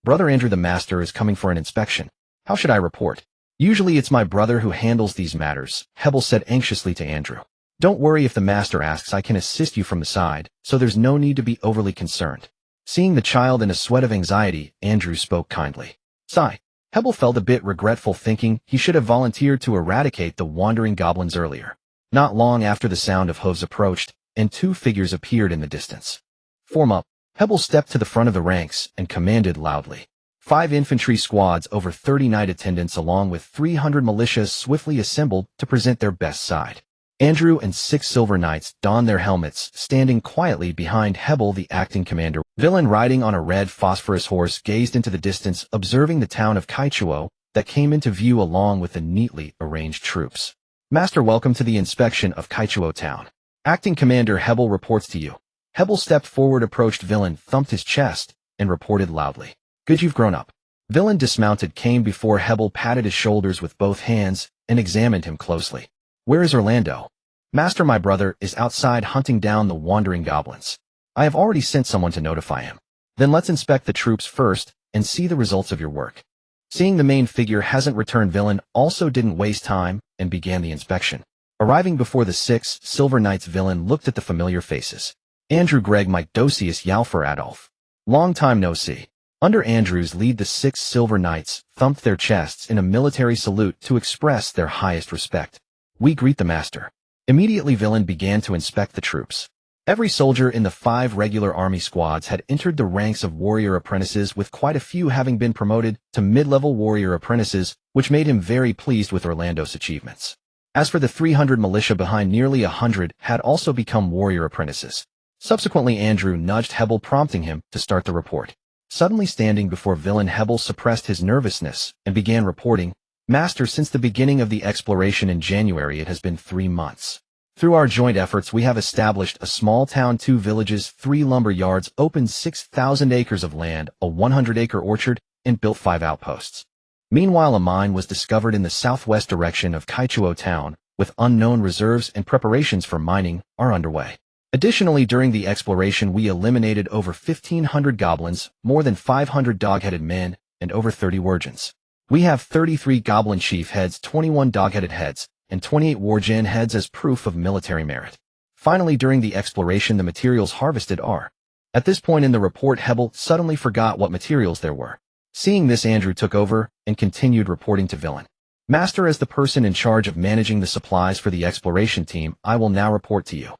Brother Andrew, the master is coming for an inspection. How should I report? Usually it's my brother who handles these matters, Hebel said anxiously to Andrew. Don't worry, if the master asks, I can assist you from the side, so there's no need to be overly concerned. Seeing the child in a sweat of anxiety, Andrew spoke kindly. Sigh. Hebel felt a bit regretful, thinking he should have volunteered to eradicate the wandering goblins earlier. Not long after, the sound of hooves approached, and 2 figures appeared in the distance. Form up. Hebel stepped to the front of the ranks and commanded loudly. 5 infantry squads, over 30 knight attendants, along with 300 militias swiftly assembled to present their best side. Andrew and 6 silver knights donned their helmets, standing quietly behind Hebel, the acting commander. Veyrin, riding on a red phosphorus horse, gazed into the distance, observing the town of Kaichuo that came into view along with the neatly arranged troops. Master, welcome to the inspection of Kaichuo town. Acting Commander Hebel reports to you. Hebel stepped forward, approached Veyrin, thumped his chest, and reported loudly. Good, you've grown up. Veyrin dismounted, came before Hebel, patted his shoulders with both hands, and examined him closely. Where is Orlando? Master, my brother is outside hunting down the wandering goblins. I have already sent someone to notify him. Then let's inspect the troops first and see the results of your work. Seeing the main figure hasn't returned, Veyrin also didn't waste time and began the inspection. Arriving before the 6 Silver Knights, Veyrin looked at the familiar faces. Andrew, Greg, Mike, Dosius, Yalfer, Adolf. Long time no see. Under Andrew's lead, the 6 Silver Knights thumped their chests in a military salute to express their highest respect. We greet the master. Immediately, Veyrin began to inspect the troops. Every soldier in the 5 regular army squads had entered the ranks of warrior apprentices, with quite a few having been promoted to mid-level warrior apprentices, which made him very pleased with Orlando's achievements. As for the 300 militia behind, nearly 100 had also become warrior apprentices. Subsequently, Andrew nudged Hebel, prompting him to start the report. Suddenly standing before Veyrin, Hebel suppressed his nervousness and began reporting, "Master, since the beginning of the exploration in January, it has been 3 months. Through our joint efforts, we have established a small town, 2 villages, 3 lumber yards, opened 6,000 acres of land, a 100-acre orchard, and built 5 outposts. Meanwhile, a mine was discovered in the southwest direction of Kaichuo town, with unknown reserves, and preparations for mining are underway. Additionally, during the exploration, we eliminated over 1,500 goblins, more than 500 dog-headed men, and over 30 Wurgens. We have 33 goblin chief heads, 21 dog-headed heads, and 28 Wargen heads as proof of military merit. Finally, during the exploration, the materials harvested are." At this point in the report, Hebel suddenly forgot what materials there were. Seeing this, Andrew took over and continued reporting to Veyrin. "Master, as the person in charge of managing the supplies for the exploration team, I will now report to you."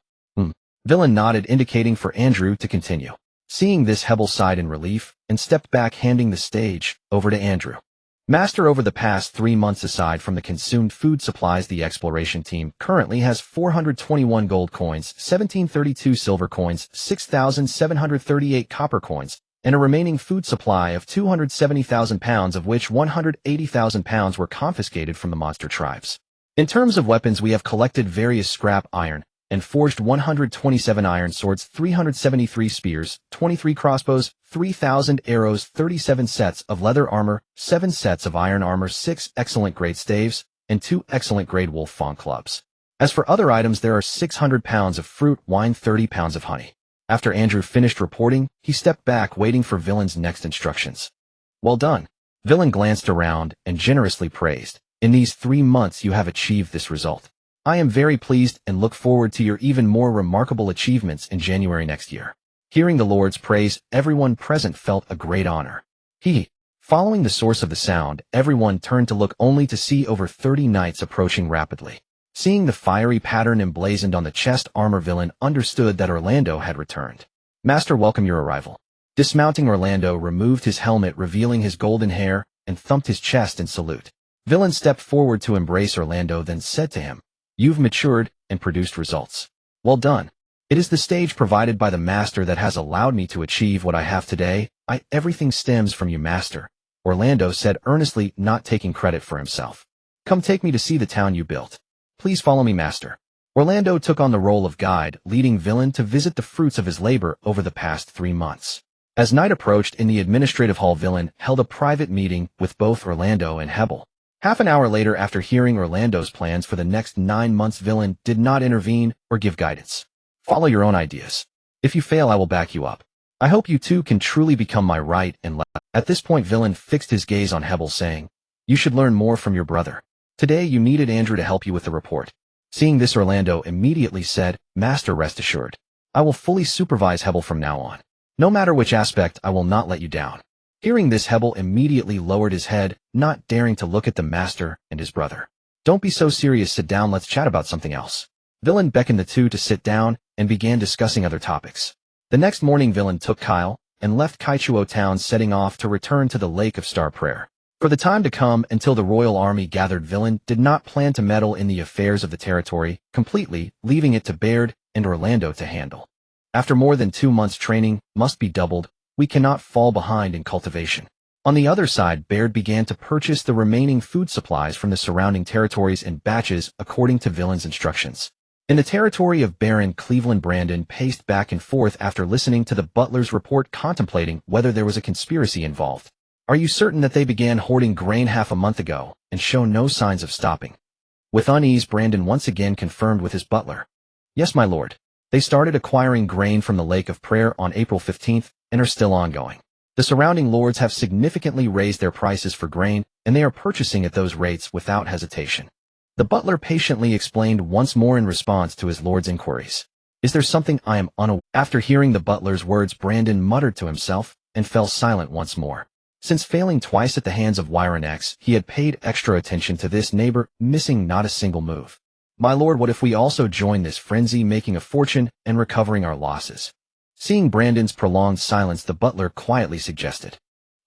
Veyrin nodded, indicating for Andrew to continue. Seeing this, Hebel sighed in relief and stepped back, handing the stage over to Andrew. "Master, over the past 3 months, aside from the consumed food supplies, the exploration team currently has 421 gold coins, 1,732 silver coins, 6,738 copper coins, and a remaining food supply of 270,000 pounds, of which 180,000 pounds were confiscated from the monster tribes. In terms of weapons, we have collected various scrap iron and forged 127 iron swords, 373 spears, 23 crossbows, 3,000 arrows, 37 sets of leather armor, 7 sets of iron armor, 6 excellent grade staves, and 2 excellent grade wolf fawn clubs. As for other items, there are 600 pounds of fruit, wine, 30 pounds of honey." After Andrew finished reporting, he stepped back, waiting for Veyrin's next instructions. "Well done." Veyrin glanced around and generously praised. "In these 3 months, you have achieved this result. I am very pleased and look forward to your even more remarkable achievements in January next year." Hearing the Lord's praise, everyone present felt a great honor. Following the source of the sound, everyone turned to look, only to see over 30 knights approaching rapidly. Seeing the fiery pattern emblazoned on the chest armor, Veyrin understood that Orlando had returned. "Master, welcome your arrival." Dismounting, Orlando removed his helmet, revealing his golden hair, and thumped his chest in salute. Veyrin stepped forward to embrace Orlando, then said to him, "You've matured and produced results. Well done. It is the stage provided by the master that has allowed me to achieve what I have today. Everything stems from you, master," Orlando said earnestly, not taking credit for himself. "Come, take me to see the town you built. Please follow me, master." Orlando took on the role of guide, leading Veyrin to visit the fruits of his labor over the past 3 months. As night approached, in the administrative hall, Veyrin held a private meeting with both Orlando and Hebel. Half an hour later, after hearing Orlando's plans for the next 9 months, Veyrin did not intervene or give guidance. "Follow your own ideas. If you fail, I will back you up. I hope you two can truly become my right and left." At this point, Veyrin fixed his gaze on Hebel, saying, "You should learn more from your brother. Today you needed Andrew to help you with the report." Seeing this, Orlando immediately said, "Master, rest assured. I will fully supervise Hebel from now on. No matter which aspect, I will not let you down." Hearing this, Hebel immediately lowered his head, not daring to look at the master and his brother. "Don't be so serious, sit down, let's chat about something else." Veyrin beckoned the two to sit down and began discussing other topics. The next morning, Veyrin took Kyle and left Kaichuo town, setting off to return to the Lake of Star Prayer. For the time to come, until the royal army gathered, Veyrin did not plan to meddle in the affairs of the territory completely, leaving it to Baird and Orlando to handle. After more than 2 months, training must be doubled. We cannot fall behind in cultivation. On the other side, Baird began to purchase the remaining food supplies from the surrounding territories in batches according to Veyrin's instructions. In the territory of Barren, Cleveland Brandon paced back and forth after listening to the butler's report, contemplating whether there was a conspiracy involved. "Are you certain that they began hoarding grain half a month ago and show no signs of stopping?" With unease, Brandon once again confirmed with his butler. "Yes, my lord. They started acquiring grain from the Lake of Prayer on April 15th and are still ongoing. The surrounding lords have significantly raised their prices for grain, and they are purchasing at those rates without hesitation. The butler patiently explained once more in response to his lord's inquiries. Is there something I am unaware? After hearing the butler's words, Brandon muttered to himself and fell silent once more. Since failing twice at the hands of Veyrin X, he had paid extra attention to this neighbor, missing not a single move. My lord, what if we also join this frenzy, making a fortune and recovering our losses? Seeing Brandon's prolonged silence, the butler quietly suggested.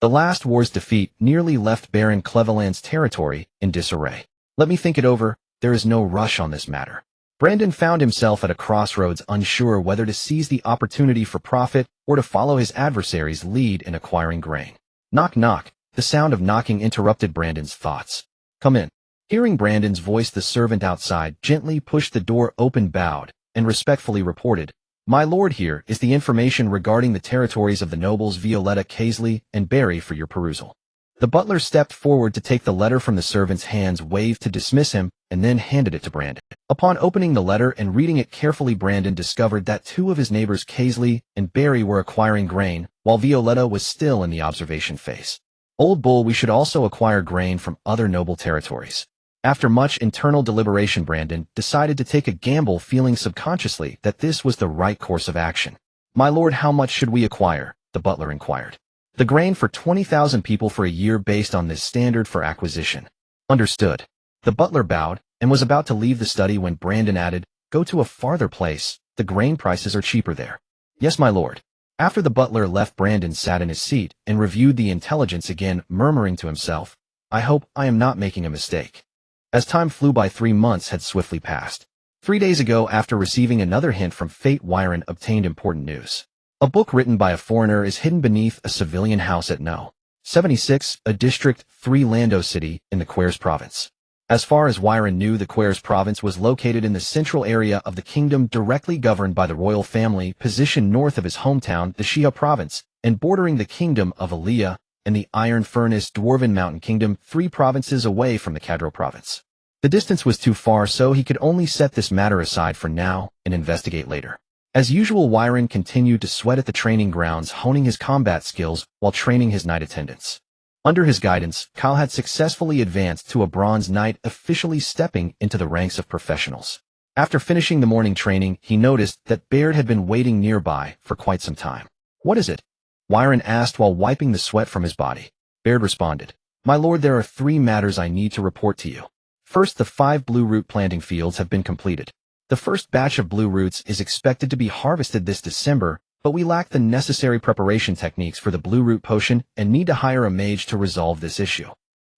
The last war's defeat nearly left Barren Cleveland's territory in disarray. Let me think it over. There is no rush on this matter. Brandon found himself at a crossroads, unsure whether to seize the opportunity for profit or to follow his adversary's lead in acquiring grain. Knock, knock. The sound of knocking interrupted Brandon's thoughts. Come in. Hearing Brandon's voice, the servant outside gently pushed the door open, bowed, and respectfully reported, My lord, here is the information regarding the territories of the nobles Violetta, Caseley, and Barry for your perusal. The butler stepped forward to take the letter from the servant's hands, waved to dismiss him, and then handed it to Brandon. Upon opening the letter and reading it carefully, Brandon discovered that two of his neighbors, Caseley and Barry, were acquiring grain, while Violetta was still in the observation phase. Old bull, we should also acquire grain from other noble territories. After much internal deliberation, Brandon decided to take a gamble, feeling subconsciously that this was the right course of action. My lord, how much should we acquire? The butler inquired. The grain for 20,000 people for a year, based on this standard for acquisition. Understood. The butler bowed and was about to leave the study when Brandon added, Go to a farther place. The grain prices are cheaper there. Yes, my lord. After the butler left, Brandon sat in his seat and reviewed the intelligence again, murmuring to himself, I hope I am not making a mistake. As time flew by, 3 months had swiftly passed. 3 days ago, after receiving another hint from fate, Veyrin obtained important news. A book written by a foreigner is hidden beneath a civilian house at No. 76, a district 3 Lando city in the Quers province. As far as Veyrin knew, the Quers province was located in the central area of the kingdom, directly governed by the royal family, positioned north of his hometown, the Shia province, and bordering the kingdom of Aaliyah and the Iron Furnace Dwarven Mountain Kingdom, 3 provinces away from the Cadro province. The distance was too far, so he could only set this matter aside for now and investigate later. As usual, Veyrin continued to sweat at the training grounds, honing his combat skills while training his knight attendants. Under his guidance, Kyle had successfully advanced to a bronze knight, officially stepping into the ranks of professionals. After finishing the morning training, he noticed that Baird had been waiting nearby for quite some time. What is it? Veyrin asked while wiping the sweat from his body. Baird responded, My lord, there are 3 matters I need to report to you. First, the 5 blue root planting fields have been completed. The first batch of blue roots is expected to be harvested this December, but we lack the necessary preparation techniques for the blue root potion and need to hire a mage to resolve this issue.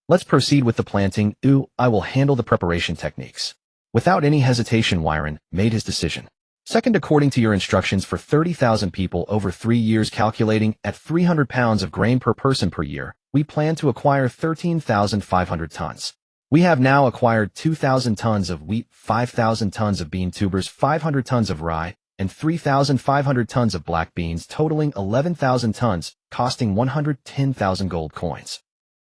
Let's proceed with the planting. I will handle the preparation techniques. Without any hesitation, Veyrin made his decision. Second, according to your instructions, for 30,000 people over 3 years, calculating at 300 pounds of grain per person per year, we plan to acquire 13,500 tons. We have now acquired 2,000 tons of wheat, 5,000 tons of bean tubers, 500 tons of rye, and 3,500 tons of black beans, totaling 11,000 tons, costing 110,000 gold coins.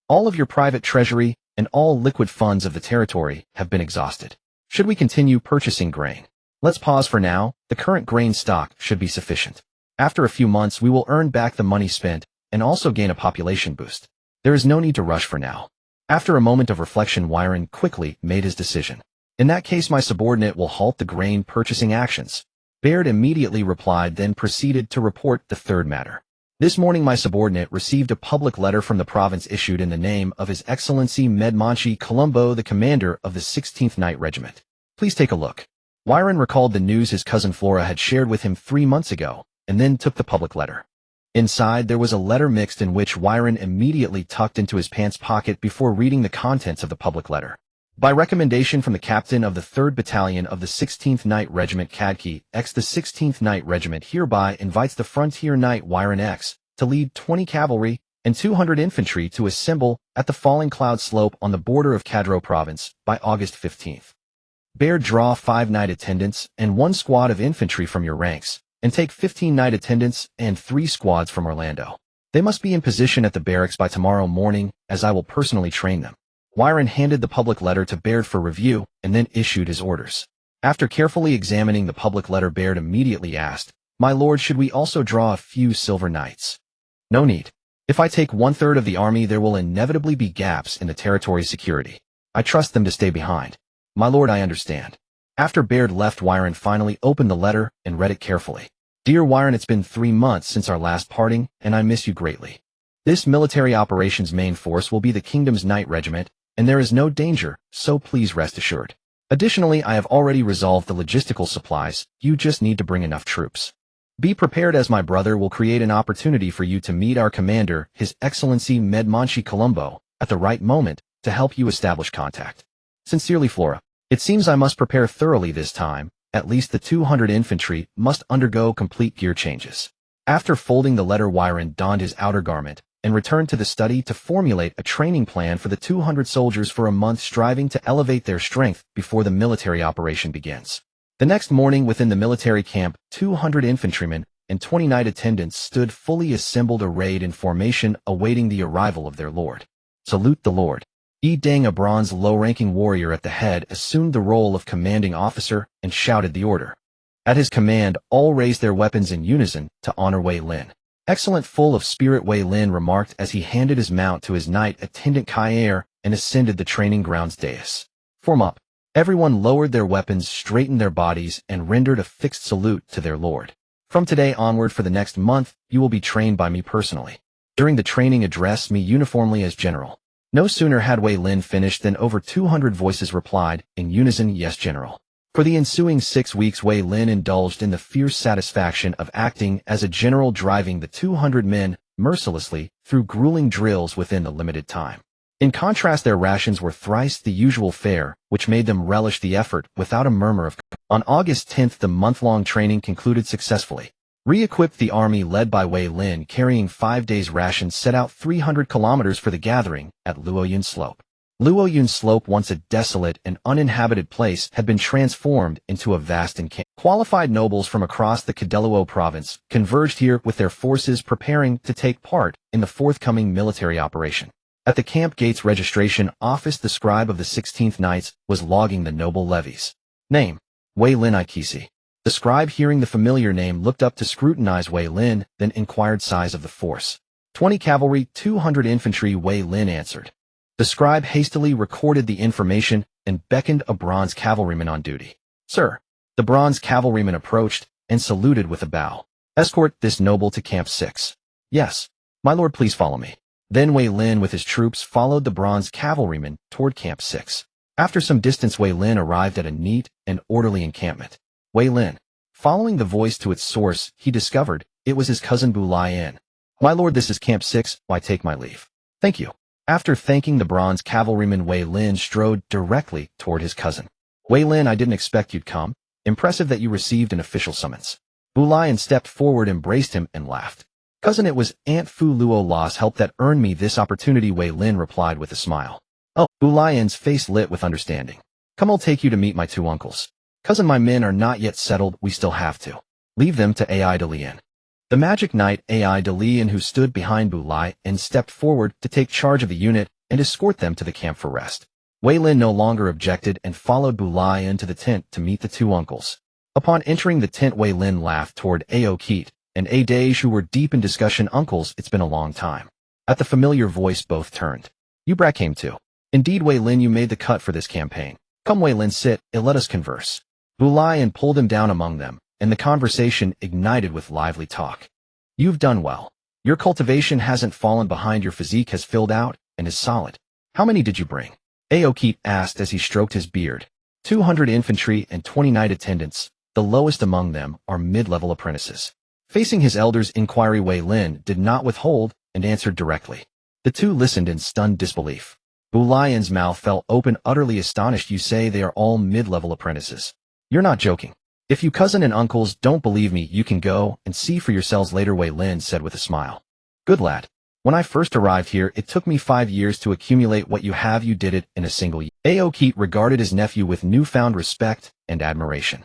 All of your private treasury and all liquid funds of the territory have been exhausted. Should we continue purchasing grain? Let's pause for now. The current grain stock should be sufficient. After a few months, we will earn back the money spent and also gain a population boost. There is no need to rush for now. After a moment of reflection, Veyrin quickly made his decision. In that case, my subordinate will halt the grain purchasing actions. Baird immediately replied, then proceeded to report the third matter. This morning, my subordinate received a public letter from the province issued in the name of His Excellency Medmonchi Colombo, the commander of the 16th Knight Regiment. Please take a look. Veyrin recalled the news his cousin Flora had shared with him 3 months ago, and then took the public letter. Inside, there was a letter mixed, in which Veyrin immediately tucked into his pants pocket before reading the contents of the public letter. By recommendation from the captain of the 3rd Battalion of the 16th Knight Regiment, Kadki X, the 16th Knight Regiment hereby invites the Frontier Knight Veyrin X to lead 20 cavalry and 200 infantry to assemble at the Falling Cloud Slope on the border of Cadro Province by August 15th. Baird, draw 5 knight attendants and 1 squad of infantry from your ranks, and take 15 knight attendants and 3 squads from Orlando. They must be in position at the barracks by tomorrow morning, as I will personally train them. Veyrin handed the public letter to Baird for review and then issued his orders. After carefully examining the public letter, Baird immediately asked, "My lord, should we also draw a few silver knights?" "No need. If I take 1/3 of the army, there will inevitably be gaps in the territory's security. I trust them to stay behind." "My lord, I understand." After Baird left, Veyrin finally opened the letter and read it carefully. "Dear Veyrin, it's been 3 months since our last parting, and I miss you greatly. This military operations main force will be the kingdom's Knight Regiment, and there is no danger, so please rest assured. Additionally, I have already resolved the logistical supplies. You just need to bring enough troops. Be prepared, as my brother will create an opportunity for you to meet our commander, His Excellency Medmonshi Colombo, at the right moment to help you establish contact. Sincerely, Flora." It seems I must prepare thoroughly this time. At least the 200 infantry must undergo complete gear changes. After folding the letter, Veyrin donned his outer garment and returned to the study to formulate a training plan for the 200 soldiers for a month, striving to elevate their strength before the military operation begins. The next morning, within the military camp, 200 infantrymen and 20 knight attendants stood fully assembled, arrayed in formation, awaiting the arrival of their lord. "Salute the lord." Deng, a bronze low-ranking warrior at the head, assumed the role of commanding officer and shouted the order. At his command, all raised their weapons in unison to honor Wei Lin. "Excellent, full of spirit," Wei Lin remarked as he handed his mount to his knight attendant Kair and ascended the training grounds dais. "Form up." Everyone lowered their weapons, straightened their bodies, and rendered a fixed salute to their lord. "From today onward, for the next month, you will be trained by me personally. During the training, address me uniformly as general." No sooner had Wei Lin finished than over 200 voices replied, in unison, "Yes, General." For the ensuing 6 weeks, Wei Lin indulged in the fierce satisfaction of acting as a general, driving the 200 men mercilessly through grueling drills within the limited time. In contrast, their rations were thrice the usual fare, which made them relish the effort without a murmur of. On August 10th, the month-long training concluded successfully. Re-equipped, the army led by Wei Lin, carrying 5 days' rations, set out 300 kilometers for the gathering at Luoyun Slope. Luoyun Slope, once a desolate and uninhabited place, had been transformed into a vast encampment. Qualified nobles from across the Kadeluo province converged here with their forces, preparing to take part in the forthcoming military operation. At the camp gate's registration office, the scribe of the 16th Knights was logging the noble levies. Name: Wei Lin Ikisi. The scribe, hearing the familiar name, looked up to scrutinize Wei Lin, then inquired size of the force. 20 cavalry, 200 infantry, Wei Lin answered. The scribe hastily recorded the information and beckoned a bronze cavalryman on duty. "Sir." The bronze cavalryman approached and saluted with a bow. "Escort this noble to Camp 6. "Yes. My lord, please follow me." Then Wei Lin with his troops followed the bronze cavalryman toward Camp 6. After some distance, Wei Lin arrived at a neat and orderly encampment. Wei Lin. Following the voice to its source, he discovered it was his cousin Bu Lian. "My lord, this is Camp 6. I take my leave." "Thank you." After thanking the bronze cavalryman, Wei Lin strode directly toward his cousin. "Wei Lin, I didn't expect you'd come. Impressive that you received an official summons." Bu Lian stepped forward, embraced him, and laughed. "Cousin, it was Aunt Fu Luo La's help that earned me this opportunity," Wei Lin replied with a smile. "Oh." Bu Lian's face lit with understanding. "Come, I'll take you to meet my 2 uncles." "Cousin, my men are not yet settled. We still have to leave them to Ai de Lian." The magic knight Ai de Lian, who stood behind Bu Lian, stepped forward to take charge of the unit and escort them to the camp for rest. Wei Lin no longer objected and followed Bu Lian to the tent to meet the 2 uncles. Upon entering the tent, Wei Lin laughed toward Ao Keet and A Dej, who were deep in discussion. "Uncles, it's been a long time." At the familiar voice, both turned. "You brat came too." "Indeed, Wei Lin, you made the cut for this campaign." "Come, Wei Lin, sit and let us converse." Bu Lian pulled him down among them, and the conversation ignited with lively talk. "You've done well. Your cultivation hasn't fallen behind, your physique has filled out and is solid. How many did you bring?" Ao Keet asked as he stroked his beard. 200 infantry and 20 knight attendants. The lowest among them are mid-level apprentices." Facing his elder's inquiry, Wei Lin did not withhold and answered directly. The 2 listened in stunned disbelief. Bu Lian's mouth fell open, utterly astonished. "You say they are all mid-level apprentices? You're not joking." "If you cousin and uncles don't believe me, you can go and see for yourselves later," Wei Lin said with a smile. "Good lad. When I first arrived here, it took me 5 years to accumulate what you have. You did it in a single year." Ao Keet regarded his nephew with newfound respect and admiration.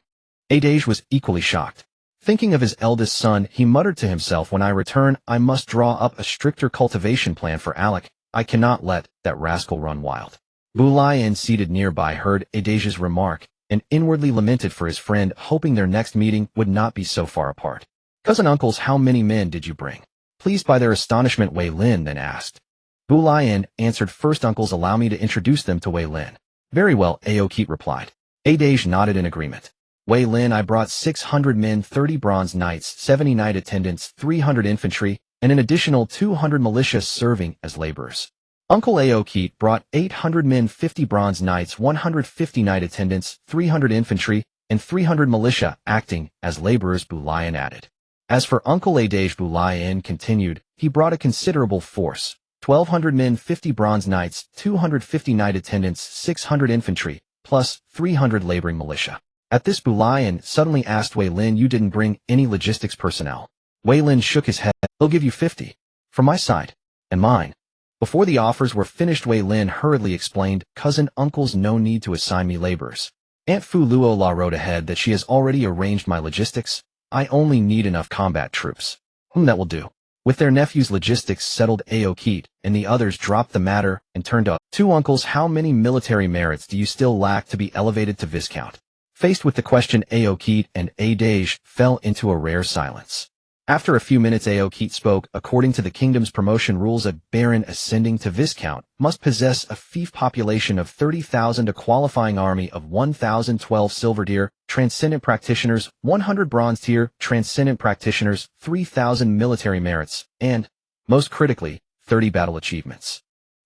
A Dej was equally shocked. Thinking of his eldest son, he muttered to himself, "When I return, I must draw up a stricter cultivation plan for Alec. I cannot let that rascal run wild." Bu Lian, seated nearby, heard A Dej's remark and inwardly lamented for his friend, hoping their next meeting would not be so far apart. Cousin uncles, how many men did you bring? Pleased by their astonishment, Wei Lin then asked. Bu Lian answered, first uncles, allow me to introduce them to Wei Lin. Very well, Aokit replied. Adage nodded in agreement. Wei Lin, I brought 600 men, 30 bronze knights, 70 knight attendants, 300 infantry, and an additional 200 militia serving as laborers. Uncle Aokit brought 800 men, 50 bronze knights, 150 knight attendants, 300 infantry, and 300 militia acting as laborers, Bu Lian added. As for Uncle Adage, Bu Lian continued, he brought a considerable force, 1,200 men, 50 bronze knights, 250 knight attendants, 600 infantry, plus 300 laboring militia. At this, Bu Lian suddenly asked Wei Lin, you didn't bring any logistics personnel? Wei Lin shook his head. He'll give you 50. From my side. And mine. Before the offers were finished, Wei Lin hurriedly explained, cousin uncles, no need to assign me laborers. Aunt Fu Luola wrote ahead that she has already arranged my logistics. I only need enough combat troops. That will do. With their nephew's logistics settled, Aokit and the others dropped the matter and turned up. Two uncles, how many military merits do you still lack to be elevated to Viscount? Faced with the question, Aokit and Adage fell into a rare silence. After a few minutes, Aokit spoke. According to the kingdom's promotion rules, a Barren ascending to Viscount must possess a fief population of 30,000, a qualifying army of 1,012 silver tier transcendent practitioners, 100 bronze tier transcendent practitioners, 3,000 military merits, and, most critically, 30 battle achievements.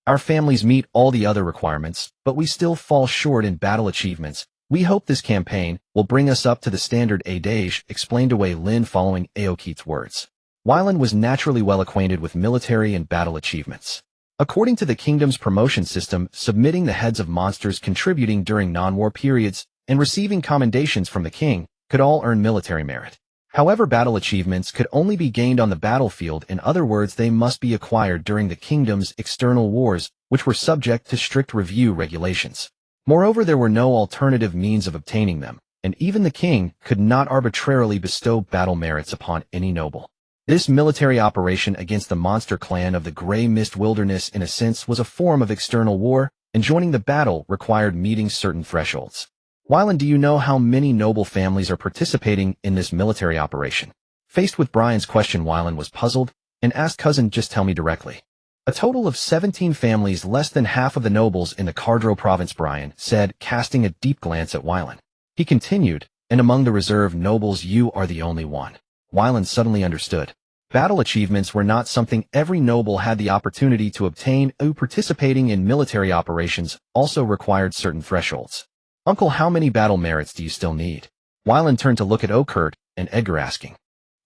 Our families meet all the other requirements, but we still fall short in battle achievements. We hope this campaign will bring us up to the standard, Adage explained to Wei Lin following Aokit's words. Weilan was naturally well acquainted with military and battle achievements. According to the kingdom's promotion system, submitting the heads of monsters contributing during non-war periods and receiving commendations from the king could all earn military merit. However, battle achievements could only be gained on the battlefield. In other words, they must be acquired during the kingdom's external wars, which were subject to strict review regulations. Moreover, there were no alternative means of obtaining them, and even the king could not arbitrarily bestow battle merits upon any noble. This military operation against the monster clan of the Grey Mist Wilderness, in a sense, was a form of external war, and joining the battle required meeting certain thresholds. Weilan, do you know how many noble families are participating in this military operation? Faced with Brian's question, Weilan was puzzled and asked, cousin, just tell me directly. A total of 17 families, less than half of the nobles in the Cardro province, Brian said, casting a deep glance at Weilan. He continued, and among the reserve nobles you are the only one. Weilan suddenly understood. Battle achievements were not something every noble had the opportunity to obtain. Participating in military operations also required certain thresholds. Uncle, how many battle merits do you still need? Weilan turned to look at Okurt and Edgar, asking.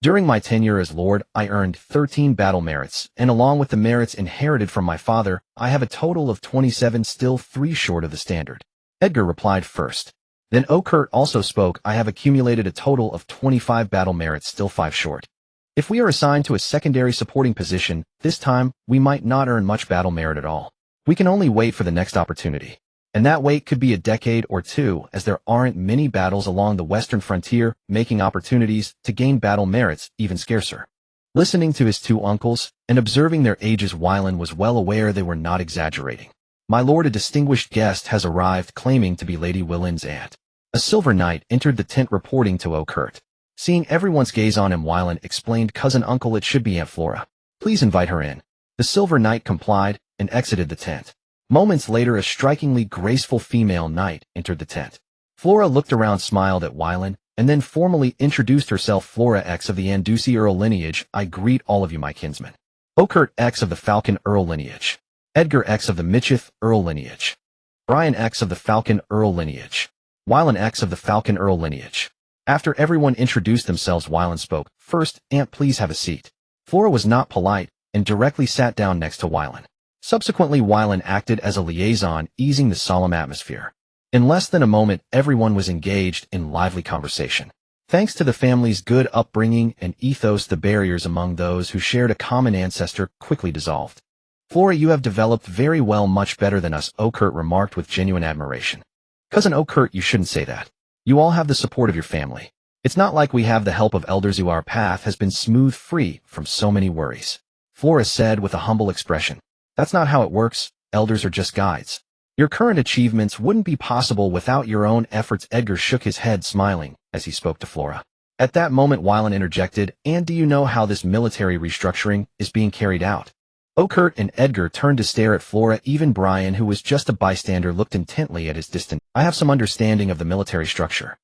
During my tenure as lord, I earned 13 battle merits, and along with the merits inherited from my father, I have a total of 27, still 3 short of the standard. Edgar replied first. Then Okurt also spoke. I have accumulated a total of 25 battle merits, still 5 short. If we are assigned to a secondary supporting position, this time, we might not earn much battle merit at all. We can only wait for the next opportunity. And that wait could be a decade or 2, as there aren't many battles along the western frontier, making opportunities to gain battle merits even scarcer. Listening to his 2 uncles and observing their ages, Weilan was well aware they were not exaggerating. My lord, a distinguished guest has arrived, claiming to be Lady Willin's aunt. A silver knight entered the tent, reporting to Okurt. Seeing everyone's gaze on him, Weilan explained, cousin uncle, it should be Aunt Flora. Please invite her in. The silver knight complied and exited the tent. Moments later, a strikingly graceful female knight entered the tent. Flora looked around, smiled at Weilan, and then formally introduced herself. Flora X of the Andusi Earl lineage, I greet all of you, my kinsmen. Okurt X of the Falcon Earl lineage. Edgar X of the Michith Earl lineage. Brian X of the Falcon Earl lineage. Weilan X of the Falcon Earl lineage. After everyone introduced themselves, Weilan spoke. First, Aunt, please have a seat. Flora was not polite and directly sat down next to Weilan. Subsequently, Weilan acted as a liaison, easing the solemn atmosphere. In less than a moment, everyone was engaged in lively conversation. Thanks to the family's good upbringing and ethos, the barriers among those who shared a common ancestor quickly dissolved. Flora, you have developed very well, much better than us, Okurt remarked with genuine admiration. Cousin Okurt, you shouldn't say that. You all have the support of your family. It's not like we have the help of elders. Our path has been smooth, free from so many worries. Flora said with a humble expression. That's not how it works. Elders are just guides. Your current achievements wouldn't be possible without your own efforts. Edgar shook his head, smiling, as he spoke to Flora. At that moment, Wylan interjected, and do you know how this military restructuring is being carried out? Okert and Edgar turned to stare at Flora. Even Brian, who was just a bystander, looked intently at his distant. I have some understanding of the military structure.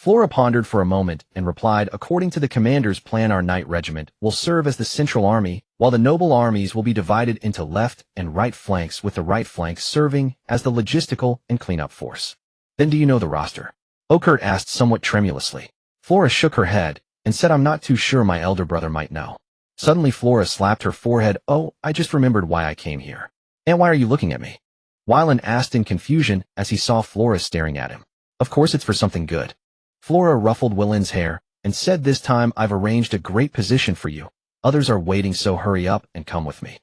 Flora pondered for a moment and replied, according to the commander's plan, our knight regiment will serve as the central army, while the noble armies will be divided into left and right flanks, with the right flank serving as the logistical and cleanup force. Then do you know the roster? Okert asked somewhat tremulously. Flora shook her head and said, I'm not too sure, my elder brother might know. Suddenly Flora slapped her forehead. Oh, I just remembered why I came here. And why are you looking at me? Wylan asked in confusion as he saw Flora staring at him. Of course it's for something good. Flora ruffled Wylan's hair and said, this time I've arranged a great position for you. Others are waiting, so hurry up and come with me.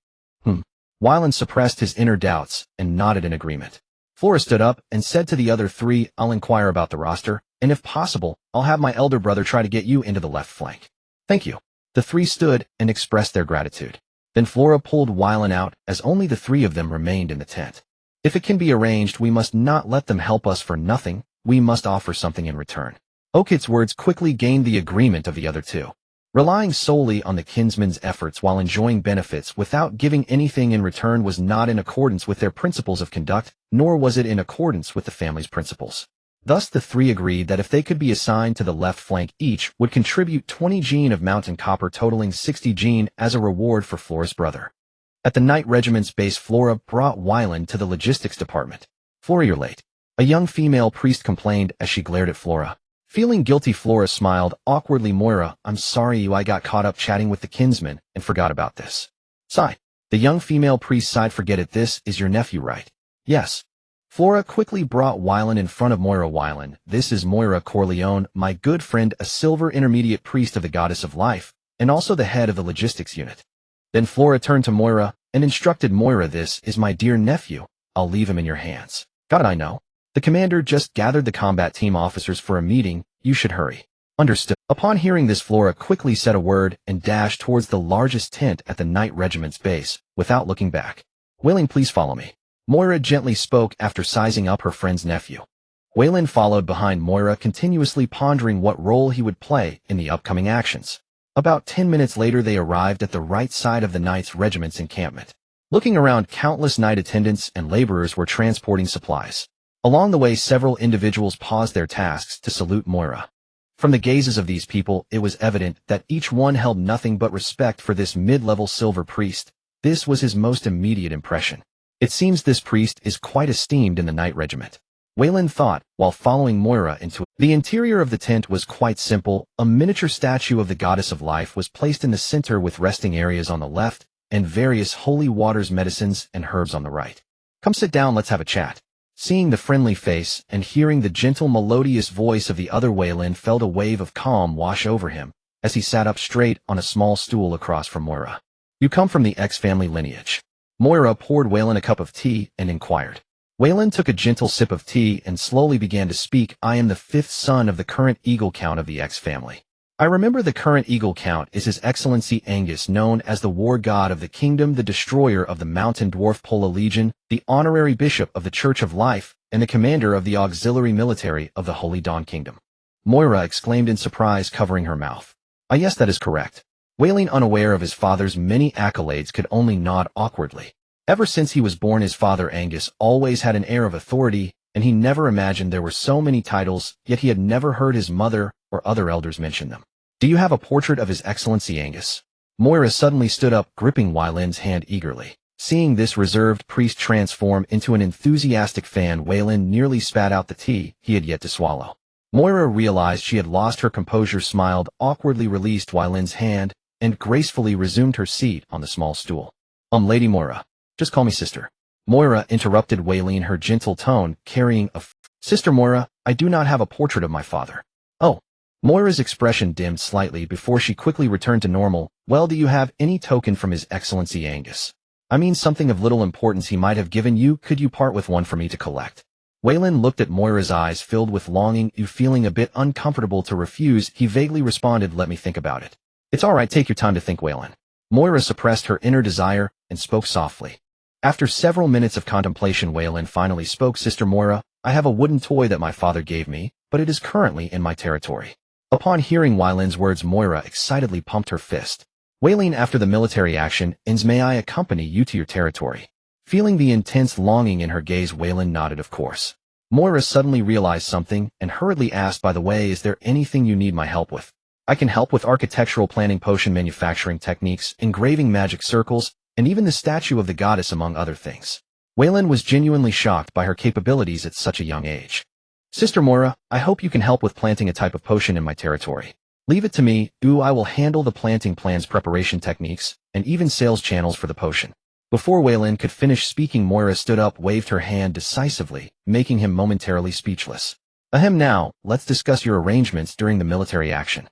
Wylan suppressed his inner doubts and nodded in agreement. Flora stood up and said to the other three, I'll inquire about the roster, and if possible, I'll have my elder brother try to get you into the left flank. Thank you. The three stood and expressed their gratitude. Then Flora pulled Wylan out, as only the three of them remained in the tent. If it can be arranged, we must not let them help us for nothing. We must offer something in return. Okit's words quickly gained the agreement of the other two. Relying solely on the kinsman's efforts while enjoying benefits without giving anything in return was not in accordance with their principles of conduct, nor was it in accordance with the family's principles. Thus the three agreed that if they could be assigned to the left flank, each would contribute 20 gene of mountain copper, totaling 60 gene as a reward for Flora's brother. At the Knight Regiment's base, Flora brought Wylan to the logistics department. Flora, you're late. A young female priest complained as she glared at Flora. Feeling guilty, Flora smiled awkwardly. Moira, I'm sorry I got caught up chatting with the kinsman and forgot about this. Sigh. The young female priest sighed. Forget it, this is your nephew, right? Yes. Flora quickly brought Wylan in front of Moira. Wylan, this is Moira Corleone, my good friend, a silver intermediate priest of the goddess of life, and also the head of the logistics unit. Then Flora turned to Moira and instructed Moira, this is my dear nephew. I'll leave him in your hands. Got it, I know. The commander just gathered the combat team officers for a meeting. You should hurry. Understood. Upon hearing this, Flora quickly said a word and dashed towards the largest tent at the Knight Regiment's base, without looking back. Wailing, please follow me. Moira gently spoke after sizing up her friend's nephew. Wayland followed behind Moira, continuously pondering what role he would play in the upcoming actions. About 10 minutes later, they arrived at the right side of the Knight's Regiment's encampment. Looking around, countless Knight attendants and laborers were transporting supplies. Along the way, several individuals paused their tasks to salute Moira. From the gazes of these people, it was evident that each one held nothing but respect for this mid-level silver priest. This was his most immediate impression. It seems this priest is quite esteemed in the Knight Regiment. Wayland thought, while following Moira into it. The interior of the tent was quite simple. A miniature statue of the goddess of life was placed in the center, with resting areas on the left and various holy waters, medicines, and herbs on the right. Come sit down, let's have a chat. Seeing the friendly face and hearing the gentle, melodious voice of the other, Wayland felt a wave of calm wash over him as he sat up straight on a small stool across from Moira. You come from the X family lineage. Moira poured Wayland a cup of tea and inquired. Wayland took a gentle sip of tea and slowly began to speak. I am the 5th son of the current Eagle Count of the X family. I remember the current Eagle Count is His Excellency Angus, known as the War God of the Kingdom, the Destroyer of the Mountain Dwarf Pola Legion, the Honorary Bishop of the Church of Life, and the Commander of the Auxiliary Military of the Holy Dawn Kingdom. Moira exclaimed in surprise, covering her mouth. Ah, yes, that is correct. Wayland, unaware of his father's many accolades, could only nod awkwardly. Ever since he was born, his father Angus always had an air of authority, and he never imagined there were so many titles, yet he had never heard his mother or other elders mention them. Do you have a portrait of His Excellency Angus? Moira suddenly stood up, gripping Wayland's hand eagerly. Seeing this reserved priest transform into an enthusiastic fan, Wayland nearly spat out the tea he had yet to swallow. Moira realized she had lost her composure, smiled awkwardly, released Wayland's hand, and gracefully resumed her seat on the small stool. Lady Moira. Just call me sister. Moira interrupted Wayland, her gentle tone carrying a Sister Moira, I do not have a portrait of my father. Oh. Moira's expression dimmed slightly before she quickly returned to normal. Well, do you have any token from His Excellency Angus? I mean, something of little importance he might have given you. Could you part with one for me to collect? Wayland looked at Moira's eyes filled with longing. You feeling a bit uncomfortable to refuse, he vaguely responded, let me think about it. It's all right, take your time to think, Wayland. Moira suppressed her inner desire and spoke softly. After several minutes of contemplation, Weyland finally spoke. Sister Moira, I have a wooden toy that my father gave me, but it is currently in my territory. Upon hearing Weyland's words, Moira excitedly pumped her fist. Weyland, after the military action ends, may I accompany you to your territory? Feeling the intense longing in her gaze, Weyland nodded of course. Moira suddenly realized something and hurriedly asked, by the way, is there anything you need my help with? I can help with architectural planning, potion manufacturing techniques, engraving magic circles, and even the statue of the goddess, among other things. Weyland was genuinely shocked by her capabilities at such a young age. Sister Moira, I hope you can help with planting a type of potion in my territory. Leave it to me. I will handle the planting plans, preparation techniques, and even sales channels for the potion. Before Weyland could finish speaking, Moira stood up, waved her hand decisively, making him momentarily speechless. Ahem, now, let's discuss your arrangements during the military action.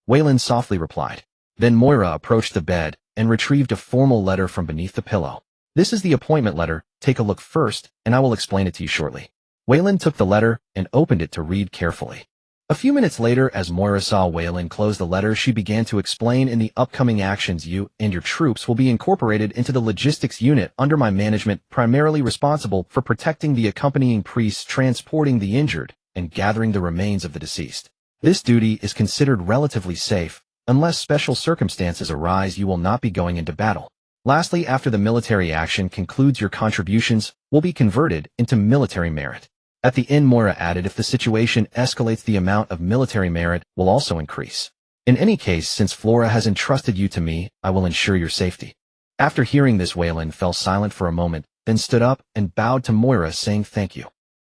Weyland softly replied. Then Moira approached the bed and retrieved a formal letter from beneath the pillow. This is the appointment letter. Take a look first, and I will explain it to you shortly. Weyland took the letter and opened it to read carefully. A few minutes later, as Moira saw Weyland close the letter, she began to explain, in the upcoming actions, you and your troops will be incorporated into the logistics unit under my management, primarily responsible for protecting the accompanying priests, transporting the injured, and gathering the remains of the deceased. This duty is considered relatively safe. Unless special circumstances arise, you will not be going into battle. Lastly, after the military action concludes, your contributions will be converted into military merit. At the end, Moira added, if the situation escalates, the amount of military merit will also increase. In any case, since Flora has entrusted you to me, I will ensure your safety. After hearing this, Weyland fell silent for a moment, then stood up and bowed to Moira, saying thank you.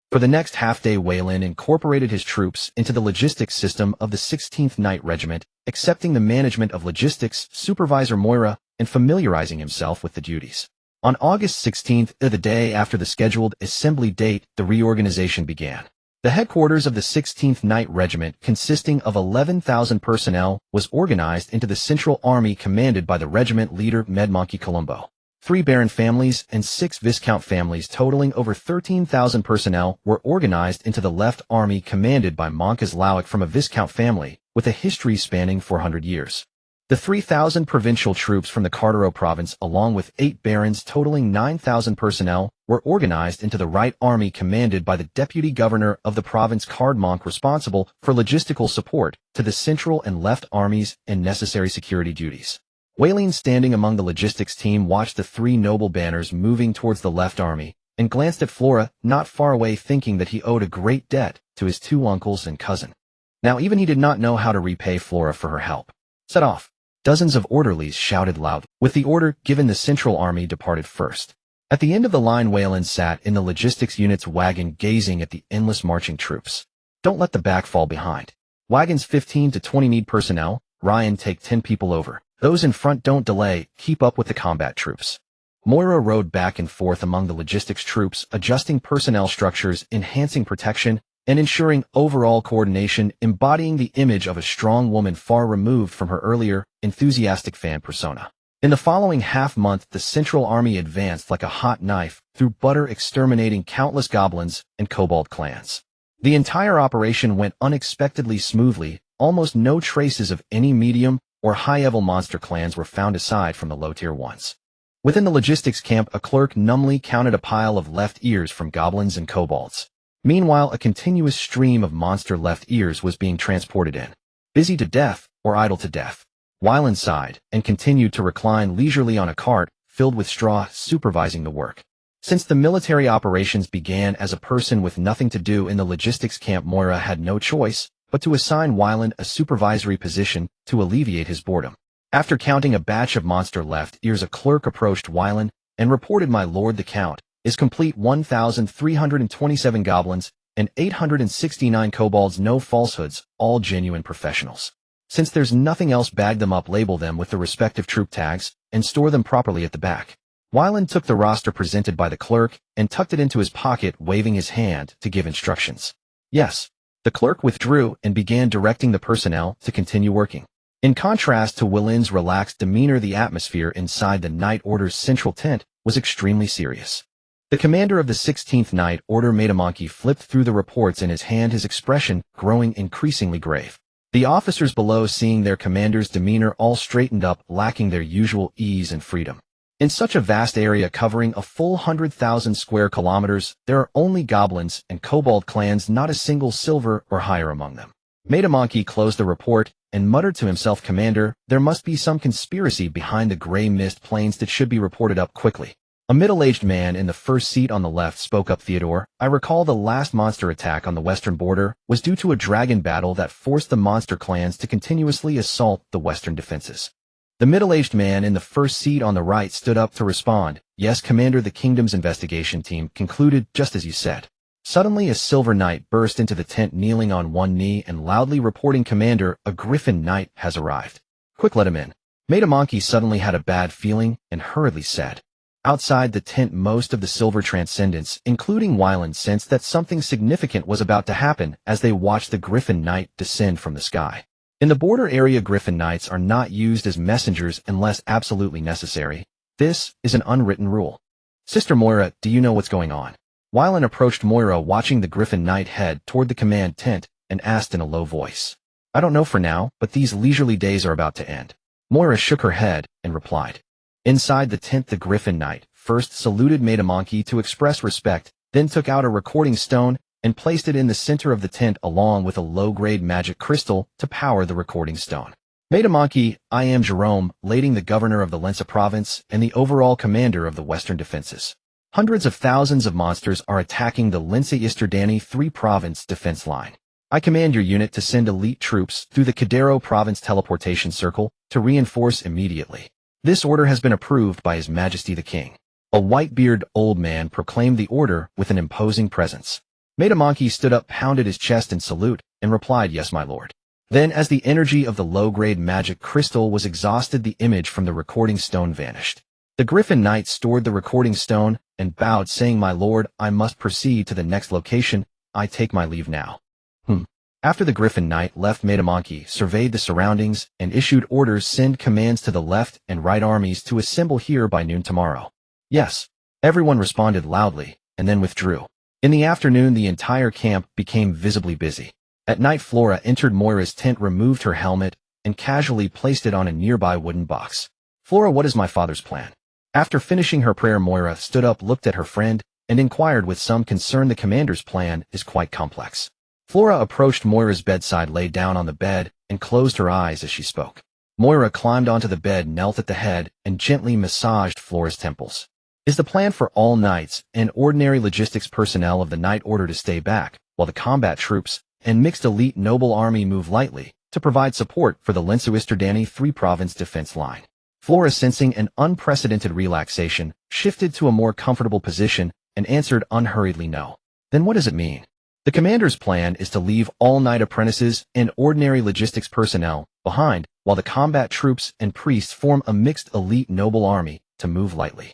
For the next half-day, Weyland incorporated his troops into the logistics system of the 16th Night Regiment, accepting the management of logistics supervisor Moira and familiarizing himself with the duties. On August 16th, the day after the scheduled assembly date, the reorganization began. The headquarters of the 16th Night Regiment, consisting of 11,000 personnel, was organized into the Central Army commanded by the regiment leader Medmonkey Colombo. 3 Barren families and 6 Viscount families totaling over 13,000 personnel were organized into the Left Army commanded by Monkas Lowick from a Viscount family with a history spanning 400 years. The 3,000 provincial troops from the Cartero province, along with 8 barons totaling 9,000 personnel, were organized into the Right Army commanded by the Deputy Governor of the province Cardmonk, responsible for logistical support to the Central and Left Armies and necessary security duties. Weyland, standing among the logistics team, watched the 3 noble banners moving towards the Left Army and glanced at Flora, not far away, thinking that he owed a great debt to his 2 uncles and cousin. Now even he did not know how to repay Flora for her help. Set off. Dozens of orderlies shouted loud. With the order given, the Central Army departed first. At the end of the line, Weyland sat in the logistics unit's wagon, gazing at the endless marching troops. Don't let the back fall behind. Wagons 15 to 20 need personnel. Ryan, take 10 people over. Those in front, don't delay. Keep up with the combat troops. Moira rode back and forth among the logistics troops, adjusting personnel structures, enhancing protection, and ensuring overall coordination, embodying the image of a strong woman far removed from her earlier, enthusiastic fan persona. In the following half-month, the Central Army advanced like a hot knife through butter, exterminating countless goblins and kobold clans. The entire operation went unexpectedly smoothly. Almost no traces of any medium or high-level monster clans were found aside from the low-tier ones. Within the logistics camp, a clerk numbly counted a pile of left ears from goblins and kobolds. Meanwhile, a continuous stream of monster left ears was being transported in. Busy to death or idle to death. Weyland sighed and continued to recline leisurely on a cart filled with straw, supervising the work. Since the military operations began, as a person with nothing to do in the logistics camp, Moira had no choice but to assign Weyland a supervisory position to alleviate his boredom. After counting a batch of monster left ears, a clerk approached Weyland and reported, "My lord, the count is complete. 1,327 goblins and 869 kobolds, no falsehoods, all genuine professionals. Since there's nothing else, bag them up, label them with the respective troop tags, and store them properly at the back." Weyland took the roster presented by the clerk and tucked it into his pocket, waving his hand to give instructions. Yes. The clerk withdrew and began directing the personnel to continue working. In contrast to Weyland's relaxed demeanor, the atmosphere inside the Night Order's central tent was extremely serious. The commander of the 16th Night Order, Medmonkey, flipped through the reports in his hand, his expression growing increasingly grave. The officers below, seeing their commander's demeanor all straightened up, lacking their usual ease and freedom. In such a vast area covering a full 100,000 square kilometers, there are only goblins and kobold clans, not a single silver or higher among them. Metamonkey closed the report and muttered to himself, Commander, there must be some conspiracy behind the gray mist plains that should be reported up quickly. A middle-aged man in the first seat on the left spoke up. Theodore, I recall the last monster attack on the western border was due to a dragon battle that forced the monster clans to continuously assault the western defenses. The middle-aged man in the first seat on the right stood up to respond. Yes, Commander, the kingdom's investigation team concluded just as you said. Suddenly a silver knight burst into the tent, kneeling on one knee and loudly reporting, Commander, a griffin knight has arrived. Quick, let him in. Metamonkey suddenly had a bad feeling and hurriedly said. Outside the tent, most of the silver transcendents, including Wyland, sensed that something significant was about to happen as they watched the griffin knight descend from the sky. In the border area, griffin knights are not used as messengers unless absolutely necessary. This is an unwritten rule. Sister Moira, do you know what's going on? Wyland approached Moira, watching the griffin knight head toward the command tent, and asked in a low voice. I don't know for now, but these leisurely days are about to end. Moira shook her head and replied. Inside the tent, the griffin knight first saluted Metamonkey to express respect, then took out a recording stone and placed it in the center of the tent along with a low-grade magic crystal to power the recording stone. Metamonkey, I am Jerome, Lading, the governor of the Lensa province and the overall commander of the western defenses. Hundreds of thousands of monsters are attacking the Lensa Isterdani 3 province defense line. I command your unit to send elite troops through the Cadero province teleportation circle to reinforce immediately. This order has been approved by His Majesty the King. A white-bearded old man proclaimed the order with an imposing presence. Metamonkey stood up, pounded his chest in salute, and replied, Yes, my lord. Then, as the energy of the low-grade magic crystal was exhausted, the image from the recording stone vanished. The griffin knight stored the recording stone and bowed, saying, My lord, I must proceed to the next location. I take my leave now. After the griffin knight left, Metamonkey surveyed the surroundings and issued orders, send commands to the left and right armies to assemble here by noon tomorrow. Yes. Everyone responded loudly, and then withdrew. In the afternoon, the entire camp became visibly busy. At night, Flora entered Moira's tent, removed her helmet, and casually placed it on a nearby wooden box. Flora, what is my father's plan? After finishing her prayer, Moira stood up, looked at her friend, and inquired with some concern. The commander's plan is quite complex. Flora approached Moira's bedside, lay down on the bed, and closed her eyes as she spoke. Moira climbed onto the bed, knelt at the head, and gently massaged Flora's temples. Is the plan for all knights and ordinary logistics personnel of the Knight Order to stay back, while the combat troops and mixed elite noble army move lightly to provide support for the Lensa Isterdani 3 province defense line? Flora, sensing an unprecedented relaxation, shifted to a more comfortable position and answered unhurriedly, no. Then what does it mean? The commander's plan is to leave all knight apprentices and ordinary logistics personnel behind, while the combat troops and priests form a mixed elite noble army to move lightly.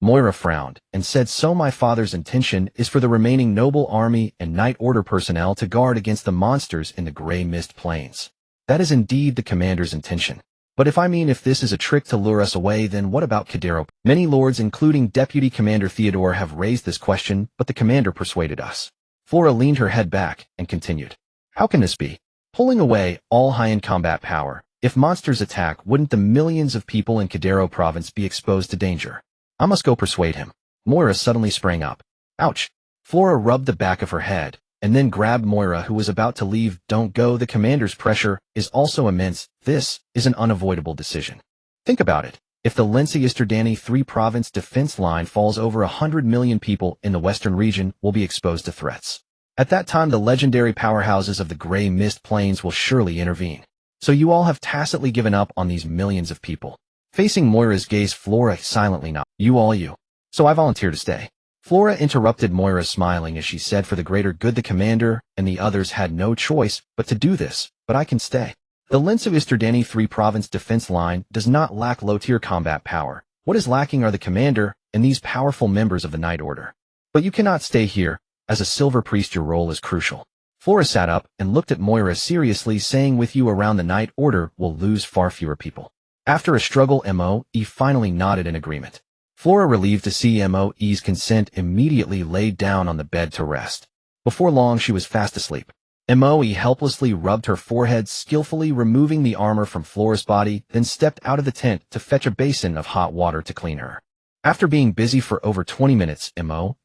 Moira frowned and said, So my father's intention is for the remaining noble army and Knight Order personnel to guard against the monsters in the Grey Mist Plains. That is indeed the commander's intention. But if this is a trick to lure us away, then what about Cadero? Many lords, including Deputy Commander Theodore, have raised this question, but the commander persuaded us. Flora leaned her head back and continued. How can this be? Pulling away all high-end combat power. If monsters attack, wouldn't the millions of people in Cadero province be exposed to danger? I must go persuade him. Moira suddenly sprang up. Ouch! Flora rubbed the back of her head, and then grabbed Moira, who was about to leave. Don't go, the commander's pressure is also immense. This is an unavoidable decision. Think about it. If the Lensa Isterdani 3 province defense line falls, over 100 million people in the western region will be exposed to threats. At that time, the legendary powerhouses of the Grey Mist Plains will surely intervene. So you all have tacitly given up on these millions of people. Facing Moira's gaze, Flora silently nodded. You. So I volunteer to stay. Flora interrupted Moira, smiling as she said, For the greater good, the commander and the others had no choice but to do this, but I can stay. The Lensa Isterdani 3 province defense line does not lack low-tier combat power. What is lacking are the commander and these powerful members of the Knight Order. But you cannot stay here. As a silver priest, your role is crucial. Flora sat up and looked at Moira seriously, saying, With you around, the Knight Order will lose far fewer people. After a struggle, Moe finally nodded in agreement. Flora, relieved to see Moe's consent, immediately laid down on the bed to rest. Before long, she was fast asleep. Moe helplessly rubbed her forehead, skillfully removing the armor from Flora's body, then stepped out of the tent to fetch a basin of hot water to clean her. After being busy for over 20 minutes,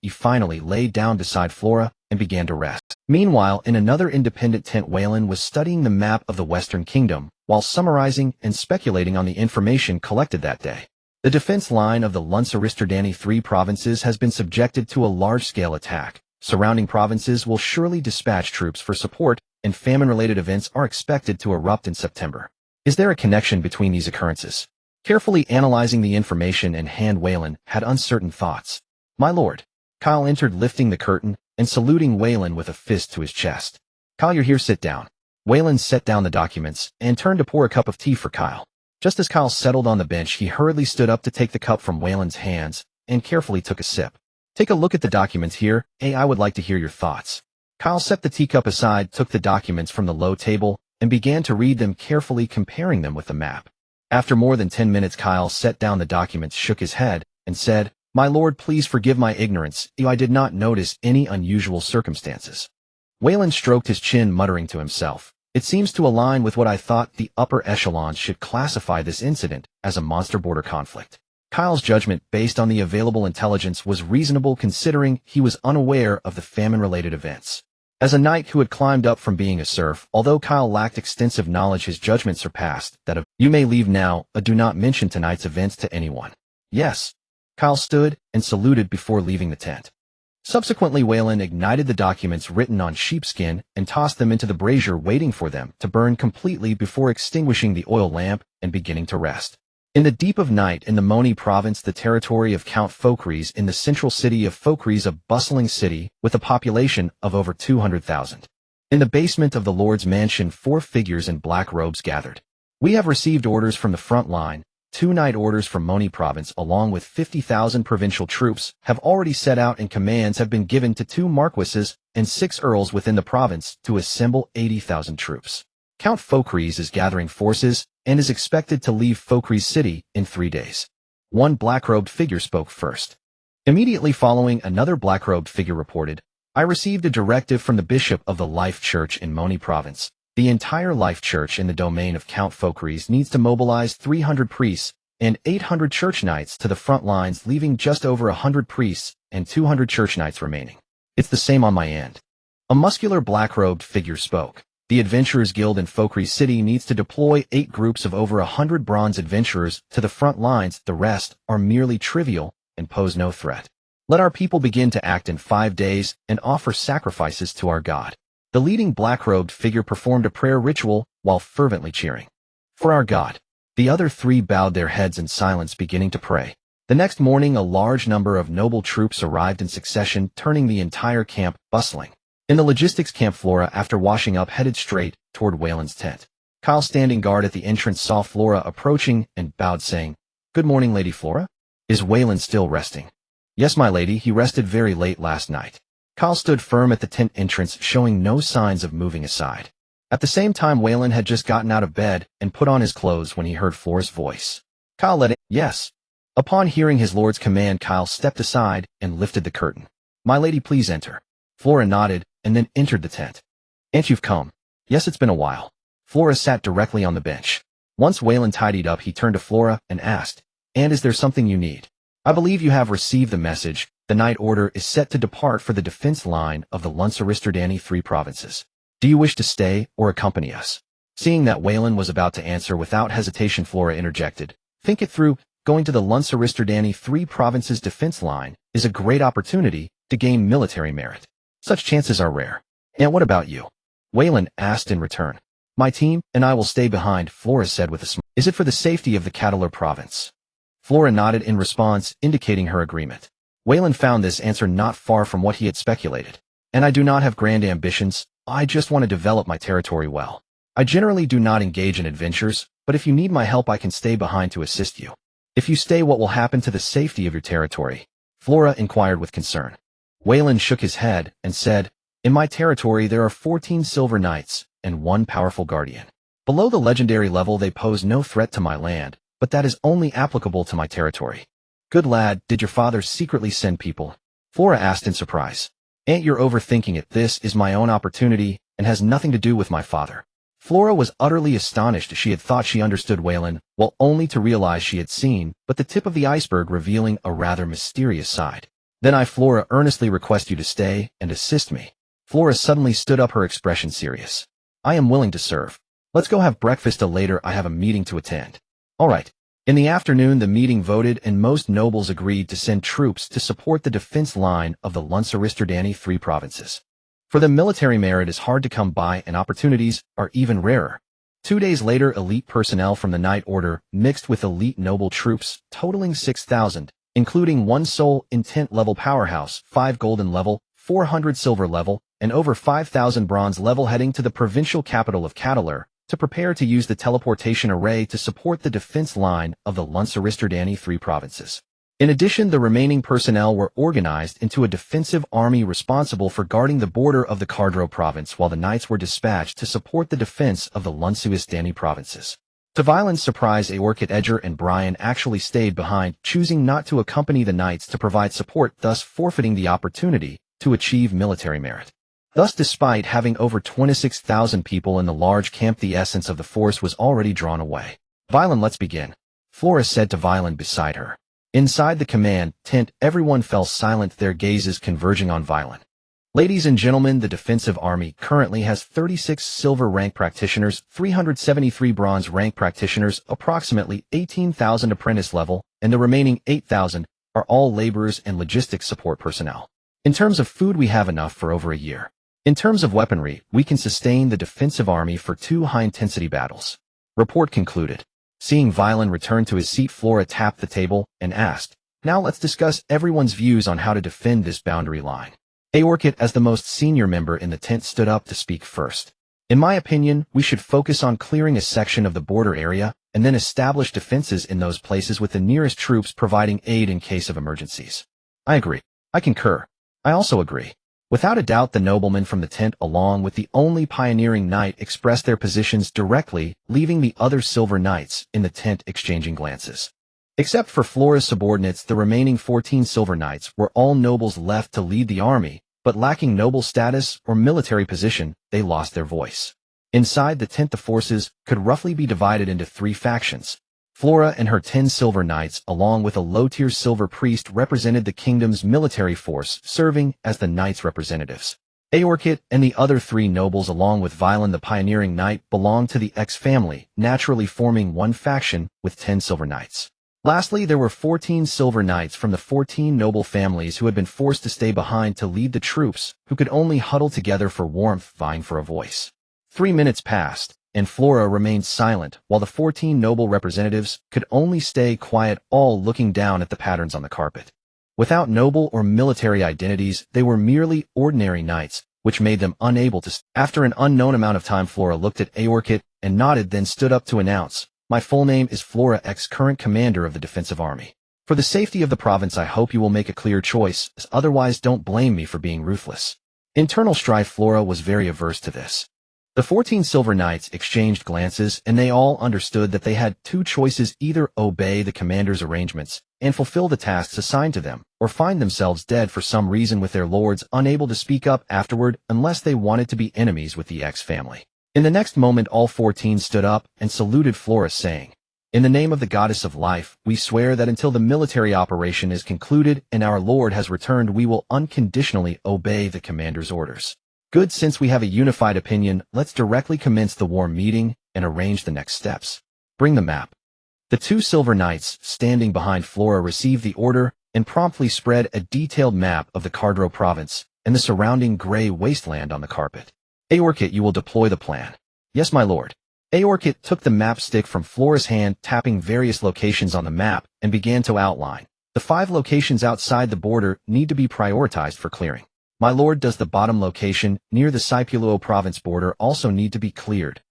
he finally laid down beside Flora and began to rest. Meanwhile, in another independent tent, Veyrin was studying the map of the Western Kingdom while summarizing and speculating on the information collected that day. The defense line of the Lunsaristardani 3 provinces has been subjected to a large-scale attack. Surrounding provinces will surely dispatch troops for support, and famine-related events are expected to erupt in September. Is there a connection between these occurrences? Carefully analyzing the information in hand, Veyrin had uncertain thoughts. "My lord." Kyle entered, lifting the curtain and saluting Veyrin with a fist to his chest. "Kyle, you're here, sit down." Veyrin set down the documents and turned to pour a cup of tea for Kyle. Just as Kyle settled on the bench, he hurriedly stood up to take the cup from Wayland's hands and carefully took a sip. "Take a look at the documents here, I would like to hear your thoughts." Kyle set the teacup aside, took the documents from the low table, and began to read them carefully, comparing them with the map. After more than 10 minutes, Kyle set down the documents, shook his head, and said, "My lord, please forgive my ignorance. I did not notice any unusual circumstances." Veyrin stroked his chin, muttering to himself, "It seems to align with what I thought. The upper echelons should classify this incident as a monster border conflict." Kyle's judgment, based on the available intelligence, was reasonable, considering he was unaware of the famine-related events. As a knight who had climbed up from being a serf, although Kyle lacked extensive knowledge, his judgment surpassed that of, "You may leave now, do not mention tonight's events to anyone." "Yes." Kyle stood and saluted before leaving the tent. Subsequently, Veyrin ignited the documents written on sheepskin and tossed them into the brazier, waiting for them to burn completely before extinguishing the oil lamp and beginning to rest. In the deep of night, in the Moni province, the territory of Count Fokries, in the central city of Fokries, a bustling city with a population of over 200,000. In the basement of the Lord's mansion, 4 figures in black robes gathered. "We have received orders from the front line. 2 night orders from Moni province, along with 50,000 provincial troops, have already set out, and commands have been given to 2 marquises and 6 earls within the province to assemble 80,000 troops. Count Fokries is gathering forces and is expected to leave Fokries city in 3 days." One black-robed figure spoke first. Immediately following, another black-robed figure reported, "I received a directive from the bishop of the Life Church in Moni province. The entire Life Church in the domain of Count Fokries needs to mobilize 300 priests and 800 church knights to the front lines, leaving just over 100 priests and 200 church knights remaining. It's the same on my end." A muscular black-robed figure spoke. "The Adventurers Guild in Fokries City needs to deploy 8 groups of over 100 bronze adventurers to the front lines. The rest are merely trivial and pose no threat. Let our people begin to act in 5 days and offer sacrifices to our God." The leading black-robed figure performed a prayer ritual while fervently cheering, "For our God." The other 3 bowed their heads in silence, beginning to pray. The next morning, a large number of noble troops arrived in succession, turning the entire camp bustling. In the logistics camp, Flora, after washing up, headed straight toward Wayland's tent. Kyle, standing guard at the entrance, saw Flora approaching and bowed, saying, "Good morning, Lady Flora. Is Veyrin still resting?" "Yes, my lady, he rested very late last night." Kyle stood firm at the tent entrance, showing no signs of moving aside. At the same time, Veyrin had just gotten out of bed and put on his clothes when he heard Flora's voice. Kyle let it, "Yes." Upon hearing his lord's command, Kyle stepped aside and lifted the curtain. "My lady, please enter." Flora nodded and then entered the tent. "Aunt, you've come." "Yes, it's been a while." Flora sat directly on the bench. Once Veyrin tidied up, he turned to Flora and asked, "And is there something you need?" "I believe you have received the message. The night order is set to depart for the defense line of the Lunsaristardani 3 provinces. Do you wish to stay or accompany us?" Seeing that Veyrin was about to answer, without hesitation, Flora interjected, "Think it through. Going to the Lunsaristardani 3 provinces defense line is a great opportunity to gain military merit. Such chances are rare." "And what about you?" Veyrin asked in return. "My team and I will stay behind," Flora said with a smile. "Is it for the safety of the Catalar province?" Flora nodded in response, indicating her agreement. Veyrin found this answer not far from what he had speculated. "And I do not have grand ambitions. I just want to develop my territory well. I generally do not engage in adventures, but if you need my help, I can stay behind to assist you." "If you stay, what will happen to the safety of your territory?" Flora inquired with concern. Veyrin shook his head and said, "In my territory there are 14 silver knights and 1 powerful guardian. Below the legendary level, they pose no threat to my land, but that is only applicable to my territory." "Good lad, did your father secretly send people?" Flora asked in surprise. "Aunt, you're overthinking it. This is my own opportunity and has nothing to do with my father." Flora was utterly astonished. She had thought she understood Waylon, well, only to realize she had seen but the tip of the iceberg, revealing a rather mysterious side. Then I, Flora, earnestly request you to stay and assist me. Flora suddenly stood up, her expression serious. I am willing to serve. Let's go have breakfast later. I have a meeting to attend. All right. In the afternoon, the meeting voted and most nobles agreed to send troops to support the defense line of the Lunsaristerdani 3 provinces. For them, military merit is hard to come by and opportunities are even rarer. 2 days later, elite personnel from the Knight Order mixed with elite noble troops, totaling 6,000, including 1 soul intent level powerhouse, 5 golden level, 400 silver level, and over 5,000 bronze level, heading to the provincial capital of Catalar to prepare to use the teleportation array to support the defense line of the Lunsaristerdani 3 provinces. In addition, the remaining personnel were organized into a defensive army responsible for guarding the border of the Cardro province, while the knights were dispatched to support the defense of the Lunsaristerdani provinces. To Veyrin's surprise, Eorkut, Edgar, and Brian actually stayed behind, choosing not to accompany the knights to provide support, thus forfeiting the opportunity to achieve military merit. Thus, despite having over 26,000 people in the large camp, the essence of the force was already drawn away. Veyrin, let's begin, Flora said to Veyrin beside her. Inside the command tent, everyone fell silent, their gazes converging on Veyrin. Ladies and gentlemen, the defensive army currently has 36 silver rank practitioners, 373 bronze rank practitioners, approximately 18,000 apprentice level, and the remaining 8,000 are all laborers and logistics support personnel. In terms of food, we have enough for over a year. In terms of weaponry, we can sustain the defensive army for 2 high-intensity battles. Report concluded. Seeing Veyrin return to his seat, Flora tapped the table and asked, now let's discuss everyone's views on how to defend this boundary line. Eorkut, as the most senior member in the tent, stood up to speak first. In my opinion, we should focus on clearing a section of the border area and then establish defenses in those places with the nearest troops providing aid in case of emergencies. I agree. I concur. I also agree. Without a doubt, the noblemen from the tent, along with the only pioneering knight, expressed their positions directly, leaving the other silver knights in the tent exchanging glances. Except for Flora's subordinates, the remaining 14 silver knights were all nobles left to lead the army, but lacking noble status or military position, they lost their voice. Inside the tent, the forces could roughly be divided into 3 factions. Flora and her 10 silver knights, along with a low-tier silver priest, represented the kingdom's military force, serving as the knights' representatives. Eorkut and the other 3 nobles, along with Veyrin the pioneering knight, belonged to the X family, naturally forming one faction with 10 silver knights. Lastly, there were 14 silver knights from the 14 noble families who had been forced to stay behind to lead the troops, who could only huddle together for warmth, vying for a voice. 3 minutes passed, and Flora remained silent, while the 14 noble representatives could only stay quiet, all looking down at the patterns on the carpet. Without noble or military identities, they were merely ordinary knights, which made them unable to. After an unknown amount of time, Flora looked at Eorkut and nodded, then stood up to announce, my full name is Flora X, current commander of the defensive army. For the safety of the province, I hope you will make a clear choice, otherwise don't blame me for being ruthless. Internal strife. Flora was very averse to this. The 14 silver knights exchanged glances, and they all understood that they had 2 choices: either obey the commander's arrangements and fulfill the tasks assigned to them, or find themselves dead for some reason with their lords unable to speak up afterward unless they wanted to be enemies with the X family. In the next moment, all 14 stood up and saluted Flora, saying, in the name of the goddess of life, we swear that until the military operation is concluded and our lord has returned, we will unconditionally obey the commander's orders. Good, since we have a unified opinion, let's directly commence the war meeting and arrange the next steps. Bring the map. The 2 silver knights, standing behind Flora, received the order and promptly spread a detailed map of the Cardro province and the surrounding gray wasteland on the carpet. Eorkut, you will deploy the plan. Yes, my lord. Eorkut took the map stick from Flora's hand, tapping various locations on the map, and began to outline. The 5 locations outside the border need to be prioritized for clearing. My lord, does the bottom location, near the Sipulo province border, also need to be cleared?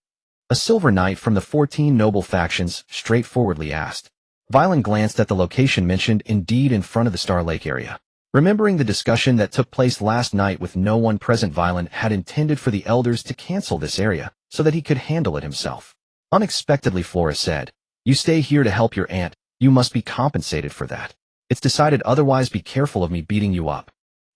A silver knight from the 14 noble factions straightforwardly asked. Veyrin glanced at the location mentioned, indeed in front of the Star Lake area. Remembering the discussion that took place last night with no one present, Veyrin had intended for the elders to cancel this area so that he could handle it himself. Unexpectedly, Flora said, you stay here to help your aunt. You must be compensated for that. It's decided, otherwise be careful of me beating you up.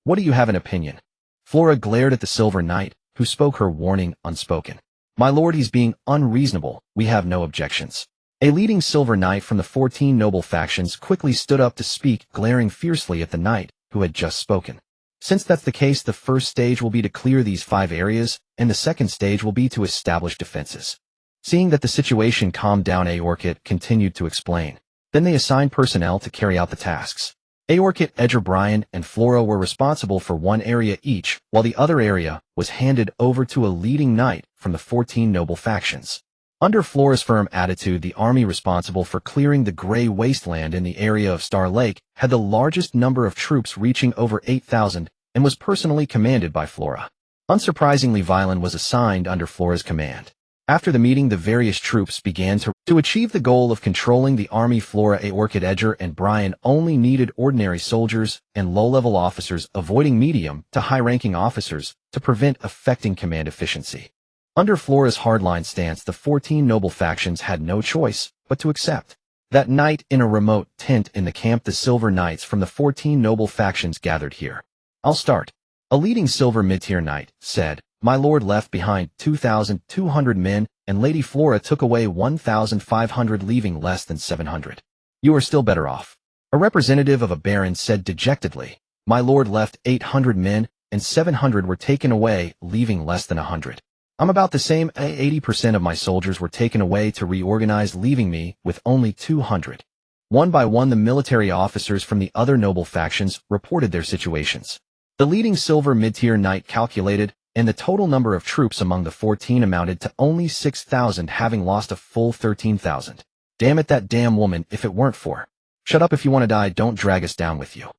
What do you have an opinion? Flora glared at the silver knight, who spoke her warning unspoken. My lord, he's being unreasonable. We have no objections. A leading silver knight from the 14 noble factions quickly stood up to speak, glaring fiercely at the knight who had just spoken. Since that's the case, the first stage will be to clear these 5 areas, and the second stage will be to establish defenses. Seeing that the situation calmed down, Aorkit continued to explain. Then they assigned personnel to carry out the tasks. Aorkit, Edger, Brian, and Flora were responsible for one area each, while the other area was handed over to a leading knight from the 14 noble factions. Under Flora's firm attitude, the army responsible for clearing the gray wasteland in the area of Star Lake had the largest number of troops, reaching over 8,000, and was personally commanded by Flora. Unsurprisingly, Veyrin was assigned under Flora's command. After the meeting, the various troops began to achieve the goal of controlling the army. Flora, Aorkit, Edger, and Brian only needed ordinary soldiers and low-level officers, avoiding medium to high-ranking officers to prevent affecting command efficiency. Under Flora's hardline stance, the 14 noble factions had no choice but to accept. That night, in a remote tent in the camp, the silver knights from the 14 noble factions gathered here. "I'll start." A leading silver mid-tier knight said. "My lord left behind 2,200 men, and Lady Flora took away 1,500, leaving less than 700. You are still better off." A representative of a Barren said dejectedly. "My lord left 800 men, and 700 were taken away, leaving less than 100. I'm about the same. 80% of my soldiers were taken away to reorganize, leaving me with only 200. One by one, the military officers from the other noble factions reported their situations. The leading silver mid-tier knight calculated, and the total number of troops among the 14 amounted to only 6,000, having lost a full 13,000. "Damn it, that damn woman, if it weren't for—" "Shut up if you want to die, don't drag us down with you."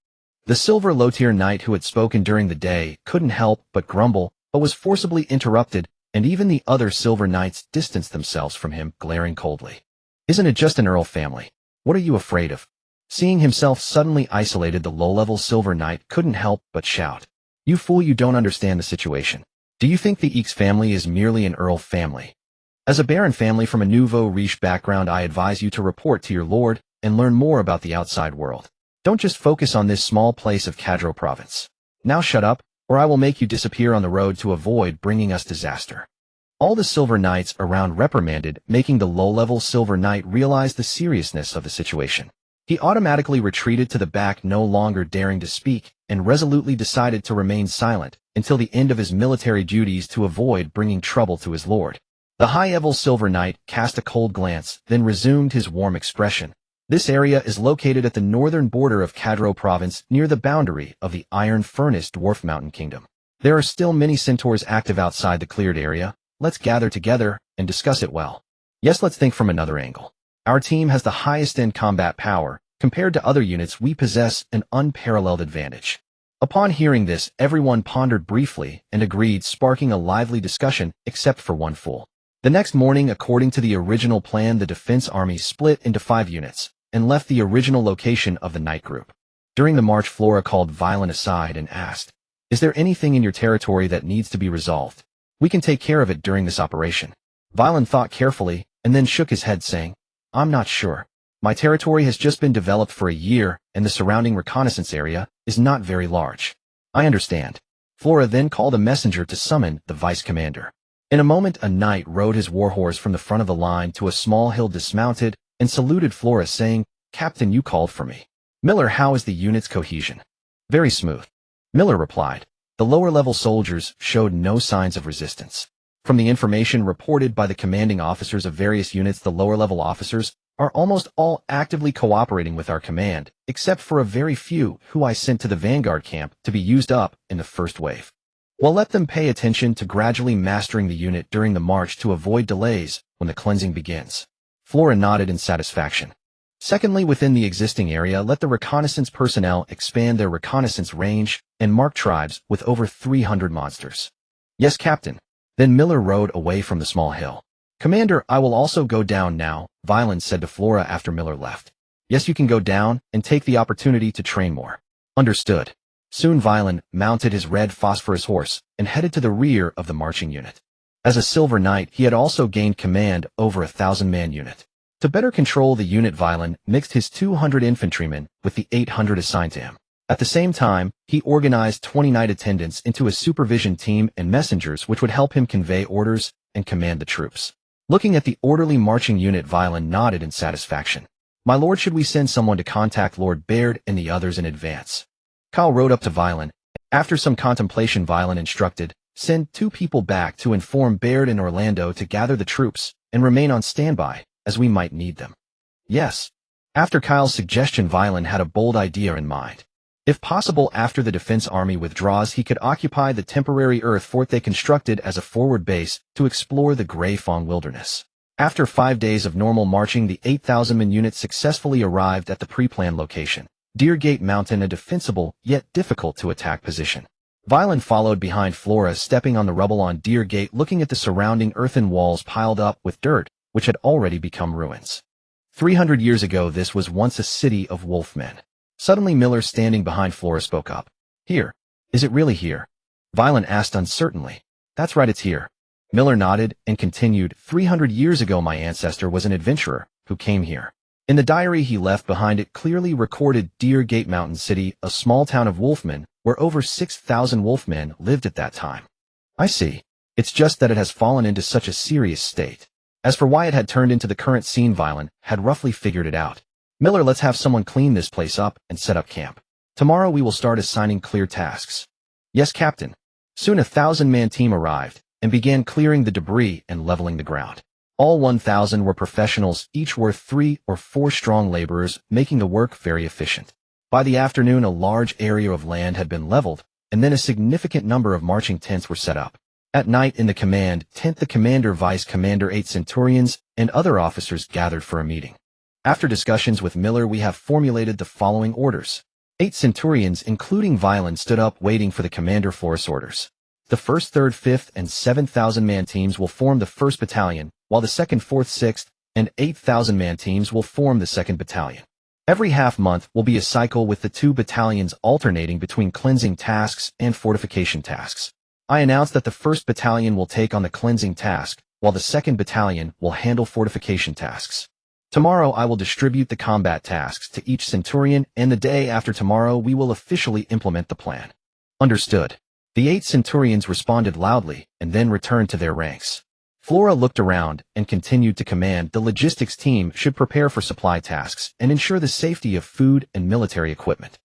The silver low-tier knight who had spoken during the day couldn't help but grumble, but was forcibly interrupted, and even the other silver knights distanced themselves from him, glaring coldly. "Isn't it just an earl family? What are you afraid of?" Seeing himself suddenly isolated, the low-level silver knight couldn't help but shout. "You fool, you don't understand the situation. Do you think the Eeks family is merely an earl family? As a Barren family from a nouveau riche background, I advise you to report to your lord and learn more about the outside world. Don't just focus on this small place of Cadro province. Now shut up, or I will make you disappear on the road to avoid bringing us disaster." All the silver knights around reprimanded, making the low-level silver knight realize the seriousness of the situation. He automatically retreated to the back, no longer daring to speak, and resolutely decided to remain silent until the end of his military duties to avoid bringing trouble to his lord. The high-level silver knight cast a cold glance, then resumed his warm expression. "This area is located at the northern border of Cadro province, near the boundary of the Iron Furnace Dwarf Mountain Kingdom. There are still many centaurs active outside the cleared area. Let's gather together and discuss it well. Yes, let's think from another angle. Our team has the highest end combat power. Compared to other units, we possess an unparalleled advantage." Upon hearing this, everyone pondered briefly and agreed, sparking a lively discussion, except for one fool. The next morning, according to the original plan, the defense army split into 5 units and left the original location of the night group. During the march, Flora called Veyrin aside and asked, "Is there anything in your territory that needs to be resolved? We can take care of it during this operation." Veyrin thought carefully and then shook his head, saying, "I'm not sure. My territory has just been developed for a year, and the surrounding reconnaissance area is not very large." "I understand." Flora then called a messenger to summon the vice commander. In a moment, a knight rode his warhorse from the front of the line to a small hill, dismounted, and saluted Flora, saying, "Captain, you called for me." "Miller, how is the unit's cohesion?" "Very smooth," Miller replied. The lower-level soldiers showed no signs of resistance. From the information reported by the commanding officers of various units, the lower-level officers are almost all actively cooperating with our command, except for a very few who I sent to the vanguard camp to be used up in the first wave. Well, let them pay attention to gradually mastering the unit during the march to avoid delays when the cleansing begins. Flora nodded in satisfaction. Secondly, within the existing area, let the reconnaissance personnel expand their reconnaissance range and mark tribes with over 300 monsters. Yes, Captain. Then Miller rode away from the small hill. Commander, I will also go down now, Veyrin said to Flora after Miller left. Yes, you can go down and take the opportunity to train more. Understood. Soon Veyrin mounted his red phosphorus horse and headed to the rear of the marching unit. As a silver knight, he had also gained command over a 1,000-man unit. To better control the unit, Veyrin mixed his 200 infantrymen with the 800 assigned to him. At the same time, he organized 20 knight attendants into a supervision team and messengers which would help him convey orders and command the troops. Looking at the orderly marching unit, Veyrin nodded in satisfaction. My lord, should we send someone to contact Lord Baird and the others in advance? Kyle rode up to Veyrin. After some contemplation, Veyrin instructed, send 2 people back to inform Baird and Orlando to gather the troops and remain on standby, as we might need them. Yes. After Kyle's suggestion, Veyrin had a bold idea in mind. If possible, after the defense army withdraws, he could occupy the temporary earth fort they constructed as a forward base to explore the Grey Fong wilderness. After 5 days of normal marching, the 8,000-man unit successfully arrived at the pre-planned location, Deer Gate Mountain, a defensible yet difficult-to-attack position. Veyrin followed behind Flora, stepping on the rubble on Deer Gate, looking at the surrounding earthen walls piled up with dirt, which had already become ruins. 300 years ago, this was once a city of wolfmen. Suddenly, Miller, standing behind Flora, spoke up. Here. Is it really here? Veyrin asked uncertainly. That's right, it's here. Miller nodded and continued, 300 years ago my ancestor was an adventurer who came here. In the diary he left behind, it clearly recorded Deer Gate Mountain City, a small town of wolfmen, where over 6,000 wolfmen lived at that time. I see. It's just that it has fallen into such a serious state. As for why it had turned into the current scene, Veyrin had roughly figured it out. Miller, let's have someone clean this place up and set up camp. Tomorrow we will start assigning clear tasks. Yes, Captain. Soon a 1,000-man team arrived and began clearing the debris and leveling the ground. All 1,000 were professionals, each worth 3 or 4 strong laborers, making the work very efficient. By the afternoon, a large area of land had been leveled, and then a significant number of marching tents were set up. At night, in the command tent, the commander, vice commander, 8 centurions, and other officers gathered for a meeting. After discussions with Miller, we have formulated the following orders. 8 centurions, including Veyrin, stood up waiting for the commander Flora's orders. The 1st, 3rd, 5th, and 7,000-man teams will form the 1st battalion, while the 2nd, 4th, 6th, and 8,000-man teams will form the 2nd battalion. Every half-month will be a cycle, with the 2 battalions alternating between cleansing tasks and fortification tasks. I announce that the 1st battalion will take on the cleansing task, while the 2nd battalion will handle fortification tasks. Tomorrow I will distribute the combat tasks to each centurion, and the day after tomorrow we will officially implement the plan. Understood. The 8 centurions responded loudly and then returned to their ranks. Flora looked around and continued to command. The logistics team should prepare for supply tasks and ensure the safety of food and military equipment.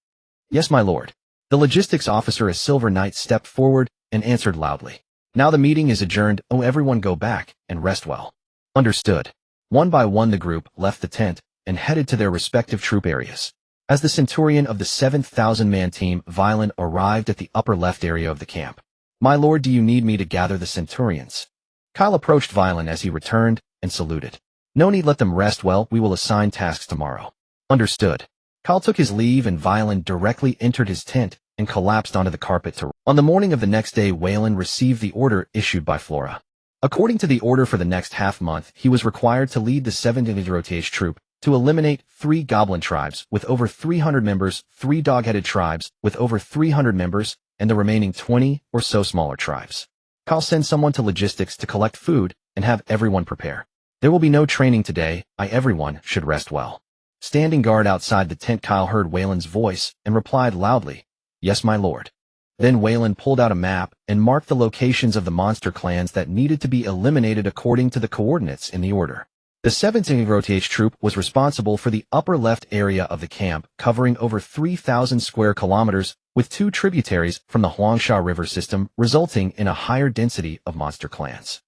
Yes, my lord. The logistics officer, a silver knight, stepped forward and answered loudly. Now the meeting is adjourned. Oh, everyone go back and rest well. Understood. One by one the group left the tent and headed to their respective troop areas. As the centurion of the 7,000-man team, Veyrin arrived at the upper left area of the camp. My lord, do you need me to gather the centurions? Kyle approached Veyrin as he returned and saluted. No need, let them rest well. We will assign tasks tomorrow. Understood. Kyle took his leave and Veyrin directly entered his tent and collapsed onto the carpet to rest. On the morning of the next day, Veyrin received the order issued by Flora. According to the order, for the next half-month, he was required to lead the 7th rotation troop to eliminate 3 goblin tribes with over 300 members, 3 dog-headed tribes with over 300 members, and the remaining 20 or so smaller tribes. Kyle send someone to logistics to collect food and have everyone prepare. There will be no training today. Everyone should rest well. Standing guard outside the tent, Kyle heard Wayland's voice and replied loudly, Yes, my lord. Then Veyrin pulled out a map and marked the locations of the monster clans that needed to be eliminated according to the coordinates in the order. The 7th rotation troop was responsible for the upper left area of the camp, covering over 3,000 square kilometers, with 2 tributaries from the Huangsha River system, resulting in a higher density of monster clans.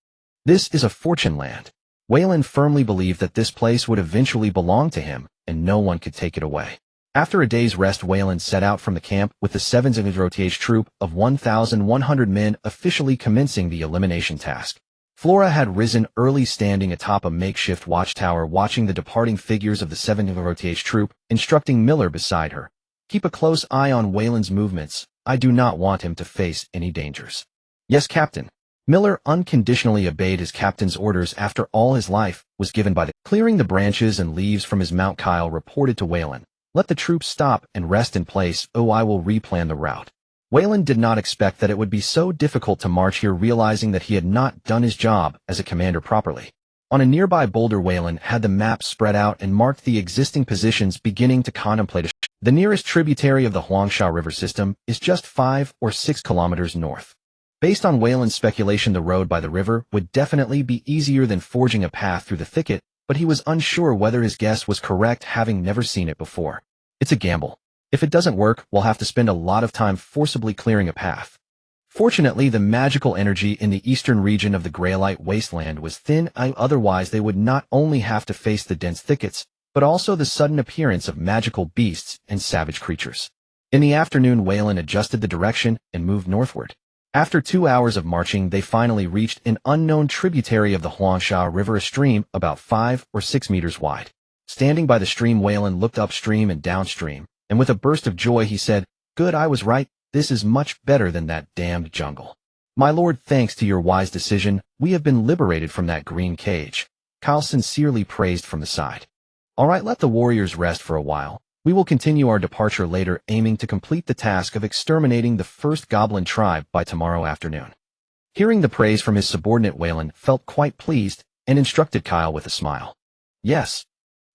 This is a fortune land. Veyrin firmly believed that this place would eventually belong to him, and no one could take it away. After a day's rest, Veyrin set out from the camp with the 7th rotation troop of 1,100 men, officially commencing the elimination task. Flora had risen early, standing atop a makeshift watchtower, watching the departing figures of the 7th rotation troop, instructing Miller beside her. Keep a close eye on Wayland's movements. I do not want him to face any dangers. Yes, Captain. Miller unconditionally obeyed his captain's orders after all his life was given by the clearing the branches and leaves from his mount. Kyle reported to Veyrin. Let the troops stop and rest in place. I will replan the route. Veyrin did not expect that it would be so difficult to march here, realizing that he had not done his job as a commander properly. On a nearby boulder, Veyrin had the map spread out and marked the existing positions, beginning to contemplate a The nearest tributary of the Huangsha River system is just 5 or 6 kilometers north. Based on Wayland's speculation, the road by the river would definitely be easier than forging a path through the thicket, but he was unsure whether his guess was correct, having never seen it before. It's a gamble. If it doesn't work, we'll have to spend a lot of time forcibly clearing a path. Fortunately, the magical energy in the eastern region of the Graylite wasteland was thin, otherwise they would not only have to face the dense thickets, but also the sudden appearance of magical beasts and savage creatures. In the afternoon, Wayland adjusted the direction and moved northward. After 2 hours of marching, they finally reached an unknown tributary of the Huangsha River, a stream about 5 or 6 meters wide. Standing by the stream, Wayland looked upstream and downstream, and with a burst of joy he said, "Good, I was right. This is much better than that damned jungle. My lord, thanks to your wise decision, we have been liberated from that green cage," Kyle sincerely praised from the side. "All right, let the warriors rest for a while. We will continue our departure later, aiming to complete the task of exterminating the first goblin tribe by tomorrow afternoon." Hearing the praise from his subordinate, Wayland felt quite pleased and instructed Kyle with a smile. Yes.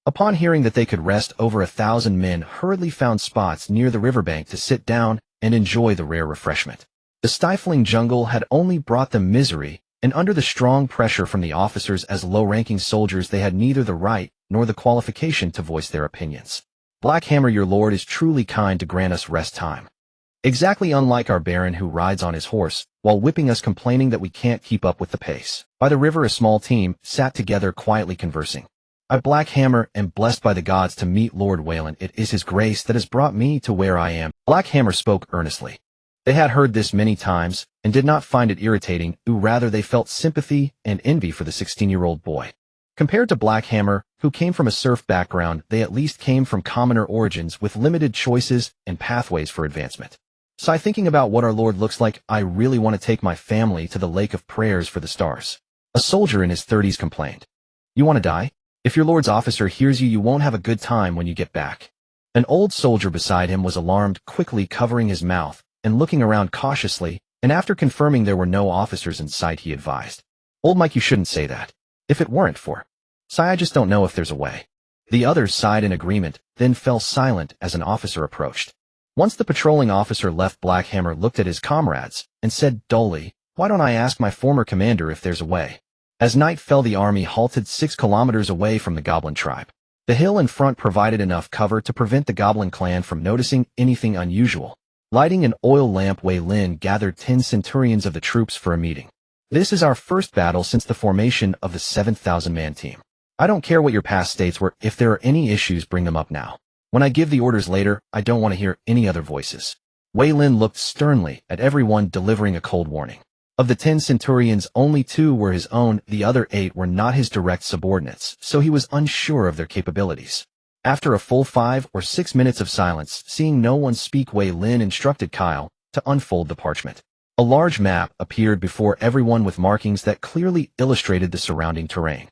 Upon hearing that they could rest, over 1,000 men hurriedly found spots near the riverbank to sit down and enjoy the rare refreshment. The stifling jungle had only brought them misery, and under the strong pressure from the officers as low-ranking soldiers, they had neither the right nor the qualification to voice their opinions. "Blackhammer, your lord is truly kind to grant us rest time. Exactly unlike our Barren, who rides on his horse, while whipping us, complaining that we can't keep up with the pace." By the river, a small team sat together quietly conversing. "I, Blackhammer, am blessed by the gods to meet Lord Wayland. It is his grace that has brought me to where I am." Blackhammer spoke earnestly. They had heard this many times and did not find it irritating, rather they felt sympathy and envy for the 16-year-old boy. Compared to Blackhammer, who came from a serf background, they at least came from commoner origins with limited choices and pathways for advancement. "So, thinking about what our Lord looks like, I really want to take my family to the Lake of Prayers for the Stars," a soldier in his 30s complained. "You want to die? If your lord's officer hears you, you won't have a good time when you get back." An old soldier beside him was alarmed, quickly covering his mouth and looking around cautiously, and after confirming there were no officers in sight, he advised, "Old Mike, you shouldn't say that. If it weren't for I just don't know if there's a way." The others sighed in agreement, then fell silent as an officer approached. Once the patrolling officer left, Blackhammer looked at his comrades and said dully, "Why don't I ask my former commander if there's a way?" As night fell, the army halted 6 kilometers away from the goblin tribe. The hill in front provided enough cover to prevent the goblin clan from noticing anything unusual. Lighting an oil lamp, Wayland gathered 10 centurions of the troops for a meeting. "This is our first battle since the formation of the 7,000-man team. I don't care what your past states were. If there are any issues, bring them up now. When I give the orders later, I don't want to hear any other voices." Wayland looked sternly at everyone, delivering a cold warning. Of the 10 centurions, only 2 were his own, the other 8 were not his direct subordinates, so he was unsure of their capabilities. After a full 5 or 6 minutes of silence, seeing no one speak, Wayland instructed Kyle to unfold the parchment. A large map appeared before everyone with markings that clearly illustrated the surrounding terrain.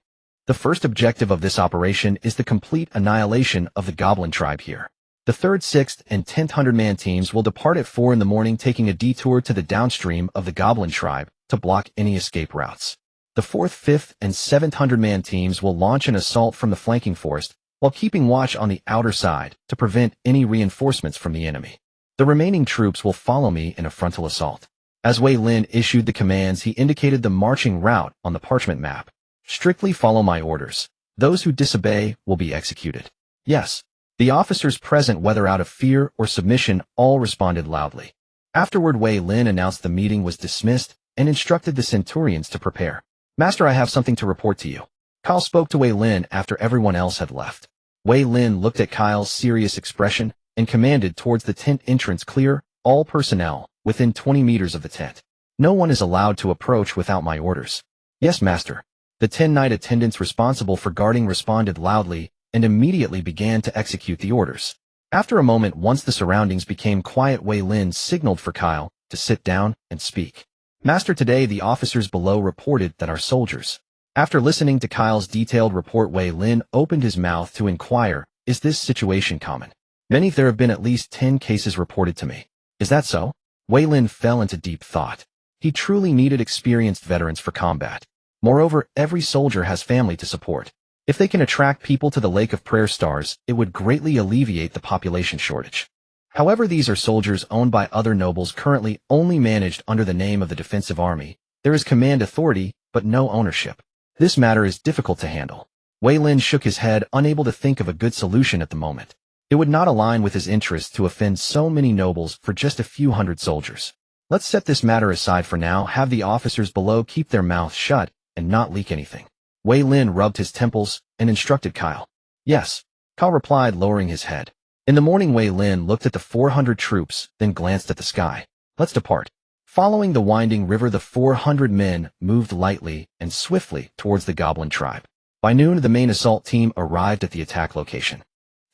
"The first objective of this operation is the complete annihilation of the goblin tribe here. The 3rd, 6th, and 10th 100-man teams will depart at 4 in the morning, taking a detour to the downstream of the goblin tribe to block any escape routes. The 4th, 5th, and 7th 100-man teams will launch an assault from the flanking forest, while keeping watch on the outer side to prevent any reinforcements from the enemy. The remaining troops will follow me in a frontal assault." As Wayland issued the commands, he indicated the marching route on the parchment map. "Strictly follow my orders. Those who disobey will be executed." "Yes." The officers present, whether out of fear or submission, all responded loudly. Afterward, Wayland announced the meeting was dismissed and instructed the centurions to prepare. "Master, I have something to report to you." Kyle spoke to Wayland after everyone else had left. Wayland looked at Kyle's serious expression and commanded towards the tent entrance, "Clear all personnel within 20 meters of the tent. No one is allowed to approach without my orders." "Yes, master." The 10 knight attendants responsible for guarding responded loudly and immediately began to execute the orders. After a moment, once the surroundings became quiet, Wayland signaled for Kyle to sit down and speak. "Master, today the officers below reported that our soldiers..." After listening to Kyle's detailed report, Wayland opened his mouth to inquire, "Is this situation common?" "Many. There have been at least 10 cases reported to me." "Is that so?" Wayland fell into deep thought. He truly needed experienced veterans for combat. Moreover, every soldier has family to support. If they can attract people to the Lake of Prayer Stars, it would greatly alleviate the population shortage. However, these are soldiers owned by other nobles currently only managed under the name of the defensive army. There is command authority, but no ownership. This matter is difficult to handle. Veyrin shook his head, unable to think of a good solution at the moment. It would not align with his interests to offend so many nobles for just a few hundred soldiers. Let's set this matter aside for now, have the officers below keep their mouths shut and not leak anything. Veyrin rubbed his temples and instructed Kyle. Yes, Kyle replied, lowering his head. In the morning, Veyrin looked at the 400 troops, then glanced at the sky. Let's depart. Following the winding river, the 400 men moved lightly and swiftly towards the goblin tribe. By noon, the main assault team arrived at the attack location.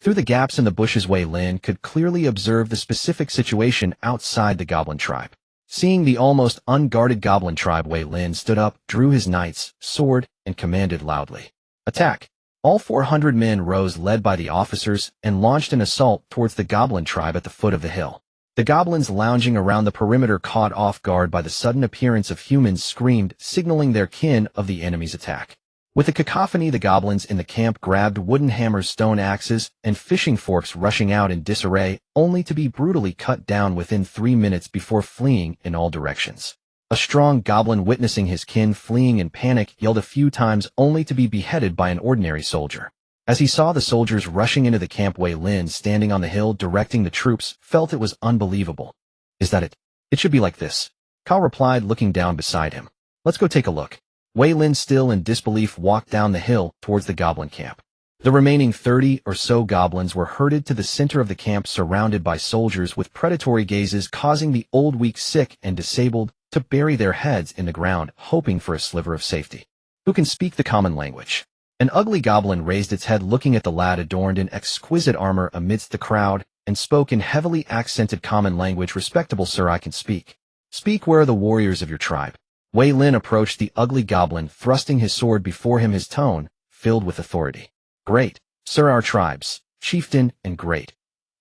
Through the gaps in the bushes, Veyrin could clearly observe the specific situation outside the goblin tribe. Seeing the almost unguarded goblin tribe, Veyrin stood up, drew his knight's sword, and commanded loudly. Attack! All 400 men rose, led by the officers, and launched an assault towards the goblin tribe at the foot of the hill. The goblins lounging around the perimeter, caught off guard by the sudden appearance of humans, screamed, signaling their kin of the enemy's attack. With a cacophony, the goblins in the camp grabbed wooden hammers, stone axes, and fishing forks, rushing out in disarray, only to be brutally cut down within 3 minutes before fleeing in all directions. A strong goblin, witnessing his kin fleeing in panic, yelled a few times only to be beheaded by an ordinary soldier. As he saw the soldiers rushing into the camp, Veyrin, standing on the hill directing the troops, felt it was unbelievable. Is that it? It should be like this, Kyle replied, looking down beside him. Let's go take a look. Veyrin, still in disbelief, walked down the hill towards the goblin camp. The remaining 30 or so goblins were herded to the center of the camp, surrounded by soldiers with predatory gazes, causing the old, weak, sick, and disabled to bury their heads in the ground, hoping for a sliver of safety. Who can speak the common language? An ugly goblin raised its head, looking at the lad adorned in exquisite armor amidst the crowd, and spoke in heavily accented common language. Respectable sir, I can speak. Speak, where are the warriors of your tribe? Veyrin approached the ugly goblin, thrusting his sword before him, his tone filled with authority. Great, sir, our tribes, chieftain and great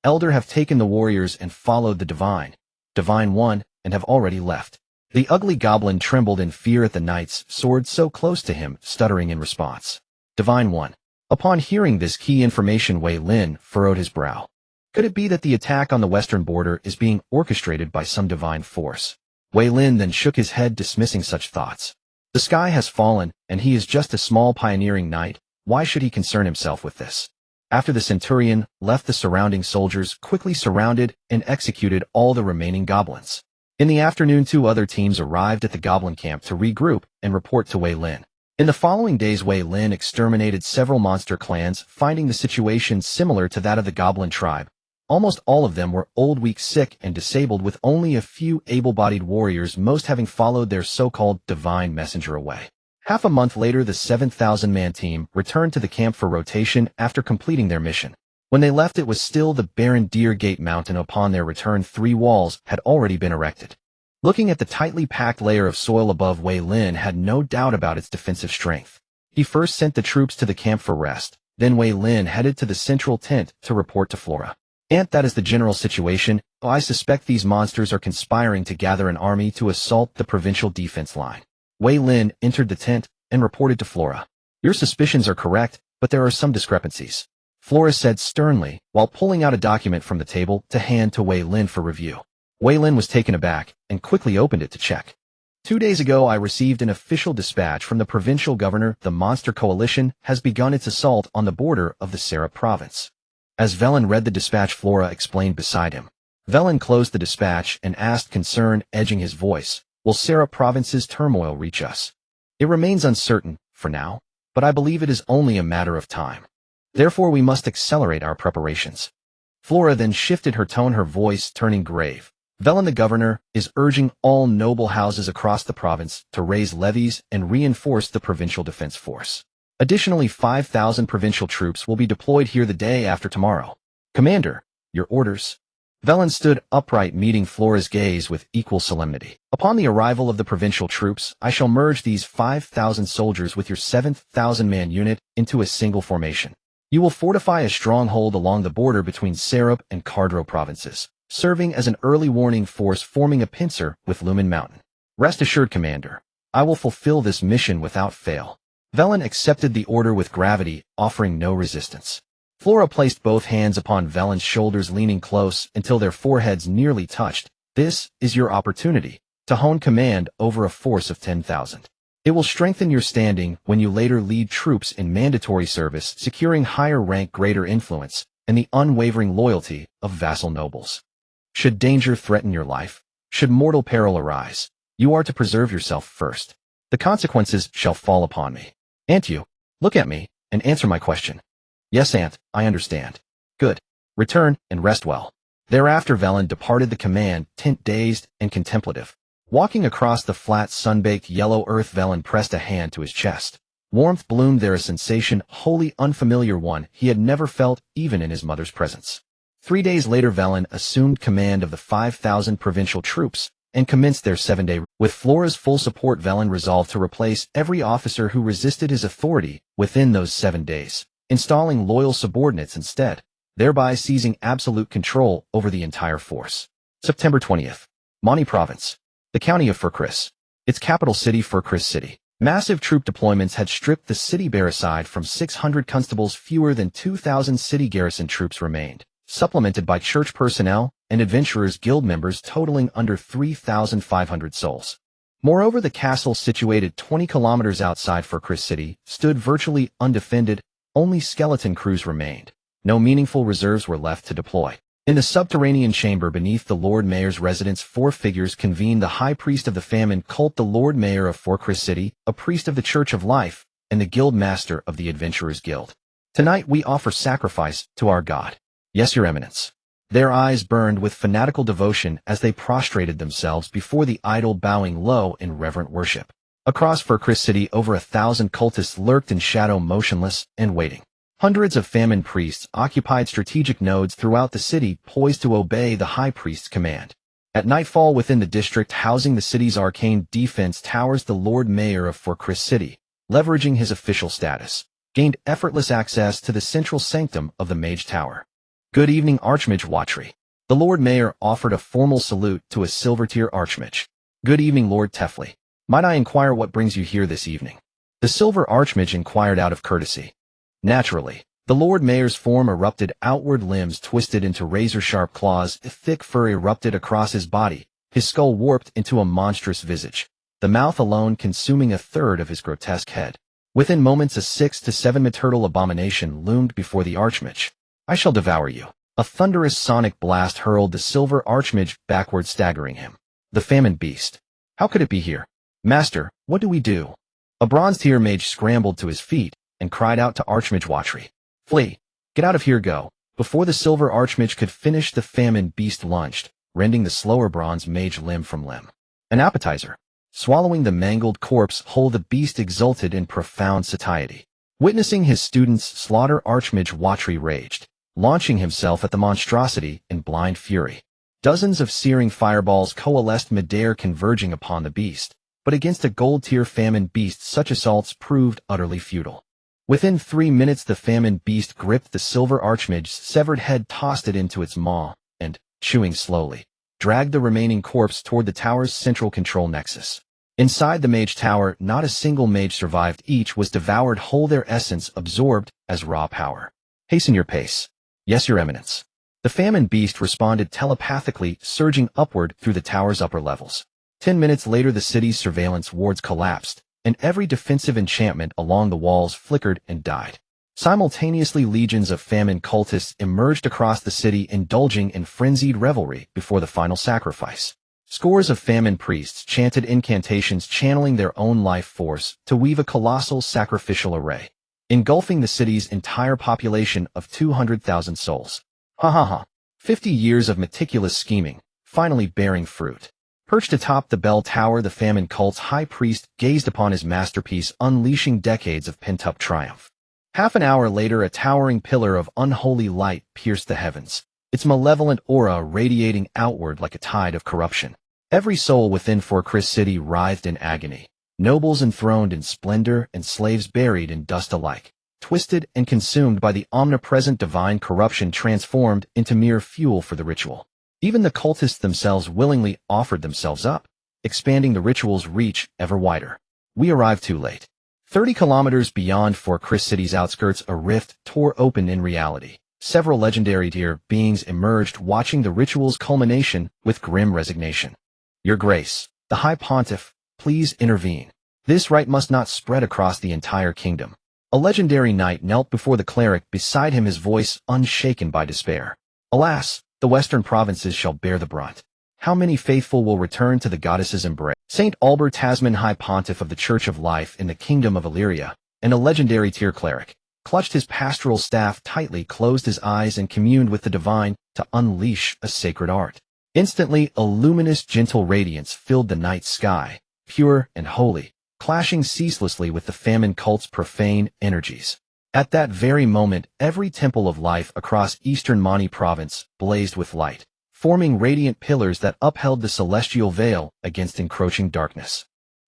elder, have taken the warriors and followed the divine one, and have already left. The ugly goblin trembled in fear at the knight's sword so close to him, stuttering in response. Divine one. Upon hearing this key information, Veyrin furrowed his brow. Could it be that the attack on the western border is being orchestrated by some divine force? Veyrin then shook his head, dismissing such thoughts. The sky has fallen, and he is just a small pioneering knight. Why should he concern himself with this? After the centurion left, the surrounding soldiers quickly surrounded and executed all the remaining goblins. In the afternoon, 2 other teams arrived at the goblin camp to regroup and report to Veyrin. In the following days, Veyrin exterminated several monster clans, finding the situation similar to that of the goblin tribe. Almost all of them were old, weak, sick, and disabled, with only a few able-bodied warriors, most having followed their so-called divine messenger away. Half a month later, the 7,000-man team returned to the camp for rotation after completing their mission. When they left, it was still the barren Deer Gate Mountain. Upon their return, 3 walls had already been erected. Looking at the tightly packed layer of soil above, Veyrin had no doubt about its defensive strength. He first sent the troops to the camp for rest. Then Veyrin headed to the central tent to report to Flora. Aunt, that is the general situation. I suspect these monsters are conspiring to gather an army to assault the provincial defense line. Veyrin entered the tent and reported to Flora. Your suspicions are correct, but there are some discrepancies, Flora said sternly, while pulling out a document from the table to hand to Veyrin for review. Veyrin was taken aback and quickly opened it to check. 2 days ago, I received an official dispatch from the provincial governor. The monster coalition has begun its assault on the border of the Serap province. As Veyrin read the dispatch, Flora explained beside him. Veyrin closed the dispatch and asked, concern edging his voice, will Serap province's turmoil reach us? It remains uncertain, for now, but I believe it is only a matter of time. Therefore, we must accelerate our preparations. Flora then shifted her tone, her voice turning grave. Veyrin, the governor, is urging all noble houses across the province to raise levies and reinforce the provincial defense force. Additionally, 5,000 provincial troops will be deployed here the day after tomorrow. Commander, your orders? Veyrin stood upright, meeting Flora's gaze with equal solemnity. Upon the arrival of the provincial troops, I shall merge these 5,000 soldiers with your 7,000-man unit into a single formation. You will fortify a stronghold along the border between Serap and Cardro provinces, serving as an early warning force, forming a pincer with Lumen Mountain. Rest assured, Commander, I will fulfill this mission without fail. Veyrin accepted the order with gravity, offering no resistance. Flora placed both hands upon Velen's shoulders, leaning close until their foreheads nearly touched. This is your opportunity to hone command over a force of 10,000. It will strengthen your standing when you later lead troops in mandatory service, securing higher rank, greater influence, and the unwavering loyalty of vassal nobles. Should danger threaten your life, should mortal peril arise, you are to preserve yourself first. The consequences shall fall upon me. Aunt, you, look at me and answer my question. Yes, Aunt, I understand. Good. Return and rest well. Thereafter Velen departed the command, dazed and contemplative. Walking across the flat, sun-baked yellow earth, Velen pressed a hand to his chest. Warmth bloomed there, a sensation wholly unfamiliar, one he had never felt even in his mother's presence. 3 days later, Velen assumed command of the 5,000 provincial troops and commenced their 7-day. With Flora's full support, Velen resolved to replace every officer who resisted his authority within those 7 days, installing loyal subordinates instead, thereby seizing absolute control over the entire force. September 20th. Mani Province. The county of Furcris. Its capital city, Furcris City. Massive troop deployments had stripped the city bare. Aside from 600 constables, fewer than 2,000 city garrison troops remained, supplemented by church personnel and adventurers guild members totaling under 3,500 souls. Moreover, the castle, situated 20 kilometers outside Furcris City, stood virtually undefended. Only skeleton crews remained. No meaningful reserves were left to deploy. In the subterranean chamber beneath the Lord Mayor's residence, 4 figures convened: the High Priest of the Famine Cult, the Lord Mayor of Furcris City, a priest of the Church of Life, and the Guild Master of the Adventurers Guild. Tonight we offer sacrifice to our God. Yes, Your Eminence. Their eyes burned with fanatical devotion as they prostrated themselves before the idol, bowing low in reverent worship. Across Furcris City, over 1,000 cultists lurked in shadow, motionless and waiting. Hundreds of famine priests occupied strategic nodes throughout the city, poised to obey the High Priest's command. At nightfall, within the district housing the city's arcane defense towers, the Lord Mayor of Furcris City, leveraging his official status, gained effortless access to the central sanctum of the Mage Tower. Good evening, Archmage Watry. The Lord Mayor offered a formal salute to a silver-tier Archmage. Good evening, Lord Tefley. Might I inquire what brings you here this evening? The Silver Archmage inquired out of courtesy. Naturally, the Lord Mayor's form erupted, outward limbs twisted into razor-sharp claws, thick fur erupted across his body, his skull warped into a monstrous visage, the mouth alone consuming 1/3 of his grotesque head. Within moments, a 6 to 7 turtle abomination loomed before the Archmage. I shall devour you. A thunderous sonic blast hurled the Silver Archmage backward, staggering him. The Famine Beast. How could it be here? Master, what do we do? A bronze-tier mage scrambled to his feet and cried out to Archmage Watry. Flee! Get out of here, go! Before the Silver Archmage could finish, the Famine Beast lunged, rending the slower bronze mage limb from limb. An appetizer. Swallowing the mangled corpse whole, the beast exulted in profound satiety. Witnessing his students slaughter, Archmage Watry raged, launching himself at the monstrosity in blind fury. Dozens of searing fireballs coalesced midair, converging upon the beast, but against a gold-tier Famine Beast such assaults proved utterly futile. Within 3 minutes, the Famine Beast gripped the Silver Archmage's severed head, tossed it into its maw, and, chewing slowly, dragged the remaining corpse toward the tower's central control nexus. Inside the Mage Tower, not a single mage survived. Each was devoured whole, their essence absorbed as raw power. Hasten your pace. Yes, Your Eminence. The Famine Beast responded telepathically, surging upward through the tower's upper levels. 10 minutes later, the city's surveillance wards collapsed, and every defensive enchantment along the walls flickered and died. Simultaneously, legions of famine cultists emerged across the city, indulging in frenzied revelry before the final sacrifice. Scores of famine priests chanted incantations, channeling their own life force to weave a colossal sacrificial array, engulfing the city's entire population of 200,000 souls. Ha ha ha. 50 years of meticulous scheming, finally bearing fruit. Perched atop the bell tower, the famine cult's high priest gazed upon his masterpiece, unleashing decades of pent-up triumph. Half an hour later, a towering pillar of unholy light pierced the heavens, its malevolent aura radiating outward like a tide of corruption. Every soul within Furcris City writhed in agony, nobles enthroned in splendor and slaves buried in dust alike, twisted and consumed by the omnipresent divine corruption, transformed into mere fuel for the ritual. Even the cultists themselves willingly offered themselves up, expanding the ritual's reach ever wider. We arrived too late. 30 kilometers beyond Fort Chris City's outskirts, a rift tore open in reality. Several legendary tier beings emerged, watching the ritual's culmination with grim resignation. Your Grace, the High Pontiff, please intervene. This rite must not spread across the entire kingdom. A legendary knight knelt before the cleric, beside him, his voice unshaken by despair. Alas, the western provinces shall bear the brunt. How many faithful will return to the goddess's embrace? Saint Albert Tasman, High Pontiff of the Church of Life in the Kingdom of Illyria, and a legendary tier cleric, clutched his pastoral staff tightly, closed his eyes, and communed with the divine to unleash a sacred art. Instantly, a luminous, gentle radiance filled the night sky, pure and holy, clashing ceaselessly with the famine cult's profane energies. At that very moment, every temple of life across eastern Mani province blazed with light, forming radiant pillars that upheld the celestial veil against encroaching darkness.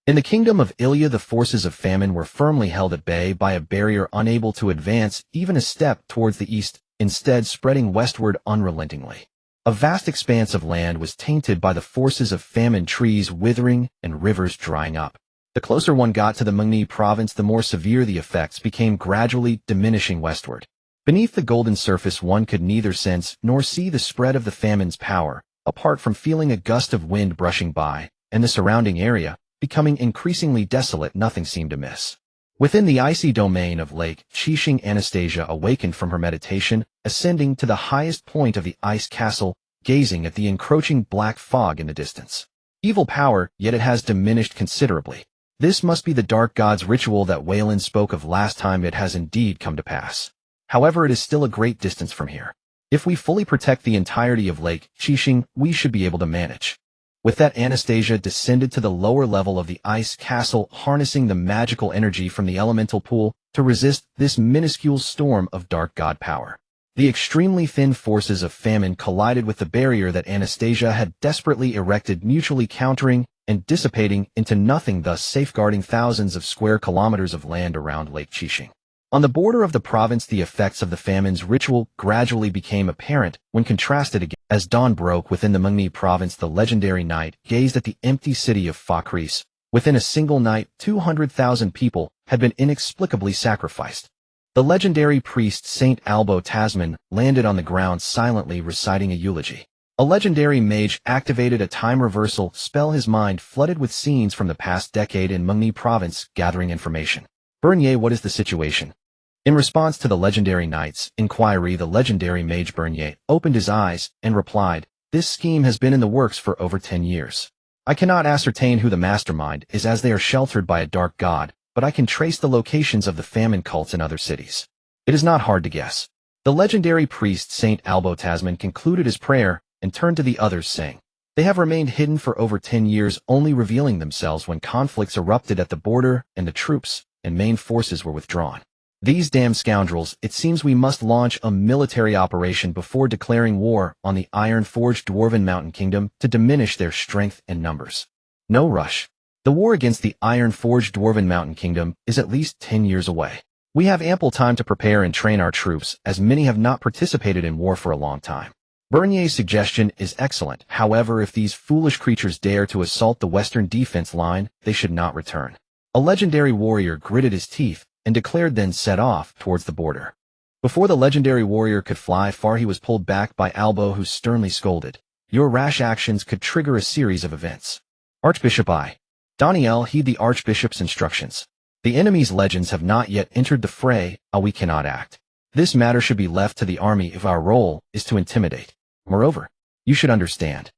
In the kingdom of Ilya, the forces of famine were firmly held at bay by a barrier unable to advance even a step towards the east, instead spreading westward unrelentingly. A vast expanse of land was tainted by the forces of famine, trees withering and rivers drying up. The closer one got to the Mani province, the more severe the effects became, gradually diminishing westward. Beneath the golden surface, one could neither sense nor see the spread of the famine's power, apart from feeling a gust of wind brushing by, and the surrounding area, becoming increasingly desolate, nothing seemed amiss. Within the icy domain of Lake Chishing, Anastasia awakened from her meditation, ascending to the highest point of the ice castle, gazing at the encroaching black fog in the distance. Evil power, yet it has diminished considerably. This must be the dark god's ritual that Veyrin spoke of last time. It has indeed come to pass. However, it is still a great distance from here. If we fully protect the entirety of Lake Chishing, we should be able to manage. With that, Anastasia descended to the lower level of the ice castle, harnessing the magical energy from the elemental pool to resist this minuscule storm of dark god power. The extremely thin forces of famine collided with the barrier that Anastasia had desperately erected, mutually countering and dissipating into nothing, thus safeguarding thousands of square kilometers of land around Lake Chishing. On the border of the province, the effects of the famine's ritual gradually became apparent when contrasted again. As dawn broke within the Mani province, the legendary knight gazed at the empty city of Fakris. Within a single night, 200,000 people had been inexplicably sacrificed. The legendary priest Saint Albert Tasman landed on the ground, silently reciting a eulogy. A legendary mage activated a time reversal spell, his mind flooded with scenes from the past decade in Mani province, gathering information. Bernier, what is the situation? In response to the legendary knight's inquiry, the legendary mage Bernier opened his eyes and replied, "This scheme has been in the works for over 10 years. I cannot ascertain who the mastermind is, as they are sheltered by a dark god, but I can trace the locations of the famine cults in other cities. It is not hard to guess." The legendary priest Saint Albert Tasman concluded his prayer and turned to the others, saying, "They have remained hidden for over 10 years, only revealing themselves when conflicts erupted at the border and the troops and main forces were withdrawn. These damned scoundrels, it seems we must launch a military operation before declaring war on the iron-forged Dwarven Mountain Kingdom to diminish their strength and numbers. No rush. The war against the iron-forged Dwarven Mountain Kingdom is at least 10 years away. We have ample time to prepare and train our troops, as many have not participated in war for a long time." Bernier's suggestion is excellent. However, if these foolish creatures dare to assault the western defense line, they should not return. A legendary warrior gritted his teeth and declared, then set off towards the border. Before the legendary warrior could fly far, he was pulled back by Albo, who sternly scolded, "Your rash actions could trigger a series of events." Archbishop I. Daniel, heed the Archbishop's instructions. The enemy's legends have not yet entered the fray, we cannot act. This matter should be left to the army if our role is to intimidate. Moreover, you should understand.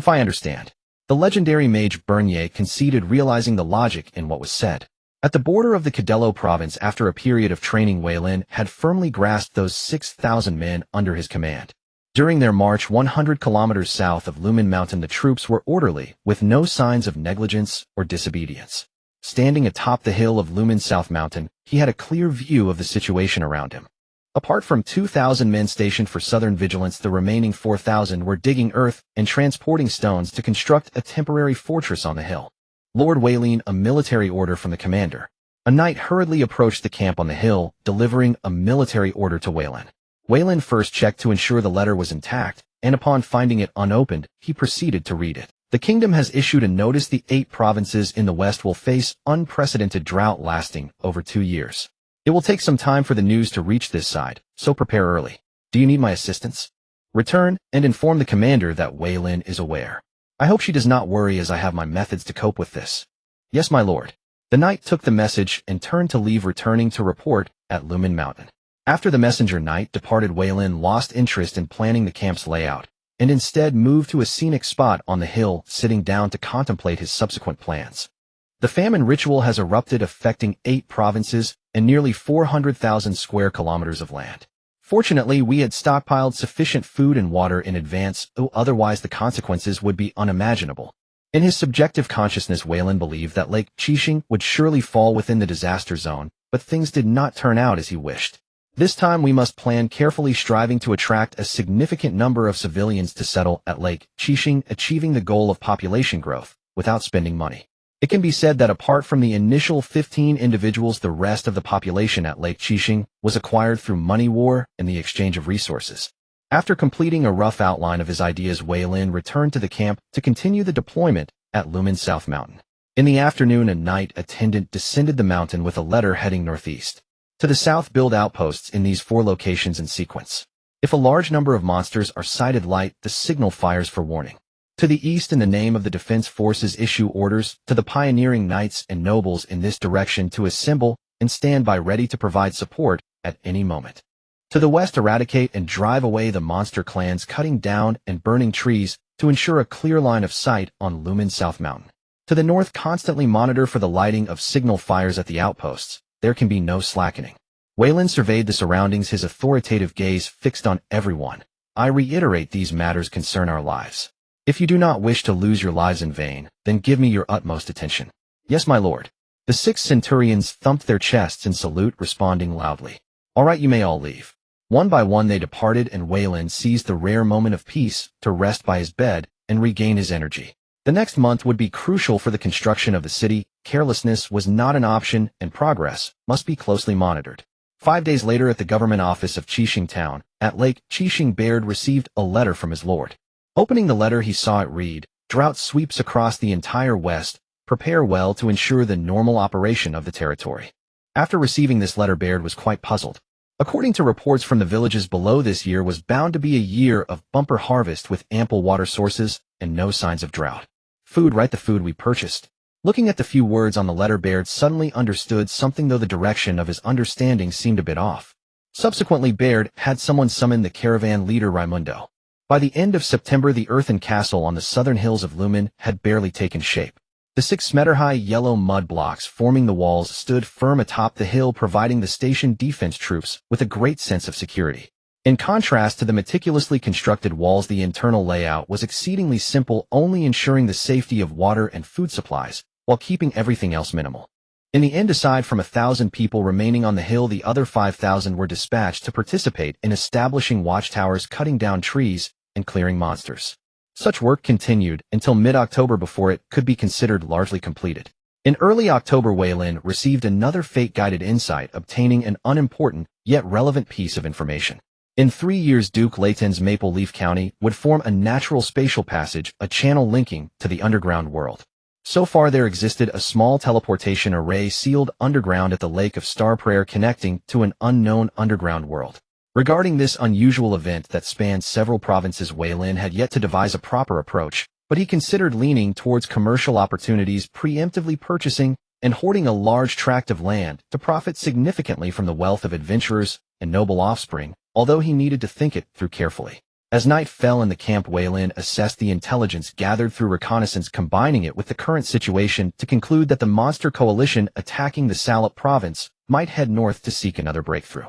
I understand. The legendary mage Bernier conceded, realizing the logic in what was said. At the border of the Cadello province, after a period of training, Veyrin had firmly grasped those 6,000 men under his command. During their march 100 kilometers south of Lumen Mountain, the troops were orderly, with no signs of negligence or disobedience. Standing atop the hill of Lumen South Mountain, he had a clear view of the situation around him. Apart from 2,000 men stationed for southern vigilance, the remaining 4,000 were digging earth and transporting stones to construct a temporary fortress on the hill. Lord Veyrin, a military order from the commander. A knight hurriedly approached the camp on the hill, delivering a military order to Veyrin. Veyrin first checked to ensure the letter was intact, and upon finding it unopened, he proceeded to read it. The kingdom has issued a notice the 8 provinces in the west will face unprecedented drought lasting over 2 years. It will take some time for the news to reach this side, so prepare early. Do you need my assistance? Return and inform the commander that Veyrin is aware. I hope she does not worry as I have my methods to cope with this. Yes, my lord. The knight took the message and turned to leave, returning to report at Lumen Mountain. After the messenger knight departed, Veyrin lost interest in planning the camp's layout, and instead moved to a scenic spot on the hill, sitting down to contemplate his subsequent plans. The famine ritual has erupted, affecting 8 provinces and nearly 400,000 square kilometers of land. Fortunately, we had stockpiled sufficient food and water in advance, though otherwise the consequences would be unimaginable. In his subjective consciousness, Veyrin believed that Lake Qixing would surely fall within the disaster zone, but things did not turn out as he wished. This time we must plan carefully, striving to attract a significant number of civilians to settle at Lake Qixing, achieving the goal of population growth without spending money. It can be said that apart from the initial 15 individuals, the rest of the population at Lake Qixing was acquired through money war and the exchange of resources. After completing a rough outline of his ideas, Veyrin returned to the camp to continue the deployment at Lumen South Mountain. In the afternoon, a knight attendant descended the mountain with a letter heading northeast. To the south, build outposts in these 4 locations in sequence. If a large number of monsters are sighted, light the signal fires for warning. To the east, in the name of the defense forces, issue orders to the pioneering knights and nobles in this direction to assemble and stand by, ready to provide support at any moment. To the west, eradicate and drive away the monster clans, cutting down and burning trees to ensure a clear line of sight on Lumen South Mountain. To the north, constantly monitor for the lighting of signal fires at the outposts. There can be no slackening. Veyrin surveyed the surroundings, his authoritative gaze fixed on everyone. I reiterate, these matters concern our lives. If you do not wish to lose your lives in vain, then give me your utmost attention. Yes, my lord. The 6 centurions thumped their chests in salute, responding loudly. All right, you may all leave. One by one they departed, and Veyrin seized the rare moment of peace to rest by his bed and regain his energy. The next month would be crucial for the construction of the city. Carelessness was not an option, and progress must be closely monitored. 5 days later, at the government office of Qixing Town, at Lake Qixing, Barren received a letter from his lord. Opening the letter, he saw it read, "Drought sweeps across the entire west. Prepare well to ensure the normal operation of the territory." After receiving this letter, Barren was quite puzzled. According to reports from the villages below, this year was bound to be a year of bumper harvest with ample water sources and no signs of drought. Food, right, the food we purchased. Looking at the few words on the letter, Barren suddenly understood something, though the direction of his understanding seemed a bit off. Subsequently, Barren had someone summon the caravan leader Raimundo. By the end of September, the earthen castle on the southern hills of Lumen had barely taken shape. The 6-meter-high yellow mud blocks forming the walls stood firm atop the hill, providing the station defense troops with a great sense of security. In contrast to the meticulously constructed walls, the internal layout was exceedingly simple, only ensuring the safety of water and food supplies, while keeping everything else minimal. In the end, aside from 1,000 people remaining on the hill, the other 5,000 were dispatched to participate in establishing watchtowers, cutting down trees, and clearing monsters. Such work continued until mid-October before it could be considered largely completed. In early October, Veyrin received another fate-guided insight, obtaining an unimportant yet relevant piece of information. In 3 years, Duke Layton's Maple Leaf County would form a natural spatial passage, a channel linking to the underground world. So far, there existed a small teleportation array sealed underground at the Lake of Star Prayer, connecting to an unknown underground world. Regarding this unusual event that spanned several provinces, Veyrin had yet to devise a proper approach, but he considered leaning towards commercial opportunities, preemptively purchasing and hoarding a large tract of land to profit significantly from the wealth of adventurers and noble offspring, although he needed to think it through carefully. As night fell in the camp, Veyrin assessed the intelligence gathered through reconnaissance, combining it with the current situation to conclude that the monster coalition attacking the Salop province might head north to seek another breakthrough.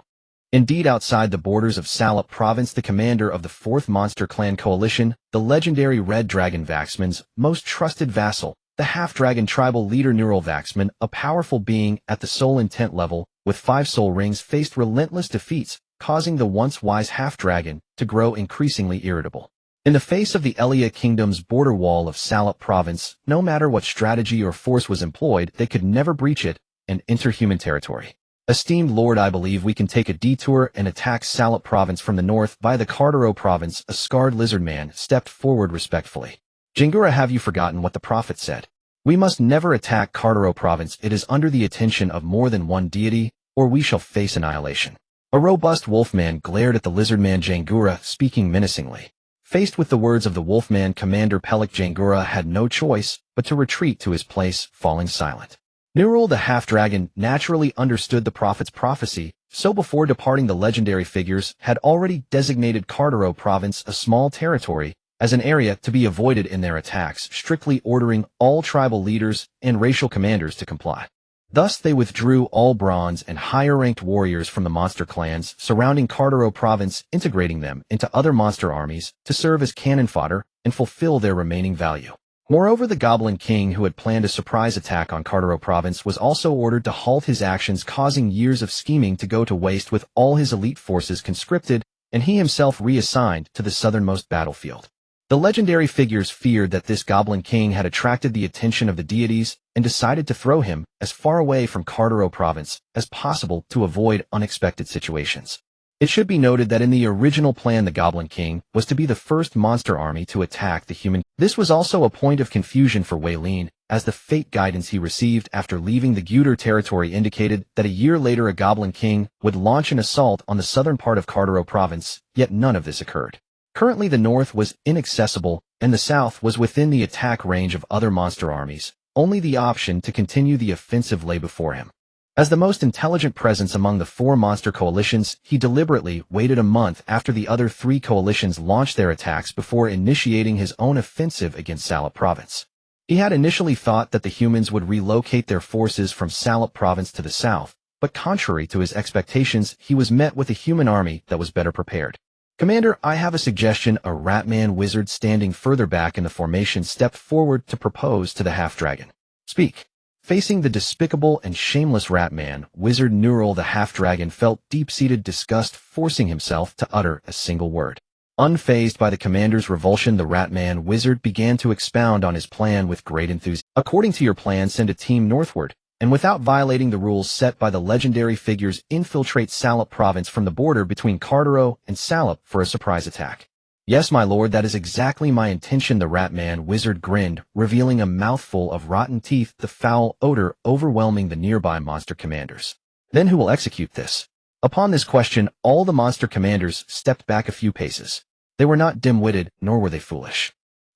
Indeed, outside the borders of Salop province, the commander of the 4th Monster Clan Coalition, the legendary Red Dragon Vaxman's most trusted vassal, the half-dragon tribal leader Neural Vaxman, a powerful being at the soul intent level with 5 soul rings, faced relentless defeats, causing the once wise half-dragon to grow increasingly irritable. In the face of the Elia Kingdom's border wall of Salop province, no matter what strategy or force was employed, they could never breach it and enter human territory. Esteemed Lord, I believe we can take a detour and attack Salop province from the north by the Cardero province. A scarred lizard man stepped forward respectfully. Jangura, have you forgotten what the prophet said? We must never attack Cartero province. It is under the attention of more than one deity, or we shall face annihilation. A robust wolfman glared at the lizardman Jangura, speaking menacingly. Faced with the words of the wolfman, Commander Pelik, Jangura had no choice but to retreat to his place, falling silent. Nurul the half-dragon naturally understood the prophet's prophecy, so before departing the legendary figures had already designated Cartero province a small territory as an area to be avoided in their attacks, strictly ordering all tribal leaders and racial commanders to comply. Thus they withdrew all bronze and higher-ranked warriors from the monster clans surrounding Cartero province, integrating them into other monster armies to serve as cannon fodder and fulfill their remaining value. Moreover, the Goblin King, who had planned a surprise attack on Cartero province, was also ordered to halt his actions, causing years of scheming to go to waste, with all his elite forces conscripted and he himself reassigned to the southernmost battlefield. The legendary figures feared that this Goblin King had attracted the attention of the deities and decided to throw him as far away from Cartero province as possible to avoid unexpected situations. It should be noted that in the original plan, the Goblin King was to be the first monster army to attack the human. This was also a point of confusion for Veyrin, as the fate guidance he received after leaving the Guder territory indicated that a year later a Goblin King would launch an assault on the southern part of Cartero province, yet none of this occurred. Currently the north was inaccessible, and the south was within the attack range of other monster armies. Only the option to continue the offensive lay before him. As the most intelligent presence among the four monster coalitions, he deliberately waited a month after the other three coalitions launched their attacks before initiating his own offensive against Salop province. He had initially thought that the humans would relocate their forces from Salop province to the south, but contrary to his expectations, he was met with a human army that was better prepared. Commander, I have a suggestion. A Ratman wizard standing further back in the formation stepped forward to propose to the half-dragon. Speak. Facing the despicable and shameless Ratman, wizard Nurul the half-dragon felt deep-seated disgust, forcing himself to utter a single word. Unfazed by the commander's revulsion, the Ratman wizard began to expound on his plan with great enthusiasm. According to your plan, send a team northward, and without violating the rules set by the legendary figures, infiltrate Salop province from the border between Cartero and Salop for a surprise attack. Yes, my lord, that is exactly my intention, the Ratman wizard grinned, revealing a mouthful of rotten teeth, the foul odor overwhelming the nearby monster commanders. Then who will execute this? Upon this question, all the monster commanders stepped back a few paces. They were not dim-witted, nor were they foolish.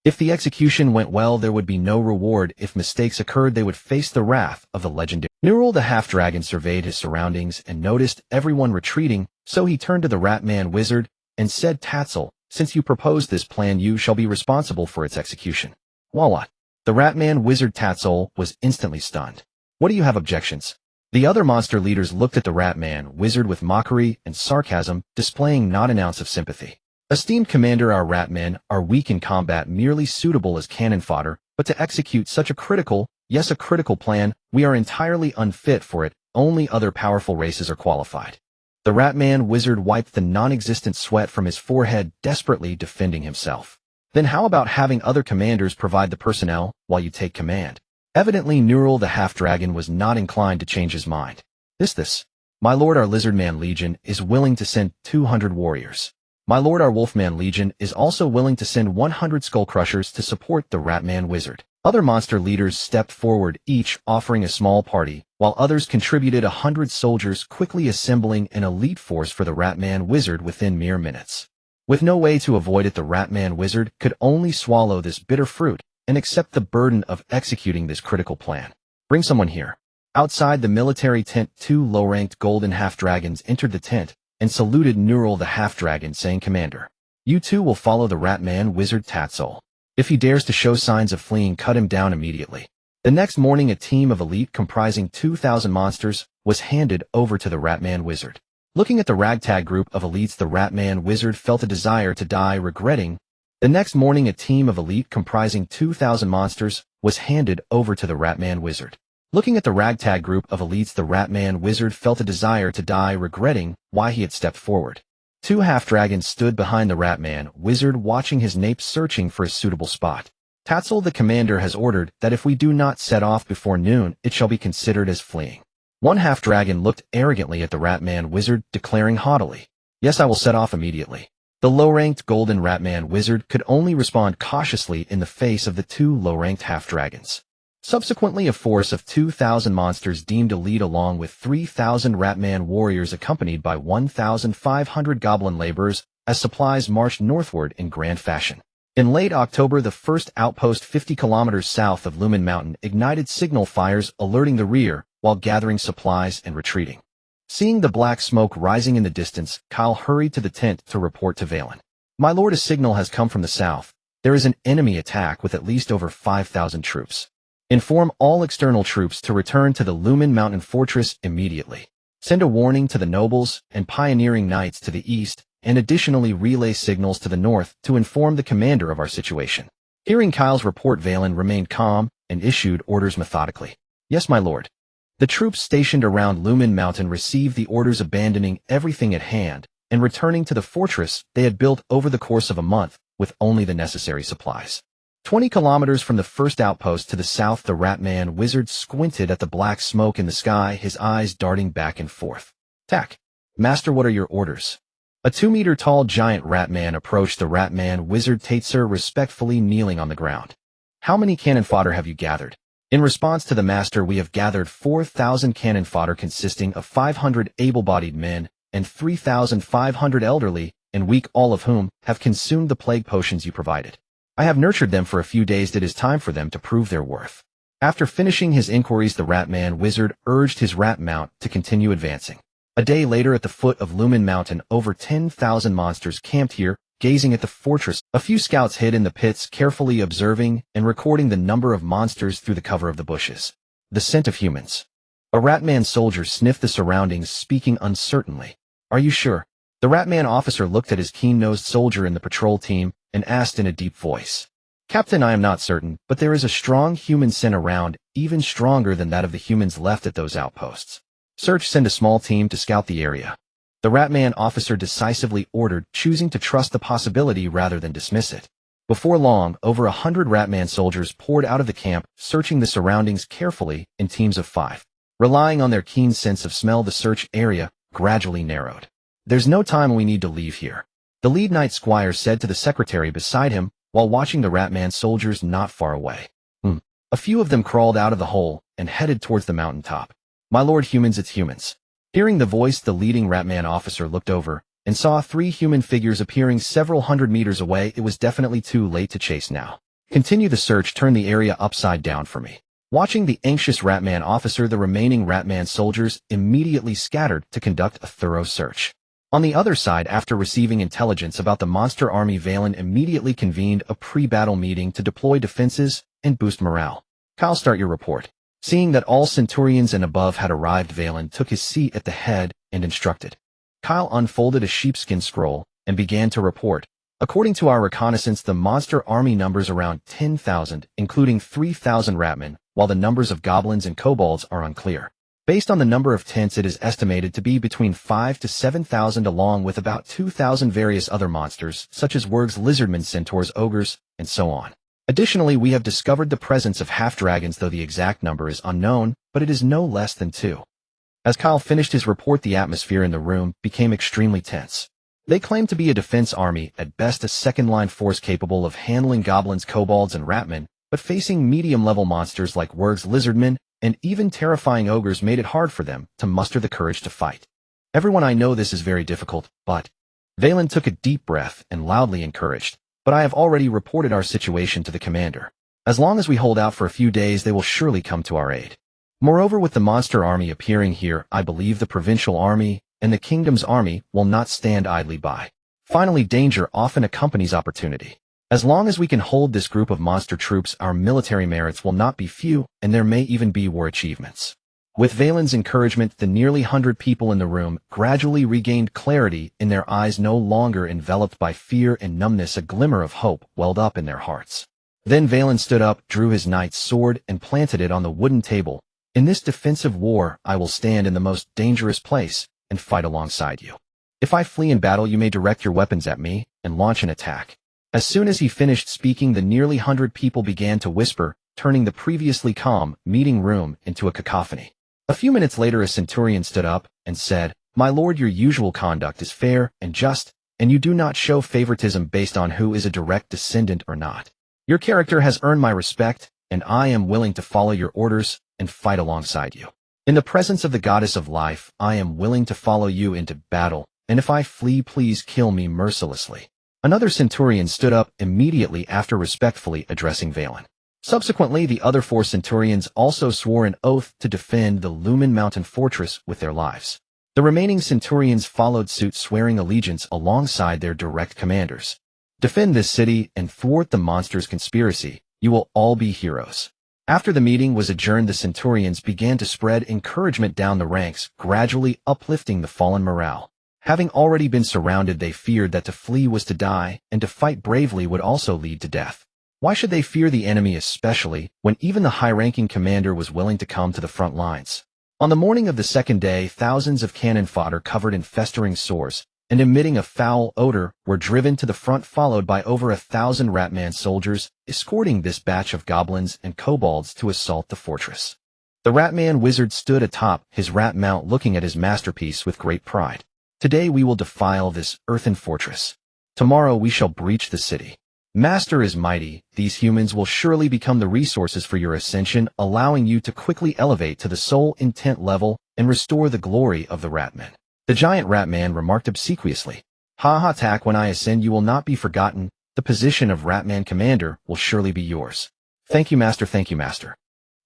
If the execution went well, there would be no reward. If mistakes occurred, they would face the wrath of the legendary. Nurul the half-dragon surveyed his surroundings and noticed everyone retreating, so he turned to the Ratman wizard and said, Tatzel, since you proposed this plan, you shall be responsible for its execution. What? The Ratman wizard Tatzel was instantly stunned. What do you have objections? The other monster leaders looked at the Ratman wizard with mockery and sarcasm, displaying not an ounce of sympathy. Esteemed commander, our Ratmen are weak in combat, merely suitable as cannon fodder, but to execute such a critical plan, we are entirely unfit for it. Only other powerful races are qualified. The Ratman wizard wiped the non-existent sweat from his forehead, desperately defending himself. Then how about having other commanders provide the personnel while you take command? Evidently Nurul the half-dragon was not inclined to change his mind. My lord, our Lizardman Legion is willing to send 200 warriors. My lord, our Wolfman Legion is also willing to send 100 skull crushers to support the Ratman wizard. Other monster leaders stepped forward, each offering a small party, while others contributed 100 soldiers, quickly assembling an elite force for the Ratman wizard within mere minutes. With no way to avoid it, the Ratman wizard could only swallow this bitter fruit and accept the burden of executing this critical plan. Bring someone here. Outside the military tent, two low-ranked golden half-dragons entered the tent and saluted Nurul the half-dragon, saying, Commander, you two will follow the Ratman wizard Tatzel. If he dares to show signs of fleeing, cut him down immediately. The next morning, a team of elite comprising 2,000 monsters was handed over to the Ratman wizard. Looking at the ragtag group of elites, the Ratman wizard felt a desire to die, regretting. The next morning, a team of elite comprising 2,000 monsters was handed over to the Ratman wizard. Looking at the ragtag group of elites, the Ratman wizard felt a desire to die, regretting why he had stepped forward. Two half-dragons stood behind the Ratman wizard, watching his nape, searching for a suitable spot. Tatzel, the commander, has ordered that if we do not set off before noon, it shall be considered as fleeing. One half-dragon looked arrogantly at the Ratman wizard, declaring haughtily, Yes, I will set off immediately. The low-ranked golden ratman wizard could only respond cautiously in the face of the two low-ranked half-dragons. Subsequently, a force of 2,000 monsters deemed a lead along with 3,000 ratman warriors accompanied by 1,500 goblin laborers as supplies marched northward in grand fashion. In late October, the first outpost 50 kilometers south of Lumen Mountain ignited signal fires alerting the rear while gathering supplies and retreating. Seeing the black smoke rising in the distance, Kyle hurried to the tent to report to Veyrin. "My lord, a signal has come from the south. There is an enemy attack with at least over 5,000 troops. Inform all external troops to return to the Lumen Mountain Fortress immediately. Send a warning to the nobles and pioneering knights to the east, and additionally relay signals to the north to inform the commander of our situation." Hearing Kyle's report, Veyrin remained calm and issued orders methodically. "Yes, my lord." The troops stationed around Lumen Mountain received the orders, abandoning everything at hand and returning to the fortress they had built over the course of a month with only the necessary supplies. 20 kilometers from the first outpost to the south, the Ratman wizard squinted at the black smoke in the sky, his eyes darting back and forth. "Tak, master, what are your orders?" A 2-meter-tall giant Ratman approached the Ratman wizard Tatser, respectfully kneeling on the ground. "How many cannon fodder have you gathered?" "In response to the master, we have gathered 4,000 cannon fodder consisting of 500 able-bodied men and 3,500 elderly and weak, all of whom have consumed the plague potions you provided. I have nurtured them for a few days. It is time for them to prove their worth." After finishing his inquiries, the Ratman wizard urged his rat mount to continue advancing. A day later, at the foot of Lumen Mountain, over 10,000 monsters camped here, gazing at the fortress. A few scouts hid in the pits, carefully observing and recording the number of monsters through the cover of the bushes. The scent of humans. A Ratman soldier sniffed the surroundings, speaking uncertainly. "Are you sure?" The Ratman officer looked at his keen-nosed soldier in the patrol team and asked in a deep voice. "Captain, I am not certain, but there is a strong human scent around, even stronger than that of the humans left at those outposts. Search, send a small team to scout the area." The Ratman officer decisively ordered, choosing to trust the possibility rather than dismiss it. Before long, over 100 Ratman soldiers poured out of the camp, searching the surroundings carefully in teams of 5. Relying on their keen sense of smell, the search area gradually narrowed. "There's no time, we need to leave here," the lead knight squire said to the secretary beside him while watching the Ratman soldiers not far away. A few of them crawled out of the hole and headed towards the mountaintop. "My lord, humans, it's humans." Hearing the voice, the leading Ratman officer looked over and saw 3 human figures appearing several hundred meters away. It was definitely too late to chase now. "Continue the search, turn the area upside down for me." Watching the anxious Ratman officer, the remaining Ratman soldiers immediately scattered to conduct a thorough search. On the other side, after receiving intelligence about the monster army, Veyrin immediately convened a pre-battle meeting to deploy defenses and boost morale. "Kyle, start your report." Seeing that all centurions and above had arrived, Veyrin took his seat at the head and instructed. Kyle unfolded a sheepskin scroll and began to report. "According to our reconnaissance, the monster army numbers around 10,000, including 3,000 ratmen, while the numbers of goblins and kobolds are unclear. Based on the number of tents, it is estimated to be between 5 to 7,000, along with about 2,000 various other monsters, such as wargs, lizardmen, centaurs, ogres, and so on. Additionally, we have discovered the presence of half-dragons, though the exact number is unknown, but it is no less than 2. As Kyle finished his report, the atmosphere in the room became extremely tense. They claimed to be a defense army, at best a second-line force capable of handling goblins, kobolds, and ratmen, but facing medium-level monsters like wargs, lizardmen, and even terrifying ogres made it hard for them to muster the courage to fight. "Everyone, I know this is very difficult, but..." Veyrin took a deep breath and loudly encouraged. "But I have already reported our situation to the commander. As long as we hold out for a few days, they will surely come to our aid. Moreover, with the monster army appearing here, I believe the provincial army and the kingdom's army will not stand idly by. Finally, danger often accompanies opportunity. As long as we can hold this group of monster troops, our military merits will not be few, and there may even be war achievements." With Veyrin's encouragement, the nearly 100 people in the room gradually regained clarity, in their eyes no longer enveloped by fear and numbness. A glimmer of hope welled up in their hearts. Then Veyrin stood up, drew his knight's sword, and planted it on the wooden table. "In this defensive war, I will stand in the most dangerous place and fight alongside you. If I flee in battle, you may direct your weapons at me and launch an attack." As soon as he finished speaking, the nearly 100 people began to whisper, turning the previously calm meeting room into a cacophony. A few minutes later, a centurion stood up and said, "My lord, your usual conduct is fair and just, and you do not show favoritism based on who is a direct descendant or not. Your character has earned my respect, and I am willing to follow your orders and fight alongside you. In the presence of the goddess of life, I am willing to follow you into battle, and if I flee, please kill me mercilessly." Another centurion stood up immediately after respectfully addressing Veyrin. Subsequently, the other 4 centurions also swore an oath to defend the Lumen Mountain fortress with their lives. The remaining centurions followed suit, swearing allegiance alongside their direct commanders. "Defend this city and thwart the monster's conspiracy. You will all be heroes." After the meeting was adjourned, the centurions began to spread encouragement down the ranks, gradually uplifting the fallen morale. Having already been surrounded, they feared that to flee was to die, and to fight bravely would also lead to death. Why should they fear the enemy, especially when even the high-ranking commander was willing to come to the front lines? On the morning of the second day, thousands of cannon fodder covered in festering sores and emitting a foul odor were driven to the front, followed by over 1,000 Ratman soldiers, escorting this batch of goblins and kobolds to assault the fortress. The Ratman wizard stood atop his rat mount, looking at his masterpiece with great pride. "Today we will defile this earthen fortress. Tomorrow we shall breach the city. Master is mighty. These humans will surely become the resources for your ascension, allowing you to quickly elevate to the soul intent level and restore the glory of the Ratman." The giant Ratman remarked obsequiously, "Ha ha, Tak, when I ascend you will not be forgotten. The position of Ratman commander will surely be yours." "Thank you, Master, thank you, Master."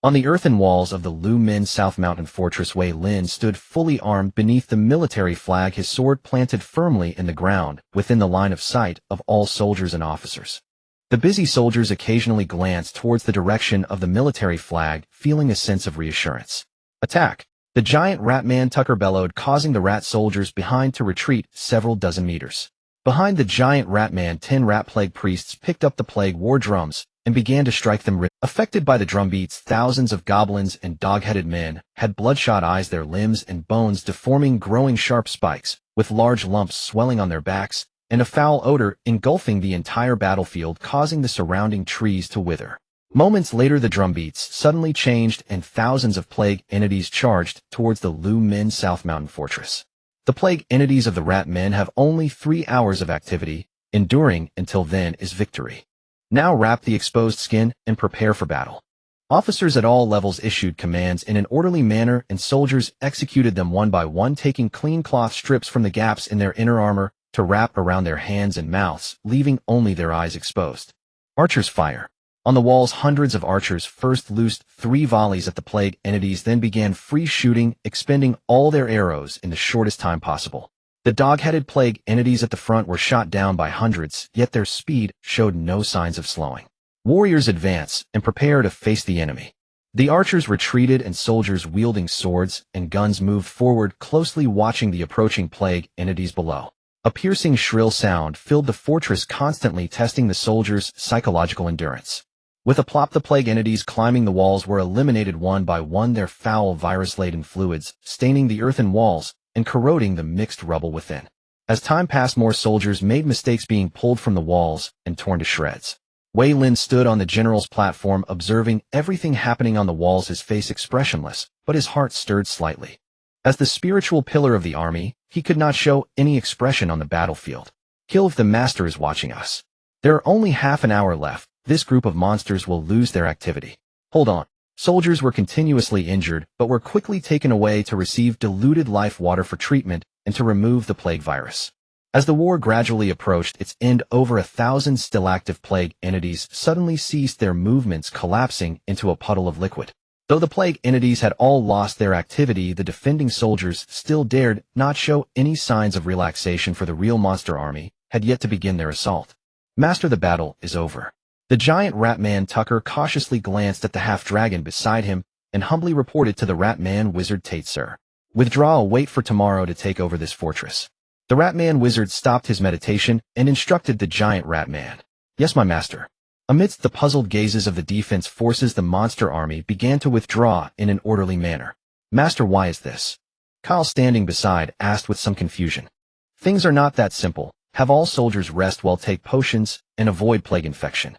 On the earthen walls of the Lu Min South Mountain Fortress, Wei Lin stood fully armed beneath the military flag, his sword planted firmly in the ground, within the line of sight of all soldiers and officers. The busy soldiers occasionally glanced towards the direction of the military flag, feeling a sense of reassurance. "Attack!" The giant Ratman Tucker bellowed, causing the rat soldiers behind to retreat several dozen meters. Behind the giant Ratman, 10 rat plague priests picked up the plague war drums and began to strike them. Affected by the drumbeats, thousands of goblins and dog-headed men had bloodshot eyes, their limbs and bones deforming, growing sharp spikes, with large lumps swelling on their backs, and a foul odor engulfing the entire battlefield, causing the surrounding trees to wither. Moments later, the drumbeats suddenly changed and thousands of plague entities charged towards the Lu Min South Mountain Fortress. The plague entities of the Rat Men have only 3 hours of activity. Enduring until then is victory. Now wrap the exposed skin and prepare for battle. Officers at all levels issued commands in an orderly manner, and soldiers executed them one by one, taking clean cloth strips from the gaps in their inner armor to wrap around their hands and mouths, leaving only their eyes exposed. Archers fire. On the walls, hundreds of archers first loosed 3 volleys at the plague entities, then began free shooting, expending all their arrows in the shortest time possible. The dog-headed plague entities at the front were shot down by hundreds, yet their speed showed no signs of slowing. Warriors advance and prepare to face the enemy. The archers retreated, and soldiers wielding swords and guns moved forward, closely watching the approaching plague entities below. A piercing, shrill sound filled the fortress, constantly testing the soldiers' psychological endurance. With a plop, the plague entities climbing the walls were eliminated one by one, their foul virus-laden fluids staining the earthen walls and corroding the mixed rubble within. As time passed, more soldiers made mistakes, being pulled from the walls and torn to shreds. Wei Lin stood on the general's platform, observing everything happening on the walls, his face expressionless, but his heart stirred slightly. As the spiritual pillar of the army, he could not show any expression on the battlefield. "Kill if the master is watching us. There are only half an hour left. This group of monsters will lose their activity. Hold on." Soldiers were continuously injured, but were quickly taken away to receive diluted life water for treatment and to remove the plague virus. As the war gradually approached its end, over 1,000 still active plague entities suddenly ceased their movements, collapsing into a puddle of liquid. Though the plague entities had all lost their activity, the defending soldiers still dared not show any signs of relaxation, for the real monster army had yet to begin their assault. "Master, the battle is over." The giant Ratman Tucker cautiously glanced at the half-dragon beside him and humbly reported to the Ratman wizard Tate, "Sir, withdraw, wait for tomorrow to take over this fortress." The Ratman wizard stopped his meditation and instructed the giant Ratman. "Yes, my master." Amidst the puzzled gazes of the defense forces, the monster army began to withdraw in an orderly manner. "Master, why is this?" Kyle, standing beside, asked with some confusion. "Things are not that simple. Have all soldiers rest well, take potions, and avoid plague infection."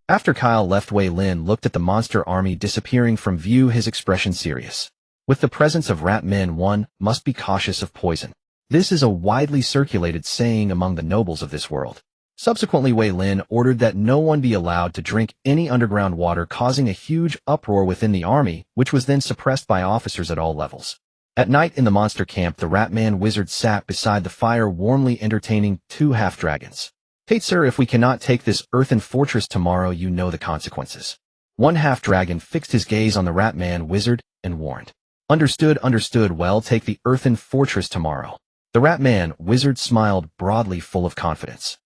After Kyle left, Wei Lin looked at the monster army disappearing from view, his expression serious. With the presence of rat men, one must be cautious of poison. This is a widely circulated saying among the nobles of this world. Subsequently, Veyrin ordered that no one be allowed to drink any underground water, causing a huge uproar within the army, which was then suppressed by officers at all levels. At night in the monster camp, the Ratman wizard sat beside the fire, warmly entertaining 2 half-dragons. "Tate, sir, if we cannot take this earthen fortress tomorrow, you know the consequences." One half-dragon fixed his gaze on the Ratman wizard and warned. Understood, understood. Well, take the earthen fortress tomorrow." The Ratman wizard smiled broadly, full of confidence.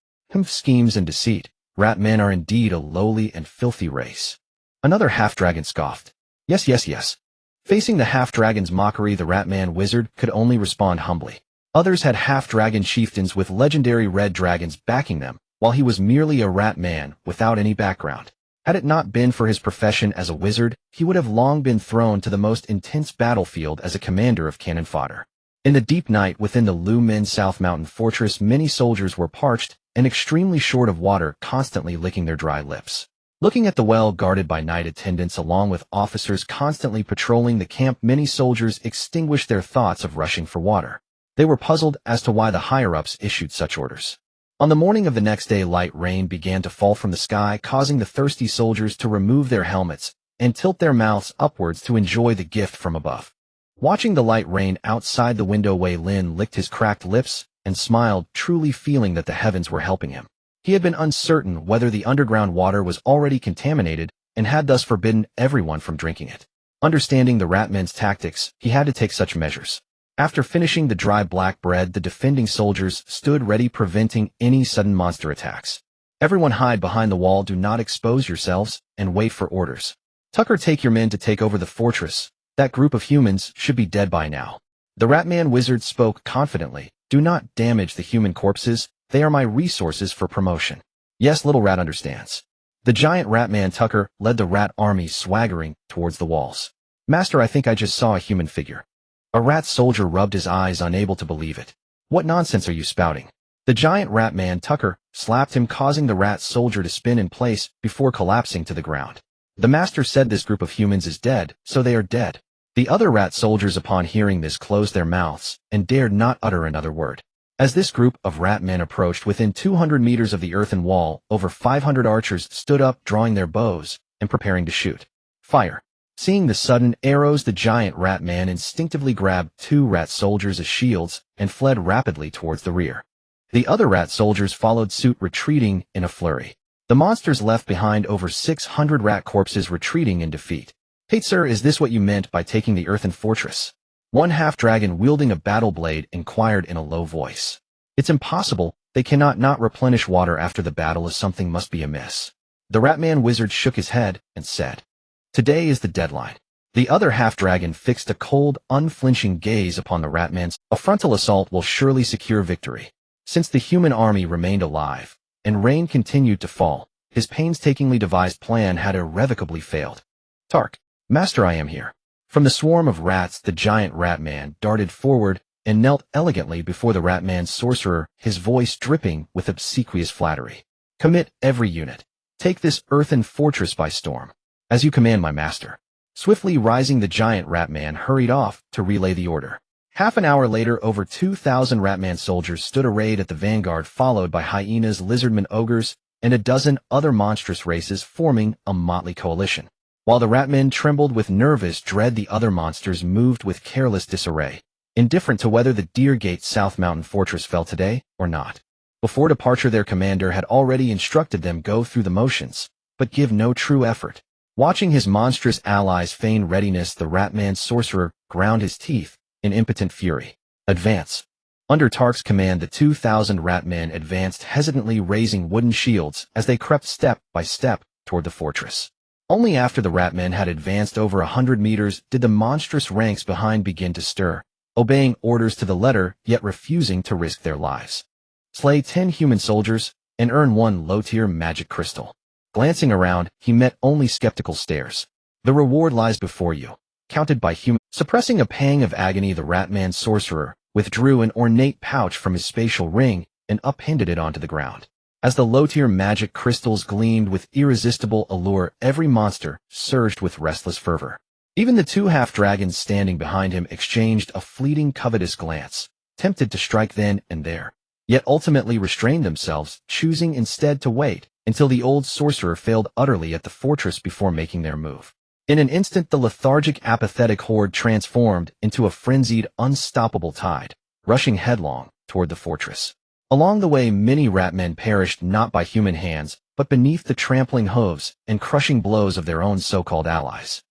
Schemes and deceit. Ratmen are indeed a lowly and filthy race. Another half-dragon scoffed. Yes, yes, yes. Facing the half-dragon's mockery, the Ratman wizard could only respond humbly. Others had half-dragon chieftains with legendary red dragons backing them, while he was merely a rat man without any background. Had it not been for his profession as a wizard, he would have long been thrown to the most intense battlefield as a commander of cannon fodder. In the deep night within the Lu Min South Mountain Fortress, many soldiers were parched and extremely short of water, constantly licking their dry lips. Looking at the well guarded by night attendants along with officers constantly patrolling the camp, many soldiers extinguished their thoughts of rushing for water. They were puzzled as to why the higher-ups issued such orders. On the morning of the next day, light rain began to fall from the sky, causing the thirsty soldiers to remove their helmets and tilt their mouths upwards to enjoy the gift from above. Watching the light rain outside the window, Veyrin licked his cracked lips and smiled, truly feeling that the heavens were helping him. He had been uncertain whether the underground water was already contaminated and had thus forbidden everyone from drinking it. Understanding the Ratman's tactics, he had to take such measures. After finishing the dry black bread, the defending soldiers stood ready, preventing any sudden monster attacks. "Everyone hide behind the wall, do not expose yourselves, and wait for orders. Tucker, take your men to take over the fortress. That group of humans should be dead by now." The Ratman wizard spoke confidently. "Do not damage the human corpses. They are my resources for promotion." "Yes, little rat understands." The giant Ratman Tucker led the rat army, swaggering towards the walls. "Master, I think I just saw a human figure." A rat soldier rubbed his eyes, unable to believe it. "What nonsense are you spouting?" The giant Ratman Tucker slapped him, causing the rat soldier to spin in place before collapsing to the ground. "The master said this group of humans is dead, so they are dead." The other rat soldiers, upon hearing this, closed their mouths and dared not utter another word. As this group of rat men approached within 200 meters of the earthen wall, over 500 archers stood up, drawing their bows and preparing to shoot. Fire! Seeing the sudden arrows, the giant rat man instinctively grabbed 2 rat soldiers as shields and fled rapidly towards the rear. The other rat soldiers followed suit, retreating in a flurry. The monsters left behind over 600 rat corpses, retreating in defeat. "Hey, sir, is this what you meant by taking the earthen fortress?" One half-dragon wielding a battle blade inquired in a low voice. "It's impossible. They cannot not replenish water after the battle, as something must be amiss." The Ratman wizard shook his head and said, "Today is the deadline." The other half-dragon fixed a cold, unflinching gaze upon the Ratman's. "A frontal assault will surely secure victory." Since the human army remained alive and rain continued to fall, his painstakingly devised plan had irrevocably failed. "Tark, master, I am here." From the swarm of rats, the giant Ratman darted forward and knelt elegantly before the Ratman's sorcerer, his voice dripping with obsequious flattery. "Commit every unit. Take this earthen fortress by storm." "As you command, my master." Swiftly rising, the giant Ratman hurried off to relay the order. Half an hour later, over 2,000 Ratman soldiers stood arrayed at the vanguard, followed by hyenas, lizardmen, ogres, and a dozen other monstrous races, forming a motley coalition. While the Ratmen trembled with nervous dread, the other monsters moved with careless disarray, indifferent to whether the Deergate South Mountain Fortress fell today or not. Before departure, their commander had already instructed them go through the motions, but give no true effort. Watching his monstrous allies feign readiness, the Ratman sorcerer ground his teeth in impotent fury. "Advance." Under Tark's command, the 2,000 Ratmen advanced hesitantly, raising wooden shields as they crept step by step toward the fortress. Only after the Ratmen had advanced over 100 meters did the monstrous ranks behind begin to stir, obeying orders to the letter, yet refusing to risk their lives. "Slay 10 human soldiers and earn 1 low-tier magic crystal." Glancing around, he met only skeptical stares. "The reward lies before you." Counted by human. Suppressing a pang of agony, the Ratman sorcerer withdrew an ornate pouch from his spatial ring and upended it onto the ground. As the low-tier magic crystals gleamed with irresistible allure, every monster surged with restless fervor. Even the 2 half-dragons standing behind him exchanged a fleeting covetous glance. tempted to strike then and there, yet ultimately restrained themselves, choosing instead to wait until the old sorcerer failed utterly at the fortress before making their move. In an instant, the lethargic, apathetic horde transformed into a frenzied, unstoppable tide, rushing headlong toward the fortress. Along the way, many ratmen perished not by human hands, but beneath the trampling hooves and crushing blows of their own so-called allies.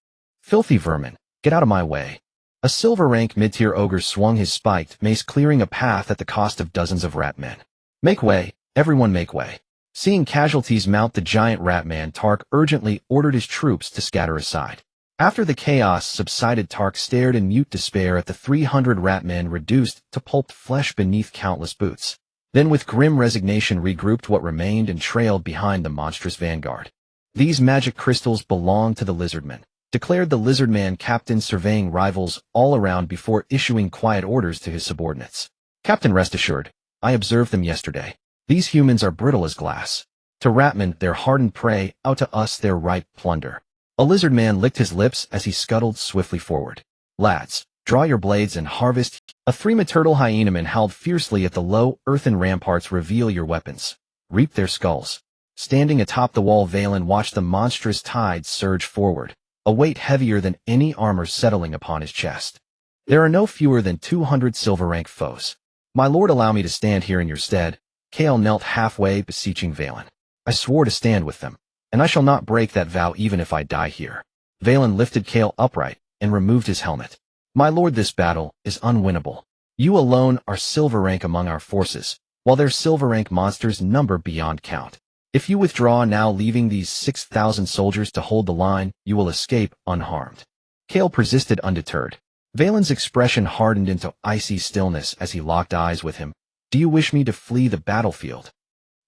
Filthy vermin, get out of my way. A silver-rank mid-tier ogre swung his spiked mace, clearing a path at the cost of dozens of ratmen. Make way, everyone make way. Seeing casualties mount, the giant ratman Tark urgently ordered his troops to scatter aside. After the chaos subsided, Tark stared in mute despair at the 300 ratmen reduced to pulped flesh beneath countless boots. Then with grim resignation regrouped what remained and trailed behind the monstrous vanguard. These magic crystals belong to the lizardmen, declared the lizardman captain, surveying rivals all around before issuing quiet orders to his subordinates. Captain, rest assured, I observed them yesterday. These humans are brittle as glass. To ratmen, they're hardened prey, out to us they're ripe plunder. A lizardman licked his lips as he scuttled swiftly forward. Lads, draw your blades and harvest. A three-turtle hyenaman howled fiercely at the low, earthen ramparts. Reveal your weapons. Reap their skulls. Standing atop the wall, Veyrin watched the monstrous tide surge forward, a weight heavier than any armor settling upon his chest. There are no fewer than 200 silver-rank foes. My lord, allow me to stand here in your stead. Kale knelt halfway, beseeching Veyrin. I swore to stand with them, and I shall not break that vow even if I die here. Veyrin lifted Kale upright and removed his helmet. My lord, this battle is unwinnable. You alone are silver rank among our forces, while their silver rank monsters number beyond count. If you withdraw now, leaving these 6,000 soldiers to hold the line, you will escape unharmed. Kale persisted undeterred. Veyrin's expression hardened into icy stillness as he locked eyes with him. Do you wish me to flee the battlefield?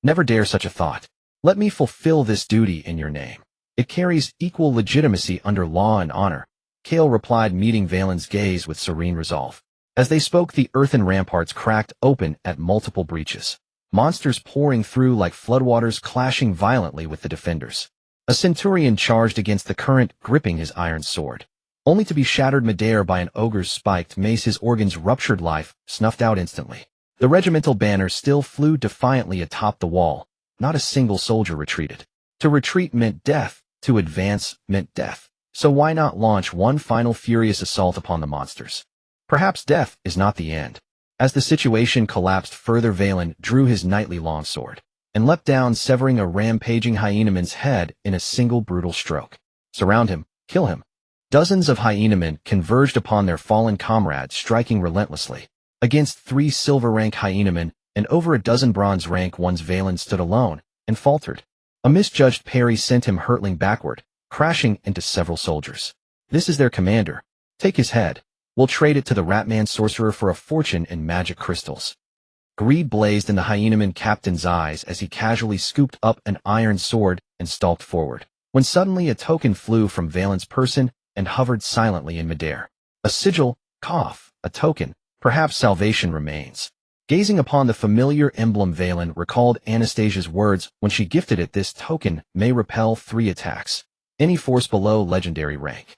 Never dare such a thought. Let me fulfill this duty in your name. It carries equal legitimacy under law and honor. Kale replied, meeting Veyrin's gaze with serene resolve. As they spoke, the earthen ramparts cracked open at multiple breaches, monsters pouring through like floodwaters, clashing violently with the defenders. A centurion charged against the current, gripping his iron sword, only to be shattered midair by an ogre's spiked mace. His organs ruptured, life snuffed out instantly. The regimental banner still flew defiantly atop the wall. Not a single soldier retreated. To retreat meant death, to advance meant death. So why not launch one final furious assault upon the monsters? Perhaps death is not the end. As the situation collapsed further, Veyrin drew his knightly longsword and leapt down, severing a rampaging hyenaman's head in a single brutal stroke. Surround him, kill him. Dozens of hyenamen converged upon their fallen comrades, striking relentlessly. Against 3 silver-rank hyenamen and over a dozen bronze-rank ones, Veyrin stood alone and faltered. A misjudged parry sent him hurtling backward, crashing into several soldiers. This is their commander. Take his head. We'll trade it to the ratman sorcerer for a fortune in magic crystals. Greed blazed in the hyenaman captain's eyes as he casually scooped up an iron sword and stalked forward, when suddenly a token flew from Veyrin's person and hovered silently in midair. A sigil, carve, a token. Perhaps salvation remains. Gazing upon the familiar emblem, Veyrin recalled Anastasia's words when she gifted it. This token may repel 3 attacks. Any force below legendary rank.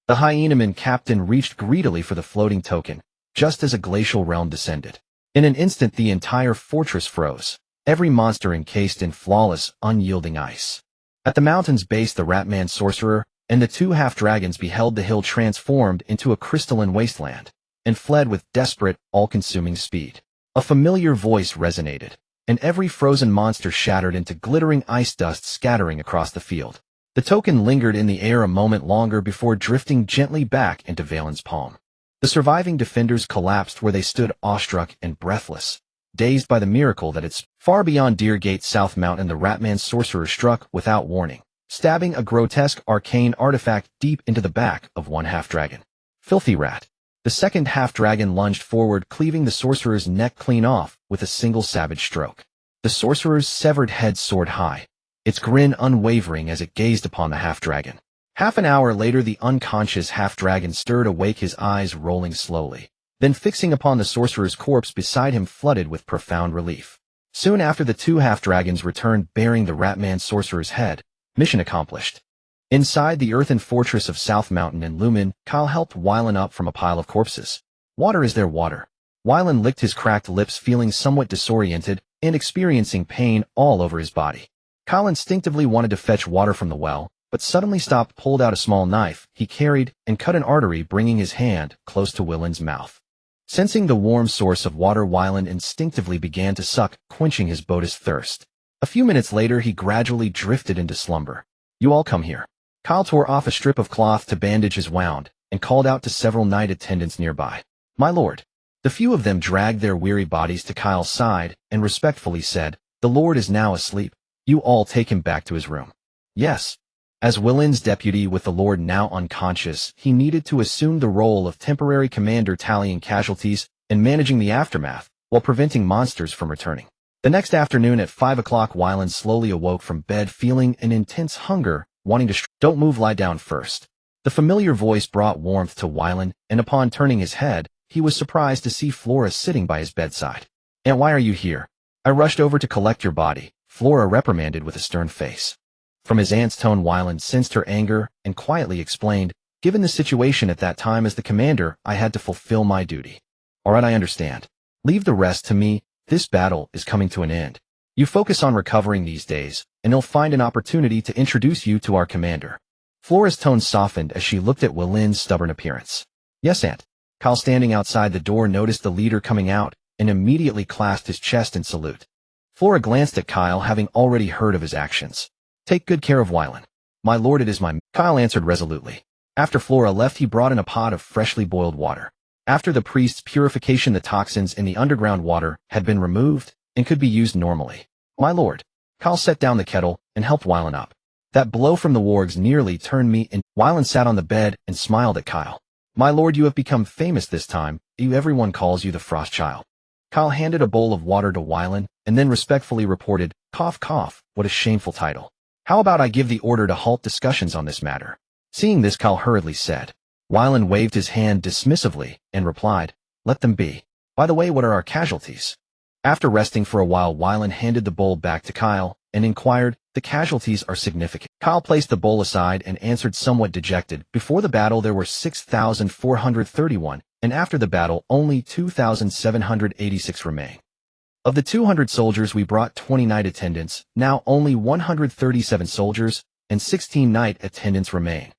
The hyenaman captain reached greedily for the floating token, just as a glacial realm descended. In an instant, the entire fortress froze, every monster encased in flawless, unyielding ice. At the mountain's base, the ratman sorcerer and the 2 half-dragons beheld the hill transformed into a crystalline wasteland, and fled with desperate, all-consuming speed. A familiar voice resonated, and every frozen monster shattered into glittering ice dust, scattering across the field. The token lingered in the air a moment longer before drifting gently back into Veyrin's palm. The surviving defenders collapsed where they stood, awestruck and breathless, dazed by the miracle that it's far beyond Deergate South Mountain. The ratman sorcerer struck without warning, stabbing a grotesque arcane artifact deep into the back of one half-dragon. Filthy rat. The second half-dragon lunged forward, cleaving the sorcerer's neck clean off with a single savage stroke. The sorcerer's severed head soared high, its grin unwavering as it gazed upon the half-dragon. Half an hour later, the unconscious half-dragon stirred awake, his eyes rolling slowly, then fixing upon the sorcerer's corpse beside him, flooded with profound relief. Soon after, the 2 half-dragons returned, bearing the ratman sorcerer's head. Mission accomplished. Inside the earthen fortress of South Mountain and Lumen, Kyle helped Wylan up from a pile of corpses. Water, is there water? Wylan licked his cracked lips, feeling somewhat disoriented and experiencing pain all over his body. Kyle instinctively wanted to fetch water from the well, but suddenly stopped, pulled out a small knife he carried, and cut an artery, bringing his hand close to Wylan's mouth. Sensing the warm source of water, Wylan instinctively began to suck, quenching his boat's thirst. A few minutes later, he gradually drifted into slumber. "You all come here." Kyle tore off a strip of cloth to bandage his wound, and called out to several night attendants nearby. "My lord." The few of them dragged their weary bodies to Kyle's side and respectfully said, "The lord is now asleep. You all take him back to his room." "Yes." As Wylan's deputy, with the lord now unconscious, he needed to assume the role of temporary commander, tallying casualties and managing the aftermath, while preventing monsters from returning. The next afternoon at 5 o'clock, Wylan slowly awoke from bed, feeling an intense hunger, wanting to "Don't move, lie down first." The familiar voice brought warmth to Wylan, and upon turning his head, he was surprised to see Flora sitting by his bedside. "Aunt, why are you here?" "I rushed over to collect your body," Flora reprimanded with a stern face. From his aunt's tone, Wylan sensed her anger and quietly explained, "Given the situation at that time as the commander, I had to fulfill my duty." "All right, I understand. Leave the rest to me. This battle is coming to an end. You focus on recovering these days, and they'll find an opportunity to introduce you to our commander." Flora's tone softened as she looked at Wylan's stubborn appearance. "Yes, Aunt." Kyle, standing outside the door, noticed the leader coming out and immediately clasped his chest in salute. Flora glanced at Kyle, having already heard of his actions. "Take good care of Wylan." "My lord, it is my—" Kyle answered resolutely. After Flora left, he brought in a pot of freshly boiled water. After the priest's purification, the toxins in the underground water had been removed and could be used normally. "My lord." Kyle set down the kettle and helped Wylan up. "That blow from the wargs nearly turned me in." Wylan sat on the bed and smiled at Kyle. "My lord, you have become famous this time. Everyone calls you the Frost Child." Kyle handed a bowl of water to Wylan and then respectfully reported, "Cough, cough, what a shameful title. How about I give the order to halt discussions on this matter?" Seeing this, Kyle hurriedly said. Wylan waved his hand dismissively and replied, "Let them be. By the way, what are our casualties?" After resting for a while, Wylan handed the bowl back to Kyle and inquired, "The casualties are significant." Kyle placed the bowl aside and answered somewhat dejected, "Before the battle there were 6,431, and after the battle only 2,786 remain. Of the 200 soldiers we brought 20 night attendants, now only 137 soldiers and 16 night attendants remain.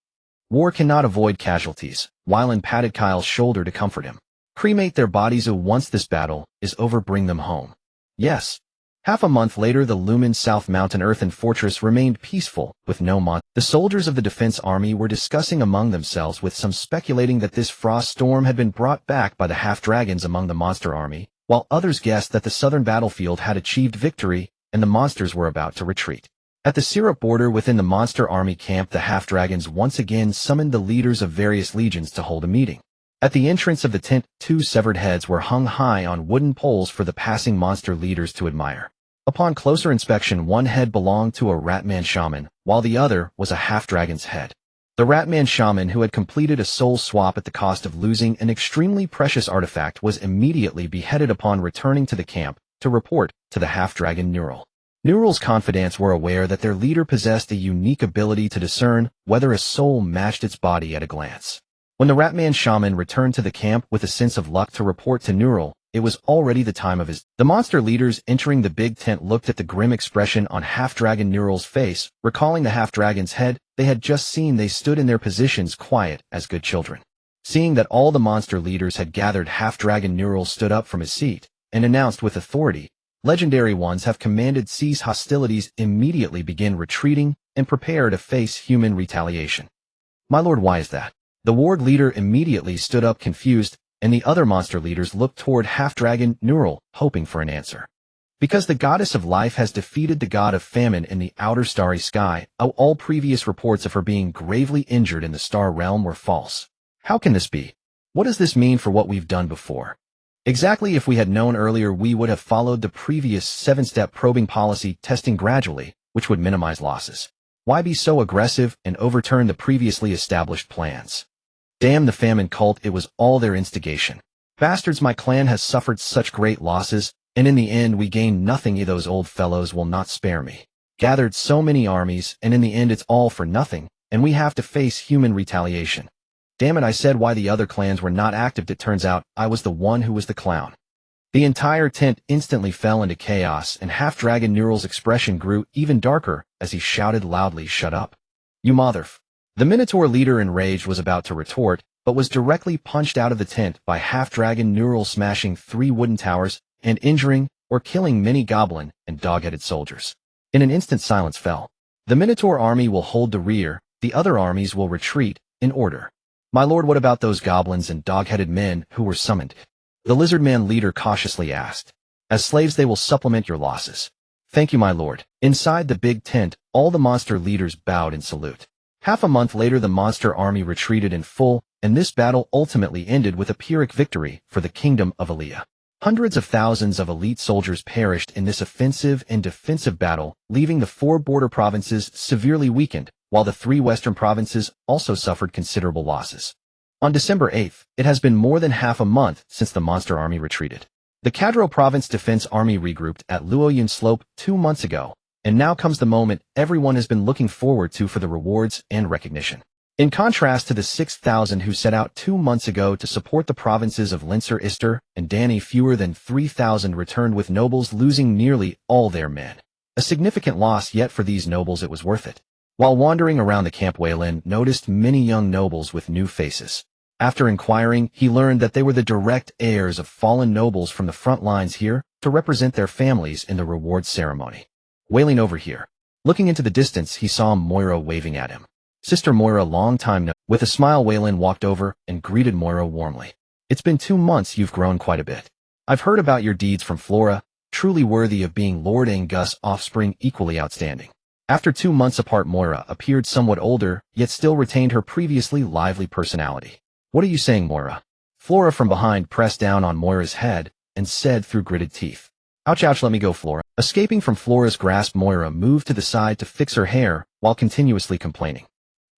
War cannot avoid casualties." Wylan patted Kyle's shoulder to comfort him. "Cremate their bodies once this battle is over, bring them home." "Yes." Half a month later, the Lumen South Mountain earthen fortress remained peaceful, with no monsters. The soldiers of the defense army were discussing among themselves, with some speculating that this frost storm had been brought back by the half-dragons among the monster army, while others guessed that the southern battlefield had achieved victory and the monsters were about to retreat. At the syrup border within the monster army camp, the half-dragons once again summoned the leaders of various legions to hold a meeting. At the entrance of the tent, 2 severed heads were hung high on wooden poles for the passing monster leaders to admire. Upon closer inspection, one head belonged to a Ratman shaman, while the other was a half-dragon's head. The Ratman shaman, who had completed a soul swap at the cost of losing an extremely precious artifact, was immediately beheaded upon returning to the camp to report to the half-dragon Neural. Neural's confidants were aware that their leader possessed a unique ability to discern whether a soul matched its body at a glance. When the Ratman shaman returned to the camp with a sense of luck to report to Neural, it was already the time of his. The monster leaders entering the big tent looked at the grim expression on half-dragon Neural's face, recalling the half-dragon's head they had just seen. They stood in their positions, quiet as good children. Seeing that all the monster leaders had gathered, half-dragon Neural stood up from his seat and announced with authority, "Legendary ones have commanded, cease hostilities, immediately begin retreating, and prepare to face human retaliation." "My lord, why is that?" The warg leader immediately stood up, confused, and the other monster leaders looked toward half-dragon Neural, hoping for an answer. "Because the goddess of life has defeated the god of famine in the outer starry sky. All previous reports of her being gravely injured in the star realm were false." "How can this be? What does this mean for what we've done before?" "Exactly. If we had known earlier, we would have followed the previous 7-step probing policy, testing gradually, which would minimize losses. Why be so aggressive and overturn the previously established plans? Damn the famine cult, it was all their instigation. Bastards, my clan has suffered such great losses, and in the end we gained nothing. Those old fellows will not spare me. Gathered so many armies, and in the end it's all for nothing, and we have to face human retaliation." Damn it, I said why the other clans were not active. It turns out I was the one who was the clown. The entire tent instantly fell into chaos, and half-dragon Neural's expression grew even darker as he shouted loudly, "Shut up. You motherf." The Minotaur leader, enraged, was about to retort, but was directly punched out of the tent by half-dragon Neural, smashing 3 wooden towers and injuring or killing many goblin and dog-headed soldiers. In an instant, silence fell. The Minotaur army will hold the rear, the other armies will retreat, in order. "My lord, what about those goblins and dog-headed men who were summoned?" the lizardman leader cautiously asked. "As slaves they will supplement your losses." "Thank you, my lord." Inside the big tent, all the monster leaders bowed in salute. Half a month later, the monster army retreated in full, and this battle ultimately ended with a Pyrrhic victory for the kingdom of Aaliyah. Hundreds of thousands of elite soldiers perished in this offensive and defensive battle, leaving the 4 border provinces severely weakened, while the 3 western provinces also suffered considerable losses. On December 8th, it has been more than half a month since the monster army retreated. The Cadro Province Defense Army regrouped at Luoyun Slope 2 months ago, and now comes the moment everyone has been looking forward to for the rewards and recognition. In contrast to the 6,000 who set out 2 months ago to support the provinces of Lincer Ister and Danny, fewer than 3,000 returned, with nobles losing nearly all their men. A significant loss, yet for these nobles it was worth it. While wandering around the camp, Weyland noticed many young nobles with new faces. After inquiring, he learned that they were the direct heirs of fallen nobles from the front lines here to represent their families in the reward ceremony. "Wailing over here." Looking into the distance, he saw Moira waving at him. "Sister Moira, long time no." With a smile, Weyland walked over and greeted Moira warmly. "It's been 2 months, you've grown quite a bit. I've heard about your deeds from Flora, truly worthy of being Lord Angus' offspring, equally outstanding." After 2 months apart, Moira appeared somewhat older, yet still retained her previously lively personality. "What are you saying, Moira?" Flora from behind pressed down on Moira's head and said through gritted teeth. "Ouch, ouch, let me go, Flora." Escaping from Flora's grasp, Moira moved to the side to fix her hair while continuously complaining.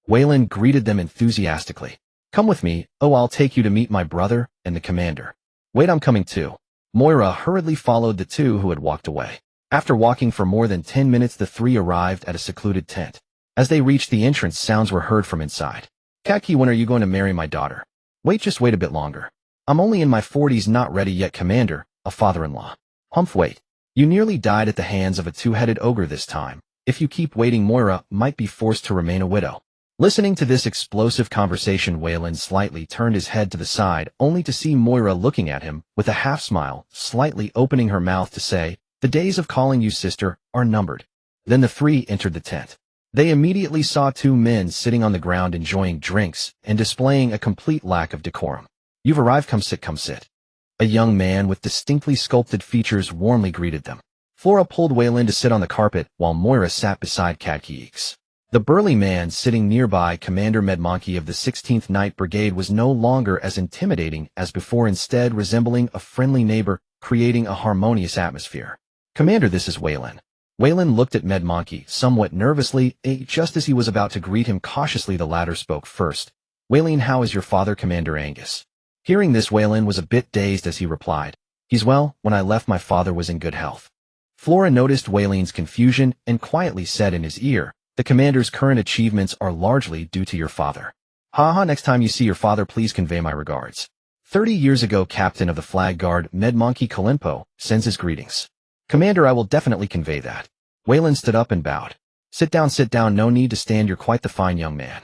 Weyland greeted them enthusiastically. "Come with me. Oh, I'll take you to meet my brother and the commander." "Wait, I'm coming too." Moira hurriedly followed the 2 who had walked away. After walking for more than 10 minutes, the 3 arrived at a secluded tent. As they reached the entrance, sounds were heard from inside. "Katki, when are you going to marry my daughter?" "Wait, just wait a bit longer. I'm only in my 40s, not ready yet, Commander, a father-in-law." "Humph, wait. You nearly died at the hands of a 2-headed ogre this time. If you keep waiting, Moira might be forced to remain a widow." Listening to this explosive conversation, Weyland slightly turned his head to the side, only to see Moira looking at him with a half-smile, slightly opening her mouth to say, "The days of calling you sister are numbered." Then the 3 entered the tent. They immediately saw 2 men sitting on the ground enjoying drinks and displaying a complete lack of decorum. "You've arrived, come sit, come sit." A young man with distinctly sculpted features warmly greeted them. Flora pulled Weyland to sit on the carpet while Moira sat beside Katkieks. The burly man sitting nearby, Commander Medmonkey of the 16th Night Brigade, was no longer as intimidating as before, instead resembling a friendly neighbor, creating a harmonious atmosphere. "Commander, this is Weyland." Weyland looked at Medmonkey somewhat nervously. Just as he was about to greet him cautiously, the latter spoke first. "Weyland, how is your father, Commander Angus?" Hearing this, Weyland was a bit dazed as he replied, "He's well. When I left, my father was in good health." Flora noticed Weyland's confusion and quietly said in his ear, "The commander's current achievements are largely due to your father. Haha, next time you see your father, please convey my regards. 30 years ago, Captain of the Flag Guard, Medmonkey Kalimpo, sends his greetings." "Commander, I will definitely convey that." Weyland stood up and bowed. Sit down, no need to stand, you're quite the fine young man."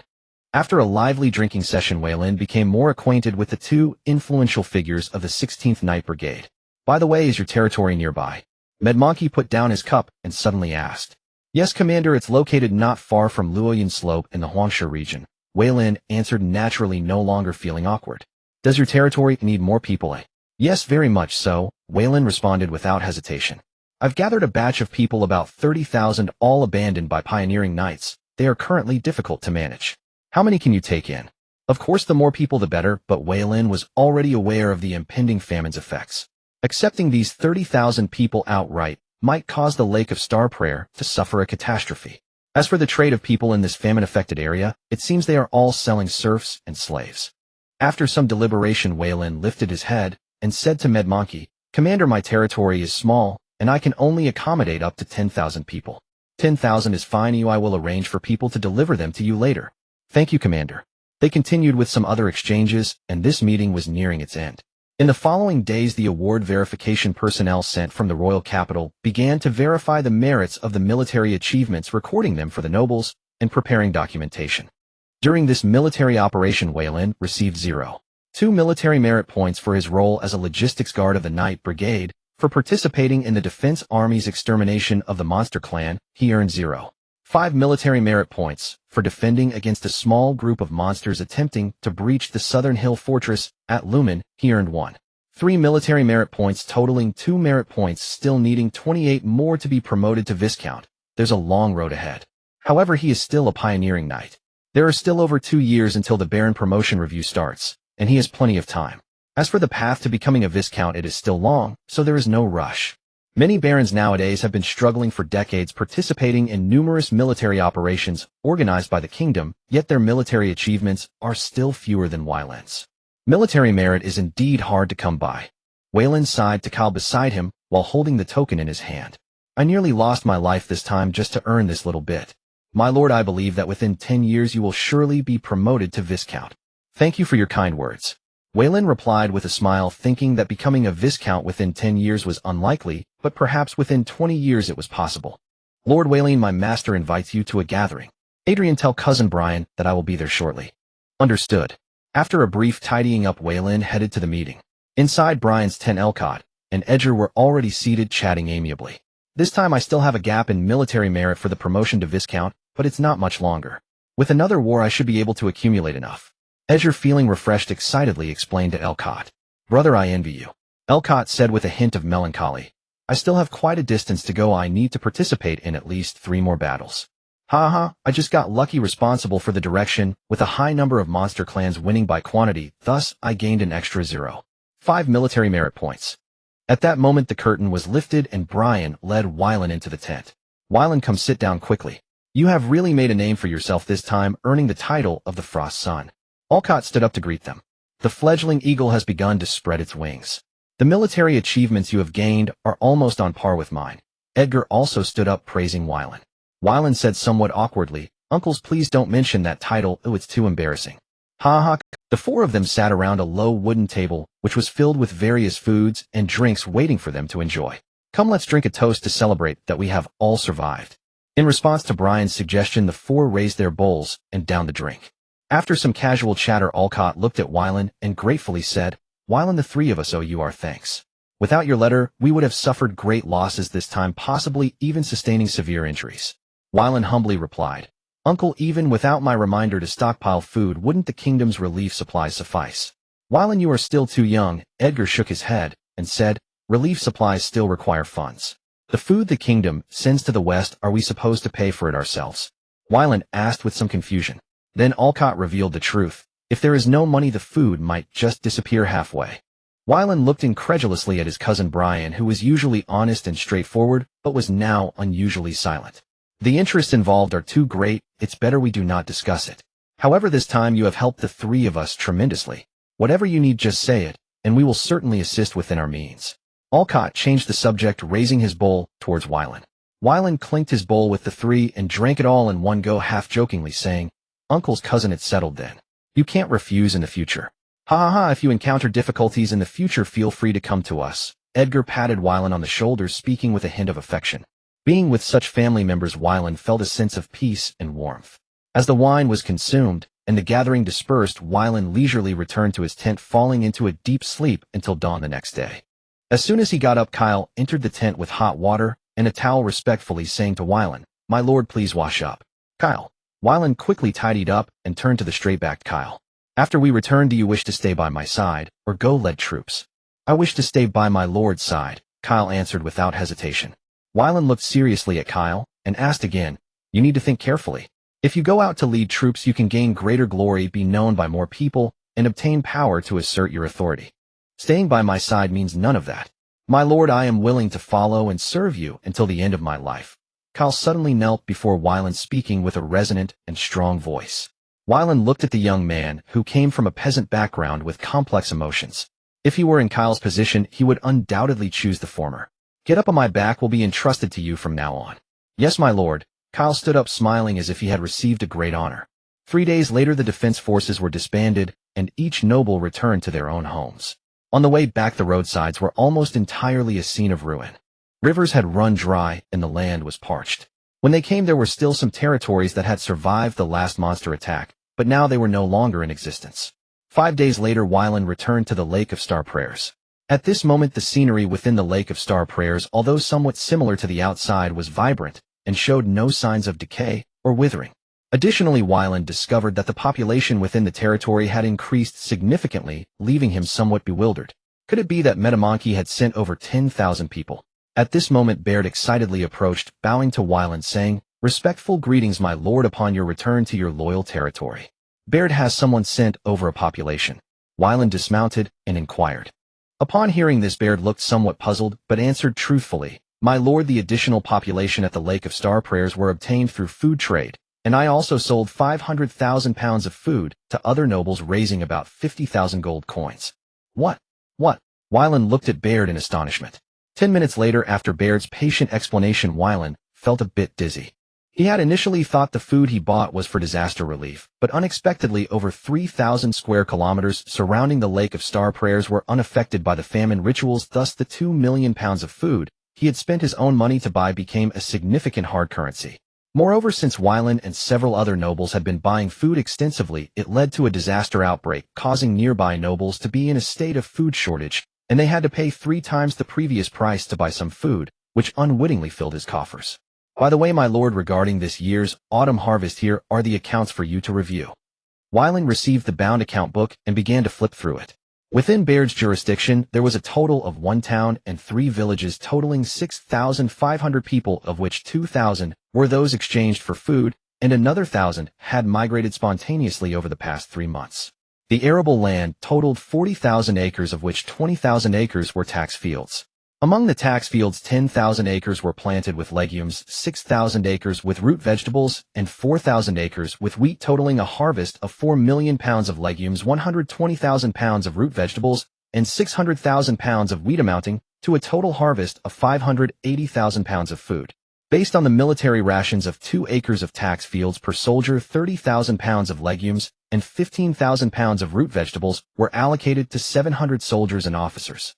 After a lively drinking session, Weyland became more acquainted with the 2 influential figures of the 16th Night Brigade. "By the way, is your territory nearby?" Medmonkey put down his cup and suddenly asked. "Yes, Commander, it's located not far from Luoyun Slope in the Huangsha region." Weyland answered, naturally no longer feeling awkward. "Does your territory need more people?" "Yes, very much so," Weyland responded without hesitation. "I've gathered a batch of people, about 30,000, all abandoned by pioneering knights. They are currently difficult to manage." "How many can you take in?" Of course, the more people the better, but Weyland was already aware of the impending famine's effects. Accepting these 30,000 people outright might cause the Lake of Star Prayer to suffer a catastrophe. As for the trade of people in this famine-affected area, it seems they are all selling serfs and slaves. After some deliberation, Weyland lifted his head and said to Medmonkey, "Commander, my territory is small, and I can only accommodate up to 10,000 people. 10,000 is fine, I will arrange for people to deliver them to you later." "Thank you, Commander." They continued with some other exchanges, and this meeting was nearing its end. In the following days, the award verification personnel sent from the royal capital began to verify the merits of the military achievements, recording them for the nobles, and preparing documentation. During this military operation, Veyrin received 0.2 military merit points for his role as a logistics guard of the Night Brigade. For participating in the Defense Army's extermination of the Monster Clan, he earned 0.5 military merit points. For defending against a small group of monsters attempting to breach the southern hill fortress at Lumen, he earned 1.3 military merit points, totaling 2 merit points, still needing 28 more to be promoted to Viscount. There's a long road ahead. However, he is still a pioneering knight. There are still over 2 years until the Barren promotion review starts, and he has plenty of time. As for the path to becoming a Viscount, it is still long, so there is no rush. Many barons nowadays have been struggling for decades, participating in numerous military operations organized by the kingdom, yet their military achievements are still fewer than Veyrin's. Military merit is indeed hard to come by. Veyrin sighed to Kyle beside him while holding the token in his hand. I nearly lost my life this time just to earn this little bit. My lord, I believe that within 10 years you will surely be promoted to Viscount. Thank you for your kind words. Veyrin replied with a smile, thinking that becoming a Viscount within 10 years was unlikely, but perhaps within 20 years it was possible. Lord Veyrin, my master invites you to a gathering. Adrian, tell cousin Brian that I will be there shortly. Understood. After a brief tidying up, Veyrin headed to the meeting. Inside Brian's tent, Elcott and Edgar were already seated, chatting amiably. This time I still have a gap in military merit for the promotion to Viscount, but it's not much longer. With another war I should be able to accumulate enough. Edgar, feeling refreshed, excitedly explained to Elcott. Brother, I envy you. Elcott said with a hint of melancholy. I still have quite a distance to go. I need to participate in at least 3 more battles. Haha, I just got lucky, responsible for the direction, with a high number of monster clans winning by quantity, thus I gained an extra 0.5 military merit points. At that moment the curtain was lifted and Brian led Veyrin into the tent. Veyrin, come sit down quickly. You have really made a name for yourself this time, earning the title of the Frost Son. Elcott stood up to greet them. The fledgling eagle has begun to spread its wings. The military achievements you have gained are almost on par with mine. Edgar also stood up, praising Veyrin. Veyrin said somewhat awkwardly, Uncles, please don't mention that title, oh, it's too embarrassing. Ha ha. The 4 of them sat around a low wooden table, which was filled with various foods and drinks waiting for them to enjoy. Come, let's drink a toast to celebrate that we have all survived. In response to Brian's suggestion, the 4 raised their bowls and downed the drink. After some casual chatter, Elcott looked at Veyrin and gratefully said, Veyrin, the 3 of us owe you our thanks. Without your letter, we would have suffered great losses this time, possibly even sustaining severe injuries. Veyrin humbly replied, Uncle, even without my reminder to stockpile food, wouldn't the kingdom's relief supplies suffice? Veyrin, you are still too young. Edgar shook his head and said, relief supplies still require funds. The food the kingdom sends to the west, are we supposed to pay for it ourselves? Veyrin asked with some confusion. Then Elcott revealed the truth. If there is no money, the food might just disappear halfway. Veyrin looked incredulously at his cousin Brian, who was usually honest and straightforward, but was now unusually silent. The interests involved are too great, it's better we do not discuss it. However, this time you have helped the 3 of us tremendously. Whatever you need, just say it, and we will certainly assist within our means. Elcott changed the subject, raising his bowl towards Veyrin. Veyrin clinked his bowl with the 3 and drank it all in one go, half-jokingly saying, Uncle's cousin, it's settled then. You can't refuse in the future. Ha ha ha, if you encounter difficulties in the future, feel free to come to us. Edgar patted Veyrin on the shoulder, speaking with a hint of affection. Being with such family members, Veyrin felt a sense of peace and warmth. As the wine was consumed and the gathering dispersed, Veyrin leisurely returned to his tent, falling into a deep sleep until dawn the next day. As soon as he got up, Kyle entered the tent with hot water and a towel, respectfully saying to Veyrin, My lord, please wash up. Kyle. Veyrin quickly tidied up and turned to the straight-backed Kyle. After we return, do you wish to stay by my side, or go lead troops? I wish to stay by my lord's side, Kyle answered without hesitation. Veyrin looked seriously at Kyle and asked again, You need to think carefully. If you go out to lead troops, you can gain greater glory, be known by more people, and obtain power to assert your authority. Staying by my side means none of that. My lord, I am willing to follow and serve you until the end of my life. Kyle suddenly knelt before Veyrin, speaking with a resonant and strong voice. Veyrin looked at the young man, who came from a peasant background, with complex emotions. If he were in Kyle's position, he would undoubtedly choose the former. Get up on my back will be entrusted to you from now on. Yes, my lord. Kyle stood up, smiling as if he had received a great honor. 3 days later the defense forces were disbanded, and each noble returned to their own homes. On the way back the roadsides were almost entirely a scene of ruin. Rivers had run dry, and the land was parched. When they came there were still some territories that had survived the last monster attack, but now they were no longer in existence. 5 days later Weyland returned to the Lake of Star Prayers. At this moment the scenery within the Lake of Star Prayers, although somewhat similar to the outside, was vibrant, and showed no signs of decay or withering. Additionally, Weyland discovered that the population within the territory had increased significantly, leaving him somewhat bewildered. Could it be that Metamonkey had sent over 10,000 people? At this moment Baird excitedly approached, bowing to Weyland, saying, "Respectful greetings, my lord, upon your return to your loyal territory." Baird has someone sent over a population. Weyland dismounted and inquired. Upon hearing this Baird looked somewhat puzzled, but answered truthfully, "My lord, the additional population at the Lake of Star Prayers were obtained through food trade, and I also sold 500,000 pounds of food to other nobles, raising about 50,000 gold coins." What? Weyland looked at Baird in astonishment. 10 minutes later, after Baird's patient explanation, Weyland felt a bit dizzy. He had initially thought the food he bought was for disaster relief, but unexpectedly over 3,000 square kilometers surrounding the Lake of Star Prayers were unaffected by the famine rituals, thus the 2 million pounds of food he had spent his own money to buy became a significant hard currency. Moreover, since Weyland and several other nobles had been buying food extensively, it led to a disaster outbreak, causing nearby nobles to be in a state of food shortage, and they had to pay 3 times the previous price to buy some food, which unwittingly filled his coffers. By the way, my lord, regarding this year's autumn harvest, here are the accounts for you to review. Weyland received the bound account book and began to flip through it. Within Baird's jurisdiction, there was a total of 1 town and 3 villages totaling 6,500 people, of which 2,000 were those exchanged for food, and another 1,000 had migrated spontaneously over the past 3 months. The arable land totaled 40,000 acres, of which 20,000 acres were tax fields. Among the tax fields, 10,000 acres were planted with legumes, 6,000 acres with root vegetables, and 4,000 acres with wheat, totaling a harvest of 4 million pounds of legumes, 120,000 pounds of root vegetables, and 600,000 pounds of wheat, amounting to a total harvest of 580,000 pounds of food. Based on the military rations of 2 acres of tax fields per soldier, 30,000 pounds of legumes and 15,000 pounds of root vegetables were allocated to 700 soldiers and officers.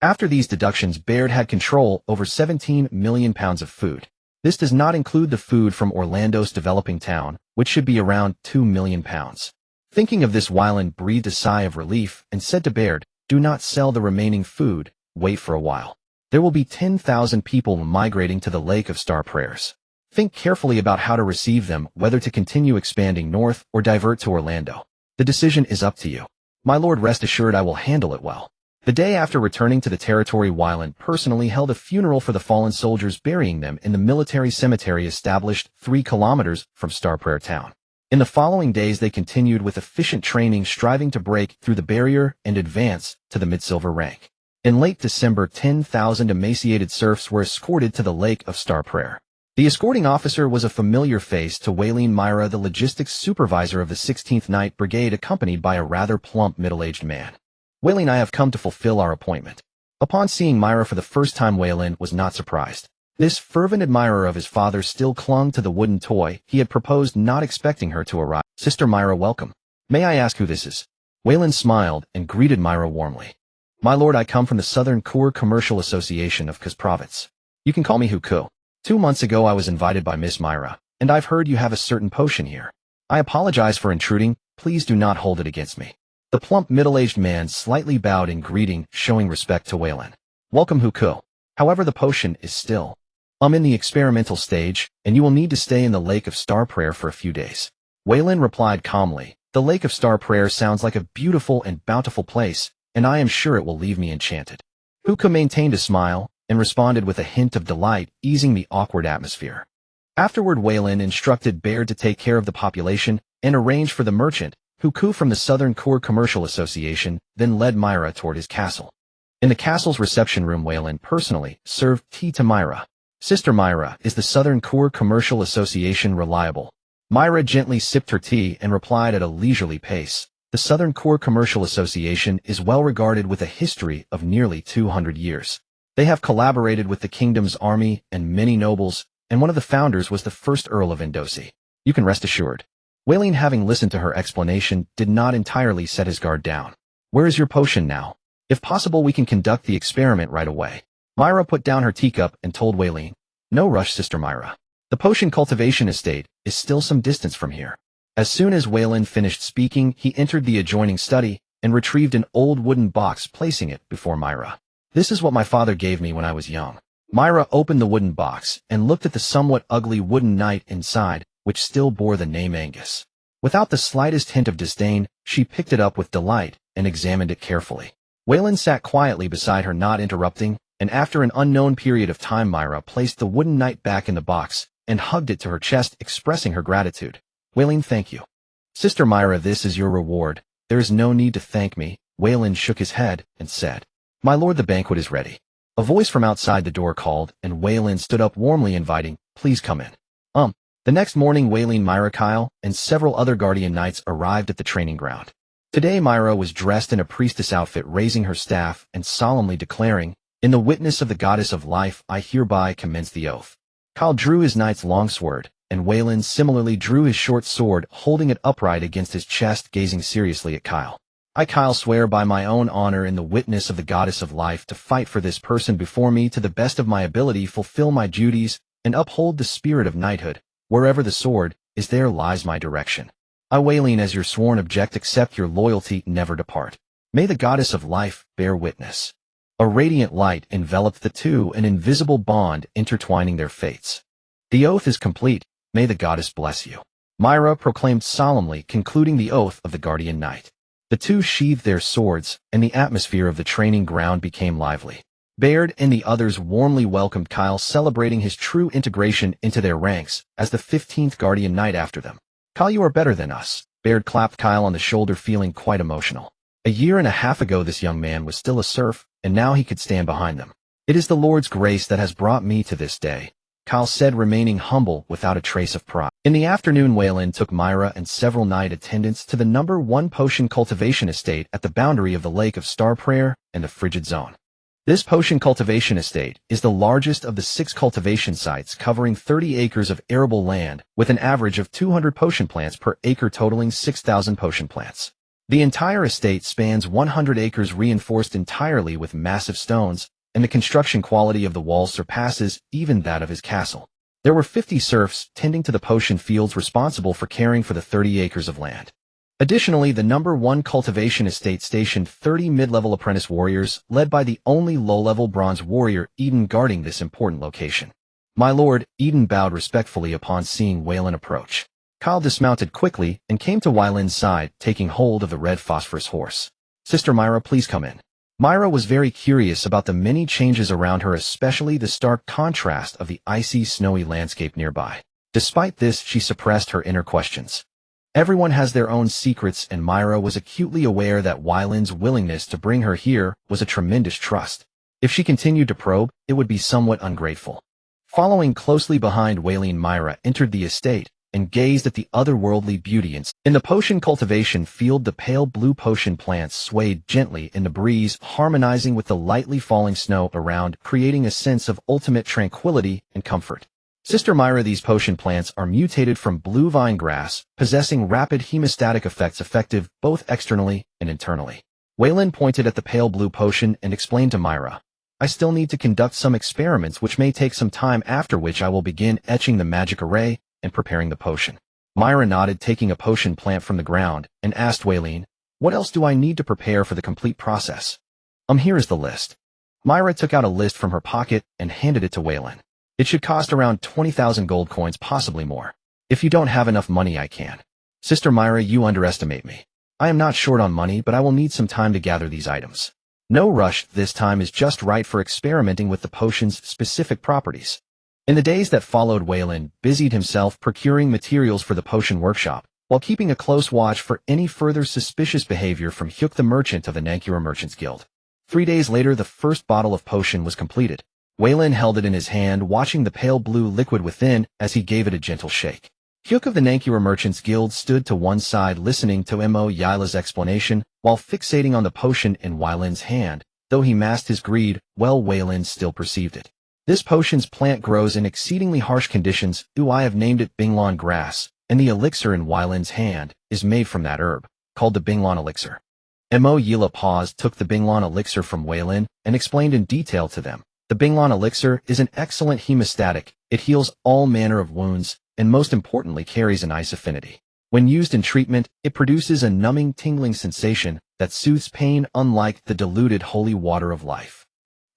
After these deductions, Baird had control over 17 million pounds of food. This does not include the food from Orlando's developing town, which should be around 2 million pounds. Thinking of this, Weyland breathed a sigh of relief and said to Baird, "Do not sell the remaining food, wait for a while. There will be 10,000 people migrating to the Lake of Star Prayers. Think carefully about how to receive them, whether to continue expanding north or divert to Orlando. The decision is up to you. My lord, rest assured I will handle it well." The day after returning to the territory, Weyland personally held a funeral for the fallen soldiers, burying them in the military cemetery established 3 kilometers from Star Prayer town. In the following days they continued with efficient training, striving to break through the barrier and advance to the mid-silver rank. In late December, 10,000 emaciated serfs were escorted to the Lake of Star Prayer. The escorting officer was a familiar face to Weyland, Myra, the logistics supervisor of the 16th Night Brigade, accompanied by a rather plump middle-aged man. "Weyland, I have come to fulfill our appointment." Upon seeing Myra for the first time, Weyland was not surprised. This fervent admirer of his father still clung to the wooden toy he had proposed, not expecting her to arrive. "Sister Myra, welcome. May I ask who this is?" Weyland smiled and greeted Myra warmly. "My lord, I come from the Southern Cour Commercial Association of Kuz Province. You can call me Huku. 2 months ago I was invited by Miss Myra, and I've heard you have a certain potion here. I apologize for intruding. Please do not hold it against me." The plump middle-aged man slightly bowed in greeting, showing respect to Weyland. "Welcome, Huku. However, the potion is still in the experimental stage, and you will need to stay in the Lake of Star Prayer for a few days." Weyland replied calmly, "The Lake of Star Prayer sounds like a beautiful and bountiful place, and I am sure it will leave me enchanted." Huku maintained a smile and responded with a hint of delight, easing the awkward atmosphere. Afterward, Weyland instructed Baird to take care of the population and arrange for the merchant, Huku from the Southern Cour Commercial Association, then led Myra toward his castle. In the castle's reception room, Weyland personally served tea to Myra. "Sister Myra, is the Southern Cour Commercial Association reliable?" Myra gently sipped her tea and replied at a leisurely pace, "The Southern Cour Commercial Association is well regarded, with a history of nearly 200 years. They have collaborated with the kingdom's army and many nobles, and one of the founders was the first Earl of Indosi. You can rest assured." Wailing, having listened to her explanation, did not entirely set his guard down. Where is your potion now? If possible, we can conduct the experiment right away. Myra put down her teacup and told Wailing, no rush, Sister Myra. The potion cultivation estate is still some distance from here. As soon as Wailing finished speaking, he entered the adjoining study and retrieved an old wooden box, placing it before Myra. This is what my father gave me when I was young. Myra opened the wooden box and looked at the somewhat ugly wooden knight inside, which still bore the name Angus. Without the slightest hint of disdain, she picked it up with delight and examined it carefully. Wailing sat quietly beside her, not interrupting, and after an unknown period of time, Myra placed the wooden knight back in the box and hugged it to her chest, expressing her gratitude. Wailing, thank you. Sister Myra, this is your reward. There is no need to thank me. Wailing shook his head and said, My lord, the banquet is ready. A voice from outside the door called, and Wailing stood up warmly, inviting, please come in. The next morning, Wailing, Myra, Kyle, and several other guardian knights arrived at the training ground. Today, Myra was dressed in a priestess outfit, raising her staff and solemnly declaring, in the witness of the goddess of life, I hereby commence the oath. Kyle drew his knight's longsword, and Wailing similarly drew his short sword, holding it upright against his chest, gazing seriously at Kyle. I, Kyle, swear by my own honor in the witness of the goddess of life to fight for this person before me to the best of my ability, fulfill my duties, and uphold the spirit of knighthood. Wherever the sword is, there lies my direction. I, Wailing, as your sworn object, accept your loyalty, never depart. May the goddess of life bear witness. A radiant light enveloped the two, an invisible bond intertwining their fates. The oath is complete. May the goddess bless you. Myra proclaimed solemnly, concluding the oath of the guardian knight. The two sheathed their swords, and the atmosphere of the training ground became lively. Baird and the others warmly welcomed Kyle, celebrating his true integration into their ranks as the 15th guardian knight after them. Kyle, you are better than us. Baird clapped Kyle on the shoulder, feeling quite emotional. A year and a half ago, this young man was still a serf, and now he could stand behind them. It is the Lord's grace that has brought me to this day, Kyle said, remaining humble without a trace of pride. In the afternoon, Wailing took Myra and several knight attendants to the No. 1 potion cultivation estate at the boundary of the Lake of Star Prayer and the Frigid Zone. This potion cultivation estate is the largest of the 6 cultivation sites, covering 30 acres of arable land with an average of 200 potion plants per acre, totaling 6,000 potion plants. The entire estate spans 100 acres, reinforced entirely with massive stones, and the construction quality of the walls surpasses even that of his castle. There were 50 serfs tending to the potion fields, responsible for caring for the 30 acres of land. Additionally, the No. 1 cultivation estate stationed 30 mid-level apprentice warriors, led by the only low-level bronze warrior, Eden, guarding this important location. My lord, Eden bowed respectfully upon seeing Wailing approach. Kyle dismounted quickly and came to Wailing's side, taking hold of the red phosphorus horse. Sister Myra, please come in. Myra was very curious about the many changes around her, especially the stark contrast of the icy, snowy landscape nearby. Despite this, she suppressed her inner questions. Everyone has their own secrets, and Myra was acutely aware that Wailing's willingness to bring her here was a tremendous trust. If she continued to probe, it would be somewhat ungrateful. Following closely behind Wailing, Myra entered the estate and gazed at the otherworldly beauty in the potion cultivation field. The pale blue potion plants swayed gently in the breeze, harmonizing with the lightly falling snow around, creating a sense of ultimate tranquility and comfort. Sister Myra, these potion plants are mutated from blue vine grass, possessing rapid hemostatic effects, effective both externally and internally. Wailing pointed at the pale blue potion and explained to Myra, I still need to conduct some experiments which may take some time, after which I will begin etching the magic array and preparing the potion. Myra nodded, taking a potion plant from the ground, and asked Wailing, what else do I need to prepare for the complete process? Here is the list. Myra took out a list from her pocket and handed it to Wailing. It should cost around 20,000 gold coins, possibly more. If you don't have enough money, I can. Sister Myra, you underestimate me. I am not short on money, but I will need some time to gather these items. No rush, this time is just right for experimenting with the potion's specific properties. In the days that followed, Wailing busied himself procuring materials for the potion workshop, while keeping a close watch for any further suspicious behavior from Hyuk, the merchant of the Nankura Merchants Guild. 3 days later, the first bottle of potion was completed. Wailing held it in his hand, watching the pale blue liquid within as he gave it a gentle shake. Hyuk of the Nankura Merchants Guild stood to one side, listening to Mo Yila's explanation while fixating on the potion in Wailing's hand. Though he masked his greed, Wailing still perceived it. This potion's plant grows in exceedingly harsh conditions. I have named it Binglon grass, and the elixir in Weilin's hand is made from that herb, called the Binglan elixir. Mo Yila paused, took the Binglan elixir from Weylin, and explained in detail to them. The Binglan elixir is an excellent hemostatic, it heals all manner of wounds, and most importantly carries an ice affinity. When used in treatment, it produces a numbing, tingling sensation that soothes pain unlike the diluted holy water of life.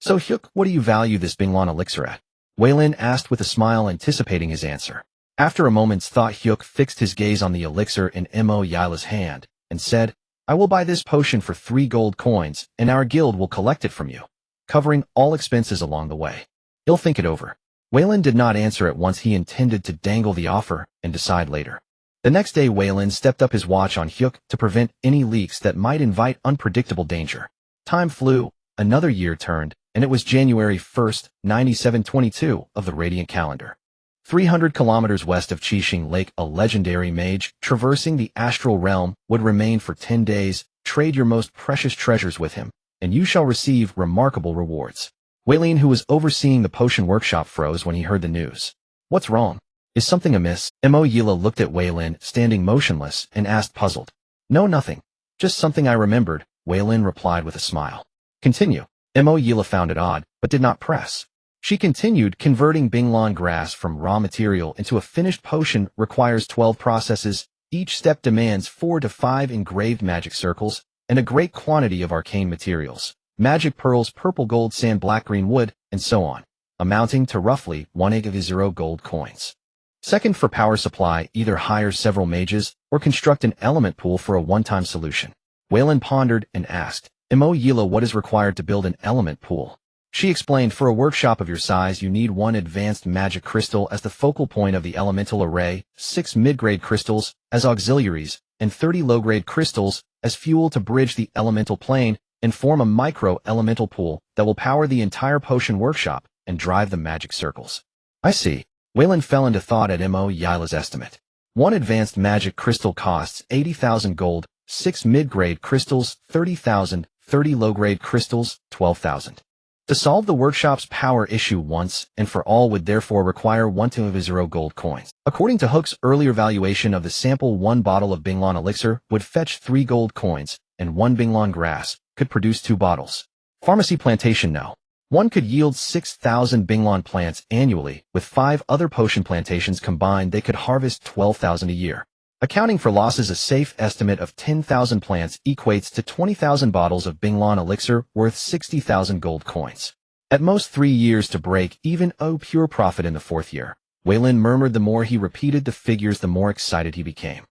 So Hyuk, what do you value this Binglan elixir at? Weylin asked with a smile, anticipating his answer. After a moment's thought, Hyuk fixed his gaze on the elixir in Mo Yila's hand, and said, I will buy this potion for 3 gold coins, and our guild will collect it from you, covering all expenses along the way. He'll think it over. Weylin did not answer at once. He intended to dangle the offer and decide later. The next day, Weylin stepped up his watch on Hyuk to prevent any leaks that might invite unpredictable danger. Time flew, another year turned, and it was January 1st, 9722 of the Radiant calendar. 300 kilometers west of Qixing Lake, a legendary mage traversing the astral realm would remain for 10 days. Trade your most precious treasures with him, and you shall receive remarkable rewards. Weylin, who was overseeing the potion workshop, froze when he heard the news. What's wrong? Is something amiss? Mo Yila looked at Weylin, standing motionless, and asked, puzzled. No, nothing. Just something I remembered, Weylin replied with a smile. Continue. Mo Yila found it odd, but did not press. She continued, converting Binglan grass from raw material into a finished potion requires 12 processes. Each step demands 4 to 5 engraved magic circles, and a great quantity of arcane materials. Magic pearls, purple gold, sand, black green wood, and so on, amounting to roughly 1,000 gold coins. Second, for power supply, either hire several mages or construct an element pool for a one-time solution. Weylin pondered and asked, Mo Yila, what is required to build an element pool? She explained, for a workshop of your size, you need 1 advanced magic crystal as the focal point of the elemental array, 6 mid-grade crystals as auxiliaries, and 30 low-grade crystals as fuel to bridge the elemental plane and form a micro-elemental pool that will power the entire potion workshop and drive the magic circles. I see. Weylin fell into thought at Mo Yila's estimate. 1 advanced magic crystal costs 80,000 gold, 6 mid-grade crystals 30,000, 30 low-grade crystals 12,000. To solve the workshop's power issue once and for all would therefore require 1,000 gold coins. According to Hook's earlier valuation of the sample, 1 bottle of Binglan elixir would fetch 3 gold coins, and 1 Binglan grass could produce 2 bottles. Pharmacy plantation no. 1 could yield 6,000 Binglan plants annually. With 5 other potion plantations combined, they could harvest 12,000 a year. Accounting for losses, a safe estimate of 10,000 plants equates to 20,000 bottles of Binglan elixir worth 60,000 gold coins. At most 3 years to break even, pure profit in the 4th year. Weylin murmured. The more he repeated the figures, the more excited he became.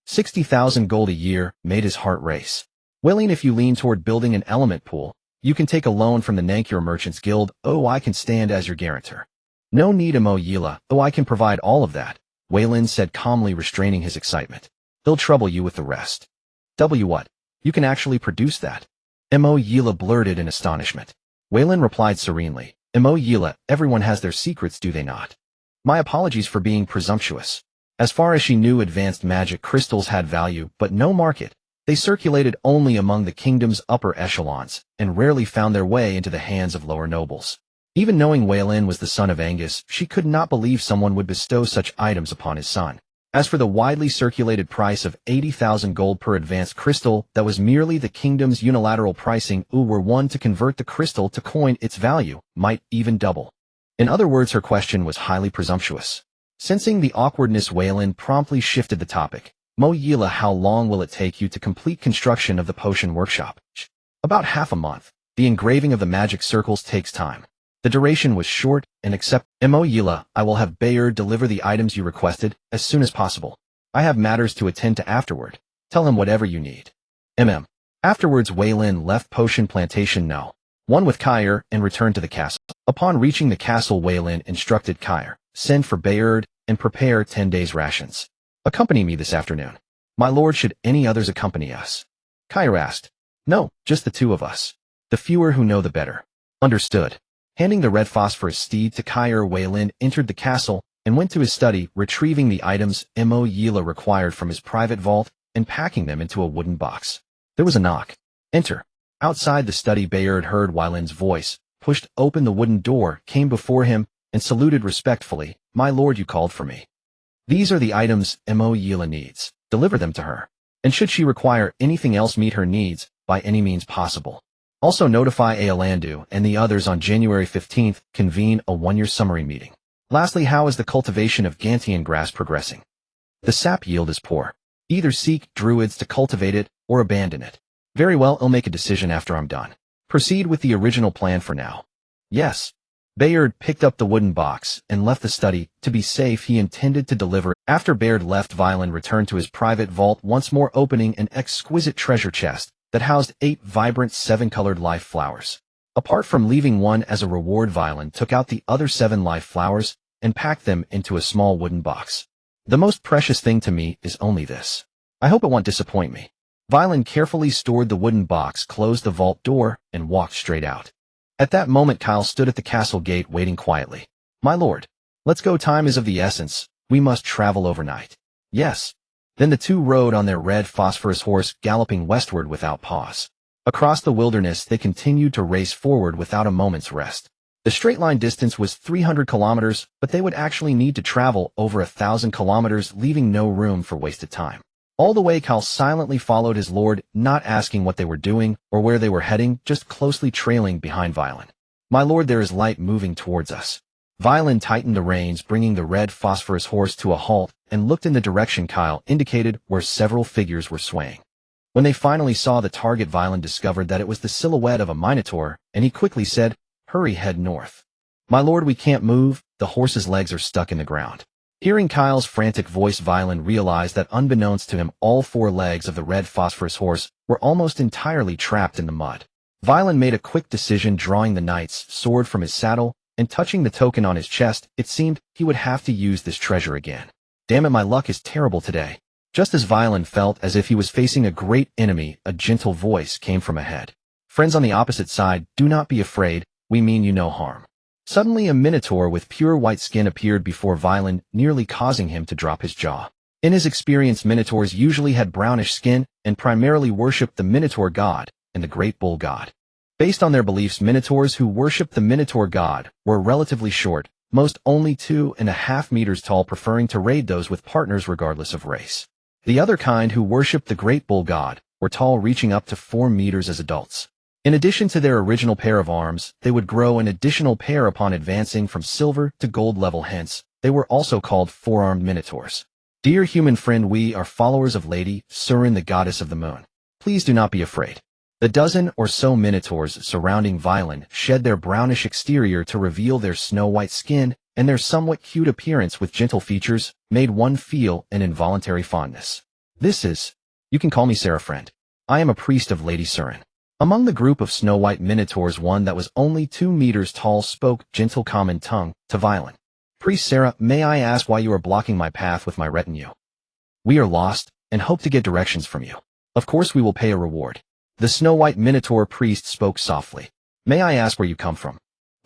60,000 gold a year made his heart race. Weylin, if you lean toward building an element pool, you can take a loan from the Nankir Merchants Guild. I can stand as your guarantor. No need, Mo Yila. I can provide all of that, Weylin said calmly, restraining his excitement. They'll trouble you with the rest. What? You can actually produce that? Mo Yila blurted in astonishment. Weylin replied serenely, Mo Yila, everyone has their secrets, do they not? My apologies for being presumptuous. As far as she knew, advanced magic crystals had value, but no market. They circulated only among the kingdom's upper echelons, and rarely found their way into the hands of lower nobles. Even knowing Weylin was the son of Angus, she could not believe someone would bestow such items upon his son. As for the widely circulated price of 80,000 gold per advanced crystal, that was merely the kingdom's unilateral pricing. Were one to convert the crystal to coin, its value might even double. In other words, her question was highly presumptuous. Sensing the awkwardness, Weylin promptly shifted the topic. Mo Yila, how long will it take you to complete construction of the potion workshop? About half a month. The engraving of the magic circles takes time. The duration was short, and except Mo Yila, I will have Bayard deliver the items you requested as soon as possible. I have matters to attend to afterward. Tell him whatever you need. Afterwards, Weylin left Potion Plantation No. 1 with Kyre and returned to the castle. Upon reaching the castle, Weylin instructed Kyre, send for Bayard and prepare 10 days' rations. Accompany me this afternoon. My lord, should any others accompany us? Kyre asked. No, just the 2 of us. The fewer who know the better. Understood. Handing the red phosphorus steed to Kyre, Weylin entered the castle and went to his study, retrieving the items Mo Yila required from his private vault and packing them into a wooden box. There was a knock. Enter. Outside the study, Bayard heard Weilin's voice, pushed open the wooden door, came before him, and saluted respectfully. My lord, you called for me. These are the items Moyila needs. Deliver them to her. And should she require anything else, meet her needs by any means possible. Also notify Aelandu and the others on January 15th, convene a one-year summary meeting. Lastly, how is the cultivation of Gantian grass progressing? The sap yield is poor. Either seek druids to cultivate it or abandon it. Very well, I'll make a decision after I'm done. Proceed with the original plan for now. Yes. Bayard picked up the wooden box and left the study. To be safe, he intended to deliver. After Bayard left, Veyrin returned to his private vault, once more opening an exquisite treasure chest that housed 8 vibrant 7-colored life flowers. Apart from leaving one as a reward, Veyrin took out the other 7 life flowers and packed them into a small wooden box. The most precious thing to me is only this. I hope it won't disappoint me. Veyrin carefully stored the wooden box, closed the vault door, and walked straight out. At that moment, Kyle stood at the castle gate waiting quietly. My lord, let's go, time is of the essence. We must travel overnight. Yes. Then the two rode on their red phosphorus horse, galloping westward without pause. Across the wilderness, they continued to race forward without a moment's rest. The straight-line distance was 300 kilometers, but they would actually need to travel over 1,000 kilometers, leaving no room for wasted time. All the way, Kyle silently followed his lord, not asking what they were doing or where they were heading, just closely trailing behind Veyrin. My lord, there is light moving towards us. Veyrin tightened the reins, bringing the red phosphorus horse to a halt, and looked in the direction Kyle indicated, where several figures were swaying. When they finally saw the target, Veyrin discovered that it was the silhouette of a minotaur, and he quickly said, Hurry, head north. My lord, we can't move, the horse's legs are stuck in the ground. Hearing Kyle's frantic voice, Veyrin realized that unbeknownst to him, all 4 legs of the red phosphorus horse were almost entirely trapped in the mud. Veyrin made a quick decision, drawing the knight's sword from his saddle and touching the token on his chest. It seemed he would have to use this treasure again. Damn it, my luck is terrible today. Just as Veyrin felt as if he was facing a great enemy, a gentle voice came from ahead. Friends on the opposite side, do not be afraid, we mean you no harm. Suddenly a minotaur with pure white skin appeared before Veyrin, nearly causing him to drop his jaw. In his experience, minotaurs usually had brownish skin and primarily worshipped the Minotaur god and the Great Bull god. Based on their beliefs, minotaurs who worshipped the Minotaur god were relatively short, most only 2.5 meters tall, preferring to raid those with partners regardless of race. The other kind, who worshipped the Great Bull god, were tall, reaching up to 4 meters as adults. In addition to their original pair of arms, they would grow an additional pair upon advancing from silver to gold level, hence, they were also called 4-armed minotaurs. Dear human friend, we are followers of Lady Surin, the goddess of the moon. Please do not be afraid. The dozen or so minotaurs surrounding Veyrin shed their brownish exterior to reveal their snow-white skin, and their somewhat cute appearance with gentle features made one feel an involuntary fondness. This is, you can call me Sarah, friend. I am a priest of Lady Surin. Among the group of snow-white minotaurs, one that was only 2 meters tall spoke gentle common tongue to Veyrin. Priest Sarah, may I ask why you are blocking my path with my retinue? We are lost and hope to get directions from you. Of course we will pay a reward. The snow-white minotaur priest spoke softly. May I ask where you come from?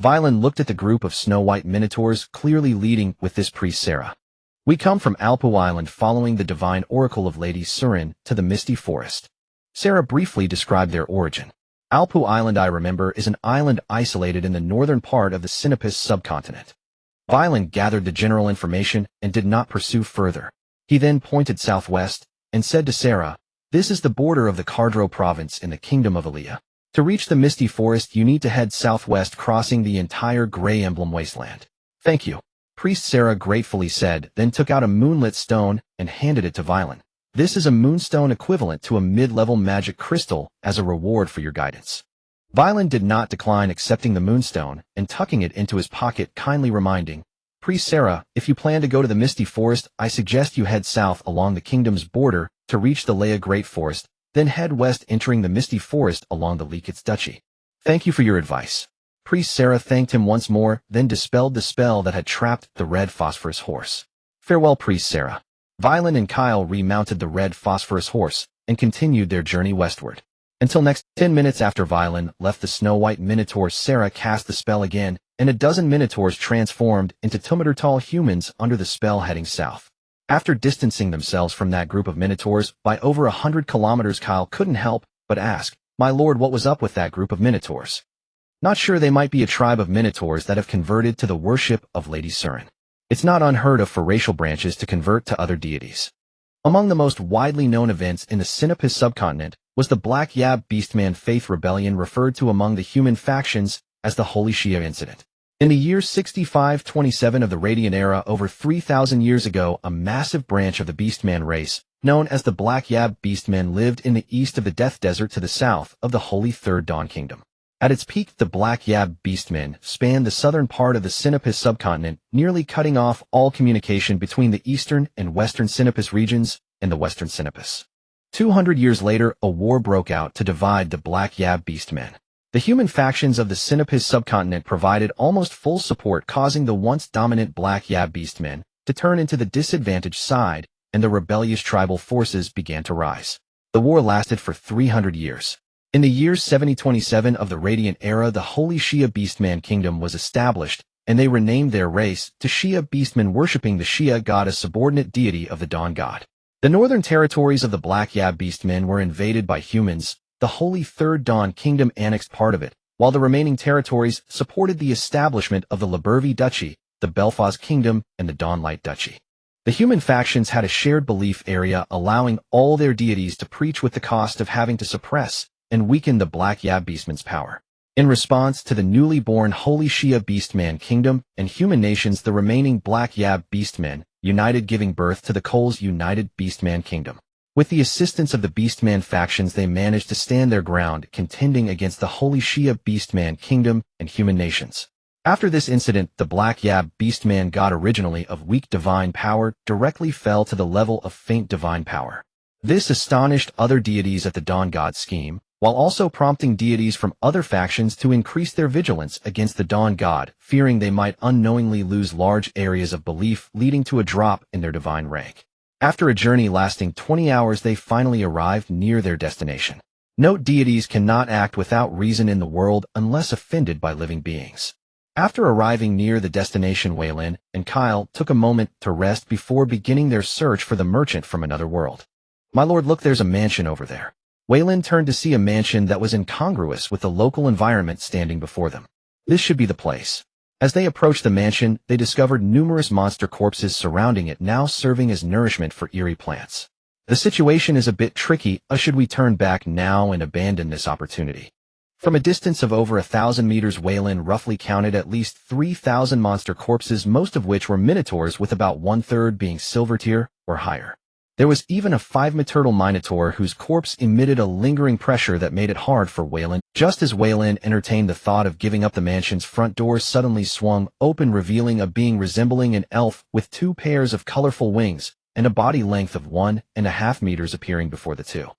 Veyrin looked at the group of snow-white minotaurs, clearly leading with this priest Sarah. We come from Alpu Island, following the divine oracle of Lady Surin to the misty forest. Sarah briefly described their origin. Alpu Island, I remember, is an island isolated in the northern part of the Sinapis subcontinent. Veyrin gathered the general information and did not pursue further. He then pointed southwest and said to Sarah, This is the border of the Cardro province in the kingdom of Alia. To reach the misty forest, you need to head southwest, crossing the entire Grey Emblem wasteland. Thank you, Priest Sarah gratefully said, then took out a moonlit stone and handed it to Veyrin. This is a moonstone equivalent to a mid-level magic crystal as a reward for your guidance. Veyrin did not decline accepting the moonstone and tucking it into his pocket, kindly reminding, Priest Sarah, if you plan to go to the misty forest, I suggest you head south along the kingdom's border to reach the Leia Great Forest, then head west, entering the misty forest along the Leakits Duchy. Thank you for your advice. Priest Sarah thanked him once more, then dispelled the spell that had trapped the red phosphorus horse. Farewell, Priest Sarah. Veyrin and Kyle remounted the red phosphorus horse and continued their journey westward. Until next 10 minutes after Veyrin left the snow-white minotaur, Sarah cast the spell again, and a dozen minotaurs transformed into 2-meter tall humans under the spell, heading south. After distancing themselves from that group of minotaurs by over 100 kilometers, Kyle couldn't help but ask, My lord, what was up with that group of minotaurs? Not sure, they might be a tribe of minotaurs that have converted to the worship of Lady Surin. It's not unheard of for racial branches to convert to other deities. Among the most widely known events in the Sinapis subcontinent was the Black Yab Beastman faith rebellion referred to among the human factions as the Holy Shia Incident. In the year 6527 of the Radiant Era, over 3,000 years ago, a massive branch of the Beastman race, known as the Black Yab Beastmen, lived in the east of the Death Desert to the south of the Holy Third Dawn Kingdom. At its peak, the Black Yab Beastmen spanned the southern part of the Sinapis subcontinent, nearly cutting off all communication between the eastern and western Sinapis regions and the western Sinapis. 200 years later, a war broke out to divide the Black Yab Beastmen. The human factions of the Sinapis subcontinent provided almost full support, causing the once dominant Black Yab Beastmen to turn into the disadvantaged side, and the rebellious tribal forces began to rise. The war lasted for 300 years. In the year 7027 of the Radiant Era, the Holy Shia Beastman Kingdom was established, and they renamed their race to Shia Beastmen, worshipping the Shia god, a subordinate deity of the Dawn God. The northern territories of the Black Yab Beastmen were invaded by humans. The Holy Third Dawn Kingdom annexed part of it, while the remaining territories supported the establishment of the Libervi Duchy, the Belfast Kingdom, and the Dawnlight Duchy. The human factions had a shared belief area, allowing all their deities to preach with the cost of having to suppress and weaken the Black Yab Beastmen's power. In response to the newly born Holy Shia Beastman Kingdom and human nations, the remaining Black Yab Beastmen united, giving birth to the Cole's United Beastman Kingdom. With the assistance of the Beastman factions, they managed to stand their ground, contending against the Holy Shia Beastman Kingdom and human nations. After this incident, the Black Yab Beastman god, originally of weak divine power, directly fell to the level of faint divine power. This astonished other deities at the Dawn God's scheme, while also prompting deities from other factions to increase their vigilance against the Dawn God, fearing they might unknowingly lose large areas of belief, leading to a drop in their divine rank. After a journey lasting 20 hours, they finally arrived near their destination. Note: deities cannot act without reason in the world unless offended by living beings. After arriving near the destination, Veyrin and Kyle took a moment to rest before beginning their search for the merchant from another world. "My lord, look, there's a mansion over there." Veyrin turned to see a mansion that was incongruous with the local environment standing before them. This should be the place. As they approached the mansion, they discovered numerous monster corpses surrounding it, now serving as nourishment for eerie plants. "The situation is a bit tricky. Should we turn back now and abandon this opportunity?" From a distance of over 1,000 meters, Veyrin roughly counted at least 3,000 monster corpses, most of which were minotaurs, with about one-third being silver tier or higher. There was even a 5-meter minotaur whose corpse emitted a lingering pressure that made it hard for Veyrin. Just as Veyrin entertained the thought of giving up, the mansion's front door suddenly swung open, revealing a being resembling an elf with 2 pairs of colorful wings and a body length of 1.5 meters appearing before the two.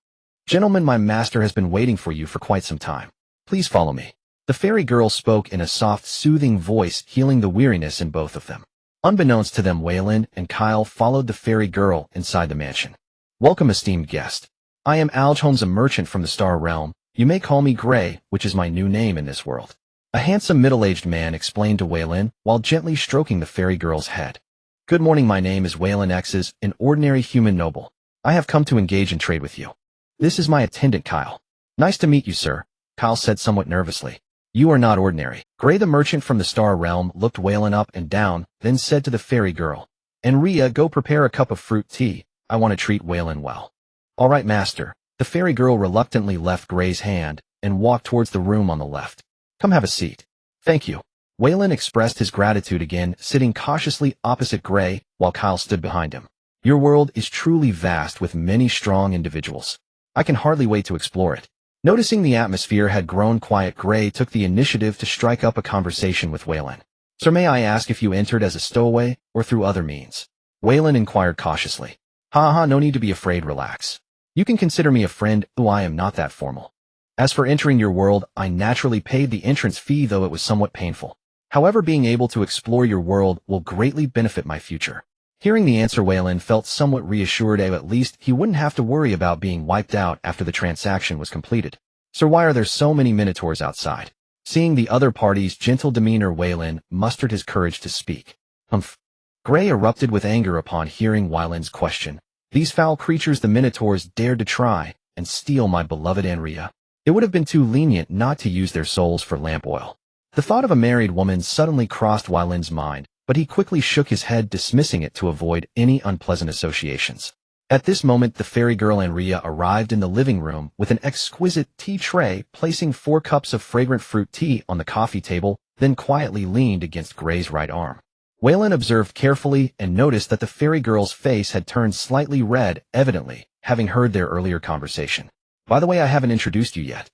"Gentlemen, my master has been waiting for you for quite some time. Please follow me." The fairy girl spoke in a soft, soothing voice, healing the weariness in both of them. Unbeknownst to them, Veyrin and Kyle followed the fairy girl inside the mansion. "Welcome, esteemed guest. I am Alj Holmes, a merchant from the Star Realm. You may call me Gray, which is my new name in this world." A handsome middle-aged man explained to Veyrin while gently stroking the fairy girl's head. "Good morning, my name is Veyrin X's, an ordinary human noble. I have come to engage in trade with you. This is my attendant, Kyle." "Nice to meet you, sir," Kyle said somewhat nervously. "You are not ordinary." Gray, the merchant from the Star Realm, looked Veyrin up and down, then said to the fairy girl, "Enria, go prepare a cup of fruit tea. I want to treat Veyrin well." "All right, master." The fairy girl reluctantly left Gray's hand and walked towards the room on the left. "Come have a seat." "Thank you." Veyrin expressed his gratitude again, sitting cautiously opposite Gray while Kyle stood behind him. "Your world is truly vast, with many strong individuals. I can hardly wait to explore it." Noticing the atmosphere had grown quiet, Gray took the initiative to strike up a conversation with Veyrin. "Sir, may I ask if you entered as a stowaway or through other means?" Veyrin inquired cautiously. "Ha, no need to be afraid, relax. You can consider me a friend, though I am not that formal. As for entering your world, I naturally paid the entrance fee, though it was somewhat painful. However, being able to explore your world will greatly benefit my future." Hearing the answer, Veyrin felt somewhat reassured. At least he wouldn't have to worry about being wiped out after the transaction was completed. "Sir, why are there so many minotaurs outside?" Seeing the other party's gentle demeanor, Veyrin mustered his courage to speak. "Humph." Gray erupted with anger upon hearing Veyrin's question. "These foul creatures, the minotaurs, dared to try and steal my beloved Enria. It would have been too lenient not to use their souls for lamp oil." The thought of a married woman suddenly crossed Veyrin's mind, but he quickly shook his head, dismissing it to avoid any unpleasant associations. At this moment, the fairy girl Anria arrived in the living room with an exquisite tea tray, placing 4 cups of fragrant fruit tea on the coffee table, then quietly leaned against Gray's right arm. Waylon observed carefully and noticed that the fairy girl's face had turned slightly red, evidently having heard their earlier conversation. "By the way, I haven't introduced you yet,"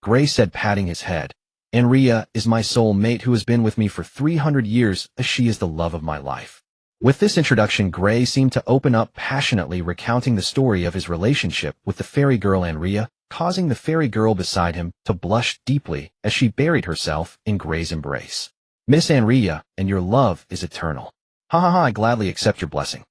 Gray said, patting his head. "Anria is my soul mate who has been with me for 300 years, as she is the love of my life." With this introduction, Gray seemed to open up passionately, recounting the story of his relationship with the fairy girl Anria, causing the fairy girl beside him to blush deeply as she buried herself in Gray's embrace. "Miss Anria, and your love is eternal. Ha ha ha, I gladly accept your blessing."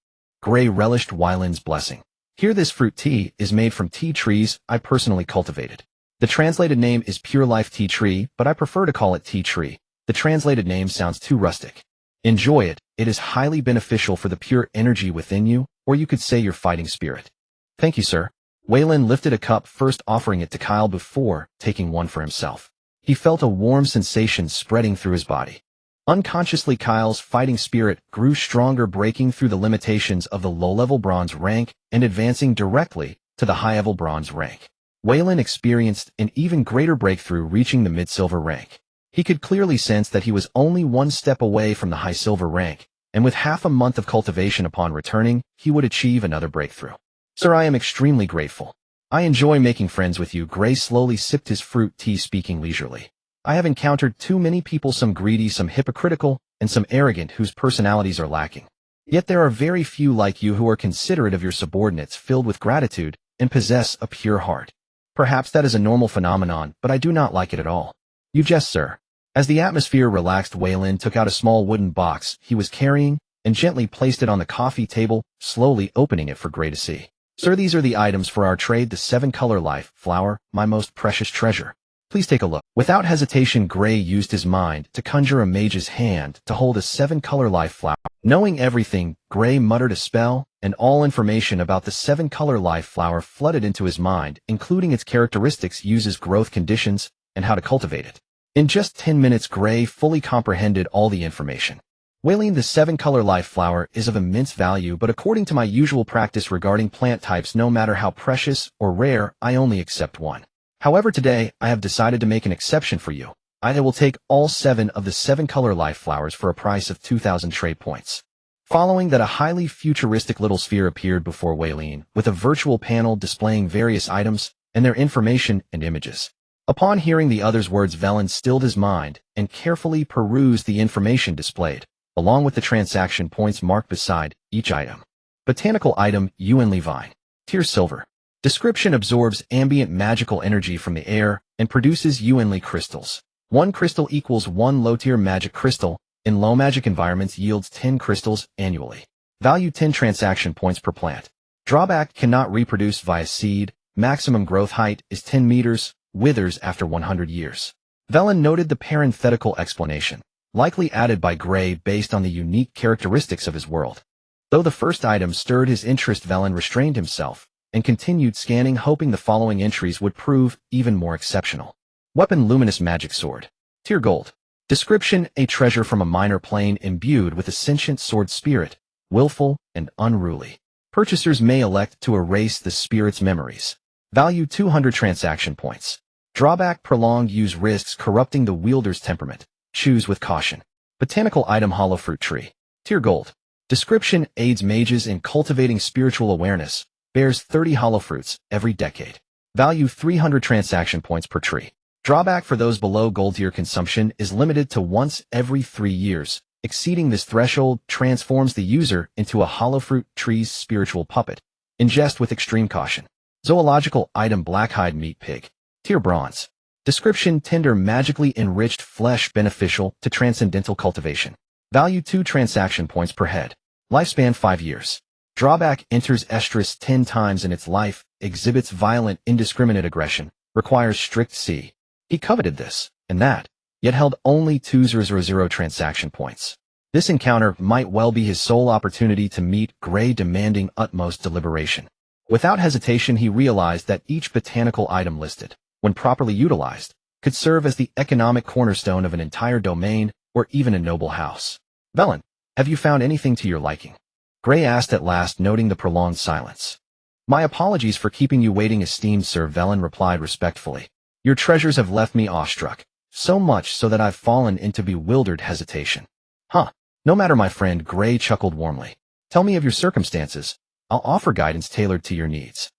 Gray relished Waylon's blessing. "Here, this fruit tea is made from tea trees I personally cultivated. The translated name is Pure Life Tea Tree, but I prefer to call it tea tree. The translated name sounds too rustic. Enjoy it. It is highly beneficial for the pure energy within you, or you could say your fighting spirit." "Thank you, sir." Waylon lifted a cup, first offering it to Kyle before taking one for himself. He felt a warm sensation spreading through his body. Unconsciously, Kyle's fighting spirit grew stronger, breaking through the limitations of the low-level bronze rank and advancing directly to the high-level bronze rank. Waylon experienced an even greater breakthrough, reaching the mid-silver rank. He could clearly sense that he was only one step away from the high silver rank, and with half a month of cultivation upon returning, he would achieve another breakthrough. "Sir, I am extremely grateful. I enjoy making friends with you." Gray slowly sipped his fruit tea, speaking leisurely. "I have encountered too many people, some greedy, some hypocritical, and some arrogant, whose personalities are lacking. Yet there are very few like you who are considerate of your subordinates, filled with gratitude, and possess a pure heart. Perhaps that is a normal phenomenon, but I do not like it at all." "You jest, sir." As the atmosphere relaxed, Waylon took out a small wooden box he was carrying and gently placed it on the coffee table, slowly opening it for Gray to see. "Sir, these are the items for our trade, the 7-color life flower, my most precious treasure. Please take a look." Without hesitation, Gray used his mind to conjure a mage's hand to hold a 7-color life flower. Knowing everything, Gray muttered a spell, and all information about the 7-color life flower flooded into his mind, including its characteristics, uses, growth conditions, and how to cultivate it. In just 10 minutes, Gray fully comprehended all the information. "Waylon, the 7-color life flower is of immense value, but according to my usual practice regarding plant types, no matter how precious or rare, I only accept one. However, today, I have decided to make an exception for you. I will take all 7 of the 7-color life flowers for a price of 2,000 trade points." Following that, a highly futuristic little sphere appeared before Waylon, with a virtual panel displaying various items and their information and images. Upon hearing the other's words, Veyrin stilled his mind and carefully perused the information displayed, along with the transaction points marked beside each item. Botanical item, unyielding vine. Tier silver. Description: absorbs ambient magical energy from the air and produces unyielding crystals. 1 crystal equals 1 low-tier magic crystal. In low magic environments, yields 10 crystals annually. Value: 10 transaction points per plant. Drawback: cannot reproduce via seed. Maximum growth height is 10 meters. Withers after 100 years. Veyrin noted the parenthetical explanation, likely added by Gray based on the unique characteristics of his world. Though the first item stirred his interest, Veyrin restrained himself and continued scanning, hoping the following entries would prove even more exceptional. Weapon: luminous magic sword. Tier gold. Description: a treasure from a minor plane imbued with a sentient sword spirit, willful and unruly. Purchasers may elect to erase the spirit's memories. Value: 200 transaction points. Drawback: prolonged use risks corrupting the wielder's temperament. Choose with caution. Botanical item: hollow fruit tree. Tier gold. Description: aids mages in cultivating spiritual awareness. Bears 30 hollow fruits every decade. Value: 300 transaction points per tree. Drawback: for those below gold tier, consumption is limited to once every 3 years. Exceeding this threshold transforms the user into a hollow fruit tree's spiritual puppet. Ingest with extreme caution. Zoological item: blackhide meat pig. Tier bronze. Description: tender magically enriched flesh, beneficial to transcendental cultivation. Value: 2 transaction points per head. Lifespan: 5 years. Drawback: enters estrus 10 times in its life, exhibits violent, indiscriminate aggression, requires strict C. He coveted this and that, yet held only 2,000 transaction points. This encounter might well be his sole opportunity to meet Gray, demanding utmost deliberation. Without hesitation, he realized that each botanical item listed, when properly utilized, could serve as the economic cornerstone of an entire domain or even a noble house. Veyrin, Have you found anything to your liking? Gray asked at last, noting the prolonged silence. My apologies for keeping you waiting, esteemed Sir, Veyrin replied respectfully. Your treasures have left me awestruck, so much so that I've fallen into bewildered hesitation. Huh. No matter, my friend, Gray chuckled warmly. Tell me of your circumstances. I'll offer guidance tailored to your needs.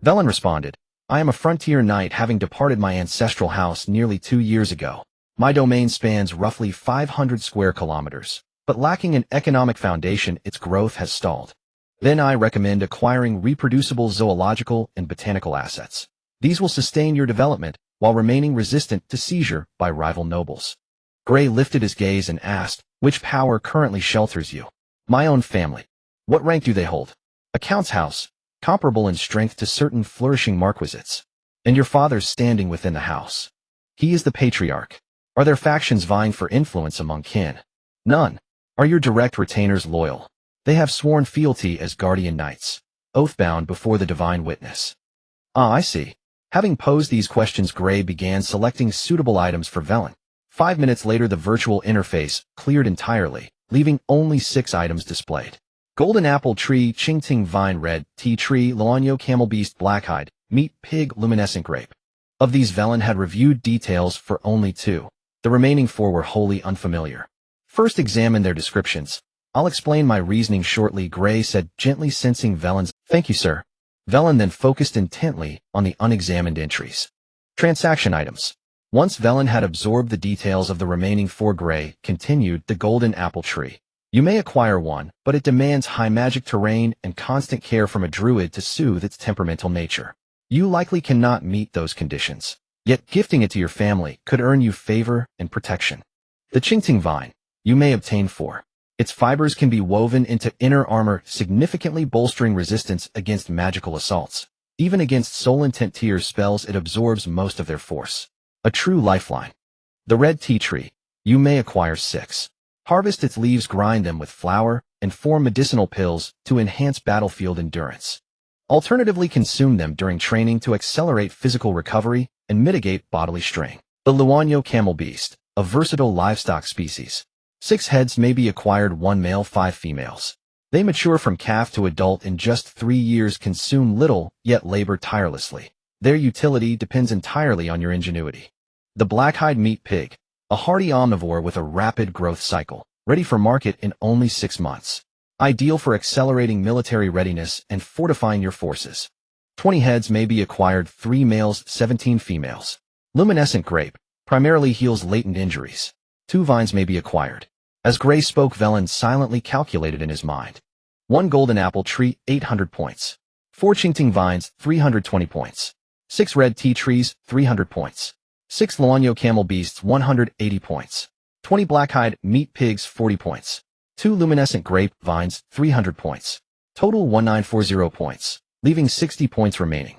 Veyrin responded. I am a frontier knight, having departed my ancestral house nearly 2 years ago. My domain spans roughly 500 square kilometers, but lacking an economic foundation, its growth has stalled. Then I recommend acquiring reproducible zoological and botanical assets. These will sustain your development while remaining resistant to seizure by rival nobles. Gray lifted his gaze and asked, which power currently shelters you? My own family. What rank do they hold? A count's house, comparable in strength to certain flourishing marquisates. And your father's standing within the house. He is the patriarch. Are there factions vying for influence among kin? None. Are your direct retainers loyal? They have sworn fealty as guardian knights, oath-bound before the divine witness. Ah, I see. Having posed these questions, Gray began selecting suitable items for Veyrin. 5 minutes later, the virtual interface cleared entirely, leaving only 6 items displayed. Golden apple tree, Qingting vine, red tea tree, Loanyo camel beast, blackhide, meat pig, luminescent grape. Of these, Veyrin had reviewed details for only 2. The remaining 4 were wholly unfamiliar. First, examine their descriptions. I'll explain my reasoning shortly, Gray said, gently, sensing Veyrin's. Thank you, sir. Veyrin then focused intently on the unexamined entries. Transaction items. Once Veyrin had absorbed the details of the remaining 4, Gray continued. The golden apple tree. You may acquire one, but it demands high magic terrain and constant care from a druid to soothe its temperamental nature. You likely cannot meet those conditions. Yet gifting it to your family could earn you favor and protection. The Qingting vine. You may obtain 4. Its fibers can be woven into inner armor, significantly bolstering resistance against magical assaults. Even against soul intent tier spells, it absorbs most of their force. A true lifeline. The red tea tree. You may acquire 6. Harvest its leaves, grind them with flour, and form medicinal pills to enhance battlefield endurance. Alternatively, consume them during training to accelerate physical recovery and mitigate bodily strain. The Luanyo camel beast, a versatile livestock species. 6 heads may be acquired, 1 male, 5 females. They mature from calf to adult in just 3 years, consume little, yet labor tirelessly. Their utility depends entirely on your ingenuity. The blackhide meat pig, a hardy omnivore with a rapid growth cycle, ready for market in only 6 months. Ideal for accelerating military readiness and fortifying your forces. 20 heads may be acquired, 3 males, 17 females. Luminescent grape, primarily heals latent injuries. 2 vines may be acquired. As Gray spoke, Veyrin silently calculated in his mind. 1 golden apple tree, 800 points. 4 Qingting vines, 320 points. 6 red tea trees, 300 points. 6 Loanyo camel beasts, 180 points. 20 blackhide meat pigs, 40 points. 2 luminescent grape vines, 300 points. Total 1940 points, leaving 60 points remaining.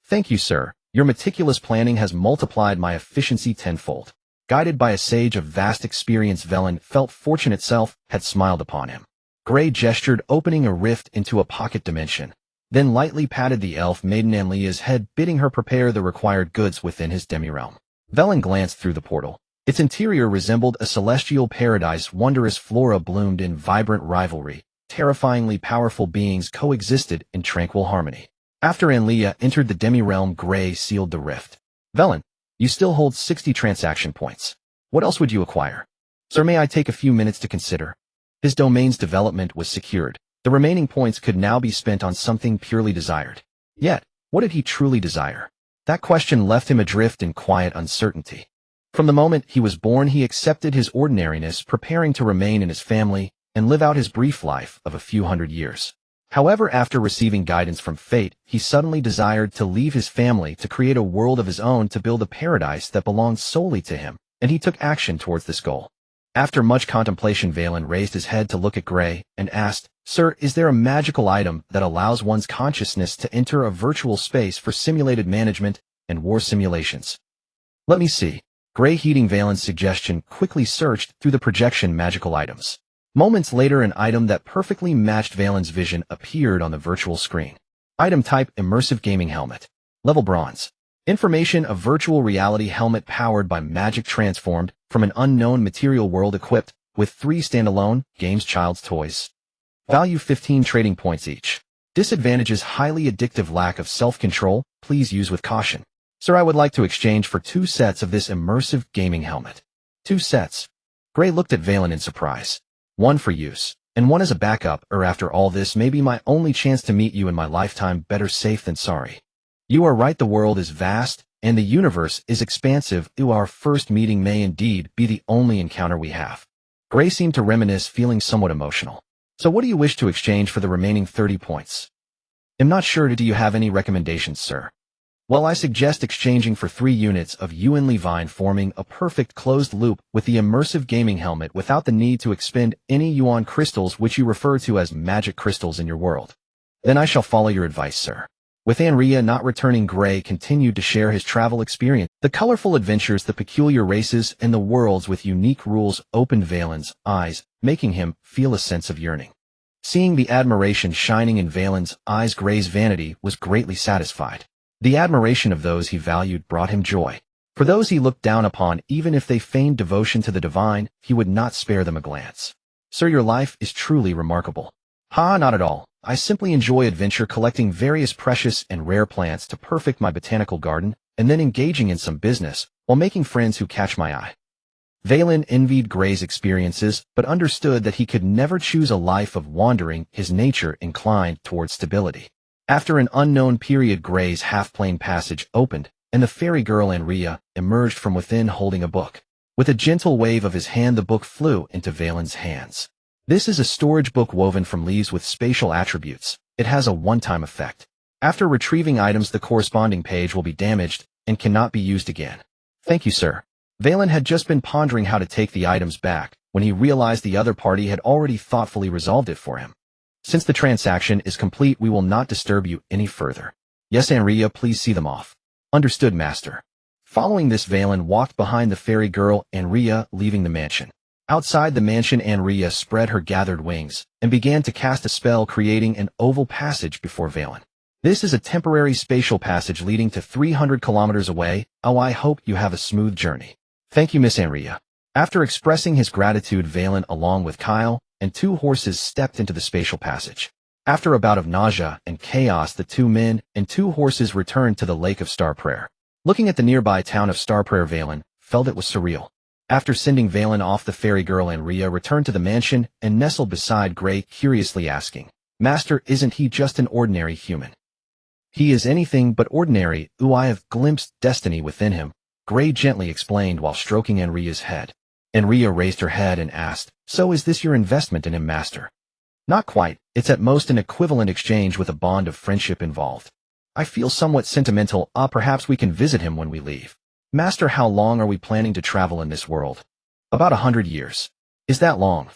Thank you, sir. Your meticulous planning has multiplied my efficiency tenfold. Guided by a sage of vast experience, Veyrin felt fortune itself had smiled upon him. Gray gestured, opening a rift into a pocket dimension, then lightly patted the elf maiden Anlia's head, bidding her prepare the required goods within his demi-realm. Veyrin glanced through the portal. Its interior resembled a celestial paradise. Wondrous flora bloomed in vibrant rivalry. Terrifyingly powerful beings coexisted in tranquil harmony. After Anlia entered the demi-realm, Gray sealed the rift. Veyrin, you still hold 60 transaction points. What else would you acquire? Sir, may I take a few minutes to consider? His domain's development was secured. The remaining points could now be spent on something purely desired. Yet, what did he truly desire? That question left him adrift in quiet uncertainty. From the moment he was born, he accepted his ordinariness, preparing to remain in his family and live out his brief life of a few hundred years. However, after receiving guidance from fate, he suddenly desired to leave his family to create a world of his own, to build a paradise that belonged solely to him, and he took action towards this goal. After much contemplation, Veyrin raised his head to look at Gray and asked, Sir, is there a magical item that allows one's consciousness to enter a virtual space for simulated management and war simulations? Let me see. Gray, heeding Veyrin's suggestion, quickly searched through the projection magical items. Moments later, an item that perfectly matched Veyrin's vision appeared on the virtual screen. Item type: immersive gaming helmet. Level bronze. Information: a virtual reality helmet powered by magic, transformed from an unknown material world, equipped with 3 standalone games child's toys. Value 15 trading points each. Disadvantages: highly addictive, lack of self-control, please use with caution. Sir, I would like to exchange for 2 sets of this immersive gaming helmet. 2 sets. Gray looked at Veyrin in surprise. 1 for use, and 1 as a backup, or after all this may be my only chance to meet you in my lifetime, better safe than sorry. You are right, the world is vast, and the universe is expansive. Our first meeting may indeed be the only encounter we have. Gray seemed to reminisce, feeling somewhat emotional. So what do you wish to exchange for the remaining 30 points? I'm not sure. Do you have any recommendations, sir? Well, I suggest exchanging for 3 units of unyielding, forming a perfect closed loop with the immersive gaming helmet without the need to expend any yuan crystals, which you refer to as magic crystals in your world. Then I shall follow your advice, sir. With Anria not returning, Gray continued to share his travel experience. The colorful adventures, the peculiar races, and the worlds with unique rules opened Veyrin's eyes, making him feel a sense of yearning. Seeing the admiration shining in Veyrin's eyes, Gray's vanity was greatly satisfied. The admiration of those he valued brought him joy. For those he looked down upon, even if they feigned devotion to the divine, he would not spare them a glance. Sir, your life is truly remarkable. Ha, not at all. I simply enjoy adventure, collecting various precious and rare plants to perfect my botanical garden, and then engaging in some business, while making friends who catch my eye. Veyrin envied Gray's experiences, but understood that he could never choose a life of wandering, his nature inclined towards stability. After an unknown period, Gray's half-plane passage opened, and the fairy girl Anria emerged from within holding a book. With a gentle wave of his hand, the book flew into Veyrin's hands. This is a storage book woven from leaves with spatial attributes. It has a one-time effect. After retrieving items, the corresponding page will be damaged and cannot be used again. Thank you, sir. Veyrin had just been pondering how to take the items back when he realized the other party had already thoughtfully resolved it for him. Since the transaction is complete, we will not disturb you any further. Yes, Anria, please see them off. Understood, master. Following this, Veyrin walked behind the fairy girl Anria, leaving the mansion. Outside the mansion, Anria spread her gathered wings and began to cast a spell, creating an oval passage before Veyrin. This is a temporary spatial passage leading to 300 kilometers away. Oh, I hope you have a smooth journey. Thank you, Miss Anria. After expressing his gratitude, Veyrin, along with Kyle and 2 horses, stepped into the spatial passage. After a bout of nausea and chaos, the 2 men and 2 horses returned to the Lake of Star Prayer. Looking at the nearby town of Star Prayer, Veyrin felt it was surreal. After sending Veyrin off, the fairy girl Anria returned to the mansion and nestled beside Gray, curiously asking, Master, isn't he just an ordinary human? He is anything but ordinary. I have glimpsed destiny within him, Gray gently explained while stroking Anria's head. Anria raised her head and asked, So is this your investment in him, master? Not quite. It's at most an equivalent exchange with a bond of friendship involved. I feel somewhat sentimental. Perhaps we can visit him when we leave. Master, how long are we planning to travel in this world? About 100 years. Is that long?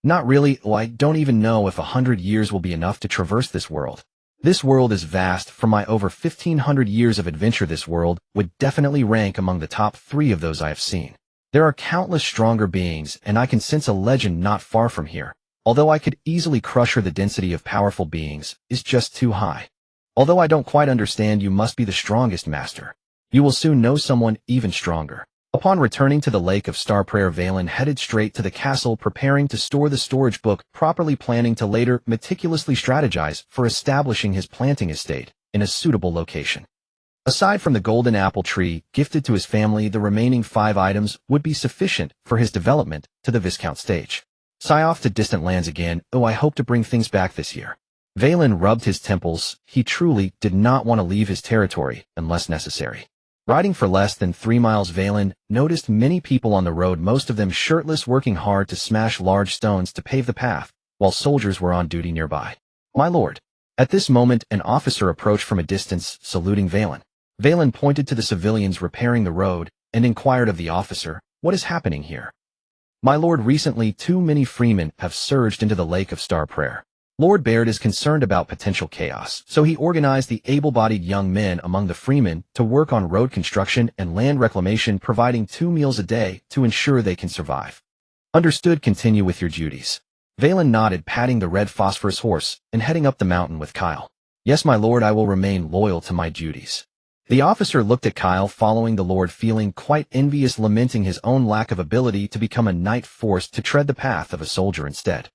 Not really. I don't even know if 100 years will be enough to traverse this world. This world is vast. For my over 1,500 years of adventure, this world would definitely rank among the top 3 of those I have seen. There are countless stronger beings, and I can sense a legend not far from here. Although I could easily crush her, the density of powerful beings is just too high. Although I don't quite understand, you must be the strongest, master. You will soon know someone even stronger. Upon returning to the Lake of Star Prayer, Veyrin headed straight to the castle, preparing to store the storage book, properly planning to later meticulously strategize for establishing his planting estate in a suitable location. Aside from the golden apple tree gifted to his family, the remaining 5 items would be sufficient for his development to the Viscount stage. Sigh off to distant lands again. I hope to bring things back this year. Veyrin rubbed his temples. He truly did not want to leave his territory unless necessary. Riding for less than 3 miles, Veyrin noticed many people on the road, most of them shirtless, working hard to smash large stones to pave the path, while soldiers were on duty nearby. My lord. At this moment, an officer approached from a distance, saluting Veyrin. Veyrin pointed to the civilians repairing the road and inquired of the officer, What is happening here? My lord, recently too many freemen have surged into the Lake of Star Prayer. Lord Baird is concerned about potential chaos, so he organized the able-bodied young men among the freemen to work on road construction and land reclamation, providing 2 meals a day to ensure they can survive. Understood. Continue with your duties. Veyrin nodded, patting the red phosphorus horse and heading up the mountain with Kyle. Yes, my lord, I will remain loyal to my duties. The officer looked at Kyle following the Lord, feeling quite envious, lamenting his own lack of ability to become a knight, forced to tread the path of a soldier instead.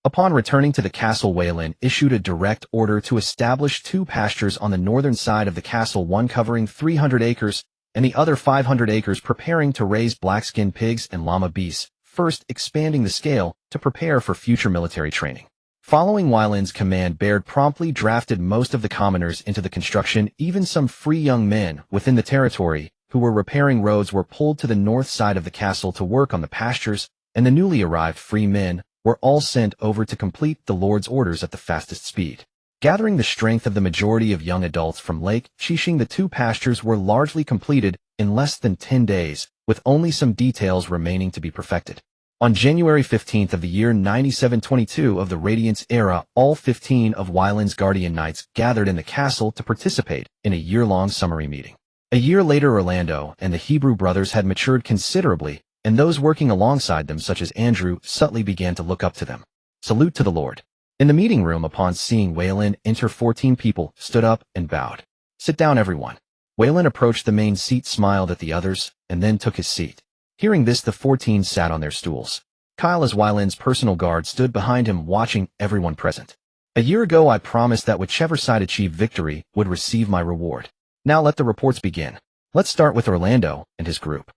Upon returning to the castle, Veyrin issued a direct order to establish 2 pastures on the northern side of the castle, one covering 300 acres and the other 500 acres, preparing to raise black-skinned pigs and llama beasts, first expanding the scale to prepare for future military training. Following Veyrin's command, Barren promptly drafted most of the commoners into the construction. Even some free young men within the territory who were repairing roads were pulled to the north side of the castle to work on the pastures, and the newly arrived free men were all sent over to complete the Lord's orders at the fastest speed. Gathering the strength of the majority of young adults from Lake Chishing, the 2 pastures were largely completed in less than 10 days, with only some details remaining to be perfected. On January 15th of the year 9722 of the Radiance era, all 15 of Veyrin's Guardian Knights gathered in the castle to participate in a year-long summary meeting. A year later, Orlando and the Hebrew brothers had matured considerably, and those working alongside them, such as Andrew, subtly began to look up to them. Salute to the Lord. In the meeting room, upon seeing Veyrin enter, 14 people stood up and bowed. Sit down, everyone. Veyrin approached the main seat, smiled at the others, and then took his seat. Hearing this, the 14 sat on their stools. Kyle, as Veyrin's personal guard, stood behind him, watching everyone present. A year ago, I promised that whichever side achieved victory would receive my reward. Now let the reports begin. Let's start with Orlando and his group.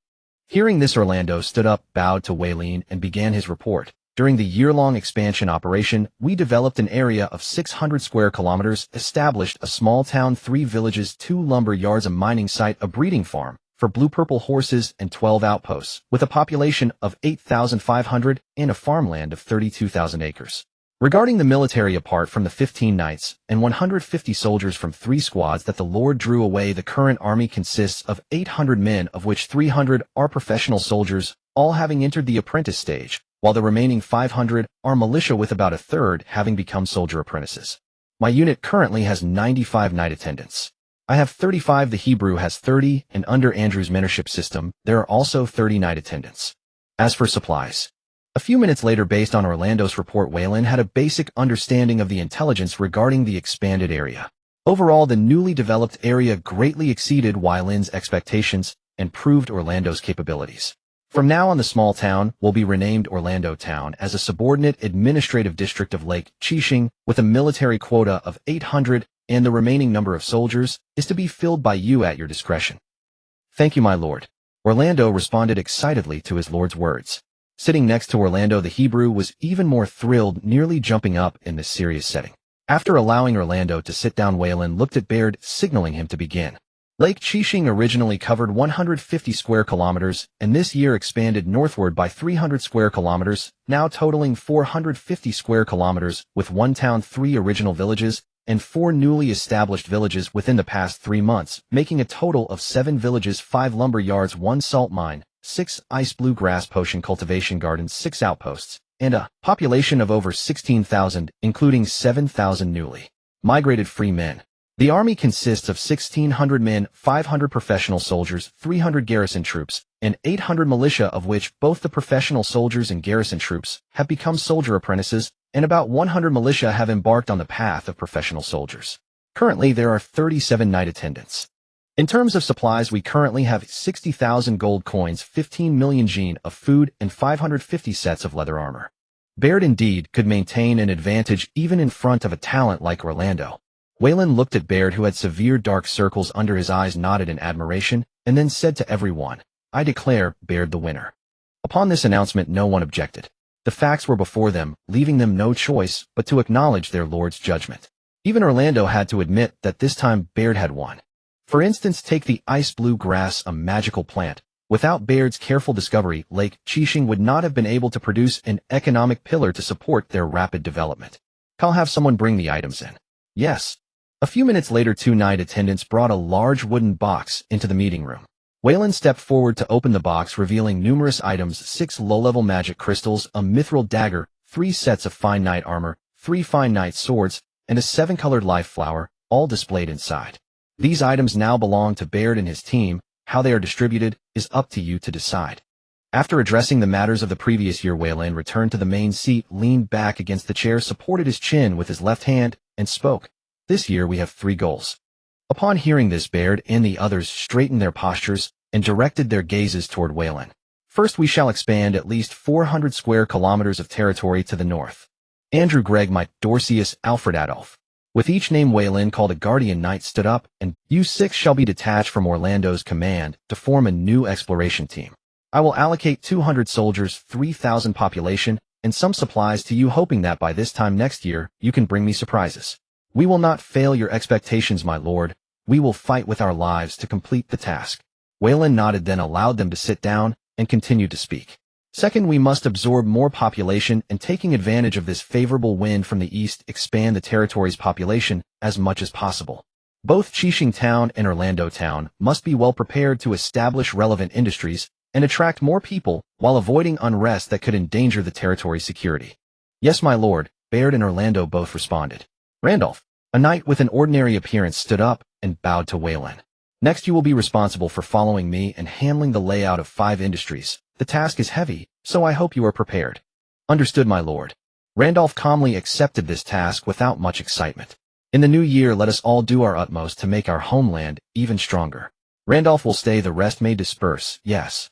Hearing this, Orlando stood up, bowed to Veyrin, and began his report. During the year-long expansion operation, we developed an area of 600 square kilometers, established a small town, 3 villages, 2 lumber yards, a mining site, a breeding farm for blue-purple horses, and 12 outposts, with a population of 8,500 and a farmland of 32,000 acres. Regarding the military, apart from the 15 knights and 150 soldiers from 3 squads that the Lord drew away, the current army consists of 800 men, of which 300 are professional soldiers, all having entered the apprentice stage, while the remaining 500 are militia, with about a third having become soldier apprentices. My unit currently has 95 knight attendants. I have 35, the Hebrew has 30, and under Andrew's mentorship system, there are also 30 knight attendants. As for supplies, a few minutes later, based on Orlando's report, Veyrin had a basic understanding of the intelligence regarding the expanded area. Overall, the newly developed area greatly exceeded Veyrin's expectations and proved Orlando's capabilities. From now on, the small town will be renamed Orlando Town as a subordinate administrative district of Lake Chishing, with a military quota of 800, and the remaining number of soldiers is to be filled by you at your discretion. Thank you, my lord. Orlando responded excitedly to his lord's words. Sitting next to Orlando, the Hebrew was even more thrilled, nearly jumping up in this serious setting. After allowing Orlando to sit down, Veyrin looked at Barren, signaling him to begin. Lake Chishing originally covered 150 square kilometers, and this year expanded northward by 300 square kilometers, now totaling 450 square kilometers, with 1 town, 3 original villages, and 4 newly established villages within the past 3 months, making a total of 7 villages, 5 lumber yards, 1 salt mine, 6 ice blue grass potion cultivation gardens, 6 outposts, and a population of over 16,000, including 7,000 newly migrated free men. The army consists of 1,600 men, 500 professional soldiers, 300 garrison troops, and 800 militia, of which both the professional soldiers and garrison troops have become soldier apprentices, and about 100 militia have embarked on the path of professional soldiers. Currently, there are 37 knight attendants. In terms of supplies, we currently have 60,000 gold coins, 15 million jean of food, and 550 sets of leather armor. Barren indeed could maintain an advantage even in front of a talent like Orlando. Veyrin looked at Barren, who had severe dark circles under his eyes, nodded in admiration, and then said to everyone, "I declare Barren the winner." Upon this announcement, no one objected. The facts were before them, leaving them no choice but to acknowledge their lord's judgment. Even Orlando had to admit that this time Barren had won. For instance, take the ice blue grass, a magical plant. Without Barren's careful discovery, Lake Chishing would not have been able to produce an economic pillar to support their rapid development. I'll have someone bring the items in. Yes. A few minutes later, 2 knight attendants brought a large wooden box into the meeting room. Veyrin stepped forward to open the box, revealing numerous items: 6 low-level magic crystals, a mithril dagger, 3 sets of fine knight armor, 3 fine knight swords, and a 7-colored life flower, all displayed inside. These items now belong to Barren and his team. How they are distributed is up to you to decide. After addressing the matters of the previous year, Veyrin returned to the main seat, leaned back against the chair, supported his chin with his left hand, and spoke. This year we have 3 goals. Upon hearing this, Baird and the others straightened their postures and directed their gazes toward Weyland. First, we shall expand at least 400 square kilometers of territory to the north. Andrew, Greg, Mike, Dorcius, Alfred, Adolf. With each name, Weyland, called a guardian knight, stood up, and you 6 shall be detached from Orlando's command to form a new exploration team. I will allocate 200 soldiers, 3,000 population, and some supplies to you, hoping that by this time next year you can bring me surprises. We will not fail your expectations, my lord. We will fight with our lives to complete the task. Weyland nodded, then allowed them to sit down and continued to speak. Second, we must absorb more population and, taking advantage of this favorable wind from the east, expand the territory's population as much as possible. Both Chishing Town and Orlando Town must be well prepared to establish relevant industries and attract more people while avoiding unrest that could endanger the territory's security. Yes, my lord, Baird and Orlando both responded. Randolph, a knight with an ordinary appearance, stood up and bowed to Weyland. Next, you will be responsible for following me and handling the layout of 5 industries. The task is heavy, so I hope you are prepared. Understood, my lord. Randolph calmly accepted this task without much excitement. In the new year, let us all do our utmost to make our homeland even stronger. Randolph will stay, the rest may disperse, yes.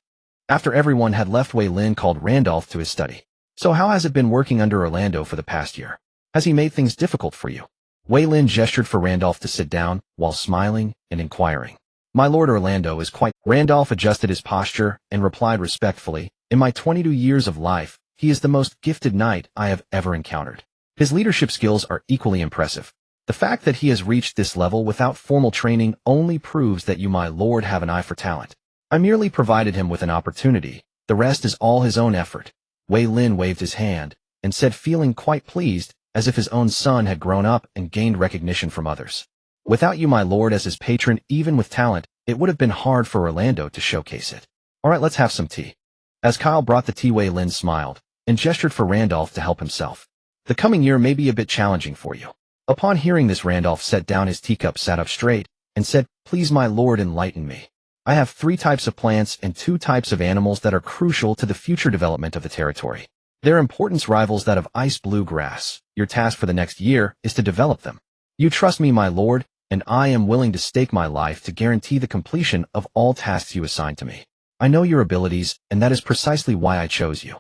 After everyone had left, Weyland called Randolph to his study. So how has it been working under Orlando for the past year? Has he made things difficult for you? Weyland gestured for Randolph to sit down, while smiling and inquiring. My lord, Orlando is quite... Randolph adjusted his posture and replied respectfully, in my 22 years of life, he is the most gifted knight I have ever encountered. His leadership skills are equally impressive. The fact that he has reached this level without formal training only proves that you, my lord, have an eye for talent. I merely provided him with an opportunity. The rest is all his own effort. Weyland waved his hand and said, feeling quite pleased, as if his own son had grown up and gained recognition from others. Without you, my lord, as his patron, even with talent, it would have been hard for Orlando to showcase it. All right, let's have some tea. As Kyle brought the tea, Weyland smiled and gestured for Randolph to help himself. The coming year may be a bit challenging for you. Upon hearing this, Randolph set down his teacup, sat up straight, and said, please, my lord, enlighten me. I have 3 types of plants and 2 types of animals that are crucial to the future development of the territory. Their importance rivals that of ice blue grass. Your task for the next year is to develop them. You trust me, my lord, and I am willing to stake my life to guarantee the completion of all tasks you assign to me. I know your abilities, and that is precisely why I chose you.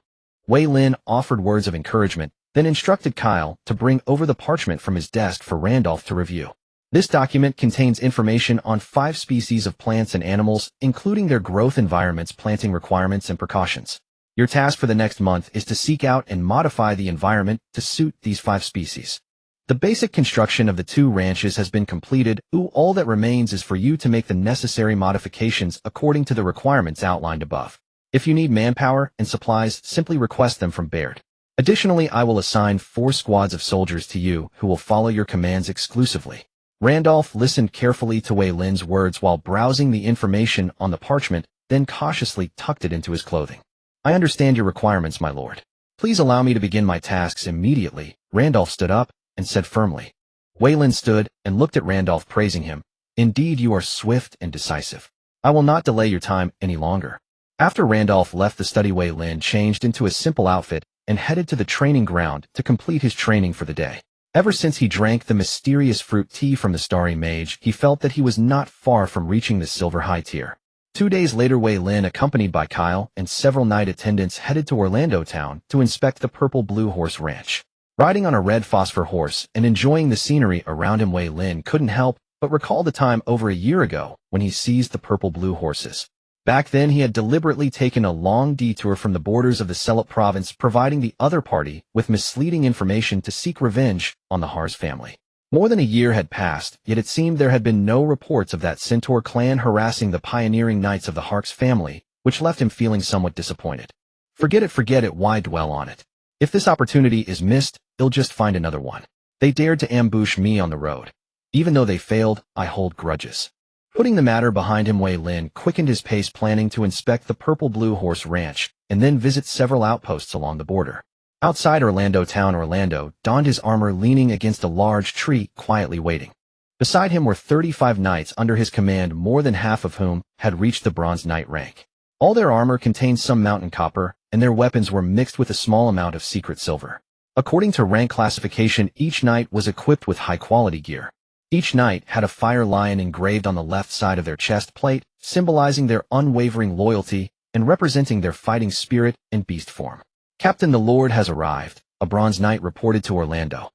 Weyland offered words of encouragement, then instructed Kyle to bring over the parchment from his desk for Randolph to review. This document contains information on 5 species of plants and animals, including their growth environments, planting requirements, and precautions. Your task for the next month is to seek out and modify the environment to suit these 5 species. The basic construction of the 2 ranches has been completed. All that remains is for you to make the necessary modifications according to the requirements outlined above. If you need manpower and supplies, simply request them from Baird. Additionally, I will assign 4 squads of soldiers to you who will follow your commands exclusively. Randolph listened carefully to Weyland's words while browsing the information on the parchment, then cautiously tucked it into his clothing. I understand your requirements, my lord. Please allow me to begin my tasks immediately. Randolph stood up and said firmly. Weyland stood and looked at Randolph, praising him. Indeed, you are swift and decisive. I will not delay your time any longer. After Randolph left the study, Weyland changed into a simple outfit and headed to the training ground to complete his training for the day. Ever since he drank the mysterious fruit tea from the Starry Mage, he felt that he was not far from reaching the silver high tier. 2 days later, Weyland, accompanied by Kyle and several knight attendants, headed to Orlando Town to inspect the Purple Blue Horse Ranch. Riding on a red phosphor horse and enjoying the scenery around him, Weyland couldn't help but recall the time over a year ago when he seized the Purple Blue Horses. Back then, he had deliberately taken a long detour from the borders of the Desolate province, providing the other party with misleading information to seek revenge on the Harz family. More than a year had passed, yet it seemed there had been no reports of that Centaur clan harassing the pioneering knights of the Harz family, which left him feeling somewhat disappointed. Forget it, why dwell on it? If this opportunity is missed, they'll just find another one. They dared to ambush me on the road. Even though they failed, I hold grudges. Putting the matter behind him, Weyland quickened his pace, planning to inspect the Purple Blue Horse Ranch and then visit several outposts along the border. Outside Orlando Town, Orlando donned his armor, leaning against a large tree, quietly waiting. Beside him were 35 knights under his command, more than half of whom had reached the Bronze Knight rank. All their armor contained some mountain copper, and their weapons were mixed with a small amount of secret silver. According to rank classification, each knight was equipped with high-quality gear. Each knight had a fire lion engraved on the left side of their chest plate, symbolizing their unwavering loyalty and representing their fighting spirit in beast form. "Captain, the Lord has arrived," a bronze knight reported to Orlando.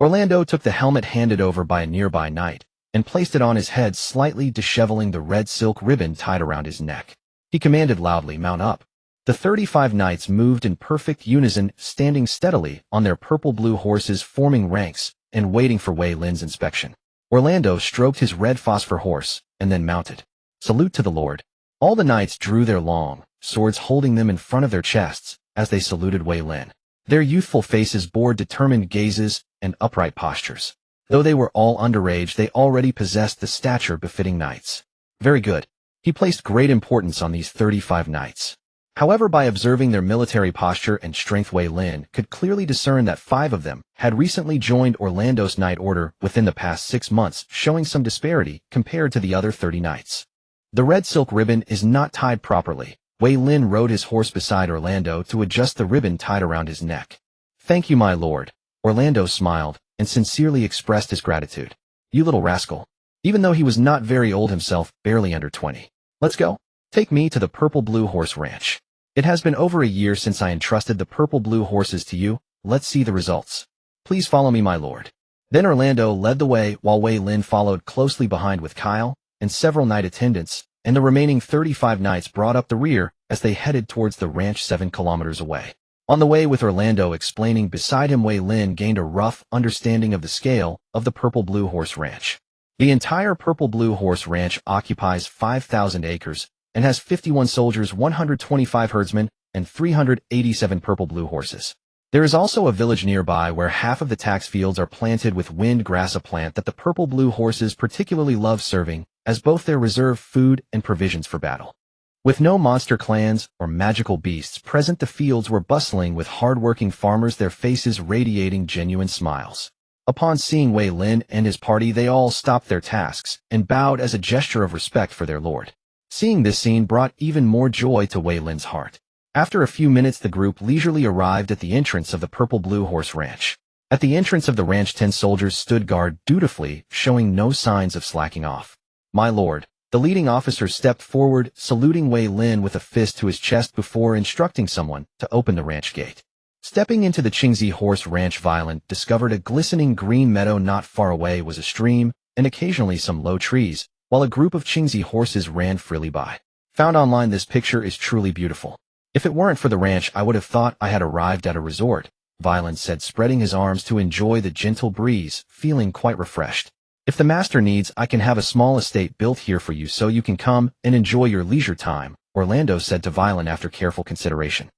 Orlando took the helmet handed over by a nearby knight and placed it on his head, slightly disheveling the red silk ribbon tied around his neck. He commanded loudly, "Mount up." The 35 knights moved in perfect unison, standing steadily on their purple-blue horses, forming ranks and waiting for Wei Lin's inspection. Orlando stroked his red phosphor horse and then mounted. "Salute to the Lord." All the knights drew their long swords, holding them in front of their chests as they saluted Wei Lin. Their youthful faces bore determined gazes and upright postures. Though they were all underage, they already possessed the stature befitting knights. Very good. He placed great importance on these 35 knights. However, by observing their military posture and strength, Wei Lin could clearly discern that 5 of them had recently joined Orlando's knight order within the past 6 months, showing some disparity compared to the other 30 knights. The red silk ribbon is not tied properly. Wei Lin rode his horse beside Orlando to adjust the ribbon tied around his neck. "Thank you, my lord." Orlando smiled and sincerely expressed his gratitude. "You little rascal." Even though he was not very old himself, barely under 20. "Let's go. Take me to the Purple Blue Horse Ranch. It has been over a year since I entrusted the Purple Blue horses to you. Let's see the results. Please follow me, my lord." Then Orlando led the way while Wei Lin followed closely behind with Kyle and several knight attendants, and the remaining 35 knights brought up the rear as they headed towards the ranch 7 kilometers away. On the way, with Orlando explaining beside him, Wei Lin gained a rough understanding of the scale of the Purple Blue Horse Ranch. The entire Purple Blue Horse Ranch occupies 5,000 acres and has 51 soldiers, 125 herdsmen, and 387 purple blue horses. There is also a village nearby where half of the tax fields are planted with wind grass, a plant that the purple blue horses particularly love, serving as both their reserve food and provisions for battle. With no monster clans or magical beasts present, the fields were bustling with hard-working farmers, their faces radiating genuine smiles. Upon seeing Wei Lin and his party, they all stopped their tasks and bowed as a gesture of respect for their lord. Seeing this scene brought even more joy to Wei Lin's heart. After a few minutes, the group leisurely arrived at the entrance of the Purple Blue Horse Ranch. At the entrance of the ranch, 10 soldiers stood guard dutifully, showing no signs of slacking off. "My lord." The leading officer stepped forward, saluting Wei Lin with a fist to his chest before instructing someone to open the ranch gate. Stepping into the Qingzi Horse Ranch, Veyrin discovered a glistening green meadow. Not far away was a stream and occasionally some low trees, while a group of Qingzi horses ran freely by. Found online, this picture is truly beautiful. "If it weren't for the ranch, I would have thought I had arrived at a resort," Veyrin said, spreading his arms to enjoy the gentle breeze, feeling quite refreshed. "If the master needs, I can have a small estate built here for you so you can come and enjoy your leisure time," Orlando said to Veyrin after careful consideration.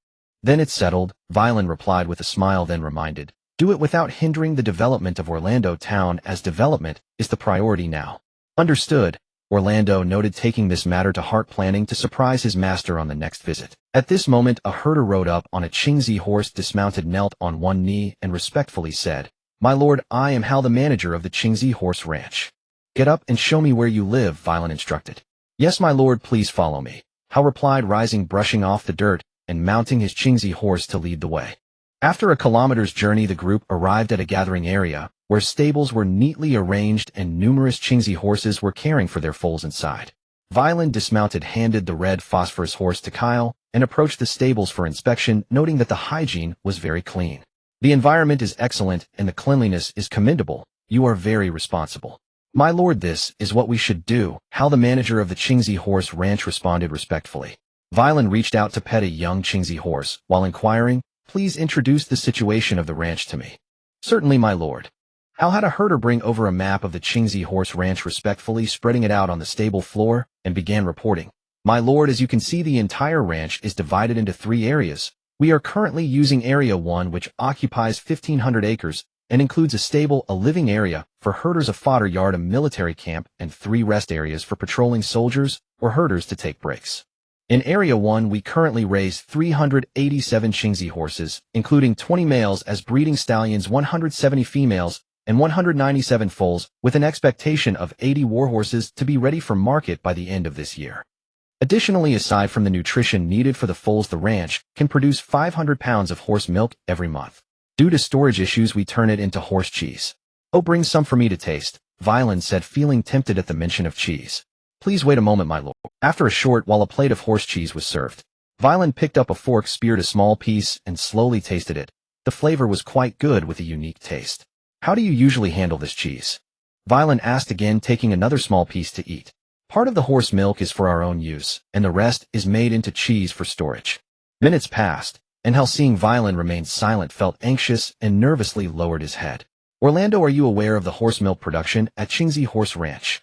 "Then it's settled," Veyrin replied with a smile, then reminded, "Do it without hindering the development of Orlando town, as development is the priority now." "Understood," Orlando noted, taking this matter to heart, planning to surprise his master on the next visit. At this moment, a herder rode up on a Qingzi horse, dismounted, knelt on one knee, and respectfully said, "My lord, I am Hal, the manager of the Qingzi Horse Ranch." "Get up and show me where you live," Veyrin instructed. "Yes, my lord, please follow me," Hal replied, rising, brushing off the dirt, and mounting his Qingzi horse to lead the way. After a kilometer's journey, the group arrived at a gathering area, where stables were neatly arranged and numerous Qingzi horses were caring for their foals inside. Veyrin dismounted, handed the red phosphorus horse to Kyle, and approached the stables for inspection, noting that the hygiene was very clean. "The environment is excellent and the cleanliness is commendable. You are very responsible." "My lord, this is what we should do," Hal, the manager of the Qingzi Horse Ranch, responded respectfully. Veyrin reached out to pet a young Qingzi horse, while inquiring, "Please introduce the situation of the ranch to me." "Certainly, my lord." Hal had a herder bring over a map of the Qingzi Horse Ranch, respectfully spreading it out on the stable floor, and began reporting. "My lord, as you can see, the entire ranch is divided into 3 areas. We are currently using Area 1, which occupies 1,500 acres, and includes a stable, a living area for herders, a fodder yard, a military camp, and 3 rest areas for patrolling soldiers or herders to take breaks. In Area 1, we currently raise 387 Qingzi horses, including 20 males as breeding stallions, 170 females, and 197 foals, with an expectation of 80 warhorses to be ready for market by the end of this year. Additionally, aside from the nutrition needed for the foals, the ranch can produce 500 pounds of horse milk every month. Due to storage issues, we turn it into horse cheese. Oh, bring some for me to taste," Veyrin said, feeling tempted at the mention of cheese. Please wait a moment, my lord. After a short while a plate of horse cheese was served, Veyrin picked up a fork, speared a small piece, and slowly tasted it. The flavor was quite good with a unique taste. How do you usually handle this cheese? Veyrin asked again, taking another small piece to eat. Part of the horse milk is for our own use, and the rest is made into cheese for storage. Minutes passed, and Hal, seeing Veyrin remain silent, felt anxious and nervously lowered his head. Orlando, are you aware of the horse milk production at Qingzi Horse Ranch?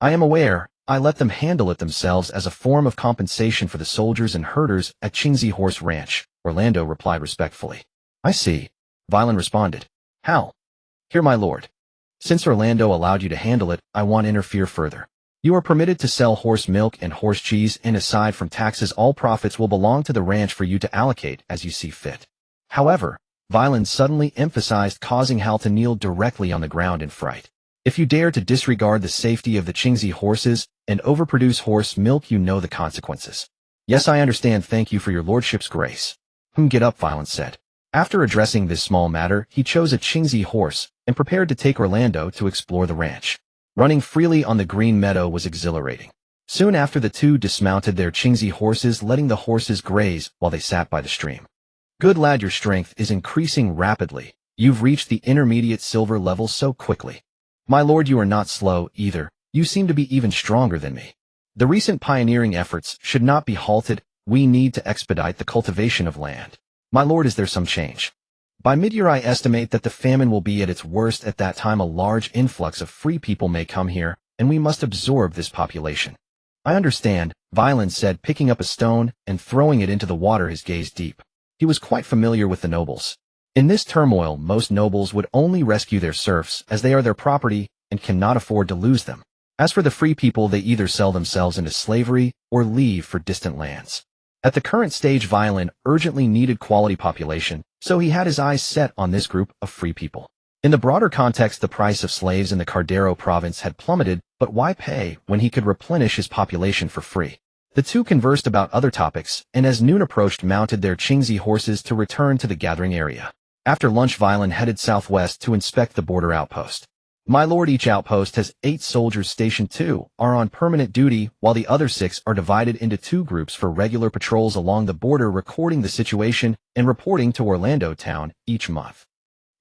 I am aware. I let them handle it themselves as a form of compensation for the soldiers and herders at Qingzi Horse Ranch, Orlando replied respectfully. I see, Veyrin responded. How? Here, my lord. Since Orlando allowed you to handle it, I won't interfere further. You are permitted to sell horse milk and horse cheese, and aside from taxes, all profits will belong to the ranch for you to allocate as you see fit. However, Veyrin suddenly emphasized, causing Hal to kneel directly on the ground in fright. If you dare to disregard the safety of the Qingzi horses and overproduce horse milk, you know the consequences. Yes, I understand. Thank you for your lordship's grace. Get up, Veyrin said. After addressing this small matter, he chose a Qingzi horse and prepared to take Orlando to explore the ranch. Running freely on the green meadow was exhilarating. Soon after, the two dismounted their Qingzi horses, letting the horses graze while they sat by the stream. Good lad, your strength is increasing rapidly. You've reached the intermediate silver level so quickly. My lord, you are not slow either. You seem to be even stronger than me. The recent pioneering efforts should not be halted. We need to expedite the cultivation of land. My lord, is there some change? By mid-year, I estimate that the famine will be at its worst. At that time, a large influx of free people may come here, and we must absorb this population. I understand, Veyrin said, picking up a stone and throwing it into the water, his gaze deep. He was quite familiar with the nobles. In this turmoil, most nobles would only rescue their serfs, as they are their property and cannot afford to lose them. As for the free people, they either sell themselves into slavery or leave for distant lands. At the current stage, Veyrin urgently needed quality population, so he had his eyes set on this group of free people. In the broader context, the price of slaves in the Cardero province had plummeted, but why pay when he could replenish his population for free? The two conversed about other topics, and as noon approached, mounted their Qingzi horses to return to the gathering area. After lunch, Veyrin headed southwest to inspect the border outpost. My lord, each outpost has 8 soldiers stationed. 2 are on permanent duty, while the other 6 are divided into 2 groups for regular patrols along the border, recording the situation and reporting to Orlando town each month.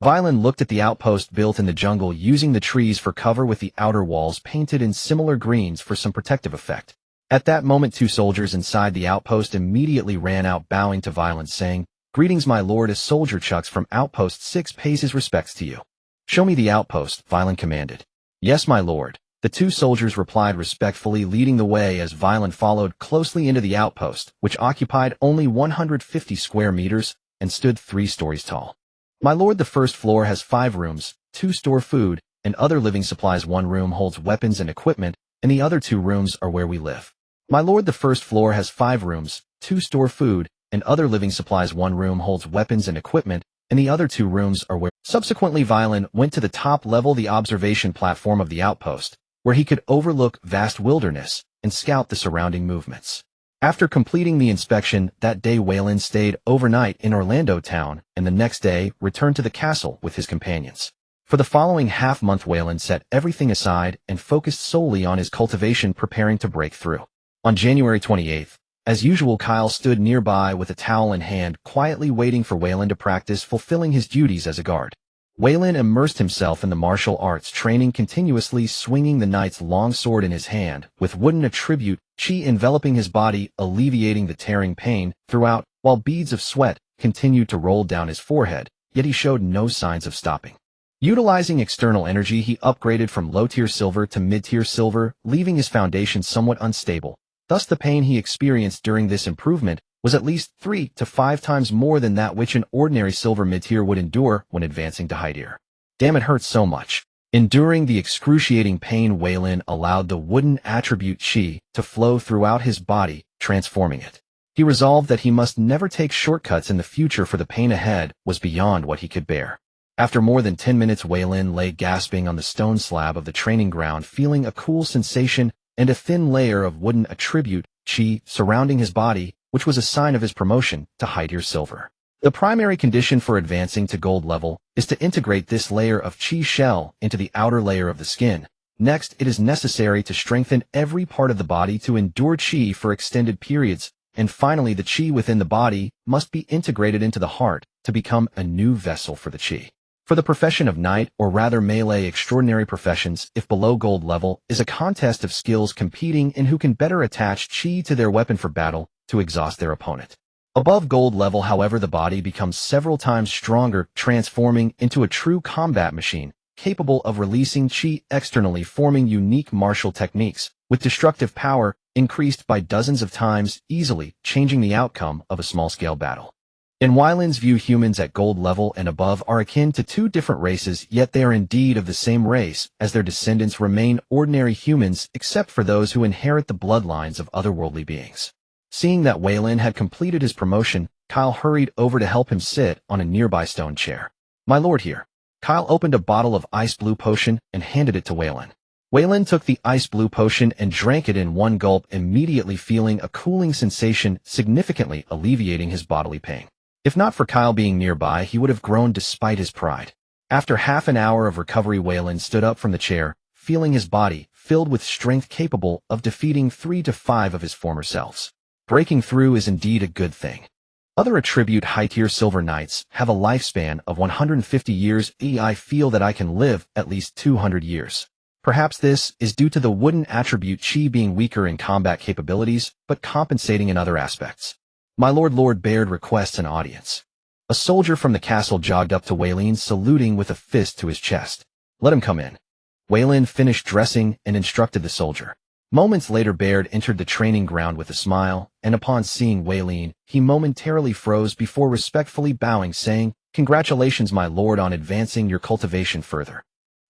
Veyrin looked at the outpost built in the jungle, using the trees for cover with the outer walls painted in similar greens for some protective effect. At that moment, 2 soldiers inside the outpost immediately ran out, bowing to Veyrin, saying, "Greetings, my lord." A soldier Chucks from Outpost 6 pays his respects to you. "Show me the outpost," Veyrin commanded. "Yes, my lord." The 2 soldiers replied respectfully, leading the way as Veyrin followed closely into the outpost, which occupied only 150 square meters and stood 3 stories tall. My lord, the first floor has 5 rooms, 2 store food and other living supplies. 1 room holds weapons and equipment, and the other 2 rooms are where we live. My lord, the first floor has 5 rooms, 2 store food and other living supplies. 1 room holds weapons and equipment, and the other 2 rooms are where. Subsequently, Veyrin went to the top level, the observation platform of the outpost, where he could overlook vast wilderness and scout the surrounding movements. After completing the inspection that day, Veyrin stayed overnight in Orlando town, and the next day returned to the castle with his companions. For the following half-month, Veyrin set everything aside and focused solely on his cultivation, preparing to break through. On January 28th, as usual, Kyle stood nearby with a towel in hand, quietly waiting for Veyrin to practice fulfilling his duties as a guard. Veyrin immersed himself in the martial arts training, continuously swinging the knight's long sword in his hand, with wooden attribute chi enveloping his body, alleviating the tearing pain throughout, while beads of sweat continued to roll down his forehead, yet he showed no signs of stopping. Utilizing external energy, he upgraded from low-tier silver to mid-tier silver, leaving his foundation somewhat unstable. Thus, the pain he experienced during this improvement was at least 3 to 5 times more than that which an ordinary silver mid-tier would endure when advancing to high tier. Damn, it hurts so much. Enduring the excruciating pain, Veyrin allowed the wooden attribute chi to flow throughout his body, transforming it. He resolved that he must never take shortcuts in the future, for the pain ahead was beyond what he could bear. After more than 10 minutes, Veyrin lay gasping on the stone slab of the training ground, feeling a cool sensation and a thin layer of wooden attribute chi surrounding his body, which was a sign of his promotion to high tier silver. The primary condition for advancing to gold level is to integrate this layer of chi shell into the outer layer of the skin. Next, it is necessary to strengthen every part of the body to endure chi for extended periods. And finally, the chi within the body must be integrated into the heart to become a new vessel for the chi. For the profession of knight, or rather melee extraordinary professions, if below gold level, is a contest of skills competing in who can better attach chi to their weapon for battle to exhaust their opponent. Above gold level, however, the body becomes several times stronger, transforming into a true combat machine, capable of releasing chi externally, forming unique martial techniques, with destructive power increased by dozens of times, easily changing the outcome of a small-scale battle. In Wyland's view, humans at gold level and above are akin to two different races, yet they are indeed of the same race, as their descendants remain ordinary humans except for those who inherit the bloodlines of otherworldly beings. Seeing that Weyland had completed his promotion, Kyle hurried over to help him sit on a nearby stone chair. "My lord here." Kyle opened a bottle of ice blue potion and handed it to Weyland. Weyland took the ice blue potion and drank it in one gulp, immediately feeling a cooling sensation, significantly alleviating his bodily pain. If not for Kyle being nearby, he would have groaned despite his pride. After half an hour of recovery, Weyland stood up from the chair, feeling his body filled with strength capable of defeating 3 to 5 of his former selves. Breaking through is indeed a good thing. Other attribute high-tier silver knights have a lifespan of 150 years. I feel that I can live at least 200 years. Perhaps this is due to the wooden attribute chi being weaker in combat capabilities, but compensating in other aspects. "My lord, Lord Baird requests an audience." A soldier from the castle jogged up to Weyland, saluting with a fist to his chest. "Let him come in." Weyland finished dressing and instructed the soldier. Moments later, Baird entered the training ground with a smile, and upon seeing Weyland, he momentarily froze before respectfully bowing, saying, "Congratulations, my lord, on advancing your cultivation further.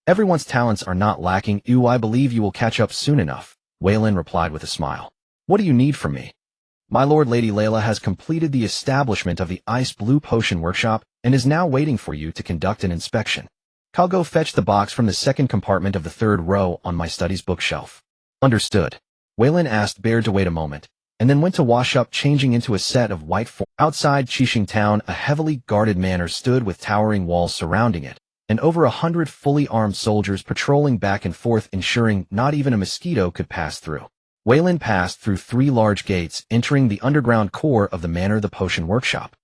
Everyone's talents are not lacking. I believe you will catch up soon enough," Weyland replied with a smile. "What do you need from me?" "My lord, Lady Layla has completed the establishment of the ice blue potion workshop and is now waiting for you to conduct an inspection. I'll go fetch the box from the second compartment of the third row on my studies bookshelf." "Understood." Weyland asked Baird to wait a moment, and then went to wash up, changing into a set of white form. Outside Qixing Town, a heavily guarded manor stood with towering walls surrounding it, and over 100 fully armed soldiers patrolling back and forth, ensuring not even a mosquito could pass through. Weyland passed through 3 large gates, entering the underground core of the manor, the potion workshop.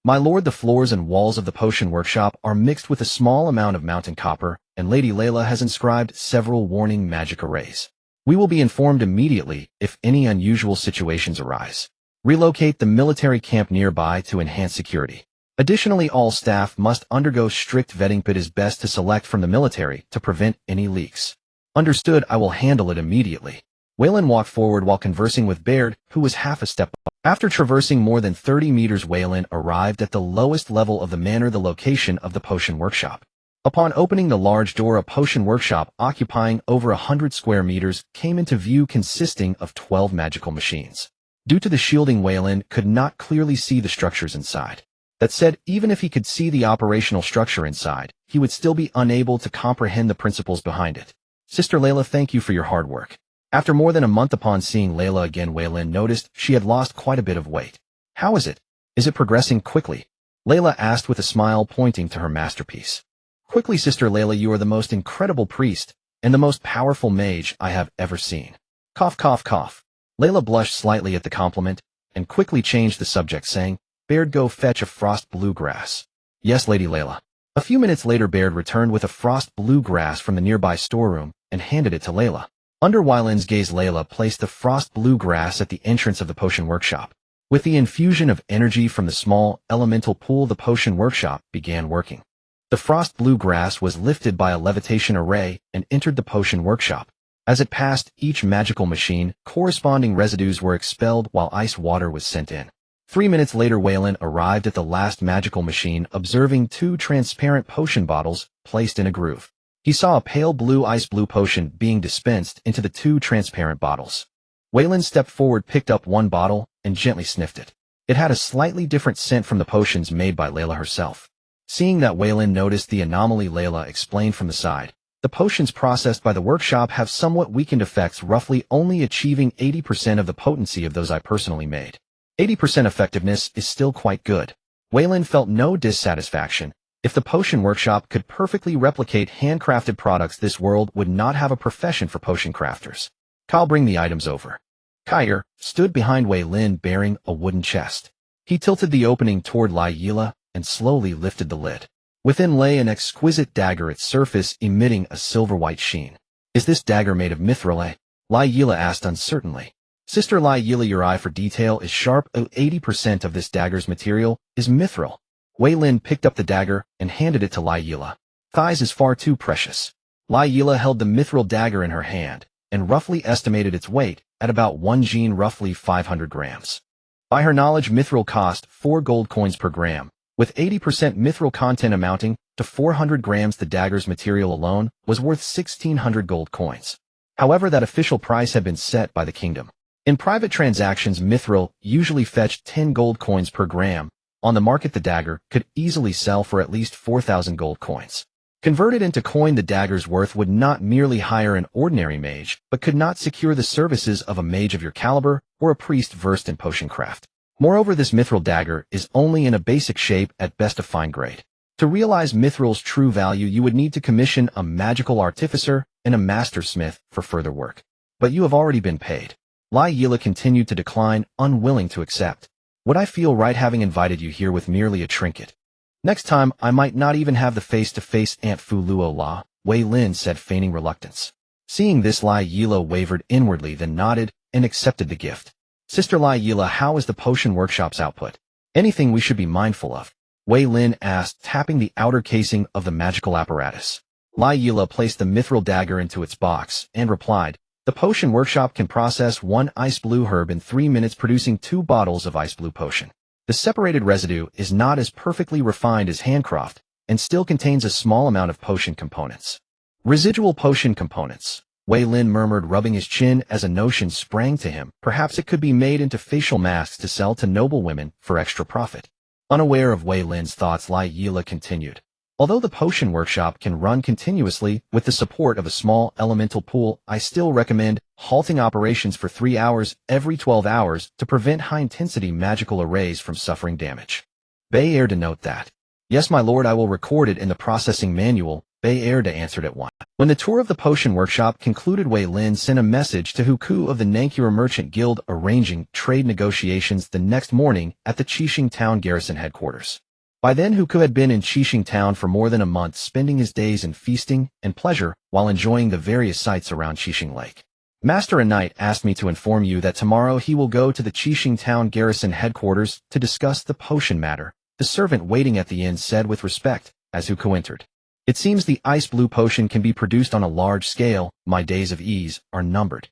"My lord, the floors and walls of the potion workshop are mixed with a small amount of mountain copper, and Lady Layla has inscribed several warning magic arrays. We will be informed immediately if any unusual situations arise. Relocate the military camp nearby to enhance security. Additionally, all staff must undergo strict vetting. It is best to select from the military to prevent any leaks." "Understood, I will handle it immediately." Weyland walked forward while conversing with Baird, who was half a step up. After traversing more than 30 meters, Weyland arrived at the lowest level of the manor, the location of the potion workshop. Upon opening the large door, a potion workshop occupying over 100 square meters came into view, consisting of 12 magical machines. Due to the shielding, Weyland could not clearly see the structures inside. That said, even if he could see the operational structure inside, he would still be unable to comprehend the principles behind it. "Sister Layla, thank you for your hard work." After more than a month, upon seeing Layla again, Weyland noticed she had lost quite a bit of weight. "How is it? Is it progressing quickly?" Layla asked with a smile, pointing to her masterpiece. "Quickly, Sister Layla, you are the most incredible priest and the most powerful mage I have ever seen." Cough, cough, cough. Layla blushed slightly at the compliment and quickly changed the subject, saying, "Baird, go fetch a frost blue grass." "Yes, Lady Layla." A few minutes later, Baird returned with a frost blue grass from the nearby storeroom and handed it to Layla. Under Weyland's gaze, Layla placed the frost blue grass at the entrance of the potion workshop. With the infusion of energy from the small elemental pool, the potion workshop began working. The frost blue grass was lifted by a levitation array and entered the potion workshop. As it passed each magical machine, corresponding residues were expelled while ice water was sent in. 3 minutes later, Weyland arrived at the last magical machine, observing 2 transparent potion bottles placed in a groove. He saw a pale blue ice blue potion being dispensed into the 2 transparent bottles. Weyland stepped forward, picked up one bottle, and gently sniffed it. It had a slightly different scent from the potions made by Layla herself. Seeing that Weyland noticed the anomaly, Layla explained from the side, "The potions processed by the workshop have somewhat weakened effects, roughly only achieving 80% of the potency of those I personally made." 80% effectiveness is still quite good. Wei Lin felt no dissatisfaction. If the potion workshop could perfectly replicate handcrafted products, this world would not have a profession for potion crafters. I'll bring the items over. Kyer stood behind Wei Lin bearing a wooden chest. He tilted the opening toward Lai Yila and slowly lifted the lid. Within lay an exquisite dagger, its surface emitting a silver-white sheen. Is this dagger made of mithril? Lai Yila asked uncertainly. Sister Lai Yila, your eye for detail is sharp. 80% of this dagger's material is mithril. Wei Lin picked up the dagger and handed it to Lai Yila. Thighs is far too precious. Lai Yila held the mithril dagger in her hand and roughly estimated its weight at about 1 jin, roughly 500 grams. By her knowledge, mithril cost 4 gold coins per gram, with 80% mithril content amounting to 400 grams. The dagger's material alone was worth 1,600 gold coins. However, that official price had been set by the kingdom. In private transactions, mithril usually fetched 10 gold coins per gram. On the market, the dagger could easily sell for at least 4,000 gold coins. Converted into coin, the dagger's worth would not merely hire an ordinary mage, but could not secure the services of a mage of your caliber or a priest versed in potion craft. Moreover, this mithril dagger is only in a basic shape, at best a fine grade. To realize mithril's true value, you would need to commission a magical artificer and a master smith for further work. But you have already been paid. Lai Yila continued to decline, unwilling to accept. Would I feel right having invited you here with merely a trinket? Next time, I might not even have the face-to-face Aunt Fu Luo La, Wei Lin said, feigning reluctance. Seeing this, Lai Yila wavered inwardly, then nodded and accepted the gift. Sister Lai Yila, how is the potion workshop's output? Anything we should be mindful of? Wei Lin asked, tapping the outer casing of the magical apparatus. Lai Yila placed the mithril dagger into its box and replied, the potion workshop can process 1 ice blue herb in 3 minutes, producing 2 bottles of ice blue potion. The separated residue is not as perfectly refined as handcraft and still contains a small amount of potion components. Residual potion components. Wei Lin murmured, rubbing his chin as a notion sprang to him. Perhaps it could be made into facial masks to sell to noblewomen for extra profit. Unaware of Wei Lin's thoughts, Lai Yila continued. Although the potion workshop can run continuously with the support of a small elemental pool, I still recommend halting operations for 3 hours every 12 hours to prevent high-intensity magical arrays from suffering damage. Bay Erda, note that. Yes, my lord, I will record it in the processing manual, Bay Erda answered at once. When the tour of the potion workshop concluded, Wei Lin sent a message to Huku of the Nankura Merchant Guild arranging trade negotiations the next morning at the Qixing Town garrison headquarters. By then, Huku had been in Qixing Town for more than a month, spending his days in feasting and pleasure while enjoying the various sights around Qixing Lake. Master a knight asked me to inform you that tomorrow he will go to the Qixing Town garrison headquarters to discuss the potion matter, the servant waiting at the inn said with respect as Huku entered. It seems the ice blue potion can be produced on a large scale. My days of ease are numbered.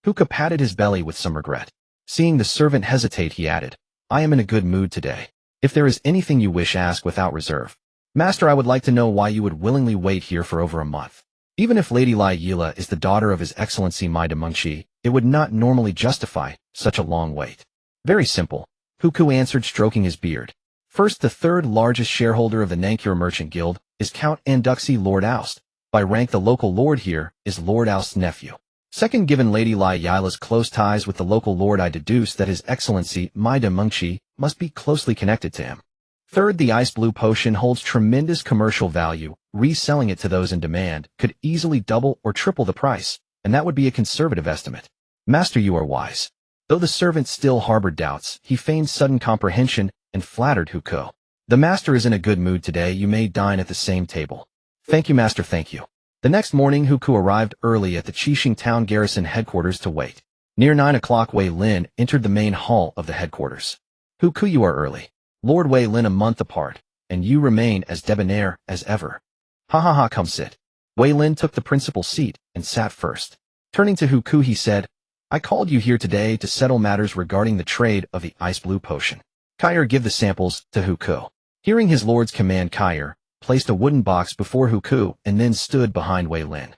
Huku patted his belly with some regret. Seeing the servant hesitate, he added, I am in a good mood today. If there is anything you wish, ask without reserve. Master, I would like to know why you would willingly wait here for over a month. Even if Lady Lai Yila is the daughter of His Excellency Mai de Mengqi, it would not normally justify such a long wait. Very simple, Huku answered, stroking his beard. First, the third largest shareholder of the Nankura Merchant Guild is Count Anduxi Lord Oust. By rank, the local lord here is Lord Oust's nephew. Second, given Lady Lai Yila's close ties with the local lord, I deduce that His Excellency Mai de Mengqi must be closely connected to him. Third, the ice blue potion holds tremendous commercial value. Reselling it to those in demand could easily double or triple the price, and that would be a conservative estimate. Master, you are wise. Though the servant still harbored doubts, he feigned sudden comprehension and flattered Huku. The master is in a good mood today. You may dine at the same table. Thank you, master, thank you. The next morning, Huku arrived early at the Qixing Town garrison headquarters to wait. Near 9 o'clock, Wei Lin entered the main hall of the headquarters. Huku, you are early. Lord Wei Lin, a month apart, and you remain as debonair as ever. Ha ha ha, come sit. Wei Lin took the principal seat and sat first. Turning to Huku, he said, I called you here today to settle matters regarding the trade of the ice blue potion. Kyer, give the samples to Huku. Hearing his lord's command, Kyer placed a wooden box before Huku and then stood behind Wei Lin.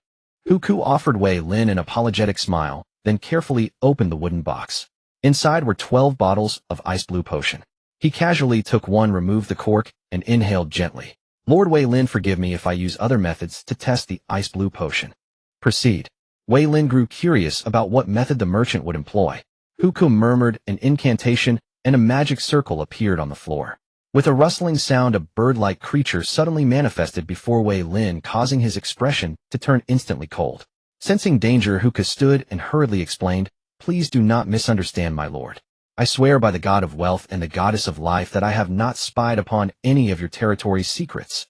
Huku offered Wei Lin an apologetic smile, then carefully opened the wooden box. Inside were 12 bottles of ice blue potion. He casually took one, removed the cork, and inhaled gently. Lord Wei Lin, forgive me if I use other methods to test the ice blue potion. Proceed. Wei Lin grew curious about what method the merchant would employ. Huku murmured an incantation, and a magic circle appeared on the floor. With a rustling sound, a bird-like creature suddenly manifested before Wei Lin, causing his expression to turn instantly cold. Sensing danger, Huka stood and hurriedly explained, "Please do not misunderstand, my lord. I swear by the god of wealth and the goddess of life that I have not spied upon any of your territory's secrets.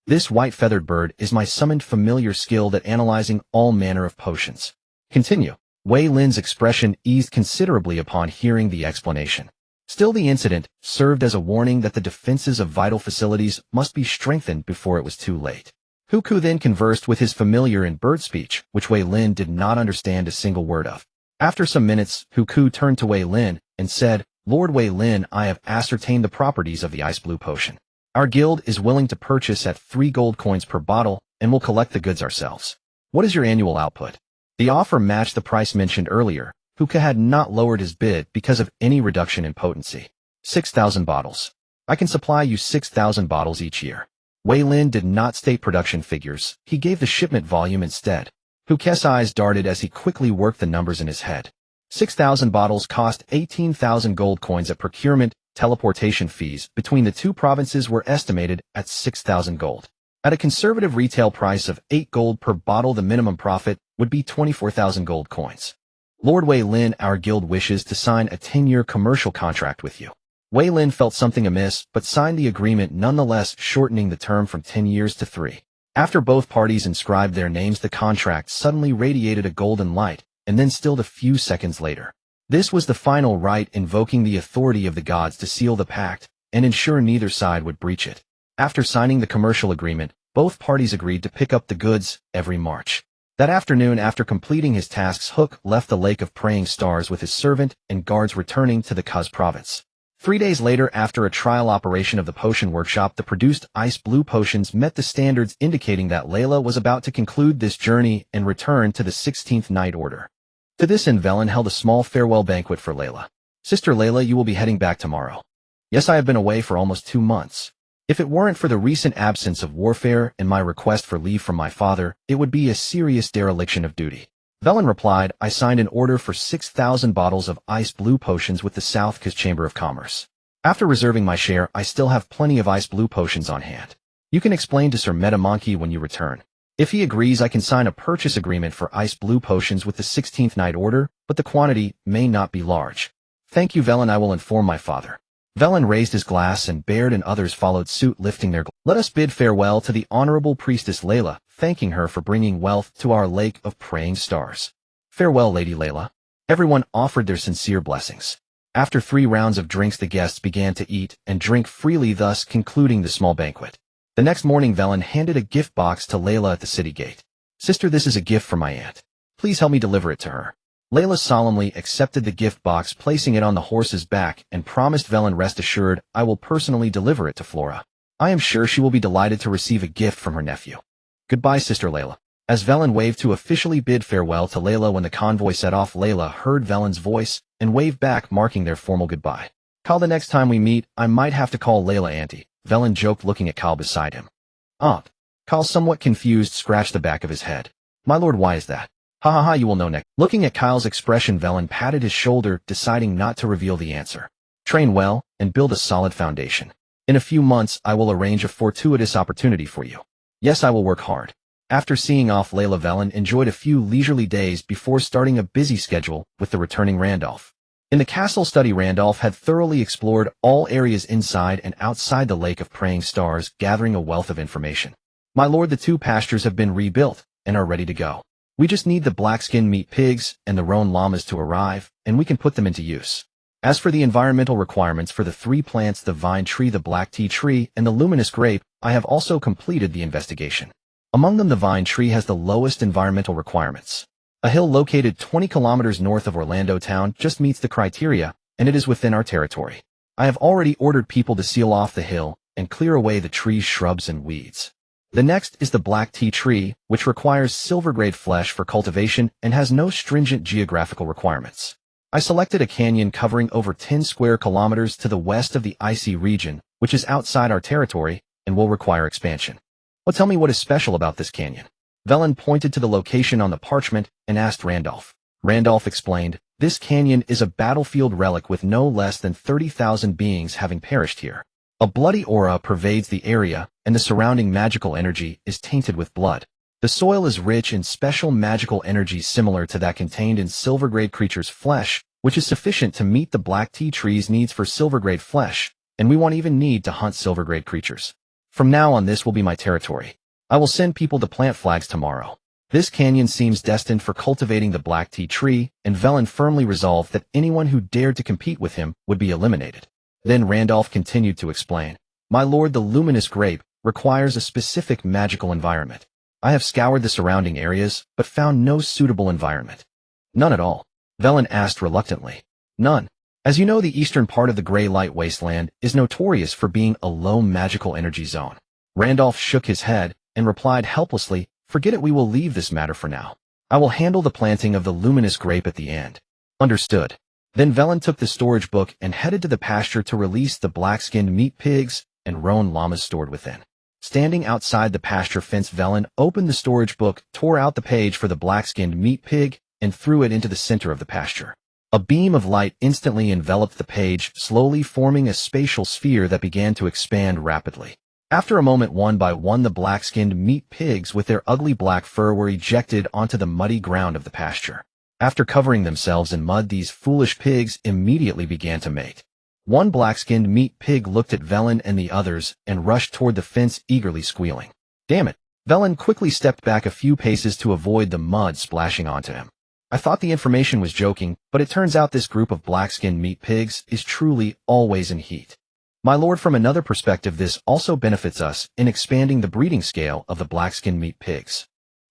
This white-feathered bird is my summoned familiar skilled at analyzing all manner of potions." Continue. Wei Lin's expression eased considerably upon hearing the explanation. Still, the incident served as a warning that the defenses of vital facilities must be strengthened before it was too late. Huku then conversed with his familiar in bird speech, which Wei Lin did not understand a single word of. After some minutes, Huku turned to Wei Lin and said, "Lord Wei Lin, I have ascertained the properties of the ice blue potion. Our guild is willing to purchase at 3 gold coins per bottle and will collect the goods ourselves. What is your annual output?" The offer matched the price mentioned earlier. Huka had not lowered his bid because of any reduction in potency. 6,000 bottles. I can supply you 6,000 bottles each year. Wei Lin did not state production figures. He gave the shipment volume instead. Huka's eyes darted as he quickly worked the numbers in his head. 6,000 bottles cost 18,000 gold coins at procurement. Teleportation fees between the two provinces were estimated at 6,000 gold. At a conservative retail price of 8 gold per bottle, the minimum profit would be 24,000 gold coins. Lord Wei Lin, our guild wishes to sign a 10-year commercial contract with you. Wei Lin felt something amiss, but signed the agreement nonetheless, shortening the term from 10 years to 3. After both parties inscribed their names, the contract suddenly radiated a golden light, and then stilled a few seconds later. This was the final rite, invoking the authority of the gods to seal the pact and ensure neither side would breach it. After signing the commercial agreement, both parties agreed to pick up the goods every March. That afternoon, after completing his tasks, Hook left the Lake of Praying Stars with his servant and guards, returning to the Kuz province. 3 days later, after a trial operation of the potion workshop, the produced ice blue potions met the standards, indicating that Layla was about to conclude this journey and return to the 16th Night Order. To this end, Veyrin held a small farewell banquet for Layla. "Sister Layla, you will be heading back tomorrow." "Yes, I have been away for almost 2 months. If it weren't for the recent absence of warfare and my request for leave from my father, it would be a serious dereliction of duty." Veyrin replied, "I signed an order for 6,000 bottles of ice blue potions with the South Kuz Chamber of Commerce. After reserving my share, I still have plenty of ice blue potions on hand. You can explain to Sir Metamonkey when you return. If he agrees, I can sign a purchase agreement for ice blue potions with the 16th Night Order, but the quantity may not be large." "Thank you, Veyrin, I will inform my father." Veyrin raised his glass and Baird and others followed suit, lifting their glass. "Let us bid farewell to the honorable priestess Layla, thanking her for bringing wealth to our Lake of Praying Stars." "Farewell, Lady Layla." Everyone offered their sincere blessings. After 3 rounds of drinks, the guests began to eat and drink freely, thus concluding the small banquet. The next morning, Veyrin handed a gift box to Layla at the city gate. "Sister, this is a gift from my aunt. Please help me deliver it to her." Layla solemnly accepted the gift box, placing it on the horse's back, and promised Veyrin, "Rest assured, I will personally deliver it to Flora. I am sure she will be delighted to receive a gift from her nephew." "Goodbye, Sister Layla." As Veyrin waved to officially bid farewell to Layla, when the convoy set off, Layla heard Veyrin's voice and waved back, marking their formal goodbye. "Kyle, the next time we meet, I might have to call Layla auntie," Veyrin joked, looking at Kyle beside him. "Aunt." Kyle, somewhat confused, scratched the back of his head. "My lord, why is that?" "Ha ha ha, you will know next." Looking at Kyle's expression, Veyrin patted his shoulder, deciding not to reveal the answer. "Train well and build a solid foundation. In a few months, I will arrange a fortuitous opportunity for you." "Yes, I will work hard." After seeing off Layla, Veyrin enjoyed a few leisurely days before starting a busy schedule with the returning Randolph. In the castle study, Randolph had thoroughly explored all areas inside and outside the Lake of Praying Stars, gathering a wealth of information. "My lord, the 2 pastures have been rebuilt and are ready to go. We just need the black-skinned meat pigs and the roan llamas to arrive, and we can put them into use. As for the environmental requirements for the 3 plants, the vine tree, the black tea tree, and the luminous grape, I have also completed the investigation. Among them, the vine tree has the lowest environmental requirements. A hill located 20 kilometers north of Orlando town just meets the criteria, and it is within our territory. I have already ordered people to seal off the hill and clear away the trees, shrubs, and weeds. The next is the black tea tree, which requires silver-grade flesh for cultivation and has no stringent geographical requirements. I selected a canyon covering over 10 square kilometers to the west of the icy region, which is outside our territory and will require expansion." "Well, tell me what is special about this canyon." Veyrin pointed to the location on the parchment and asked Randolph. Randolph explained, "This canyon is a battlefield relic with no less than 30,000 beings having perished here. A bloody aura pervades the area, and the surrounding magical energy is tainted with blood. The soil is rich in special magical energy similar to that contained in silvergrade creatures' flesh, which is sufficient to meet the black tea tree's needs for silvergrade flesh, and we won't even need to hunt silvergrade creatures. From now on, this will be my territory. I will send people to plant flags tomorrow. This canyon seems destined for cultivating the black tea tree, and Veyrin firmly resolved that anyone who dared to compete with him would be eliminated. Then Randolph continued to explain, "My lord, the luminous grape requires a specific magical environment. I have scoured the surrounding areas, but found no suitable environment." "None at all?" Veyrin asked reluctantly. "None. As you know, the eastern part of the Grey Light Wasteland is notorious for being a low magical energy zone." Randolph shook his head and replied helplessly, "Forget it, we will leave this matter for now. I will handle the planting of the luminous grape at the end." "Understood." Then Veyrin took the storage book and headed to the pasture to release the black-skinned meat pigs and roan llamas stored within. Standing outside the pasture fence, Veyrin opened the storage book, tore out the page for the black-skinned meat pig, and threw it into the center of the pasture. A beam of light instantly enveloped the page, slowly forming a spatial sphere that began to expand rapidly. After a moment, one by one, the black-skinned meat pigs with their ugly black fur were ejected onto the muddy ground of the pasture. After covering themselves in mud, these foolish pigs immediately began to mate. One black-skinned meat pig looked at Veyrin and the others and rushed toward the fence, eagerly squealing. "Damn it!" Veyrin quickly stepped back a few paces to avoid the mud splashing onto him. "I thought the information was joking, but it turns out this group of black-skinned meat pigs is truly always in heat. My lord, from another perspective, this also benefits us in expanding the breeding scale of the black-skinned meat pigs."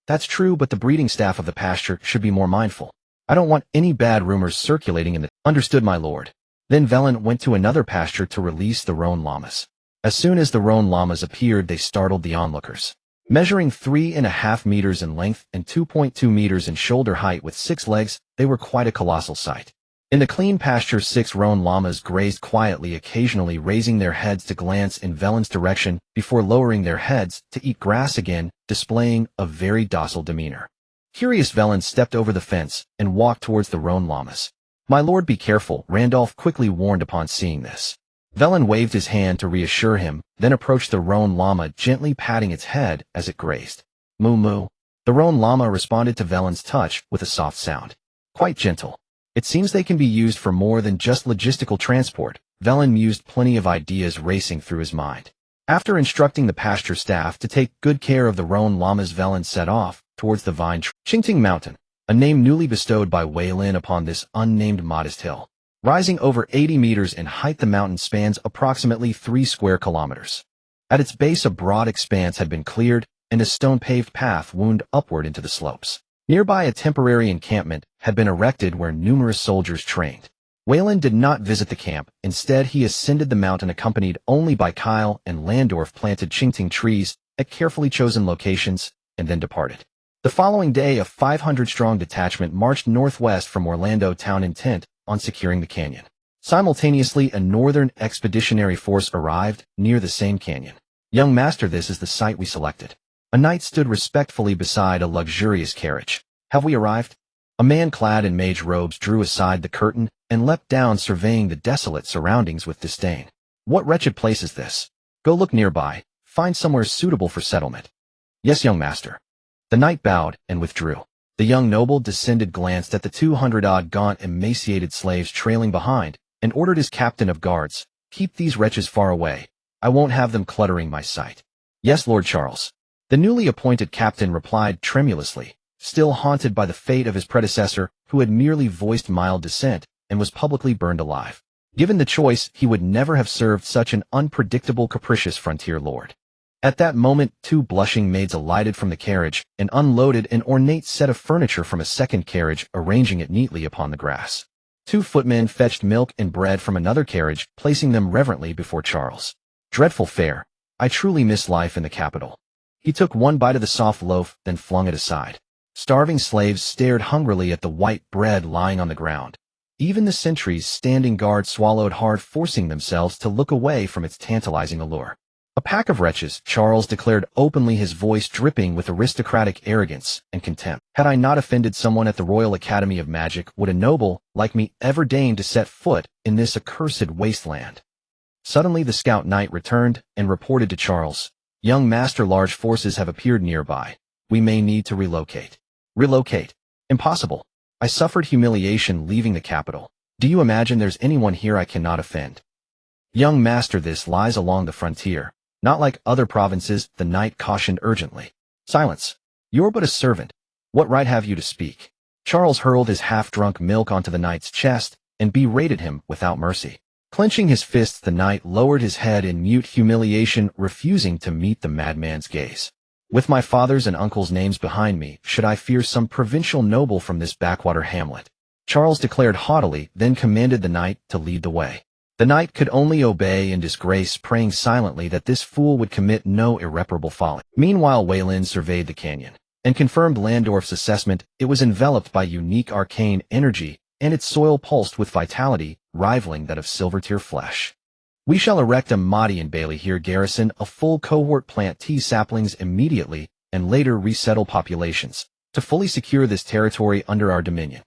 "That's true, but the breeding staff of the pasture should be more mindful. I don't want any bad rumors circulating in the—" "Understood, my lord." Then Veyrin went to another pasture to release the roan llamas. As soon as the roan llamas appeared, they startled the onlookers. Measuring 3.5 meters in length and 2.2 meters in shoulder height with 6 legs, they were quite a colossal sight. In the clean pasture, 6 roan llamas grazed quietly, occasionally raising their heads to glance in Veyrin's direction before lowering their heads to eat grass again, displaying a very docile demeanor. Curious, Veyrin stepped over the fence and walked towards the roan llamas. "My lord, be careful," Randolph quickly warned upon seeing this. Veyrin waved his hand to reassure him, then approached the roan llama, gently patting its head as it grazed. "Moo moo." The roan llama responded to Veyrin's touch with a soft sound. "Quite gentle. It seems they can be used for more than just logistical transport." Veyrin mused, plenty of ideas racing through his mind. After instructing the pasture staff to take good care of the roan llamas, Veyrin set off towards the Chingting Mountain, a name newly bestowed by Weylin upon this unnamed modest hill. Rising over 80 meters in height, the mountain spans approximately 3 square kilometers. At its base, a broad expanse had been cleared, and a stone-paved path wound upward into the slopes. Nearby, a temporary encampment had been erected where numerous soldiers trained. Weylin did not visit the camp. Instead, he ascended the mountain accompanied only by Kyle, and Landorf planted Chingting trees at carefully chosen locations and then departed. The following day, a 500-strong detachment marched northwest from Orlando town, intent on securing the canyon. Simultaneously, a northern expeditionary force arrived near the same canyon. "Young master, this is the site we selected." A knight stood respectfully beside a luxurious carriage. "Have we arrived?" A man clad in mage robes drew aside the curtain and leapt down, surveying the desolate surroundings with disdain. "What wretched place is this? Go look nearby. Find somewhere suitable for settlement." "Yes, young master." The knight bowed and withdrew. The young noble descended, glanced at the 200-odd gaunt, emaciated slaves trailing behind, and ordered his captain of guards, "Keep these wretches far away. I won't have them cluttering my sight." "Yes, Lord Charles." The newly appointed captain replied tremulously, still haunted by the fate of his predecessor, who had merely voiced mild dissent and was publicly burned alive. Given the choice, he would never have served such an unpredictable, capricious frontier lord. At that moment, 2 blushing maids alighted from the carriage and unloaded an ornate set of furniture from a second carriage, arranging it neatly upon the grass. 2 footmen fetched milk and bread from another carriage, placing them reverently before Charles. "Dreadful fare. I truly miss life in the capital." He took one bite of the soft loaf, then flung it aside. Starving slaves stared hungrily at the white bread lying on the ground. Even the sentries standing guard swallowed hard, forcing themselves to look away from its tantalizing allure. "A pack of wretches," Charles declared openly, his voice dripping with aristocratic arrogance and contempt. "Had I not offended someone at the Royal Academy of Magic, would a noble like me ever deign to set foot in this accursed wasteland?" Suddenly the scout knight returned and reported to Charles. Young master, large forces have appeared nearby. We may need to relocate. Relocate? Impossible. I suffered humiliation leaving the capital. Do you imagine there's anyone here I cannot offend? Young master, this lies along the frontier. Not like other provinces, the knight cautioned urgently. Silence. You're but a servant. What right have you to speak? Charles hurled his half-drunk milk onto the knight's chest and berated him without mercy. Clenching his fists, the knight lowered his head in mute humiliation, refusing to meet the madman's gaze. With my father's and uncle's names behind me, should I fear some provincial noble from this backwater hamlet? Charles declared haughtily, then commanded the knight to lead the way. The knight could only obey in disgrace, praying silently that this fool would commit no irreparable folly. Meanwhile, Veyrin surveyed the canyon and confirmed Landorf's assessment. It was enveloped by unique arcane energy, and its soil pulsed with vitality, rivaling that of Silvertear flesh. We shall erect a Mahdi and Bailey here, garrison a full cohort, plant tea saplings immediately, and later resettle populations, to fully secure this territory under our dominion.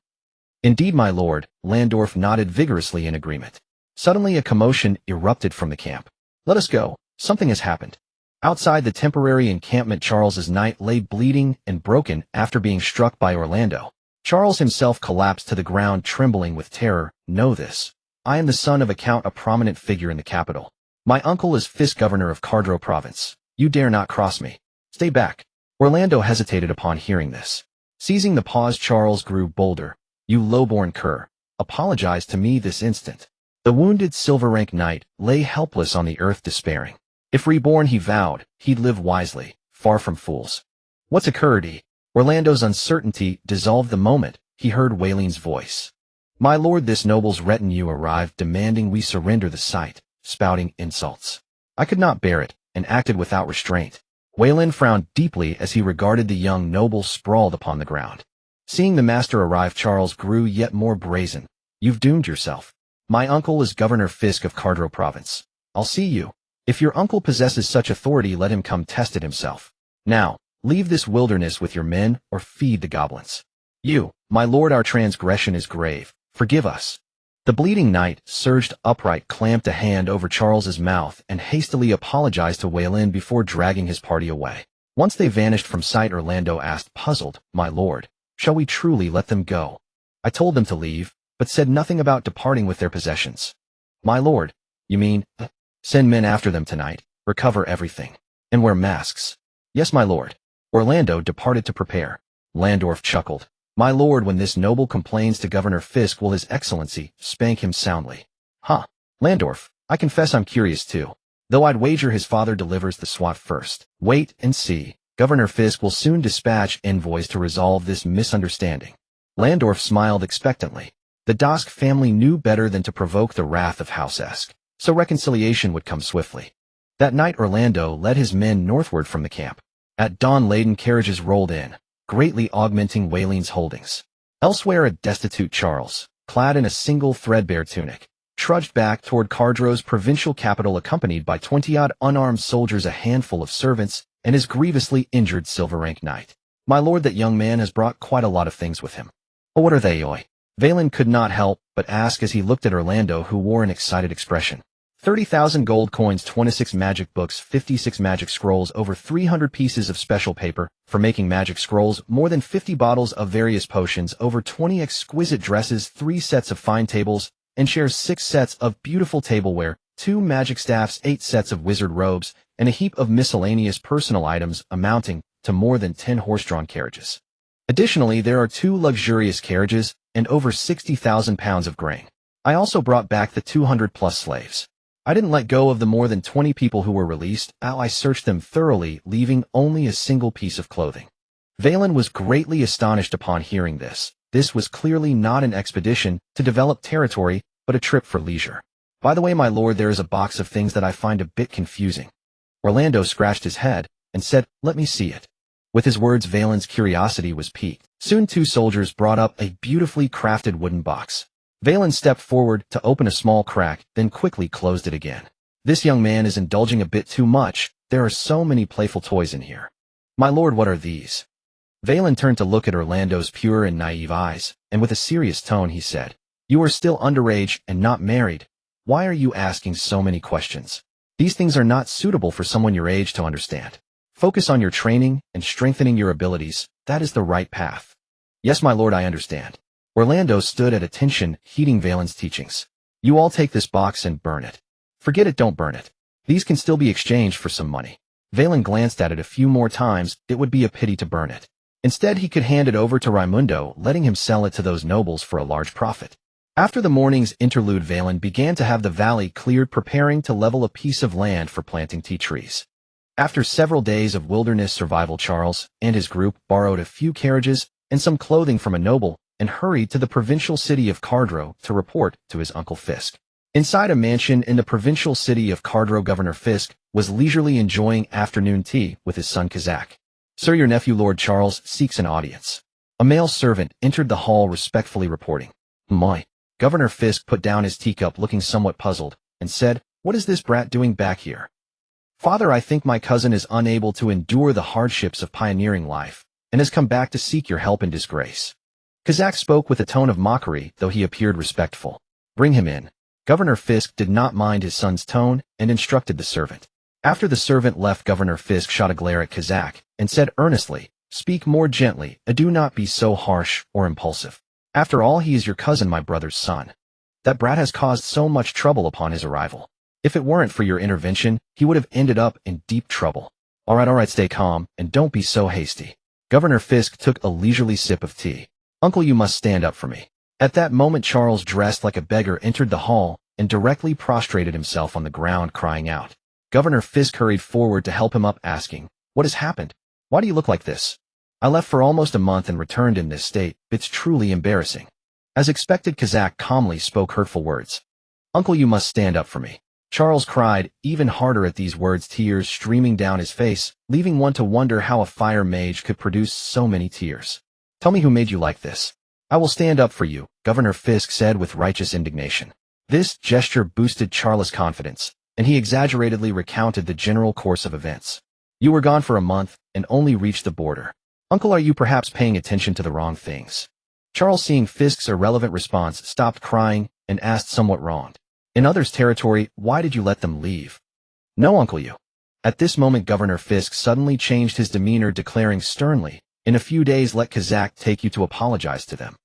Indeed, my lord, Landorf nodded vigorously in agreement. Suddenly a commotion erupted from the camp. Let us go. Something has happened. Outside the temporary encampment, Charles's knight lay bleeding and broken after being struck by Orlando. Charles himself collapsed to the ground, trembling with terror. Know this. I am the son of a count, a prominent figure in the capital. My uncle is Fisk, governor of Cardro province. You dare not cross me. Stay back. Orlando hesitated upon hearing this. Seizing the pause, Charles grew bolder. You lowborn cur. Apologize to me this instant. The wounded silver-rank knight lay helpless on the earth, despairing. If reborn, he vowed, he'd live wisely, far from fools. What's occurred? Orlando's uncertainty dissolved the moment he heard Veyrin's voice. My lord, this noble's retinue arrived, demanding we surrender the site, spouting insults. I could not bear it, and acted without restraint. Veyrin frowned deeply as he regarded the young noble sprawled upon the ground. Seeing the master arrive, Charles grew yet more brazen. You've doomed yourself. My uncle is Governor Fisk of Cardro province. I'll see you. If your uncle possesses such authority, let him come test it himself. Now, leave this wilderness with your men, or feed the goblins. You, my lord, our transgression is grave. Forgive us. The bleeding knight surged upright, clamped a hand over Charles's mouth, and hastily apologized to Veyrin before dragging his party away. Once they vanished from sight, Orlando asked, puzzled, My lord, shall we truly let them go? I told them to leave, but said nothing about departing with their possessions. My lord, you mean, send men after them tonight, recover everything, and wear masks. Yes, my lord. Orlando departed to prepare. Landorf chuckled. My lord, when this noble complains to Governor Fisk, will his excellency spank him soundly. Huh. Landorf, I confess I'm curious too. Though I'd wager his father delivers the swat first. Wait and see. Governor Fisk will soon dispatch envoys to resolve this misunderstanding. Landorf smiled expectantly. The Dosk family knew better than to provoke the wrath of House Esk, so reconciliation would come swiftly. That night Orlando led his men northward from the camp. At dawn, laden carriages rolled in, greatly augmenting Veyrin's holdings. Elsewhere, a destitute Charles, clad in a single threadbare tunic, trudged back toward Cardro's provincial capital, accompanied by 20-odd unarmed soldiers, a handful of servants, and his grievously injured silver-rank knight. My lord, that young man has brought quite a lot of things with him. Oh, what are they, oi? Veyrin could not help but ask as he looked at Orlando, who wore an excited expression. 30,000 gold coins, 26 magic books, 56 magic scrolls, over 300 pieces of special paper for making magic scrolls, more than 50 bottles of various potions, over 20 exquisite dresses, 3 sets of fine tables and chairs, 6 sets of beautiful tableware, 2 magic staffs, 8 sets of wizard robes, and a heap of miscellaneous personal items amounting to more than 10 horse-drawn carriages. Additionally, there are 2 luxurious carriages and over 60,000 pounds of grain. I also brought back the 200-plus slaves. I didn't let go of the more than 20 people who were released. I searched them thoroughly, leaving only a single piece of clothing. Veyrin was greatly astonished upon hearing this. This was clearly not an expedition to develop territory, but a trip for leisure. By the way, my lord, there is a box of things that I find a bit confusing. Orlando scratched his head and said, let me see it. With his words, Veyrin's curiosity was piqued. Soon 2 soldiers brought up a beautifully crafted wooden box. Veyrin stepped forward to open a small crack, then quickly closed it again. This young man is indulging a bit too much. There are so many playful toys in here. My lord, what are these? Veyrin turned to look at Orlando's pure and naive eyes, and with a serious tone he said, You are still underage and not married. Why are you asking so many questions? These things are not suitable for someone your age to understand. Focus on your training and strengthening your abilities. That is the right path. Yes, my lord, I understand. Orlando stood at attention, heeding Veyrin's teachings. You all take this box and burn it. Forget it, don't burn it. These can still be exchanged for some money. Veyrin glanced at it a few more times. It would be a pity to burn it. Instead, he could hand it over to Raimundo, letting him sell it to those nobles for a large profit. After the morning's interlude, Veyrin began to have the valley cleared, preparing to level a piece of land for planting tea trees. After several days of wilderness survival, Charles and his group borrowed a few carriages and some clothing from a noble and hurried to the provincial city of Cardro to report to his Uncle Fisk. Inside a mansion in the provincial city of Cardro, Governor Fisk was leisurely enjoying afternoon tea with his son Kazak. Sir, your nephew Lord Charles seeks an audience. A male servant entered the hall respectfully reporting. My. Governor Fisk put down his teacup looking somewhat puzzled and said, What is this brat doing back here? Father, I think my cousin is unable to endure the hardships of pioneering life and has come back to seek your help in disgrace. Kazak spoke with a tone of mockery, though he appeared respectful. Bring him in. Governor Fisk did not mind his son's tone and instructed the servant. After the servant left, Governor Fisk shot a glare at Kazak and said earnestly, Speak more gently, and do not be so harsh or impulsive. After all, he is your cousin, my brother's son. That brat has caused so much trouble upon his arrival. If it weren't for your intervention, he would have ended up in deep trouble. All right, stay calm, and don't be so hasty. Governor Fisk took a leisurely sip of tea. Uncle, you must stand up for me. At that moment, Charles, dressed like a beggar, entered the hall and directly prostrated himself on the ground, crying out. Governor Fisk hurried forward to help him up, asking, What has happened? Why do you look like this? I left for almost a month and returned in this state. It's truly embarrassing. As expected, Kazak calmly spoke hurtful words. Uncle, you must stand up for me. Charles cried, even harder at these words, tears streaming down his face, leaving one to wonder how a fire mage could produce so many tears. Tell me who made you like this. I will stand up for you, Governor Fisk said with righteous indignation. This gesture boosted Charles' confidence, and he exaggeratedly recounted the general course of events. You were gone for a month and only reached the border. Uncle, are you perhaps paying attention to the wrong things? Charles, seeing Fisk's irrelevant response, stopped crying and asked, somewhat wronged. In others' territory, why did you let them leave? No, Uncle, you. At this moment, Governor Fisk suddenly changed his demeanor, declaring sternly, In a few days let Kazak take you to apologize to them.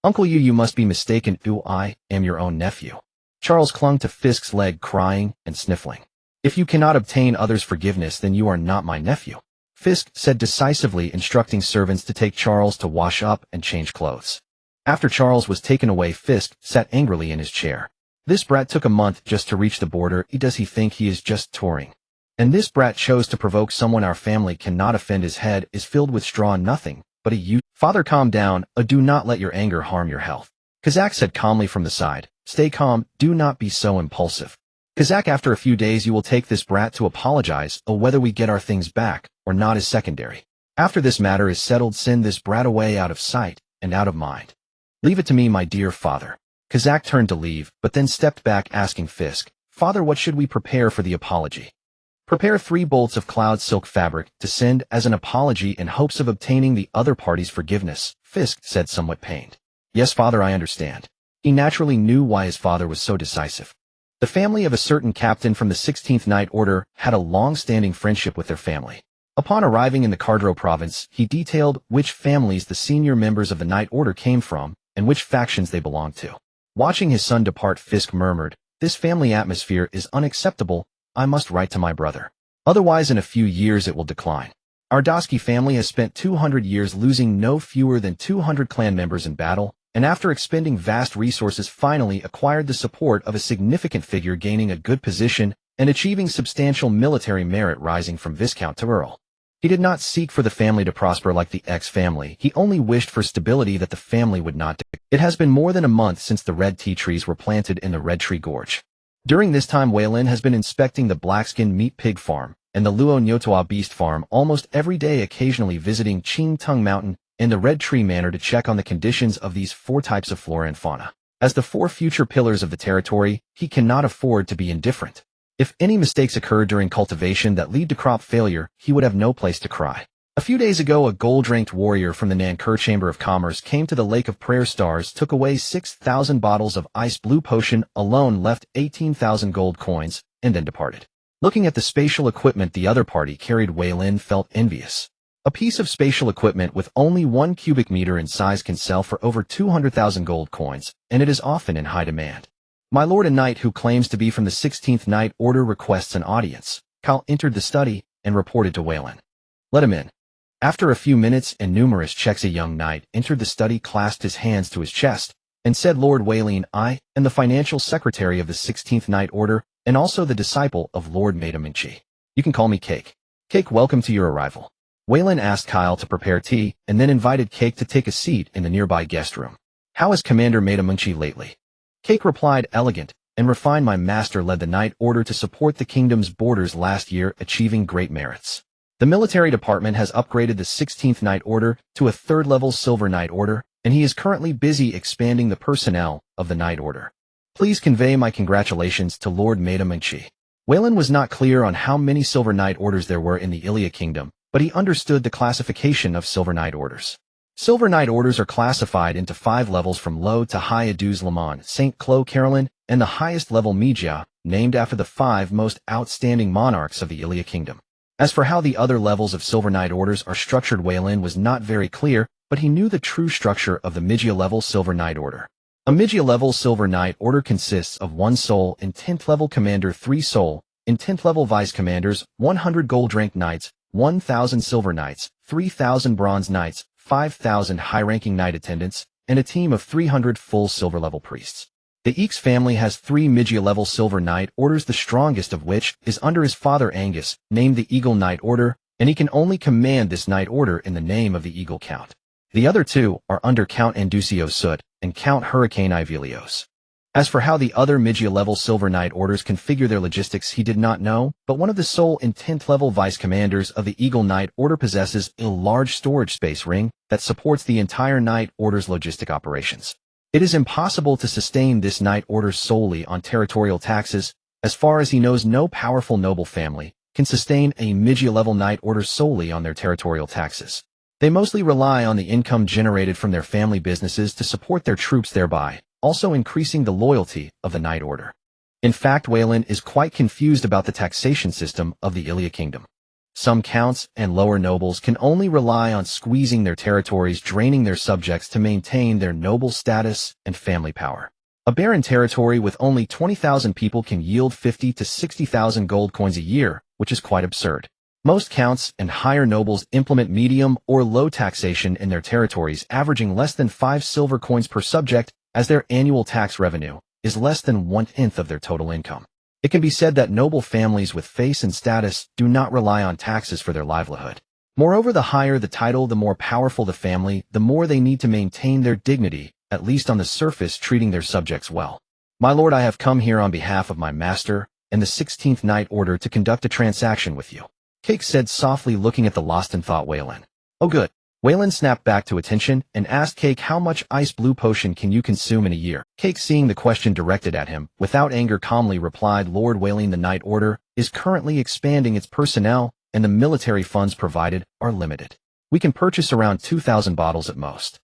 Uncle, you must be mistaken. I am your own nephew. Charles clung to Fisk's leg, crying and sniffling. If you cannot obtain others' forgiveness, then you are not my nephew. Fisk said decisively, instructing servants to take Charles to wash up and change clothes. After Charles was taken away, Fisk sat angrily in his chair. This brat took a month just to reach the border. Does he think he is just touring? And this brat chose to provoke someone our family cannot offend. His head is filled with straw, nothing but a youth. Father, calm down. Do not let your anger harm your health. Kazak said calmly from the side. Stay calm. Do not be so impulsive. Kazak, after a few days you will take this brat to apologize. Whether we get our things back or not is secondary. After this matter is settled, send this brat away out of sight and out of mind. Leave it to me, my dear father. Kazak turned to leave, but then stepped back, asking Fisk, Father, what should we prepare for the apology? Prepare 3 bolts of cloud silk fabric to send as an apology in hopes of obtaining the other party's forgiveness, Fisk said, somewhat pained. Yes, Father, I understand. He naturally knew why his father was so decisive. The family of a certain captain from the 16th Night Order had a long-standing friendship with their family. Upon arriving in the Cardro province, he detailed which families the senior members of the Night Order came from and which factions they belonged to. Watching his son depart, Fisk murmured, This family atmosphere is unacceptable. I must write to my brother. Otherwise, in a few years it will decline. Our Dosky family has spent 200 years losing no fewer than 200 clan members in battle, and after expending vast resources finally acquired the support of a significant figure, gaining a good position and achieving substantial military merit, rising from Viscount to Earl. He did not seek for the family to prosper like the X family. He only wished for stability, that the family would not decay. It has been more than a month since the red tea trees were planted in the Red Tree Gorge. During this time, Waylin has been inspecting the Blackskin Meat Pig Farm and the Luo Nyotoa Beast Farm almost every day, occasionally visiting Ching Tung Mountain and the Red Tree Manor to check on the conditions of these 4 types of flora and fauna. As the 4 future pillars of the territory, he cannot afford to be indifferent. If any mistakes occur during cultivation that lead to crop failure, he would have no place to cry. A few days ago, a gold-ranked warrior from the Nankar Chamber of Commerce came to the Lake of Prayer Stars, took away 6,000 bottles of ice blue potion alone, left 18,000 gold coins, and then departed. Looking at the spatial equipment the other party carried, Veyrin felt envious. A piece of spatial equipment with only 1 cubic meter in size can sell for over 200,000 gold coins, and it is often in high demand. My lord, a knight who claims to be from the 16th Knight Order, requests an audience. Carl entered the study and reported to Veyrin. Let him in. After a few minutes and numerous checks, a young knight entered the study, clasped his hands to his chest, and said, Lord Veyrin, I am the financial secretary of the 16th Knight Order, and also the disciple of Lord Madaminchi. You can call me Cake. Cake, welcome to your arrival. Veyrin asked Kyle to prepare tea, and then invited Cake to take a seat in the nearby guest room. How is Commander Madaminchi lately? Cake replied, elegant and refined. My master led the Knight Order to support the kingdom's borders last year, achieving great merits. The military department has upgraded the 16th Knight Order to a 3rd-level Silver Knight Order, and he is currently busy expanding the personnel of the Knight Order. Please convey my congratulations to Lord Madaminchi. Veyrin was not clear on how many Silver Knight Orders there were in the Ilia Kingdom, but he understood the classification of Silver Knight Orders. Silver Knight Orders are classified into 5 levels from low to high: Aduz Lamon, St. Clo Carolyn, and the highest level Mijia, named after the 5 most outstanding monarchs of the Ilia Kingdom. As for how the other levels of Silver Knight Orders are structured, Veyrin was not very clear, but he knew the true structure of the Mijia level Silver Knight Order. A Mijia level Silver Knight Order consists of 1 soul in 10th level commander, 3 soul in 10th level vice commanders, 100 gold-ranked knights, 1,000 silver knights, 3,000 bronze knights, 5,000 high-ranking knight attendants, and a team of 300 full silver-level priests. The Eeks family has 3 Mijia-level Silver Knight Orders, the strongest of which is under his father Angus, named the Eagle Knight Order, and he can only command this Knight Order in the name of the Eagle Count. The other 2 are under Count Anducio Soot and Count Hurricane Ivelios. As for how the other Mijia-level Silver Knight Orders configure their logistics, he did not know, but one of the soul in 10th level vice commanders of the Eagle Knight Order possesses a large storage space ring that supports the entire Knight Order's logistic operations. It is impossible to sustain this Knight Order solely on territorial taxes. As far as he knows, no powerful noble family can sustain a Mijia-level Knight Order solely on their territorial taxes. They mostly rely on the income generated from their family businesses to support their troops, thereby also increasing the loyalty of the Knight Order. In fact, Veyrin is quite confused about the taxation system of the Ilia Kingdom. Some counts and lower nobles can only rely on squeezing their territories, draining their subjects to maintain their noble status and family power. A barren territory with only 20,000 people can yield 50 to 60,000 gold coins a year, which is quite absurd. Most counts and higher nobles implement medium or low taxation in their territories, averaging less than 5 silver coins per subject, as their annual tax revenue is less than 1/10 of their total income. It can be said that noble families with face and status do not rely on taxes for their livelihood. Moreover, the higher the title, the more powerful the family, the more they need to maintain their dignity, at least on the surface, treating their subjects well. My lord, I have come here on behalf of my master and the 16th Knight Order to conduct a transaction with you. Cake said softly, looking at the lost in thought Veyrin. Oh good. Veyrin snapped back to attention and asked Cake, how much ice blue potion can you consume in a year? Cake, seeing the question directed at him, without anger calmly replied, Lord Veyrin, the Knight Order is currently expanding its personnel, and the military funds provided are limited. We can purchase around 2,000 bottles at most.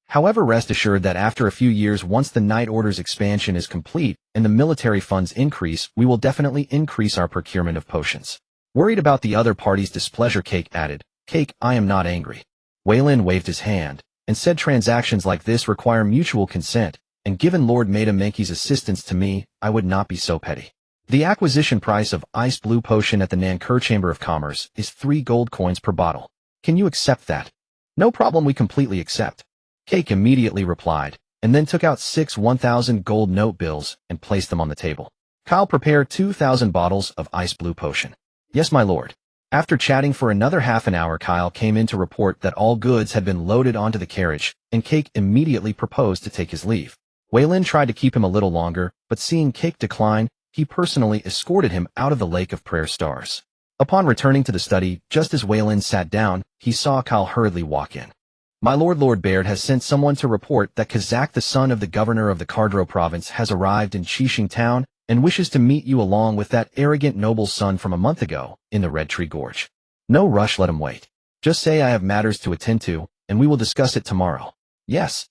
However, rest assured that after a few years, once the Knight Order's expansion is complete and the military funds increase, we will definitely increase our procurement of potions. Worried about the other party's displeasure, Cake added, Cake, I am not angry. Veyrin waved his hand and said, transactions like this require mutual consent, and given Lord Madaminchi's assistance to me, I would not be so petty. The acquisition price of ice blue potion at the Nankar Chamber of Commerce is 3 gold coins per bottle. Can you accept that? No problem, we completely accept. Cake immediately replied, and then took out 6 1,000 gold note bills and placed them on the table. Kyle, prepare 2,000 bottles of ice blue potion. Yes, my lord. After chatting for another half an hour, Kyle came in to report that all goods had been loaded onto the carriage, and Cake immediately proposed to take his leave. Veyrin tried to keep him a little longer, but seeing Cake decline, he personally escorted him out of the Lake of Prayer Stars. Upon returning to the study, just as Veyrin sat down, he saw Kyle hurriedly walk in. My lord, Lord Baird has sent someone to report that Kazak, the son of the governor of the Kardro province, has arrived in Qixing town and wishes to meet you along with that arrogant noble's son from a month ago in the Red Tree Gorge. No rush, let him wait. Just say I have matters to attend to, and we will discuss it tomorrow. Yes.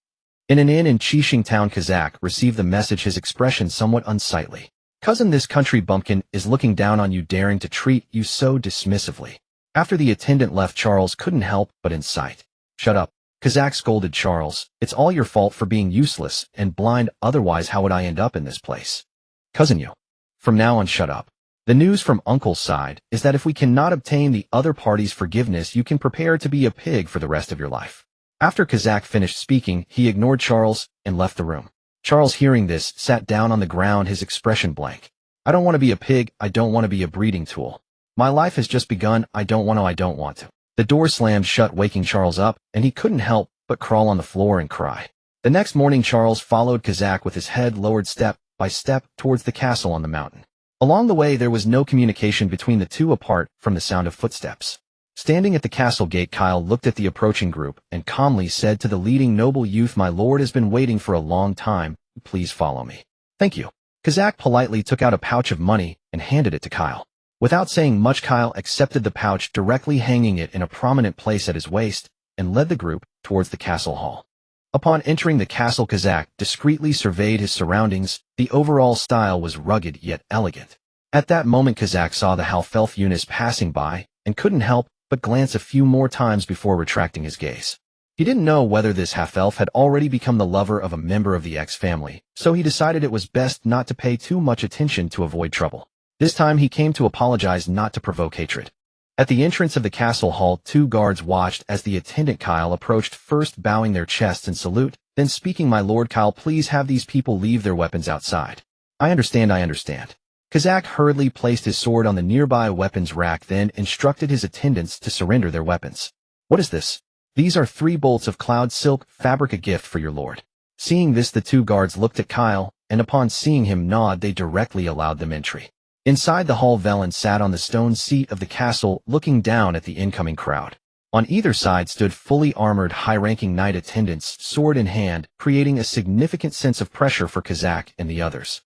In an inn in Chishing Town, Kazakh received the message, his expression somewhat unsightly. Cousin, this country bumpkin is looking down on you, daring to treat you so dismissively. After the attendant left, Charles couldn't help but incite. Shut up. Kazakh scolded Charles. It's all your fault for being useless and blind, otherwise how would I end up in this place? Cousin, you. From now on, shut up. The news from Uncle's side is that if we cannot obtain the other party's forgiveness, you can prepare to be a pig for the rest of your life. After Kazakh finished speaking, he ignored Charles and left the room. Charles, hearing this, sat down on the ground, his expression blank. I don't want to be a pig, I don't want to be a breeding tool. My life has just begun, I don't want to. The door slammed shut, waking Charles up, and he couldn't help but crawl on the floor and cry. The next morning, Charles followed Kazakh with his head lowered step by step towards the castle on the mountain. Along the way, there was no communication between the two apart from the sound of footsteps. Standing at the castle gate, Kyle looked at the approaching group and calmly said to the leading noble youth, my lord has been waiting for a long time. Please follow me. Thank you. Kazakh politely took out a pouch of money and handed it to Kyle. Without saying much, Kyle accepted the pouch, directly hanging it in a prominent place at his waist, and led the group towards the castle hall. Upon entering the castle, Kazakh discreetly surveyed his surroundings. The overall style was rugged yet elegant. At that moment, Kazakh saw the half-elf Eunice passing by and couldn't help but glance a few more times before retracting his gaze. He didn't know whether this half-elf had already become the lover of a member of the X family, so he decided it was best not to pay too much attention to avoid trouble. This time he came to apologize, not to provoke hatred. At the entrance of the castle hall, two guards watched as the attendant Kyle approached, first bowing their chests in salute, then speaking, my lord Kyle, please have these people leave their weapons outside. I understand. Kazakh hurriedly placed his sword on the nearby weapons rack, then instructed his attendants to surrender their weapons. What is this? These are 3 bolts of cloud silk fabric, a gift for your lord. Seeing this, the two guards looked at Kyle, and upon seeing him nod, they directly allowed them entry. Inside the hall, Veyrin sat on the stone seat of the castle, looking down at the incoming crowd. On either side stood fully armored, high-ranking knight attendants, sword in hand, creating a significant sense of pressure for Kazakh and the others.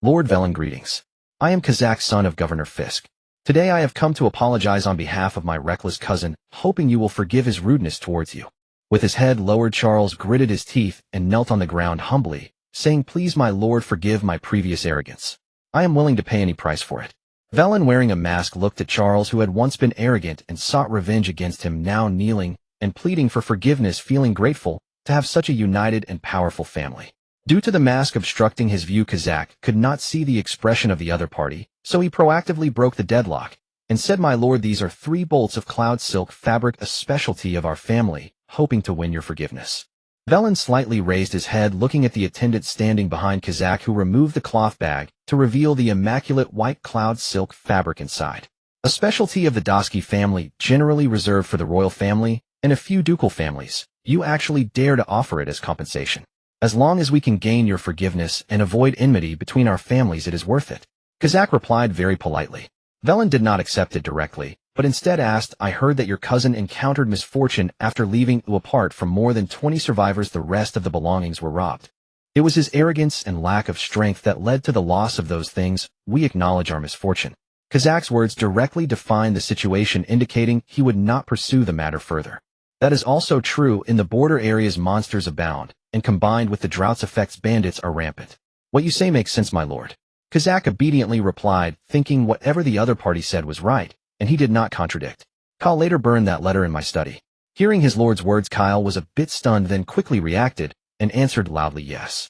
Lord Veyrin, greetings. I am Kazakh, son of Governor Fisk. Today I have come to apologize on behalf of my reckless cousin, hoping you will forgive his rudeness towards you. With his head lowered, Charles gritted his teeth and knelt on the ground humbly, saying, please, my lord, forgive my previous arrogance. I am willing to pay any price for it. Veyrin, wearing a mask, looked at Charles, who had once been arrogant and sought revenge against him, now kneeling and pleading for forgiveness, feeling grateful to have such a united and powerful family. Due to the mask obstructing his view, Kazakh could not see the expression of the other party, so he proactively broke the deadlock and said, my lord, these are 3 bolts of cloud silk fabric, a specialty of our family, hoping to win your forgiveness. Veyrin slightly raised his head, looking at the attendant standing behind Kazakh, who removed the cloth bag to reveal the immaculate white cloud silk fabric inside. A specialty of the Dosky family, generally reserved for the royal family and a few ducal families. You actually dare to offer it as compensation. As long as we can gain your forgiveness and avoid enmity between our families, it is worth it. Kazakh replied very politely. Veyrin did not accept it directly, but instead asked, I heard that your cousin encountered misfortune after leaving you. Apart from more than 20 survivors, the rest of the belongings were robbed. It was his arrogance and lack of strength that led to the loss of those things. We acknowledge our misfortune. Kazakh's words directly defined the situation, indicating he would not pursue the matter further. That is also true. In the border areas, monsters abound, and combined with the drought's effects, bandits are rampant. What you say makes sense, my lord. Kazakh obediently replied, thinking whatever the other party said was right, and he did not contradict. Kyle later burned that letter in my study. Hearing his lord's words, Kyle was a bit stunned, then quickly reacted and answered loudly, yes.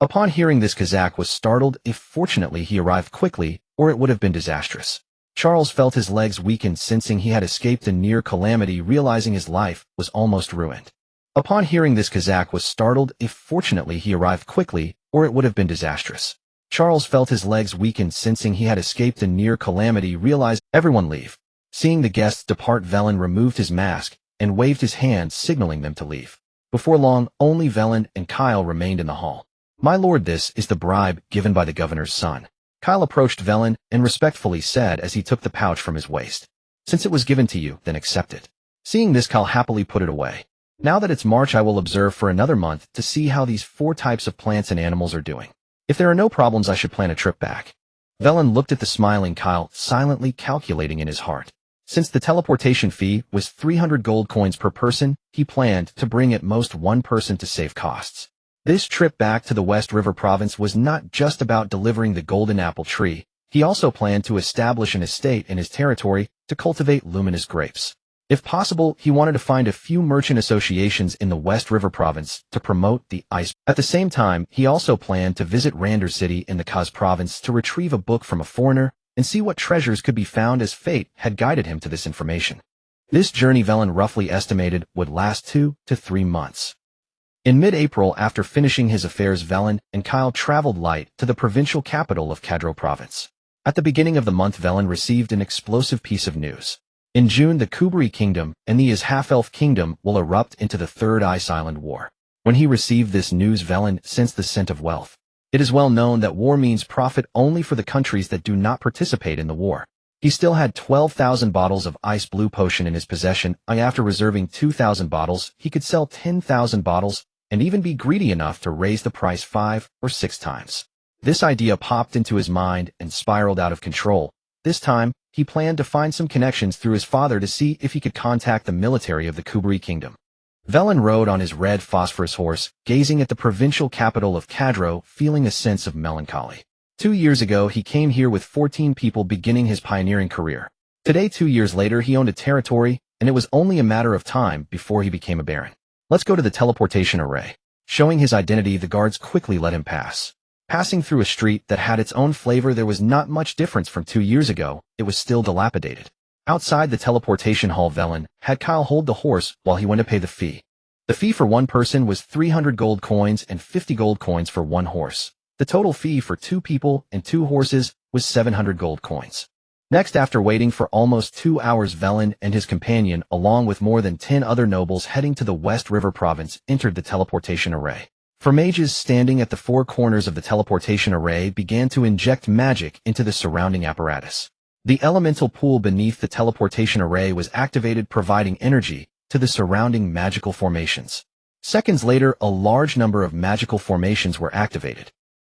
Upon hearing this, Kazakh was startled. If fortunately he arrived quickly, or it would have been disastrous. Charles felt his legs weaken, sensing he had escaped a near calamity, realizing his life was almost ruined. Upon hearing this, Kazakh was startled. If fortunately he arrived quickly, or it would have been disastrous. Charles felt his legs weaken, sensing he had escaped a near calamity, realized. Everyone leave. Seeing the guests depart, Veyrin removed his mask and waved his hand, signaling them to leave. Before long, only Veyrin and Kyle remained in the hall. My lord, this is the bribe given by the governor's son. Kyle approached Veyrin and respectfully said as he took the pouch from his waist. Since it was given to you, then accept it. Seeing this, Kyle happily put it away. Now that it's March, I will observe for another month to see how these 4 types of plants and animals are doing. If there are no problems, I should plan a trip back. Veyrin looked at the smiling Kyle, silently calculating in his heart. Since the teleportation fee was 300 gold coins per person, he planned to bring at most one person to save costs. This trip back to the West River province was not just about delivering the golden apple tree. He also planned to establish an estate in his territory to cultivate luminous grapes. If possible, he wanted to find a few merchant associations in the West River province to promote the ice. At the same time, he also planned to visit Rander City in the Kaz province to retrieve a book from a foreigner and see what treasures could be found, as fate had guided him to this information. This journey Veyrin roughly estimated would last 2 to 3 months. In mid-April, after finishing his affairs, Veyrin and Kyle traveled light to the provincial capital of Cadro province. At the beginning of the month, Veyrin received an explosive piece of news. In June, the Kubri Kingdom and the half-elf kingdom will erupt into the Third Ice Island War. When he received this news, Veyrin sensed the scent of wealth. It is well known that war means profit only for the countries that do not participate in the war. He still had 12,000 bottles of ice blue potion in his possession, and after reserving 2,000 bottles, he could sell 10,000 bottles and even be greedy enough to raise the price 5 or 6 times. This idea popped into his mind and spiraled out of control. This time, he planned to find some connections through his father to see if he could contact the military of the Kubri Kingdom. Veyrin rode on his red phosphorus horse, gazing at the provincial capital of Cadro, feeling a sense of melancholy. 2 years ago, he came here with 14 people, beginning his pioneering career. Today, 2 years later, he owned a territory, and it was only a matter of time before he became a Baron. Let's go to the teleportation array. Showing his identity, the guards quickly let him pass. Passing through a street that had its own flavor, there was not much difference from 2 years ago. It was still dilapidated. Outside the teleportation hall, Veyrin had Kyle hold the horse while he went to pay the fee. The fee for one person was 300 gold coins and 50 gold coins for one horse. The total fee for 2 people and 2 horses was 700 gold coins. Next, after waiting for almost 2 hours, Veyrin and his companion, along with more than 10 other nobles heading to the West River province, entered the teleportation array. For mages standing at the 4 corners of the teleportation array began to inject magic into the surrounding apparatus. The elemental pool beneath the teleportation array was activated, providing energy to the surrounding magical formations. Seconds later, a large number of magical formations were activated.